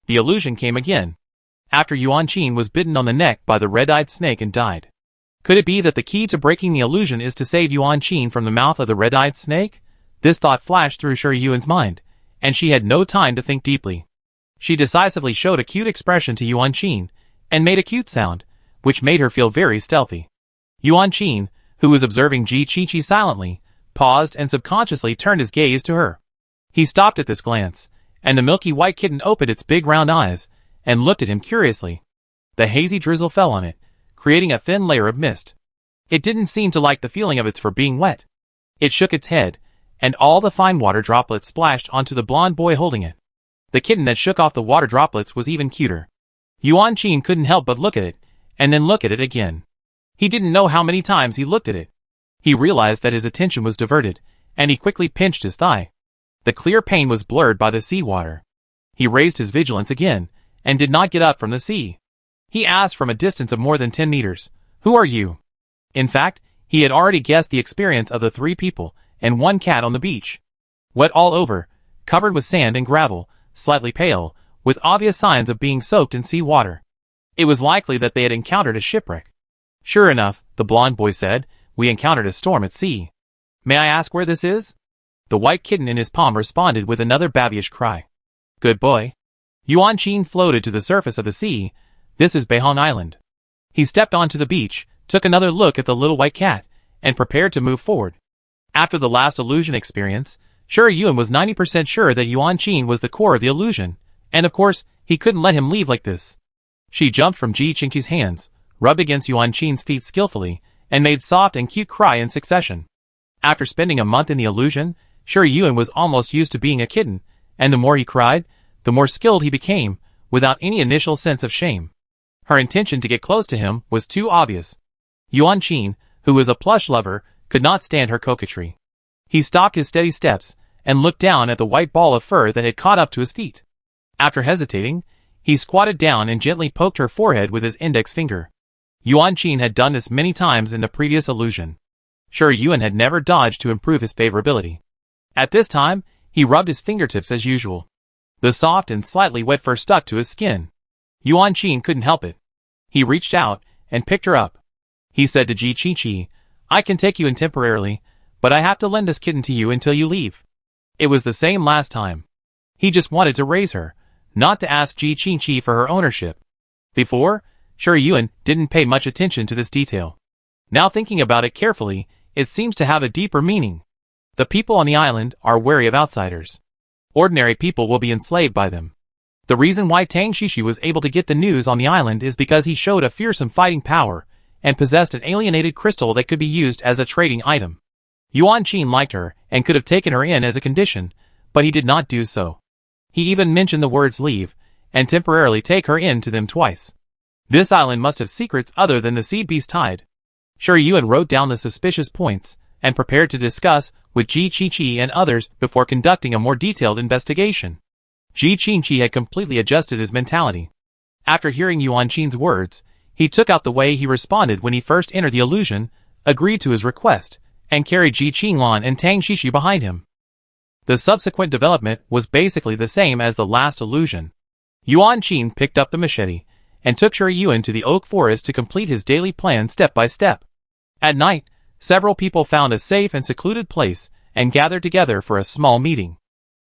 The illusion came again. After Yuan Qin was bitten on the neck by the red-eyed snake and died. Could it be that the key to breaking the illusion is to save Yuan Qin from the mouth of the red-eyed snake? This thought flashed through Shi Yuan's mind, and she had no time to think deeply. She decisively showed a cute expression to Yuan Qin, and made a cute sound, which made her feel very stealthy. Yuan Qin, who was observing Ji Qi silently, paused and subconsciously turned his gaze to her. He stopped at this glance, and the milky white kitten opened its big round eyes, and looked at him curiously. The hazy drizzle fell on it, creating a thin layer of mist. It didn't seem to like the feeling of its fur being wet. It shook its head, and all the fine water droplets splashed onto the blond boy holding it. The kitten that shook off the water droplets was even cuter. Yuan Qin couldn't help but look at it, and then look at it again. He didn't know how many times he looked at it. He realized that his attention was diverted, and he quickly pinched his thigh. The clear pain was blurred by the seawater. He raised his vigilance again, and did not get up from the sea. He asked from a distance of more than 10 meters, "Who are you?" In fact, he had already guessed the experience of the 3 people and 1 cat on the beach. Wet all over, covered with sand and gravel, slightly pale, with obvious signs of being soaked in sea water. It was likely that they had encountered a shipwreck. Sure enough, the blonde boy said, we encountered a storm at sea. May I ask where this is? The white kitten in his palm responded with another babyish cry. Good boy. Yuan Qin floated to the surface of the sea. This is Beihong Island. He stepped onto the beach, took another look at the little white cat, and prepared to move forward. After the last illusion experience, Shi Yuan was 90% sure that Yuan Qin was the core of the illusion, and of course, he couldn't let him leave like this. She jumped from Ji Qingqi's hands, rubbed against Yuan Qin's feet skillfully, and made soft and cute cry in succession. After spending a month in the illusion, Shi Yuan was almost used to being a kitten, and the more he cried, the more skilled he became, without any initial sense of shame. Her intention to get close to him was too obvious. Yuan Qin, who was a plush lover, could not stand her coquetry. He stopped his steady steps, and looked down at the white ball of fur that had caught up to his feet. After hesitating, he squatted down and gently poked her forehead with his index finger. Yuan Qin had done this many times in the previous illusion. Shi Yuan had never dodged to improve his favorability. At this time, he rubbed his fingertips as usual. The soft and slightly wet fur stuck to his skin. Yuan Qin couldn't help it. He reached out and picked her up. He said to Ji Qingqi, I can take you in temporarily, but I have to lend this kitten to you until you leave. It was the same last time. He just wanted to raise her, not to ask Ji Qingqi for her ownership. Before, Shi Yuan didn't pay much attention to this detail. Now thinking about it carefully, it seems to have a deeper meaning. The people on the island are wary of outsiders. Ordinary people will be enslaved by them. The reason why Tang Xixi was able to get the news on the island is because he showed a fearsome fighting power, and possessed an alienated crystal that could be used as a trading item. Yuan Qin liked her, and could have taken her in as a condition, but he did not do so. He even mentioned the words leave, and temporarily take her in to them twice. This island must have secrets other than the seed beast tide. Shi Yuan wrote down the suspicious points, and prepared to discuss with Ji Qingqi and others before conducting a more detailed investigation. Ji Qingqi had completely adjusted his mentality. After hearing Yuan Qin's words, he took out the way he responded when he first entered the illusion, agreed to his request, and carried Ji Qinglan and Tang Xixi behind him. The subsequent development was basically the same as the last illusion. Yuan Qin picked up the machete, and took Shi Yuan to the oak forest to complete his daily plan step by step. At night, several people found a safe and secluded place, and gathered together for a small meeting.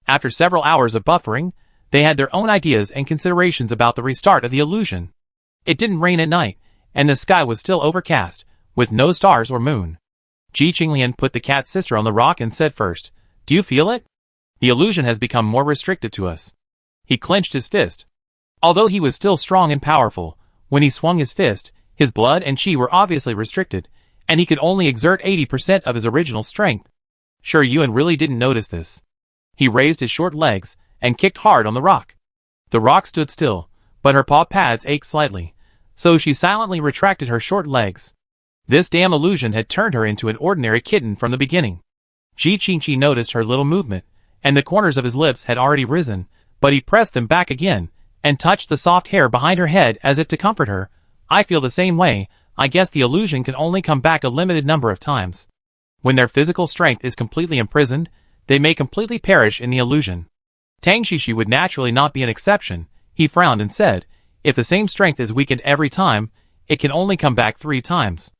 After several hours of buffering, they had their own ideas and considerations about the restart of the illusion. It didn't rain at night, and the sky was still overcast, with no stars or moon. Ji Qinglian put the cat's sister on the rock and said first, Do you feel it? The illusion has become more restrictive to us. He clenched his fist. Although he was still strong and powerful, when he swung his fist, his blood and chi were obviously restricted, and he could only exert 80% of his original strength. Shi Yuan really didn't notice this. He raised his short legs, and kicked hard on the rock. The rock stood still, but her paw pads ached slightly, so she silently retracted her short legs. This damn illusion had turned her into an ordinary kitten from the beginning. Ji Qingqi noticed her little movement, and the corners of his lips had already risen, but he pressed them back again, and touched the soft hair behind her head as if to comfort her. I feel the same way. I guess the illusion can only come back a limited number of times. When their physical strength is completely imprisoned, they may completely perish in the illusion. Tang Xixi would naturally not be an exception. He frowned and said, if the same strength is weakened every time, it can only come back 3 times.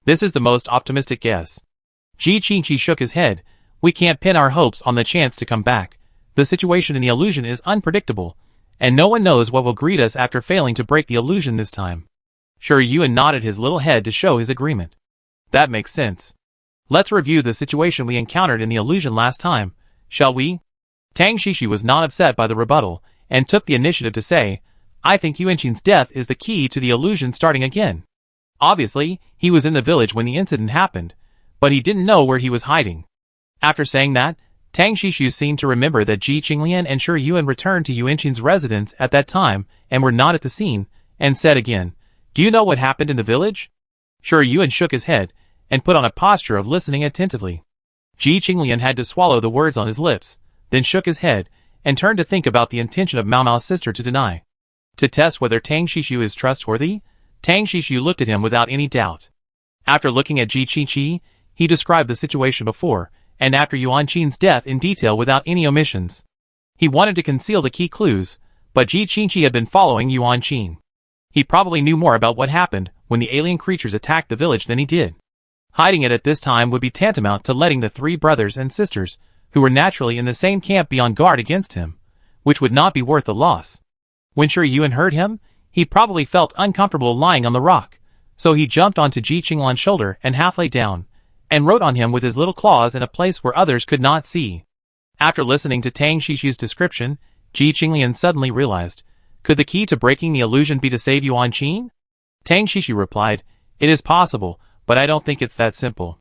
This is the most optimistic guess. Ji Qingqi shook his head. We can't pin our hopes on the chance to come back. The situation in the illusion is unpredictable, and no one knows what will greet us after failing to break the illusion this time. Shi Yuan nodded his little head to show his agreement. That makes sense. Let's review the situation we encountered in the illusion last time, shall we? Tang Xixi was not upset by the rebuttal, and took the initiative to say, I think Yuan Qin's death is the key to the illusion starting again. Obviously, he was in the village when the incident happened, but he didn't know where he was hiding. After saying that, Tang Xixi seemed to remember that Ji Qinglian and Shi Yuan returned to Yuan Qin's residence at that time and were not at the scene, and said again, Do you know what happened in the village? Shi Yuan shook his head, and put on a posture of listening attentively. Ji Qinglian had to swallow the words on his lips, then shook his head, and turned to think about the intention of Mao Mao's sister to deny. To test whether Tang Xixi is trustworthy, Tang Xixi looked at him without any doubt. After looking at Ji Qingqi, he described the situation before, and after Yuan Qin's death in detail without any omissions. He wanted to conceal the key clues, But Ji Qingqi had been following Yuan Qin. He probably knew more about what happened when the alien creatures attacked the village than he did. Hiding it at this time would be tantamount to letting the three brothers and sisters, who were naturally in the same camp, be on guard against him, which would not be worth the loss. When Shi Yuan heard him, he probably felt uncomfortable lying on the rock, so he jumped onto Ji Qinglan's shoulder and half lay down, and wrote on him with his little claws in a place where others could not see. After listening to Tang Shishu's description, Ji Qinglian suddenly realized, could the key to breaking the illusion be to save Yuan Qin? Tang Shishu replied, it is possible, but I don't think it's that simple.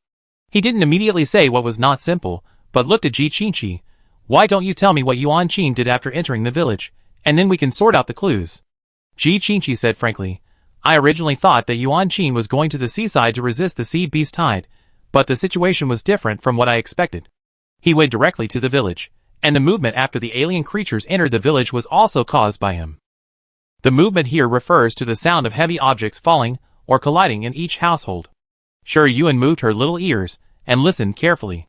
He didn't immediately say what was not simple, but looked at Ji Qingqi. Why don't you tell me what Yuan Qin did after entering the village, and then we can sort out the clues? Ji Qingqi said frankly, I originally thought that Yuan Qin was going to the seaside to resist the sea beast tide, but the situation was different from what I expected. He went directly to the village, and the movement after the alien creatures entered the village was also caused by him. The movement here refers to the sound of heavy objects falling or colliding in each household. Shi Yuan moved her little ears and listened carefully.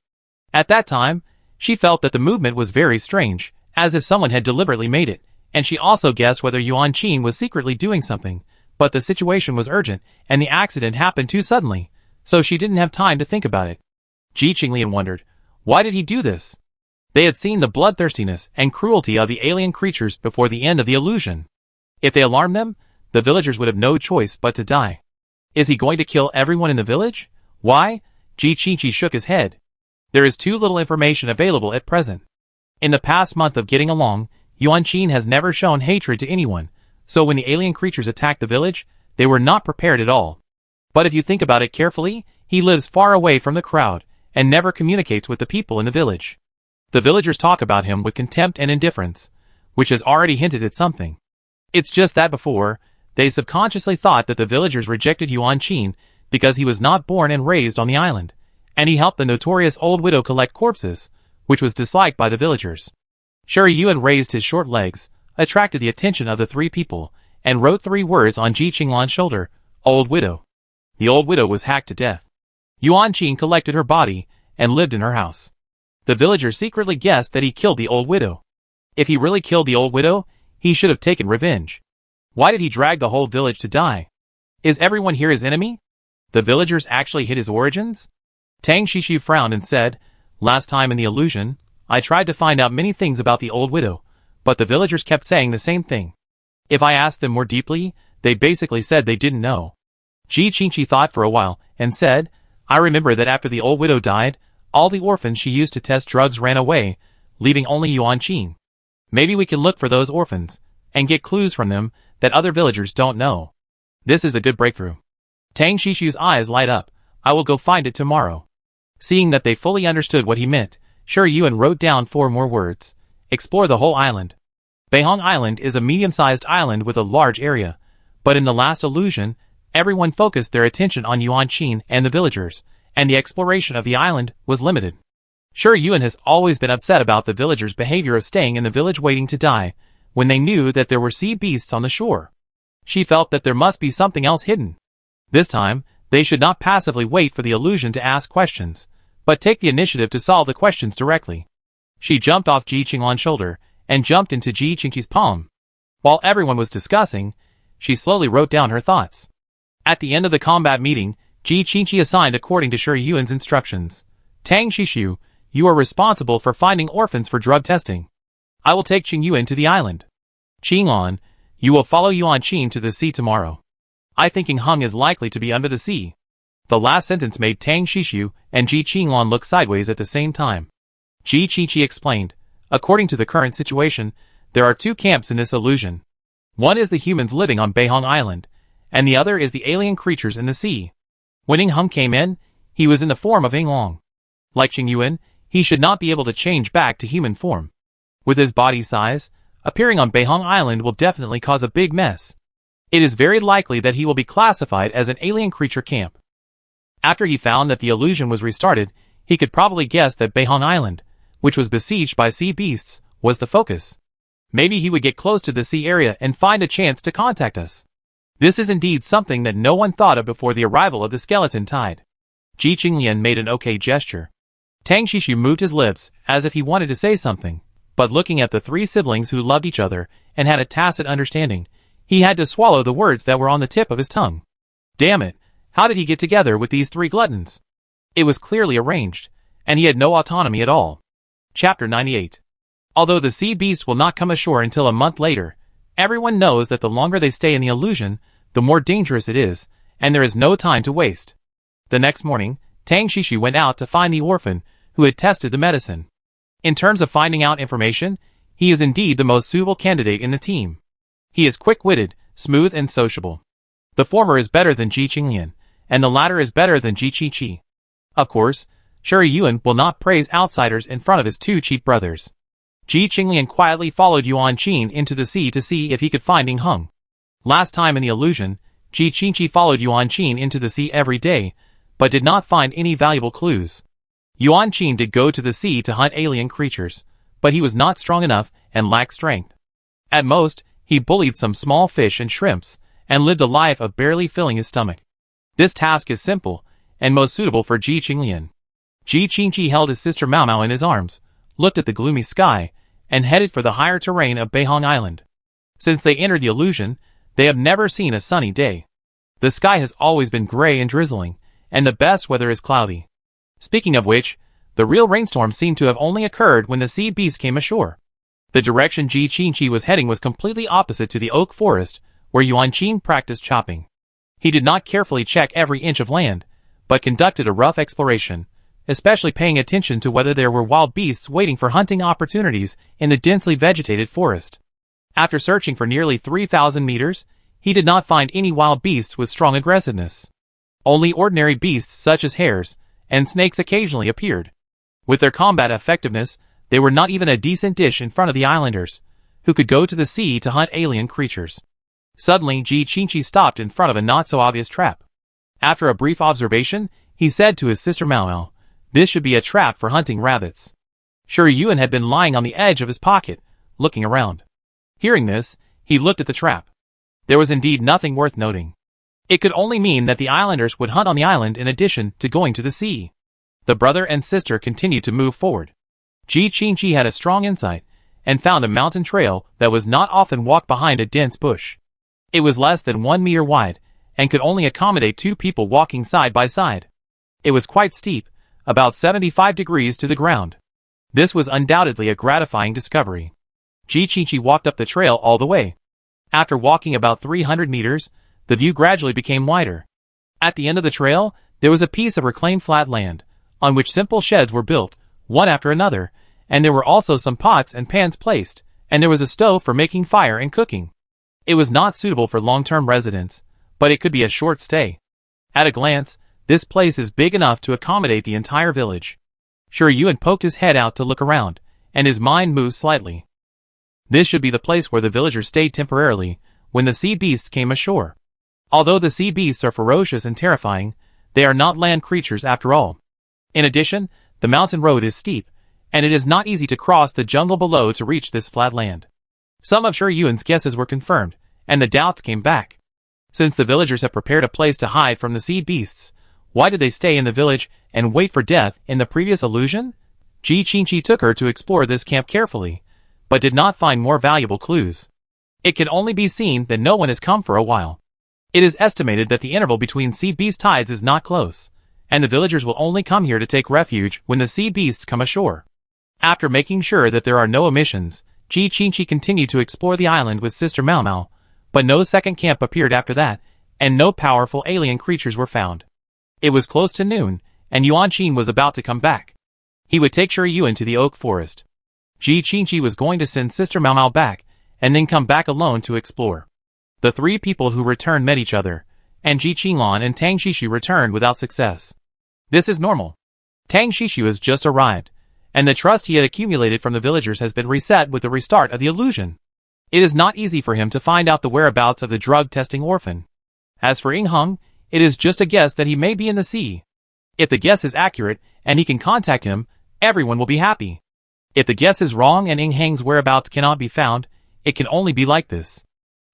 At that time, she felt that the movement was very strange, as if someone had deliberately made it, and she also guessed whether Yuan Qin was secretly doing something, but the situation was urgent, and the accident happened too suddenly, so she didn't have time to think about it. Ji Qinglian wondered, why did he do this? They had seen the bloodthirstiness and cruelty of the alien creatures before the end of the illusion. If they alarmed them, the villagers would have no choice but to die. Is he going to kill everyone in the village? Why? Ji Qingqi shook his head. There is too little information available at present. In the past month of getting along, Yuan Qin has never shown hatred to anyone, so when the alien creatures attacked the village, they were not prepared at all. But if you think about it carefully, he lives far away from the crowd, and never communicates with the people in the village. The villagers talk about him with contempt and indifference, which has already hinted at something. It's just that before, they subconsciously thought that the villagers rejected Yuan Qin because he was not born and raised on the island, and he helped the notorious old widow collect corpses, which was disliked by the villagers. Shi Yuan raised his short legs, attracted the attention of the three people, and wrote 3 words on Ji Qinglan's shoulder, Old Widow. The old widow was hacked to death. Yuan Qin collected her body and lived in her house. The villagers secretly guessed that he killed the old widow. If he really killed the old widow, he should have taken revenge. Why did he drag the whole village to die? Is everyone here his enemy? The villagers actually hid his origins? Tang Shishu frowned and said, last time in the illusion, I tried to find out many things about the old widow, but the villagers kept saying the same thing. If I asked them more deeply, they basically said they didn't know. Ji Qingqi thought for a while, and said, I remember that after the old widow died, all the orphans she used to test drugs ran away, leaving only Yuan Qin. Maybe we can look for those orphans, and get clues from them that other villagers don't know. This is a good breakthrough. Tang Shishu's eyes light up. I will go find it tomorrow. Seeing that they fully understood what he meant, Shi Yuan wrote down 4 more words. Explore the whole island. Beihong Island is a medium-sized island with a large area, but in the last illusion, everyone focused their attention on Yuan Qin and the villagers, and the exploration of the island was limited. Shi Yuan has always been upset about the villagers' behavior of staying in the village waiting to die, when they knew that there were sea beasts on the shore. She felt that there must be something else hidden. This time, they should not passively wait for the illusion to ask questions, but take the initiative to solve the questions directly. She jumped off Ji Qinglan's shoulder, and jumped into Ji Qingqi's palm. While everyone was discussing, she slowly wrote down her thoughts. At the end of the combat meeting, Ji Qingqi assigned according to Shi Yuan's instructions. Tang Shishu, you are responsible for finding orphans for drug testing. I will take Qing Yuan to the island. Qinglan, you will follow Yuan Qin to the sea tomorrow. I think Hung is likely to be under the sea. The last sentence made Tang Shishu and Ji Qinglan look sideways at the same time. Ji Qingqi explained, according to the current situation, there are 2 camps in this illusion. One is the humans living on Beihong Island, and the other is the alien creatures in the sea. When Hung came in, he was in the form of Long. Like Qing Yuan, he should not be able to change back to human form. With his body size, appearing on Beihong Island will definitely cause a big mess. It is very likely that he will be classified as an alien creature camp. After he found that the illusion was restarted, he could probably guess that Beihong Island, which was besieged by sea beasts, was the focus. Maybe he would get close to the sea area and find a chance to contact us. This is indeed something that no one thought of before the arrival of the skeleton tide. Ji Qinglian made an okay gesture. Tang Shishu moved his lips, as if he wanted to say something, But looking at the three siblings who loved each other and had a tacit understanding, he had to swallow the words that were on the tip of his tongue. Damn it, how did he get together with these three gluttons? It was clearly arranged, and he had no autonomy at all. Chapter 98. Although the sea beast will not come ashore until a month later, everyone knows that the longer they stay in the illusion, the more dangerous it is, and there is no time to waste. The next morning, Tang Shishi went out to find the orphan who had tested the medicine. In terms of finding out information, he is indeed the most suitable candidate in the team. He is quick-witted, smooth and sociable. The former is better than Ji Qinglian, and the latter is better than Ji Qiqi. Of course, Shi Yuan will not praise outsiders in front of his two cheap brothers. Ji Qinglian quietly followed Yuan Qin into the sea to see if he could find Ning Heng. Last time in the illusion, Ji Qiqi followed Yuan Qin into the sea every day, but did not find any valuable clues. Yuan Qin did go to the sea to hunt alien creatures, but he was not strong enough and lacked strength. At most, he bullied some small fish and shrimps, and lived a life of barely filling his stomach. This task is simple, and most suitable for Ji Qinglian. Ji Qingqi held his sister Mao Mao in his arms, looked at the gloomy sky, and headed for the higher terrain of Beihong Island. Since they entered the illusion, they have never seen a sunny day. The sky has always been gray and drizzling, and the best weather is cloudy. Speaking of which, the real rainstorm seemed to have only occurred when the sea beast came ashore. The direction Ji Qingqi was heading was completely opposite to the oak forest, where Yuan Qin practiced chopping. He did not carefully check every inch of land, but conducted a rough exploration, especially paying attention to whether there were wild beasts waiting for hunting opportunities in the densely vegetated forest. After searching for nearly 3,000 meters, he did not find any wild beasts with strong aggressiveness. Only ordinary beasts such as hares and snakes occasionally appeared. With their combat effectiveness, they were not even a decent dish in front of the islanders, who could go to the sea to hunt alien creatures. Suddenly, Ji Qingqi stopped in front of a not-so-obvious trap. After a brief observation, he said to his sister Mao Mao, "This should be a trap for hunting rabbits." Shi Yuan had been lying on the edge of his pocket, looking around. Hearing this, he looked at the trap. There was indeed nothing worth noting. It could only mean that the islanders would hunt on the island in addition to going to the sea. The brother and sister continued to move forward. Ji Qingqi had a strong insight, and found a mountain trail that was not often walked behind a dense bush. It was less than 1 meter wide, and could only accommodate 2 people walking side by side. It was quite steep, about 75 degrees to the ground. This was undoubtedly a gratifying discovery. Ji Qingqi walked up the trail all the way. After walking about 300 meters, the view gradually became wider. At the end of the trail, there was a piece of reclaimed flat land, on which simple sheds were built, one after another, and there were also some pots and pans placed, and there was a stove for making fire and cooking. It was not suitable for long-term residence, but it could be a short stay. At a glance, this place is big enough to accommodate the entire village. Shi Yuan poked his head out to look around, and his mind moved slightly. This should be the place where the villagers stayed temporarily, when the sea beasts came ashore. Although the sea beasts are ferocious and terrifying, they are not land creatures after all. In addition, the mountain road is steep, and it is not easy to cross the jungle below to reach this flat land. Some of Shi Yuan's guesses were confirmed, and the doubts came back. Since the villagers have prepared a place to hide from the sea beasts, why did they stay in the village and wait for death in the previous illusion? Ji Qingqi took her to explore this camp carefully, but did not find more valuable clues. It can only be seen that no one has come for a while. It is estimated that the interval between sea beast tides is not close, and the villagers will only come here to take refuge when the sea beasts come ashore. After making sure that there are no omissions, Ji Qingqi continued to explore the island with Sister Mao Mao, but no second camp appeared after that, and no powerful alien creatures were found. It was close to noon, and Yuan Qin was about to come back. He would take Shi Yuan to the oak forest. Ji Qingqi was going to send Sister Mao Mao back, and then come back alone to explore. The 3 people who returned met each other, and Ji Qinglan and Tang Shishi returned without success. This is normal. Tang Shishi has just arrived, and the trust he had accumulated from the villagers has been reset with the restart of the illusion. It is not easy for him to find out the whereabouts of the drug-testing orphan. As for Ning Heng, it is just a guess that he may be in the sea. If the guess is accurate, and he can contact him, everyone will be happy. If the guess is wrong and Ning Heng's whereabouts cannot be found, it can only be like this.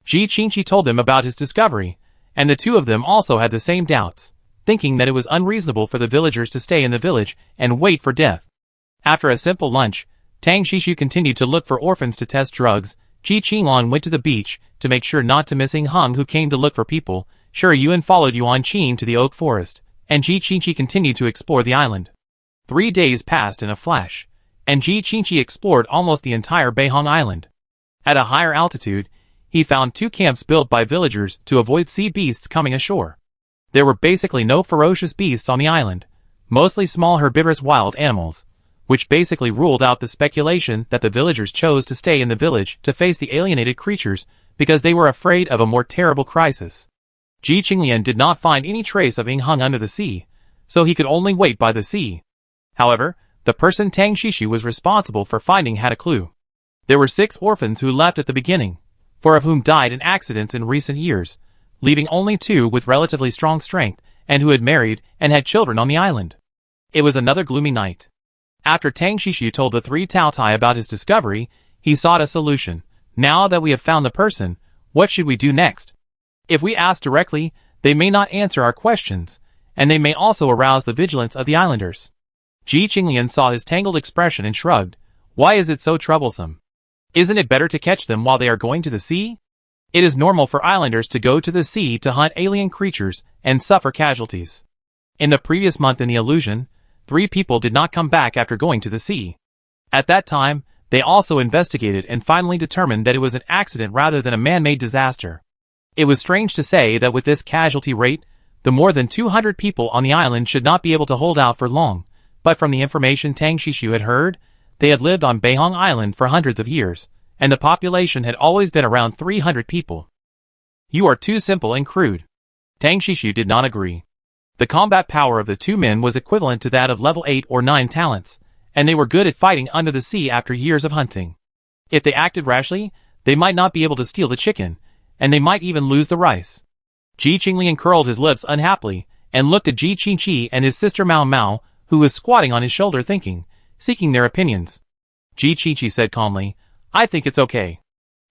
Ji Qingqi told them about his discovery, and the 2 of them also had the same doubts, thinking that it was unreasonable for the villagers to stay in the village and wait for death. After a simple lunch, Tang Shishu continued to look for orphans to test drugs. Ji Qinglan went to the beach to make sure not to miss Hung, who came to look for people. Shi Yuan followed Yuan Qin to the oak forest, and Ji Qingqi continued to explore the island. 3 days passed in a flash, and Ji Qingqi explored almost the entire Beihong Island. At a higher altitude, he found 2 camps built by villagers to avoid sea beasts coming ashore. There were basically no ferocious beasts on the island, mostly small herbivorous wild animals, which basically ruled out the speculation that the villagers chose to stay in the village to face the alienated creatures because they were afraid of a more terrible crisis. Ji Qinglian did not find any trace of Hung under the sea, so he could only wait by the sea. However, the person Tang Shishu was responsible for finding had a clue. There were 6 orphans who left at the beginning, 4 of whom died in accidents in recent years, leaving only 2 with relatively strong strength and who had married and had children on the island. It was another gloomy night. After Tang Shishu told the 3 Taotai about his discovery, he sought a solution. Now that we have found the person, what should we do next? If we ask directly, they may not answer our questions, and they may also arouse the vigilance of the islanders. Ji Qinglian saw his tangled expression and shrugged. Why is it so troublesome? Isn't it better to catch them while they are going to the sea? It is normal for islanders to go to the sea to hunt alien creatures and suffer casualties. In the previous month in the illusion, 3 people did not come back after going to the sea. At that time, they also investigated and finally determined that it was an accident rather than a man-made disaster. It was strange to say that with this casualty rate, the more than 200 people on the island should not be able to hold out for long, but from the information Tang Shishu had heard, they had lived on Beihong Island for hundreds of years, and the population had always been around 300 people. You are too simple and crude. Tang Shishu did not agree. The combat power of the 2 men was equivalent to that of level 8 or 9 talents, and they were good at fighting under the sea after years of hunting. If they acted rashly, they might not be able to steal the chicken, and they might even lose the rice. Ji Qinglian curled his lips unhappily, and looked at Ji Qingqi and his sister Mao Mao, who was squatting on his shoulder thinking, seeking their opinions. Ji Qingqi said calmly, I think it's okay.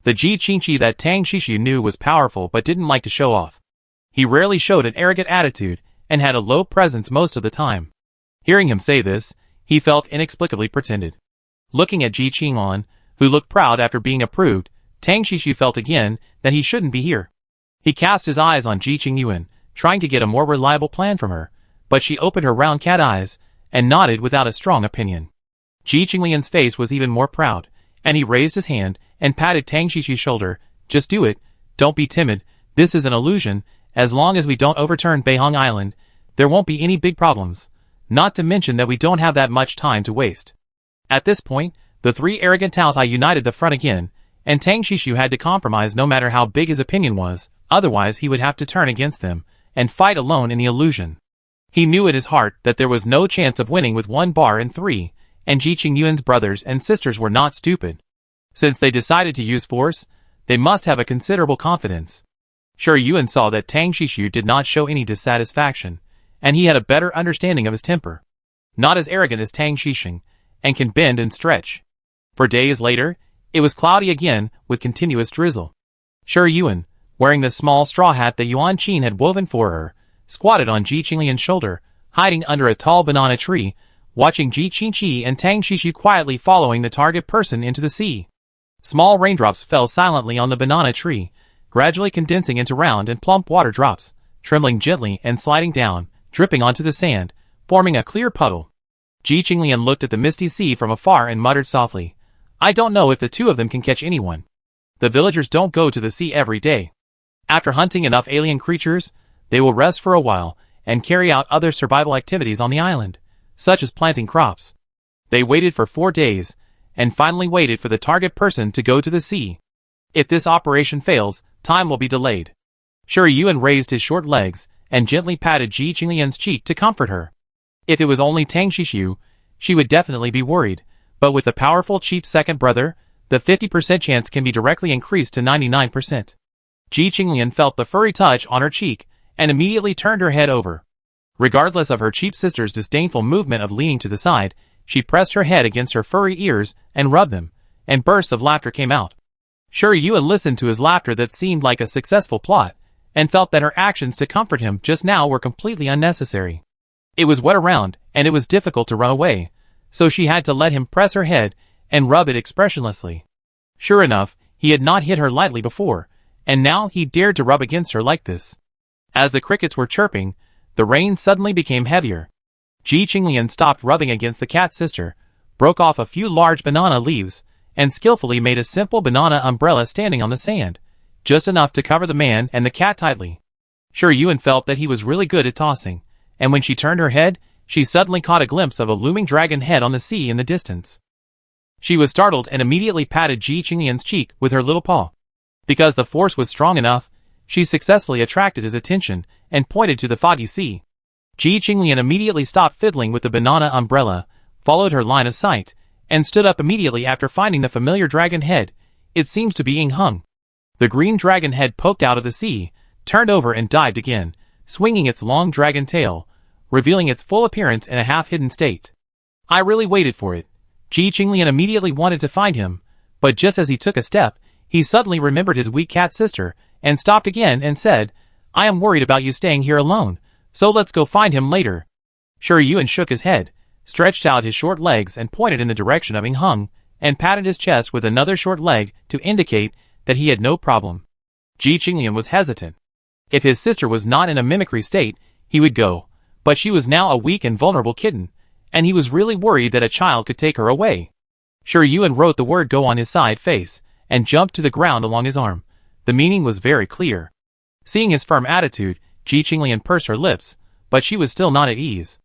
The Ji Qingqi that Tang Shishu knew was powerful but didn't like to show off. He rarely showed an arrogant attitude, and had a low presence most of the time. Hearing him say this, he felt inexplicably pretended. Looking at Ji Qinglan, who looked proud after being approved, Tang Shishu felt again that he shouldn't be here. He cast his eyes on Ji Qingyuan, trying to get a more reliable plan from her, but she opened her round cat eyes, and nodded without a strong opinion. Ji Qinglian's face was even more proud, and he raised his hand and patted Tang Shishu's shoulder. Just do it, don't be timid, this is an illusion, as long as we don't overturn Beihong Island, there won't be any big problems, not to mention that we don't have that much time to waste. At this point, the 3 arrogant Taotai united the front again, and Tang Shishu had to compromise no matter how big his opinion was, otherwise he would have to turn against them, and fight alone in the illusion. He knew in his heart that there was no chance of winning with 1 bar in 3, and Ji Qingyuan's brothers and sisters were not stupid. Since they decided to use force, they must have a considerable confidence. Shi Yuan saw that Tang Shishu did not show any dissatisfaction, and he had a better understanding of his temper. Not as arrogant as Tang Shishu, and can bend and stretch. For days later, it was cloudy again, with continuous drizzle. Shi Yuan, wearing the small straw hat that Yuan Qin had woven for her, squatted on Ji Qinglian's shoulder, hiding under a tall banana tree, watching Ji Qingqi and Tang Shishu quietly following the target person into the sea. Small raindrops fell silently on the banana tree, gradually condensing into round and plump water drops, trembling gently and sliding down, dripping onto the sand, forming a clear puddle. Ji Qinglian looked at the misty sea from afar and muttered softly, I don't know if the 2 of them can catch anyone. The villagers don't go to the sea every day. After hunting enough alien creatures, they will rest for a while, and carry out other survival activities on the island, such as planting crops. They waited for 4 days, and finally waited for the target person to go to the sea. If this operation fails, time will be delayed. Shi Yuan raised his short legs, and gently patted Ji Qinglian's cheek to comfort her. If it was only Tang Shishu, she would definitely be worried, but with the powerful cheap second brother, the 50% chance can be directly increased to 99%. Ji Qinglian felt the furry touch on her cheek, and immediately turned her head over. Regardless of her cheap sister's disdainful movement of leaning to the side, she pressed her head against her furry ears and rubbed them, and bursts of laughter came out. Shi Yuan listened to his laughter that seemed like a successful plot, and felt that her actions to comfort him just now were completely unnecessary. It was wet around, and it was difficult to run away, so she had to let him press her head and rub it expressionlessly. Sure enough, he had not hit her lightly before, and now he dared to rub against her like this. As the crickets were chirping, the rain suddenly became heavier. Ji Qinglian stopped rubbing against the cat's sister, broke off a few large banana leaves, and skillfully made a simple banana umbrella standing on the sand, just enough to cover the man and the cat tightly. Shi Yuan felt that he was really good at tossing, and when she turned her head, she suddenly caught a glimpse of a looming dragon head on the sea in the distance. She was startled and immediately patted Ji Qinglian's cheek with her little paw. Because the force was strong enough, she successfully attracted his attention and pointed to the foggy sea. Ji Qinglian immediately stopped fiddling with the banana umbrella, followed her line of sight, and stood up immediately after finding the familiar dragon head. It seems to be Ying Hung. The green dragon head poked out of the sea, turned over and dived again, swinging its long dragon tail, revealing its full appearance in a half-hidden state. I really waited for it. Ji Qinglian immediately wanted to find him, but just as he took a step, he suddenly remembered his weak cat sister, and stopped again and said, I am worried about you staying here alone, so let's go find him later. Shi Yuan shook his head, stretched out his short legs and pointed in the direction of Ying Hung, and patted his chest with another short leg to indicate that he had no problem. Ji Qinglian was hesitant. If his sister was not in a mimicry state, he would go, but she was now a weak and vulnerable kitten, and he was really worried that a child could take her away. Shi Yuan wrote the word go on his side face, and jumped to the ground along his arm. The meaning was very clear. Seeing his firm attitude, Ji Qinglian pursed her lips, but she was still not at ease.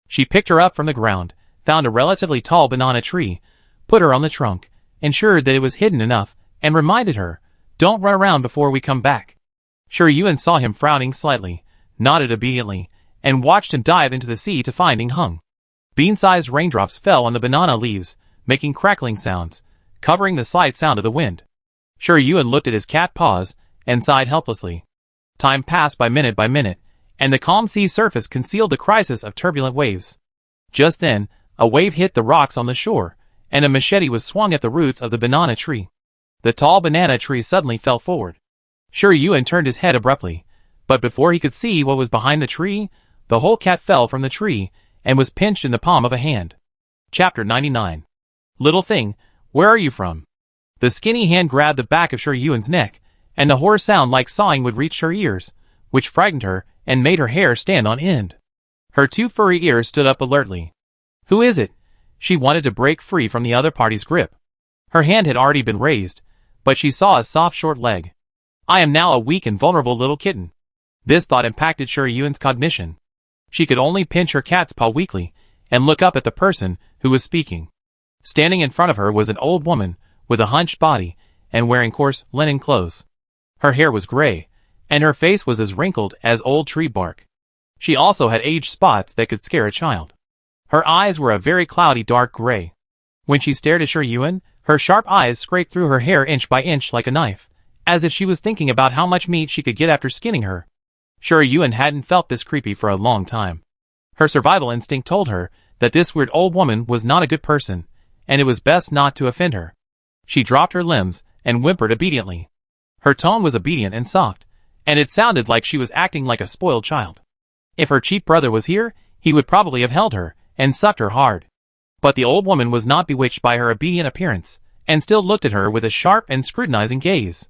She picked her up from the ground, found a relatively tall banana tree, put her on the trunk, ensured that it was hidden enough, and reminded her, don't run around before we come back. Shi Yuan saw him frowning slightly, nodded obediently, and watched him dive into the sea to find Ying Hung. Bean-sized raindrops fell on the banana leaves, making crackling sounds, covering the slight sound of the wind. Shi Yuan looked at his cat paws, and sighed helplessly. Time passed by minute, and the calm sea surface concealed the crisis of turbulent waves. Just then, a wave hit the rocks on the shore, and a machete was swung at the roots of the banana tree. The tall banana tree suddenly fell forward. Shi Yuan turned his head abruptly, but before he could see what was behind the tree, the whole cat fell from the tree, and was pinched in the palm of a hand. Chapter 99. Little thing, where are you from? The skinny hand grabbed the back of Shi Yuan's neck, and the hoarse sound like sawing would reach her ears, which frightened her and made her hair stand on end. Her two furry ears stood up alertly. Who is it? She wanted to break free from the other party's grip. Her hand had already been raised, but she saw a soft short leg. I am now a weak and vulnerable little kitten. This thought impacted Shi Yuan's cognition. She could only pinch her cat's paw weakly, and look up at the person who was speaking. Standing in front of her was an old woman, with a hunched body, and wearing coarse linen clothes. Her hair was gray, and her face was as wrinkled as old tree bark. She also had age spots that could scare a child. Her eyes were a very cloudy dark gray. When she stared at Shi Yuan, her sharp eyes scraped through her hair inch by inch like a knife, as if she was thinking about how much meat she could get after skinning her. Shi Yuan hadn't felt this creepy for a long time. Her survival instinct told her that this weird old woman was not a good person, and it was best not to offend her. She dropped her limbs and whimpered obediently. Her tone was obedient and soft, and it sounded like she was acting like a spoiled child. If her cheap brother was here, he would probably have held her and sucked her hard. But the old woman was not bewitched by her obedient appearance, and still looked at her with a sharp and scrutinizing gaze.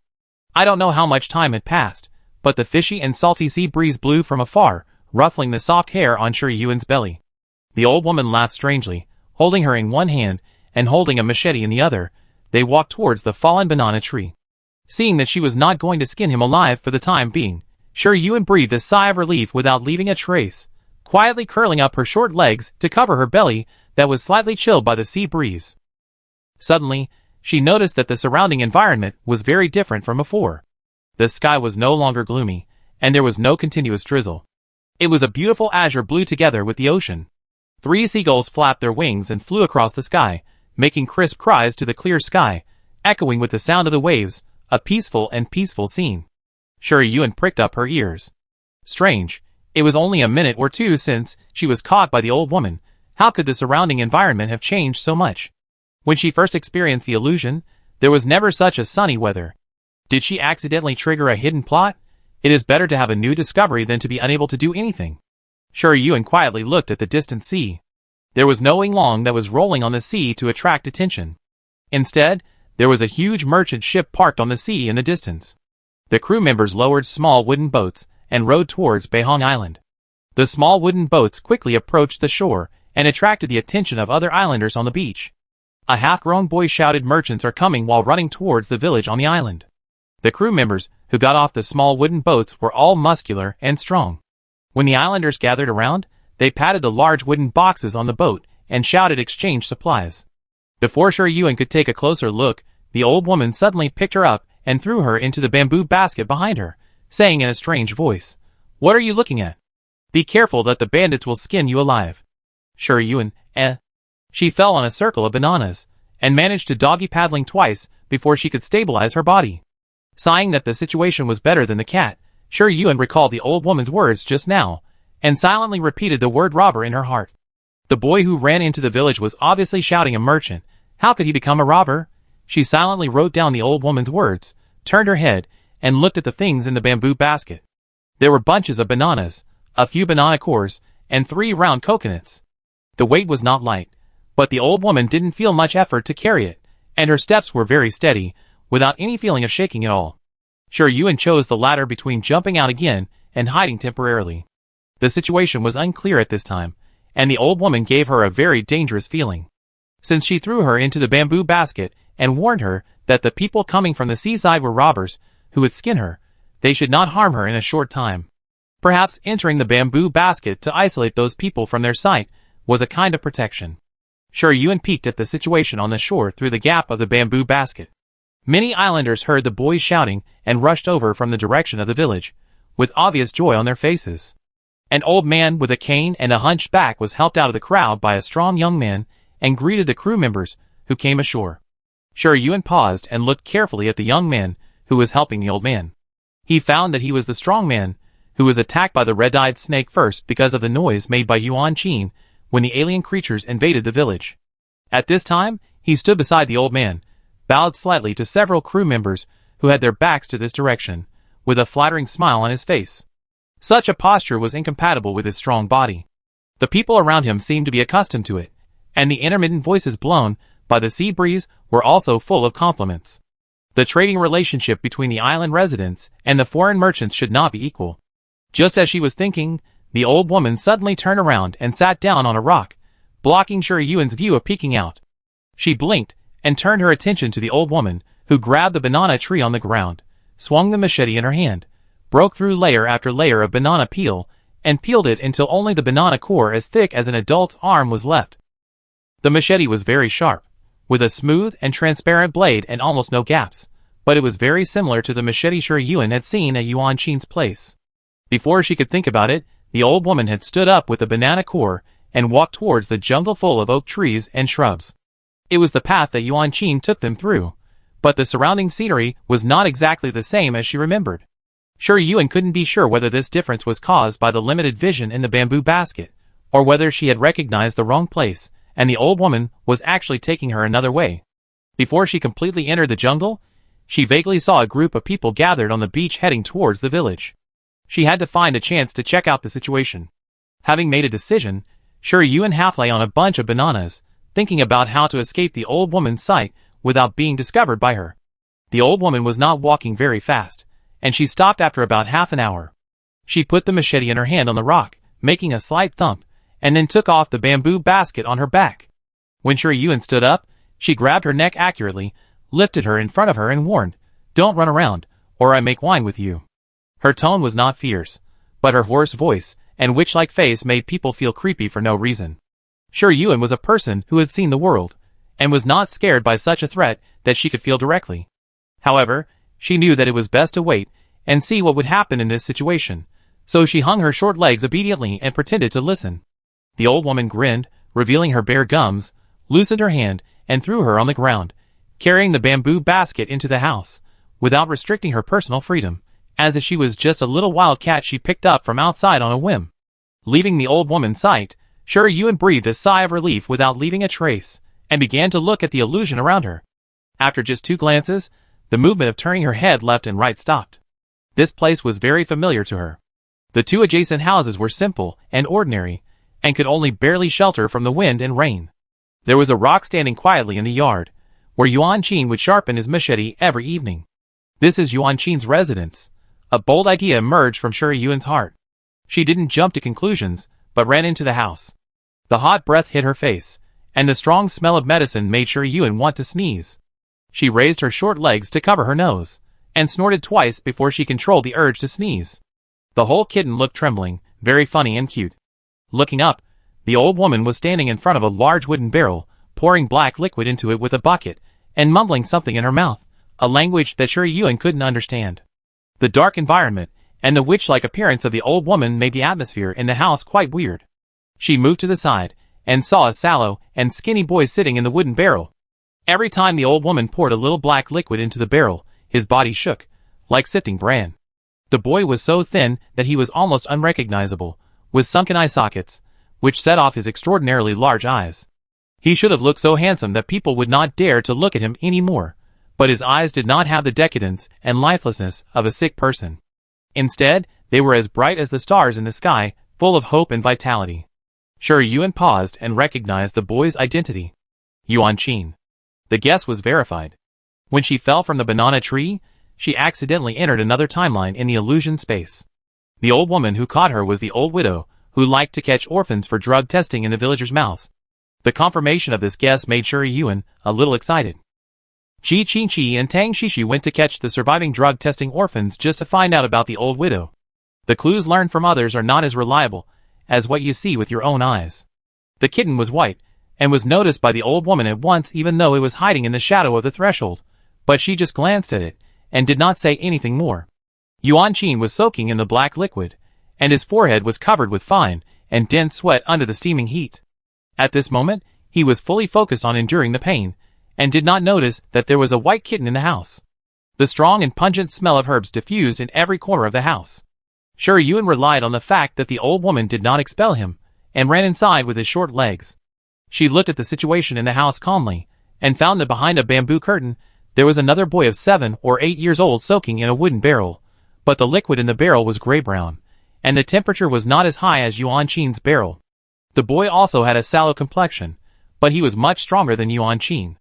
I don't know how much time had passed, but the fishy and salty sea breeze blew from afar, ruffling the soft hair on Shi Yuan's belly. The old woman laughed strangely, holding her in one hand and holding a machete in the other. They walked towards the fallen banana tree. Seeing that she was not going to skin him alive for the time being, Shi Yuan breathed a sigh of relief without leaving a trace, quietly curling up her short legs to cover her belly that was slightly chilled by the sea breeze. Suddenly, she noticed that the surrounding environment was very different from before. The sky was no longer gloomy, and there was no continuous drizzle. It was a beautiful azure blue together with the ocean. 3 seagulls flapped their wings and flew across the sky, making crisp cries to the clear sky, echoing with the sound of the waves, a peaceful scene. Shi Yuan pricked up her ears. Strange, it was only a minute or two since she was caught by the old woman. How could the surrounding environment have changed so much? When she first experienced the illusion, there was never such a sunny weather. Did she accidentally trigger a hidden plot? It is better to have a new discovery than to be unable to do anything. Shi Yuan quietly looked at the distant sea. There was no Ying Long that was rolling on the sea to attract attention. Instead, there was a huge merchant ship parked on the sea in the distance. The crew members lowered small wooden boats and rowed towards Beihong Island. The small wooden boats quickly approached the shore and attracted the attention of other islanders on the beach. A half-grown boy shouted, "Merchants are coming," while running towards the village on the island. The crew members who got off the small wooden boats were all muscular and strong. When the islanders gathered around, they patted the large wooden boxes on the boat and shouted, "Exchange supplies." Before Shi Yuan could take a closer look, the old woman suddenly picked her up and threw her into the bamboo basket behind her, saying in a strange voice, "What are you looking at? Be careful that the bandits will skin you alive." Shi Yuan, She fell on a circle of bananas, and managed to doggy paddling twice before she could stabilize her body. Sighing that the situation was better than the cat, Shi Yuan recalled the old woman's words just now, and silently repeated the word robber in her heart. The boy who ran into the village was obviously shouting, "A merchant! How could he become a robber?" She silently wrote down the old woman's words, turned her head, and looked at the things in the bamboo basket. There were bunches of bananas, a few banana cores, and 3 round coconuts. The weight was not light, but the old woman didn't feel much effort to carry it, and her steps were very steady, without any feeling of shaking at all. Shi Yuan chose the latter between jumping out again and hiding temporarily. The situation was unclear at this time, and the old woman gave her a very dangerous feeling. Since she threw her into the bamboo basket and warned her that the people coming from the seaside were robbers who would skin her, they should not harm her in a short time. Perhaps entering the bamboo basket to isolate those people from their sight was a kind of protection. Shi Yuan peeked at the situation on the shore through the gap of the bamboo basket. Many islanders heard the boys shouting and rushed over from the direction of the village, with obvious joy on their faces. An old man with a cane and a hunched back was helped out of the crowd by a strong young man and greeted the crew members who came ashore. Shi Yuan paused and looked carefully at the young man who was helping the old man. He found that he was the strong man who was attacked by the red-eyed snake first because of the noise made by Yuan Qin when the alien creatures invaded the village. At this time, he stood beside the old man, bowed slightly to several crew members who had their backs to this direction, with a flattering smile on his face. Such a posture was incompatible with his strong body. The people around him seemed to be accustomed to it, and the intermittent voices blown by the sea breeze were also full of compliments. The trading relationship between the island residents and the foreign merchants should not be equal. Just as she was thinking, the old woman suddenly turned around and sat down on a rock, blocking Shi Yuan's view of peeking out. She blinked and turned her attention to the old woman, who grabbed the banana tree on the ground, swung the machete in her hand, broke through layer after layer of banana peel, and peeled it until only the banana core as thick as an adult's arm was left. The machete was very sharp, with a smooth and transparent blade and almost no gaps, but it was very similar to the machete Shi Yuan had seen at Yuan Qin's place. Before she could think about it, the old woman had stood up with the banana core and walked towards the jungle full of oak trees and shrubs. It was the path that Yuan Qin took them through, but the surrounding scenery was not exactly the same as she remembered. Shi Yuan couldn't be sure whether this difference was caused by the limited vision in the bamboo basket, or whether she had recognized the wrong place, and the old woman was actually taking her another way. Before she completely entered the jungle, she vaguely saw a group of people gathered on the beach heading towards the village. She had to find a chance to check out the situation. Having made a decision, Shi Yuan half lay on a bunch of bananas, thinking about how to escape the old woman's sight without being discovered by her. The old woman was not walking very fast, and she stopped after about half an hour. She put the machete in her hand on the rock, making a slight thump, and then took off the bamboo basket on her back. When Shi Yuan stood up, she grabbed her neck accurately, lifted her in front of her and warned, "Don't run around, or I make wine with you." Her tone was not fierce, but her hoarse voice and witch-like face made people feel creepy for no reason. Shi Yuan was a person who had seen the world, and was not scared by such a threat that she could feel directly. However, she knew that it was best to wait and see what would happen in this situation, so she hung her short legs obediently and pretended to listen. The old woman grinned, revealing her bare gums, loosened her hand, and threw her on the ground, carrying the bamboo basket into the house, without restricting her personal freedom, as if she was just a little wild cat she picked up from outside on a whim. Leaving the old woman's sight, Shi Yuan breathed a sigh of relief without leaving a trace, and began to look at the illusion around her. After just 2 glances, the movement of turning her head left and right stopped. This place was very familiar to her. The 2 adjacent houses were simple and ordinary, and could only barely shelter from the wind and rain. There was a rock standing quietly in the yard, where Yuan Qin would sharpen his machete every evening. This is Yuan Qin's residence. A bold idea emerged from Shi Yuan's heart. She didn't jump to conclusions, but ran into the house. The hot breath hit her face, and the strong smell of medicine made Shi Yuan want to sneeze. She raised her short legs to cover her nose, and snorted twice before she controlled the urge to sneeze. The whole kitten looked trembling, very funny and cute. Looking up, the old woman was standing in front of a large wooden barrel, pouring black liquid into it with a bucket, and mumbling something in her mouth, a language that Shi Yuan couldn't understand. The dark environment, and the witch-like appearance of the old woman made the atmosphere in the house quite weird. She moved to the side, and saw a sallow and skinny boy sitting in the wooden barrel. Every time the old woman poured a little black liquid into the barrel, his body shook, like sifting bran. The boy was so thin that he was almost unrecognizable, with sunken eye sockets, which set off his extraordinarily large eyes. He should have looked so handsome that people would not dare to look at him any more, but his eyes did not have the decadence and lifelessness of a sick person. Instead, they were as bright as the stars in the sky, full of hope and vitality. Shi Yuan paused and recognized the boy's identity. Yuan Qin. The guess was verified. When she fell from the banana tree, she accidentally entered another timeline in the illusion space. The old woman who caught her was the old widow, who liked to catch orphans for drug testing in the villagers' mouths. The confirmation of this guess made Shi Yuan a little excited. Ji Qingqi and Tang Shishi went to catch the surviving drug-testing orphans just to find out about the old widow. The clues learned from others are not as reliable as what you see with your own eyes. The kitten was white, and was noticed by the old woman at once even though it was hiding in the shadow of the threshold, but she just glanced at it, and did not say anything more. Yuan Qin was soaking in the black liquid, and his forehead was covered with fine and dense sweat under the steaming heat. At this moment, he was fully focused on enduring the pain, and did not notice that there was a white kitten in the house. The strong and pungent smell of herbs diffused in every corner of the house. Shi Yuan relied on the fact that the old woman did not expel him, and ran inside with his short legs. She looked at the situation in the house calmly, and found that behind a bamboo curtain, there was another boy of 7 or 8 years old soaking in a wooden barrel, but the liquid in the barrel was gray-brown, and the temperature was not as high as Yuan Qin's barrel. The boy also had a sallow complexion, but he was much stronger than Yuan Qin.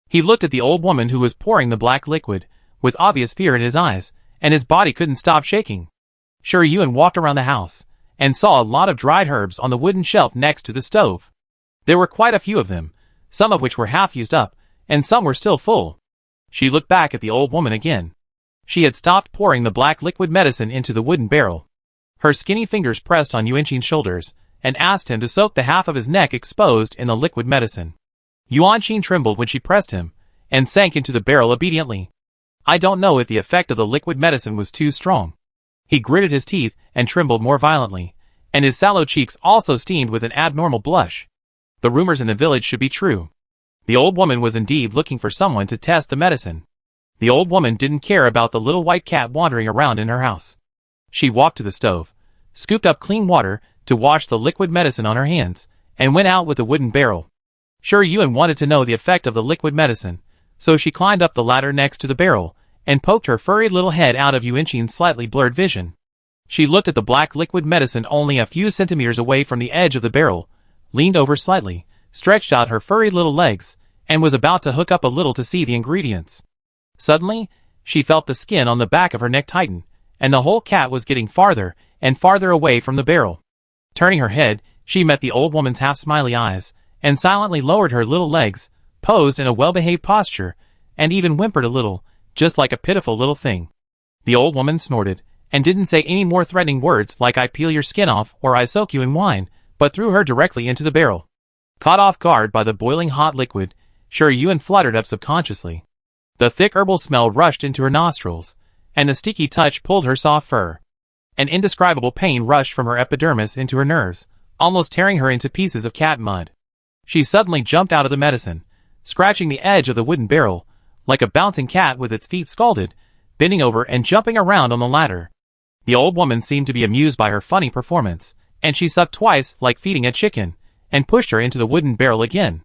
He looked at the old woman who was pouring the black liquid, with obvious fear in his eyes, and his body couldn't stop shaking. Shi Yuan walked around the house, and saw a lot of dried herbs on the wooden shelf next to the stove. There were quite a few of them, some of which were half used up, and some were still full. She looked back at the old woman again. She had stopped pouring the black liquid medicine into the wooden barrel. Her skinny fingers pressed on Yuan Qin's shoulders, and asked him to soak the half of his neck exposed in the liquid medicine. Yuan Qin trembled when she pressed him, and sank into the barrel obediently. I don't know if the effect of the liquid medicine was too strong. He gritted his teeth and trembled more violently, and his sallow cheeks also steamed with an abnormal blush. The rumors in the village should be true. The old woman was indeed looking for someone to test the medicine. The old woman didn't care about the little white cat wandering around in her house. She walked to the stove, scooped up clean water to wash the liquid medicine on her hands, and went out with the wooden barrel. Shi Yuan wanted to know the effect of the liquid medicine, so she climbed up the ladder next to the barrel, and poked her furry little head out of Yuan Qin's slightly blurred vision. She looked at the black liquid medicine only a few centimeters away from the edge of the barrel, leaned over slightly, stretched out her furry little legs, and was about to hook up a little to see the ingredients. Suddenly, she felt the skin on the back of her neck tighten, and the whole cat was getting farther and farther away from the barrel. Turning her head, she met the old woman's half-smiley eyes, and silently lowered her little legs, posed in a well-behaved posture, and even whimpered a little, just like a pitiful little thing. The old woman snorted, and didn't say any more threatening words like I peel your skin off or I soak you in wine, but threw her directly into the barrel. Caught off guard by the boiling hot liquid, Shi Yuan fluttered up subconsciously. The thick herbal smell rushed into her nostrils, and the sticky touch pulled her soft fur. An indescribable pain rushed from her epidermis into her nerves, almost tearing her into pieces of cat mud. She suddenly jumped out of the medicine, scratching the edge of the wooden barrel, like a bouncing cat with its feet scalded, bending over and jumping around on the ladder. The old woman seemed to be amused by her funny performance, and she sucked twice like feeding a chicken, and pushed her into the wooden barrel again.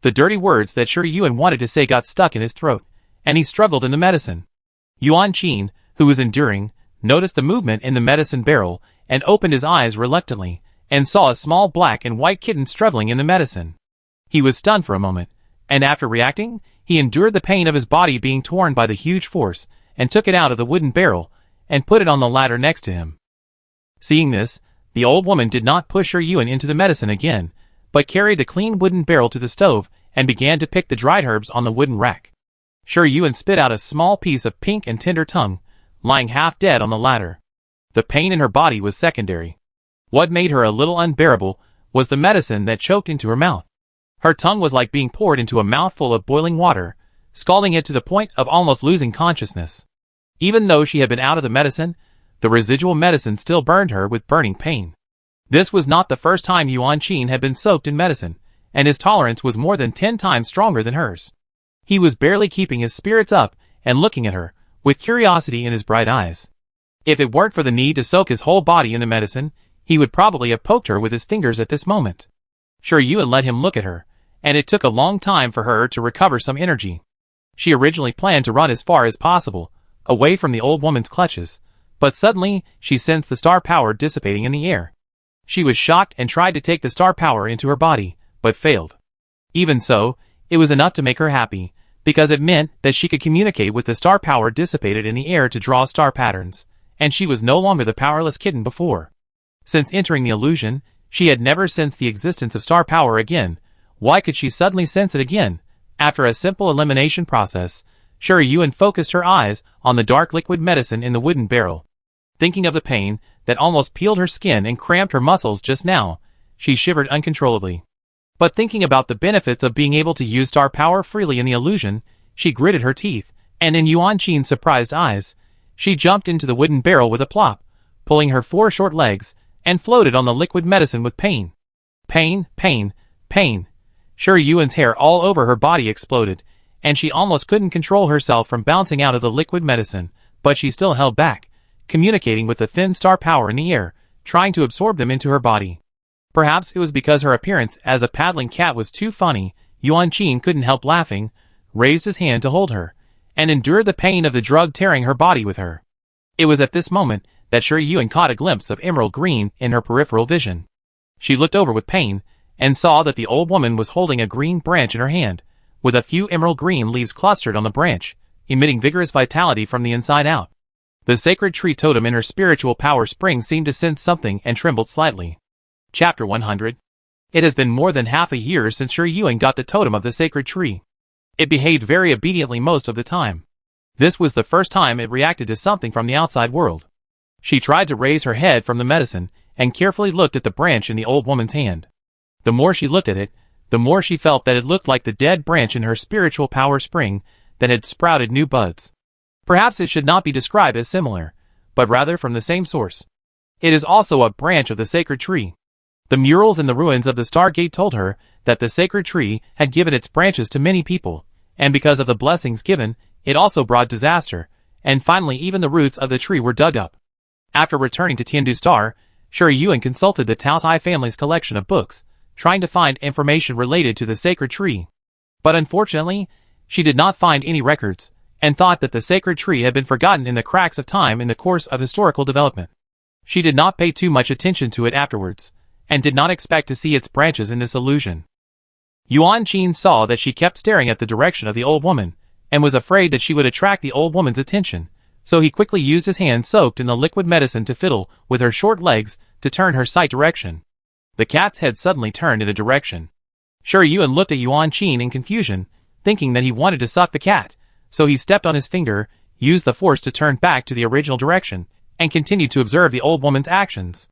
The dirty words that Shi Yuan wanted to say got stuck in his throat, and he struggled in the medicine. Yuan Qin, who was enduring, noticed the movement in the medicine barrel, and opened his eyes reluctantly, and saw a small black and white kitten struggling in the medicine. He was stunned for a moment, and after reacting, He endured the pain of his body being torn by the huge force, and took it out of the wooden barrel, and put it on the ladder next to him. Seeing this, the old woman did not push her Yuan into the medicine again, but carried the clean wooden barrel to the stove, and began to pick the dried herbs on the wooden rack. Sure Yuan spit out a small piece of pink and tender tongue, lying half dead on the ladder. The pain in her body was secondary. What made her a little unbearable was the medicine that choked into her mouth. Her tongue was like being poured into a mouthful of boiling water, scalding it to the point of almost losing consciousness. Even though she had been out of the medicine, the residual medicine still burned her with burning pain. This was not the first time Yuan Qin had been soaked in medicine, and his tolerance was more than 10 times stronger than hers. He was barely keeping his spirits up and looking at her, with curiosity in his bright eyes. If it weren't for the need to soak his whole body in the medicine, he would probably have poked her with his fingers at this moment. Sure Yuan let him look at her, and it took a long time for her to recover some energy. She originally planned to run as far as possible, away from the old woman's clutches, but suddenly she sensed the star power dissipating in the air. She was shocked and tried to take the star power into her body, but failed. Even so, it was enough to make her happy, because it meant that she could communicate with the star power dissipated in the air to draw star patterns, and she was no longer the powerless kitten before. Since entering the illusion, she had never sensed the existence of star power again. Why could she suddenly sense it again? After a simple elimination process, Sure Yuan focused her eyes on the dark liquid medicine in the wooden barrel. Thinking of the pain that almost peeled her skin and cramped her muscles just now, she shivered uncontrollably. But thinking about the benefits of being able to use star power freely in the illusion, she gritted her teeth, and in Yuan Qin's surprised eyes, she jumped into the wooden barrel with a plop, pulling her 4 short legs, and floated on the liquid medicine with pain. Pain, pain, pain. Sure Yuan's hair all over her body exploded, and she almost couldn't control herself from bouncing out of the liquid medicine, but she still held back, communicating with the thin star power in the air, trying to absorb them into her body. Perhaps it was because her appearance as a paddling cat was too funny. Yuan Qin couldn't help laughing, raised his hand to hold her, and endured the pain of the drug tearing her body with her. It was at this moment that Sure Yuan caught a glimpse of emerald green in her peripheral vision. She looked over with pain, and saw that the old woman was holding a green branch in her hand, with a few emerald green leaves clustered on the branch, emitting vigorous vitality from the inside out. The sacred tree totem in her spiritual power spring seemed to sense something and trembled slightly. Chapter 100. It has been more than half a year since Sure Yuan got the totem of the sacred tree. It behaved very obediently most of the time. This was the first time it reacted to something from the outside world. She tried to raise her head from the medicine, and carefully looked at the branch in the old woman's hand. The more she looked at it, the more she felt that it looked like the dead branch in her spiritual power spring that had sprouted new buds. Perhaps it should not be described as similar, but rather from the same source. It is also a branch of the sacred tree. The murals in the ruins of the Stargate told her that the sacred tree had given its branches to many people, and because of the blessings given, it also brought disaster, and finally even the roots of the tree were dug up. After returning to Tiandu Star, Sure Yuan consulted the Taotai family's collection of books, trying to find information related to the sacred tree. But unfortunately, she did not find any records, and thought that the sacred tree had been forgotten in the cracks of time in the course of historical development. She did not pay too much attention to it afterwards, and did not expect to see its branches in this illusion. Yuan Qin saw that she kept staring at the direction of the old woman, and was afraid that she would attract the old woman's attention, so he quickly used his hand soaked in the liquid medicine to fiddle with her short legs to turn her sight direction. The cat's head suddenly turned in a direction. Sure Yuan looked at Yuan Qin in confusion, thinking that he wanted to suck the cat, so he stepped on his finger, used the force to turn back to the original direction, and continued to observe the old woman's actions.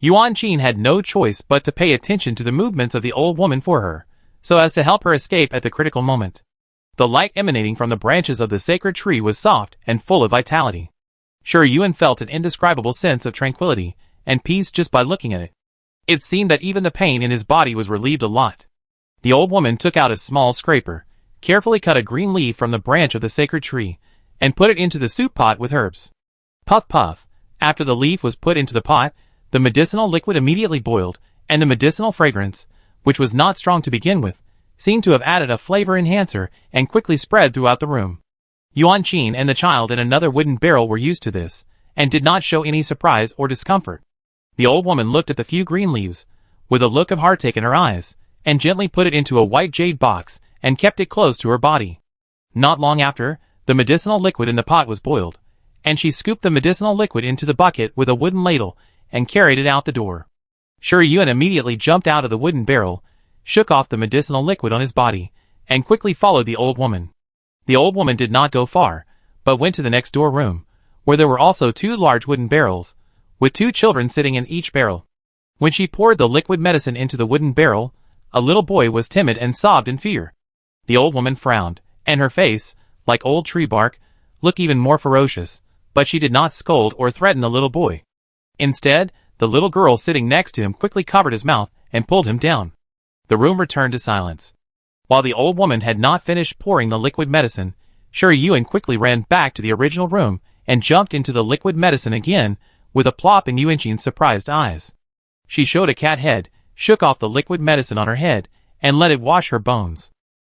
Yuan Qin had no choice but to pay attention to the movements of the old woman for her, so as to help her escape at the critical moment. The light emanating from the branches of the sacred tree was soft and full of vitality. Sure Yuan felt an indescribable sense of tranquility and peace just by looking at it. It seemed that even the pain in his body was relieved a lot. The old woman took out a small scraper, carefully cut a green leaf from the branch of the sacred tree, and put it into the soup pot with herbs. Puff puff. After the leaf was put into the pot, the medicinal liquid immediately boiled, and the medicinal fragrance, which was not strong to begin with, seemed to have added a flavor enhancer and quickly spread throughout the room. Yuan Qin and the child in another wooden barrel were used to this, and did not show any surprise or discomfort. The old woman looked at the few green leaves, with a look of heartache in her eyes, and gently put it into a white jade box, and kept it close to her body. Not long after, the medicinal liquid in the pot was boiled, and she scooped the medicinal liquid into the bucket with a wooden ladle and carried it out the door. Yuan immediately jumped out of the wooden barrel, shook off the medicinal liquid on his body, and quickly followed the old woman. The old woman did not go far, but went to the next door room, where there were also 2 large wooden barrels, with 2 children sitting in each barrel. When she poured the liquid medicine into the wooden barrel, a little boy was timid and sobbed in fear. The old woman frowned, and her face, like old tree bark, looked even more ferocious, but she did not scold or threaten the little boy. Instead, the little girl sitting next to him quickly covered his mouth and pulled him down. The room returned to silence. While the old woman had not finished pouring the liquid medicine, Yuan quickly ran back to the original room and jumped into the liquid medicine again, with a plop in Yuanqin's surprised eyes. She showed a cat head, shook off the liquid medicine on her head, and let it wash her bones.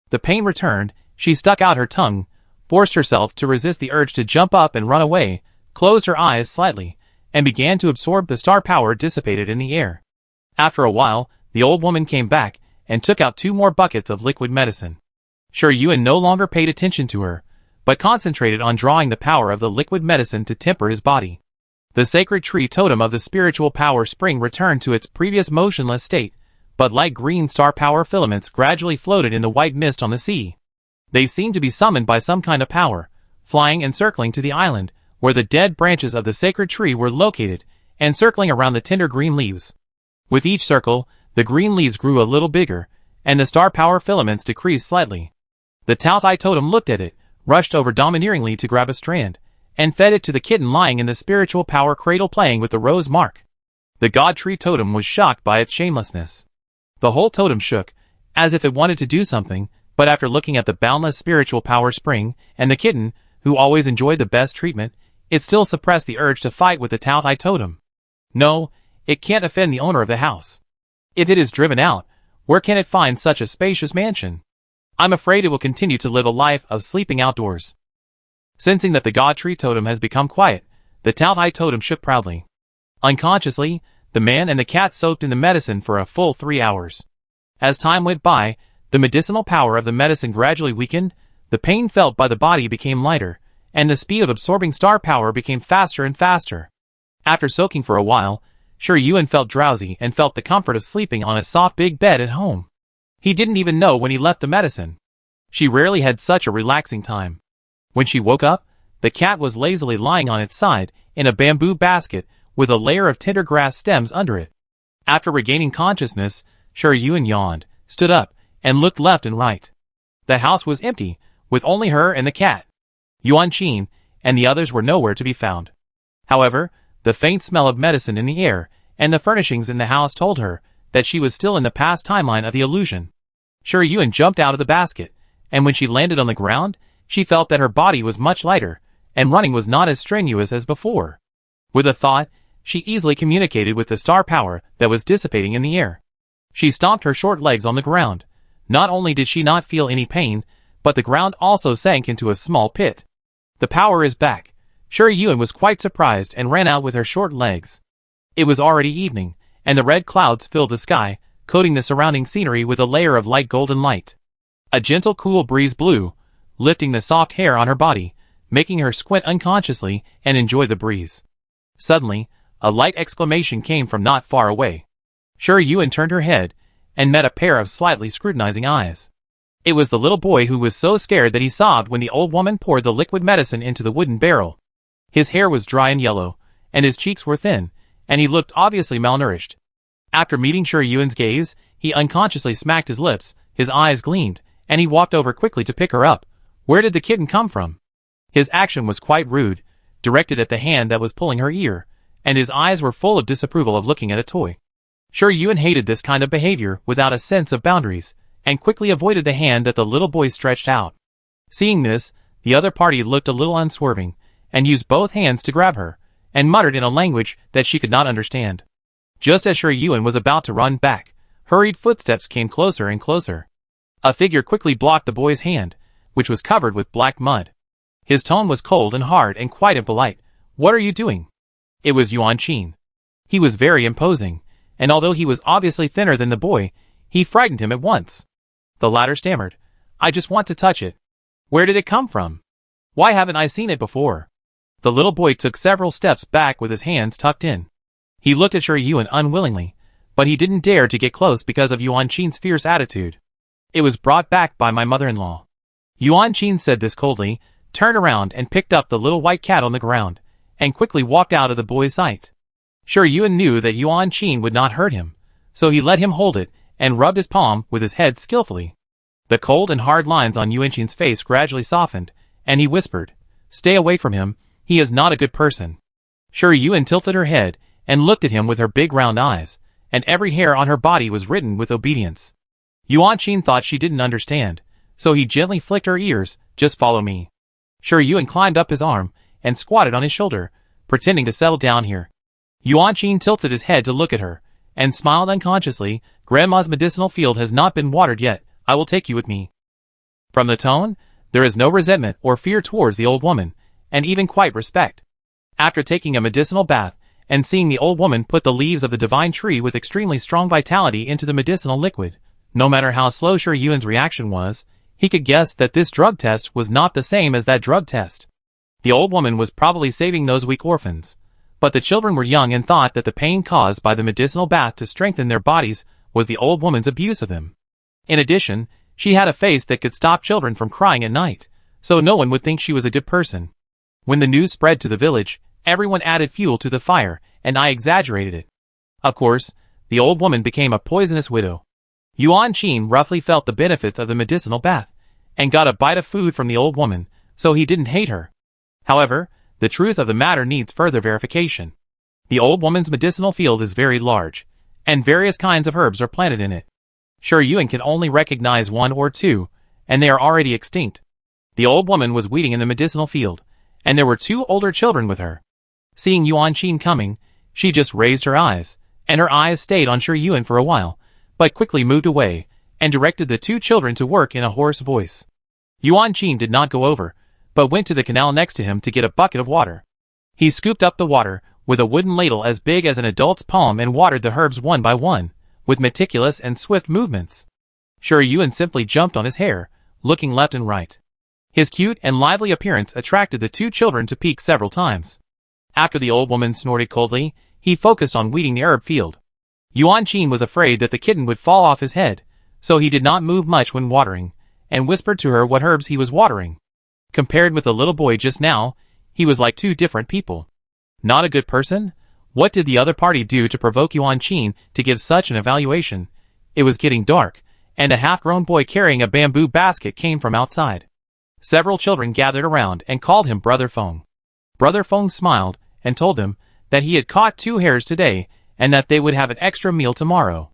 The pain returned, she stuck out her tongue, forced herself to resist the urge to jump up and run away, closed her eyes slightly, and began to absorb the star power dissipated in the air. After a while, the old woman came back and took out 2 more buckets of liquid medicine. Yuan no longer paid attention to her, but concentrated on drawing the power of the liquid medicine to temper his body. The sacred tree totem of the spiritual power spring returned to its previous motionless state, but light green star power filaments gradually floated in the white mist on the sea. They seemed to be summoned by some kind of power, flying and circling to the island, where the dead branches of the sacred tree were located, and circling around the tender green leaves. With each circle, the green leaves grew a little bigger, and the star power filaments decreased slightly. The Taotai totem looked at it, rushed over domineeringly to grab a strand, and fed it to the kitten lying in the spiritual power cradle playing with the rose mark. The god tree totem was shocked by its shamelessness. The whole totem shook, as if it wanted to do something, but after looking at the boundless spiritual power spring, and the kitten, who always enjoyed the best treatment, it still suppressed the urge to fight with the Taotai totem. No, it can't offend the owner of the house. If it is driven out, where can it find such a spacious mansion? I'm afraid it will continue to live a life of sleeping outdoors. Sensing that the god tree totem has become quiet, the Taotai totem shook proudly. Unconsciously, the man and the cat soaked in the medicine for a full 3 hours. As time went by, the medicinal power of the medicine gradually weakened, the pain felt by the body became lighter, and the speed of absorbing star power became faster and faster. After soaking for a while, Yuan felt drowsy and felt the comfort of sleeping on a soft big bed at home. He didn't even know when he left the medicine. She rarely had such a relaxing time. When she woke up, the cat was lazily lying on its side in a bamboo basket with a layer of tender grass stems under it. After regaining consciousness, Yuan yawned, stood up, and looked left and right. The house was empty, with only her and the cat. Yuanqin and the others were nowhere to be found. However, the faint smell of medicine in the air and the furnishings in the house told her that she was still in the past timeline of the illusion. Yuan jumped out of the basket, and when she landed on the ground, she felt that her body was much lighter, and running was not as strenuous as before. With a thought, she easily communicated with the star power that was dissipating in the air. She stomped her short legs on the ground. Not only did she not feel any pain, but the ground also sank into a small pit. The power is back. Yuan was quite surprised and ran out with her short legs. It was already evening, and the red clouds filled the sky, coating the surrounding scenery with a layer of light golden light. A gentle cool breeze blew, lifting the soft hair on her body, making her squint unconsciously and enjoy the breeze. Suddenly, a light exclamation came from not far away. Yuan turned her head, and met a pair of slightly scrutinizing eyes. It was the little boy who was so scared that he sobbed when the old woman poured the liquid medicine into the wooden barrel. His hair was dry and yellow, and his cheeks were thin, and he looked obviously malnourished. After meeting Yuan's gaze, he unconsciously smacked his lips, his eyes gleamed, and he walked over quickly to pick her up. Where did the kitten come from? His action was quite rude, directed at the hand that was pulling her ear, and his eyes were full of disapproval of looking at a toy. Yuan hated this kind of behavior without a sense of boundaries, and quickly avoided the hand that the little boy stretched out. Seeing this, the other party looked a little unswerving, and used both hands to grab her, and muttered in a language that she could not understand. Just as Yuan was about to run back, hurried footsteps came closer and closer. A figure quickly blocked the boy's hand, which was covered with black mud. His tone was cold and hard and quite impolite. "What are you doing?" It was Yuanqin. He was very imposing, and although he was obviously thinner than the boy, he frightened him at once. The latter stammered, "I just want to touch it." Where did it come from? Why haven't I seen it before? The little boy took several steps back with his hands tucked in. He looked at Yuan unwillingly, but he didn't dare to get close because of Yuan Qin's fierce attitude. It was brought back by my mother-in-law. Yuan Qin said this coldly, turned around and picked up the little white cat on the ground, and quickly walked out of the boy's sight. Yuan knew that Yuan Qin would not hurt him, so he let him hold it and rubbed his palm with his head skillfully. The cold and hard lines on Yuan Qin's face gradually softened, and he whispered, "Stay away from him, he is not a good person." Yuan tilted her head and looked at him with her big round eyes, and every hair on her body was written with obedience. Yuan Qin thought she didn't understand, so he gently flicked her ears. "Just follow me." Yuan climbed up his arm and squatted on his shoulder, pretending to settle down here. Yuan Qin tilted his head to look at her, and smiled unconsciously. "Grandma's medicinal field has not been watered yet, I will take you with me." From the tone, there is no resentment or fear towards the old woman, and even quite respect. After taking a medicinal bath, and seeing the old woman put the leaves of the divine tree with extremely strong vitality into the medicinal liquid, no matter how slow Yuan's reaction was, he could guess that this drug test was not the same as that drug test. The old woman was probably saving those weak orphans, but the children were young and thought that the pain caused by the medicinal bath to strengthen their bodies was the old woman's abuse of them. In addition, she had a face that could stop children from crying at night, so no one would think she was a good person. When the news spread to the village, everyone added fuel to the fire, and I exaggerated it. Of course, the old woman became a poisonous widow. Yuan Qin roughly felt the benefits of the medicinal bath, and got a bite of food from the old woman, so he didn't hate her. However, the truth of the matter needs further verification. The old woman's medicinal field is very large, and various kinds of herbs are planted in it. Yuan can only recognize one or two, and they are already extinct. The old woman was weeding in the medicinal field, and there were 2 older children with her. Seeing Yuan Qin coming, she just raised her eyes, and her eyes stayed on Yuan for a while, but quickly moved away, and directed the 2 children to work in a hoarse voice. Yuan Qin did not go over, but went to the canal next to him to get a bucket of water. He scooped up the water with a wooden ladle as big as an adult's palm and watered the herbs one by one, with meticulous and swift movements. Yuan simply jumped on his hair, looking left and right. His cute and lively appearance attracted the 2 children to peek several times. After the old woman snorted coldly, he focused on weeding the herb field. Yuan Qin was afraid that the kitten would fall off his head, so he did not move much when watering, and whispered to her what herbs he was watering. Compared with the little boy just now, he was like 2 different people. Not a good person? What did the other party do to provoke Yuan Qin to give such an evaluation? It was getting dark, and a half-grown boy carrying a bamboo basket came from outside. Several children gathered around and called him Brother Feng. Brother Feng smiled and told them that he had caught 2 hares today and that they would have an extra meal tomorrow.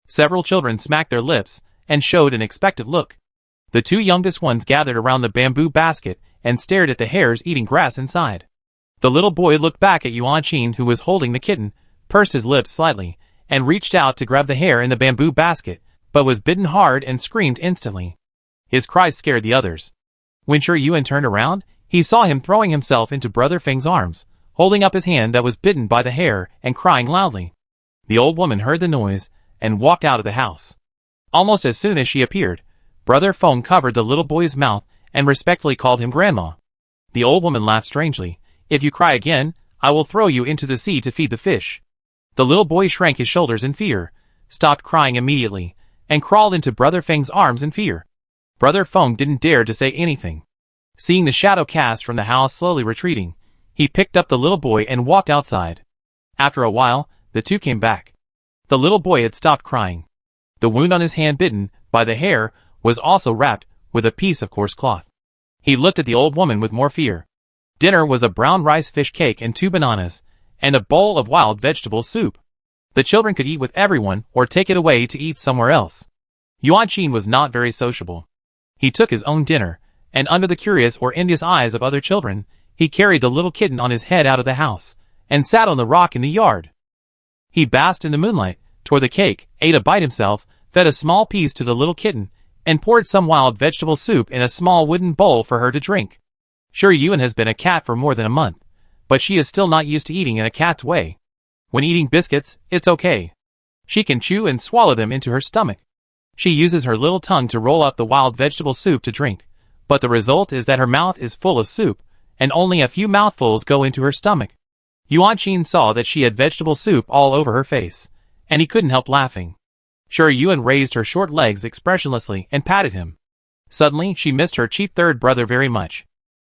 Several children smacked their lips and showed an expectant look. The 2 youngest ones gathered around the bamboo basket and stared at the hares eating grass inside. The little boy looked back at Yuan Qin, who was holding the kitten, pursed his lips slightly, and reached out to grab the hare in the bamboo basket, but was bitten hard and screamed instantly. His cries scared the others. When Yuan turned around, he saw him throwing himself into Brother Feng's arms, holding up his hand that was bitten by the hare and crying loudly. The old woman heard the noise and walked out of the house. Almost as soon as she appeared, Brother Feng covered the little boy's mouth and respectfully called him Grandma. The old woman laughed strangely. "If you cry again, I will throw you into the sea to feed the fish." The little boy shrank his shoulders in fear, stopped crying immediately, and crawled into Brother Feng's arms in fear. Brother Feng didn't dare to say anything. Seeing the shadow cast from the house slowly retreating, he picked up the little boy and walked outside. After a while, the 2 came back. The little boy had stopped crying. The wound on his hand bitten by the hare was also wrapped with a piece of coarse cloth. He looked at the old woman with more fear. Dinner was a brown rice fish cake and 2 bananas, and a bowl of wild vegetable soup. The children could eat with everyone or take it away to eat somewhere else. Yuan Qin was not very sociable. He took his own dinner, and under the curious or envious eyes of other children, he carried the little kitten on his head out of the house, and sat on the rock in the yard. He basked in the moonlight, tore the cake, ate a bite himself, fed a small piece to the little kitten, and poured some wild vegetable soup in a small wooden bowl for her to drink. Yuan has been a cat for more than a month, but she is still not used to eating in a cat's way. When eating biscuits, it's okay. She can chew and swallow them into her stomach. She uses her little tongue to roll up the wild vegetable soup to drink, but the result is that her mouth is full of soup, and only a few mouthfuls go into her stomach. Yuan-Chin saw that she had vegetable soup all over her face, and he couldn't help laughing. Shi-Yuan raised her short legs expressionlessly and patted him. Suddenly, she missed her cheap third brother very much.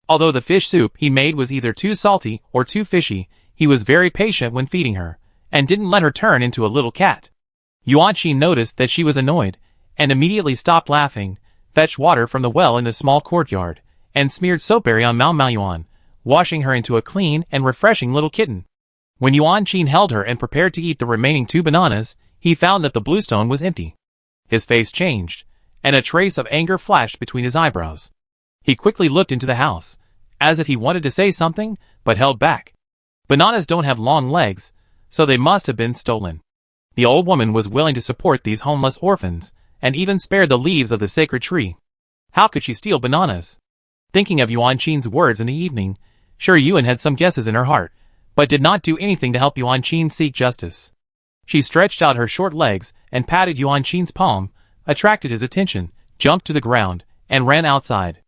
Although the fish soup he made was either too salty or too fishy, he was very patient when feeding her, and didn't let her turn into a little cat. Yuan-Chin noticed that she was annoyed, and immediately stopped laughing, fetched water from the well in the small courtyard, and smeared soapberry on Mao Yuan, washing her into a clean and refreshing little kitten. When Yuan-Chin held her and prepared to eat the remaining 2 bananas, he found that the bluestone was empty. His face changed, and a trace of anger flashed between his eyebrows. He quickly looked into the house, as if he wanted to say something, but held back. Bananas don't have long legs, so they must have been stolen. The old woman was willing to support these homeless orphans, and even spared the leaves of the sacred tree. How could she steal bananas? Thinking of Yuan-Chin's words in the evening, Shi-Yuan had some guesses in her heart, but did not do anything to help Yuan-Chin seek justice. She stretched out her short legs and patted Yuan-Chin's palm, attracted his attention, jumped to the ground, and ran outside.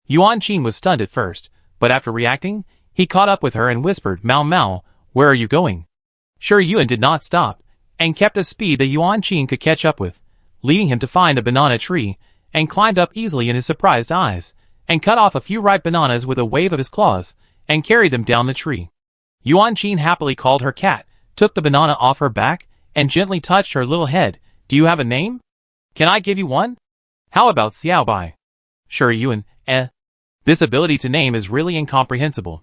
Yuan-Chin was stunned at first, but after reacting, he caught up with her and whispered, "Mao Mao, where are you going?" Shi-Yuan did not stop, and kept a speed that Yuan-Chin could catch up with, leading him to find a banana tree, and climbed up easily in his surprised eyes, and cut off a few ripe bananas with a wave of his claws, and carried them down the tree. Yuan-Chin happily called her cat, took the banana off her back, and gently touched her little head. "Do you have a name? Can I give you one? How about Xiaobai?" Shi-Yuan, This ability to name is really incomprehensible.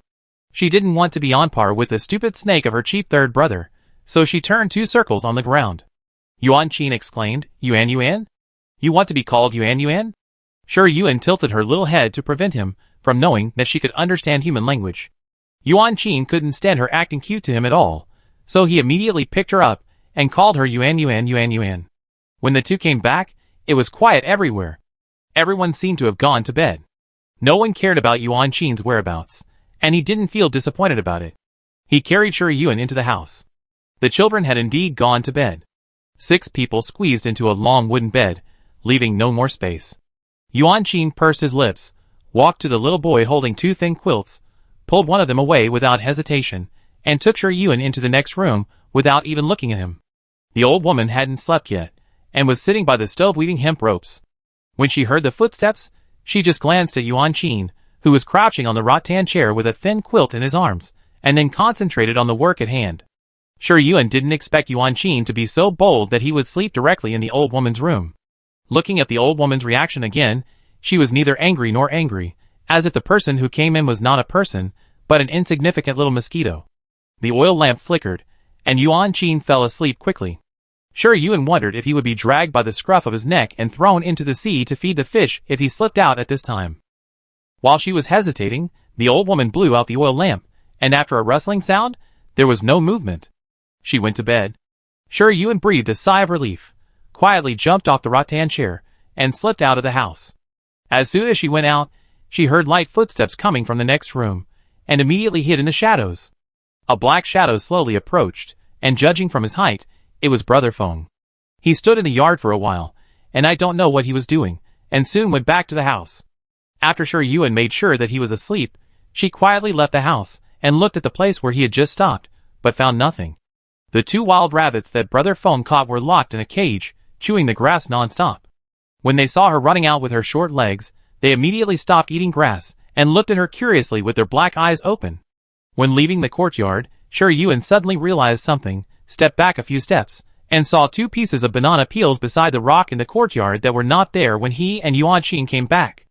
She didn't want to be on par with the stupid snake of her cheap third brother, so she turned 2 circles on the ground. Yuan-Chin exclaimed, "Yuan Yuan? You want to be called Yuan Yuan?" Shi-Yuan tilted her little head to prevent him from knowing that she could understand human language. Yuan-Chin couldn't stand her acting cute to him at all, so he immediately picked her up and called her Yuan Yuan Yuan Yuan. When the 2 came back, it was quiet everywhere. Everyone seemed to have gone to bed. No one cared about Yuan-Chin's whereabouts, and he didn't feel disappointed about it. He carried Shi-Yuan into the house. The children had indeed gone to bed. 6 people squeezed into a long wooden bed, leaving no more space. Yuan-Chin pursed his lips, walked to the little boy holding 2 thin quilts, pulled one of them away without hesitation, and took Shi-Yuan into the next room without even looking at him. The old woman hadn't slept yet, and was sitting by the stove weaving hemp ropes. When she heard the footsteps, she just glanced at Yuan-Chin, who was crouching on the rattan chair with a thin quilt in his arms, and then concentrated on the work at hand. Shi-Yuan didn't expect Yuan-Chin to be so bold that he would sleep directly in the old woman's room. Looking at the old woman's reaction again, she was neither angry nor angry, as if the person who came in was not a person, but an insignificant little mosquito. The oil lamp flickered, and Yuan-Chin fell asleep quickly. Shi-Yuan wondered if he would be dragged by the scruff of his neck and thrown into the sea to feed the fish if he slipped out at this time. While she was hesitating, the old woman blew out the oil lamp, and after a rustling sound, there was no movement. She went to bed. Shi-Yuan breathed a sigh of relief, quietly jumped off the rattan chair, and slipped out of the house. As soon as she went out, she heard light footsteps coming from the next room, and immediately hid in the shadows. A black shadow slowly approached, and judging from his height, it was Brother Feng. He stood in the yard for a while, and I don't know what he was doing, and soon went back to the house. After Shi-Yuan made sure that he was asleep, she quietly left the house, and looked at the place where he had just stopped, but found nothing. The 2 wild rabbits that Brother Feng caught were locked in a cage, chewing the grass non-stop. When they saw her running out with her short legs, they immediately stopped eating grass, and looked at her curiously with their black eyes open. When leaving the courtyard, Shi-Yuan suddenly realized something, stepped back a few steps, and saw 2 pieces of banana peels beside the rock in the courtyard that were not there when he and Yuan-Chin came back.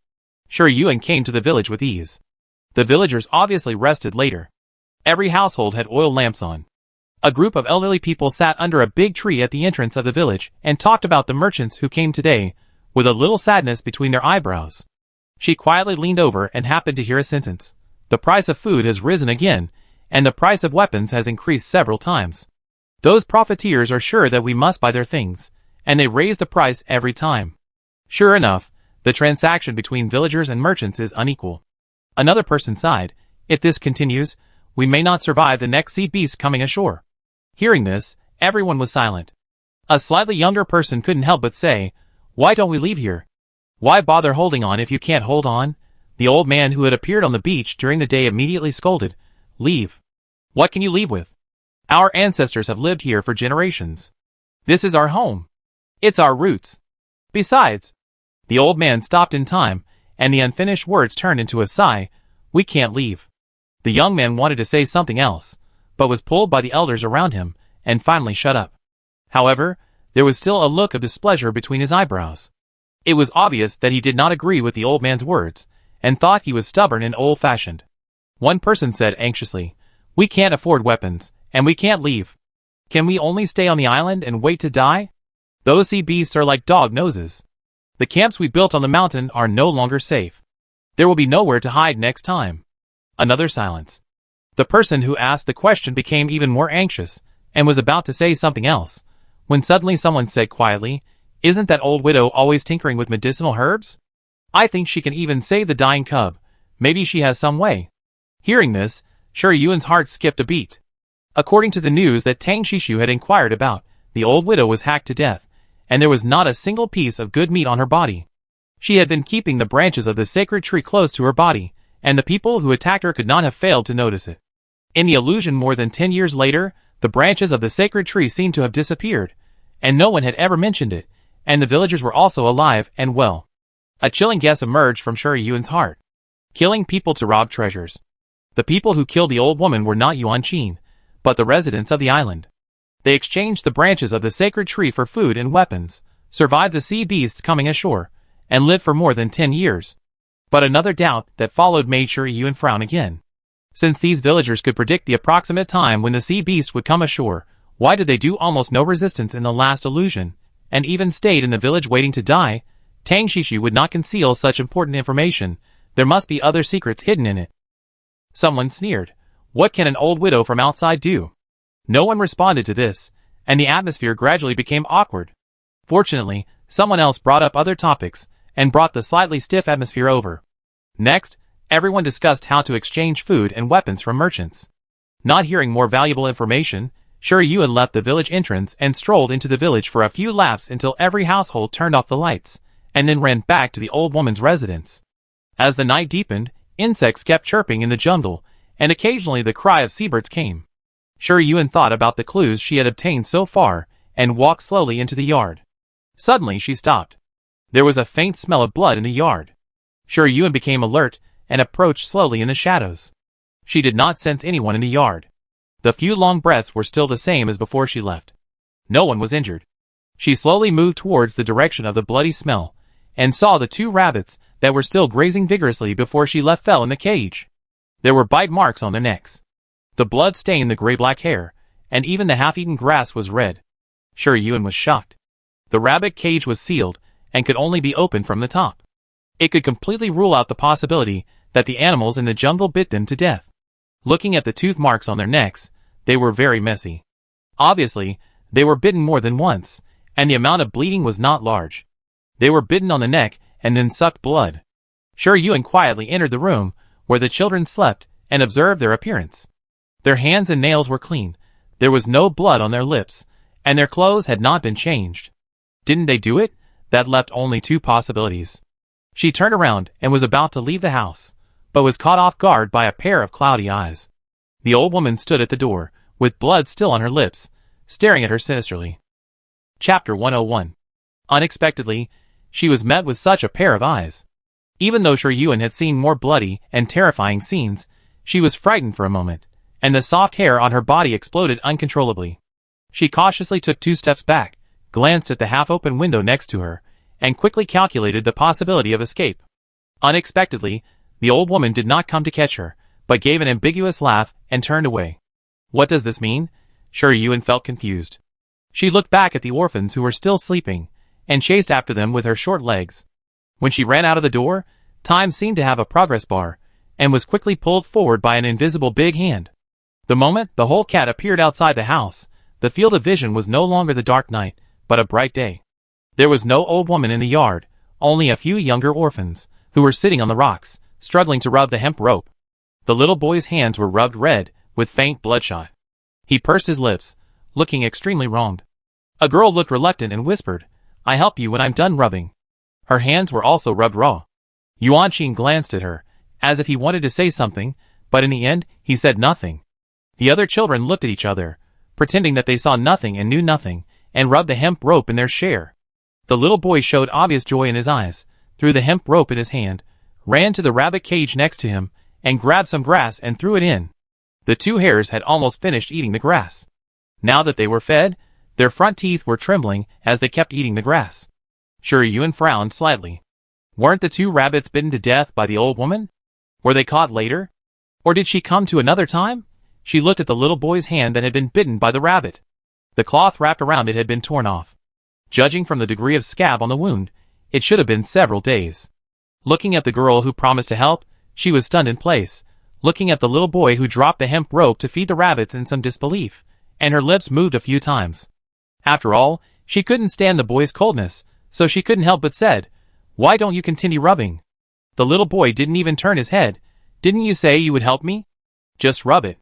Shi-Yuan came to the village with ease. The villagers obviously rested later. Every household had oil lamps on. A group of elderly people sat under a big tree at the entrance of the village and talked about the merchants who came today, with a little sadness between their eyebrows. She quietly leaned over and happened to hear a sentence. "The price of food has risen again, and the price of weapons has increased several times. Those profiteers are sure that we must buy their things, and they raise the price every time." Sure enough, the transaction between villagers and merchants is unequal. Another person sighed, "If this continues, we may not survive the next sea beast coming ashore." Hearing this, everyone was silent. A slightly younger person couldn't help but say, "Why don't we leave here? Why bother holding on if you can't hold on? The old man who had appeared on the beach during the day immediately scolded, "Leave. What can you leave with? Our ancestors have lived here for generations. This is our home. It's our roots. Besides," the old man stopped in time, and the unfinished words turned into a sigh, "we can't leave." The young man wanted to say something else, but was pulled by the elders around him, and finally shut up. However, there was still a look of displeasure between his eyebrows. It was obvious that he did not agree with the old man's words, and thought he was stubborn and old-fashioned. One person said anxiously, "We can't afford weapons, and we can't leave. Can we only stay on the island and wait to die? Those sea beasts are like dog noses. The camps we built on the mountain are no longer safe. There will be nowhere to hide next time." Another silence. The person who asked the question became even more anxious, and was about to say something else, when suddenly someone said quietly, "Isn't that old widow always tinkering with medicinal herbs? I think she can even save the dying cub. Maybe she has some way." Hearing this, Sure Yuan's heart skipped a beat. According to the news that Tang Shishu had inquired about, the old widow was hacked to death, and there was not a single piece of good meat on her body. She had been keeping the branches of the sacred tree close to her body, and the people who attacked her could not have failed to notice it. In the illusion more than 10 years later, the branches of the sacred tree seemed to have disappeared, and no one had ever mentioned it, and the villagers were also alive and well. A chilling guess emerged from Sure Yuan's heart. Killing people to rob treasures. The people who killed the old woman were not Yuan Qin, but the residents of the island. They exchanged the branches of the sacred tree for food and weapons, survived the sea beasts coming ashore, and lived for more than 10 years. But another doubt that followed made Sure Yuan frown again. Since these villagers could predict the approximate time when the sea beast would come ashore, why did they do almost no resistance in the last illusion, and even stayed in the village waiting to die? Tang Shishu would not conceal such important information. There must be other secrets hidden in it. Someone sneered, "What can an old widow from outside do?" No one responded to this, and the atmosphere gradually became awkward. Fortunately, someone else brought up other topics, and brought the slightly stiff atmosphere over. Next, everyone discussed how to exchange food and weapons from merchants. Not hearing more valuable information, Sure Yuan left the village entrance and strolled into the village for a few laps until every household turned off the lights, and then ran back to the old woman's residence. As the night deepened, insects kept chirping in the jungle, and occasionally the cry of seabirds came. Sure Yuan thought about the clues she had obtained so far, and walked slowly into the yard. Suddenly she stopped. There was a faint smell of blood in the yard. Sure Yuan became alert, and approached slowly in the shadows. She did not sense anyone in the yard. The few long breaths were still the same as before she left. No one was injured. She slowly moved towards the direction of the bloody smell, and saw the 2 rabbits that were still grazing vigorously before she left fell in the cage. There were bite marks on their necks. The blood stained the gray-black hair, and even the half-eaten grass was red. Sure Yuan was shocked. The rabbit cage was sealed, and could only be opened from the top. It could completely rule out the possibility that the animals in the jungle bit them to death. Looking at the tooth marks on their necks, they were very messy. Obviously, they were bitten more than once, and the amount of bleeding was not large. They were bitten on the neck and then sucked blood. Sure Yuan quietly entered the room where the children slept and observed their appearance. Their hands and nails were clean, there was no blood on their lips, and their clothes had not been changed. Didn't they do it? That left only 2 possibilities. She turned around and was about to leave the house, but was caught off guard by a pair of cloudy eyes. The old woman stood at the door, with blood still on her lips, staring at her sinisterly. Chapter 101. Unexpectedly, she was met with such a pair of eyes. Even though Sure Yuan had seen more bloody and terrifying scenes, she was frightened for a moment, and the soft hair on her body exploded uncontrollably. She cautiously took 2 steps back, glanced at the half-open window next to her, and quickly calculated the possibility of escape. Unexpectedly, the old woman did not come to catch her, but gave an ambiguous laugh and turned away. What does this mean? Sure Yuan felt confused. She looked back at the orphans who were still sleeping, and chased after them with her short legs. When she ran out of the door, time seemed to have a progress bar, and was quickly pulled forward by an invisible big hand. The moment the whole cat appeared outside the house, the field of vision was no longer the dark night, but a bright day. There was no old woman in the yard, only a few younger orphans, who were sitting on the rocks, struggling to rub the hemp rope. The little boy's hands were rubbed red, with faint bloodshot. He pursed his lips, looking extremely wronged. A girl looked reluctant and whispered, "I help you when I'm done rubbing." Her hands were also rubbed raw. Yuan Qin glanced at her, as if he wanted to say something, but in the end, he said nothing. The other children looked at each other, pretending that they saw nothing and knew nothing, and rubbed the hemp rope in their share. The little boy showed obvious joy in his eyes, threw the hemp rope in his hand, ran to the rabbit cage next to him, and grabbed some grass and threw it in. The two hares had almost finished eating the grass. Now that they were fed, their front teeth were trembling as they kept eating the grass. Yuen frowned slightly. Weren't the two rabbits bitten to death by the old woman? Were they caught later? Or did she come to another time? She looked at the little boy's hand that had been bitten by the rabbit. The cloth wrapped around it had been torn off. Judging from the degree of scab on the wound, it should have been several days. Looking at the girl who promised to help, she was stunned in place, looking at the little boy who dropped the hemp rope to feed the rabbits in some disbelief, and her lips moved a few times. After all, she couldn't stand the boy's coldness, so she couldn't help but said, "Why don't you continue rubbing?" The little boy didn't even turn his head. "Didn't you say you would help me? Just rub it."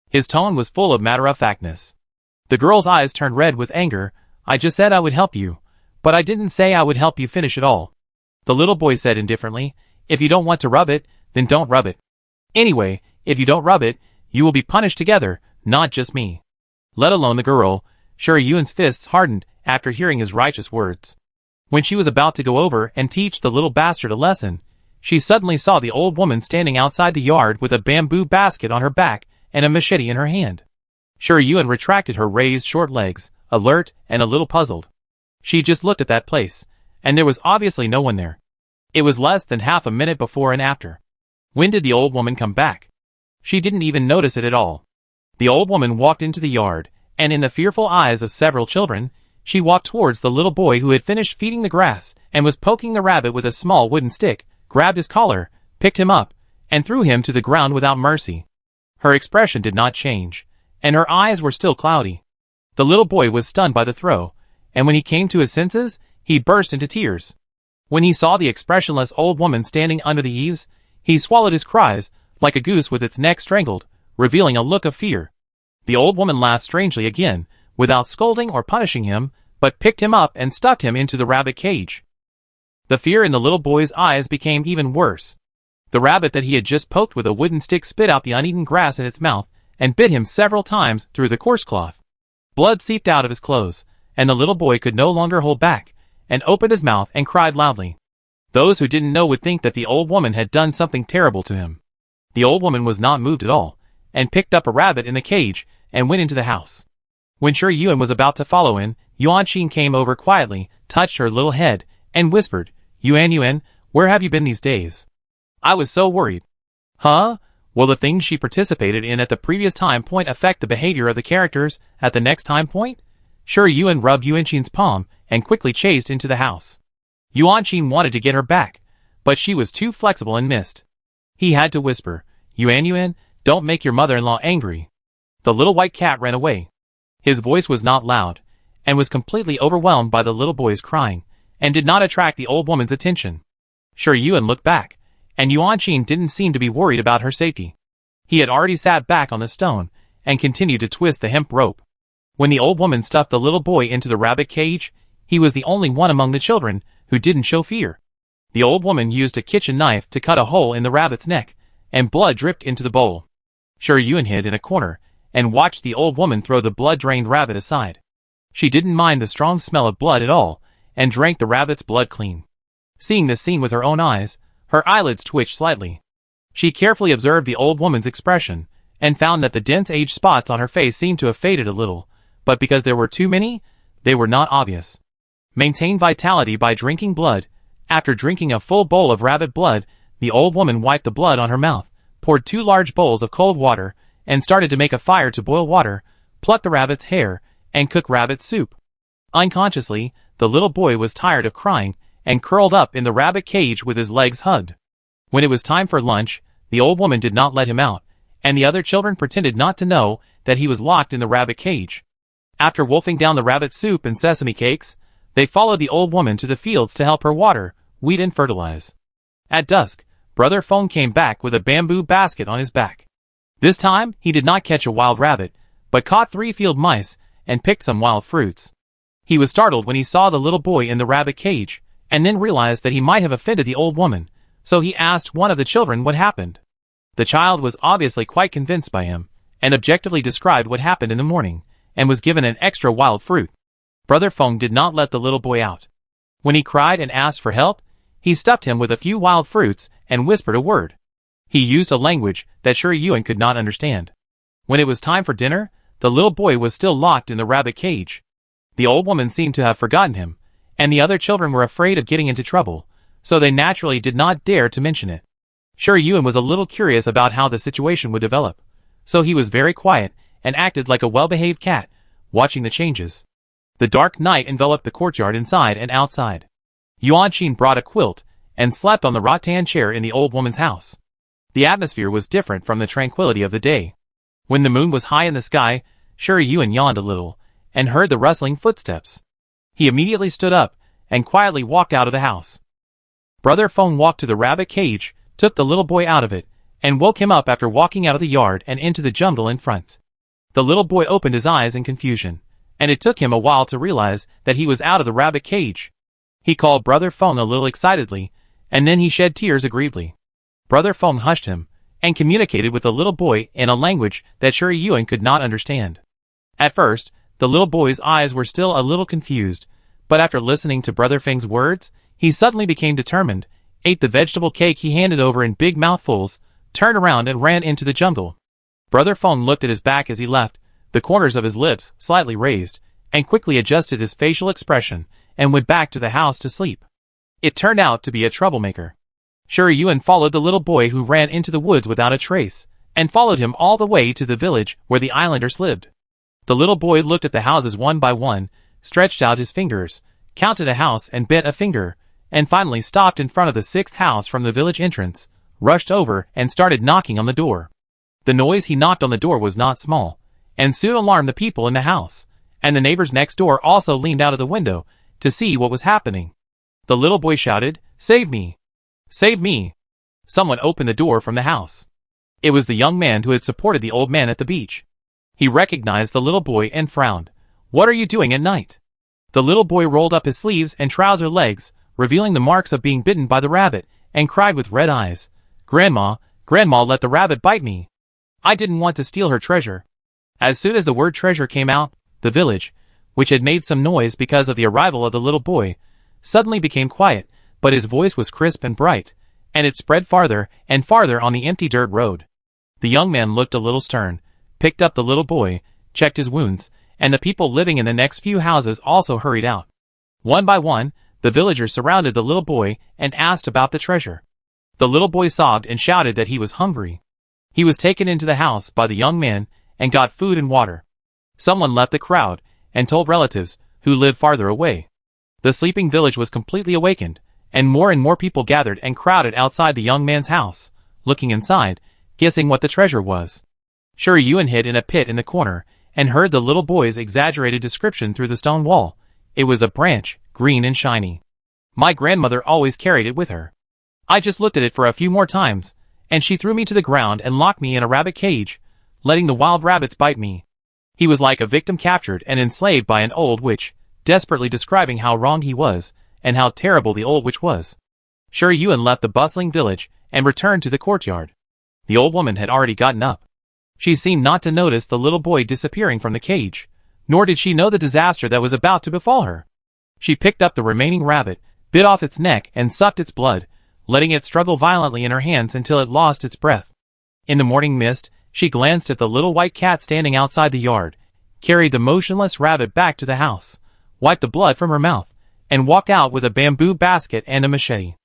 His tone was full of matter-of-factness. The girl's eyes turned red with anger. "I just said I would help you, but I didn't say I would help you finish it all." The little boy said indifferently, "If you don't want to rub it, then don't rub it. Anyway, if you don't rub it, you will be punished together, not just me." Let alone the girl. Yuen's fists hardened after hearing his righteous words. When she was about to go over and teach the little bastard a lesson, she suddenly saw the old woman standing outside the yard with a bamboo basket on her back and a machete in her hand. Yuen retracted her raised short legs, alert and a little puzzled. She just looked at that place, and there was obviously no one there. It was less than half a minute before and after. When did the old woman come back? She didn't even notice it at all. The old woman walked into the yard, and in the fearful eyes of several children, she walked towards the little boy who had finished feeding the grass and was poking the rabbit with a small wooden stick, grabbed his collar, picked him up, and threw him to the ground without mercy. Her expression did not change, and her eyes were still cloudy. The little boy was stunned by the throw, and when he came to his senses, he burst into tears. When he saw the expressionless old woman standing under the eaves, he swallowed his cries, like a goose with its neck strangled, revealing a look of fear. The old woman laughed strangely again, without scolding or punishing him, but picked him up and stuffed him into the rabbit cage. The fear in the little boy's eyes became even worse. The rabbit that he had just poked with a wooden stick spit out the uneaten grass in its mouth and bit him several times through the coarse cloth. Blood seeped out of his clothes, and the little boy could no longer hold back, and opened his mouth and cried loudly. Those who didn't know would think that the old woman had done something terrible to him. The old woman was not moved at all, and picked up a rabbit in the cage and went into the house. When Yuen was about to follow in, Yuanqing came over quietly, touched her little head, and whispered, Yuen, where have you been these days? I was so worried." "Huh? Will the things she participated in at the previous time point affect the behavior of the characters at the next time point?" Yuen rubbed Yuanqing's palm and quickly chased into the house. Yuanqing wanted to get her back, but she was too flexible and missed. He had to whisper, Yuen, don't make your mother-in-law angry." The little white cat ran away. His voice was not loud, and was completely overwhelmed by the little boy's crying, and did not attract the old woman's attention. Yuen looked back, and Yuanqing didn't seem to be worried about her safety. He had already sat back on the stone, and continued to twist the hemp rope. When the old woman stuffed the little boy into the rabbit cage, he was the only one among the children who didn't show fear. The old woman used a kitchen knife to cut a hole in the rabbit's neck, and blood dripped into the bowl. Yuen hid in a corner, and watched the old woman throw the blood-drained rabbit aside. She didn't mind the strong smell of blood at all, and drank the rabbit's blood clean. Seeing this scene with her own eyes, her eyelids twitched slightly. She carefully observed the old woman's expression, and found that the dense age spots on her face seemed to have faded a little, but because there were too many, they were not obvious. Maintain vitality by drinking blood. After drinking a full bowl of rabbit blood, the old woman wiped the blood on her mouth, poured 2 large bowls of cold water, and started to make a fire to boil water, pluck the rabbit's hair, and cook rabbit soup. Unconsciously, the little boy was tired of crying, and curled up in the rabbit cage with his legs hugged. When it was time for lunch, the old woman did not let him out, and the other children pretended not to know that he was locked in the rabbit cage. After wolfing down the rabbit soup and sesame cakes, they followed the old woman to the fields to help her water, weed and fertilize. At dusk, Brother Feng came back with a bamboo basket on his back. This time, he did not catch a wild rabbit, but caught 3 field mice, and picked some wild fruits. He was startled when he saw the little boy in the rabbit cage, and then realized that he might have offended the old woman, so he asked one of the children what happened. The child was obviously quite convinced by him, and objectively described what happened in the morning, and was given an extra wild fruit. Brother Feng did not let the little boy out. When he cried and asked for help, he stuffed him with a few wild fruits and whispered a word. He used a language that Shi Yuan could not understand. When it was time for dinner, the little boy was still locked in the rabbit cage. The old woman seemed to have forgotten him, and the other children were afraid of getting into trouble, so they naturally did not dare to mention it. Shi Yuan was a little curious about how the situation would develop, so he was very quiet and acted like a well-behaved cat, watching the changes. The dark night enveloped the courtyard inside and outside. Yuan Qin brought a quilt and slept on the rattan chair in the old woman's house. The atmosphere was different from the tranquility of the day. When the moon was high in the sky, Shi Yuan yawned a little and heard the rustling footsteps. He immediately stood up and quietly walked out of the house. Brother Feng walked to the rabbit cage, took the little boy out of it, and woke him up after walking out of the yard and into the jungle in front. The little boy opened his eyes in confusion, and it took him a while to realize that he was out of the rabbit cage. He called Brother Feng a little excitedly, and then he shed tears aggrievedly. Brother Feng hushed him, and communicated with the little boy in a language that Shi Yuan could not understand. At first, the little boy's eyes were still a little confused, but after listening to Brother Feng's words, he suddenly became determined, ate the vegetable cake he handed over in big mouthfuls, turned around and ran into the jungle. Brother Feng looked at his back as he left, the corners of his lips slightly raised, and quickly adjusted his facial expression, and went back to the house to sleep. It turned out to be a troublemaker. Shi Yuan followed the little boy who ran into the woods without a trace, and followed him all the way to the village where the islanders lived. The little boy looked at the houses one by one, stretched out his fingers, counted a house and bent a finger, and finally stopped in front of the sixth house from the village entrance, rushed over and started knocking on the door. The noise he knocked on the door was not small, and soon alarmed the people in the house, and the neighbors next door also leaned out of the window to see what was happening. The little boy shouted, "Save me! Save me!" Someone opened the door from the house. It was the young man who had supported the old man at the beach. He recognized the little boy and frowned. "What are you doing at night?" The little boy rolled up his sleeves and trouser legs, revealing the marks of being bitten by the rabbit, and cried with red eyes, "Grandma, Grandma let the rabbit bite me. I didn't want to steal her treasure." As soon as the word treasure came out, the village, which had made some noise because of the arrival of the little boy, suddenly became quiet, but his voice was crisp and bright, and it spread farther and farther on the empty dirt road. The young man looked a little stern, picked up the little boy, checked his wounds, and the people living in the next few houses also hurried out. One by one, the villagers surrounded the little boy and asked about the treasure. The little boy sobbed and shouted that he was hungry. He was taken into the house by the young man and got food and water. Someone left the crowd and told relatives who lived farther away. The sleeping village was completely awakened, and more people gathered and crowded outside the young man's house, looking inside, guessing what the treasure was. Shi Yuan hid in a pit in the corner and heard the little boy's exaggerated description through the stone wall. It was a branch, green and shiny. My grandmother always carried it with her. I just looked at it for a few more times, and she threw me to the ground and locked me in a rabbit cage, letting the wild rabbits bite me. He was like a victim captured and enslaved by an old witch, desperately describing how wrong he was, and how terrible the old witch was. Shi Yuan left the bustling village and returned to the courtyard. The old woman had already gotten up. She seemed not to notice the little boy disappearing from the cage, nor did she know the disaster that was about to befall her. She picked up the remaining rabbit, bit off its neck and sucked its blood, letting it struggle violently in her hands until it lost its breath. In the morning mist, she glanced at the little white cat standing outside the yard, carried the motionless rabbit back to the house, wiped the blood from her mouth, and walked out with a bamboo basket and a machete.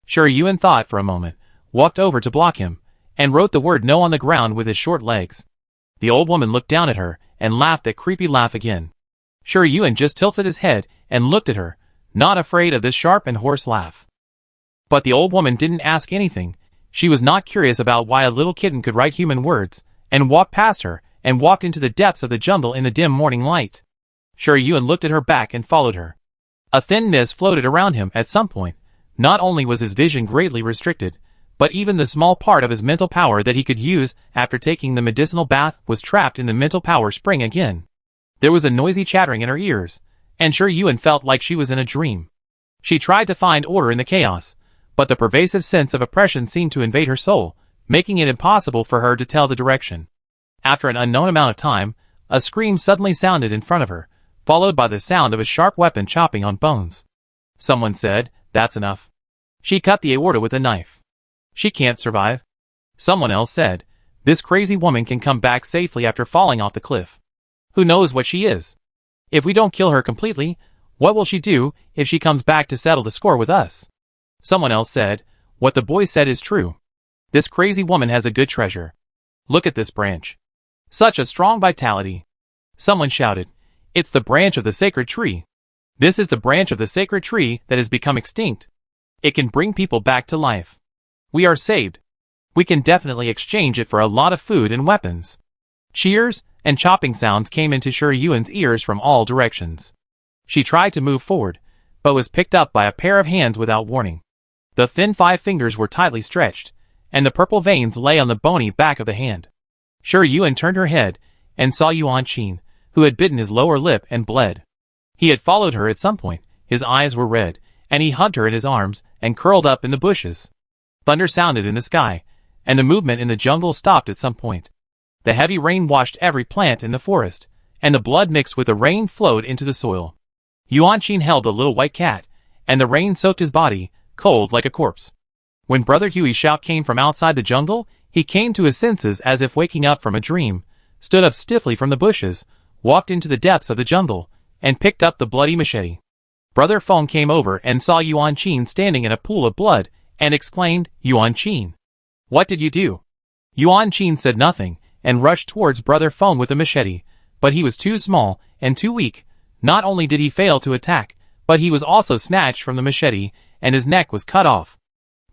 Shi Yuan thought for a moment, walked over to block him, and wrote the word no on the ground with his short legs. The old woman looked down at her and laughed that creepy laugh again. Shi Yuan just tilted his head and looked at her, not afraid of this sharp and hoarse laugh. But the old woman didn't ask anything. She was not curious about why a little kitten could write human words, and walked past her, and walked into the depths of the jungle in the dim morning light. Shi Yuan looked at her back and followed her. A thin mist floated around him at some point. Not only was his vision greatly restricted, but even the small part of his mental power that he could use after taking the medicinal bath was trapped in the mental power spring again. There was a noisy chattering in her ears, and Shi Yuan felt like she was in a dream. She tried to find order in the chaos, but the pervasive sense of oppression seemed to invade her soul, making it impossible for her to tell the direction. After an unknown amount of time, a scream suddenly sounded in front of her, followed by the sound of a sharp weapon chopping on bones. Someone said, "That's enough. She cut the aorta with a knife. She can't survive." Someone else said, "This crazy woman can come back safely after falling off the cliff. Who knows what she is? If we don't kill her completely, what will she do if she comes back to settle the score with us?" Someone else said, "What the boy said is true. This crazy woman has a good treasure. Look at this branch. Such a strong vitality." Someone shouted, "It's the branch of the sacred tree. This is the branch of the sacred tree that has become extinct. It can bring people back to life. We are saved. We can definitely exchange it for a lot of food and weapons." Cheers and chopping sounds came into Shi Yuan's ears from all directions. She tried to move forward, but was picked up by a pair of hands without warning. The thin 5 fingers were tightly stretched, and the purple veins lay on the bony back of the hand. Shi Yuan turned her head and saw Yuan Qin, who had bitten his lower lip and bled. He had followed her at some point, his eyes were red, and he hugged her in his arms and curled up in the bushes. Thunder sounded in the sky, and the movement in the jungle stopped at some point. The heavy rain washed every plant in the forest, and the blood mixed with the rain flowed into the soil. Yuan Qin held the little white cat, and the rain soaked his body, cold like a corpse. When Brother Huey's shout came from outside the jungle, he came to his senses as if waking up from a dream, stood up stiffly from the bushes, walked into the depths of the jungle, and picked up the bloody machete. Brother Feng came over and saw Yuan Qin standing in a pool of blood, and exclaimed, "Yuan Qin, what did you do?" Yuan Qin said nothing, and rushed towards Brother Feng with the machete, but he was too small and too weak. Not only did he fail to attack, but he was also snatched from the machete, and his neck was cut off.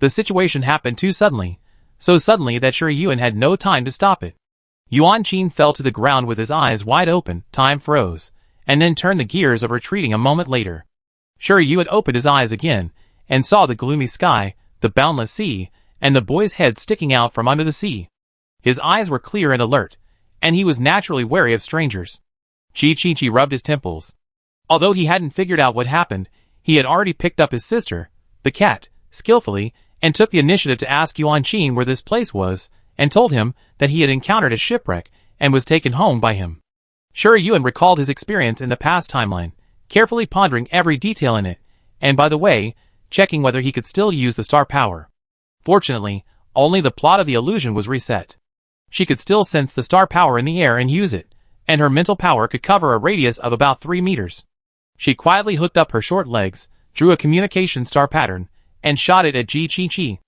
The situation happened too suddenly, so suddenly that Shi Yuan had no time to stop it. Yuan Qin fell to the ground with his eyes wide open, time froze, and then turned the gears of retreating a moment later. Shi Yuan opened his eyes again, and saw the gloomy sky, the boundless sea, and the boy's head sticking out from under the sea. His eyes were clear and alert, and he was naturally wary of strangers. Chi rubbed his temples. Although he hadn't figured out what happened, he had already picked up his sister, the cat, skillfully, and took the initiative to ask Yuan Qin where this place was, and told him that he had encountered a shipwreck and was taken home by him. Shi Yuan recalled his experience in the past timeline, carefully pondering every detail in it, and by the way, checking whether he could still use the star power. Fortunately, only the plot of the illusion was reset. She could still sense the star power in the air and use it, and her mental power could cover a radius of about 3 meters. She quietly hooked up her short legs, drew a communication star pattern, and shot it at Ji Qi.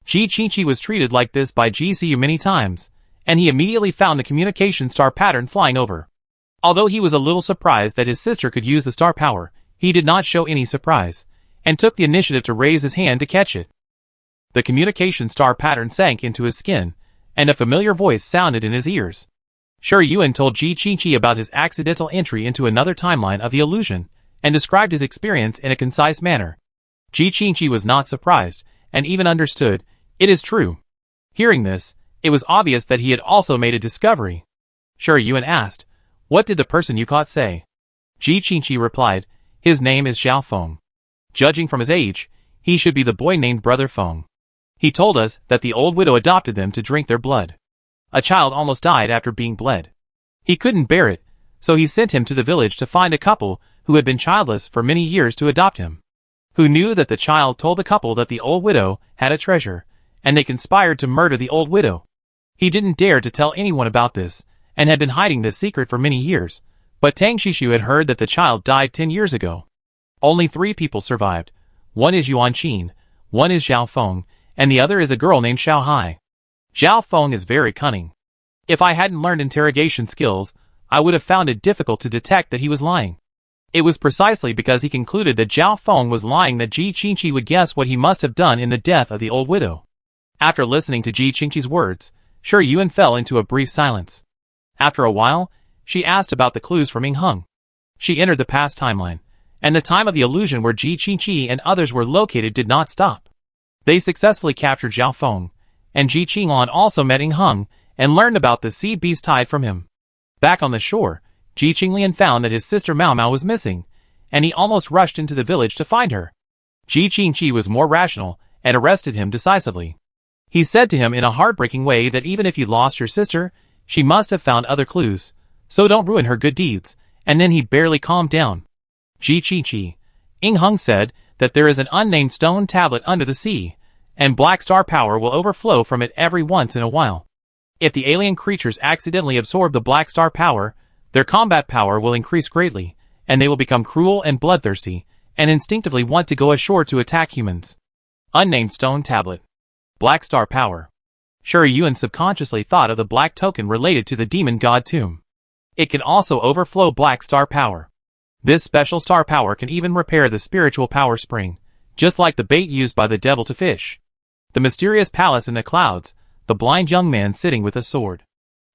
Ji Qi was treated like this by GCU many times, and he immediately found the communication star pattern flying over. Although he was a little surprised that his sister could use the star power, he did not show any surprise, and took the initiative to raise his hand to catch it. The communication star pattern sank into his skin, and a familiar voice sounded in his ears. Shi Yuan told Ji Qi about his accidental entry into another timeline of the illusion, and described his experience in a concise manner. Ji Qi was not surprised, and even understood, "It is true." Hearing this, it was obvious that he had also made a discovery. Shi Yuan asked, "What did the person you caught say?" Ji Qi replied, "His name is Xiao Feng. Judging from his age, he should be the boy named Brother Feng. He told us that the old widow adopted them to drink their blood. A child almost died after being bled. He couldn't bear it, so he sent him to the village to find a couple who had been childless for many years to adopt him. Who knew that the child told the couple that the old widow had a treasure, and they conspired to murder the old widow. He didn't dare to tell anyone about this, and had been hiding this secret for many years, but Tang Shishu had heard that the child died 10 years ago. Only 3 people survived. One is Yuan Qin, one is Xiao Feng, and the other is a girl named Xiao Hai. Xiao Feng is very cunning. If I hadn't learned interrogation skills, I would have found it difficult to detect that he was lying. It was precisely because he concluded that Xiao Feng was lying that Ji Qi would guess what he must have done in the death of the old widow. After listening to Ji Qingqi's words, Shi Yuan fell into a brief silence. After a while, she asked about the clues for Ming Hung. She entered the past timeline, and the time of the illusion where Ji Qi and others were located did not stop. They successfully captured Xiao Feng, and Ji Qinglan also met Ming Hung and learned about the sea beast tied from him. Back on the shore, Ji Qinglian found that his sister Mao Mao was missing, and he almost rushed into the village to find her. Ji Qingqi was more rational and arrested him decisively. He said to him in a heartbreaking way that even if you lost your sister, she must have found other clues, so don't ruin her good deeds, and then he barely calmed down. Ji-chi-chi. Ing Hung said that there is an unnamed stone tablet under the sea, and black star power will overflow from it every once in a while. If the alien creatures accidentally absorb the black star power, their combat power will increase greatly, and they will become cruel and bloodthirsty, and instinctively want to go ashore to attack humans. Unnamed stone tablet. Black star power. Sure, Yuan subconsciously thought of the black token related to the demon god tomb. It can also overflow black star power. This special star power can even repair the spiritual power spring, just like the bait used by the devil to fish. The mysterious palace in the clouds, the blind young man sitting with a sword.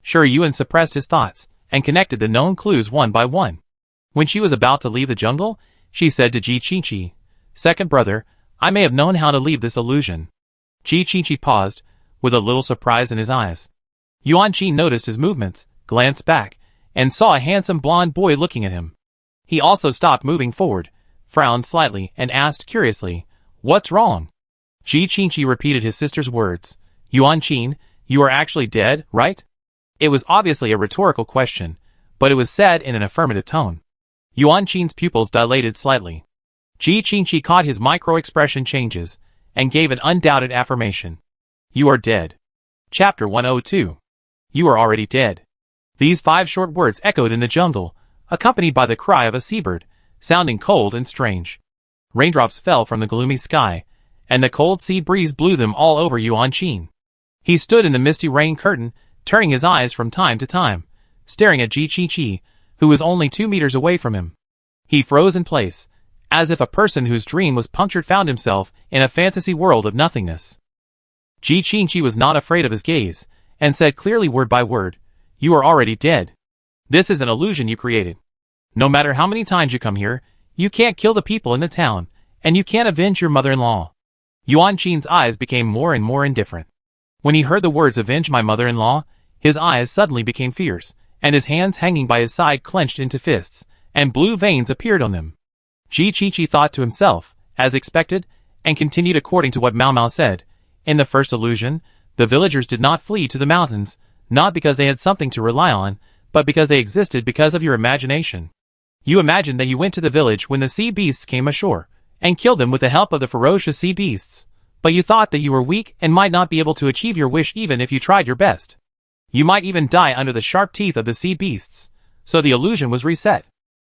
Sure, Yuan suppressed his thoughts, and connected the known clues one by one. When she was about to leave the jungle, she said to Ji-chi-chi, "Second brother, I may have known how to leave this illusion." Ji-chi-chi paused, with a little surprise in his eyes. Yuan-chi noticed his movements, glanced back, and saw a handsome blonde boy looking at him. He also stopped moving forward, frowned slightly, and asked curiously, "What's wrong?" Ji-chi-chi repeated his sister's words. "Yuan-chin, you are actually dead, right?" It was obviously a rhetorical question, but it was said in an affirmative tone. Yuan-chin's pupils dilated slightly. Ji-chi-chi caught his micro-expression changes, and gave an undoubted affirmation. "You are dead." Chapter 102. You are already dead. These 5 short words echoed in the jungle, accompanied by the cry of a seabird, sounding cold and strange. Raindrops fell from the gloomy sky, and the cold sea breeze blew them all over Yuan-chin. He stood in the misty rain curtain, turning his eyes from time to time, staring at Ji-chi-chi, who was only 2 meters away from him. He froze in place, as if a person whose dream was punctured found himself in a fantasy world of nothingness. Ji-chi-chi was not afraid of his gaze, and said clearly word by word, "You are already dead. This is an illusion you created. No matter how many times you come here, you can't kill the people in the town, and you can't avenge your mother-in-law." Yuan-chin's eyes became more and more indifferent. When he heard the words "avenge my mother-in-law," his eyes suddenly became fierce, and his hands hanging by his side clenched into fists, and blue veins appeared on them. Ji-chi-chi thought to himself, as expected, and continued according to what Mao Mao said. In the first illusion, the villagers did not flee to the mountains, not because they had something to rely on, but because they existed because of your imagination. You imagined that you went to the village when the sea beasts came ashore, and killed them with the help of the ferocious sea beasts, but you thought that you were weak and might not be able to achieve your wish even if you tried your best. You might even die under the sharp teeth of the sea beasts, so the illusion was reset.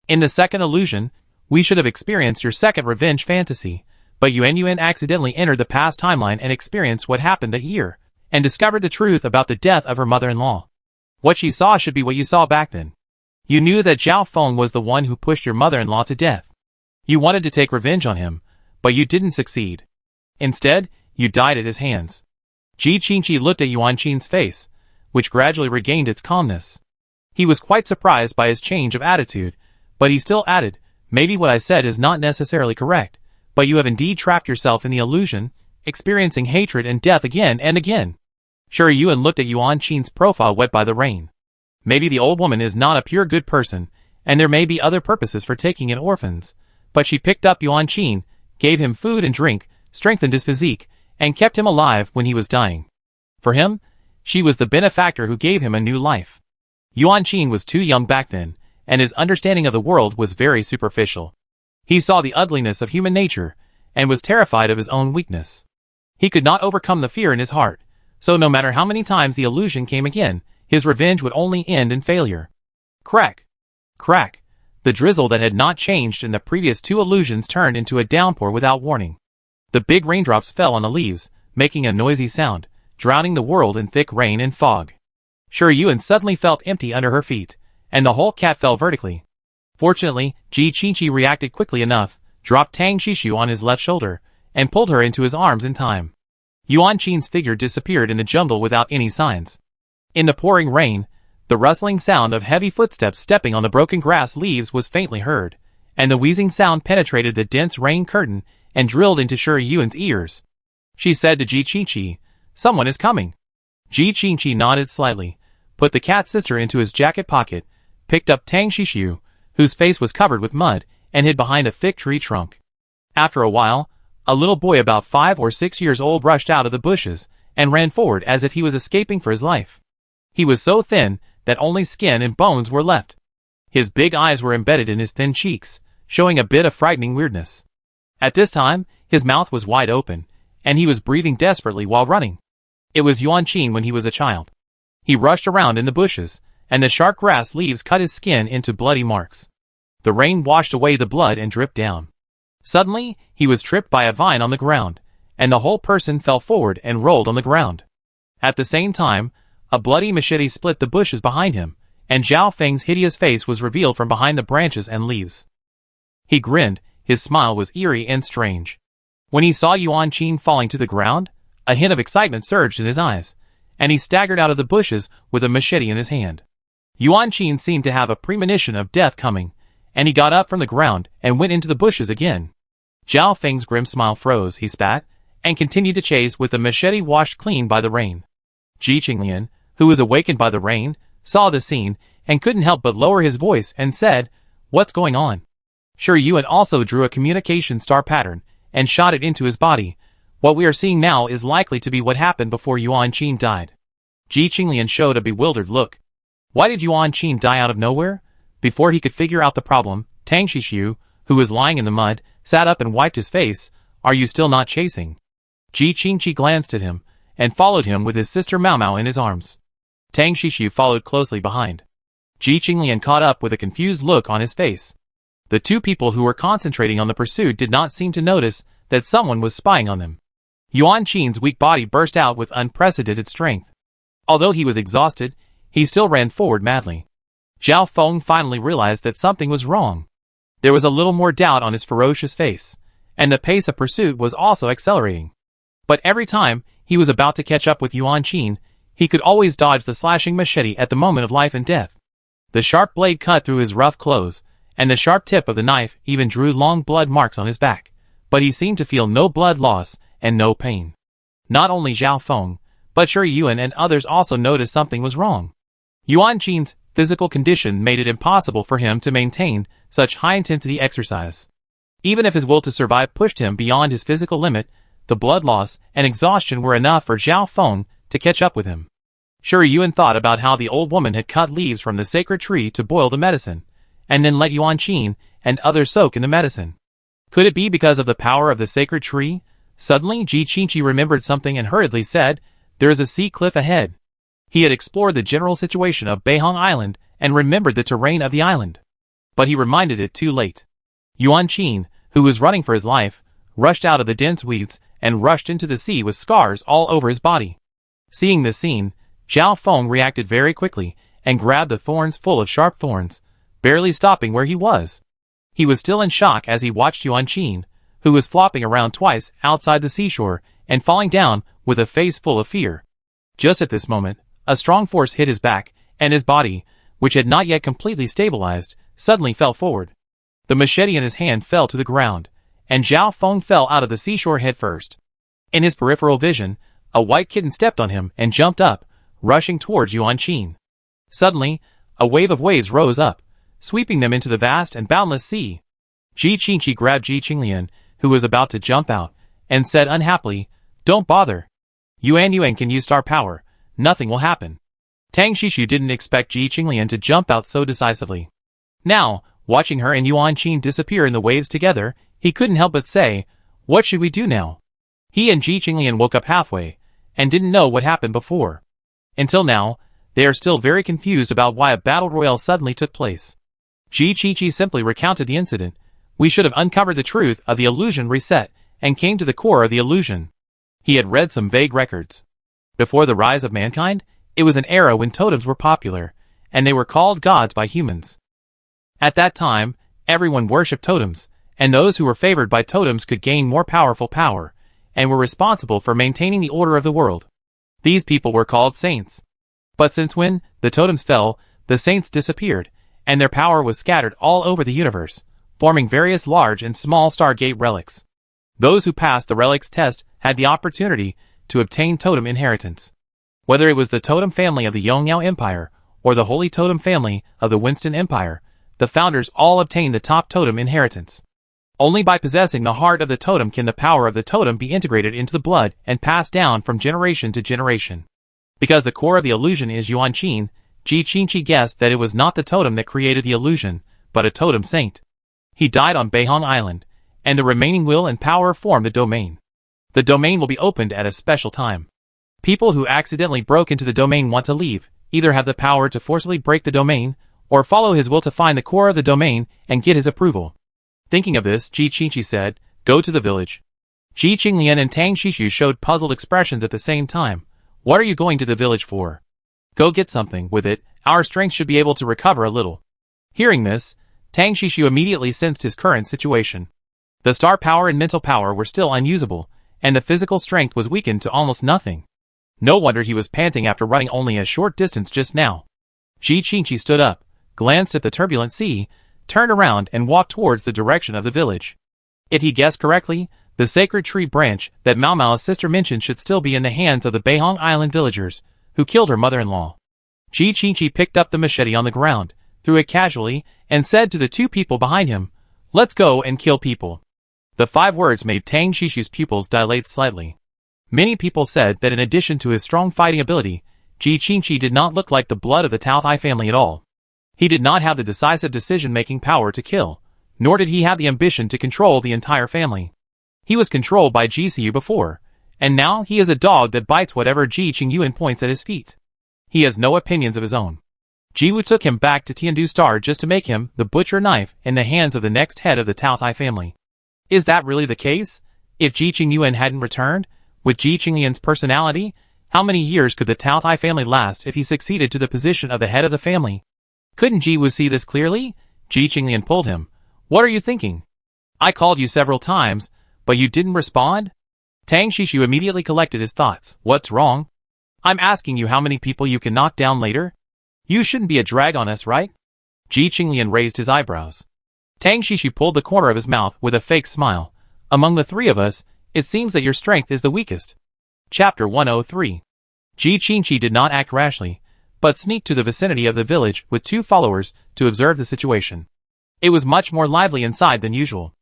In the second illusion, we should have experienced your second revenge fantasy, but Yuan accidentally entered the past timeline and experienced what happened that year, and discovered the truth about the death of her mother-in-law. What she saw should be what you saw back then. You knew that Zhao Feng was the one who pushed your mother-in-law to death. You wanted to take revenge on him, but you didn't succeed. Instead, you died at his hands. Ji-chi-chi looked at Yuan-chin's face, which gradually regained its calmness. He was quite surprised by his change of attitude, but he still added, "Maybe what I said is not necessarily correct, but you have indeed trapped yourself in the illusion, experiencing hatred and death again and again." Sure, Yuan looked at Yuan-chin's profile wet by the rain. Maybe the old woman is not a pure good person, and there may be other purposes for taking in orphans, but she picked up Yuan-chin, gave him food and drink, strengthened his physique, and kept him alive when he was dying. For him, she was the benefactor who gave him a new life. Yuan-chin was too young back then, and his understanding of the world was very superficial. He saw the ugliness of human nature, and was terrified of his own weakness. He could not overcome the fear in his heart, so no matter how many times the illusion came again, his revenge would only end in failure. Crack! Crack! The drizzle that had not changed in the previous 2 illusions turned into a downpour without warning. The big raindrops fell on the leaves, making a noisy sound, drowning the world in thick rain and fog. Sure, Yuan suddenly felt empty under her feet, and the whole cat fell vertically. Fortunately, Ji-chi-chi reacted quickly enough, dropped Tang Shishu on his left shoulder, and pulled her into his arms in time. Yuan-chin's figure disappeared in the jungle without any signs. In the pouring rain, the rustling sound of heavy footsteps stepping on the broken grass leaves was faintly heard, and the wheezing sound penetrated the dense rain curtain and drilled into Sure Yuan's ears. She said to Ji-chi-chi, "Someone is coming." Ji-chi-chi nodded slightly, put the cat sister into his jacket pocket, picked up Tang Shishu, whose face was covered with mud, and hid behind a thick tree trunk. After a while, A little boy about 5 or 6 years old rushed out of the bushes and ran forward as if he was escaping for his life. He was so thin that only skin and bones were left. His big eyes were embedded in his thin cheeks, showing a bit of frightening weirdness. At this time, his mouth was wide open, and he was breathing desperately while running. It was Yuan Qin when he was a child. He rushed around in the bushes, and the sharp grass leaves cut his skin into bloody marks. The rain washed away the blood and dripped down. Suddenly, he was tripped by a vine on the ground, and the whole person fell forward and rolled on the ground. At the same time, a bloody machete split the bushes behind him, and Zhao Feng's hideous face was revealed from behind the branches and leaves. He grinned, his smile was eerie and strange. When he saw Yuan Qin falling to the ground, a hint of excitement surged in his eyes, and he staggered out of the bushes with a machete in his hand. Yuan Qin seemed to have a premonition of death coming, and he got up from the ground and went into the bushes again. Zhao Feng's grim smile froze, he spat, and continued to chase with the machete washed clean by the rain. Ji Qinglian, who was awakened by the rain, saw the scene, and couldn't help but lower his voice and said, "What's going on?" Shi Yuan also drew a communication star pattern, and shot it into his body. What we are seeing now is likely to be what happened before Yuan Qin died. Ji Qinglian showed a bewildered look. Why did Yuan Qin die out of nowhere? Before he could figure out the problem, Tang Shishu, who was lying in the mud, sat up and wiped his face. Are you still not chasing? Ji Qingqi glanced at him, and followed him with his sister Mao Mao in his arms. Tang Shishu followed closely behind. Ji Qinglian caught up with a confused look on his face. The two people who were concentrating on the pursuit did not seem to notice that someone was spying on them. Yuan Qin's weak body burst out with unprecedented strength. Although he was exhausted, he still ran forward madly. Zhao Feng finally realized that something was wrong. There was a little more doubt on his ferocious face, and the pace of pursuit was also accelerating. But every time he was about to catch up with Yuan Qin, he could always dodge the slashing machete at the moment of life and death. The sharp blade cut through his rough clothes, and the sharp tip of the knife even drew long blood marks on his back, but he seemed to feel no blood loss and no pain. Not only Zhao Feng, but Shi Yuan and others also noticed something was wrong. Yuan Qin's physical condition made it impossible for him to maintain such high-intensity exercise. Even if his will to survive pushed him beyond his physical limit, the blood loss and exhaustion were enough for Zhao Feng to catch up with him. Shi Yuan thought about how the old woman had cut leaves from the sacred tree to boil the medicine, and then let Yuan Qin and others soak in the medicine. Could it be because of the power of the sacred tree? Suddenly, Ji Qingqi remembered something and hurriedly said, "There is a sea cliff ahead." He had explored the general situation of Beihong Island and remembered the terrain of the island. But he reminded it too late. Yuan Qin, who was running for his life, rushed out of the dense weeds and rushed into the sea with scars all over his body. Seeing this scene, Zhao Feng reacted very quickly and grabbed the thorns full of sharp thorns, barely stopping where he was. He was still in shock as he watched Yuan Qin, who was flopping around twice outside the seashore and falling down with a face full of fear. Just at this moment, a strong force hit his back, and his body, which had not yet completely stabilized, suddenly fell forward. The machete in his hand fell to the ground, and Zhao Feng fell out of the seashore headfirst. In his peripheral vision, a white kitten stepped on him and jumped up, rushing towards Yuan Qin. Suddenly, a wave of waves rose up, sweeping them into the vast and boundless sea. Ji Qingqi grabbed Ji Qinglian, who was about to jump out, and said unhappily, "Don't bother. Yuan can use star power. Nothing will happen." Tang Shishu didn't expect Ji Qinglian to jump out so decisively. Now, watching her and Yuan Qin disappear in the waves together, he couldn't help but say, "What should we do now?" He and Ji Qinglian woke up halfway, and didn't know what happened before. Until now, they are still very confused about why a battle royale suddenly took place. Ji Qingqi simply recounted the incident. "We should have uncovered the truth of the illusion reset, and came to the core of the illusion." He had read some vague records. Before the rise of mankind, it was an era when totems were popular, and they were called gods by humans. At that time, everyone worshipped totems, and those who were favored by totems could gain more powerful power, and were responsible for maintaining the order of the world. These people were called saints. But since when the totems fell, the saints disappeared, and their power was scattered all over the universe, forming various large and small Stargate relics. Those who passed the relics test had the opportunity to obtain totem inheritance. Whether it was the totem family of the Yongyao Empire, or the holy totem family of the Winston Empire, the founders all obtained the top totem inheritance. Only by possessing the heart of the totem can the power of the totem be integrated into the blood and passed down from generation to generation. Because the core of the illusion is Yuan Qin, Ji Qingqi guessed that it was not the totem that created the illusion, but a totem saint. He died on Beihong Island, and the remaining will and power form the domain. The domain will be opened at a special time. People who accidentally broke into the domain want to leave, either have the power to forcibly break the domain, or follow his will to find the core of the domain and get his approval. Thinking of this, Ji Qingqi said, "Go to the village." Ji Qinglian and Tang Shishu showed puzzled expressions at the same time. "What are you going to the village for?" "Go get something with it, our strength should be able to recover a little." Hearing this, Tang Shishu immediately sensed his current situation. The star power and mental power were still unusable, and the physical strength was weakened to almost nothing. No wonder he was panting after running only a short distance just now. Ji Qingqi stood up, glanced at the turbulent sea, turned around and walked towards the direction of the village. If he guessed correctly, the sacred tree branch that Mao Mao's sister mentioned should still be in the hands of the Beihong Island villagers, who killed her mother-in-law. Ji Qingqi picked up the machete on the ground, threw it casually, and said to the two people behind him, "Let's go and kill people." The 5 words made Tang Shishu's pupils dilate slightly. Many people said that in addition to his strong fighting ability, Ji Qingqi did not look like the blood of the Taotai family at all. He did not have the decisive decision-making power to kill, nor did he have the ambition to control the entire family. He was controlled by Ji Siyu before, and now he is a dog that bites whatever Ji Qingyuan points at his feet. He has no opinions of his own. Jiwu took him back to Tiandu Star just to make him the butcher knife in the hands of the next head of the Taotai family. Is that really the case? If Ji Qingyuan hadn't returned, with Ji Qinglian's personality, how many years could the Taotai family last if he succeeded to the position of the head of the family? Couldn't Jiwu see this clearly? Ji Qinglian pulled him. "What are you thinking? I called you several times, but you didn't respond?" Tang Shishu immediately collected his thoughts. "What's wrong? I'm asking you how many people you can knock down later? You shouldn't be a drag on us, right?" Ji Qinglian raised his eyebrows. Tang Shishu pulled the corner of his mouth with a fake smile. "Among the 3 of us, it seems that your strength is the weakest." Chapter 103. Ji Qingqi did not act rashly, but sneaked to the vicinity of the village with 2 followers to observe the situation. It was much more lively inside than usual.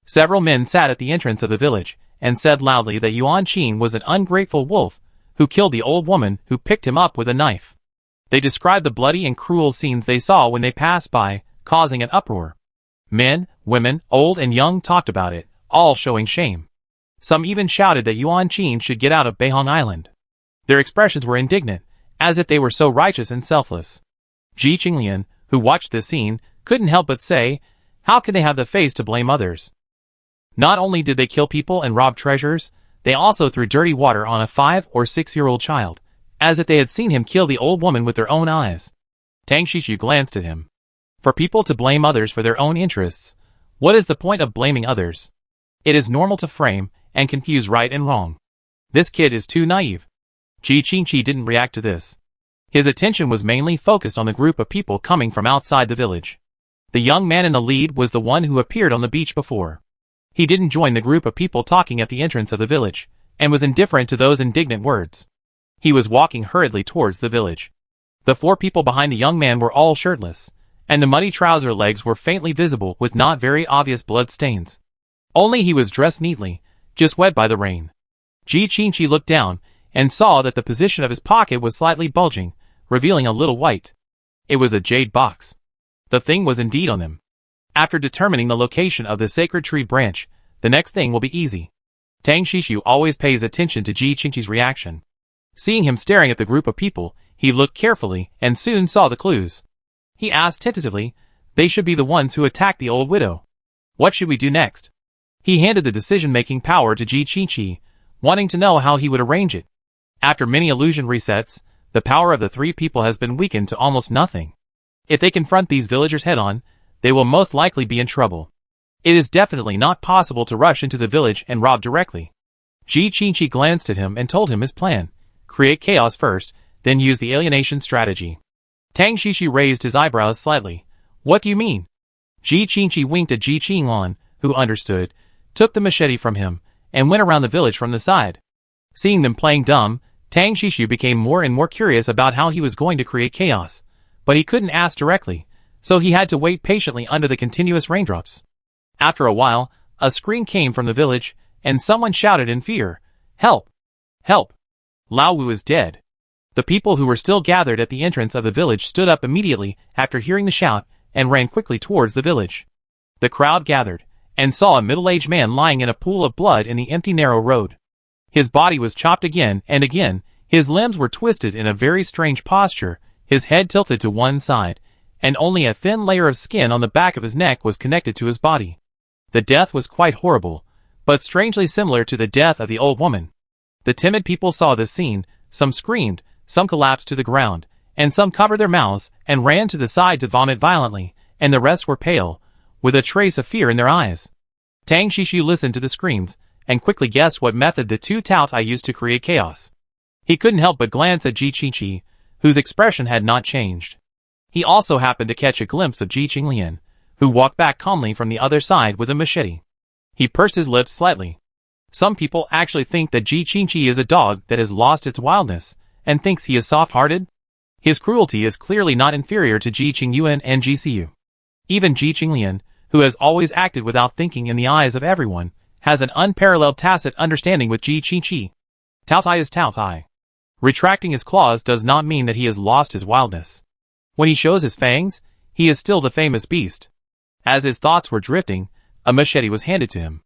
Several men sat at the entrance of the village, and said loudly that Yuan Qin was an ungrateful wolf, who killed the old woman who picked him up with a knife. They described the bloody and cruel scenes they saw when they passed by, causing an uproar. Men, women, old and young talked about it, all showing shame. Some even shouted that Yuan Qin should get out of Beihong Island. Their expressions were indignant, as if they were so righteous and selfless. Ji Qinglian, who watched this scene, couldn't help but say, how can they have the face to blame others? Not only did they kill people and rob treasures, they also threw dirty water on a 5 or 6-year-old child, as if they had seen him kill the old woman with their own eyes. Tang Shishu glanced at him. For people to blame others for their own interests, what is the point of blaming others? It is normal to frame and confuse right and wrong. This kid is too naive. Ji Qingqi didn't react to this. His attention was mainly focused on the group of people coming from outside the village. The young man in the lead was the one who appeared on the beach before. He didn't join the group of people talking at the entrance of the village, and was indifferent to those indignant words. He was walking hurriedly towards the village. The 4 people behind the young man were all shirtless, and the muddy trouser legs were faintly visible with not very obvious blood stains. Only he was dressed neatly, just wet by the rain. Ji Qingqi looked down, and saw that the position of his pocket was slightly bulging, revealing a little white. It was a jade box. The thing was indeed on him. After determining the location of the sacred tree branch, the next thing will be easy. Tang Shishu always pays attention to Ji Qingqi's reaction. Seeing him staring at the group of people, he looked carefully and soon saw the clues. He asked tentatively, they should be the ones who attacked the old widow. What should we do next? He handed the decision-making power to Ji Qingqi, wanting to know how he would arrange it. After many illusion resets, the power of the 3 people has been weakened to almost nothing. If they confront these villagers head-on, they will most likely be in trouble. It is definitely not possible to rush into the village and rob directly. Ji Qingqi glanced at him and told him his plan. Create chaos first, then use the alienation strategy. Tang Shishu raised his eyebrows slightly. What do you mean? Ji Qingqi winked at Ji Qinglan, who understood, took the machete from him, and went around the village from the side. Seeing them playing dumb, Tang Shishu became more and more curious about how he was going to create chaos, but he couldn't ask directly, so he had to wait patiently under the continuous raindrops. After a while, a scream came from the village, and someone shouted in fear, "Help! Help! Lao Wu is dead." The people who were still gathered at the entrance of the village stood up immediately after hearing the shout and ran quickly towards the village. The crowd gathered and saw a middle-aged man lying in a pool of blood in the empty narrow road. His body was chopped again and again, his limbs were twisted in a very strange posture, his head tilted to one side, and only a thin layer of skin on the back of his neck was connected to his body. The death was quite horrible, but strangely similar to the death of the old woman. The timid people saw this scene, some screamed, some collapsed to the ground, and some covered their mouths and ran to the side to vomit violently, and the rest were pale, with a trace of fear in their eyes. Tang Shishu listened to the screams, and quickly guessed what method the two Taotai used to create chaos. He couldn't help but glance at Ji Qingqi, whose expression had not changed. He also happened to catch a glimpse of Ji Qinglian, who walked back calmly from the other side with a machete. He pursed his lips slightly. Some people actually think that Ji Qingqi is a dog that has lost its wildness, and thinks he is soft-hearted. His cruelty is clearly not inferior to Ji Qingyuan and Ji Siyu. Even Ji Qinglian, who has always acted without thinking in the eyes of everyone, has an unparalleled tacit understanding with Ji Qingqi. Taotai is Taotai. Retracting his claws does not mean that he has lost his wildness. When he shows his fangs, he is still the famous beast. As his thoughts were drifting, a machete was handed to him.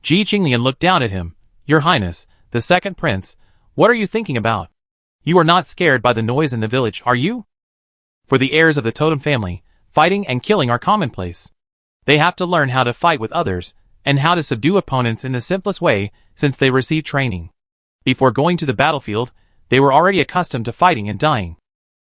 Ji Qinglian looked down at him. "Your Highness, the second prince, what are you thinking about? You are not scared by the noise in the village, are you? For the heirs of the totem family, fighting and killing are commonplace. They have to learn how to fight with others, and how to subdue opponents in the simplest way since they received training. Before going to the battlefield, they were already accustomed to fighting and dying.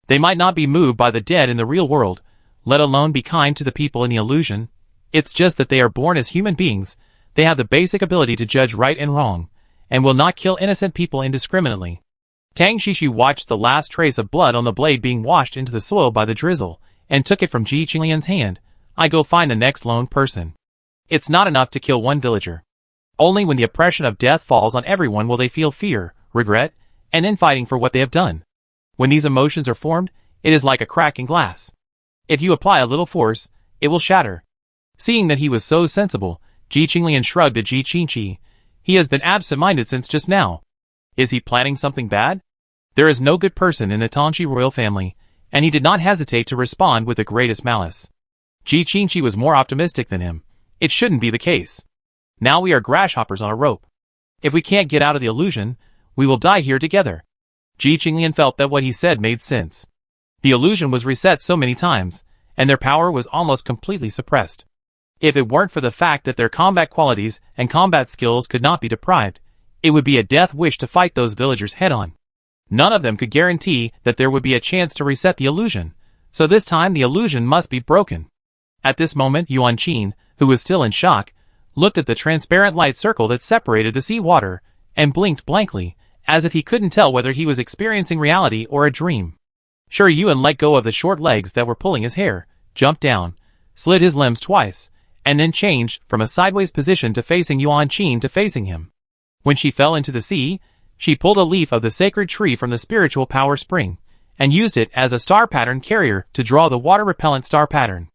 They might not be moved by the dead in the real world, let alone be kind to the people in the illusion. It's just that they are born as human beings, they have the basic ability to judge right and wrong, and will not kill innocent people indiscriminately." Tang Shishu watched the last trace of blood on the blade being washed into the soil by the drizzle, and took it from Ji Qinglian's hand. "I go find the next lone person. It's not enough to kill one villager. Only when the oppression of death falls on everyone will they feel fear, regret, and infighting for what they have done. When these emotions are formed, it is like a crack in glass. If you apply a little force, it will shatter." Seeing that he was so sensible, Ji Qinglian shrugged at Ji Qingqi. "He has been absent-minded since just now. Is he planning something bad? There is no good person in the Tongxi royal family," and he did not hesitate to respond with the greatest malice. Ji Qingqi was more optimistic than him. "It shouldn't be the case. Now we are grasshoppers on a rope. If we can't get out of the illusion, we will die here together." Ji Qinglian felt that what he said made sense. The illusion was reset so many times, and their power was almost completely suppressed. If it weren't for the fact that their combat qualities and combat skills could not be deprived, it would be a death wish to fight those villagers head-on. None of them could guarantee that there would be a chance to reset the illusion, so this time the illusion must be broken. At this moment Yuan Qin, who was still in shock, looked at the transparent light circle that separated the sea water, and blinked blankly, as if he couldn't tell whether he was experiencing reality or a dream. Sure Yuan let go of the short legs that were pulling his hair, jumped down, slid his limbs twice, and then changed from a sideways position to facing Yuan Qin to facing him. When she fell into the sea, she pulled a leaf of the sacred tree from the spiritual power spring, and used it as a star pattern carrier to draw the water-repellent star pattern.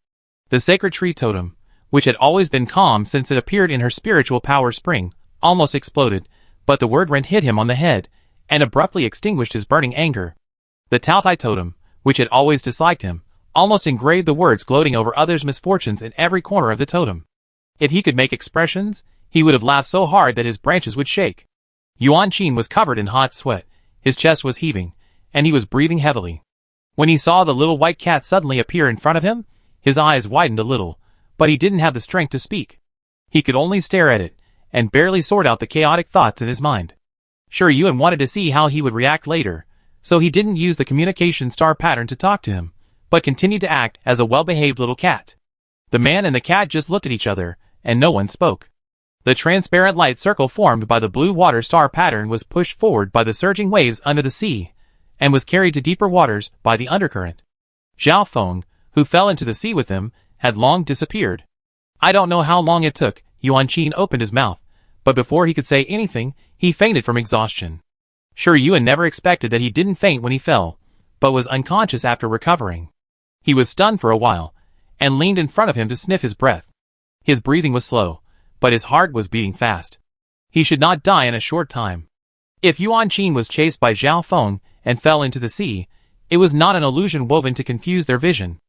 The sacred tree totem, which had always been calm since it appeared in her spiritual power spring, almost exploded, but the word rent hit him on the head, and abruptly extinguished his burning anger. The Taotai totem, which had always disliked him, almost engraved the words gloating over others' misfortunes in every corner of the totem. If he could make expressions, he would have laughed so hard that his branches would shake. Yuan Qin was covered in hot sweat, his chest was heaving, and he was breathing heavily. When he saw the little white cat suddenly appear in front of him, his eyes widened a little, but he didn't have the strength to speak. He could only stare at it, and barely sort out the chaotic thoughts in his mind. Sure Yuan wanted to see how he would react later, so he didn't use the communication star pattern to talk to him, but continued to act as a well-behaved little cat. The man and the cat just looked at each other, and no one spoke. The transparent light circle formed by the blue water star pattern was pushed forward by the surging waves under the sea, and was carried to deeper waters by the undercurrent. Zhao Feng, who fell into the sea with him, had long disappeared. I don't know how long it took. Yuan Qin opened his mouth, but before he could say anything, he fainted from exhaustion. Sure Yuan never expected that he didn't faint when he fell, but was unconscious after recovering. He was stunned for a while, and leaned in front of him to sniff his breath. His breathing was slow, but his heart was beating fast. He should not die in a short time. If Yuan Qin was chased by Zhao Feng and fell into the sea, it was not an illusion woven to confuse their vision.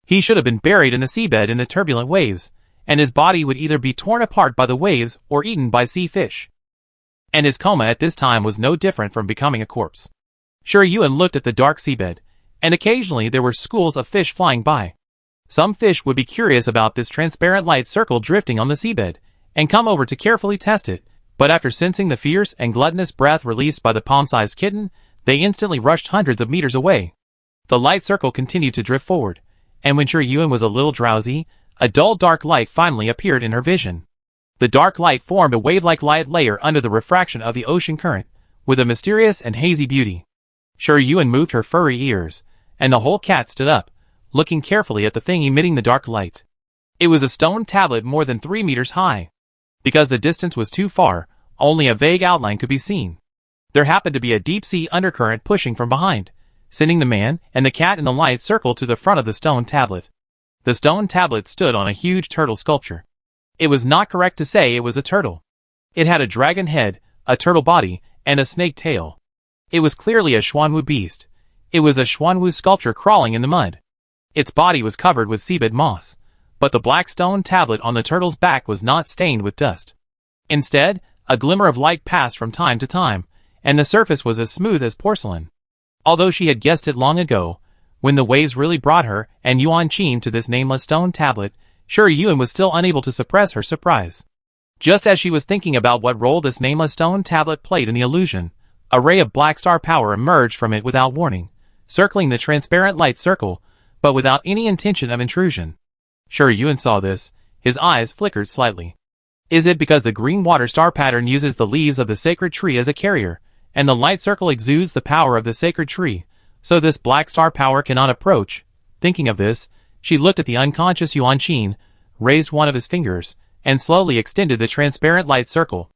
He should have been buried in the seabed in the turbulent waves, and his body would either be torn apart by the waves or eaten by sea fish. And his coma at this time was no different from becoming a corpse. Shi Yuan looked at the dark seabed, and occasionally there were schools of fish flying by. Some fish would be curious about this transparent light circle drifting on the seabed, and come over to carefully test it, but after sensing the fierce and gluttonous breath released by the palm-sized kitten, they instantly rushed hundreds of meters away. The light circle continued to drift forward, and when Shi Yuan was a little drowsy, a dull dark light finally appeared in her vision. The dark light formed a wave-like light layer under the refraction of the ocean current, with a mysterious and hazy beauty. Shi Yuan moved her furry ears, and the whole cat stood up, looking carefully at the thing emitting the dark light. It was a stone tablet more than 3 meters high. Because the distance was too far, only a vague outline could be seen. There happened to be a deep-sea undercurrent pushing from behind, sending the man and the cat in the light circle to the front of the stone tablet. The stone tablet stood on a huge turtle sculpture. It was not correct to say it was a turtle. It had a dragon head, a turtle body, and a snake tail. It was clearly a Xuanwu beast. It was a Xuanwu sculpture crawling in the mud. Its body was covered with seabed moss, but the black stone tablet on the turtle's back was not stained with dust. Instead, a glimmer of light passed from time to time, and the surface was as smooth as porcelain. Although she had guessed it long ago, when the waves really brought her and Yuan Qin to this nameless stone tablet, Shi Yuan was still unable to suppress her surprise. Just as she was thinking about what role this nameless stone tablet played in the illusion, a ray of black star power emerged from it without warning, circling the transparent light circle, but without any intention of intrusion. Shi Yuan saw this. His eyes flickered slightly. Is it because the green water star pattern uses the leaves of the sacred tree as a carrier, and the light circle exudes the power of the sacred tree, so this black star power cannot approach? Thinking of this, she looked at the unconscious Yuan Qin, raised one of his fingers, and slowly extended the transparent light circle.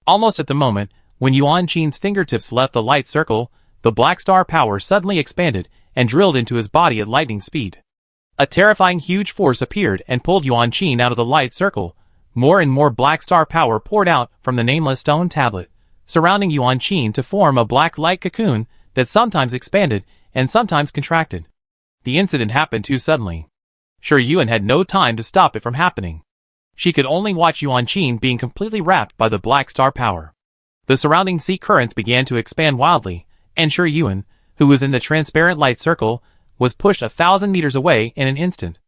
Almost at the moment, when Yuan Qin's fingertips left the light circle, the black star power suddenly expanded and drilled into his body at lightning speed. A terrifying huge force appeared and pulled Yuan Qin out of the light circle. More and more black star power poured out from the nameless stone tablet, surrounding Yuan Qin to form a black light cocoon that sometimes expanded and sometimes contracted. The incident happened too suddenly. Shi Yuan had no time to stop it from happening. She could only watch Yuan Qin being completely wrapped by the black star power. The surrounding sea currents began to expand wildly, and Shi Yuan, who was in the transparent light circle, was pushed 1,000 meters away in an instant.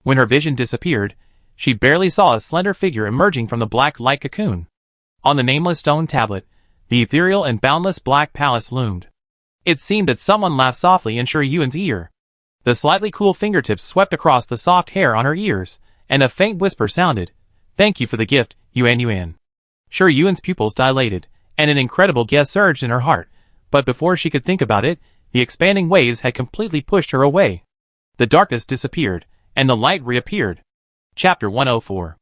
When her vision disappeared, she barely saw a slender figure emerging from the black light cocoon. On the nameless stone tablet, the ethereal and boundless black palace loomed. It seemed that someone laughed softly in Shi Yuan's ear. The slightly cool fingertips swept across the soft hair on her ears, and a faint whisper sounded, "Thank you for the gift, Yuan Yuan." Shi Yuan's pupils dilated, and an incredible guess surged in her heart, but before she could think about it, the expanding waves had completely pushed her away. The darkness disappeared, and the light reappeared. Chapter 104.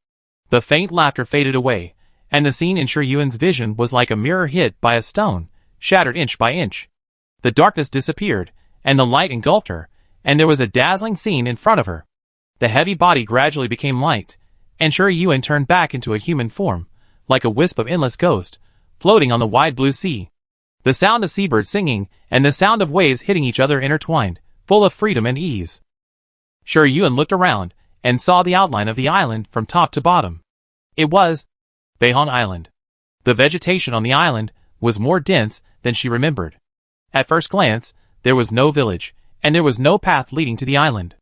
The faint laughter faded away, and the scene in Shi Yuan's vision was like a mirror hit by a stone, shattered inch by inch. The darkness disappeared, and the light engulfed her, and there was a dazzling scene in front of her. The heavy body gradually became light, and Shi Yuan turned back into a human form, like a wisp of endless ghost, floating on the wide blue sea. The sound of seabirds singing and the sound of waves hitting each other intertwined, full of freedom and ease. Shi Yuan looked around and saw the outline of the island from top to bottom. It was Beihong Island. The vegetation on the island was more dense than she remembered. At first glance, there was no village, and there was no path leading to the island.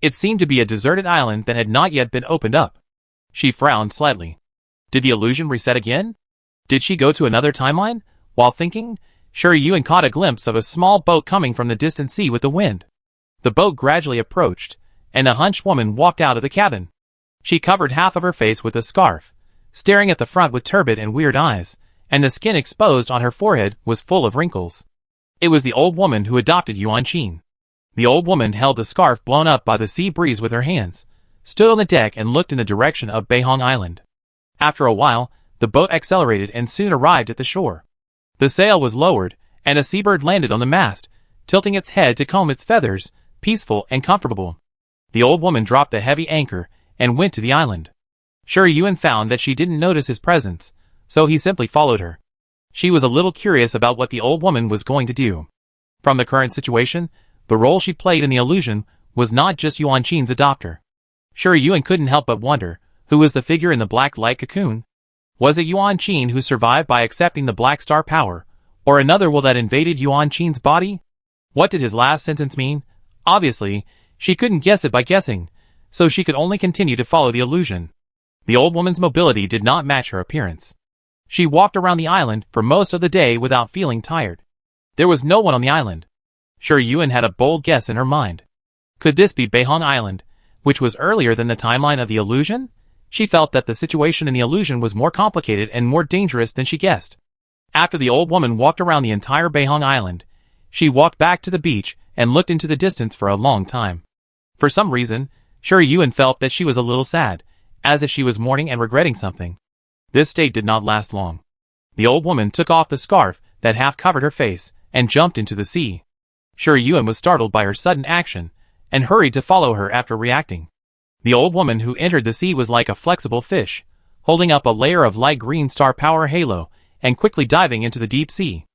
It seemed to be a deserted island that had not yet been opened up. She frowned slightly. Did the illusion reset again? Did she go to another timeline? While thinking, Shi Yuan caught a glimpse of a small boat coming from the distant sea with the wind. The boat gradually approached, and a hunched woman walked out of the cabin. She covered half of her face with a scarf, staring at the front with turbid and weird eyes, and the skin exposed on her forehead was full of wrinkles. It was the old woman who adopted Yuan Qin. The old woman held the scarf blown up by the sea breeze with her hands, stood on the deck and looked in the direction of Beihong Island. After a while, the boat accelerated and soon arrived at the shore. The sail was lowered, and a seabird landed on the mast, tilting its head to comb its feathers, peaceful and comfortable. The old woman dropped the heavy anchor and went to the island. Yuan found that she didn't notice his presence, so he simply followed her. She was a little curious about what the old woman was going to do. From the current situation, the role she played in the illusion was not just Yuan Qin's adopter. Yuan couldn't help but wonder, who was the figure in the black light cocoon? Was it Yuan Qin who survived by accepting the black star power, or another will that invaded Yuan Qin's body? What did his last sentence mean? Obviously, she couldn't guess it by guessing, so she could only continue to follow the illusion. The old woman's mobility did not match her appearance. She walked around the island for most of the day without feeling tired. There was no one on the island. Yuan had a bold guess in her mind. Could this be Beihang Island, which was earlier than the timeline of the illusion? She felt that the situation in the illusion was more complicated and more dangerous than she guessed. After the old woman walked around the entire Beihang Island, she walked back to the beach and looked into the distance for a long time. For some reason, Yuan felt that she was a little sad, as if she was mourning and regretting something. This state did not last long. The old woman took off the scarf that half covered her face and jumped into the sea. Yuan was startled by her sudden action and hurried to follow her after reacting. The old woman who entered the sea was like a flexible fish, holding up a layer of light green star power halo and quickly diving into the deep sea.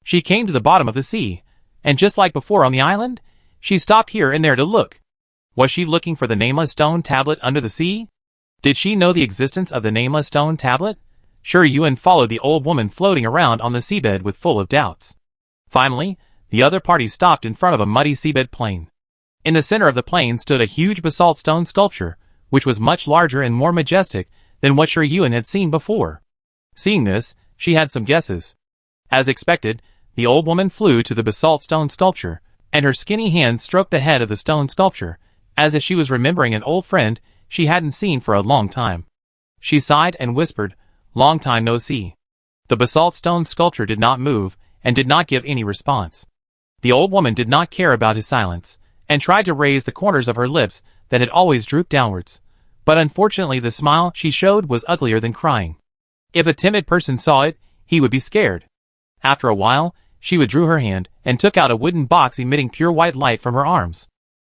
She came to the bottom of the sea, and just like before on the island, she stopped here and there to look. Was she looking for the nameless stone tablet under the sea? Did she know the existence of the nameless stone tablet? Yuan followed the old woman floating around on the seabed with full of doubts. Finally, the other party stopped in front of a muddy seabed plain. In the center of the plain stood a huge basalt stone sculpture, which was much larger and more majestic than what Yuan had seen before. Seeing this, she had some guesses. As expected, the old woman flew to the basalt stone sculpture, and her skinny hand stroked the head of the stone sculpture, as if she was remembering an old friend she hadn't seen for a long time. She sighed and whispered, "Long time no see." The basalt stone sculpture did not move, and did not give any response. The old woman did not care about his silence, and tried to raise the corners of her lips that had always drooped downwards. But unfortunately the smile she showed was uglier than crying. If a timid person saw it, he would be scared. After a while, she withdrew her hand and took out a wooden box emitting pure white light from her arms.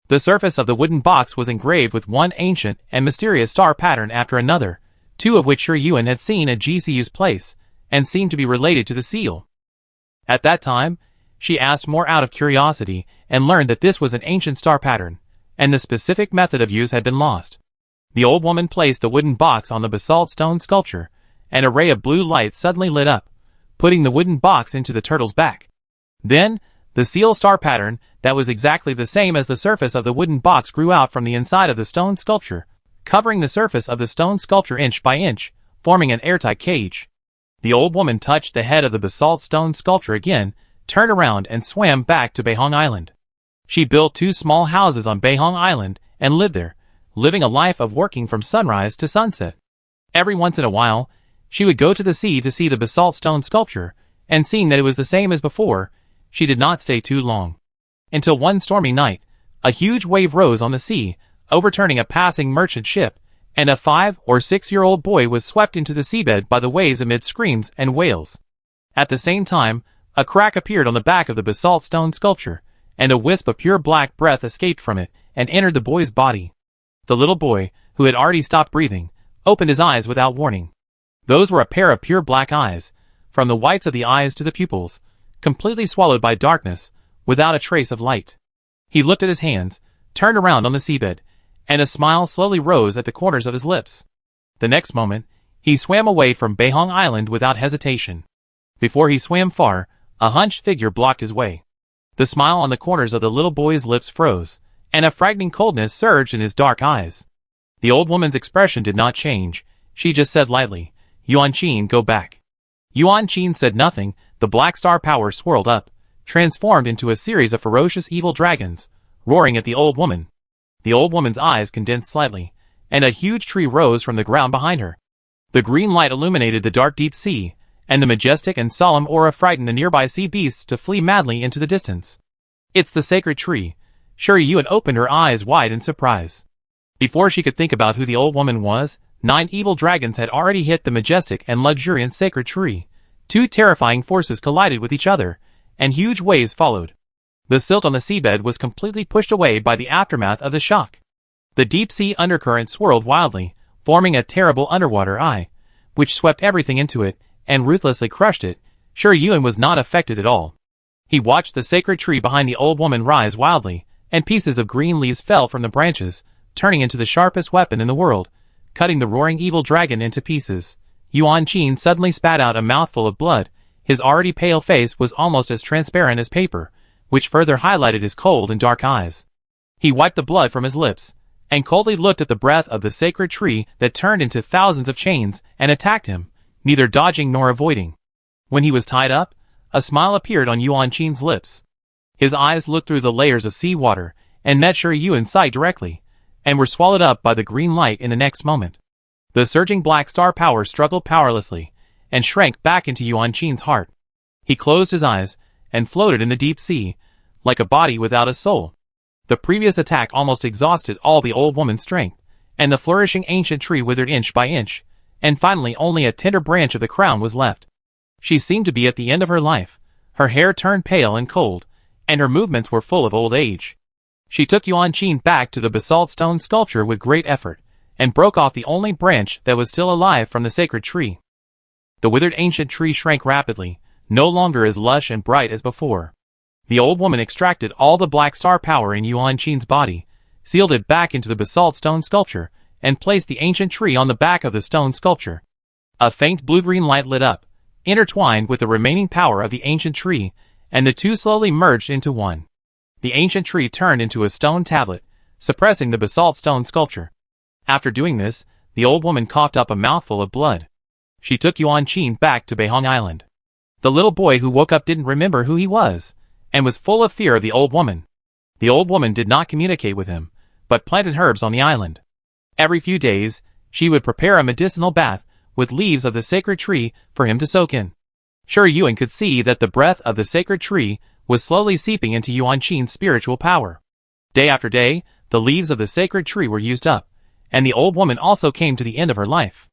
The surface of the wooden box was engraved with one ancient and mysterious star pattern after another, two of which Yuan had seen at GCU's place, and seemed to be related to the seal. At that time, she asked more out of curiosity and learned that this was an ancient star pattern, and the specific method of use had been lost. The old woman placed the wooden box on the basalt stone sculpture, and a ray of blue light suddenly lit up, putting the wooden box into the turtle's back. Then, the seal star pattern that was exactly the same as the surface of the wooden box grew out from the inside of the stone sculpture, covering the surface of the stone sculpture inch by inch, forming an airtight cage. The old woman touched the head of the basalt stone sculpture again, turned around and swam back to Beihang Island. She built 2 small houses on Beihang Island and lived there, living a life of working from sunrise to sunset. Every once in a while, she would go to the sea to see the basalt stone sculpture, and seeing that it was the same as before, she did not stay too long. Until one stormy night, a huge wave rose on the sea, overturning a passing merchant ship, and a 5- or 6-year-old boy was swept into the seabed by the waves amid screams and wails. At the same time, a crack appeared on the back of the basalt stone sculpture, and a wisp of pure black breath escaped from it and entered the boy's body. The little boy, who had already stopped breathing, opened his eyes without warning. Those were a pair of pure black eyes, from the whites of the eyes to the pupils, completely swallowed by darkness, without a trace of light. He looked at his hands, turned around on the seabed, and a smile slowly rose at the corners of his lips. The next moment, he swam away from Beihang Island without hesitation. Before he swam far, a hunched figure blocked his way. The smile on the corners of the little boy's lips froze, and a frightening coldness surged in his dark eyes. The old woman's expression did not change. She just said lightly, "Yuan Qin, go back." Yuan Qin said nothing. The black star power swirled up, transformed into a series of ferocious evil dragons, roaring at the old woman. The old woman's eyes condensed slightly, and a huge tree rose from the ground behind her. The green light illuminated the dark deep sea, and the majestic and solemn aura frightened the nearby sea beasts to flee madly into the distance. "It's the sacred tree." Yuan opened her eyes wide in surprise. Before she could think about who the old woman was, 9 evil dragons had already hit the majestic and luxuriant sacred tree. 2 terrifying forces collided with each other, and huge waves followed. The silt on the seabed was completely pushed away by the aftermath of the shock. The deep sea undercurrent swirled wildly, forming a terrible underwater eye, which swept everything into it and ruthlessly crushed it. Sure Yuan was not affected at all. He watched the sacred tree behind the old woman rise wildly, and pieces of green leaves fell from the branches, turning into the sharpest weapon in the world, cutting the roaring evil dragon into pieces. Yuan Qin suddenly spat out a mouthful of blood. His already pale face was almost as transparent as paper, which further highlighted his cold and dark eyes. He wiped the blood from his lips, and coldly looked at the breath of the sacred tree that turned into thousands of chains and attacked him, neither dodging nor avoiding. When he was tied up, a smile appeared on Yuan Qin's lips. His eyes looked through the layers of seawater and met Sure Yuan's sight directly, and were swallowed up by the green light in the next moment. The surging black star power struggled powerlessly and shrank back into Yuan Qin's heart. He closed his eyes and floated in the deep sea, like a body without a soul. The previous attack almost exhausted all the old woman's strength, and the flourishing ancient tree withered inch by inch, and finally only a tender branch of the crown was left. She seemed to be at the end of her life. Her hair turned pale and cold, and her movements were full of old age. She took Yuan Qin back to the basalt stone sculpture with great effort, and broke off the only branch that was still alive from the sacred tree. The withered ancient tree shrank rapidly, no longer as lush and bright as before. The old woman extracted all the black star power in Yuan Qin's body, sealed it back into the basalt stone sculpture, and placed the ancient tree on the back of the stone sculpture. A faint blue-green light lit up, intertwined with the remaining power of the ancient tree, and the two slowly merged into one. The ancient tree turned into a stone tablet, suppressing the basalt stone sculpture. After doing this, the old woman coughed up a mouthful of blood. She took Yuan Qin back to Beihong Island. The little boy who woke up didn't remember who he was, and was full of fear of the old woman. The old woman did not communicate with him, but planted herbs on the island. Every few days, she would prepare a medicinal bath with leaves of the sacred tree for him to soak in. Sure Yuan could see that the breath of the sacred tree was slowly seeping into Yuan Qin's spiritual power. Day after day, the leaves of the sacred tree were used up, and the old woman also came to the end of her life.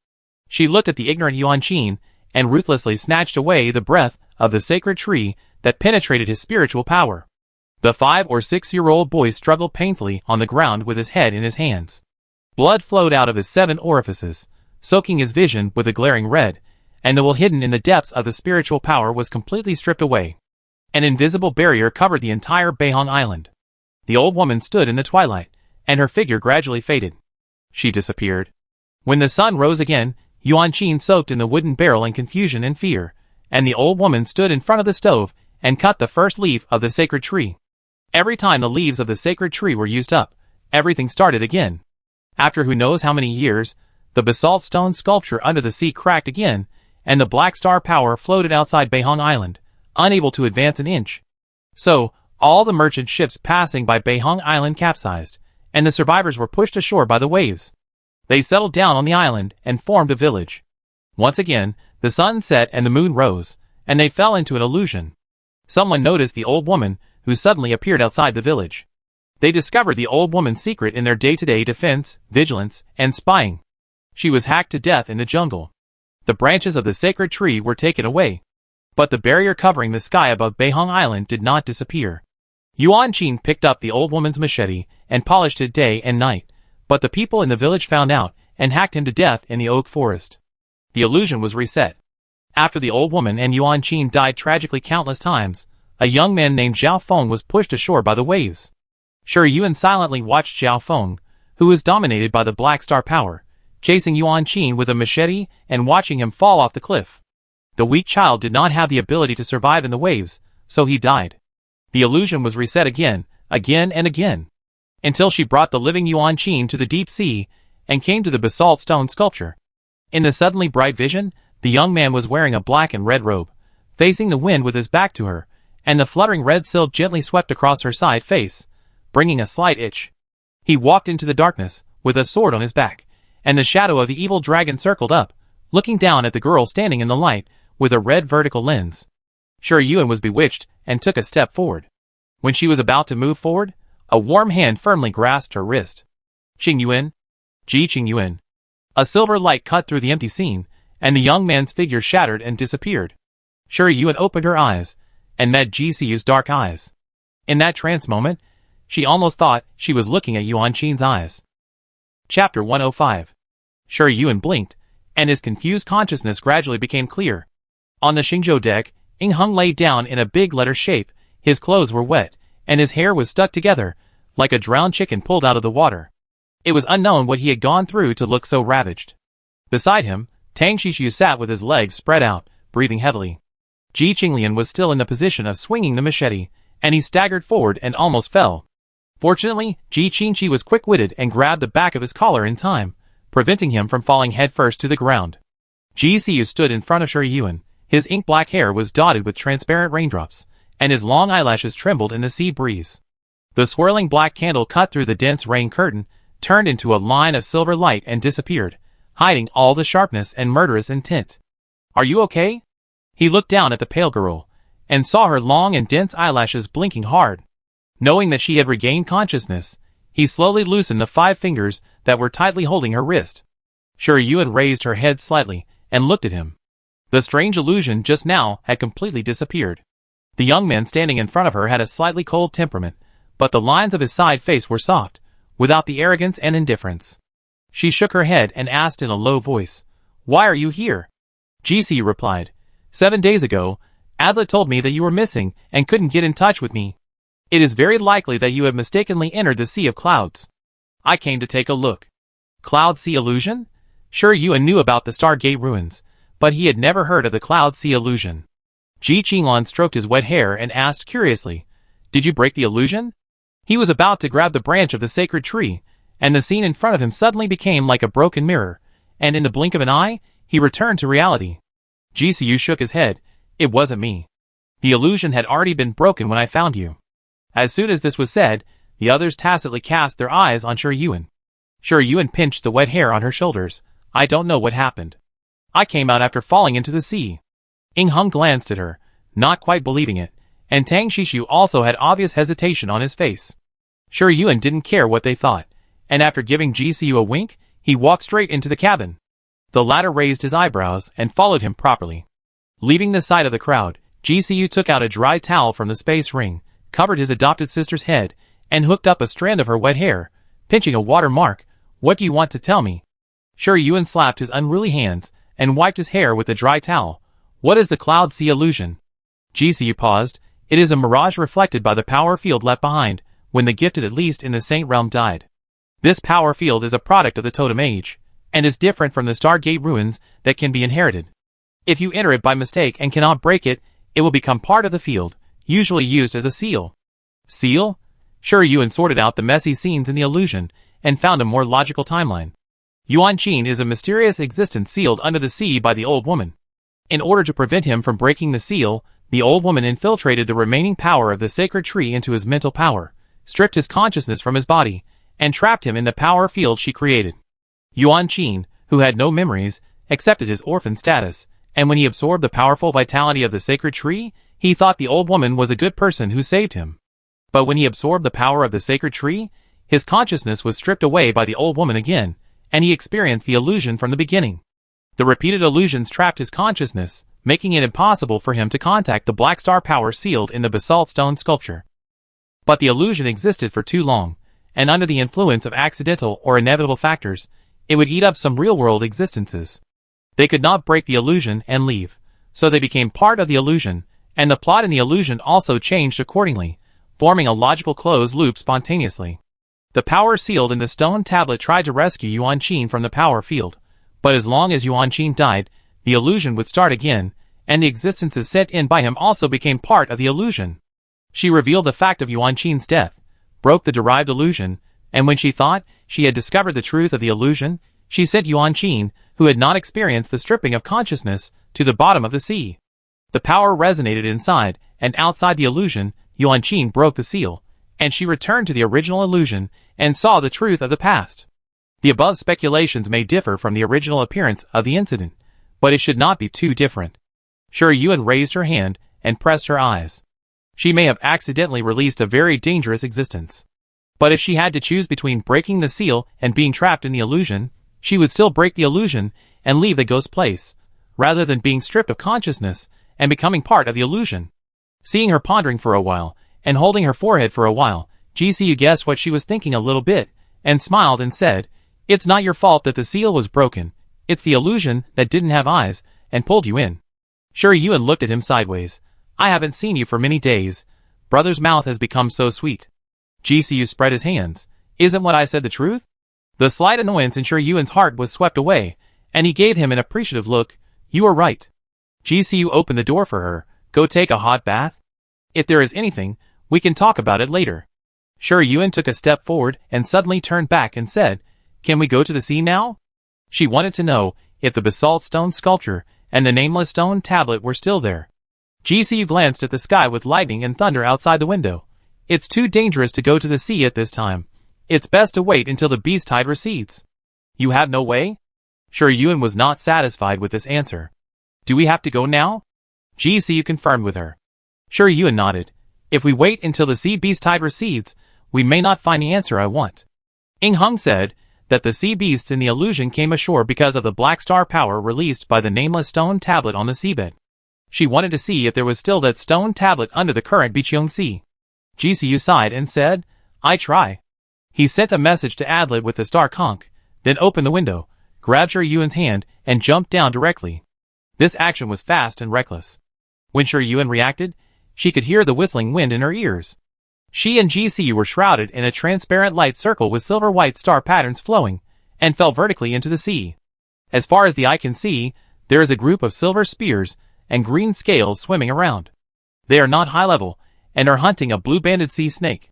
She looked at the ignorant Yuan Qin and ruthlessly snatched away the breath of the sacred tree that penetrated his spiritual power. The 5 or 6-year-old boy struggled painfully on the ground with his head in his hands. Blood flowed out of his 7 orifices, soaking his vision with a glaring red, and the will hidden in the depths of the spiritual power was completely stripped away. An invisible barrier covered the entire Beihong Island. The old woman stood in the twilight, and her figure gradually faded. She disappeared. When the sun rose again, Yuan Qin soaked in the wooden barrel in confusion and fear, and the old woman stood in front of the stove and cut the first leaf of the sacred tree. Every time the leaves of the sacred tree were used up, everything started again. After who knows how many years, the basalt stone sculpture under the sea cracked again, and the black star power floated outside Beihong Island, unable to advance an inch. So, all the merchant ships passing by Beihong Island capsized, and the survivors were pushed ashore by the waves. They settled down on the island and formed a village. Once again, the sun set and the moon rose, and they fell into an illusion. Someone noticed the old woman, who suddenly appeared outside the village. They discovered the old woman's secret in their day-to-day defense, vigilance, and spying. She was hacked to death in the jungle. The branches of the sacred tree were taken away, but the barrier covering the sky above Beihong Island did not disappear. Yuan Qin picked up the old woman's machete and polished it day and night, but the people in the village found out and hacked him to death in the oak forest. The illusion was reset. After the old woman and Yuan Qin died tragically countless times, a young man named Zhao Feng was pushed ashore by the waves. Sure Yuan silently watched Zhao Feng, who was dominated by the black star power, chasing Yuan Qin with a machete and watching him fall off the cliff. The weak child did not have the ability to survive in the waves, so he died. The illusion was reset again and again, until she brought the living Yuan Qin to the deep sea and came to the basalt stone sculpture. In the suddenly bright vision, the young man was wearing a black and red robe, facing the wind with his back to her, and the fluttering red silk gently swept across her side face, bringing a slight itch. He walked into the darkness, with a sword on his back, and the shadow of the evil dragon circled up, looking down at the girl standing in the light, with a red vertical lens. Sure Yuan was bewitched, and took a step forward. When she was about to move forward, a warm hand firmly grasped her wrist. Qing Yuan. Ji Qing Yuan. A silver light cut through the empty scene, and the young man's figure shattered and disappeared. Sure Yuan opened her eyes, and met Ji Siyu's dark eyes. In that trance moment, she almost thought she was looking at Yuan Qin's eyes. Chapter 105. Sure Yuan blinked, and his confused consciousness gradually became clear. On the Xingzhou deck, Ing Hung lay down in a big letter shape, his clothes were wet, and his hair was stuck together, like a drowned chicken pulled out of the water. It was unknown what he had gone through to look so ravaged. Beside him, Tang Shishu sat with his legs spread out, breathing heavily. Ji Qinglian was still in the position of swinging the machete, and he staggered forward and almost fell. Fortunately, Ji Qingqi was quick-witted and grabbed the back of his collar in time, preventing him from falling headfirst to the ground. Ji Siyu stood in front of Shi Yuan. His ink-black hair was dotted with transparent raindrops, and his long eyelashes trembled in the sea breeze. The swirling black candle cut through the dense rain curtain, turned into a line of silver light and disappeared, hiding all the sharpness and murderous intent. "Are you okay?" He looked down at the pale girl, and saw her long and dense eyelashes blinking hard. Knowing that she had regained consciousness, he slowly loosened the 5 fingers that were tightly holding her wrist. Shi Yuan raised her head slightly, and looked at him. The strange illusion just now had completely disappeared. The young man standing in front of her had a slightly cold temperament, but the lines of his side face were soft, without the arrogance and indifference. She shook her head and asked in a low voice, "Why are you here?" Ji replied, "7 days ago, Adlet told me that you were missing and couldn't get in touch with me. It is very likely that you have mistakenly entered the Sea of Clouds. I came to take a look." Cloud Sea Illusion? Shi Yuan knew about the Stargate ruins, but he had never heard of the Cloud Sea Illusion. Ji Qinglian stroked his wet hair and asked curiously, "Did you break the illusion?" He was about to grab the branch of the sacred tree, and the scene in front of him suddenly became like a broken mirror, and in the blink of an eye, he returned to reality. Ji Siyu shook his head. "It wasn't me. The illusion had already been broken when I found you." As soon as this was said, the others tacitly cast their eyes on Shi Yuan. Shi Yuan pinched the wet hair on her shoulders. "I don't know what happened. I came out after falling into the sea." Ing Hung glanced at her, not quite believing it, and Tang Shishu also had obvious hesitation on his face. Shi Yuan didn't care what they thought, and after giving Ji Siyu a wink, he walked straight into the cabin. The latter raised his eyebrows and followed him properly. Leaving the sight of the crowd, Ji Siyu took out a dry towel from the space ring, covered his adopted sister's head, and hooked up a strand of her wet hair, pinching a watermark. "What do you want to tell me?" Shi Yuan slapped his unruly hands and wiped his hair with the dry towel. "What is the Cloud Sea Illusion?" Ji Siyu paused. "It is a mirage reflected by the power field left behind when the gifted, at least in the Saint Realm, died. This power field is a product of the Totem Age, and is different from the Stargate ruins that can be inherited. If you enter it by mistake and cannot break it, it will become part of the field, usually used as a seal." "Seal?" Shi Yuan sorted out the messy scenes in the illusion, and found a more logical timeline. Yuan Qin is a mysterious existence sealed under the sea by the old woman. In order to prevent him from breaking the seal, the old woman infiltrated the remaining power of the sacred tree into his mental power, stripped his consciousness from his body, and trapped him in the power field she created. Yuan Qin, who had no memories, accepted his orphan status, and when he absorbed the powerful vitality of the sacred tree, he thought the old woman was a good person who saved him. But when he absorbed the power of the sacred tree, his consciousness was stripped away by the old woman again, and he experienced the illusion from the beginning. The repeated illusions trapped his consciousness, making it impossible for him to contact the black star power sealed in the basalt stone sculpture. But the illusion existed for too long, and under the influence of accidental or inevitable factors, it would eat up some real-world existences. They could not break the illusion and leave, so they became part of the illusion, and the plot in the illusion also changed accordingly, forming a logical closed loop spontaneously. The power sealed in the stone tablet tried to rescue Yuan Qin from the power field, but as long as Yuan Qin died, the illusion would start again, and the existences sent in by him also became part of the illusion. She revealed the fact of Yuan Qin's death, broke the derived illusion, and when she thought she had discovered the truth of the illusion, she sent Yuan Qin, who had not experienced the stripping of consciousness, to the bottom of the sea. The power resonated inside, and outside the illusion, Yuan Qin broke the seal, and she returned to the original illusion, and saw the truth of the past. The above speculations may differ from the original appearance of the incident, but it should not be too different. Shi Yuan raised her hand, and pressed her eyes. She may have accidentally released a very dangerous existence. But if she had to choose between breaking the seal and being trapped in the illusion, she would still break the illusion and leave the ghost place, rather than being stripped of consciousness and becoming part of the illusion. Seeing her pondering for a while, and holding her forehead for a while, Ji Siyu guessed what she was thinking a little bit, and smiled and said, It's not your fault that the seal was broken. It's the illusion that didn't have eyes and pulled you in. Sure Yuan looked at him sideways. I haven't seen you for many days. Brother's mouth has become so sweet. GCU spread his hands. Isn't what I said the truth? The slight annoyance in Sure Yuan's heart was swept away, and he gave him an appreciative look. You are right. GCU opened the door for her. Go take a hot bath? If there is anything, we can talk about it later. Sure Yuan took a step forward and suddenly turned back and said, Can we go to the sea now? She wanted to know if the basalt stone sculpture and the nameless stone tablet were still there. GCU glanced at the sky with lightning and thunder outside the window. It's too dangerous to go to the sea at this time. It's best to wait until the beast tide recedes. You have no way? Sure Yuan was not satisfied with this answer. Do we have to go now? GCU confirmed with her. Sure Yuan nodded. If we wait until the sea beast tide recedes, we may not find the answer I want. Ing Hung said that the sea beasts in the illusion came ashore because of the black star power released by the nameless stone tablet on the seabed. She wanted to see if there was still that stone tablet under the current Biqiong Sea. GCU sighed and said, I try. He sent a message to Adlet with the star conch, then opened the window, grabbed Sure Yuan's hand, and jumped down directly. This action was fast and reckless. When Sure Yuan reacted, she could hear the whistling wind in her ears. She and GCU were shrouded in a transparent light circle with silver-white star patterns flowing, and fell vertically into the sea. As far as the eye can see, there is a group of silver spears and green scales swimming around. They are not high level, and are hunting a blue-banded sea snake.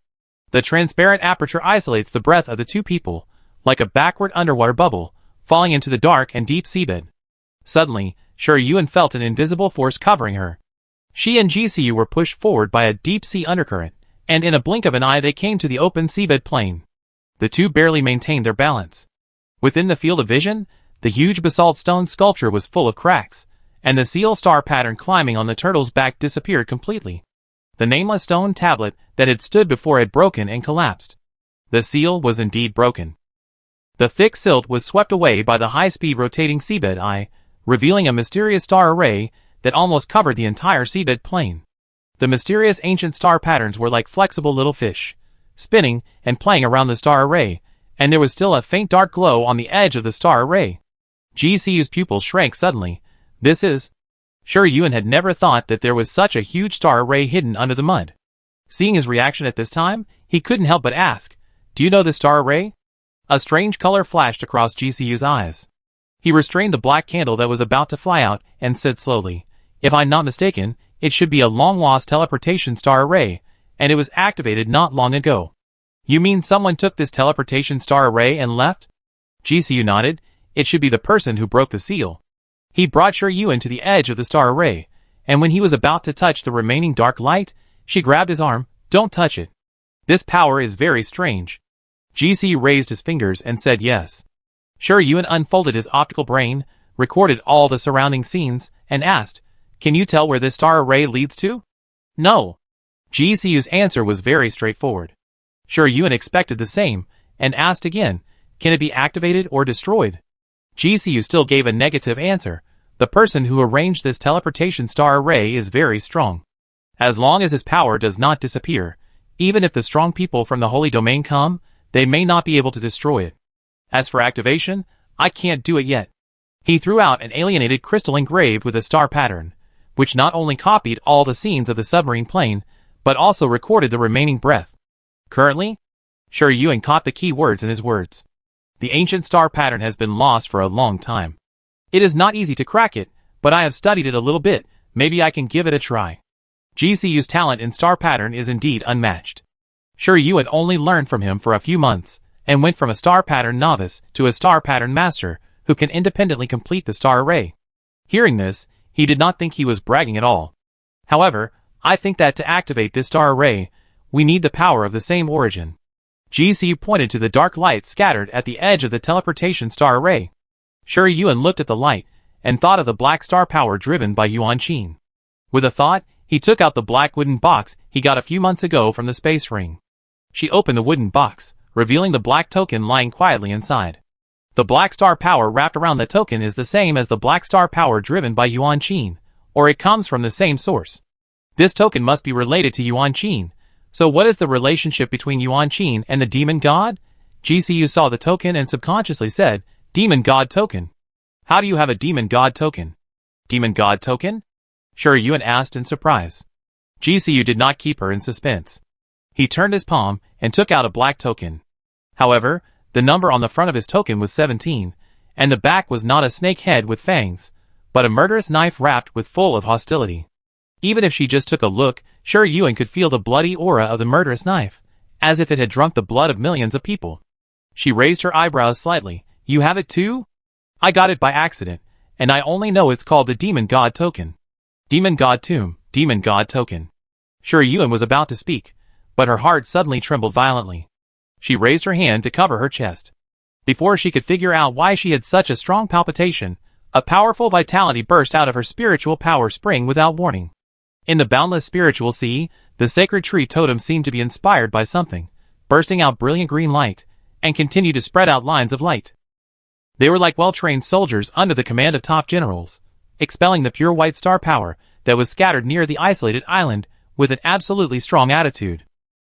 The transparent aperture isolates the breath of the two people, like a backward underwater bubble, falling into the dark and deep seabed. Suddenly, Sure Yuan felt an invisible force covering her. She and GCU were pushed forward by a deep-sea undercurrent, and in a blink of an eye they came to the open seabed plain. The two barely maintained their balance. Within the field of vision, the huge basalt stone sculpture was full of cracks, and the seal star pattern climbing on the turtle's back disappeared completely. The nameless stone tablet that had stood before had broken and collapsed. The seal was indeed broken. The thick silt was swept away by the high-speed rotating seabed eye, revealing a mysterious star array that almost covered the entire seabed plain. The mysterious ancient star patterns were like flexible little fish, spinning and playing around the star array, and there was still a faint dark glow on the edge of the star array. GCU's pupils shrank suddenly. This is... Sure Yuan had never thought that there was such a huge star array hidden under the mud. Seeing his reaction at this time, he couldn't help but ask, Do you know this star array? A strange color flashed across GCU's eyes. He restrained the black candle that was about to fly out and said slowly, If I'm not mistaken, it should be a long-lost teleportation star array, and it was activated not long ago. You mean someone took this teleportation star array and left? GCU nodded. It should be the person who broke the seal. He brought Sure Yuan to the edge of the star array, and when he was about to touch the remaining dark light, she grabbed his arm. Don't touch it. This power is very strange. GCU raised his fingers and said yes. Sure Yuan unfolded his optical brain, recorded all the surrounding scenes, and asked, Can you tell where this star array leads to? No. GCU's answer was very straightforward. Sure Yuan expected the same, and asked again, Can it be activated or destroyed? GCU still gave a negative answer. The person who arranged this teleportation star array is very strong. As long as his power does not disappear, even if the strong people from the Holy Domain come, they may not be able to destroy it. As for activation, I can't do it yet. He threw out an alienated crystal engraved with a star pattern, which not only copied all the scenes of the submarine plane, but also recorded the remaining breath. Currently, Sure Yuan caught the key words in his words. The ancient star pattern has been lost for a long time. It is not easy to crack it, but I have studied it a little bit. Maybe I can give it a try. GCU's talent in star pattern is indeed unmatched. Sure Yuan only learned from him for a few months, and went from a star pattern novice to a star pattern master who can independently complete the star array. Hearing this, he did not think he was bragging at all. However, I think that to activate this star array, we need the power of the same origin. GCU pointed to the dark light scattered at the edge of the teleportation star array. Sure Yuan looked at the light, and thought of the black star power driven by Yuan Qin. With a thought, he took out the black wooden box he got a few months ago from the space ring. She opened the wooden box, revealing the black token lying quietly inside. The black star power wrapped around the token is the same as the black star power driven by Yuan Qin, or it comes from the same source. This token must be related to Yuan Qin. So what is the relationship between Yuan Qin and the demon god? GCU saw the token and subconsciously said, Demon God Token. How do you have a Demon God Token? Demon God Token? Yuan asked in surprise. GCU did not keep her in suspense. He turned his palm and took out a black token. However, the number on the front of his token was 17, and the back was not a snake head with fangs, but a murderous knife wrapped with full of hostility. Even if she just took a look, Yuan could feel the bloody aura of the murderous knife, as if it had drunk the blood of millions of people. She raised her eyebrows slightly. You have it too? I got it by accident, and I only know it's called the Demon God Token. Demon God Tomb, Demon God Token. Yuan was about to speak, but her heart suddenly trembled violently. She raised her hand to cover her chest. Before she could figure out why she had such a strong palpitation, a powerful vitality burst out of her spiritual power spring without warning. In the boundless spiritual sea, the sacred tree totem seemed to be inspired by something, bursting out brilliant green light, and continued to spread out lines of light. They were like well-trained soldiers under the command of top generals, expelling the pure white star power that was scattered near the isolated island with an absolutely strong attitude.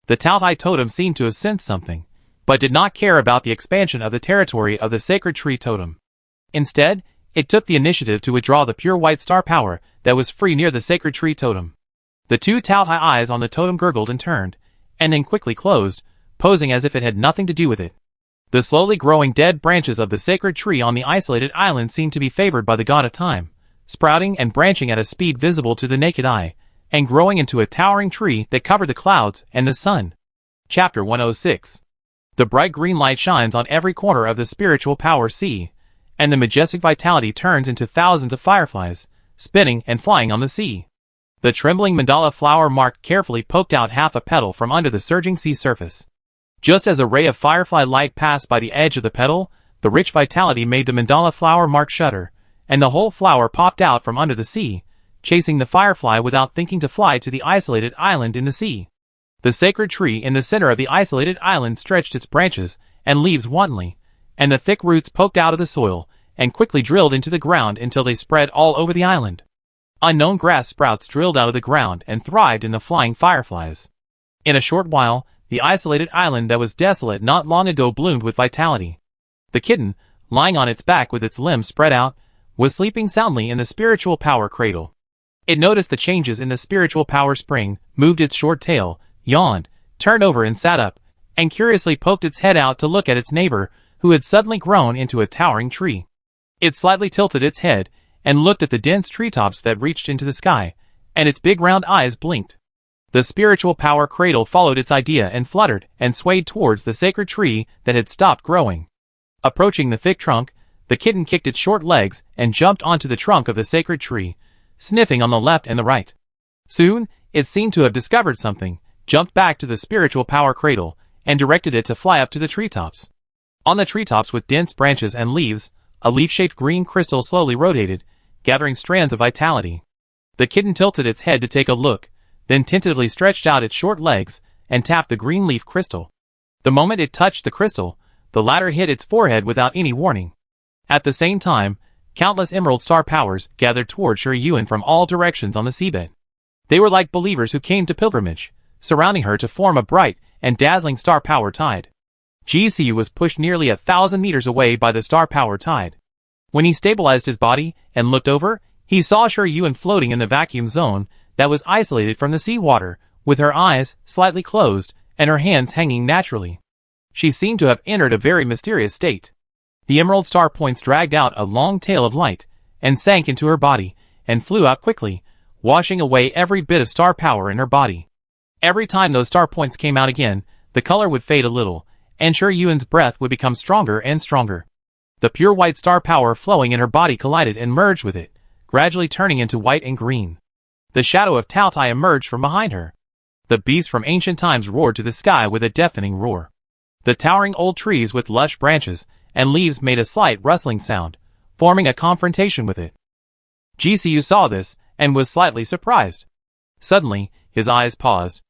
The Taotai totem seemed to have sensed something, but did not care about the expansion of the territory of the sacred tree totem. Instead, it took the initiative to withdraw the pure white star power that was free near the sacred tree totem. The two Taotai eyes on the totem gurgled and turned, and then quickly closed, posing as if it had nothing to do with it. The slowly growing dead branches of the sacred tree on the isolated island seemed to be favored by the god of time, sprouting and branching at a speed visible to the naked eye, and growing into a towering tree that covered the clouds and the sun. Chapter 106. The bright green light shines on every corner of the spiritual power sea, and the majestic vitality turns into thousands of fireflies, spinning and flying on the sea. The trembling mandala flower mark carefully poked out half a petal from under the surging sea surface. Just as a ray of firefly light passed by the edge of the petal, the rich vitality made the mandala flower mark shudder, and the whole flower popped out from under the sea, chasing the firefly without thinking to fly to the isolated island in the sea. The sacred tree in the center of the isolated island stretched its branches and leaves wantonly, and the thick roots poked out of the soil and quickly drilled into the ground until they spread all over the island. Unknown grass sprouts drilled out of the ground and thrived in the flying fireflies. In a short while, the isolated island that was desolate not long ago bloomed with vitality. The kitten, lying on its back with its limbs spread out, was sleeping soundly in the spiritual power cradle. It noticed the changes in the spiritual power spring, moved its short tail, yawned, turned over and sat up, and curiously poked its head out to look at its neighbor, who had suddenly grown into a towering tree. It slightly tilted its head, and looked at the dense treetops that reached into the sky, and its big round eyes blinked. The spiritual power cradle followed its idea and fluttered and swayed towards the sacred tree that had stopped growing. Approaching the thick trunk, the kitten kicked its short legs and jumped onto the trunk of the sacred tree, sniffing on the left and the right. Soon, it seemed to have discovered something, jumped back to the spiritual power cradle, and directed it to fly up to the treetops. On the treetops with dense branches and leaves, a leaf-shaped green crystal slowly rotated, gathering strands of vitality. The kitten tilted its head to take a look, then tentatively stretched out its short legs and tapped the green leaf crystal. The moment it touched the crystal, the latter hit its forehead without any warning. At the same time, countless emerald star powers gathered toward Yuan from all directions on the seabed. They were like believers who came to pilgrimage, surrounding her to form a bright and dazzling star power tide. GCU was pushed nearly 1,000 meters away by the star power tide. When he stabilized his body and looked over, he saw Yuan floating in the vacuum zone that was isolated from the seawater, with her eyes slightly closed and her hands hanging naturally. She seemed to have entered a very mysterious state. The emerald star points dragged out a long tail of light and sank into her body and flew out quickly, washing away every bit of star power in her body. Every time those star points came out again, the color would fade a little, and Yuan's breath would become stronger and stronger. The pure white star power flowing in her body collided and merged with it, gradually turning into white and green. The shadow of Taotai emerged from behind her. The beast from ancient times roared to the sky with a deafening roar. The towering old trees with lush branches and leaves made a slight rustling sound, forming a confrontation with it. GCU saw this and was slightly surprised. Suddenly, his eyes paused.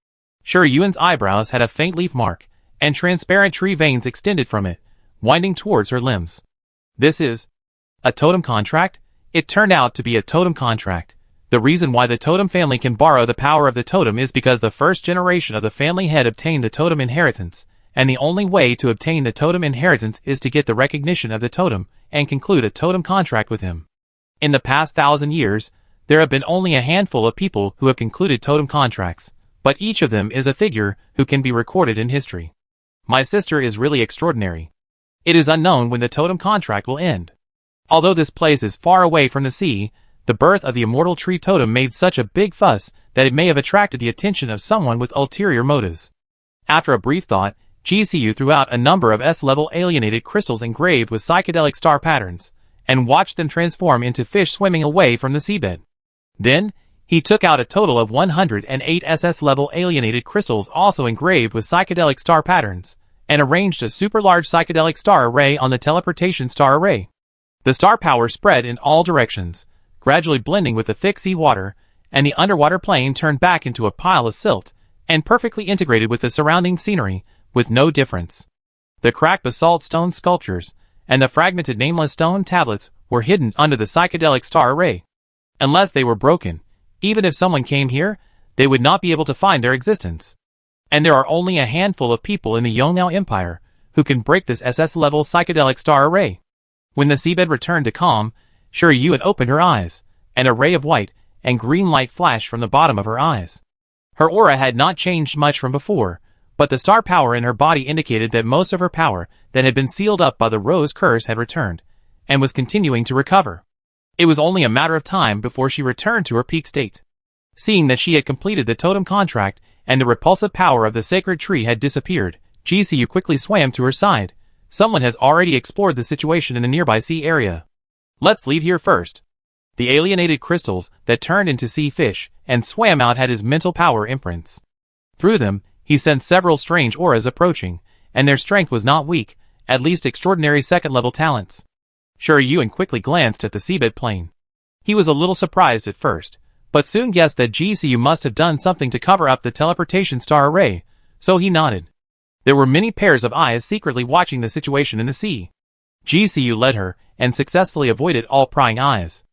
Yuan's eyebrows had a faint leaf mark, and transparent tree veins extended from it, winding towards her limbs. This is a totem contract? It turned out to be a totem contract. The reason why the totem family can borrow the power of the totem is because the first generation of the family head obtained the totem inheritance, and the only way to obtain the totem inheritance is to get the recognition of the totem and conclude a totem contract with him. In the past 1,000 years, there have been only a handful of people who have concluded totem contracts, but each of them is a figure who can be recorded in history. My sister is really extraordinary. It is unknown when the totem contract will end. Although this place is far away from the sea, the birth of the immortal tree totem made such a big fuss that it may have attracted the attention of someone with ulterior motives. After a brief thought, GCU threw out a number of S-level alienated crystals engraved with psychedelic star patterns, and watched them transform into fish swimming away from the seabed. Then, he took out a total of 108 SS-level alienated crystals also engraved with psychedelic star patterns, and arranged a super-large psychedelic star array on the teleportation star array. The star power spread in all directions, gradually blending with the thick sea water, and the underwater plane turned back into a pile of silt, and perfectly integrated with the surrounding scenery, with no difference. The cracked basalt stone sculptures, and the fragmented nameless stone tablets were hidden under the psychedelic star array. Unless they were broken, even if someone came here, they would not be able to find their existence. And there are only a handful of people in the Yongnao Empire who can break this SS-level psychedelic star array. When the seabed returned to calm, Shiryu opened her eyes, and a ray of white and green light flashed from the bottom of her eyes. Her aura had not changed much from before, but the star power in her body indicated that most of her power that had been sealed up by the rose curse had returned, and was continuing to recover. It was only a matter of time before she returned to her peak state. Seeing that she had completed the totem contract, and the repulsive power of the sacred tree had disappeared, GCU quickly swam to her side. Someone has already explored the situation in the nearby sea area. Let's leave here first. The alienated crystals that turned into sea fish and swam out had his mental power imprints. Through them, he sensed several strange auras approaching, and their strength was not weak, at least extraordinary second-level talents. Shiryu quickly glanced at the seabed plane. He was a little surprised at first, but soon guessed that GCU must have done something to cover up the teleportation star array, so he nodded. There were many pairs of eyes secretly watching the situation in the sea. GCU led her, and successfully avoided all prying eyes.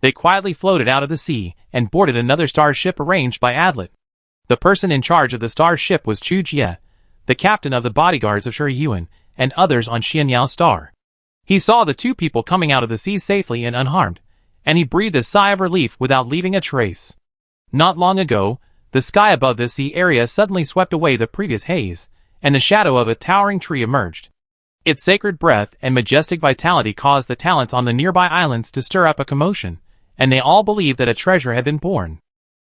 They quietly floated out of the sea, and boarded another starship arranged by Adlet. The person in charge of the starship was Chu Jie, the captain of the bodyguards of Shiryu, and others on Xianyao Star. He saw the two people coming out of the sea safely and unharmed, and he breathed a sigh of relief without leaving a trace. Not long ago, the sky above this sea area suddenly swept away the previous haze, and the shadow of a towering tree emerged. Its sacred breath and majestic vitality caused the talents on the nearby islands to stir up a commotion, and they all believed that a treasure had been born.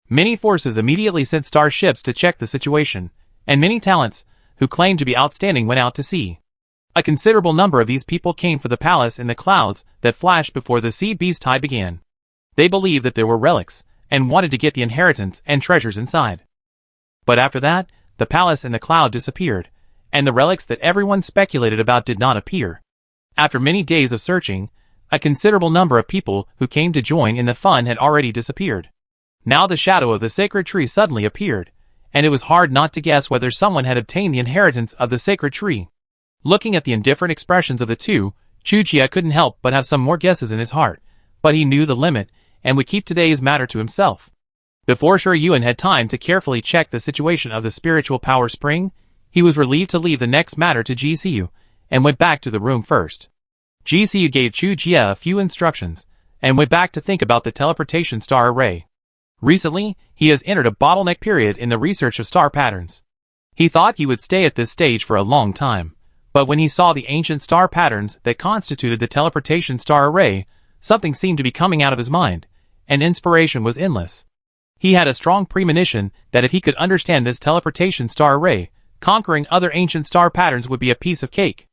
Many forces immediately sent starships to check the situation, and many talents, who claimed to be outstanding, went out to sea. A considerable number of these people came for the palace in the clouds that flashed before the sea beast tide began. They believed that there were relics, and wanted to get the inheritance and treasures inside. But after that, the palace in the cloud disappeared, and the relics that everyone speculated about did not appear. After many days of searching, a considerable number of people who came to join in the fun had already disappeared. Now the shadow of the sacred tree suddenly appeared, and it was hard not to guess whether someone had obtained the inheritance of the sacred tree. Looking at the indifferent expressions of the two, Chu Jie couldn't help but have some more guesses in his heart, but he knew the limit, and would keep today's matter to himself. Before Shiryu had time to carefully check the situation of the spiritual power spring, he was relieved to leave the next matter to GCU, and went back to the room first. GCU gave Chu Jie a few instructions, and went back to think about the teleportation star array. Recently, he has entered a bottleneck period in the research of star patterns. He thought he would stay at this stage for a long time, but when he saw the ancient star patterns that constituted the teleportation star array, something seemed to be coming out of his mind, and inspiration was endless. He had a strong premonition that if he could understand this teleportation star array, conquering other ancient star patterns would be a piece of cake.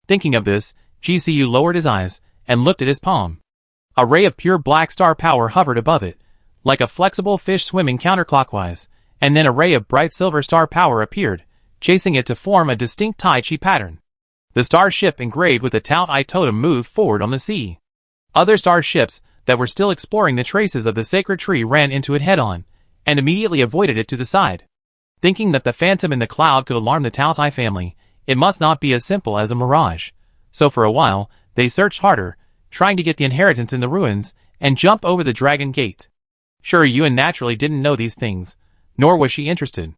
Thinking of this, GCU lowered his eyes, and looked at his palm. A ray of pure black star power hovered above it, like a flexible fish swimming counterclockwise, and then a ray of bright silver star power appeared, chasing it to form a distinct Tai Chi pattern. The starship engraved with the Tao I totem moved forward on the sea. Other starships that were still exploring the traces of the sacred tree ran into it head-on, and immediately avoided it to the side. Thinking that the phantom in the cloud could alarm the Tao Tai family, it must not be as simple as a mirage. So for a while, they searched harder, trying to get the inheritance in the ruins, and jump over the dragon gate. Shiryu naturally didn't know these things, nor was she interested.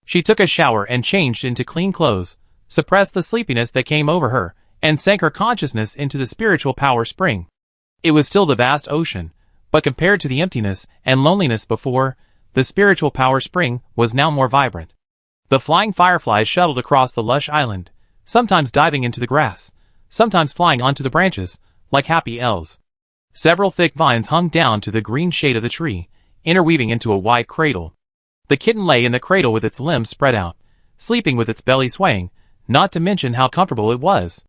She took a shower and changed into clean clothes, suppressed the sleepiness that came over her, and sank her consciousness into the spiritual power spring. It was still the vast ocean, but compared to the emptiness and loneliness before, the spiritual power spring was now more vibrant. The flying fireflies shuttled across the lush island, sometimes diving into the grass, sometimes flying onto the branches, like happy elves. Several thick vines hung down to the green shade of the tree, interweaving into a wide cradle. The kitten lay in the cradle with its limbs spread out, sleeping with its belly swaying, not to mention how comfortable it was.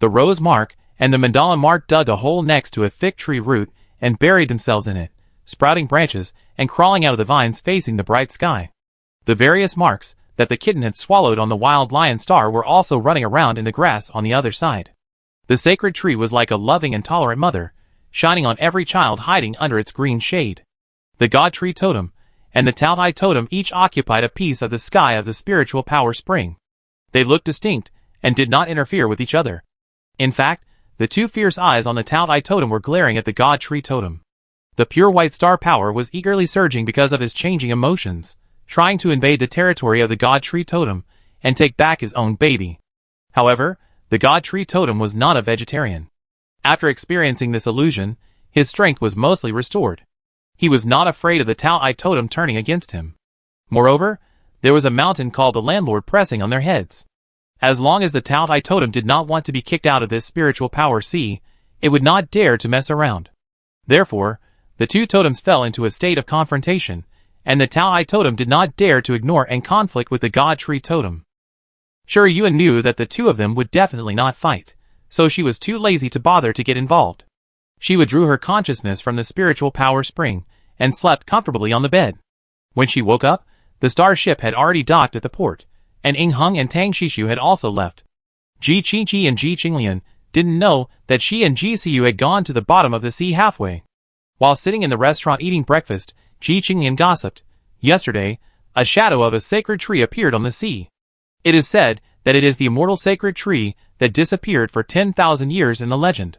The rose mark and the mandala mark dug a hole next to a thick tree root and buried themselves in it, sprouting branches and crawling out of the vines facing the bright sky. The various marks that the kitten had swallowed on the wild lion star were also running around in the grass on the other side. The sacred tree was like a loving and tolerant mother, shining on every child hiding under its green shade. The God Tree Totem and the Tao Totem each occupied a piece of the sky of the spiritual power spring. They looked distinct and did not interfere with each other. In fact, the two fierce eyes on the Tao Totem were glaring at the God Tree Totem. The pure white star power was eagerly surging because of his changing emotions, trying to invade the territory of the God Tree Totem and take back his own baby. However, the God Tree Totem was not a vegetarian. After experiencing this illusion, his strength was mostly restored. He was not afraid of the Tao Totem turning against him. Moreover, there was a mountain called the Landlord pressing on their heads. As long as the Tao Totem did not want to be kicked out of this spiritual power sea, it would not dare to mess around. Therefore, the two totems fell into a state of confrontation, and the Tao Totem did not dare to ignore and conflict with the God Tree Totem. Sure, Yuan knew that the two of them would definitely not fight, so she was too lazy to bother to get involved. She withdrew her consciousness from the spiritual power spring and slept comfortably on the bed. When she woke up, the star ship had already docked at the port, and Ying Heng and Tang Shishu had also left. Ji Qingqi and Ji Qinglian didn't know that she and Ji Siyu had gone to the bottom of the sea halfway. While sitting in the restaurant eating breakfast, Ji Qinglian gossiped. Yesterday, a shadow of a sacred tree appeared on the sea. It is said that it is the immortal sacred tree that disappeared for 10,000 years in the legend.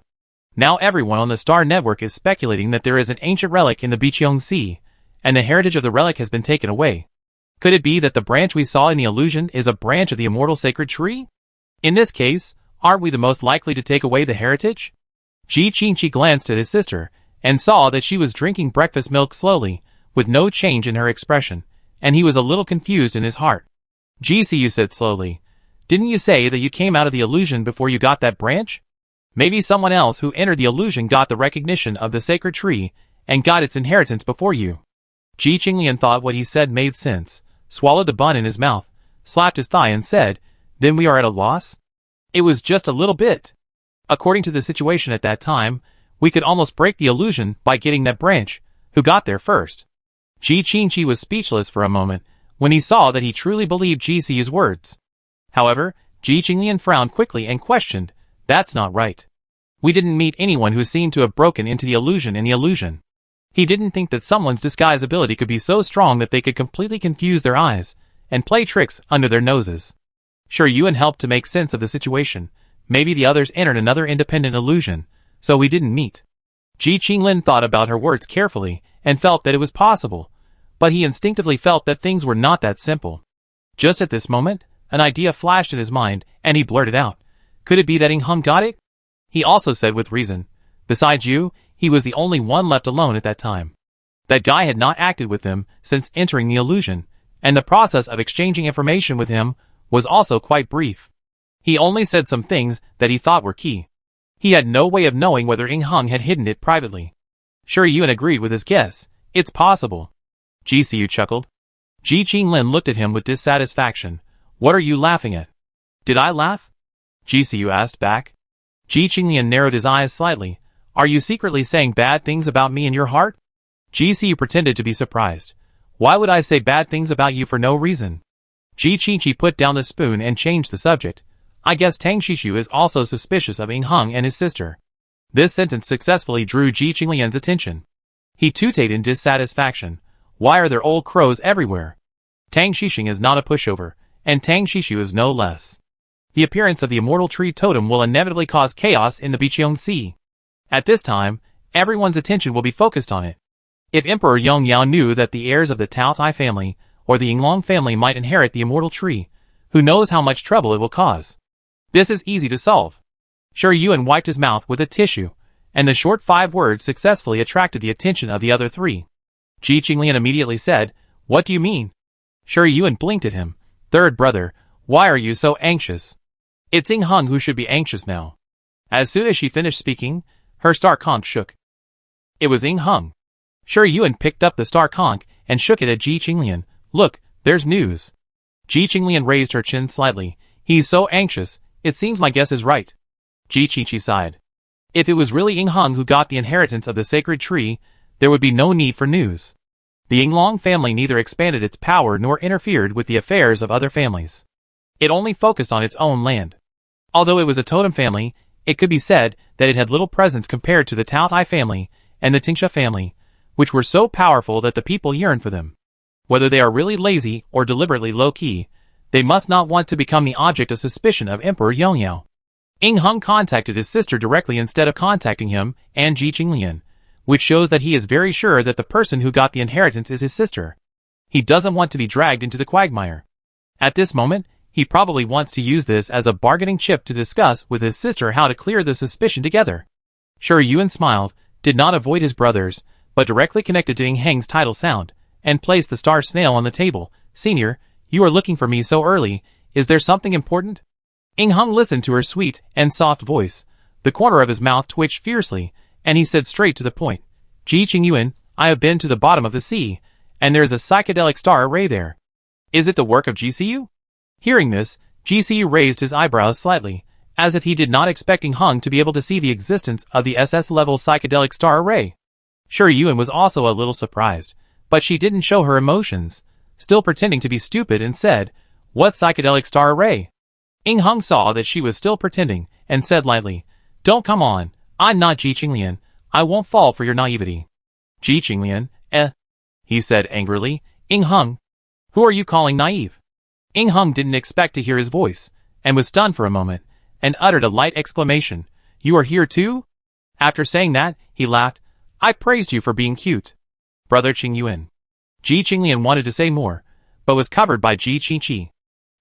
Now everyone on the Star Network is speculating that there is an ancient relic in the Biqiong Sea, and the heritage of the relic has been taken away. Could it be that the branch we saw in the illusion is a branch of the immortal sacred tree? In this case, aren't we the most likely to take away the heritage? Ji Qingqi glanced at his sister, and saw that she was drinking breakfast milk slowly, with no change in her expression, and he was a little confused in his heart. Ji Siyu said slowly, "Didn't you say that you came out of the illusion before you got that branch? Maybe someone else who entered the illusion got the recognition of the sacred tree, and got its inheritance before you." Ji Qinglian thought what he said made sense, swallowed the bun in his mouth, slapped his thigh and said, "Then we are at a loss? It was just a little bit. According to the situation at that time, we could almost break the illusion by getting that branch. Who got there first?" Ji Qingqi was speechless for a moment, when he saw that he truly believed Ji Siyu's words. However, Ji Qinglian frowned quickly and questioned, "That's not right. We didn't meet anyone who seemed to have broken into the illusion in the illusion." He didn't think that someone's disguise ability could be so strong that they could completely confuse their eyes and play tricks under their noses. Sure, Yuan helped to make sense of the situation. Maybe the others entered another independent illusion, so we didn't meet. Ji Qinglian thought about her words carefully and felt that it was possible, but he instinctively felt that things were not that simple. Just at this moment, an idea flashed in his mind, and he blurted out, "Could it be that Ying Heng got it?" He also said with reason, "Besides you, he was the only one left alone at that time. That guy had not acted with them since entering the illusion, and the process of exchanging information with him was also quite brief. He only said some things that he thought were key. He had no way of knowing whether Ying Heng had hidden it privately." Sure, Yuan agreed with his guess. "It's possible." Ji Siyu chuckled. Ji Qinglian looked at him with dissatisfaction. "What are you laughing at?" "Did I laugh?" Ji Siyu asked back. Ji Qinglian narrowed his eyes slightly. "Are you secretly saying bad things about me in your heart?" Ji Siyu pretended to be surprised. "Why would I say bad things about you for no reason?" Ji Qingqi put down the spoon and changed the subject. "I guess Tang Shishu is also suspicious of Ying Heng and his sister." This sentence successfully drew Ji Qinglian's attention. He tooted in dissatisfaction. "Why are there old crows everywhere? Tang Shishu is not a pushover, and Tang Shishu is no less. The appearance of the immortal tree totem will inevitably cause chaos in the Biqiong Sea. At this time, everyone's attention will be focused on it. If Emperor Yongyao knew that the heirs of the Tao Tai family or the Yinglong family might inherit the immortal tree, Who knows how much trouble it will cause? This is easy to solve. Shi Yuan wiped his mouth with a tissue, and the short 5 words successfully attracted the attention of the other 3. Ji Qinglian immediately said, "What do you mean?" Shi Yuan blinked at him. "Third brother, why are you so anxious? It's Ying Hung who should be anxious now." As soon as she finished speaking, her star conch shook. It was Ying Hung. Shi Yuan picked up the star conch and shook it at Ji Qinglian. "Look, there's news." Ji Qinglian raised her chin slightly. "He's so anxious, it seems my guess is right." Ji Qinchi sighed. If it was really Ying Hung who got the inheritance of the sacred tree, there would be no need for news. The Yinglong family neither expanded its power nor interfered with the affairs of other families. It only focused on its own land. Although it was a totem family, it could be said that it had little presence compared to the Tao Tai family and the Tingsha family, which were so powerful that the people yearned for them. Whether they are really lazy or deliberately low-key, they must not want to become the object of suspicion of Emperor Yongyao. Ying Hung contacted his sister directly instead of contacting him and Ji Qinglian, which shows that he is very sure that the person who got the inheritance is his sister. He doesn't want to be dragged into the quagmire. At this moment, he probably wants to use this as a bargaining chip to discuss with his sister how to clear the suspicion together. Shi Yuan smiled, did not avoid his brothers, but directly connected to Ying Heng's title sound, and placed the star snail on the table. "Senior, you are looking for me so early, is there something important?" Ying Hung listened to her sweet and soft voice. The corner of his mouth twitched fiercely, and he said straight to the point. "Ji Qingyuan, I have been to the bottom of the sea, and there is a psychedelic star array there. Is it the work of GCU?" Hearing this, GCU raised his eyebrows slightly, as if he did not expect Ying Hung to be able to see the existence of the SS-level psychedelic star array. Shi Yuan was also a little surprised, but she didn't show her emotions, still pretending to be stupid, and said, "What psychedelic star array?" Ying Hung saw that she was still pretending, and said lightly, "Don't come on, I'm not Ji Qinglian, I won't fall for your naivety." "Ji Qinglian, he said angrily. "Ying Hung, who are you calling naive?" Ying Hung didn't expect to hear his voice, and was stunned for a moment, and uttered a light exclamation. "You are here too?" After saying that, he laughed. "I praised you for being cute, Brother Qingyuan." Ji Qinglian wanted to say more, but was covered by Ji Qinchi.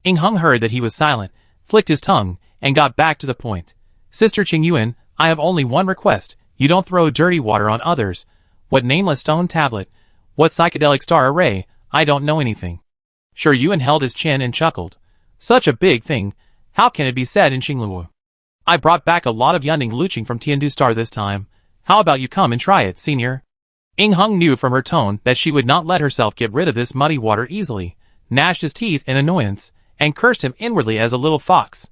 Ying Hung heard that he was silent, flicked his tongue, and got back to the point. "Sister Qingyuan, I have only one request. You don't throw dirty water on others. What nameless stone tablet? What psychedelic star array? I don't know anything." Shi Yuan held his chin and chuckled. "Such a big thing. How can it be said in Qingluo? I brought back a lot of Yunding Luching from Tiandu Star this time. How about you come and try it, senior?" Ying Hung knew from her tone that she would not let herself get rid of this muddy water easily, gnashed his teeth in annoyance, and cursed him inwardly as a little fox.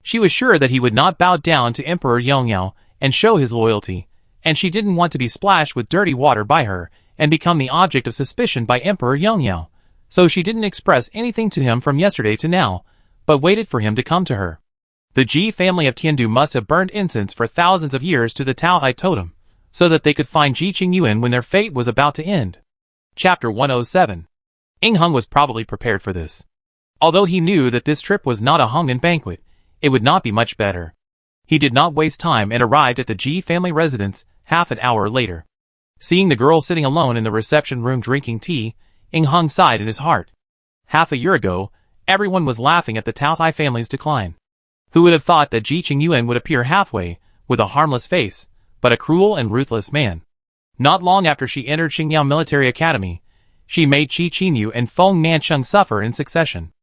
She was sure that he would not bow down to Emperor Yongyao and show his loyalty, and she didn't want to be splashed with dirty water by her and become the object of suspicion by Emperor Yongyao, so she didn't express anything to him from yesterday to now, but waited for him to come to her. The Ji family of Tiandu must have burned incense for thousands of years to the Tao Tai totem, so that they could find Ji Qingyuan when their fate was about to end. Chapter 107. Ying Hung was probably prepared for this. Although he knew that this trip was not a Hongan banquet, it would not be much better. He did not waste time and arrived at the Ji family residence half an hour later. Seeing the girl sitting alone in the reception room drinking tea, Ying Hung sighed in his heart. Half a year ago, everyone was laughing at the Tao Tai family's decline. Who would have thought that Ji Qingyuan would appear halfway, with a harmless face, but a cruel and ruthless man? Not long after she entered Xingyao Military Academy, she made Qi Qinyu and Feng Nancheng suffer in succession.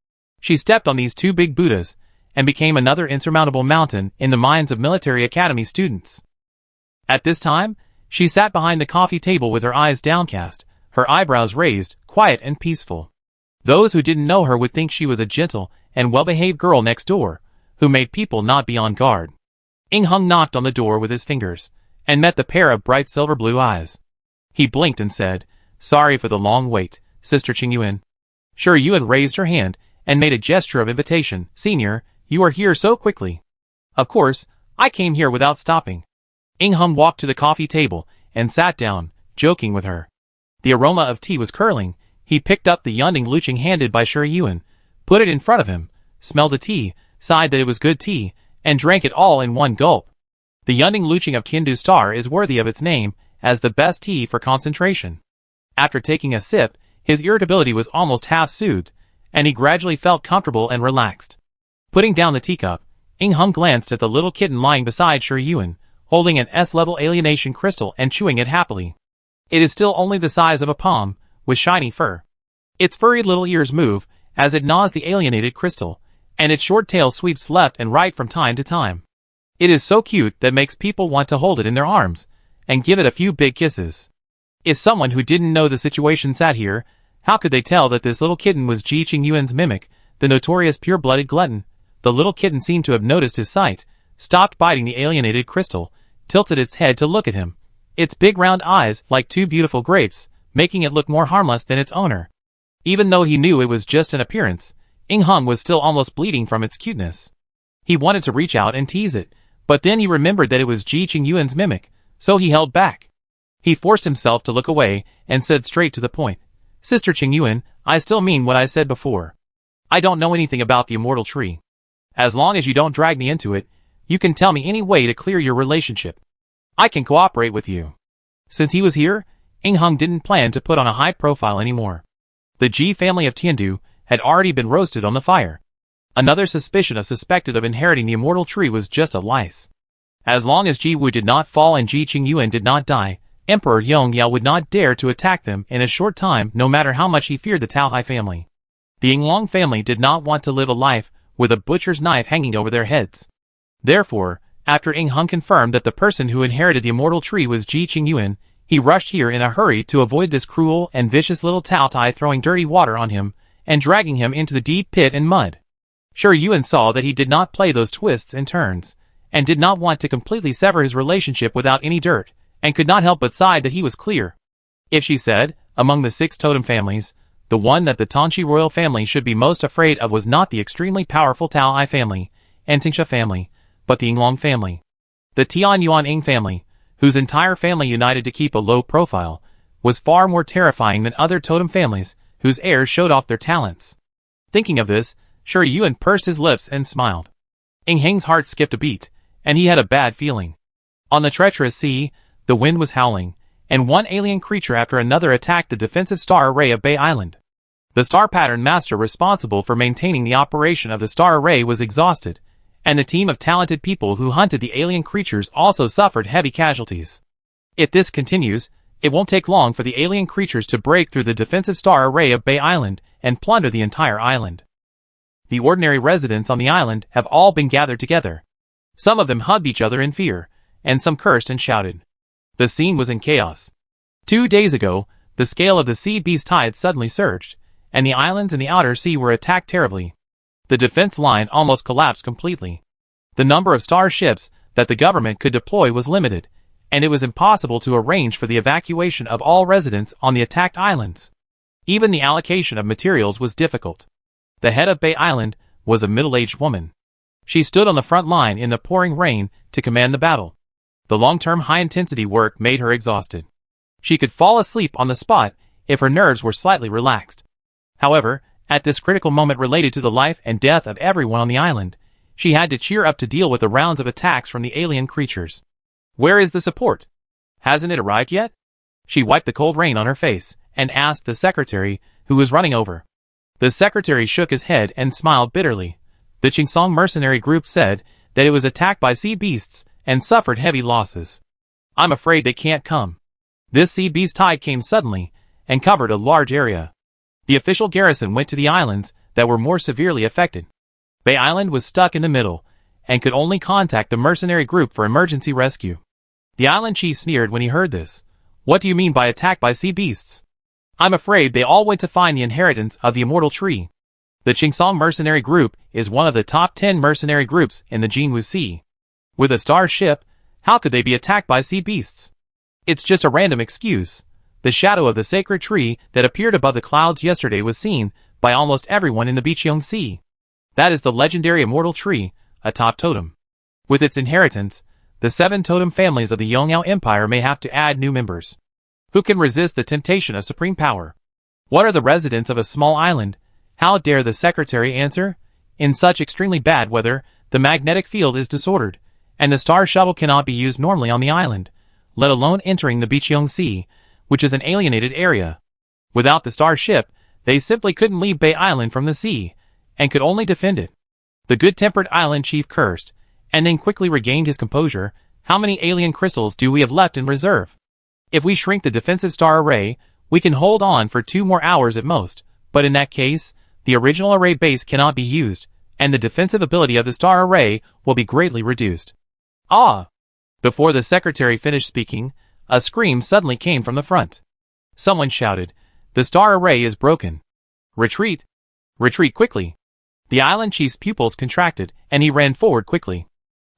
She stepped on these two big Buddhas, and became another insurmountable mountain in the minds of Military Academy students. At this time, she sat behind the coffee table with her eyes downcast, her eyebrows raised, quiet and peaceful. Those who didn't know her would think she was a gentle and well-behaved girl next door, who made people not be on guard. Ying Hung knocked on the door with his fingers, and met the pair of bright silver-blue eyes. He blinked and said, "Sorry for the long wait, Sister Qingyuan." Shi Yuan raised her hand, and made a gesture of invitation. "Senior, you are here so quickly." "Of course, I came here without stopping." Ying Hung walked to the coffee table, and sat down, joking with her. The aroma of tea was curling. He picked up the Yunding Luching handed by Shi Yuan, put it in front of him, smelled the tea, sighed that it was good tea, and drank it all in one gulp. The Yunding Luching of Tiandu Star is worthy of its name as the best tea for concentration. After taking a sip, his irritability was almost half soothed, and he gradually felt comfortable and relaxed. Putting down the teacup, Hung glanced at the little kitten lying beside Shi Yuan, holding an S-level alienation crystal and chewing it happily. It is still only the size of a palm, with shiny fur. Its furry little ears move as it gnaws the alienated crystal, and its short tail sweeps left and right from time to time. It is so cute that makes people want to hold it in their arms and give it a few big kisses. If someone who didn't know the situation sat here, how could they tell that this little kitten was Ji Qingyuan's mimic, the notorious pure-blooded glutton? The little kitten seemed to have noticed his sight, stopped biting the alienated crystal, tilted its head to look at him, its big round eyes like two beautiful grapes, making it look more harmless than its owner. Even though he knew it was just an appearance, Hung was still almost bleeding from its cuteness. He wanted to reach out and tease it, but then he remembered that it was Ji Qingyuan's mimic, so he held back. He forced himself to look away and said straight to the point, "Sister Qingyuan, I still mean what I said before. I don't know anything about the immortal tree. As long as you don't drag me into it, you can tell me any way to clear your relationship. I can cooperate with you." Since he was here, Hung didn't plan to put on a high profile anymore. The Ji family of Tiandu had already been roasted on the fire. Another suspicion suspected of inheriting the immortal tree was just a lice. As long as Ji Wu did not fall and Ji Qingyuan did not die, Emperor Yongyao would not dare to attack them in a short time, no matter how much he feared the Taohai family. The Yinglong family did not want to live a life with a butcher's knife hanging over their heads. Therefore, after Hung confirmed that the person who inherited the immortal tree was Ji Qingyuan, he rushed here in a hurry to avoid this cruel and vicious little Taotai throwing dirty water on him and dragging him into the deep pit and mud. Shi Yuan saw that he did not play those twists and turns, and did not want to completely sever his relationship without any dirt, and could not help but sigh that he was clear. If she said, among the 6 totem families, the one that the Tanchi royal family should be most afraid of was not the extremely powerful Taoai family and Tingsha family, but the Yinglong family. The Tian Yuan Ying family, whose entire family united to keep a low profile, was far more terrifying than other totem families whose heirs showed off their talents. Thinking of this, Shi Yuan pursed his lips and smiled. Heng's heart skipped a beat, and he had a bad feeling. On the treacherous sea, the wind was howling, and one alien creature after another attacked the defensive star array of Bay Island. The star pattern master responsible for maintaining the operation of the star array was exhausted, and the team of talented people who hunted the alien creatures also suffered heavy casualties. If this continues, it won't take long for the alien creatures to break through the defensive star array of Bay Island and plunder the entire island. The ordinary residents on the island have all been gathered together. Some of them hugged each other in fear, and some cursed and shouted. The scene was in chaos. 2 days ago, the scale of the sea beast tide suddenly surged, and the islands in the outer sea were attacked terribly. The defense line almost collapsed completely. The number of star ships that the government could deploy was limited, and it was impossible to arrange for the evacuation of all residents on the attacked islands. Even the allocation of materials was difficult. The head of Bay Island was a middle-aged woman. She stood on the front line in the pouring rain to command the battle. The long-term high-intensity work made her exhausted. She could fall asleep on the spot if her nerves were slightly relaxed. However, at this critical moment related to the life and death of everyone on the island, she had to cheer up to deal with the rounds of attacks from the alien creatures. Where is the support? Hasn't it arrived yet? She wiped the cold rain on her face and asked the secretary, who was running over. The secretary shook his head and smiled bitterly. The Qingsong mercenary group said that it was attacked by sea beasts and suffered heavy losses. I'm afraid they can't come. This sea beast tide came suddenly and covered a large area. The official garrison went to the islands that were more severely affected. Bay Island was stuck in the middle and could only contact the mercenary group for emergency rescue. The island chief sneered when he heard this. What do you mean by attacked by sea beasts? I'm afraid they all went to find the inheritance of the immortal tree. The Qingsong mercenary group is one of the top 10 mercenary groups in the Jinwu Sea. With a star ship, how could they be attacked by sea beasts? It's just a random excuse. The shadow of the sacred tree that appeared above the clouds yesterday was seen by almost everyone in the Biqiong Sea. That is the legendary immortal tree, a top totem. With its inheritance, the 7 totem families of the Yongyao Empire may have to add new members. Who can resist the temptation of supreme power? What are the residents of a small island? How dare the secretary answer? In such extremely bad weather, the magnetic field is disordered, and the star shuttle cannot be used normally on the island, let alone entering the Biqiong Sea, which is an alienated area. Without the star ship, They simply couldn't leave Bay Island from the sea, and could only defend it. The good-tempered island chief cursed, and then quickly regained his composure. How many alien crystals do we have left in reserve? If we shrink the defensive star array, we can hold on for 2 more hours at most, but in that case, the original array base cannot be used, and the defensive ability of the star array will be greatly reduced. Ah! Before the secretary finished speaking, a scream suddenly came from the front. Someone shouted, "The star array is broken. Retreat! Retreat quickly!" The island chief's pupils contracted, and he ran forward quickly.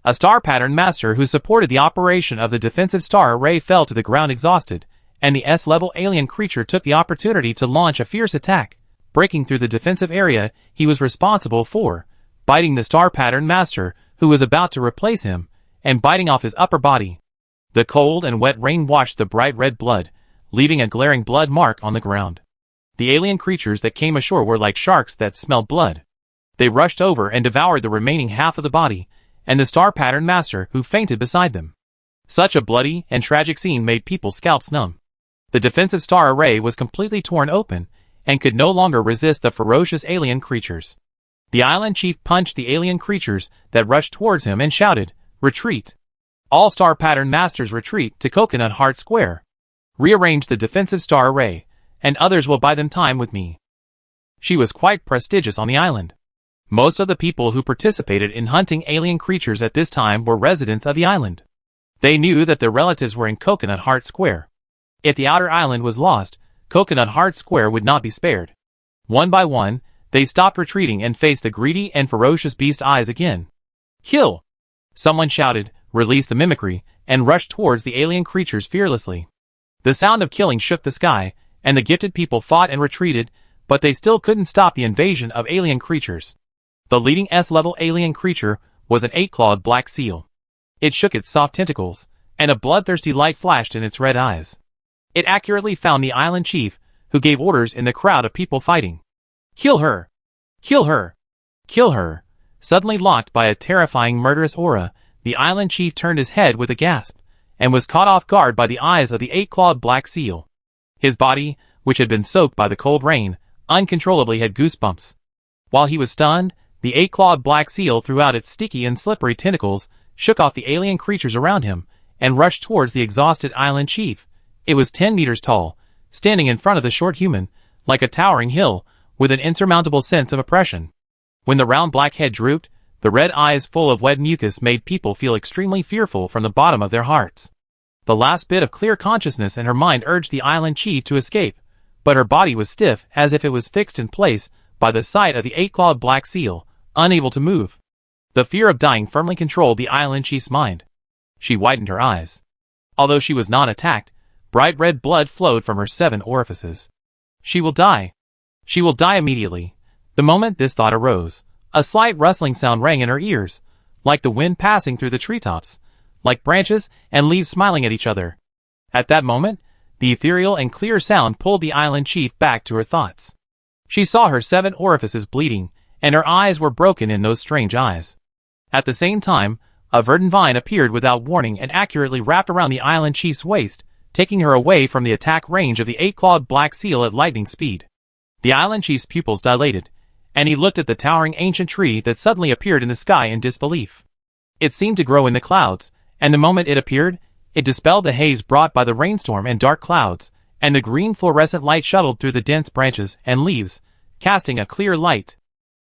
A star pattern master who supported the operation of the defensive star array fell to the ground exhausted, and the S-level alien creature took the opportunity to launch a fierce attack, breaking through the defensive area he was responsible for, biting the star pattern master who was about to replace him, and biting off his upper body. The cold and wet rain washed the bright red blood, leaving a glaring blood mark on the ground. The alien creatures that came ashore were like sharks that smelled blood. They rushed over and devoured the remaining half of the body, and the star pattern master who fainted beside them. Such a bloody and tragic scene made people's scalps numb. The defensive star array was completely torn open, and could no longer resist the ferocious alien creatures. The island chief punched the alien creatures that rushed towards him and shouted, "Retreat! All star pattern masters retreat to Coconut Heart Square. Rearrange the defensive star array, and others will buy them time with me." She was quite prestigious on the island. Most of the people who participated in hunting alien creatures at this time were residents of the island. They knew that their relatives were in Coconut Heart Square. If the outer island was lost, Coconut Heart Square would not be spared. One by one, they stopped retreating and faced the greedy and ferocious beast eyes again. "Kill!" Someone shouted, released the mimicry, and rushed towards the alien creatures fearlessly. The sound of killing shook the sky, and the gifted people fought and retreated, but they still couldn't stop the invasion of alien creatures. The leading S-level alien creature was an 8-clawed black seal. It shook its soft tentacles, and a bloodthirsty light flashed in its red eyes. It accurately found the island chief, who gave orders in the crowd of people fighting. "Kill her! Kill her! Kill her!" Suddenly locked by a terrifying murderous aura, the island chief turned his head with a gasp, and was caught off guard by the eyes of the 8-clawed black seal. His body, which had been soaked by the cold rain, uncontrollably had goosebumps. While he was stunned, the 8-clawed black seal threw out its sticky and slippery tentacles, shook off the alien creatures around him, and rushed towards the exhausted island chief. It was 10 meters tall, standing in front of the short human, like a towering hill, with an insurmountable sense of oppression. When the round black head drooped, the red eyes full of wet mucus made people feel extremely fearful from the bottom of their hearts. The last bit of clear consciousness in her mind urged the island chief to escape, but her body was stiff as if it was fixed in place by the sight of the 8-clawed black seal, unable to move. The fear of dying firmly controlled the island chief's mind. She widened her eyes. Although she was not attacked, bright red blood flowed from her 7 orifices. She will die. She will die immediately. The moment this thought arose, a slight rustling sound rang in her ears, like the wind passing through the treetops, like branches and leaves smiling at each other. At that moment, the ethereal and clear sound pulled the island chief back to her thoughts. She saw her 7 orifices bleeding, and her eyes were broken in those strange eyes. At the same time, a verdant vine appeared without warning and accurately wrapped around the island chief's waist, taking her away from the attack range of the 8-clawed black seal at lightning speed. The island chief's pupils dilated, and he looked at the towering ancient tree that suddenly appeared in the sky in disbelief. It seemed to grow in the clouds, and the moment it appeared, it dispelled the haze brought by the rainstorm and dark clouds, and the green fluorescent light shuttled through the dense branches and leaves, casting a clear light.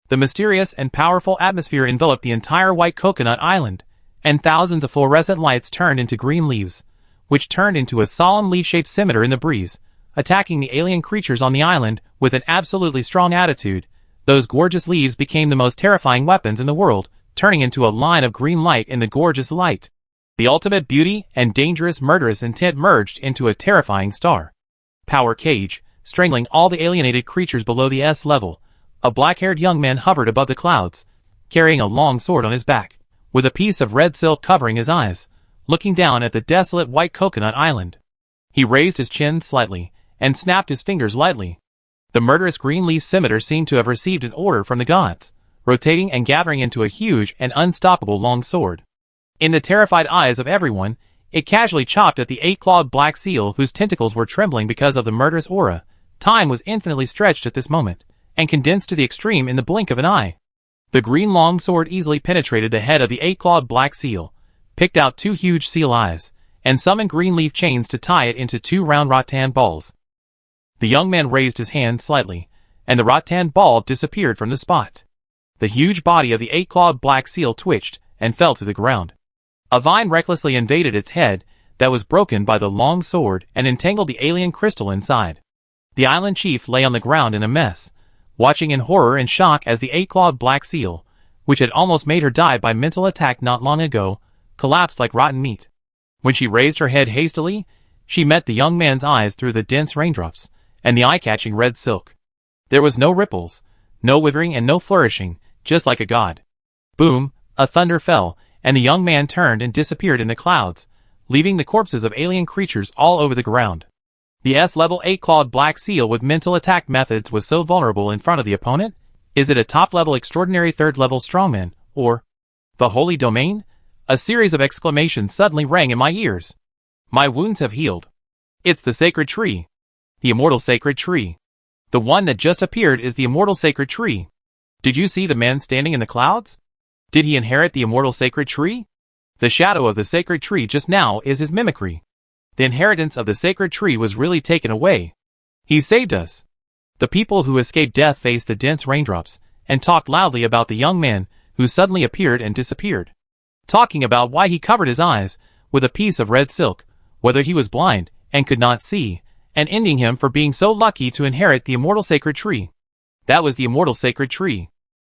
The mysterious and powerful atmosphere enveloped the entire white coconut island, and thousands of fluorescent lights turned into green leaves, which turned into a solemn leaf-shaped scimitar in the breeze, attacking the alien creatures on the island with an absolutely strong attitude. Those gorgeous leaves became the most terrifying weapons in the world, turning into a line of green light in the gorgeous light. The ultimate beauty and dangerous murderous intent merged into a terrifying star power cage, strangling all the alienated creatures below the S level. A black-haired young man hovered above the clouds, carrying a long sword on his back, with a piece of red silk covering his eyes, looking down at the desolate white coconut island. He raised his chin slightly, and snapped his fingers lightly. The murderous green leaf scimitar seemed to have received an order from the gods, rotating and gathering into a huge and unstoppable long sword. In the terrified eyes of everyone, it casually chopped at the 8-clawed black seal whose tentacles were trembling because of the murderous aura, Time was infinitely stretched at this moment, and condensed to the extreme in the blink of an eye. The green longsword easily penetrated the head of the 8-clawed black seal, picked out 2 huge seal eyes, and summoned green leaf chains to tie it into 2 round rattan balls. The young man raised his hand slightly, and the rattan ball disappeared from the spot. The huge body of the 8-clawed black seal twitched and fell to the ground. A vine recklessly invaded its head that was broken by the long sword and entangled the alien crystal inside. The island chief lay on the ground in a mess, watching in horror and shock as the 8-clawed black seal, which had almost made her die by mental attack not long ago, collapsed like rotten meat. When she raised her head hastily, she met the young man's eyes through the dense raindrops and the eye-catching red silk. There was no ripples, no withering and no flourishing, just like a god. Boom, a thunder fell, and the young man turned and disappeared in the clouds, leaving the corpses of alien creatures all over the ground. The S-level 8-clawed black seal with mental attack methods was so vulnerable in front of the opponent? Is it a top-level extraordinary 3rd-level strongman, or the holy domain? A series of exclamations suddenly rang in my ears. My wounds have healed. It's the sacred tree. The immortal sacred tree. The one that just appeared is the immortal sacred tree. Did you see the man standing in the clouds? Did he inherit the immortal sacred tree? The shadow of the sacred tree just now is his mimicry. The inheritance of the sacred tree was really taken away. He saved us. The people who escaped death faced the dense raindrops and talked loudly about the young man who suddenly appeared and disappeared. Talking about why he covered his eyes with a piece of red silk, whether he was blind and could not see, and ending him for being so lucky to inherit the immortal sacred tree. That was the immortal sacred tree.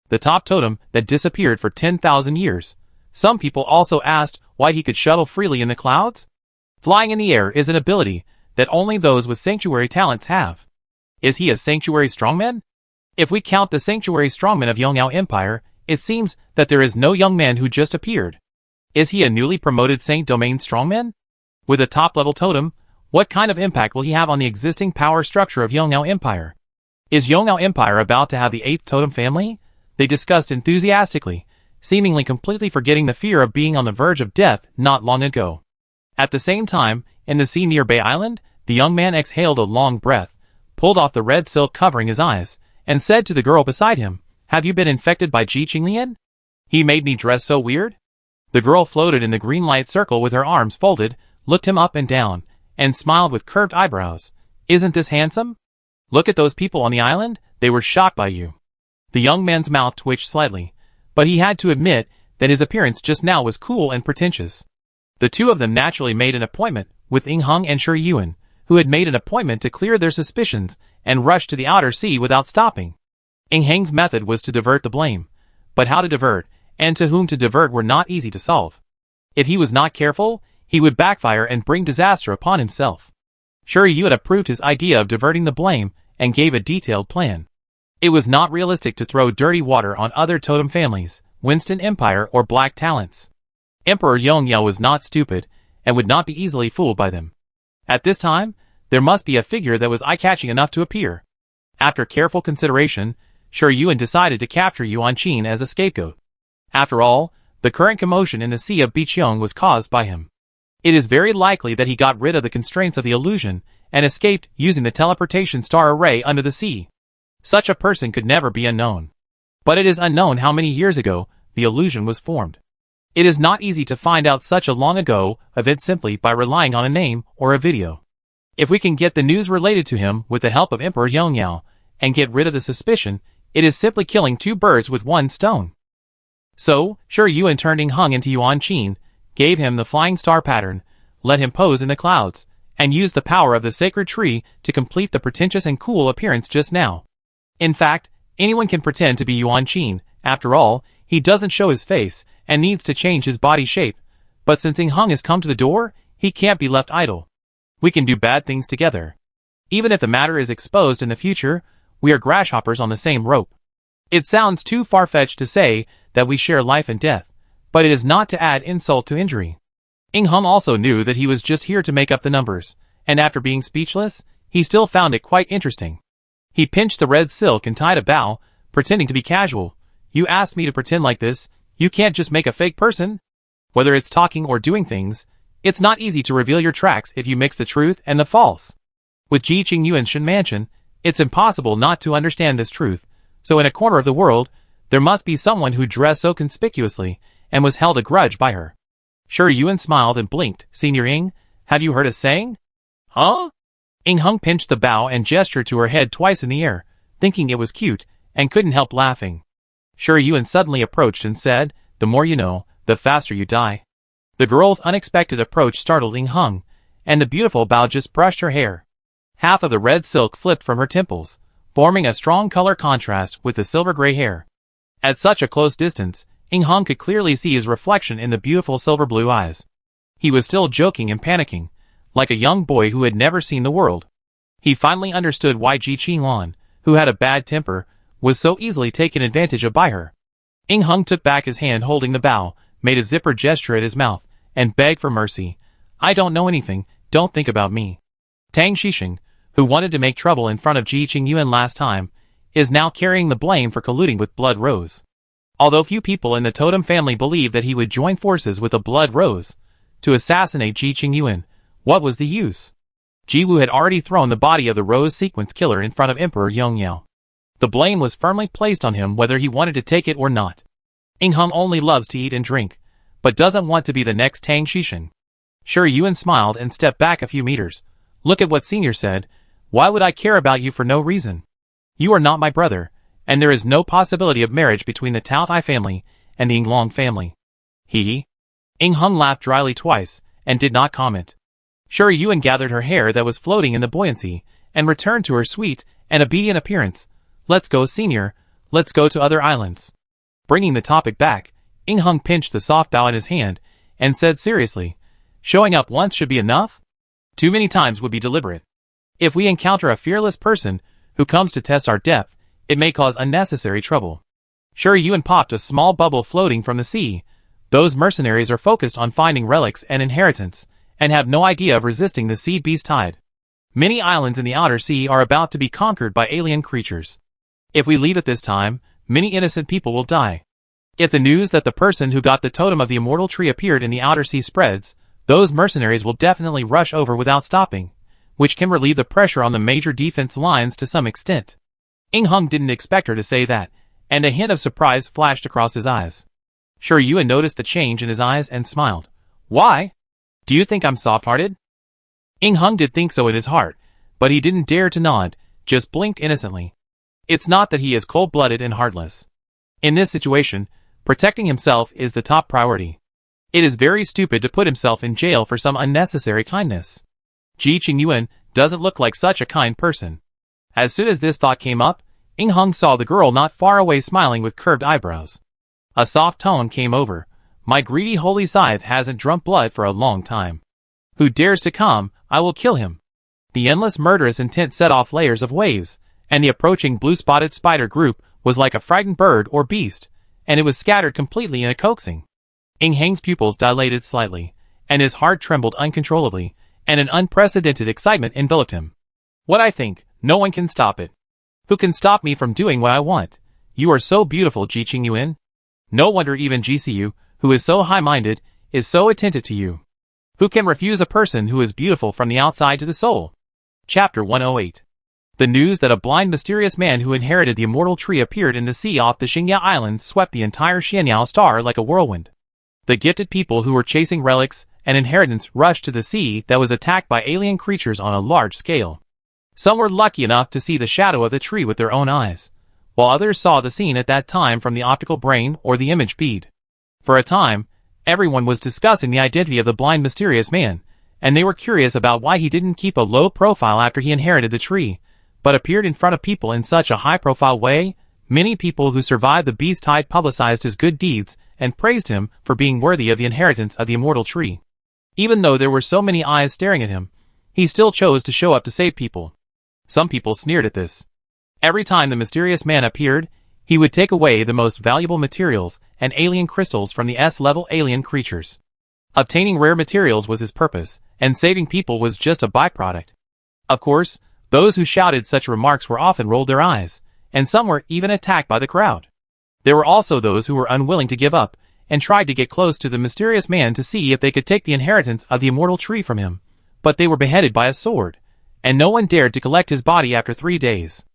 The top totem that disappeared for 10,000 years. Some people also asked why he could shuttle freely in the clouds. Flying in the air is an ability that only those with sanctuary talents have. Is he a sanctuary strongman? If we count the sanctuary strongman of Yongyao Empire, it seems that there is no young man who just appeared. Is he a newly promoted Saint Domain strongman? With a top-level totem, what kind of impact will he have on the existing power structure of Yongyao Empire? Is Yongyao Empire about to have the 8th totem family? They discussed enthusiastically, seemingly completely forgetting the fear of being on the verge of death not long ago. At the same time, in the sea near Bay Island, the young man exhaled a long breath, pulled off the red silk covering his eyes, and said to the girl beside him, "Have you been infected by Ji Qinglian? He made me dress so weird?" The girl floated in the green light circle with her arms folded, looked him up and down, and smiled with curved eyebrows. "Isn't this handsome? Look at those people on the island, they were shocked by you." The young man's mouth twitched slightly, but he had to admit that his appearance just now was cool and pretentious. The two of them naturally made an appointment with Ying Heng and Shi Yuan, who had made an appointment to clear their suspicions and rush to the outer sea without stopping. Ying Heng's method was to divert the blame, but how to divert and to whom to divert were not easy to solve. If he was not careful, he would backfire and bring disaster upon himself. Shi Yuan approved his idea of diverting the blame and gave a detailed plan. It was not realistic to throw dirty water on other totem families, Winston Empire or Black Talents. Emperor Yongyao was not stupid and would not be easily fooled by them. At this time, there must be a figure that was eye-catching enough to appear. After careful consideration, Shi Yuan decided to capture Yuan Qin as a scapegoat. After all, the current commotion in the Sea of Biqiong was caused by him. It is very likely that he got rid of the constraints of the illusion and escaped using the teleportation star array under the sea. Such a person could never be unknown. But it is unknown how many years ago the illusion was formed. It is not easy to find out such a long ago event simply by relying on a name or a video. If we can get the news related to him with the help of Emperor Yongyao and get rid of the suspicion, it is simply killing 2 birds with 1 stone. So, Shi Yuan turned Ying Heng into Yuan Qin, gave him the flying star pattern, let him pose in the clouds, and used the power of the sacred tree to complete the pretentious and cool appearance just now. In fact, anyone can pretend to be Yuan Qin. After all, he doesn't show his face and needs to change his body shape. But since Ying Heng has come to the door, he can't be left idle. We can do bad things together. Even if the matter is exposed in the future, we are grasshoppers on the same rope. It sounds too far-fetched to say that we share life and death, but it is not to add insult to injury. Ying Heng also knew that he was just here to make up the numbers, and after being speechless, he still found it quite interesting. He pinched the red silk and tied a bow, pretending to be casual. "You asked me to pretend like this. You can't just make a fake person. Whether it's talking or doing things, it's not easy to reveal your tracks if you mix the truth and the false. With Ji Qingyuan's Shen Mansion, It's impossible not to understand this truth, so in a corner of the world, there must be someone who dressed so conspicuously and was held a grudge by her. Sure Yuan smiled and blinked. Senior Ing, have you heard us saying? Huh? Ing Hung pinched the bow and gestured to her head twice in the air, thinking it was cute, and couldn't help laughing. Sure Yuan suddenly approached and said, the more you know, the faster you die. The girl's unexpected approach startled Ing Hung, and the beautiful bow just brushed her hair. Half of the red silk slipped from her temples, forming a strong color contrast with the silver-gray hair. At such a close distance, Ing Hung could clearly see his reflection in the beautiful silver-blue eyes. He was still joking and panicking, like a young boy who had never seen the world. He finally understood why Ji Qinglan, who had a bad temper, was so easily taken advantage of by her. Ing Hung took back his hand holding the bow, made a zipper gesture at his mouth, and begged for mercy. I don't know anything, don't think about me. Tang Shisheng, who wanted to make trouble in front of Ji Qingyuan last time, is now carrying the blame for colluding with Blood Rose. Although few people in the totem family believed that he would join forces with the Blood Rose to assassinate Ji Qingyuan, what was the use? Ji Wu had already thrown the body of the Rose Sequence Killer in front of Emperor Yongyao. The blame was firmly placed on him whether he wanted to take it or not. Ing Hung only loves to eat and drink, but doesn't want to be the next Tang Shisheng. Sure Yuan smiled and stepped back a few meters. Look at what Senior said. Why would I care about you for no reason? You are not my brother, and there is no possibility of marriage between the Tao Tai family and the Yinglong family. Hee. Ing Hung laughed dryly twice, and did not comment. Sure Yuan gathered her hair that was floating in the buoyancy, and returned to her sweet and obedient appearance. Let's go, Senior, let's go to other islands. Bringing the topic back, Ing Hung pinched the soft bow in his hand, and said seriously, showing up once should be enough? Too many times would be deliberate. If we encounter a fearless person who comes to test our depth, it may cause unnecessary trouble. Sure Yuan popped a small bubble floating from the sea. Those mercenaries are focused on finding relics and inheritance, and have no idea of resisting the sea beast tide. Many islands in the outer sea are about to be conquered by alien creatures. If we leave at this time, many innocent people will die. If the news that the person who got the totem of the immortal tree appeared in the outer sea spreads, those mercenaries will definitely rush over without stopping, which can relieve the pressure on the major defense lines to some extent. Ing Hung didn't expect her to say that, and a hint of surprise flashed across his eyes. Sure Yuan noticed the change in his eyes and smiled. Why? Do you think I'm soft-hearted? Ing Hung did think so in his heart, but he didn't dare to nod, just blinked innocently. It's not that he is cold-blooded and heartless. In this situation, protecting himself is the top priority. It is very stupid to put himself in jail for some unnecessary kindness. Ji Qingyuan doesn't look like such a kind person. As soon as this thought came up, Ing Hung saw the girl not far away smiling with curved eyebrows. A soft tone came over. My greedy holy scythe hasn't drunk blood for a long time. Who dares to come, I will kill him. The endless murderous intent set off layers of waves, and the approaching blue-spotted spider group was like a frightened bird or beast, and it was scattered completely in a coaxing. Ing Hang's pupils dilated slightly, and his heart trembled uncontrollably, and an unprecedented excitement enveloped him. What I think, no one can stop it. Who can stop me from doing what I want? You are so beautiful, Ji Qingyuan. No wonder even GCU, who is so high-minded, is so attentive to you. Who can refuse a person who is beautiful from the outside to the soul? Chapter 108. The news that a blind mysterious man who inherited the immortal tree appeared in the sea off the Xingya Island swept the entire Xianyao star like a whirlwind. The gifted people who were chasing relics and inheritance rushed to the sea that was attacked by alien creatures on a large scale. Some were lucky enough to see the shadow of the tree with their own eyes, while others saw the scene at that time from the optical brain or the image feed. For a time, everyone was discussing the identity of the blind mysterious man, and they were curious about why he didn't keep a low profile after he inherited the tree, but appeared in front of people in such a high-profile way. Many people who survived the beast tide publicized his good deeds and praised him for being worthy of the inheritance of the immortal tree. Even though there were so many eyes staring at him, he still chose to show up to save people. Some people sneered at this. Every time the mysterious man appeared, he would take away the most valuable materials and alien crystals from the S-level alien creatures. Obtaining rare materials was his purpose, and saving people was just a byproduct. Of course, those who shouted such remarks were often rolled their eyes, and some were even attacked by the crowd. There were also those who were unwilling to give up, and tried to get close to the mysterious man to see if they could take the inheritance of the immortal tree from him, but they were beheaded by a sword, and no one dared to collect his body after 3 days.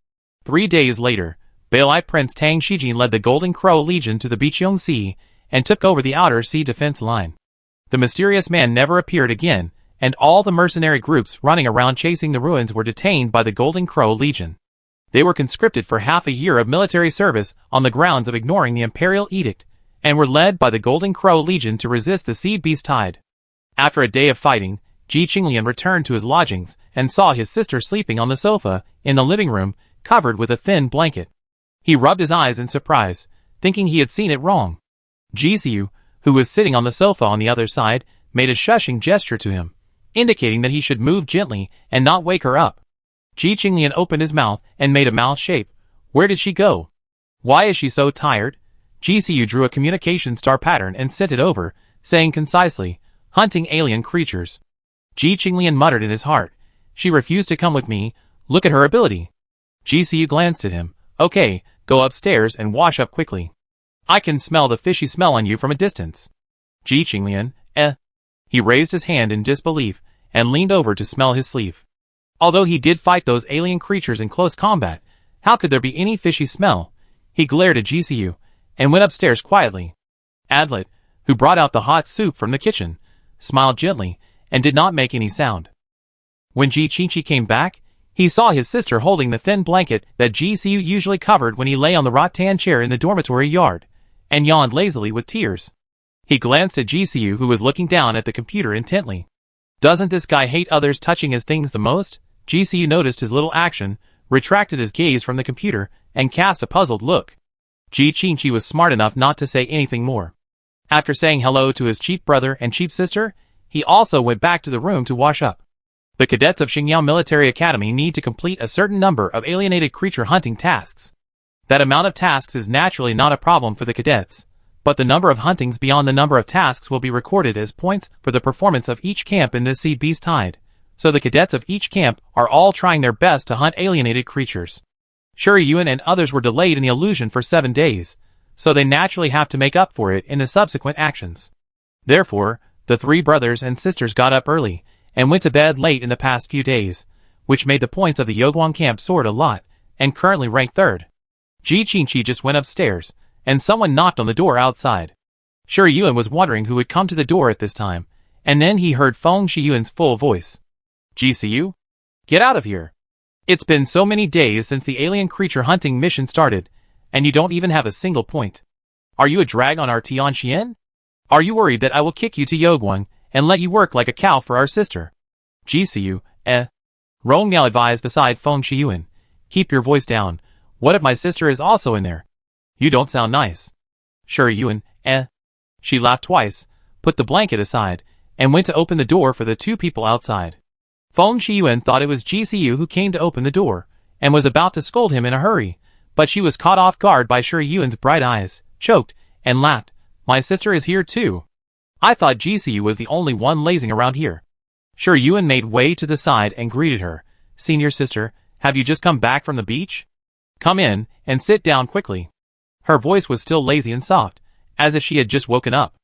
3 days later, Balei Prince Tang Shijin led the Golden Crow Legion to the Biqiong Sea and took over the outer sea defense line. The mysterious man never appeared again, and all the mercenary groups running around chasing the ruins were detained by the Golden Crow Legion. They were conscripted for half a year of military service on the grounds of ignoring the imperial edict, and were led by the Golden Crow Legion to resist the Sea Beast tide. After a day of fighting, Ji Qinglian returned to his lodgings and saw his sister sleeping on the sofa in the living room, covered with a thin blanket. He rubbed his eyes in surprise, thinking he had seen it wrong. Ji Xiu, who was sitting on the sofa on the other side, made a shushing gesture to him, indicating that he should move gently and not wake her up. Ji Qinglian opened his mouth and made a mouth shape. Where did she go? Why is she so tired? Ji Xiu drew a communication star pattern and sent it over, saying concisely, hunting alien creatures. Ji Qinglian muttered in his heart. She refused to come with me. Look at her ability. Ji Xiu glanced at him. Okay, go upstairs and wash up quickly. I can smell the fishy smell on you from a distance. Ji Qinglian, He raised his hand in disbelief and leaned over to smell his sleeve. Although he did fight those alien creatures in close combat, how could there be any fishy smell? He glared at Ji Xiu and went upstairs quietly. Adlet, who brought out the hot soup from the kitchen, smiled gently and did not make any sound. When Ji Qinchi came back, he saw his sister holding the thin blanket that Ji Xiu usually covered when he lay on the rattan chair in the dormitory yard, and yawned lazily with tears. He glanced at Ji Xiu, who was looking down at the computer intently. Doesn't this guy hate others touching his things the most? Ji Xiu noticed his little action, retracted his gaze from the computer, and cast a puzzled look. Ji Qinchi was smart enough not to say anything more. After saying hello to his cheap brother and cheap sister, he also went back to the room to wash up. The cadets of Xingyao Military Academy need to complete a certain number of alienated creature hunting tasks. That amount of tasks is naturally not a problem for the cadets, but the number of huntings beyond the number of tasks will be recorded as points for the performance of each camp in this Sea Beast tide, so the cadets of each camp are all trying their best to hunt alienated creatures. Shuri Yuan and others were delayed in the illusion for 7 days, so they naturally have to make up for it in the subsequent actions. Therefore, the 3 brothers and sisters got up early and went to bed late in the past few days, which made the points of the Yoguang camp soar a lot, and currently ranked 3rd. Ji Qinchi just went upstairs, and someone knocked on the door outside. Shuri Yuan was wondering who had come to the door at this time, and then he heard Feng Shiyuan's full voice. Ji Xiu? Get out of here. It's been so many days since the alien creature hunting mission started, and you don't even have a single point. Are you a drag on our Tianxian? Are you worried that I will kick you to Yoguang and let you work like a cow for our sister? Ji Xiu, Rong Miao advised beside Feng Shiyuan. Keep your voice down. What if my sister is also in there? You don't sound nice. Shuri Yuan, She laughed twice, put the blanket aside, and went to open the door for the 2 people outside. Feng Shiyuan thought it was Ji Xiu who came to open the door, and was about to scold him in a hurry, but she was caught off guard by Shuri Yuan's bright eyes, choked, and laughed. My sister is here too. I thought Ji Xiu was the only one lazing around here. Shuri Yuan made way to the side and greeted her. Senior sister, have you just come back from the beach? Come in, and sit down quickly. Her voice was still lazy and soft, as if she had just woken up.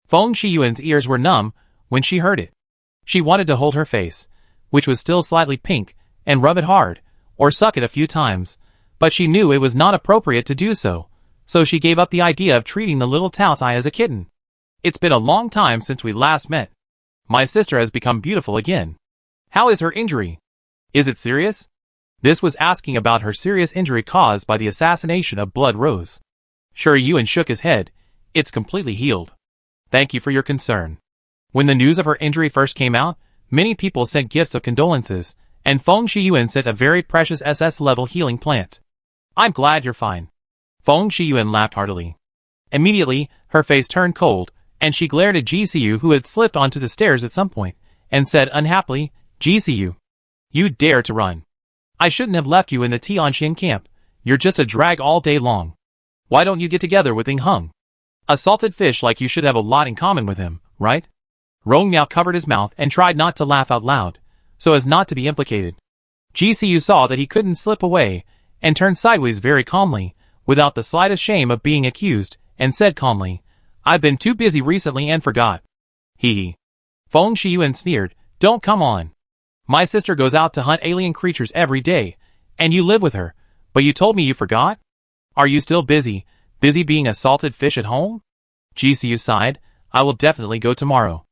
Feng Shiyuan's ears were numb when she heard it. She wanted to hold her face, which was still slightly pink, and rub it hard, or suck it a few times, but she knew it was not appropriate to do so, so she gave up the idea of treating the little Taosai as a kitten. It's been a long time since we last met. My sister has become beautiful again. How is her injury? Is it serious? This was asking about her serious injury caused by the assassination of Blood Rose. Shuri Yuan shook his head. It's completely healed. Thank you for your concern. When the news of her injury first came out, many people sent gifts of condolences, and Feng Shiyuan sent a very precious SS-level healing plant. I'm glad you're fine. Feng Shiyuan laughed heartily. Immediately, her face turned cold, and she glared at Ji Xiu, who had slipped onto the stairs at some point, and said unhappily, Ji Xiu, you dare to run. I shouldn't have left you in the Tianxian camp. You're just a drag all day long. Why don't you get together with Ing Heng? A salted fish like you should have a lot in common with him, right? Rong Miao covered his mouth and tried not to laugh out loud, so as not to be implicated. Ji Xiu saw that he couldn't slip away, and turned sideways very calmly, without the slightest shame of being accused, and said calmly, I've been too busy recently and forgot. Hee hee. Feng Shiyuan sneered, don't come on. My sister goes out to hunt alien creatures every day, and you live with her, but you told me you forgot? Are you still busy being a salted fish at home? GCU sighed. I will definitely go tomorrow.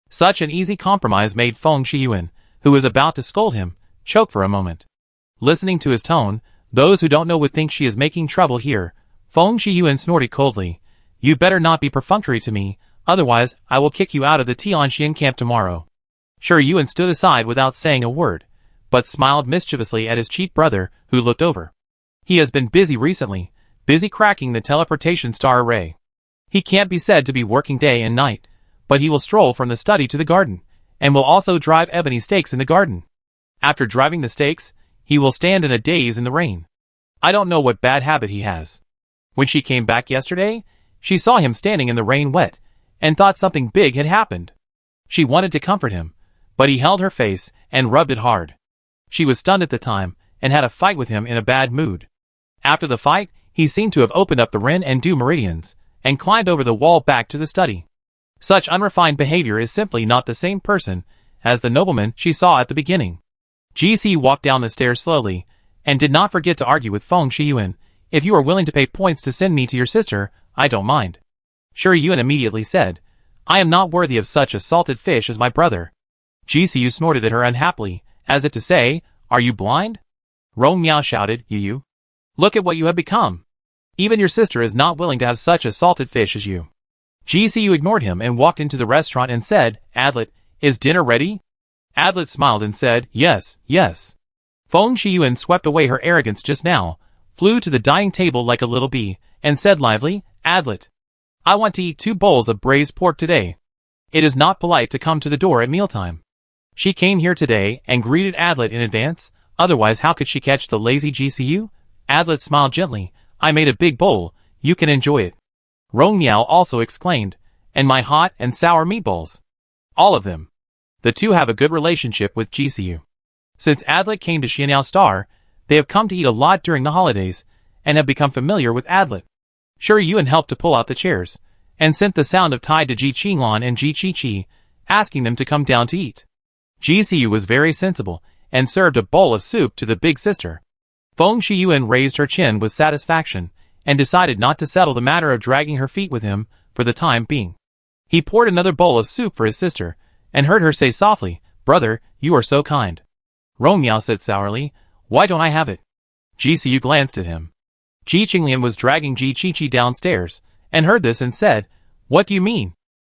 Such an easy compromise made Feng Shiyuan, who was about to scold him, choke for a moment. Listening to his tone, those who don't know would think she is making trouble here. Feng Shiyuan snorted coldly. You better not be perfunctory to me, otherwise I will kick you out of the Tianxian camp tomorrow. Sure Yuan stood aside without saying a word, but smiled mischievously at his cheap brother, who looked over. He has been busy recently, busy cracking the teleportation star array. He can't be said to be working day and night, but he will stroll from the study to the garden, and will also drive ebony stakes in the garden. After driving the stakes, he will stand in a daze in the rain. I don't know what bad habit he has. When she came back yesterday, she saw him standing in the rain wet, and thought something big had happened. She wanted to comfort him, but he held her face and rubbed it hard. She was stunned at the time, and had a fight with him in a bad mood. After the fight, he seemed to have opened up the Ren and Du meridians, and climbed over the wall back to the study. Such unrefined behavior is simply not the same person as the nobleman she saw at the beginning. GC walked down the stairs slowly, and did not forget to argue with Feng Shiyuan. If you are willing to pay points to send me to your sister, I don't mind. Sure Yuan immediately said, I am not worthy of such a salted fish as my brother. GCU snorted at her unhappily, as if to say, Are you blind? Rong Miao shouted, You. Look at what you have become. Even your sister is not willing to have such a salted fish as you. GCU ignored him and walked into the restaurant and said, Adlet, is dinner ready? Adlet smiled and said, Yes. Feng Shiyuan swept away her arrogance just now, flew to the dining table like a little bee, and said lively, Adlet, I want to eat 2 bowls of braised pork today. It is not polite to come to the door at mealtime. She came here today and greeted Adlet in advance, otherwise how could she catch the lazy GCU? Adlet smiled gently, I made a big bowl, you can enjoy it. Rong Miao also exclaimed, and my hot and sour meatballs. All of them. The two have a good relationship with GCU. Since Adlet came to Xianyao Star, they have come to eat a lot during the holidays, and have become familiar with Adlet. Sure Yuan helped to pull out the chairs, and sent the sound of Tide to Ji Qinglan and Ji Qiqi, asking them to come down to eat. GCU was very sensible, and served a bowl of soup to the big sister. Feng Shiyuan raised her chin with satisfaction, and decided not to settle the matter of dragging her feet with him, for the time being. He poured another bowl of soup for his sister, and heard her say softly, Brother, you are so kind. Rong Miao said sourly, Why don't I have it? GCU glanced at him. Ji Qinglian was dragging Ji Qiqi downstairs, and heard this and said, What do you mean?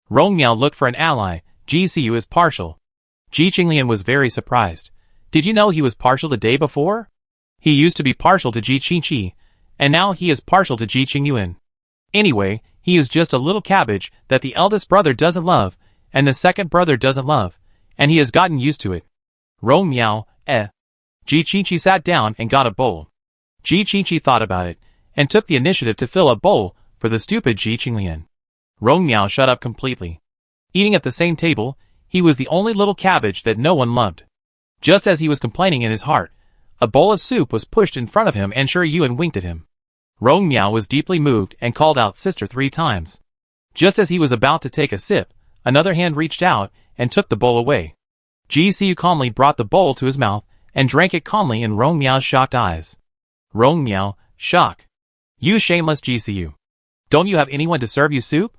Rong Miao looked for an ally. GCU is partial. Ji Qinglian was very surprised. Did you know he was partial the day before? He used to be partial to Ji Qiqi, and now he is partial to Ji Qingyuan. Anyway, he is just a little cabbage that the eldest brother doesn't love, and the second brother doesn't love, and he has gotten used to it. Rong Miao, Ji Qiqi sat down and got a bowl. Ji Qiqi thought about it, and took the initiative to fill a bowl for the stupid Ji Qinglian. Rong Miao shut up completely. Eating at the same table, he was the only little cabbage that no one loved. Just as he was complaining in his heart, a bowl of soup was pushed in front of him and Sure Yuan winked at him. Rong Miao was deeply moved and called out sister 3 times. Just as he was about to take a sip, another hand reached out and took the bowl away. GCU calmly brought the bowl to his mouth and drank it calmly in Rong Miao's shocked eyes. Rong Miao, shock. You shameless GCU. Don't you have anyone to serve you soup?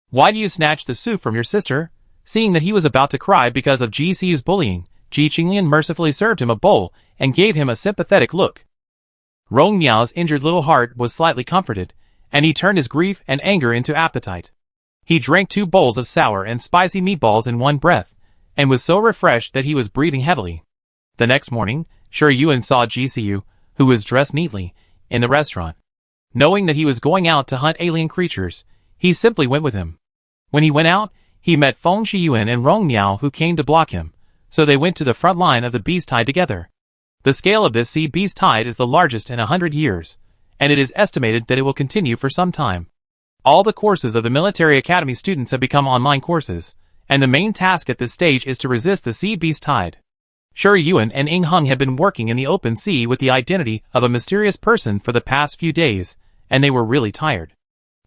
Why do you snatch the soup from your sister? Seeing that he was about to cry because of GCU's bullying, Ji Qinglian mercifully served him a bowl and gave him a sympathetic look. Rong Miao's injured little heart was slightly comforted, and he turned his grief and anger into appetite. He drank 2 bowls of sour and spicy meatballs in one breath, and was so refreshed that he was breathing heavily. The next morning, Sure Yuan saw GCU, who was dressed neatly, in the restaurant. Knowing that he was going out to hunt alien creatures, he simply went with him. When he went out, he met Feng Shiyuan and Rong Miao who came to block him, so they went to the front line of the beast tide together. The scale of this sea beast tide is the largest in 100 years, and it is estimated that it will continue for some time. All the courses of the military academy students have become online courses, and the main task at this stage is to resist the sea beast tide. Sure Yuan and Ing Hung have been working in the open sea with the identity of a mysterious person for the past few days, and they were really tired.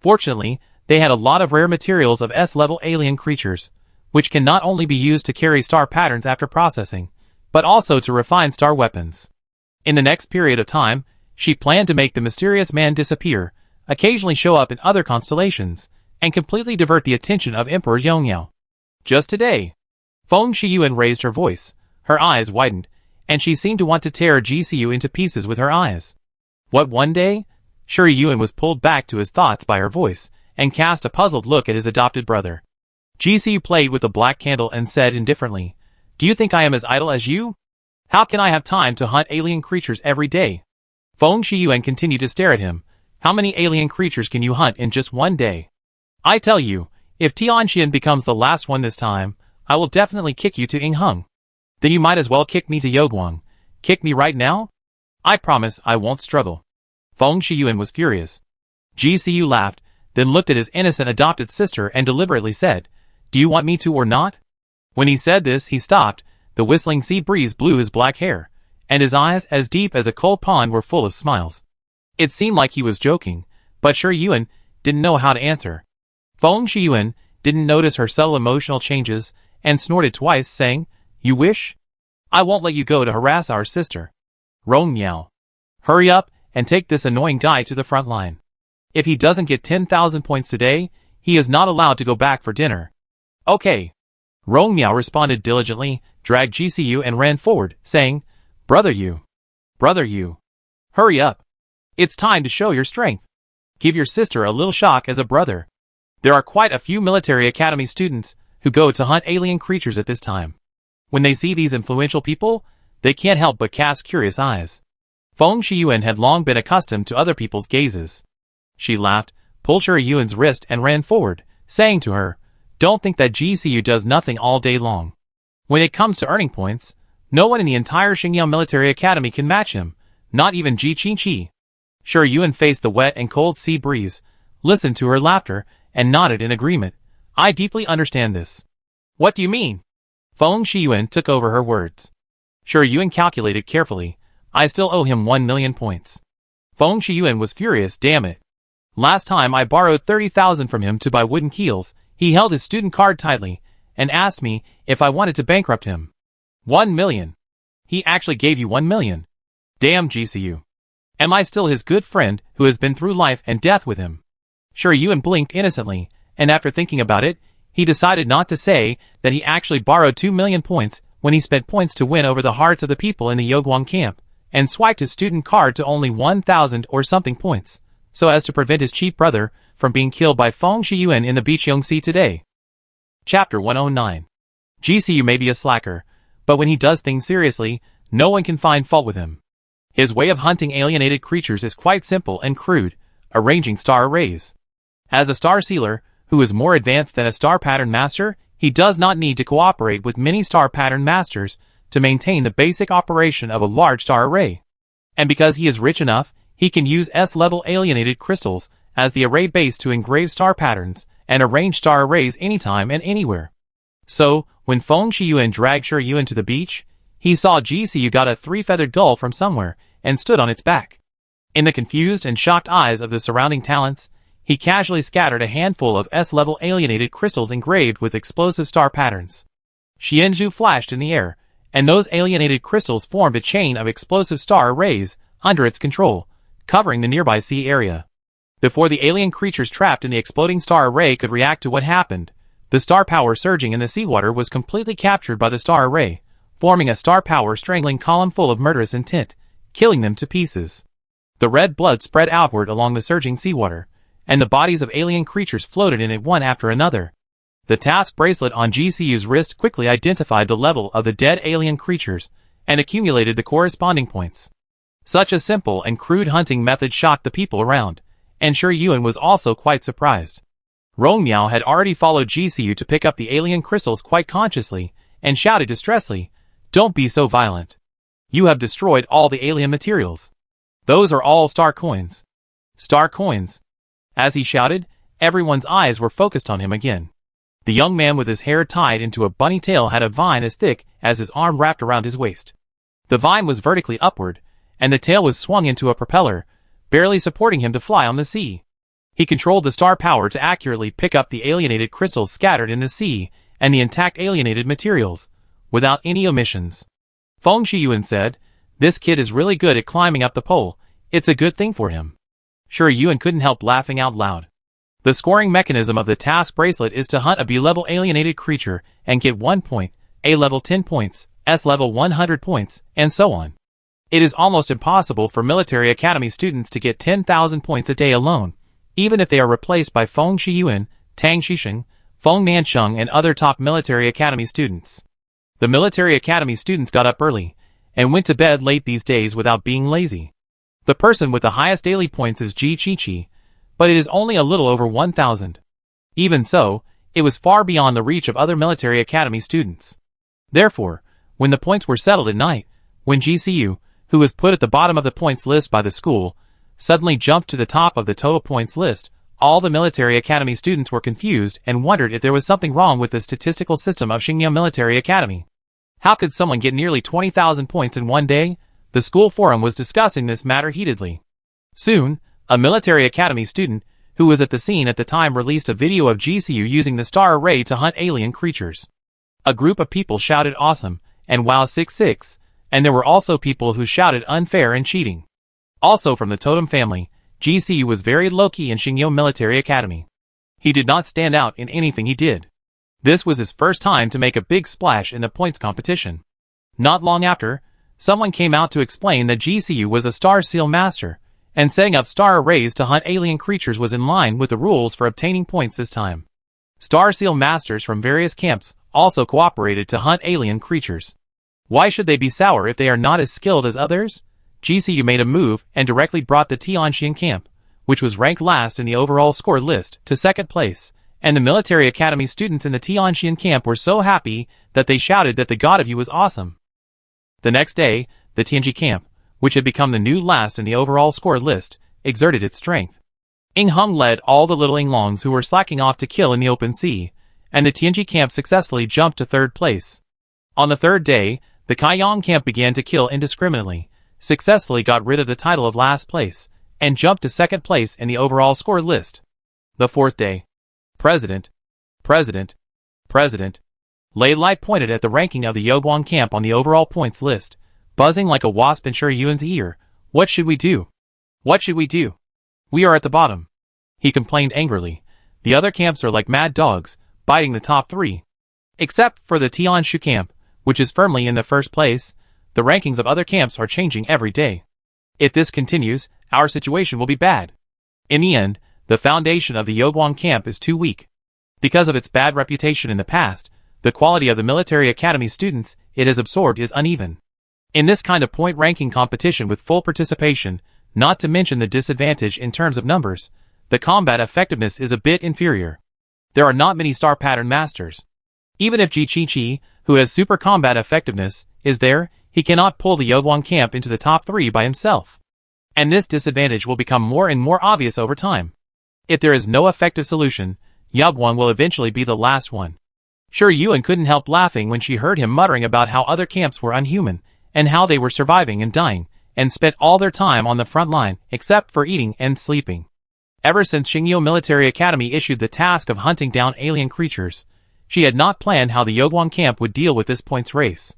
Fortunately, they had a lot of rare materials of S-level alien creatures, which can not only be used to carry star patterns after processing, but also to refine star weapons. In the next period of time, she planned to make the mysterious man disappear, occasionally show up in other constellations, and completely divert the attention of Emperor Yongyao. Just today, Feng Shiyuan raised her voice, her eyes widened, and she seemed to want to tear GCU into pieces with her eyes. What, one day? Shi Yuan was pulled back to his thoughts by her voice, and cast a puzzled look at his adopted brother. GCU played with the black candle and said indifferently, "Do you think I am as idle as you? How can I have time to hunt alien creatures every day?" Feng Shiyuan continued to stare at him. "How many alien creatures can you hunt in just one day? I tell you, if Tianxian becomes the last one this time, I will definitely kick you to Yingheng. Then you might as well kick me to Yoguang. Kick me right now? I promise I won't struggle." Feng Shiyuan was furious. GCU laughed, then looked at his innocent adopted sister and deliberately said, "Do you want me to or not?" When he said this, he stopped. The whistling sea breeze blew his black hair, and his eyes, as deep as a cold pond, were full of smiles. It seemed like he was joking, but Shi Yuan didn't know how to answer. Feng Shiyuan didn't notice her subtle emotional changes and snorted twice, saying, "You wish? I won't let you go to harass our sister. Rong Miao. Hurry up and take this annoying guy to the front line. If he doesn't get 10,000 points today, he is not allowed to go back for dinner." "Okay." Rong Miao responded diligently, dragged GCU and ran forward, saying, Brother you, hurry up. It's time to show your strength. Give your sister a little shock as a brother." There are quite a few military academy students who go to hunt alien creatures at this time. When they see these influential people, they can't help but cast curious eyes. Feng Shiyuan had long been accustomed to other people's gazes. She laughed, pulled Shi Yuan's wrist and ran forward, saying to her, "Don't think that GCU does nothing all day long. When it comes to earning points, no one in the entire Xingyao Military Academy can match him, not even Ji Qingqi." Shi Yuan faced the wet and cold sea breeze, listened to her laughter, and nodded in agreement. "I deeply understand this." "What do you mean?" Feng Shiyuan took over her words. Shi Yuan calculated carefully. "I still owe him 1 million points." Feng Shiyuan was furious. "Damn it. Last time I borrowed 30,000 from him to buy wooden keels, he held his student card tightly and asked me if I wanted to bankrupt him. 1 million. He actually gave you 1 million. Damn GCU. Am I still his good friend who has been through life and death with him?" Shi Yuan blinked innocently, and after thinking about it, he decided not to say that he actually borrowed 2 million points when he spent points to win over the hearts of the people in the Yoguang camp, and swiped his student card to only 1,000 or something points, so as to prevent his cheap brother from being killed by Feng Shiyuan in the Biqiong Sea today. Chapter 109. GCU may be a slacker, but when he does things seriously, no one can find fault with him. His way of hunting alienated creatures is quite simple and crude, arranging star arrays. As a star sealer, who is more advanced than a star pattern master, he does not need to cooperate with many star pattern masters to maintain the basic operation of a large star array. And because he is rich enough, he can use S-level alienated crystals as the array base to engrave star patterns and arrange star arrays anytime and anywhere. So, when Feng Shiyuan dragged Shi Yuan to the beach, he saw GCU got a 3-feathered gull from somewhere and stood on its back. In the confused and shocked eyes of the surrounding talents, he casually scattered a handful of S-level alienated crystals engraved with explosive star patterns. Xianzhu flashed in the air, and those alienated crystals formed a chain of explosive star arrays under its control, covering the nearby sea area. Before the alien creatures trapped in the exploding star array could react to what happened, the star power surging in the seawater was completely captured by the star array, forming a star power strangling column full of murderous intent, killing them to pieces. The red blood spread outward along the surging seawater, and the bodies of alien creatures floated in it one after another. The task bracelet on GCU's wrist quickly identified the level of the dead alien creatures and accumulated the corresponding points. Such a simple and crude hunting method shocked the people around, and Shi Yuan was also quite surprised. Rong Miao had already followed GCU to pick up the alien crystals quite consciously, and shouted distressfully, "Don't be so violent. You have destroyed all the alien materials. Those are all star coins." Star coins. As he shouted, everyone's eyes were focused on him again. The young man with his hair tied into a bunny tail had a vine as thick as his arm wrapped around his waist. The vine was vertically upward, and the tail was swung into a propeller, barely supporting him to fly on the sea. He controlled the star power to accurately pick up the alienated crystals scattered in the sea and the intact alienated materials, without any omissions. Feng Shiyuan said, "This kid is really good at climbing up the pole. It's a good thing for him." Sure Yuan couldn't help laughing out loud. The scoring mechanism of the task bracelet is to hunt a B-level alienated creature and get 1 point, A level 10 points, S level 100 points, and so on. It is almost impossible for military academy students to get 10,000 points a day alone, even if they are replaced by Feng Shiyuan, Tang Xisheng, Feng Nancheng, and other top military academy students. The military academy students got up early and went to bed late these days without being lazy. The person with the highest daily points is Ji Qiqi, but it is only a little over 1,000. Even so, it was far beyond the reach of other military academy students. Therefore, when the points were settled at night, when GCU, who was put at the bottom of the points list by the school, suddenly jumped to the top of the total points list, all the military academy students were confused and wondered if there was something wrong with the statistical system of Xingye Military Academy. How could someone get nearly 20,000 points in one day? The school forum was discussing this matter heatedly. Soon, a military academy student, who was at the scene at the time, released a video of GCU using the star array to hunt alien creatures. A group of people shouted awesome and wow 66, and there were also people who shouted unfair and cheating. Also from the Totem family, GCU was very low-key in Xingye Military Academy. He did not stand out in anything he did. This was his first time to make a big splash in the points competition. Not long after, someone came out to explain that GCU was a Star Seal Master, and setting up star arrays to hunt alien creatures was in line with the rules for obtaining points this time. Star Seal Masters from various camps also cooperated to hunt alien creatures. Why should they be sour if they are not as skilled as others? GCU made a move and directly brought the Tianxian camp, which was ranked last in the overall score list, to second place, and the military academy students in the Tianxian camp were so happy that they shouted that the God of You was awesome. The next day, the Tianji camp, which had become the new last in the overall score list, exerted its strength. Ing Hung led all the little Inglongs who were slacking off to kill in the open sea, and the Tianji camp successfully jumped to third place. On the third day, the Kaiyang camp began to kill indiscriminately, successfully got rid of the title of last place, and jumped to second place in the overall score list. The fourth day. President. Lei Light pointed at the ranking of the Yoguang camp on the overall points list, buzzing like a wasp in Sure Yuan's ear. What should we do? What should we do? We are at the bottom. He complained angrily. The other camps are like mad dogs, biting the top three. Except for the Tianshu camp, which is firmly in the first place. The rankings of other camps are changing every day. If this continues, our situation will be bad. In the end, the foundation of the Yoguang camp is too weak. Because of its bad reputation in the past, the quality of the military academy students it has absorbed is uneven. In this kind of point ranking competition with full participation, not to mention the disadvantage in terms of numbers, the combat effectiveness is a bit inferior. There are not many star pattern masters. Even if Ji Qiqi, who has super combat effectiveness, is there, he cannot pull the Yoguang camp into the top 3 by himself. And this disadvantage will become more and more obvious over time. If there is no effective solution, Yoguang will eventually be the last one. Sure Yuan couldn't help laughing when she heard him muttering about how other camps were unhuman, and how they were surviving and dying, and spent all their time on the front line, except for eating and sleeping. Ever since Xingye Military Academy issued the task of hunting down alien creatures, she had not planned how the Yoguang camp would deal with this points race.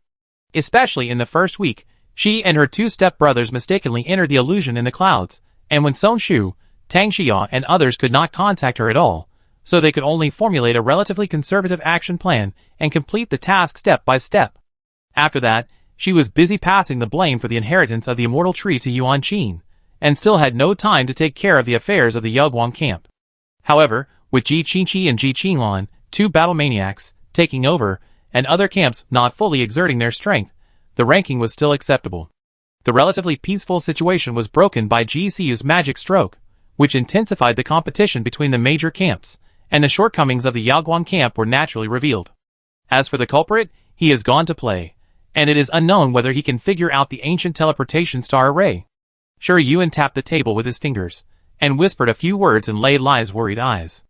Especially in the first week, she and her two step-brothers mistakenly entered the illusion in the clouds, and when Song Shu, Tang Xia and others could not contact her at all, so they could only formulate a relatively conservative action plan and complete the task step by step. After that, she was busy passing the blame for the inheritance of the immortal tree to Yuan Qin, and still had no time to take care of the affairs of the Yoguang camp. However, with Ji Qiqi and Ji Qinlan, two battle maniacs, taking over, and other camps not fully exerting their strength, the ranking was still acceptable. The relatively peaceful situation was broken by GCU's magic stroke, which intensified the competition between the major camps, and the shortcomings of the Yoguang camp were naturally revealed. As for the culprit, he has gone to play, and it is unknown whether he can figure out the ancient teleportation star array. Sure Yuan tapped the table with his fingers, and whispered a few words in Lei Lai's worried eyes.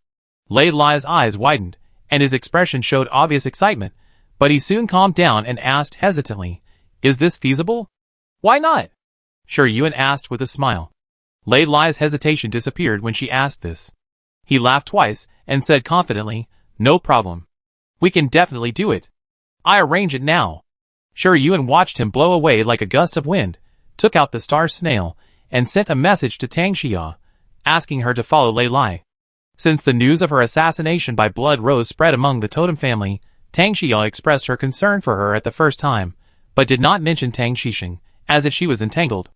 Lei Lai's eyes widened, and his expression showed obvious excitement, but he soon calmed down and asked hesitantly, "Is this feasible?" "Why not?" Sure Yuan asked with a smile. Lei Lai's hesitation disappeared when she asked this. He laughed twice and said confidently, "No problem. We can definitely do it. I arrange it now." Sure Yuan watched him blow away like a gust of wind, took out the star snail, and sent a message to Tang Xia, asking her to follow Lei Lai. Since the news of her assassination by Blood Rose spread among the totem family, Tang Xia expressed her concern for her at the first time, but did not mention Tang Xixing, as if she was entangled.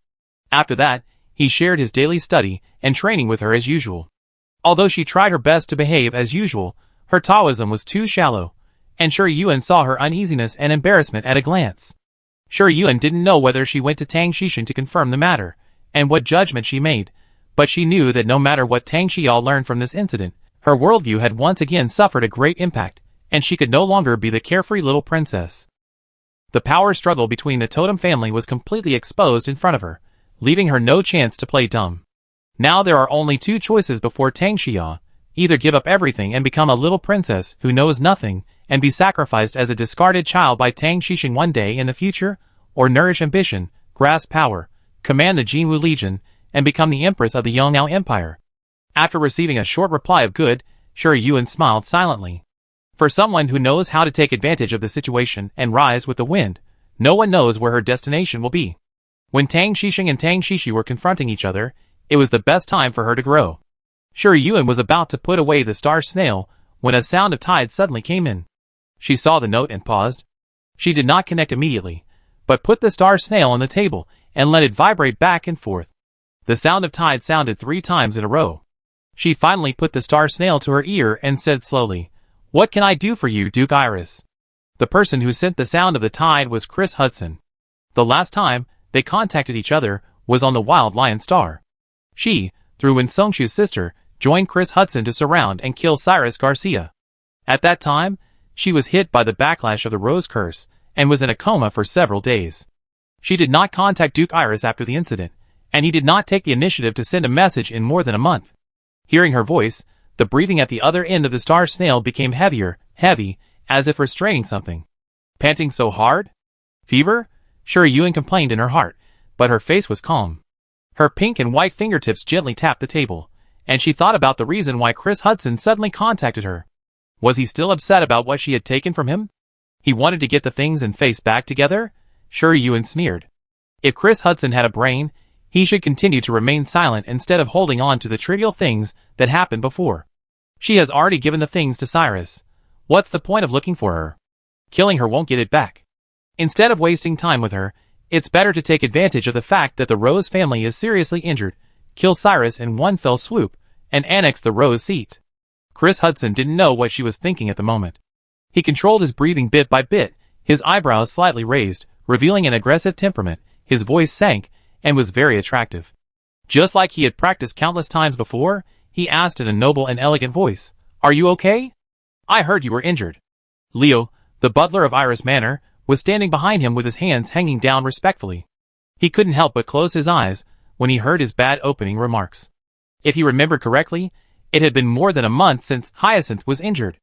After that, he shared his daily study and training with her as usual. Although she tried her best to behave as usual, her Taoism was too shallow, and Sure Yuan saw her uneasiness and embarrassment at a glance. Sure Yuan didn't know whether she went to Tang Xixing to confirm the matter, and what judgment she made, but she knew that no matter what Tang Xia learned from this incident, her worldview had once again suffered a great impact, and she could no longer be the carefree little princess. The power struggle between the totem family was completely exposed in front of her, leaving her no chance to play dumb. Now there are only two choices before Tang Xia: either give up everything and become a little princess who knows nothing, and be sacrificed as a discarded child by Tang Xixing one day in the future, or nourish ambition, grasp power, command the Jinwu Legion, and become the empress of the Yongnao Empire. After receiving a short reply of good, Sure Yuan smiled silently. For someone who knows how to take advantage of the situation and rise with the wind, no one knows where her destination will be. When Tang Xixing and Tang Xixi were confronting each other, it was the best time for her to grow. Sure Yuan was about to put away the star snail when a sound of tide suddenly came in. She saw the note and paused. She did not connect immediately, but put the star snail on the table and let it vibrate back and forth. The sound of tide sounded 3 times in a row. She finally put the star snail to her ear and said slowly, "What can I do for you, Duke Iris?" The person who sent the sound of the tide was Chris Hudson. The last time they contacted each other was on the Wild Lion Star. She, through Wen Songshu's sister, joined Chris Hudson to surround and kill Cyrus Garcia. At that time, she was hit by the backlash of the Rose Curse and was in a coma for several days. She did not contact Duke Iris after the incident, and he did not take the initiative to send a message in more than a month. Hearing her voice, the breathing at the other end of the star snail became heavy, as if restraining something. Panting so hard? Fever? Sure Yuan complained in her heart, but her face was calm. Her pink and white fingertips gently tapped the table, and she thought about the reason why Chris Hudson suddenly contacted her. Was he still upset about what she had taken from him? He wanted to get the things and face back together? Sure Yuan sneered. If Chris Hudson had a brain, he should continue to remain silent instead of holding on to the trivial things that happened before. She has already given the things to Cyrus. What's the point of looking for her? Killing her won't get it back. Instead of wasting time with her, it's better to take advantage of the fact that the Rose family is seriously injured, kill Cyrus in one fell swoop, and annex the Rose seat. Chris Hudson didn't know what she was thinking at the moment. He controlled his breathing bit by bit, his eyebrows slightly raised, revealing an aggressive temperament. His voice sank, and was very attractive. Just like he had practiced countless times before, he asked in a noble and elegant voice, "Are you okay? I heard you were injured." Leo, the butler of Iris Manor, was standing behind him with his hands hanging down respectfully. He couldn't help but close his eyes when he heard his bad opening remarks. If he remembered correctly, it had been more than a month since Hyacinth was injured.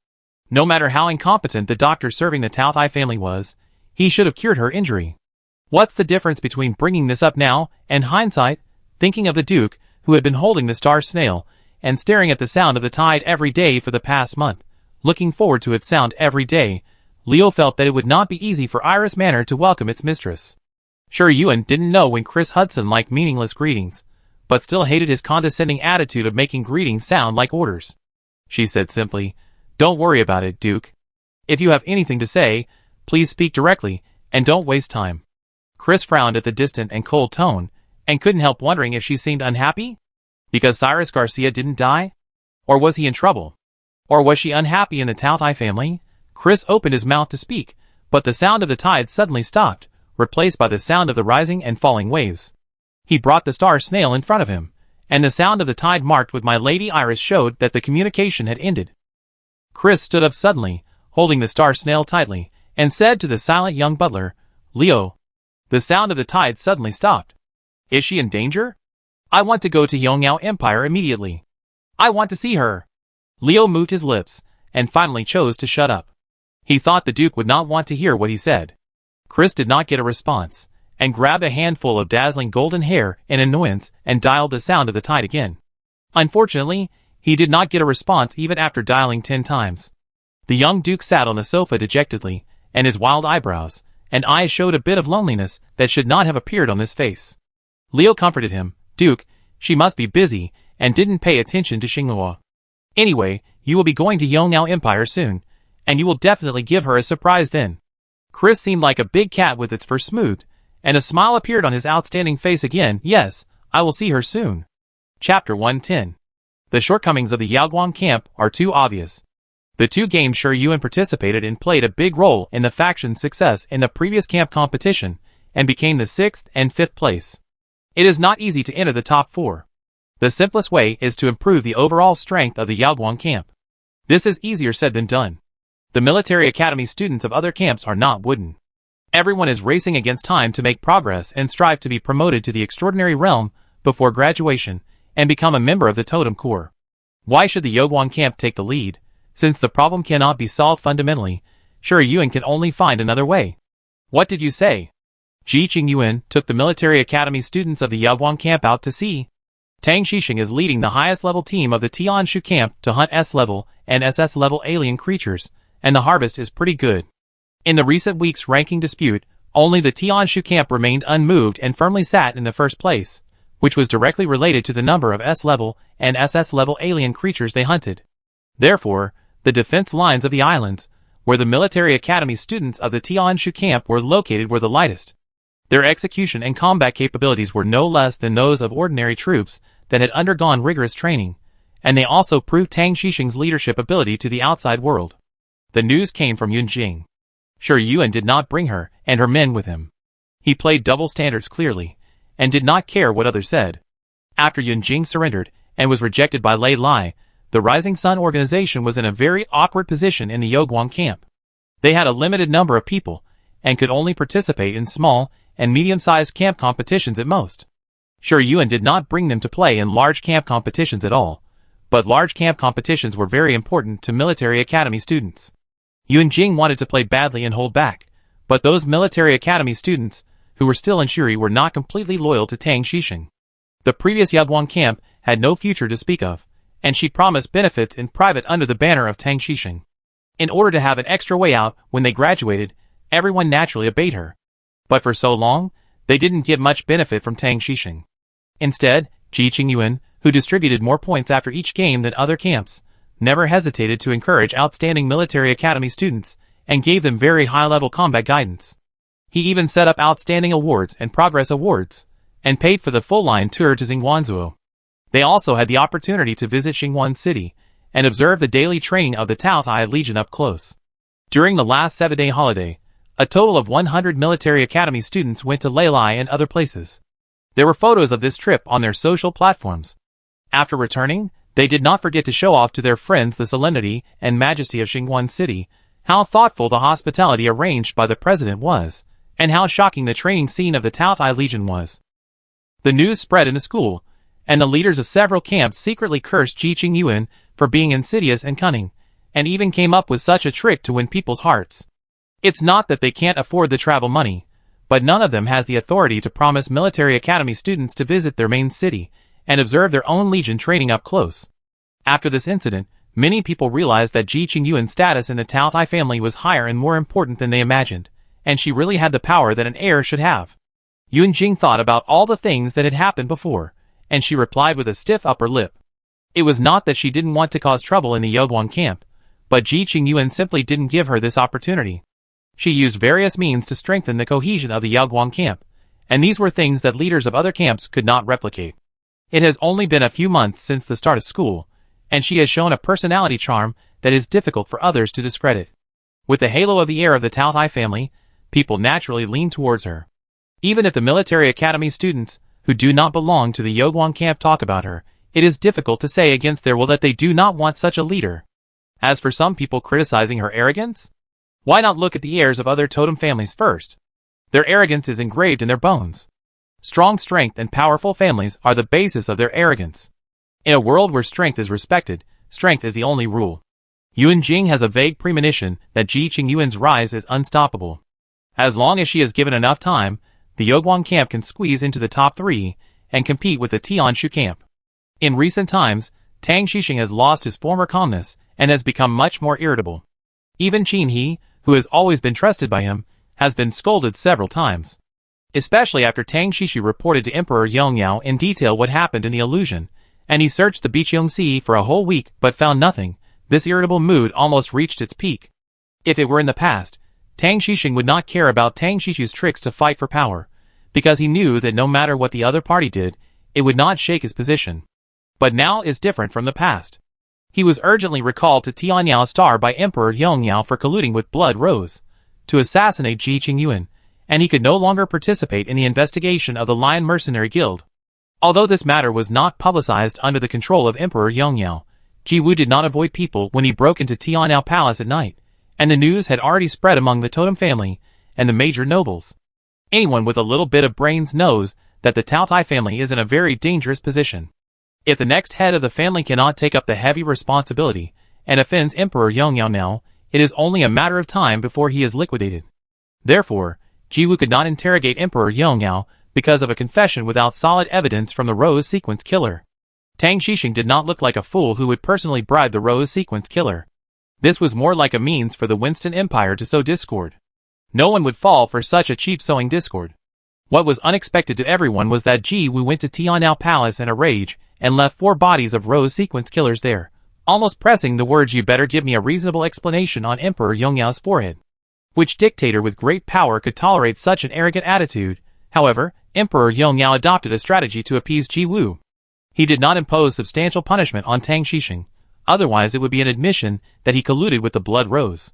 No matter how incompetent the doctor serving the Taothai family was, he should have cured her injury. What's the difference between bringing this up now and hindsight? Thinking of the Duke, who had been holding the star snail and staring at the sound of the tide every day for the past month, looking forward to its sound every day, Leo felt that it would not be easy for Iris Manor to welcome its mistress. Sure Yuan didn't know when Chris Hudson liked meaningless greetings, but still hated his condescending attitude of making greetings sound like orders. She said simply, "Don't worry about it, Duke. If you have anything to say, please speak directly, and don't waste time." Chris frowned at the distant and cold tone, and couldn't help wondering if she seemed unhappy? Because Cyrus Garcia didn't die? Or was he in trouble? Or was she unhappy in the Taothai family? Chris opened his mouth to speak, but the sound of the tide suddenly stopped, replaced by the sound of the rising and falling waves. He brought the star snail in front of him, and the sound of the tide marked with My Lady Iris showed that the communication had ended. Chris stood up suddenly, holding the star snail tightly, and said to the silent young butler, "Leo." The sound of the tide suddenly stopped. "Is she in danger? I want to go to Yongnao Empire immediately. I want to see her." Leo moved his lips, and finally chose to shut up. He thought the Duke would not want to hear what he said. Chris did not get a response, and grabbed a handful of dazzling golden hair in annoyance and dialed the sound of the tide again. Unfortunately, he did not get a response even after dialing 10 times. The young Duke sat on the sofa dejectedly, and his wild eyebrows, and eyes showed a bit of loneliness that should not have appeared on his face. Leo comforted him. Duke, she must be busy, and didn't pay attention to Xinghua. Anyway, you will be going to Yongnao Empire soon, and you will definitely give her a surprise then. Chris seemed like a big cat with its fur smoothed, and a smile appeared on his outstanding face again. Yes, I will see her soon. Chapter 110. The shortcomings of the Yaoguang camp are too obvious. The two games Shi Yuan participated in played a big role in the faction's success in the previous camp competition, and became the 6th and 5th place. It is not easy to enter the top 4. The simplest way is to improve the overall strength of the Yaoguang camp. This is easier said than done. The military academy students of other camps are not wooden. Everyone is racing against time to make progress and strive to be promoted to the extraordinary realm before graduation and become a member of the totem corps. Why should the Yaoguang camp take the lead? Since the problem cannot be solved fundamentally, Shi Yuan can only find another way. What did you say? Ji Qingyuan took the military academy students of the Yaoguang camp out to sea. Tang Xixing is leading the highest level team of the Tianshu camp to hunt S-level and SS-level alien creatures, and the harvest is pretty good. In the recent week's ranking dispute, only the Tianshu camp remained unmoved and firmly sat in the first place, which was directly related to the number of S-level and SS-level alien creatures they hunted. Therefore, the defense lines of the islands, where the military academy students of the Tianshu camp were located, were the lightest. Their execution and combat capabilities were no less than those of ordinary troops that had undergone rigorous training, and they also proved Tang Xixing's leadership ability to the outside world. The news came from Yunjing. Shi Yuan did not bring her and her men with him. He played double standards clearly, and did not care what others said. After Yunjing surrendered and was rejected by Lei Lai, the Rising Sun organization was in a very awkward position in the Yaoguang camp. They had a limited number of people, and could only participate in small and medium-sized camp competitions at most. Shi Yuan did not bring them to play in large camp competitions at all, but large camp competitions were very important to military academy students. Yunjing wanted to play badly and hold back, but those military academy students, who were still in Shuri, were not completely loyal to Tang Xixing. The previous Yaoguang camp had no future to speak of, and she promised benefits in private under the banner of Tang Xixing. In order to have an extra way out when they graduated, everyone naturally obeyed her. But for so long, they didn't get much benefit from Tang Xixing. Instead, Ji Qingyuan, who distributed more points after each game than other camps, never hesitated to encourage outstanding military academy students, and gave them very high-level combat guidance. He even set up outstanding awards and progress awards, and paid for the full-line tour to Xingguanzuo. They also had the opportunity to visit Xingguan City, and observe the daily training of the Taotai Legion up close. During the last 7-day holiday, a total of 100 military academy students went to Leilai and other places. There were photos of this trip on their social platforms. After returning, they did not forget to show off to their friends the solemnity and majesty of Xingguan City, how thoughtful the hospitality arranged by the president was, and how shocking the training scene of the Taotai Legion was. The news spread in the school, and the leaders of several camps secretly cursed Ji Qingyuan for being insidious and cunning, and even came up with such a trick to win people's hearts. It's not that they can't afford the travel money, but none of them has the authority to promise military academy students to visit their main city and observe their own legion training up close. After this incident, many people realized that Ji Qingyuan's status in the Taotai family was higher and more important than they imagined, and she really had the power that an heir should have. Yunjing thought about all the things that had happened before, and she replied with a stiff upper lip. It was not that she didn't want to cause trouble in the Yaoguang camp, but Ji Qingyuan simply didn't give her this opportunity. She used various means to strengthen the cohesion of the Yaoguang camp, and these were things that leaders of other camps could not replicate. It has only been a few months since the start of school, and she has shown a personality charm that is difficult for others to discredit. With the halo of the heir of the Taotai family, people naturally lean towards her. Even if the military academy students, who do not belong to the Yaoguang camp, talk about her, it is difficult to say against their will that they do not want such a leader. As for some people criticizing her arrogance, why not look at the heirs of other totem families first? Their arrogance is engraved in their bones. Strong strength and powerful families are the basis of their arrogance. In a world where strength is respected, strength is the only rule. Yunjing has a vague premonition that Ji Qingyuan's rise is unstoppable. As long as she is given enough time, the Yaoguang camp can squeeze into the top 3 and compete with the Tianshu camp. In recent times, Tang Xixing has lost his former calmness and has become much more irritable. Even Qin He, who has always been trusted by him, has been scolded several times. Especially after Tang Xixi reported to Emperor Yongyao in detail what happened in the illusion, and he searched the Biqiong Sea for a whole week but found nothing. This irritable mood almost reached its peak. If it were in the past, Tang Xixing would not care about Tang Xixi's tricks to fight for power, because he knew that no matter what the other party did, it would not shake his position. But now is different from the past. He was urgently recalled to Tianyao Star by Emperor Yongyao for colluding with Blood Rose to assassinate Ji Qingyuan, and he could no longer participate in the investigation of the Lion Mercenary Guild. Although this matter was not publicized under the control of Emperor Yongyao, Ji Wu did not avoid people when he broke into Tianyao Palace at night, and the news had already spread among the totem family and the major nobles. Anyone with a little bit of brains knows that the Taotai family is in a very dangerous position. If the next head of the family cannot take up the heavy responsibility and offends Emperor Yongyao now, it is only a matter of time before he is liquidated. Therefore, Ji Wu could not interrogate Emperor Yongyao because of a confession without solid evidence from the Rose Sequence Killer. Tang Xixing did not look like a fool who would personally bribe the Rose Sequence Killer. This was more like a means for the Winston Empire to sow discord. No one would fall for such a cheap sowing discord. What was unexpected to everyone was that Ji Wu went to Tianyao Palace in a rage and left 4 bodies of Rose Sequence Killers there, almost pressing the words "You better give me a reasonable explanation" on Emperor Yongyao's forehead. Which dictator with great power could tolerate such an arrogant attitude? However, Emperor Yongyao adopted a strategy to appease Ji Wu. He did not impose substantial punishment on Tang Xixing, otherwise it would be an admission that he colluded with the Blood Rose.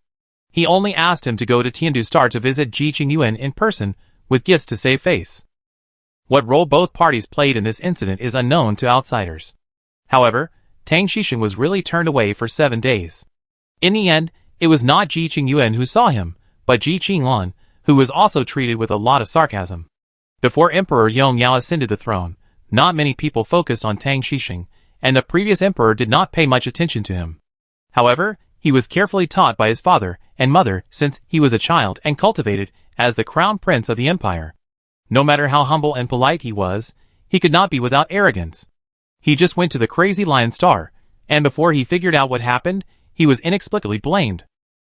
He only asked him to go to Tiandu Star to visit Ji Qingyuan in person, with gifts to save face. What role both parties played in this incident is unknown to outsiders. However, Tang Xixing was really turned away for 7 days. In the end, it was not Ji Qingyuan who saw him, but Ji Qinglan, who was also treated with a lot of sarcasm. Before Emperor Yongyao ascended the throne, not many people focused on Tang Xixing, and the previous emperor did not pay much attention to him. However, he was carefully taught by his father and mother since he was a child and cultivated as the crown prince of the empire. No matter how humble and polite he was, he could not be without arrogance. He just went to the Crazy Lion Star, and before he figured out what happened, he was inexplicably blamed.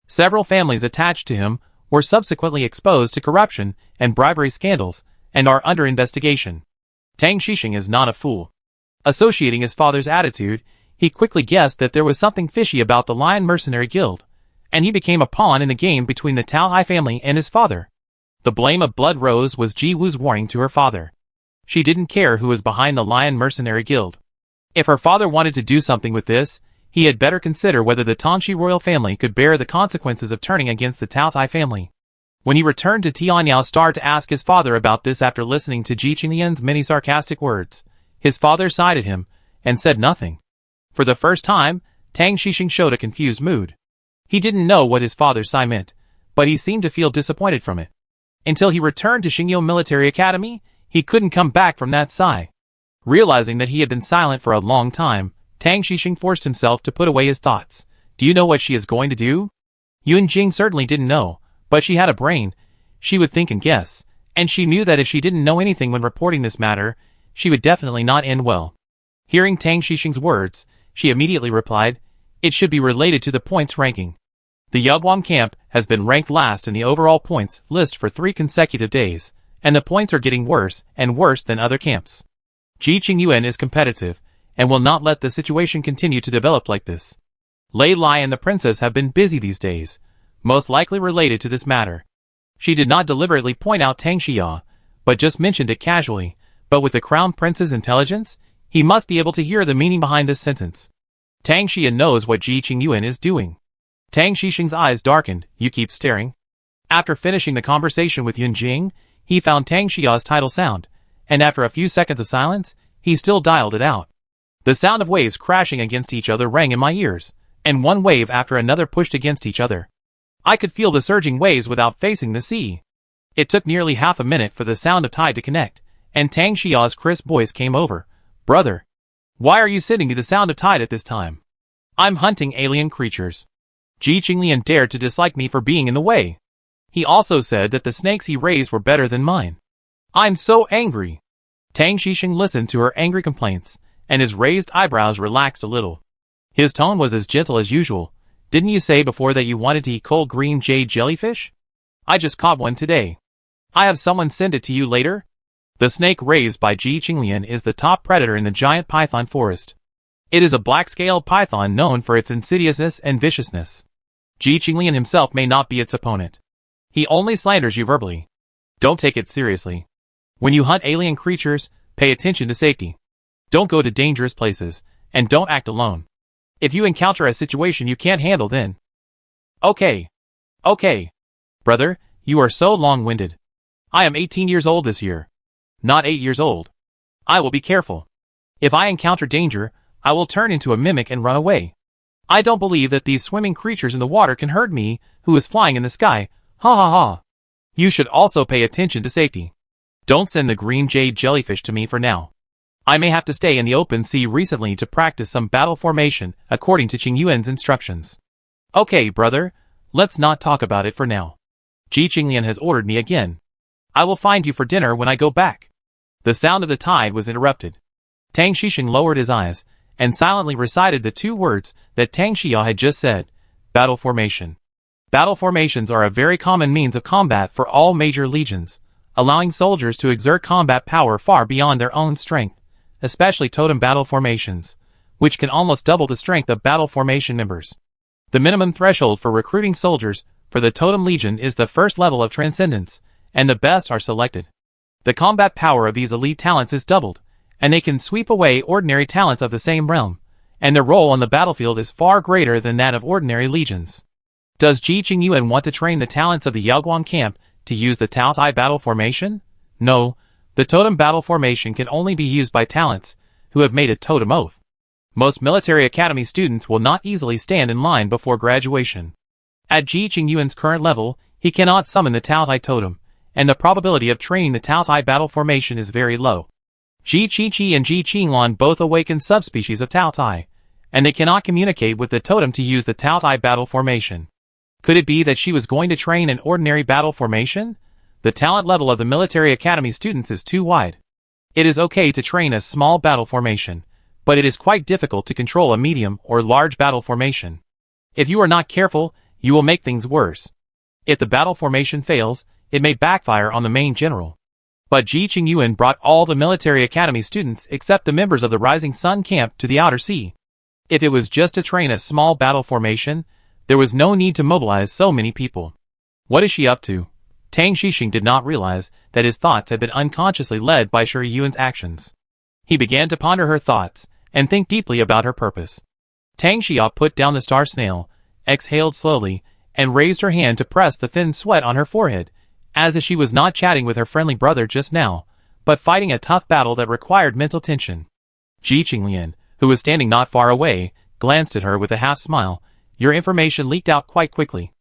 Several families attached to him were subsequently exposed to corruption and bribery scandals, and are under investigation. Tang Xixing is not a fool. Associating his father's attitude, he quickly guessed that there was something fishy about the Lion Mercenary Guild, and he became a pawn in the game between the Tao Hai family and his father. The blame of Blood Rose was Ji Wu's warning to her father. She didn't care who was behind the Lion Mercenary Guild. If her father wanted to do something with this, he had better consider whether the Tangxi royal family could bear the consequences of turning against the Tao Tai family. When he returned to Tianyao Star to ask his father about this after listening to Ji Qingyuan's many sarcastic words, his father sighed at him and said nothing. For the first time, Tang Xixing showed a confused mood. He didn't know what his father's sigh meant, but he seemed to feel disappointed from it. Until he returned to Xingyo Military Academy, he couldn't come back from that sigh. Realizing that he had been silent for a long time, Tang Xixing forced himself to put away his thoughts. Do you know what she is going to do? Yun Jing certainly didn't know, but she had a brain. She would think and guess, and she knew that if she didn't know anything when reporting this matter, she would definitely not end well. Hearing Tang Xixing's words, she immediately replied, "It should be related to the points ranking. The Yugwam camp has been ranked last in the overall points list for 3 consecutive days, and the points are getting worse and worse than other camps. Ji Qingyuan is competitive, and will not let the situation continue to develop like this. Lei Lai and the princess have been busy these days, most likely related to this matter." She did not deliberately point out Tang Xia, but just mentioned it casually, but with the crown prince's intelligence, he must be able to hear the meaning behind this sentence. Tang Xia knows what Ji Qingyuan is doing. Tang Xixing's eyes darkened. "You keep staring." After finishing the conversation with Yun Jing, he found Tang Xia's title sound, and after a few seconds of silence, he still dialed it out. The sound of waves crashing against each other rang in my ears, and one wave after another pushed against each other. I could feel the surging waves without facing the sea. It took nearly half a minute for the sound of tide to connect, and Tang Xia's crisp voice came over. "Brother, why are you sitting to the sound of tide at this time? I'm hunting alien creatures. Ji Qinglian dared to dislike me for being in the way. He also said that the snakes he raised were better than mine. I'm so angry." Tang Xixing listened to her angry complaints, and his raised eyebrows relaxed a little. His tone was as gentle as usual. "Didn't you say before that you wanted to eat cold green jade jellyfish? I just caught one today. I have someone send it to you later? The snake raised by Ji Qinglian is the top predator in the giant python forest. It is a black-scaled python known for its insidiousness and viciousness. Ji Qinglian himself may not be its opponent. He only slanders you verbally. Don't take it seriously. When you hunt alien creatures, pay attention to safety. Don't go to dangerous places, and don't act alone. If you encounter a situation you can't handle, then... Okay. Brother, you are so long-winded. I am 18 years old this year. Not 8 years old. I will be careful. If I encounter danger, I will turn into a mimic and run away. I don't believe that these swimming creatures in the water can hurt me, who is flying in the sky. Ha ha ha. You should also pay attention to safety. Don't send the green jade jellyfish to me for now. I may have to stay in the open sea recently to practice some battle formation according to Qing Yuan's instructions. Okay, brother, let's not talk about it for now. Ji Qinglian has ordered me again. I will find you for dinner when I go back. The sound of the tide was interrupted. Tang Xixing lowered his eyes and silently recited the 2 words that Tang Xiyao had just said, battle formation. Battle formations are a very common means of combat for all major legions, allowing soldiers to exert combat power far beyond their own strength, especially totem battle formations, which can almost double the strength of battle formation members. The minimum threshold for recruiting soldiers for the totem legion is the first level of transcendence, and the best are selected. The combat power of these elite talents is doubled, and they can sweep away ordinary talents of the same realm, and their role on the battlefield is far greater than that of ordinary legions. Does Ji Qingyuan want to train the talents of the Yaoguang camp to use the Tao Tai battle formation? No, the totem battle formation can only be used by talents who have made a totem oath. Most military academy students will not easily stand in line before graduation. At Ji Qingyuan's current level, he cannot summon the Tao Tai totem, and the probability of training the Tao Tai battle formation is very low. Ji Qi and Ji Qinglan both awaken subspecies of Tao Tai, and they cannot communicate with the totem to use the Tao Tai battle formation. Could it be that she was going to train an ordinary battle formation? The talent level of the military academy students is too wide. It is okay to train a small battle formation, but it is quite difficult to control a medium or large battle formation. If you are not careful, you will make things worse. If the battle formation fails, it may backfire on the main general. But Ji Qingyuan brought all the military academy students except the members of the Rising Sun camp to the outer sea. If it was just to train a small battle formation, there was no need to mobilize so many people. What is she up to? Tang Xixing did not realize that his thoughts had been unconsciously led by Shi Yuan's actions. He began to ponder her thoughts and think deeply about her purpose. Tang Xia put down the star snail, exhaled slowly, and raised her hand to press the thin sweat on her forehead, as if she was not chatting with her friendly brother just now, but fighting a tough battle that required mental tension. Ji Qinglian, who was standing not far away, glanced at her with a half-smile. Your information leaked out quite quickly.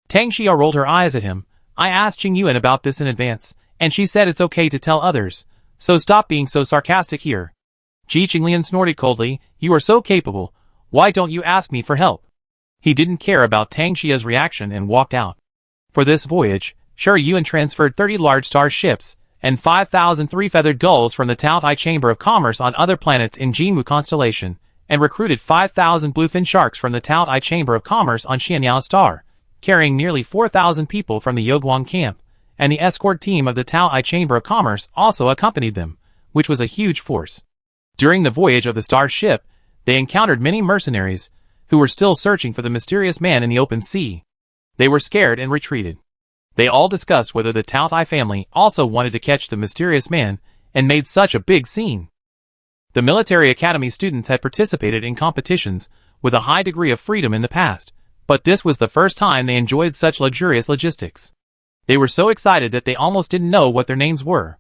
Tang Xia rolled her eyes at him. I asked Qing Yuan about this in advance, and she said it's okay to tell others, so stop being so sarcastic here. Ji Qinglian snorted coldly. You are so capable. Why don't you ask me for help? He didn't care about Tang Xia's reaction and walked out. For this voyage, Shi Yuan transferred 30 large star ships and 5,000 three-feathered gulls from the Tao Tai Chamber of Commerce on other planets in Jinwu constellation, and recruited 5,000 bluefin sharks from the Tao Tai Chamber of Commerce on Xianyao Star, carrying nearly 4,000 people from the Yaoguang camp, and the escort team of the Tao Tai Chamber of Commerce also accompanied them, which was a huge force. During the voyage of the star ship, they encountered many mercenaries, who were still searching for the mysterious man in the open sea. They were scared and retreated. They all discussed whether the Tao Tai family also wanted to catch the mysterious man, and made such a big scene. The military academy students had participated in competitions with a high degree of freedom in the past, but this was the first time they enjoyed such luxurious logistics. They were so excited that they almost didn't know what their names were.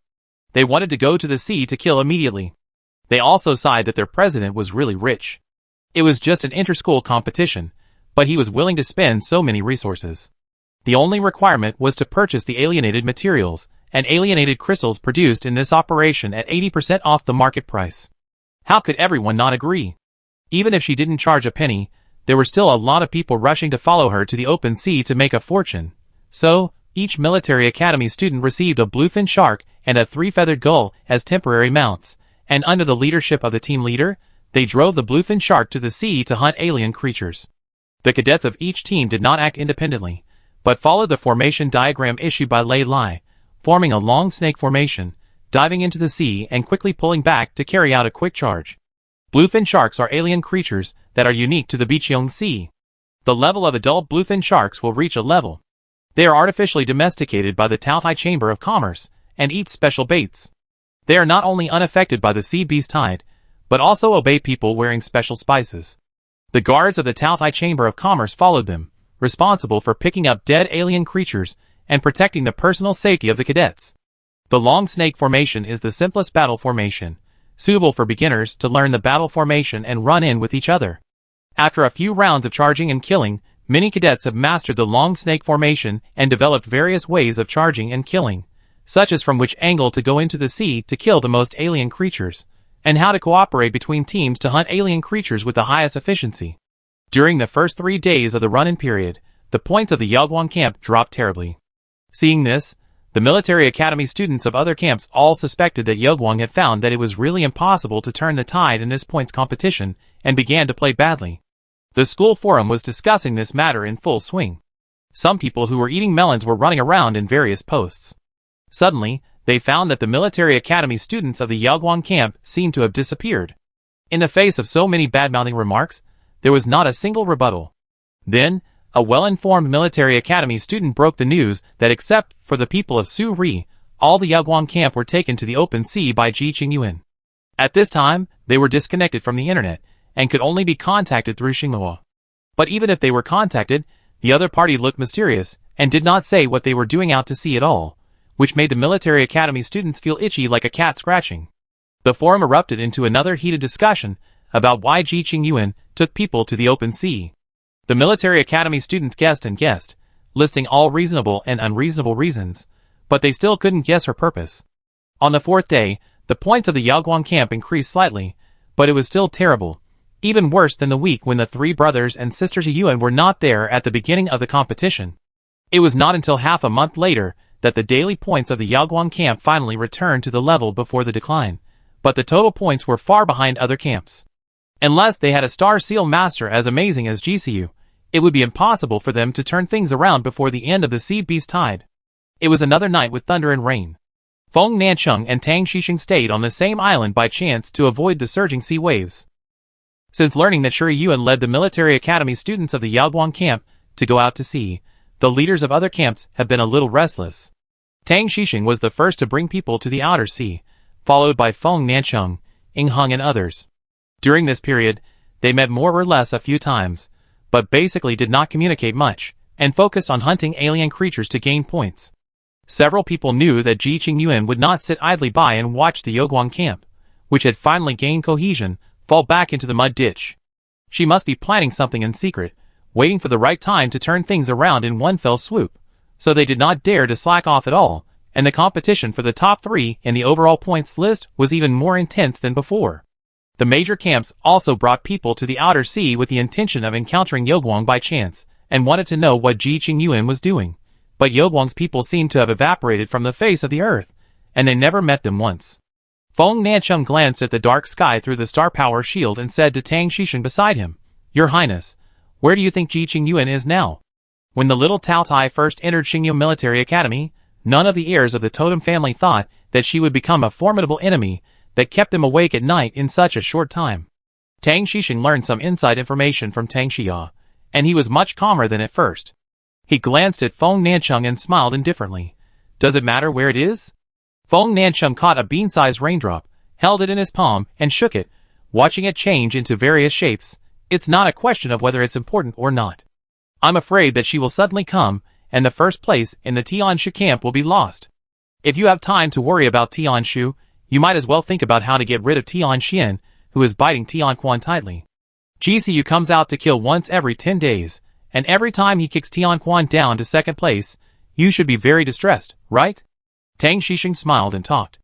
They wanted to go to the sea to kill immediately. They also sighed that their president was really rich. It was just an inter-school competition, but he was willing to spend so many resources. The only requirement was to purchase the alienated materials and alienated crystals produced in this operation at 80% off the market price. How could everyone not agree? Even if she didn't charge a penny, there were still a lot of people rushing to follow her to the open sea to make a fortune. So, each military academy student received a bluefin shark and a three-feathered gull as temporary mounts, and under the leadership of the team leader, they drove the bluefin shark to the sea to hunt alien creatures. The cadets of each team did not act independently, but followed the formation diagram issued by Lei Lai, forming a long snake formation, diving into the sea and quickly pulling back to carry out a quick charge. Bluefin sharks are alien creatures that are unique to the Biqiong Sea. The level of adult bluefin sharks will reach a level. They are artificially domesticated by the Taotai Chamber of Commerce and eat special baits. They are not only unaffected by the sea beast tide, but also obey people wearing special spices. The guards of the Taotai Chamber of Commerce followed them, responsible for picking up dead alien creatures and protecting the personal safety of the cadets. The long snake formation is the simplest battle formation, suitable for beginners to learn the battle formation and run in with each other. After a few rounds of charging and killing, many cadets have mastered the long snake formation and developed various ways of charging and killing, such as from which angle to go into the sea to kill the most alien creatures, and how to cooperate between teams to hunt alien creatures with the highest efficiency. During the first 3 days of the run-in period, the points of the Yaoguang camp dropped terribly. Seeing this, the military academy students of other camps all suspected that Yaoguang had found that it was really impossible to turn the tide in this points competition and began to play badly. The school forum was discussing this matter in full swing. Some people who were eating melons were running around in various posts. Suddenly, they found that the military academy students of the Yaoguang camp seemed to have disappeared. In the face of so many bad-mouthing remarks, there was not a single rebuttal. Then, a well-informed military academy student broke the news that except for the people of Su Ri, all the Yaoguang camp were taken to the open sea by Ji Qingyuan. At this time, they were disconnected from the internet, and could only be contacted through Xinghua. But even if they were contacted, the other party looked mysterious, and did not say what they were doing out to sea at all, which made the military academy students feel itchy like a cat scratching. The forum erupted into another heated discussion about why Ji Qingyuan took people to the open sea. The military academy students guessed, listing all reasonable and unreasonable reasons, but they still couldn't guess her purpose. On the 4th day, the points of the Yaoguang camp increased slightly, but it was still terrible, even worse than the week when the 3 brothers and sisters Yuan were not there at the beginning of the competition. It was not until half a month later that the daily points of the Yaoguang camp finally returned to the level before the decline, but the total points were far behind other camps. Unless they had a Star Seal Master as amazing as GCU, it would be impossible for them to turn things around before the end of the Sea Beast tide. It was another night with thunder and rain. Feng Nancheng and Tang Xixing stayed on the same island by chance to avoid the surging sea waves. Since learning that Shuri Yuan led the military academy students of the Yaoguang camp to go out to sea, the leaders of other camps have been a little restless. Tang Xixing was the first to bring people to the outer sea, followed by Feng Nancheng, Ying Heng and others. During this period, they met more or less a few times, but basically did not communicate much, and focused on hunting alien creatures to gain points. Several people knew that Ji Qingyuan would not sit idly by and watch the Yaoguang camp, which had finally gained cohesion, fall back into the mud ditch. She must be planning something in secret, waiting for the right time to turn things around in one fell swoop, so they did not dare to slack off at all, and the competition for the top 3 in the overall points list was even more intense than before. The major camps also brought people to the outer sea with the intention of encountering Yaoguang by chance, and wanted to know what Ji Qingyuan was doing. But Yaoguang's people seemed to have evaporated from the face of the earth, and they never met them once. Feng Nancheng glanced at the dark sky through the star power shield and said to Tang Xixing beside him, "Your Highness, where do you think Ji Qingyuan is now?" When the little Taotai first entered Xingyo Military Academy, none of the heirs of the totem family thought that she would become a formidable enemy that kept them awake at night in such a short time. Tang Xixing learned some inside information from Tang Xia, and he was much calmer than at first. He glanced at Feng Nancheng and smiled indifferently. "Does it matter where it is?" Feng Nancheng caught a bean-sized raindrop, held it in his palm, and shook it, watching it change into various shapes. "It's not a question of whether it's important or not. I'm afraid that she will suddenly come, and the first place in the Tianshu camp will be lost. If you have time to worry about Tianshu, you might as well think about how to get rid of Tian Xian, who is biting Tian Quan tightly. GCU comes out to kill once every 10 days, and every time he kicks Tian Quan down to 2nd place, you should be very distressed, right?" Tang Xixing smiled and talked.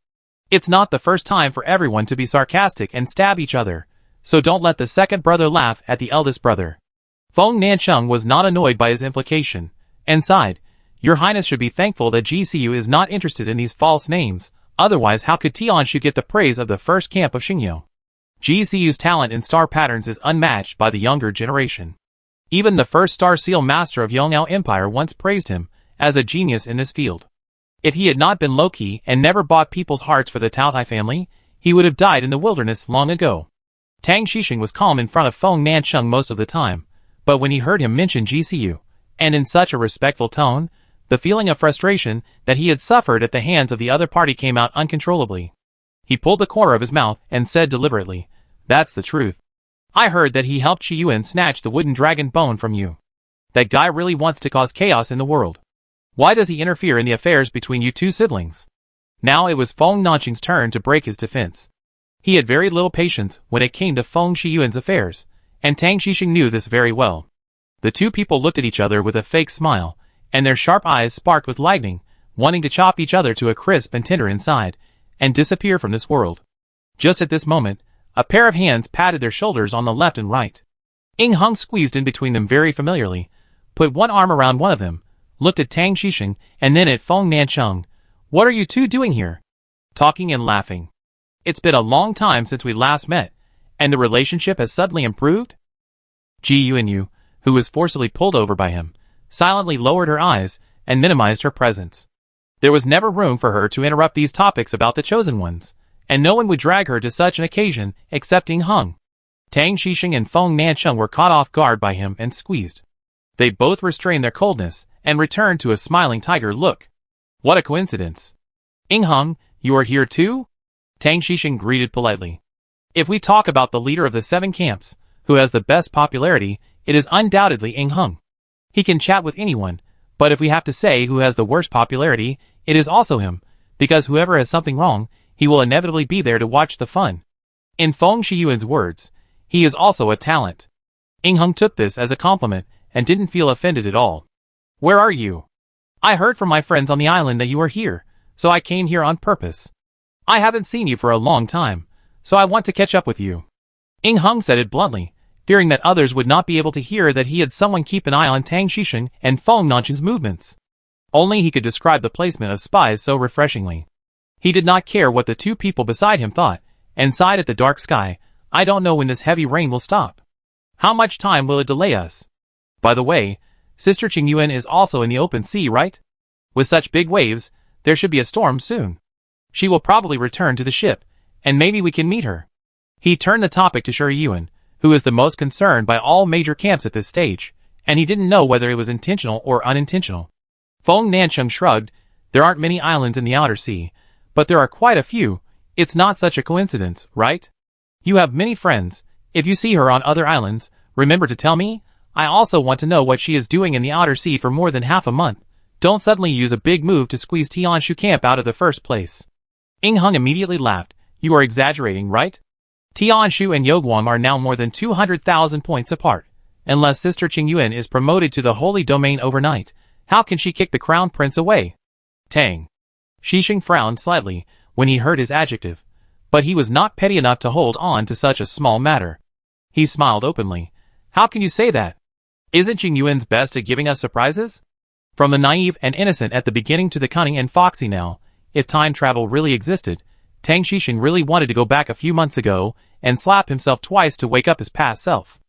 "It's not the first time for everyone to be sarcastic and stab each other, so don't let the second brother laugh at the eldest brother." Feng Nancheng was not annoyed by his implication, and sighed, "Your Highness should be thankful that GCU is not interested in these false names, otherwise how could Tianshu get the praise of the first camp of Xingyo? GCU's talent in star patterns is unmatched by the younger generation." Even the first Star Seal master of Yongnao Empire once praised him as a genius in this field. If he had not been low-key and never bought people's hearts for the Taotai family, he would have died in the wilderness long ago. Tang Xixing was calm in front of Feng Nancheng most of the time, but when he heard him mention GCU, and in such a respectful tone, the feeling of frustration that he had suffered at the hands of the other party came out uncontrollably. He pulled the corner of his mouth and said deliberately, "That's the truth. I heard that he helped Qi Yuan snatch the wooden dragon bone from you. That guy really wants to cause chaos in the world. Why does he interfere in the affairs between you two siblings?" Now it was Feng Nancheng's turn to break his defense. He had very little patience when it came to Feng Shiyuan's affairs, and Tang Xixing knew this very well. The two people looked at each other with a fake smile, and their sharp eyes sparked with lightning, wanting to chop each other to a crisp and tender inside, and disappear from this world. Just at this moment, a pair of hands patted their shoulders on the left and right. Ying Hung squeezed in between them very familiarly, put one arm around one of them, looked at Tang Xixing and then at Feng Nancheng. "What are you two doing here?" "Talking and laughing. It's been a long time since we last met, and the relationship has suddenly improved?" Ji Yuanyu, who was forcibly pulled over by him, silently lowered her eyes and minimized her presence. There was never room for her to interrupt these topics about the chosen ones, and no one would drag her to such an occasion except Ying Hung. Tang Xixing and Feng Nancheng were caught off guard by him and squeezed. They both restrained their coldness and returned to a smiling tiger look. "What a coincidence. Ying Hung, you are here too?" Tang Xixing greeted politely. "If we talk about the leader of the 7 camps, who has the best popularity, it is undoubtedly Ying Hung. He can chat with anyone, but if we have to say who has the worst popularity, it is also him, because whoever has something wrong, he will inevitably be there to watch the fun." In Feng Shiyuan's words, he is also a talent. Ying Hung took this as a compliment and didn't feel offended at all. "Where are you? I heard from my friends on the island that you are here, so I came here on purpose. I haven't seen you for a long time, so I want to catch up with you." Ying Hung said it bluntly, fearing that others would not be able to hear that he had someone keep an eye on Tang Xixing and Feng Nancheng's movements. Only he could describe the placement of spies so refreshingly. He did not care what the two people beside him thought, and sighed at the dark sky. "I don't know when this heavy rain will stop. How much time will it delay us? By the way, Sister Qingyuan is also in the open sea, right? With such big waves, there should be a storm soon. She will probably return to the ship, and maybe we can meet her." He turned the topic to Shi Yuan, who is the most concerned by all major camps at this stage, and he didn't know whether it was intentional or unintentional. Feng Nancheng shrugged. "There aren't many islands in the outer sea, but there are quite a few. It's not such a coincidence, right? You have many friends. If you see her on other islands, remember to tell me. I also want to know what she is doing in the outer sea for more than half a month. Don't suddenly use a big move to squeeze Tianshu camp out of the first place." Ying Hung immediately laughed. "You are exaggerating, right? Tianshu and Yoguang are now more than 200,000 points apart. Unless Sister Qingyuan is promoted to the Holy Domain overnight, how can she kick the Crown Prince away?" Tang Xixing frowned slightly when he heard his adjective, but he was not petty enough to hold on to such a small matter. He smiled openly. "How can you say that? Isn't Qingyuan's best at giving us surprises? From the naive and innocent at the beginning to the cunning and foxy now, if time travel really existed, Tang Xixing really wanted to go back a few months ago and slap himself twice to wake up his past self.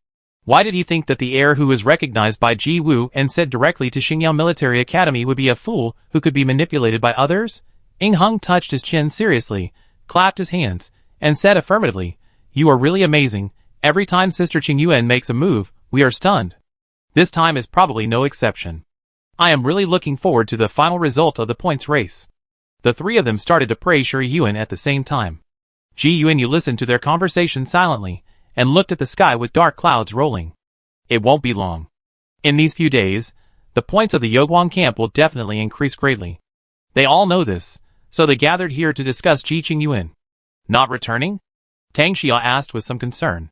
Why did he think that the heir who was recognized by Ji Wu and sent directly to Xingyao Military Academy would be a fool who could be manipulated by others?" Ying Hung touched his chin seriously, clapped his hands, and said affirmatively, "You are really amazing. Every time Sister Qingyuan makes a move, we are stunned. This time is probably no exception. I am really looking forward to the final result of the points race." The three of them started to praise Shi Yuan at the same time. Ji Yuanyu listened to their conversation silently, and looked at the sky with dark clouds rolling. It won't be long. In these few days, the points of the Yoguang camp will definitely increase greatly. They all know this, so they gathered here to discuss Ji Qingyuan. "Not returning?" Tang Xia asked with some concern.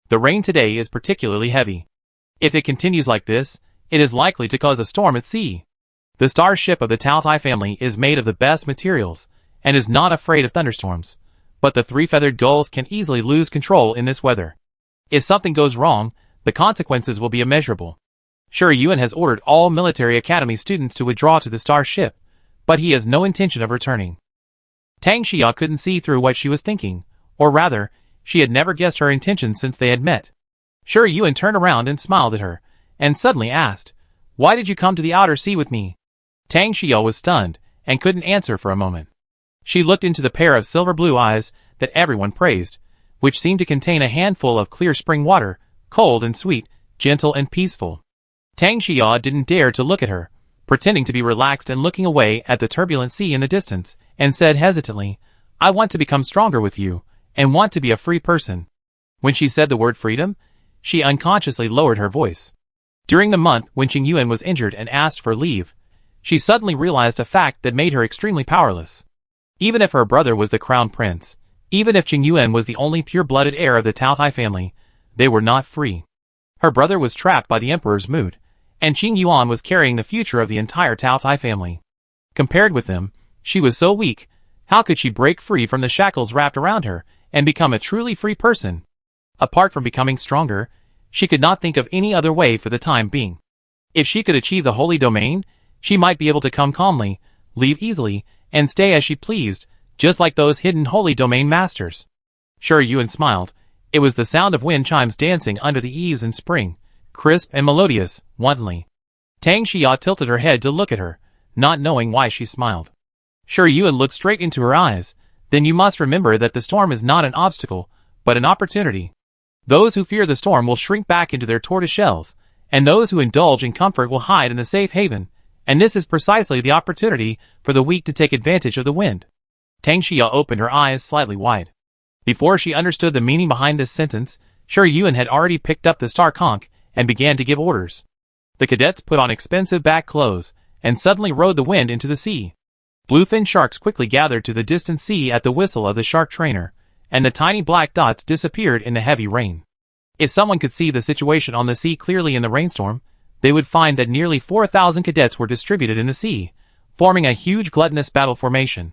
"The rain today is particularly heavy. If it continues like this, it is likely to cause a storm at sea. The star ship of the Taotai family is made of the best materials, and is not afraid of thunderstorms, but the 3-feathered gulls can easily lose control in this weather. If something goes wrong, the consequences will be immeasurable. Shi Yuan has ordered all military academy students to withdraw to the star ship, but he has no intention of returning." Tang Xia couldn't see through what she was thinking, or rather, she had never guessed her intentions since they had met. Shi Yuan turned around and smiled at her, and suddenly asked, "Why did you come to the outer sea with me?" Tang Xiao was stunned, and couldn't answer for a moment. She looked into the pair of silver blue eyes that everyone praised, which seemed to contain a handful of clear spring water, cold and sweet, gentle and peaceful. Tang Xiao didn't dare to look at her, pretending to be relaxed and looking away at the turbulent sea in the distance, and said hesitantly, "I want to become stronger with you, and want to be a free person." When she said the word freedom, she unconsciously lowered her voice. During the month when Qingyuan was injured and asked for leave, she suddenly realized a fact that made her extremely powerless. Even if her brother was the crown prince, even if Qingyuan was the only pure-blooded heir of the Taotai family, they were not free. Her brother was trapped by the emperor's mood, and Qingyuan was carrying the future of the entire Taotai family. Compared with them, she was so weak. How could she break free from the shackles wrapped around her and become a truly free person? Apart from becoming stronger, she could not think of any other way for the time being. If she could achieve the holy domain, she might be able to come calmly, leave easily, and stay as she pleased, just like those hidden holy domain masters. Sure, Yuan smiled. It was the sound of wind chimes dancing under the eaves in spring, crisp and melodious, wantonly. Tang Xia tilted her head to look at her, not knowing why she smiled. Sure, Yuan looked straight into her eyes. Then you must remember that the storm is not an obstacle, but an opportunity. Those who fear the storm will shrink back into their tortoise shells, and those who indulge in comfort will hide in the safe haven, and this is precisely the opportunity for the weak to take advantage of the wind. Tang Xia opened her eyes slightly wide. Before she understood the meaning behind this sentence, Sure Yuan had already picked up the star conch and began to give orders. The cadets put on expensive back clothes and suddenly rode the wind into the sea. Bluefin sharks quickly gathered to the distant sea at the whistle of the shark trainer, and the tiny black dots disappeared in the heavy rain. If someone could see the situation on the sea clearly in the rainstorm, they would find that nearly 4,000 cadets were distributed in the sea, forming a huge gluttonous battle formation.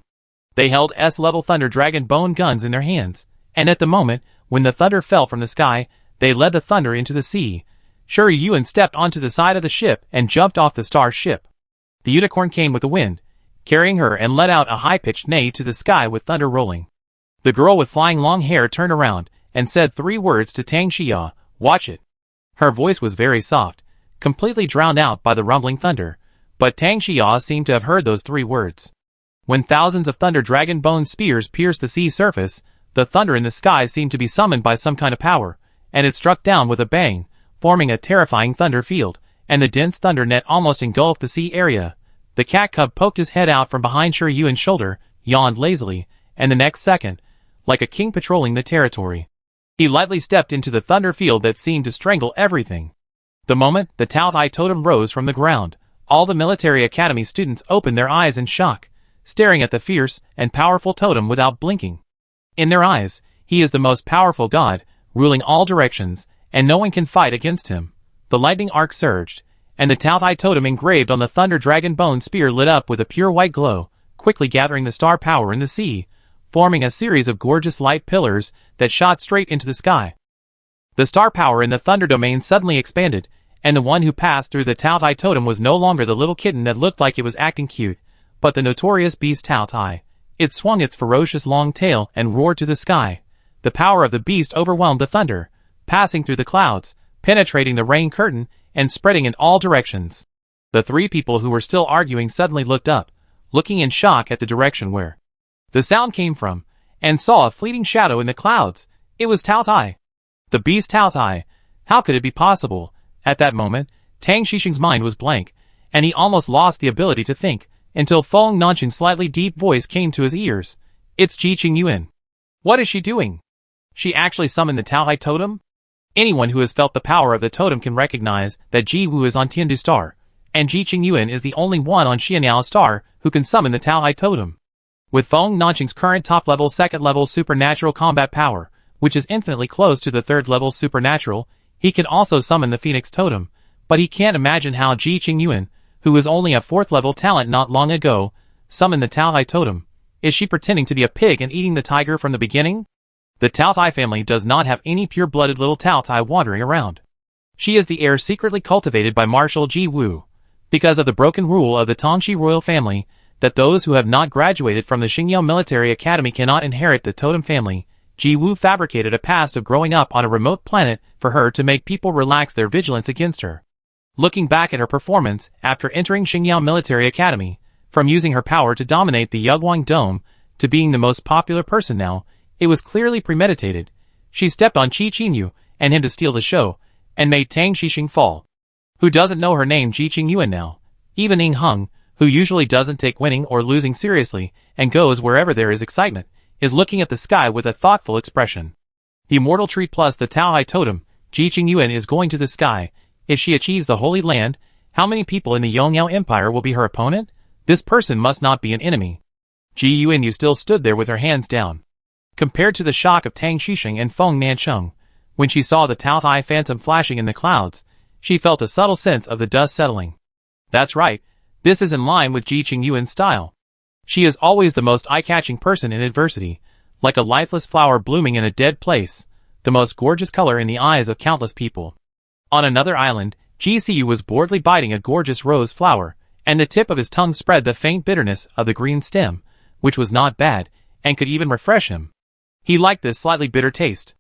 They held S-level Thunder Dragon bone guns in their hands, and at the moment when the thunder fell from the sky, they led the thunder into the sea. Sure Yuan stepped onto the side of the ship and jumped off the star ship. The unicorn came with the wind, carrying her, and let out a high-pitched neigh to the sky with thunder rolling. The girl with flying long hair turned around and said 3 words to Tang Xia, "Watch it." Her voice was very soft, completely drowned out by the rumbling thunder, but Tang Xia seemed to have heard those 3 words. When thousands of thunder dragon bone spears pierced the sea surface, the thunder in the sky seemed to be summoned by some kind of power, and it struck down with a bang, forming a terrifying thunder field, and the dense thunder net almost engulfed the sea area. The cat cub poked his head out from behind Sure Yuan's shoulder, yawned lazily, and the next second, like a king patrolling the territory, he lightly stepped into the thunder field that seemed to strangle everything. The moment the Taotai totem rose from the ground, all the military academy students opened their eyes in shock, staring at the fierce and powerful totem without blinking. In their eyes, he is the most powerful god, ruling all directions, and no one can fight against him. The lightning arc surged, and the Taotai totem engraved on the thunder dragon bone spear lit up with a pure white glow, quickly gathering the star power in the sea, forming a series of gorgeous light pillars that shot straight into the sky. The star power in the thunder domain suddenly expanded, and the one who passed through the Taotai totem was no longer the little kitten that looked like it was acting cute, but the notorious beast Taotai. It swung its ferocious long tail and roared to the sky. The power of the beast overwhelmed the thunder, passing through the clouds, penetrating the rain curtain, and spreading in all directions. The 3 people who were still arguing suddenly looked up, looking in shock at the direction where the sound came from, and saw a fleeting shadow in the clouds. It was Taotai. The beast Taotai. How could it be possible? At that moment, Tang Xixing's mind was blank, and he almost lost the ability to think, until Feng Nanqing's slightly deep voice came to his ears. "It's Ji Qingyuan. What is she doing? She actually summoned the Taotai totem?" Anyone who has felt the power of the totem can recognize that Ji Wu is on Tiandu Star, and Ji Qingyuan is the only one on Xianyao Star who can summon the Taotai totem. With Feng Nanqing's current top-level, second-level supernatural combat power, which is infinitely close to the third-level supernatural, he can also summon the Phoenix totem, but he can't imagine how Ji Qingyuan, who was only a 4th-level talent not long ago, summoned the Taotai totem. Is she pretending to be a pig and eating the tiger from the beginning? The Taotai family does not have any pure-blooded little Taotai wandering around. She is the heir secretly cultivated by Marshal Ji Wu. Because of the broken rule of the Tongxi royal family, that those who have not graduated from the Xingyao Military Academy cannot inherit the totem family, Ji Wu fabricated a past of growing up on a remote planet for her to make people relax their vigilance against her. Looking back at her performance after entering Xingyao Military Academy, from using her power to dominate the Yugwang Dome to being the most popular person now, it was clearly premeditated. She stepped on Qi Qingyu and him to steal the show, and made Tang Xixing fall. Who doesn't know her name Ji Qingyuan now? Even Ying Heng, who usually doesn't take winning or losing seriously and goes wherever there is excitement, is looking at the sky with a thoughtful expression. The immortal tree plus the Taohai totem, Ji Qingyuan is going to the sky. If she achieves the Holy Land, how many people in the Yongyao Empire will be her opponent? This person must not be an enemy. Ji Yuanyu still stood there with her hands down. Compared to the shock of Tang Xixing and Feng Nancheng, when she saw the Taohai phantom flashing in the clouds, she felt a subtle sense of the dust settling. That's right, this is in line with Ji Qingyuan's style. She is always the most eye-catching person in adversity, like a lifeless flower blooming in a dead place, the most gorgeous color in the eyes of countless people. On another island, GCU was boredly biting a gorgeous rose flower, and the tip of his tongue spread the faint bitterness of the green stem, which was not bad, and could even refresh him. He liked this slightly bitter taste.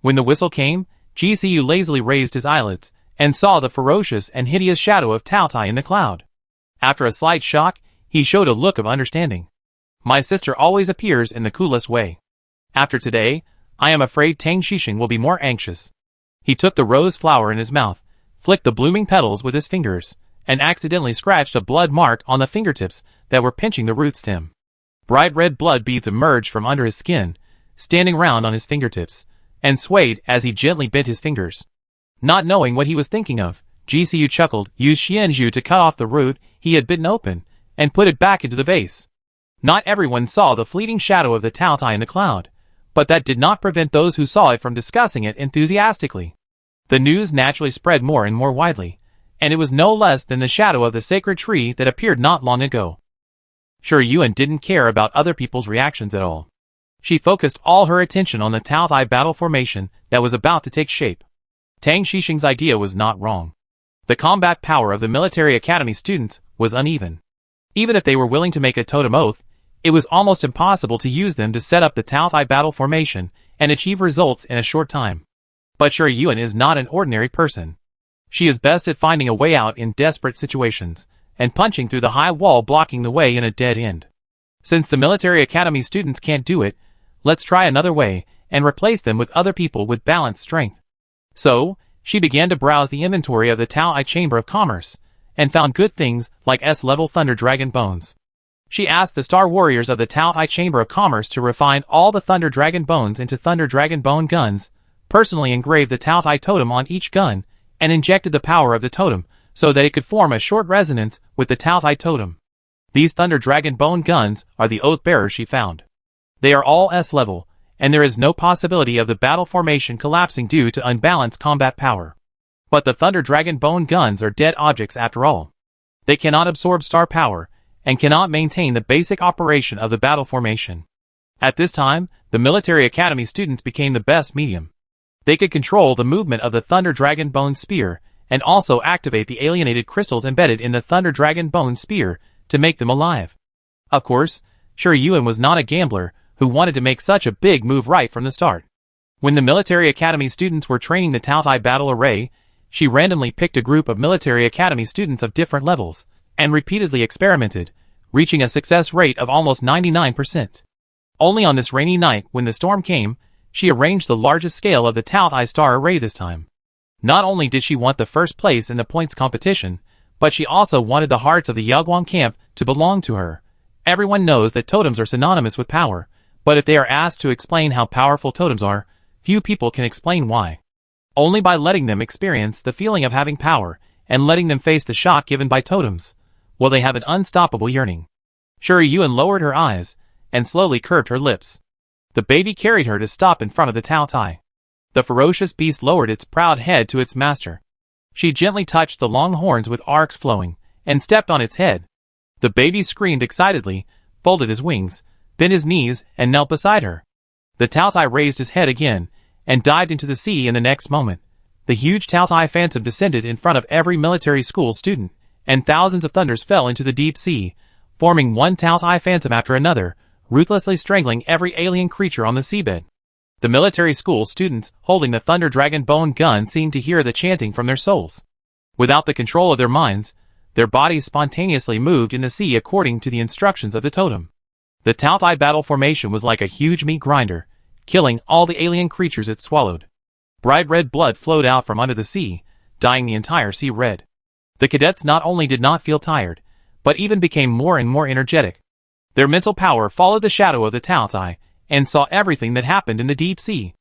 When the whistle came, GCU lazily raised his eyelids, and saw the ferocious and hideous shadow of Taotai in the cloud. After a slight shock, he showed a look of understanding. My sister always appears in the coolest way. After today, I am afraid Tang Xixing will be more anxious. He took the rose flower in his mouth, flicked the blooming petals with his fingers, and accidentally scratched a blood mark on the fingertips that were pinching the root stem. Bright red blood beads emerged from under his skin, standing round on his fingertips, and swayed as he gently bent his fingers. Not knowing what he was thinking of, GCU chuckled, used Xianzhu to cut off the root he had bitten open, and put it back into the vase. Not everyone saw the fleeting shadow of the Taotai in the cloud, but that did not prevent those who saw it from discussing it enthusiastically. The news naturally spread more and more widely, and it was no less than the shadow of the sacred tree that appeared not long ago. Sure, Yuan didn't care about other people's reactions at all. She focused all her attention on the Taotai battle formation that was about to take shape. Tang Xixing's idea was not wrong. The combat power of the military academy students was uneven. Even if they were willing to make a totem oath, it was almost impossible to use them to set up the Taotai battle formation and achieve results in a short time. But Sure Yuan is not an ordinary person. She is best at finding a way out in desperate situations, and punching through the high wall blocking the way in a dead end. Since the military academy students can't do it, let's try another way, and replace them with other people with balanced strength. So, she began to browse the inventory of the Taoai Chamber of Commerce, and found good things like S-level Thunder Dragon Bones. She asked the Star Warriors of the Taoai Chamber of Commerce to refine all the Thunder Dragon Bones into Thunder Dragon Bone guns, personally engraved the Taotai totem on each gun, and injected the power of the totem so that it could form a short resonance with the Taotai totem. These Thunder Dragon Bone guns are the oath bearers she found. They are all S-level, and there is no possibility of the battle formation collapsing due to unbalanced combat power. But the Thunder Dragon Bone guns are dead objects after all. They cannot absorb star power, and cannot maintain the basic operation of the battle formation. At this time, the military academy students became the best medium. They could control the movement of the Thunder Dragon Bone Spear, and also activate the alienated crystals embedded in the Thunder Dragon Bone Spear to make them alive. Of course, Sure Yuan was not a gambler who wanted to make such a big move right from the start. When the military academy students were training the Taotai battle array, she randomly picked a group of military academy students of different levels, and repeatedly experimented, reaching a success rate of almost 99%. Only on this rainy night when the storm came, she arranged the largest scale of the Taotai star array this time. Not only did she want the first place in the points competition, but she also wanted the hearts of the Yagwang camp to belong to her. Everyone knows that totems are synonymous with power, but if they are asked to explain how powerful totems are, few people can explain why. Only by letting them experience the feeling of having power, and letting them face the shock given by totems, will they have an unstoppable yearning. Sure Yuan lowered her eyes, and slowly curved her lips. The baby carried her to stop in front of the Taotai. The ferocious beast lowered its proud head to its master. She gently touched the long horns with arcs flowing, and stepped on its head. The baby screamed excitedly, folded his wings, bent his knees, and knelt beside her. The Taotai raised his head again, and dived into the sea in the next moment. The huge Taotai phantom descended in front of every military school student, and thousands of thunders fell into the deep sea, forming one Taotai phantom after another, ruthlessly strangling every alien creature on the seabed. The military school students holding the Thunder Dragon Bone gun seemed to hear the chanting from their souls. Without the control of their minds, their bodies spontaneously moved in the sea according to the instructions of the totem. The Taotai battle formation was like a huge meat grinder, killing all the alien creatures it swallowed. Bright red blood flowed out from under the sea, dyeing the entire sea red. The cadets not only did not feel tired, but even became more and more energetic. Their mental power followed the shadow of the Taotai, and saw everything that happened in the deep sea.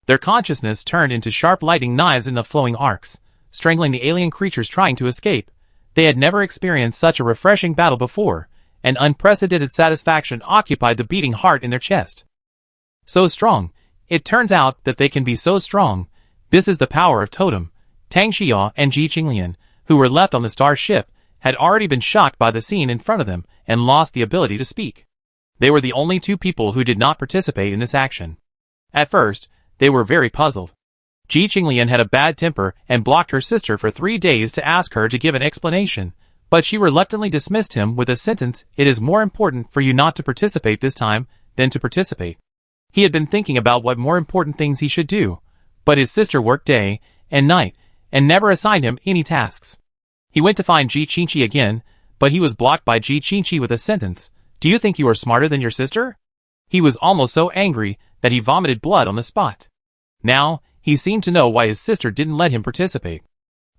Their consciousness turned into sharp lightning knives in the flowing arcs, strangling the alien creatures trying to escape. They had never experienced such a refreshing battle before, and unprecedented satisfaction occupied the beating heart in their chest. So strong. It turns out that they can be so strong. This is the power of totem. Tang Xia and Ji Qinglian, who were left on the star ship, had already been shocked by the scene in front of them and lost the ability to speak. They were the only two people who did not participate in this action. At first, they were very puzzled. Ji Qinglian had a bad temper and blocked her sister for 3 days to ask her to give an explanation, but she reluctantly dismissed him with a sentence, "It is more important for you not to participate this time than to participate." He had been thinking about what more important things he should do, but his sister worked day and night and never assigned him any tasks. He went to find Ji Qinqi again, but he was blocked by Ji Qinqi with a sentence, "Do you think you are smarter than your sister?" He was almost so angry that he vomited blood on the spot. Now, he seemed to know why his sister didn't let him participate.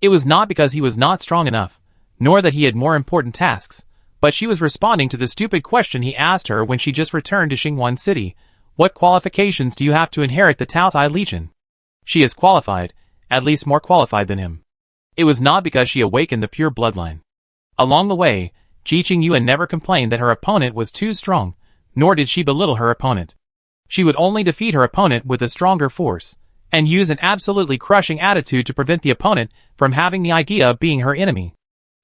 It was not because he was not strong enough, nor that he had more important tasks, but she was responding to the stupid question he asked her when she just returned to Xingwan City. What qualifications do you have to inherit the Taotai Legion? She is qualified, at least more qualified than him. It was not because she awakened the pure bloodline. Along the way, Ji Qingyuan never complained that her opponent was too strong, nor did she belittle her opponent. She would only defeat her opponent with a stronger force, and use an absolutely crushing attitude to prevent the opponent from having the idea of being her enemy.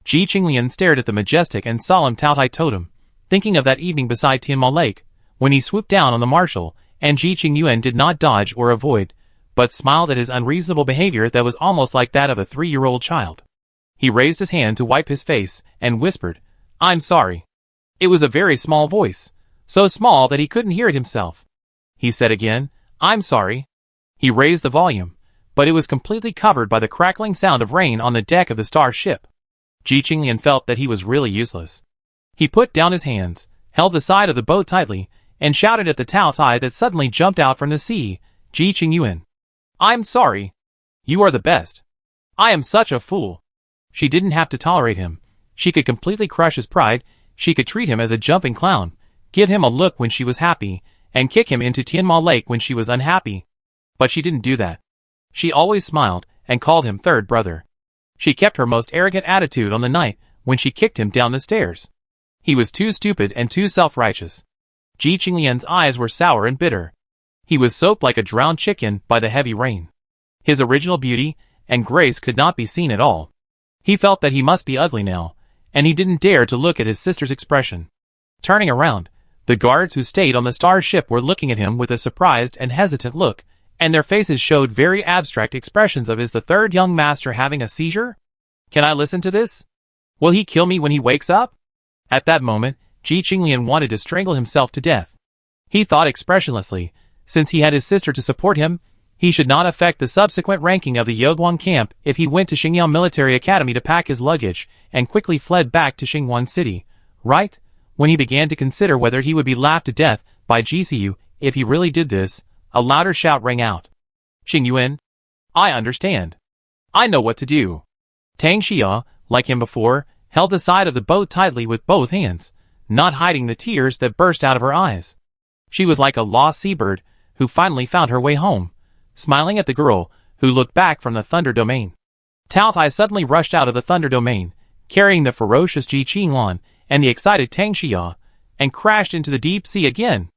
Ji Qinglian stared at the majestic and solemn Taotai totem, thinking of that evening beside Tianma Lake, when he swooped down on the marshal, and Ji Qingyuan did not dodge or avoid, but smiled at his unreasonable behavior that was almost like that of a 3-year-old child. He raised his hand to wipe his face, and whispered, "I'm sorry." It was a very small voice, so small that he couldn't hear it himself. He said again, "I'm sorry." He raised the volume, but it was completely covered by the crackling sound of rain on the deck of the star ship. Ji Qinglian felt that he was really useless. He put down his hands, held the side of the boat tightly, and shouted at the Taotai that suddenly jumped out from the sea, "Ji Qingyuan, I'm sorry. You are the best. I am such a fool." She didn't have to tolerate him. She could completely crush his pride. She could treat him as a jumping clown, give him a look when she was happy, and kick him into Tianma Lake when she was unhappy. But she didn't do that. She always smiled and called him third brother. She kept her most arrogant attitude on the night when she kicked him down the stairs. He was too stupid and too self-righteous. Ji Qinglian's eyes were sour and bitter. He was soaked like a drowned chicken by the heavy rain. His original beauty and grace could not be seen at all. He felt that he must be ugly now, and he didn't dare to look at his sister's expression. Turning around, the guards who stayed on the star ship were looking at him with a surprised and hesitant look, and their faces showed very abstract expressions of, "Is the third young master having a seizure? Can I listen to this? Will he kill me when he wakes up?" At that moment, Ji Qinglian wanted to strangle himself to death. He thought expressionlessly, since he had his sister to support him, he should not affect the subsequent ranking of the Yoguang camp if he went to Xingyang Military Academy to pack his luggage and quickly fled back to Xingwan City. Right when he began to consider whether he would be laughed to death by GCU if he really did this, a louder shout rang out. "Qingyuan, I understand. I know what to do." Tang Xia, like him before, held the side of the boat tightly with both hands, not hiding the tears that burst out of her eyes. She was like a lost seabird who finally found her way home, smiling at the girl who looked back from the Thunder Domain. Taotai suddenly rushed out of the Thunder Domain, carrying the ferocious Ji Qinglian and the excited Tang Xia, and crashed into the deep sea again.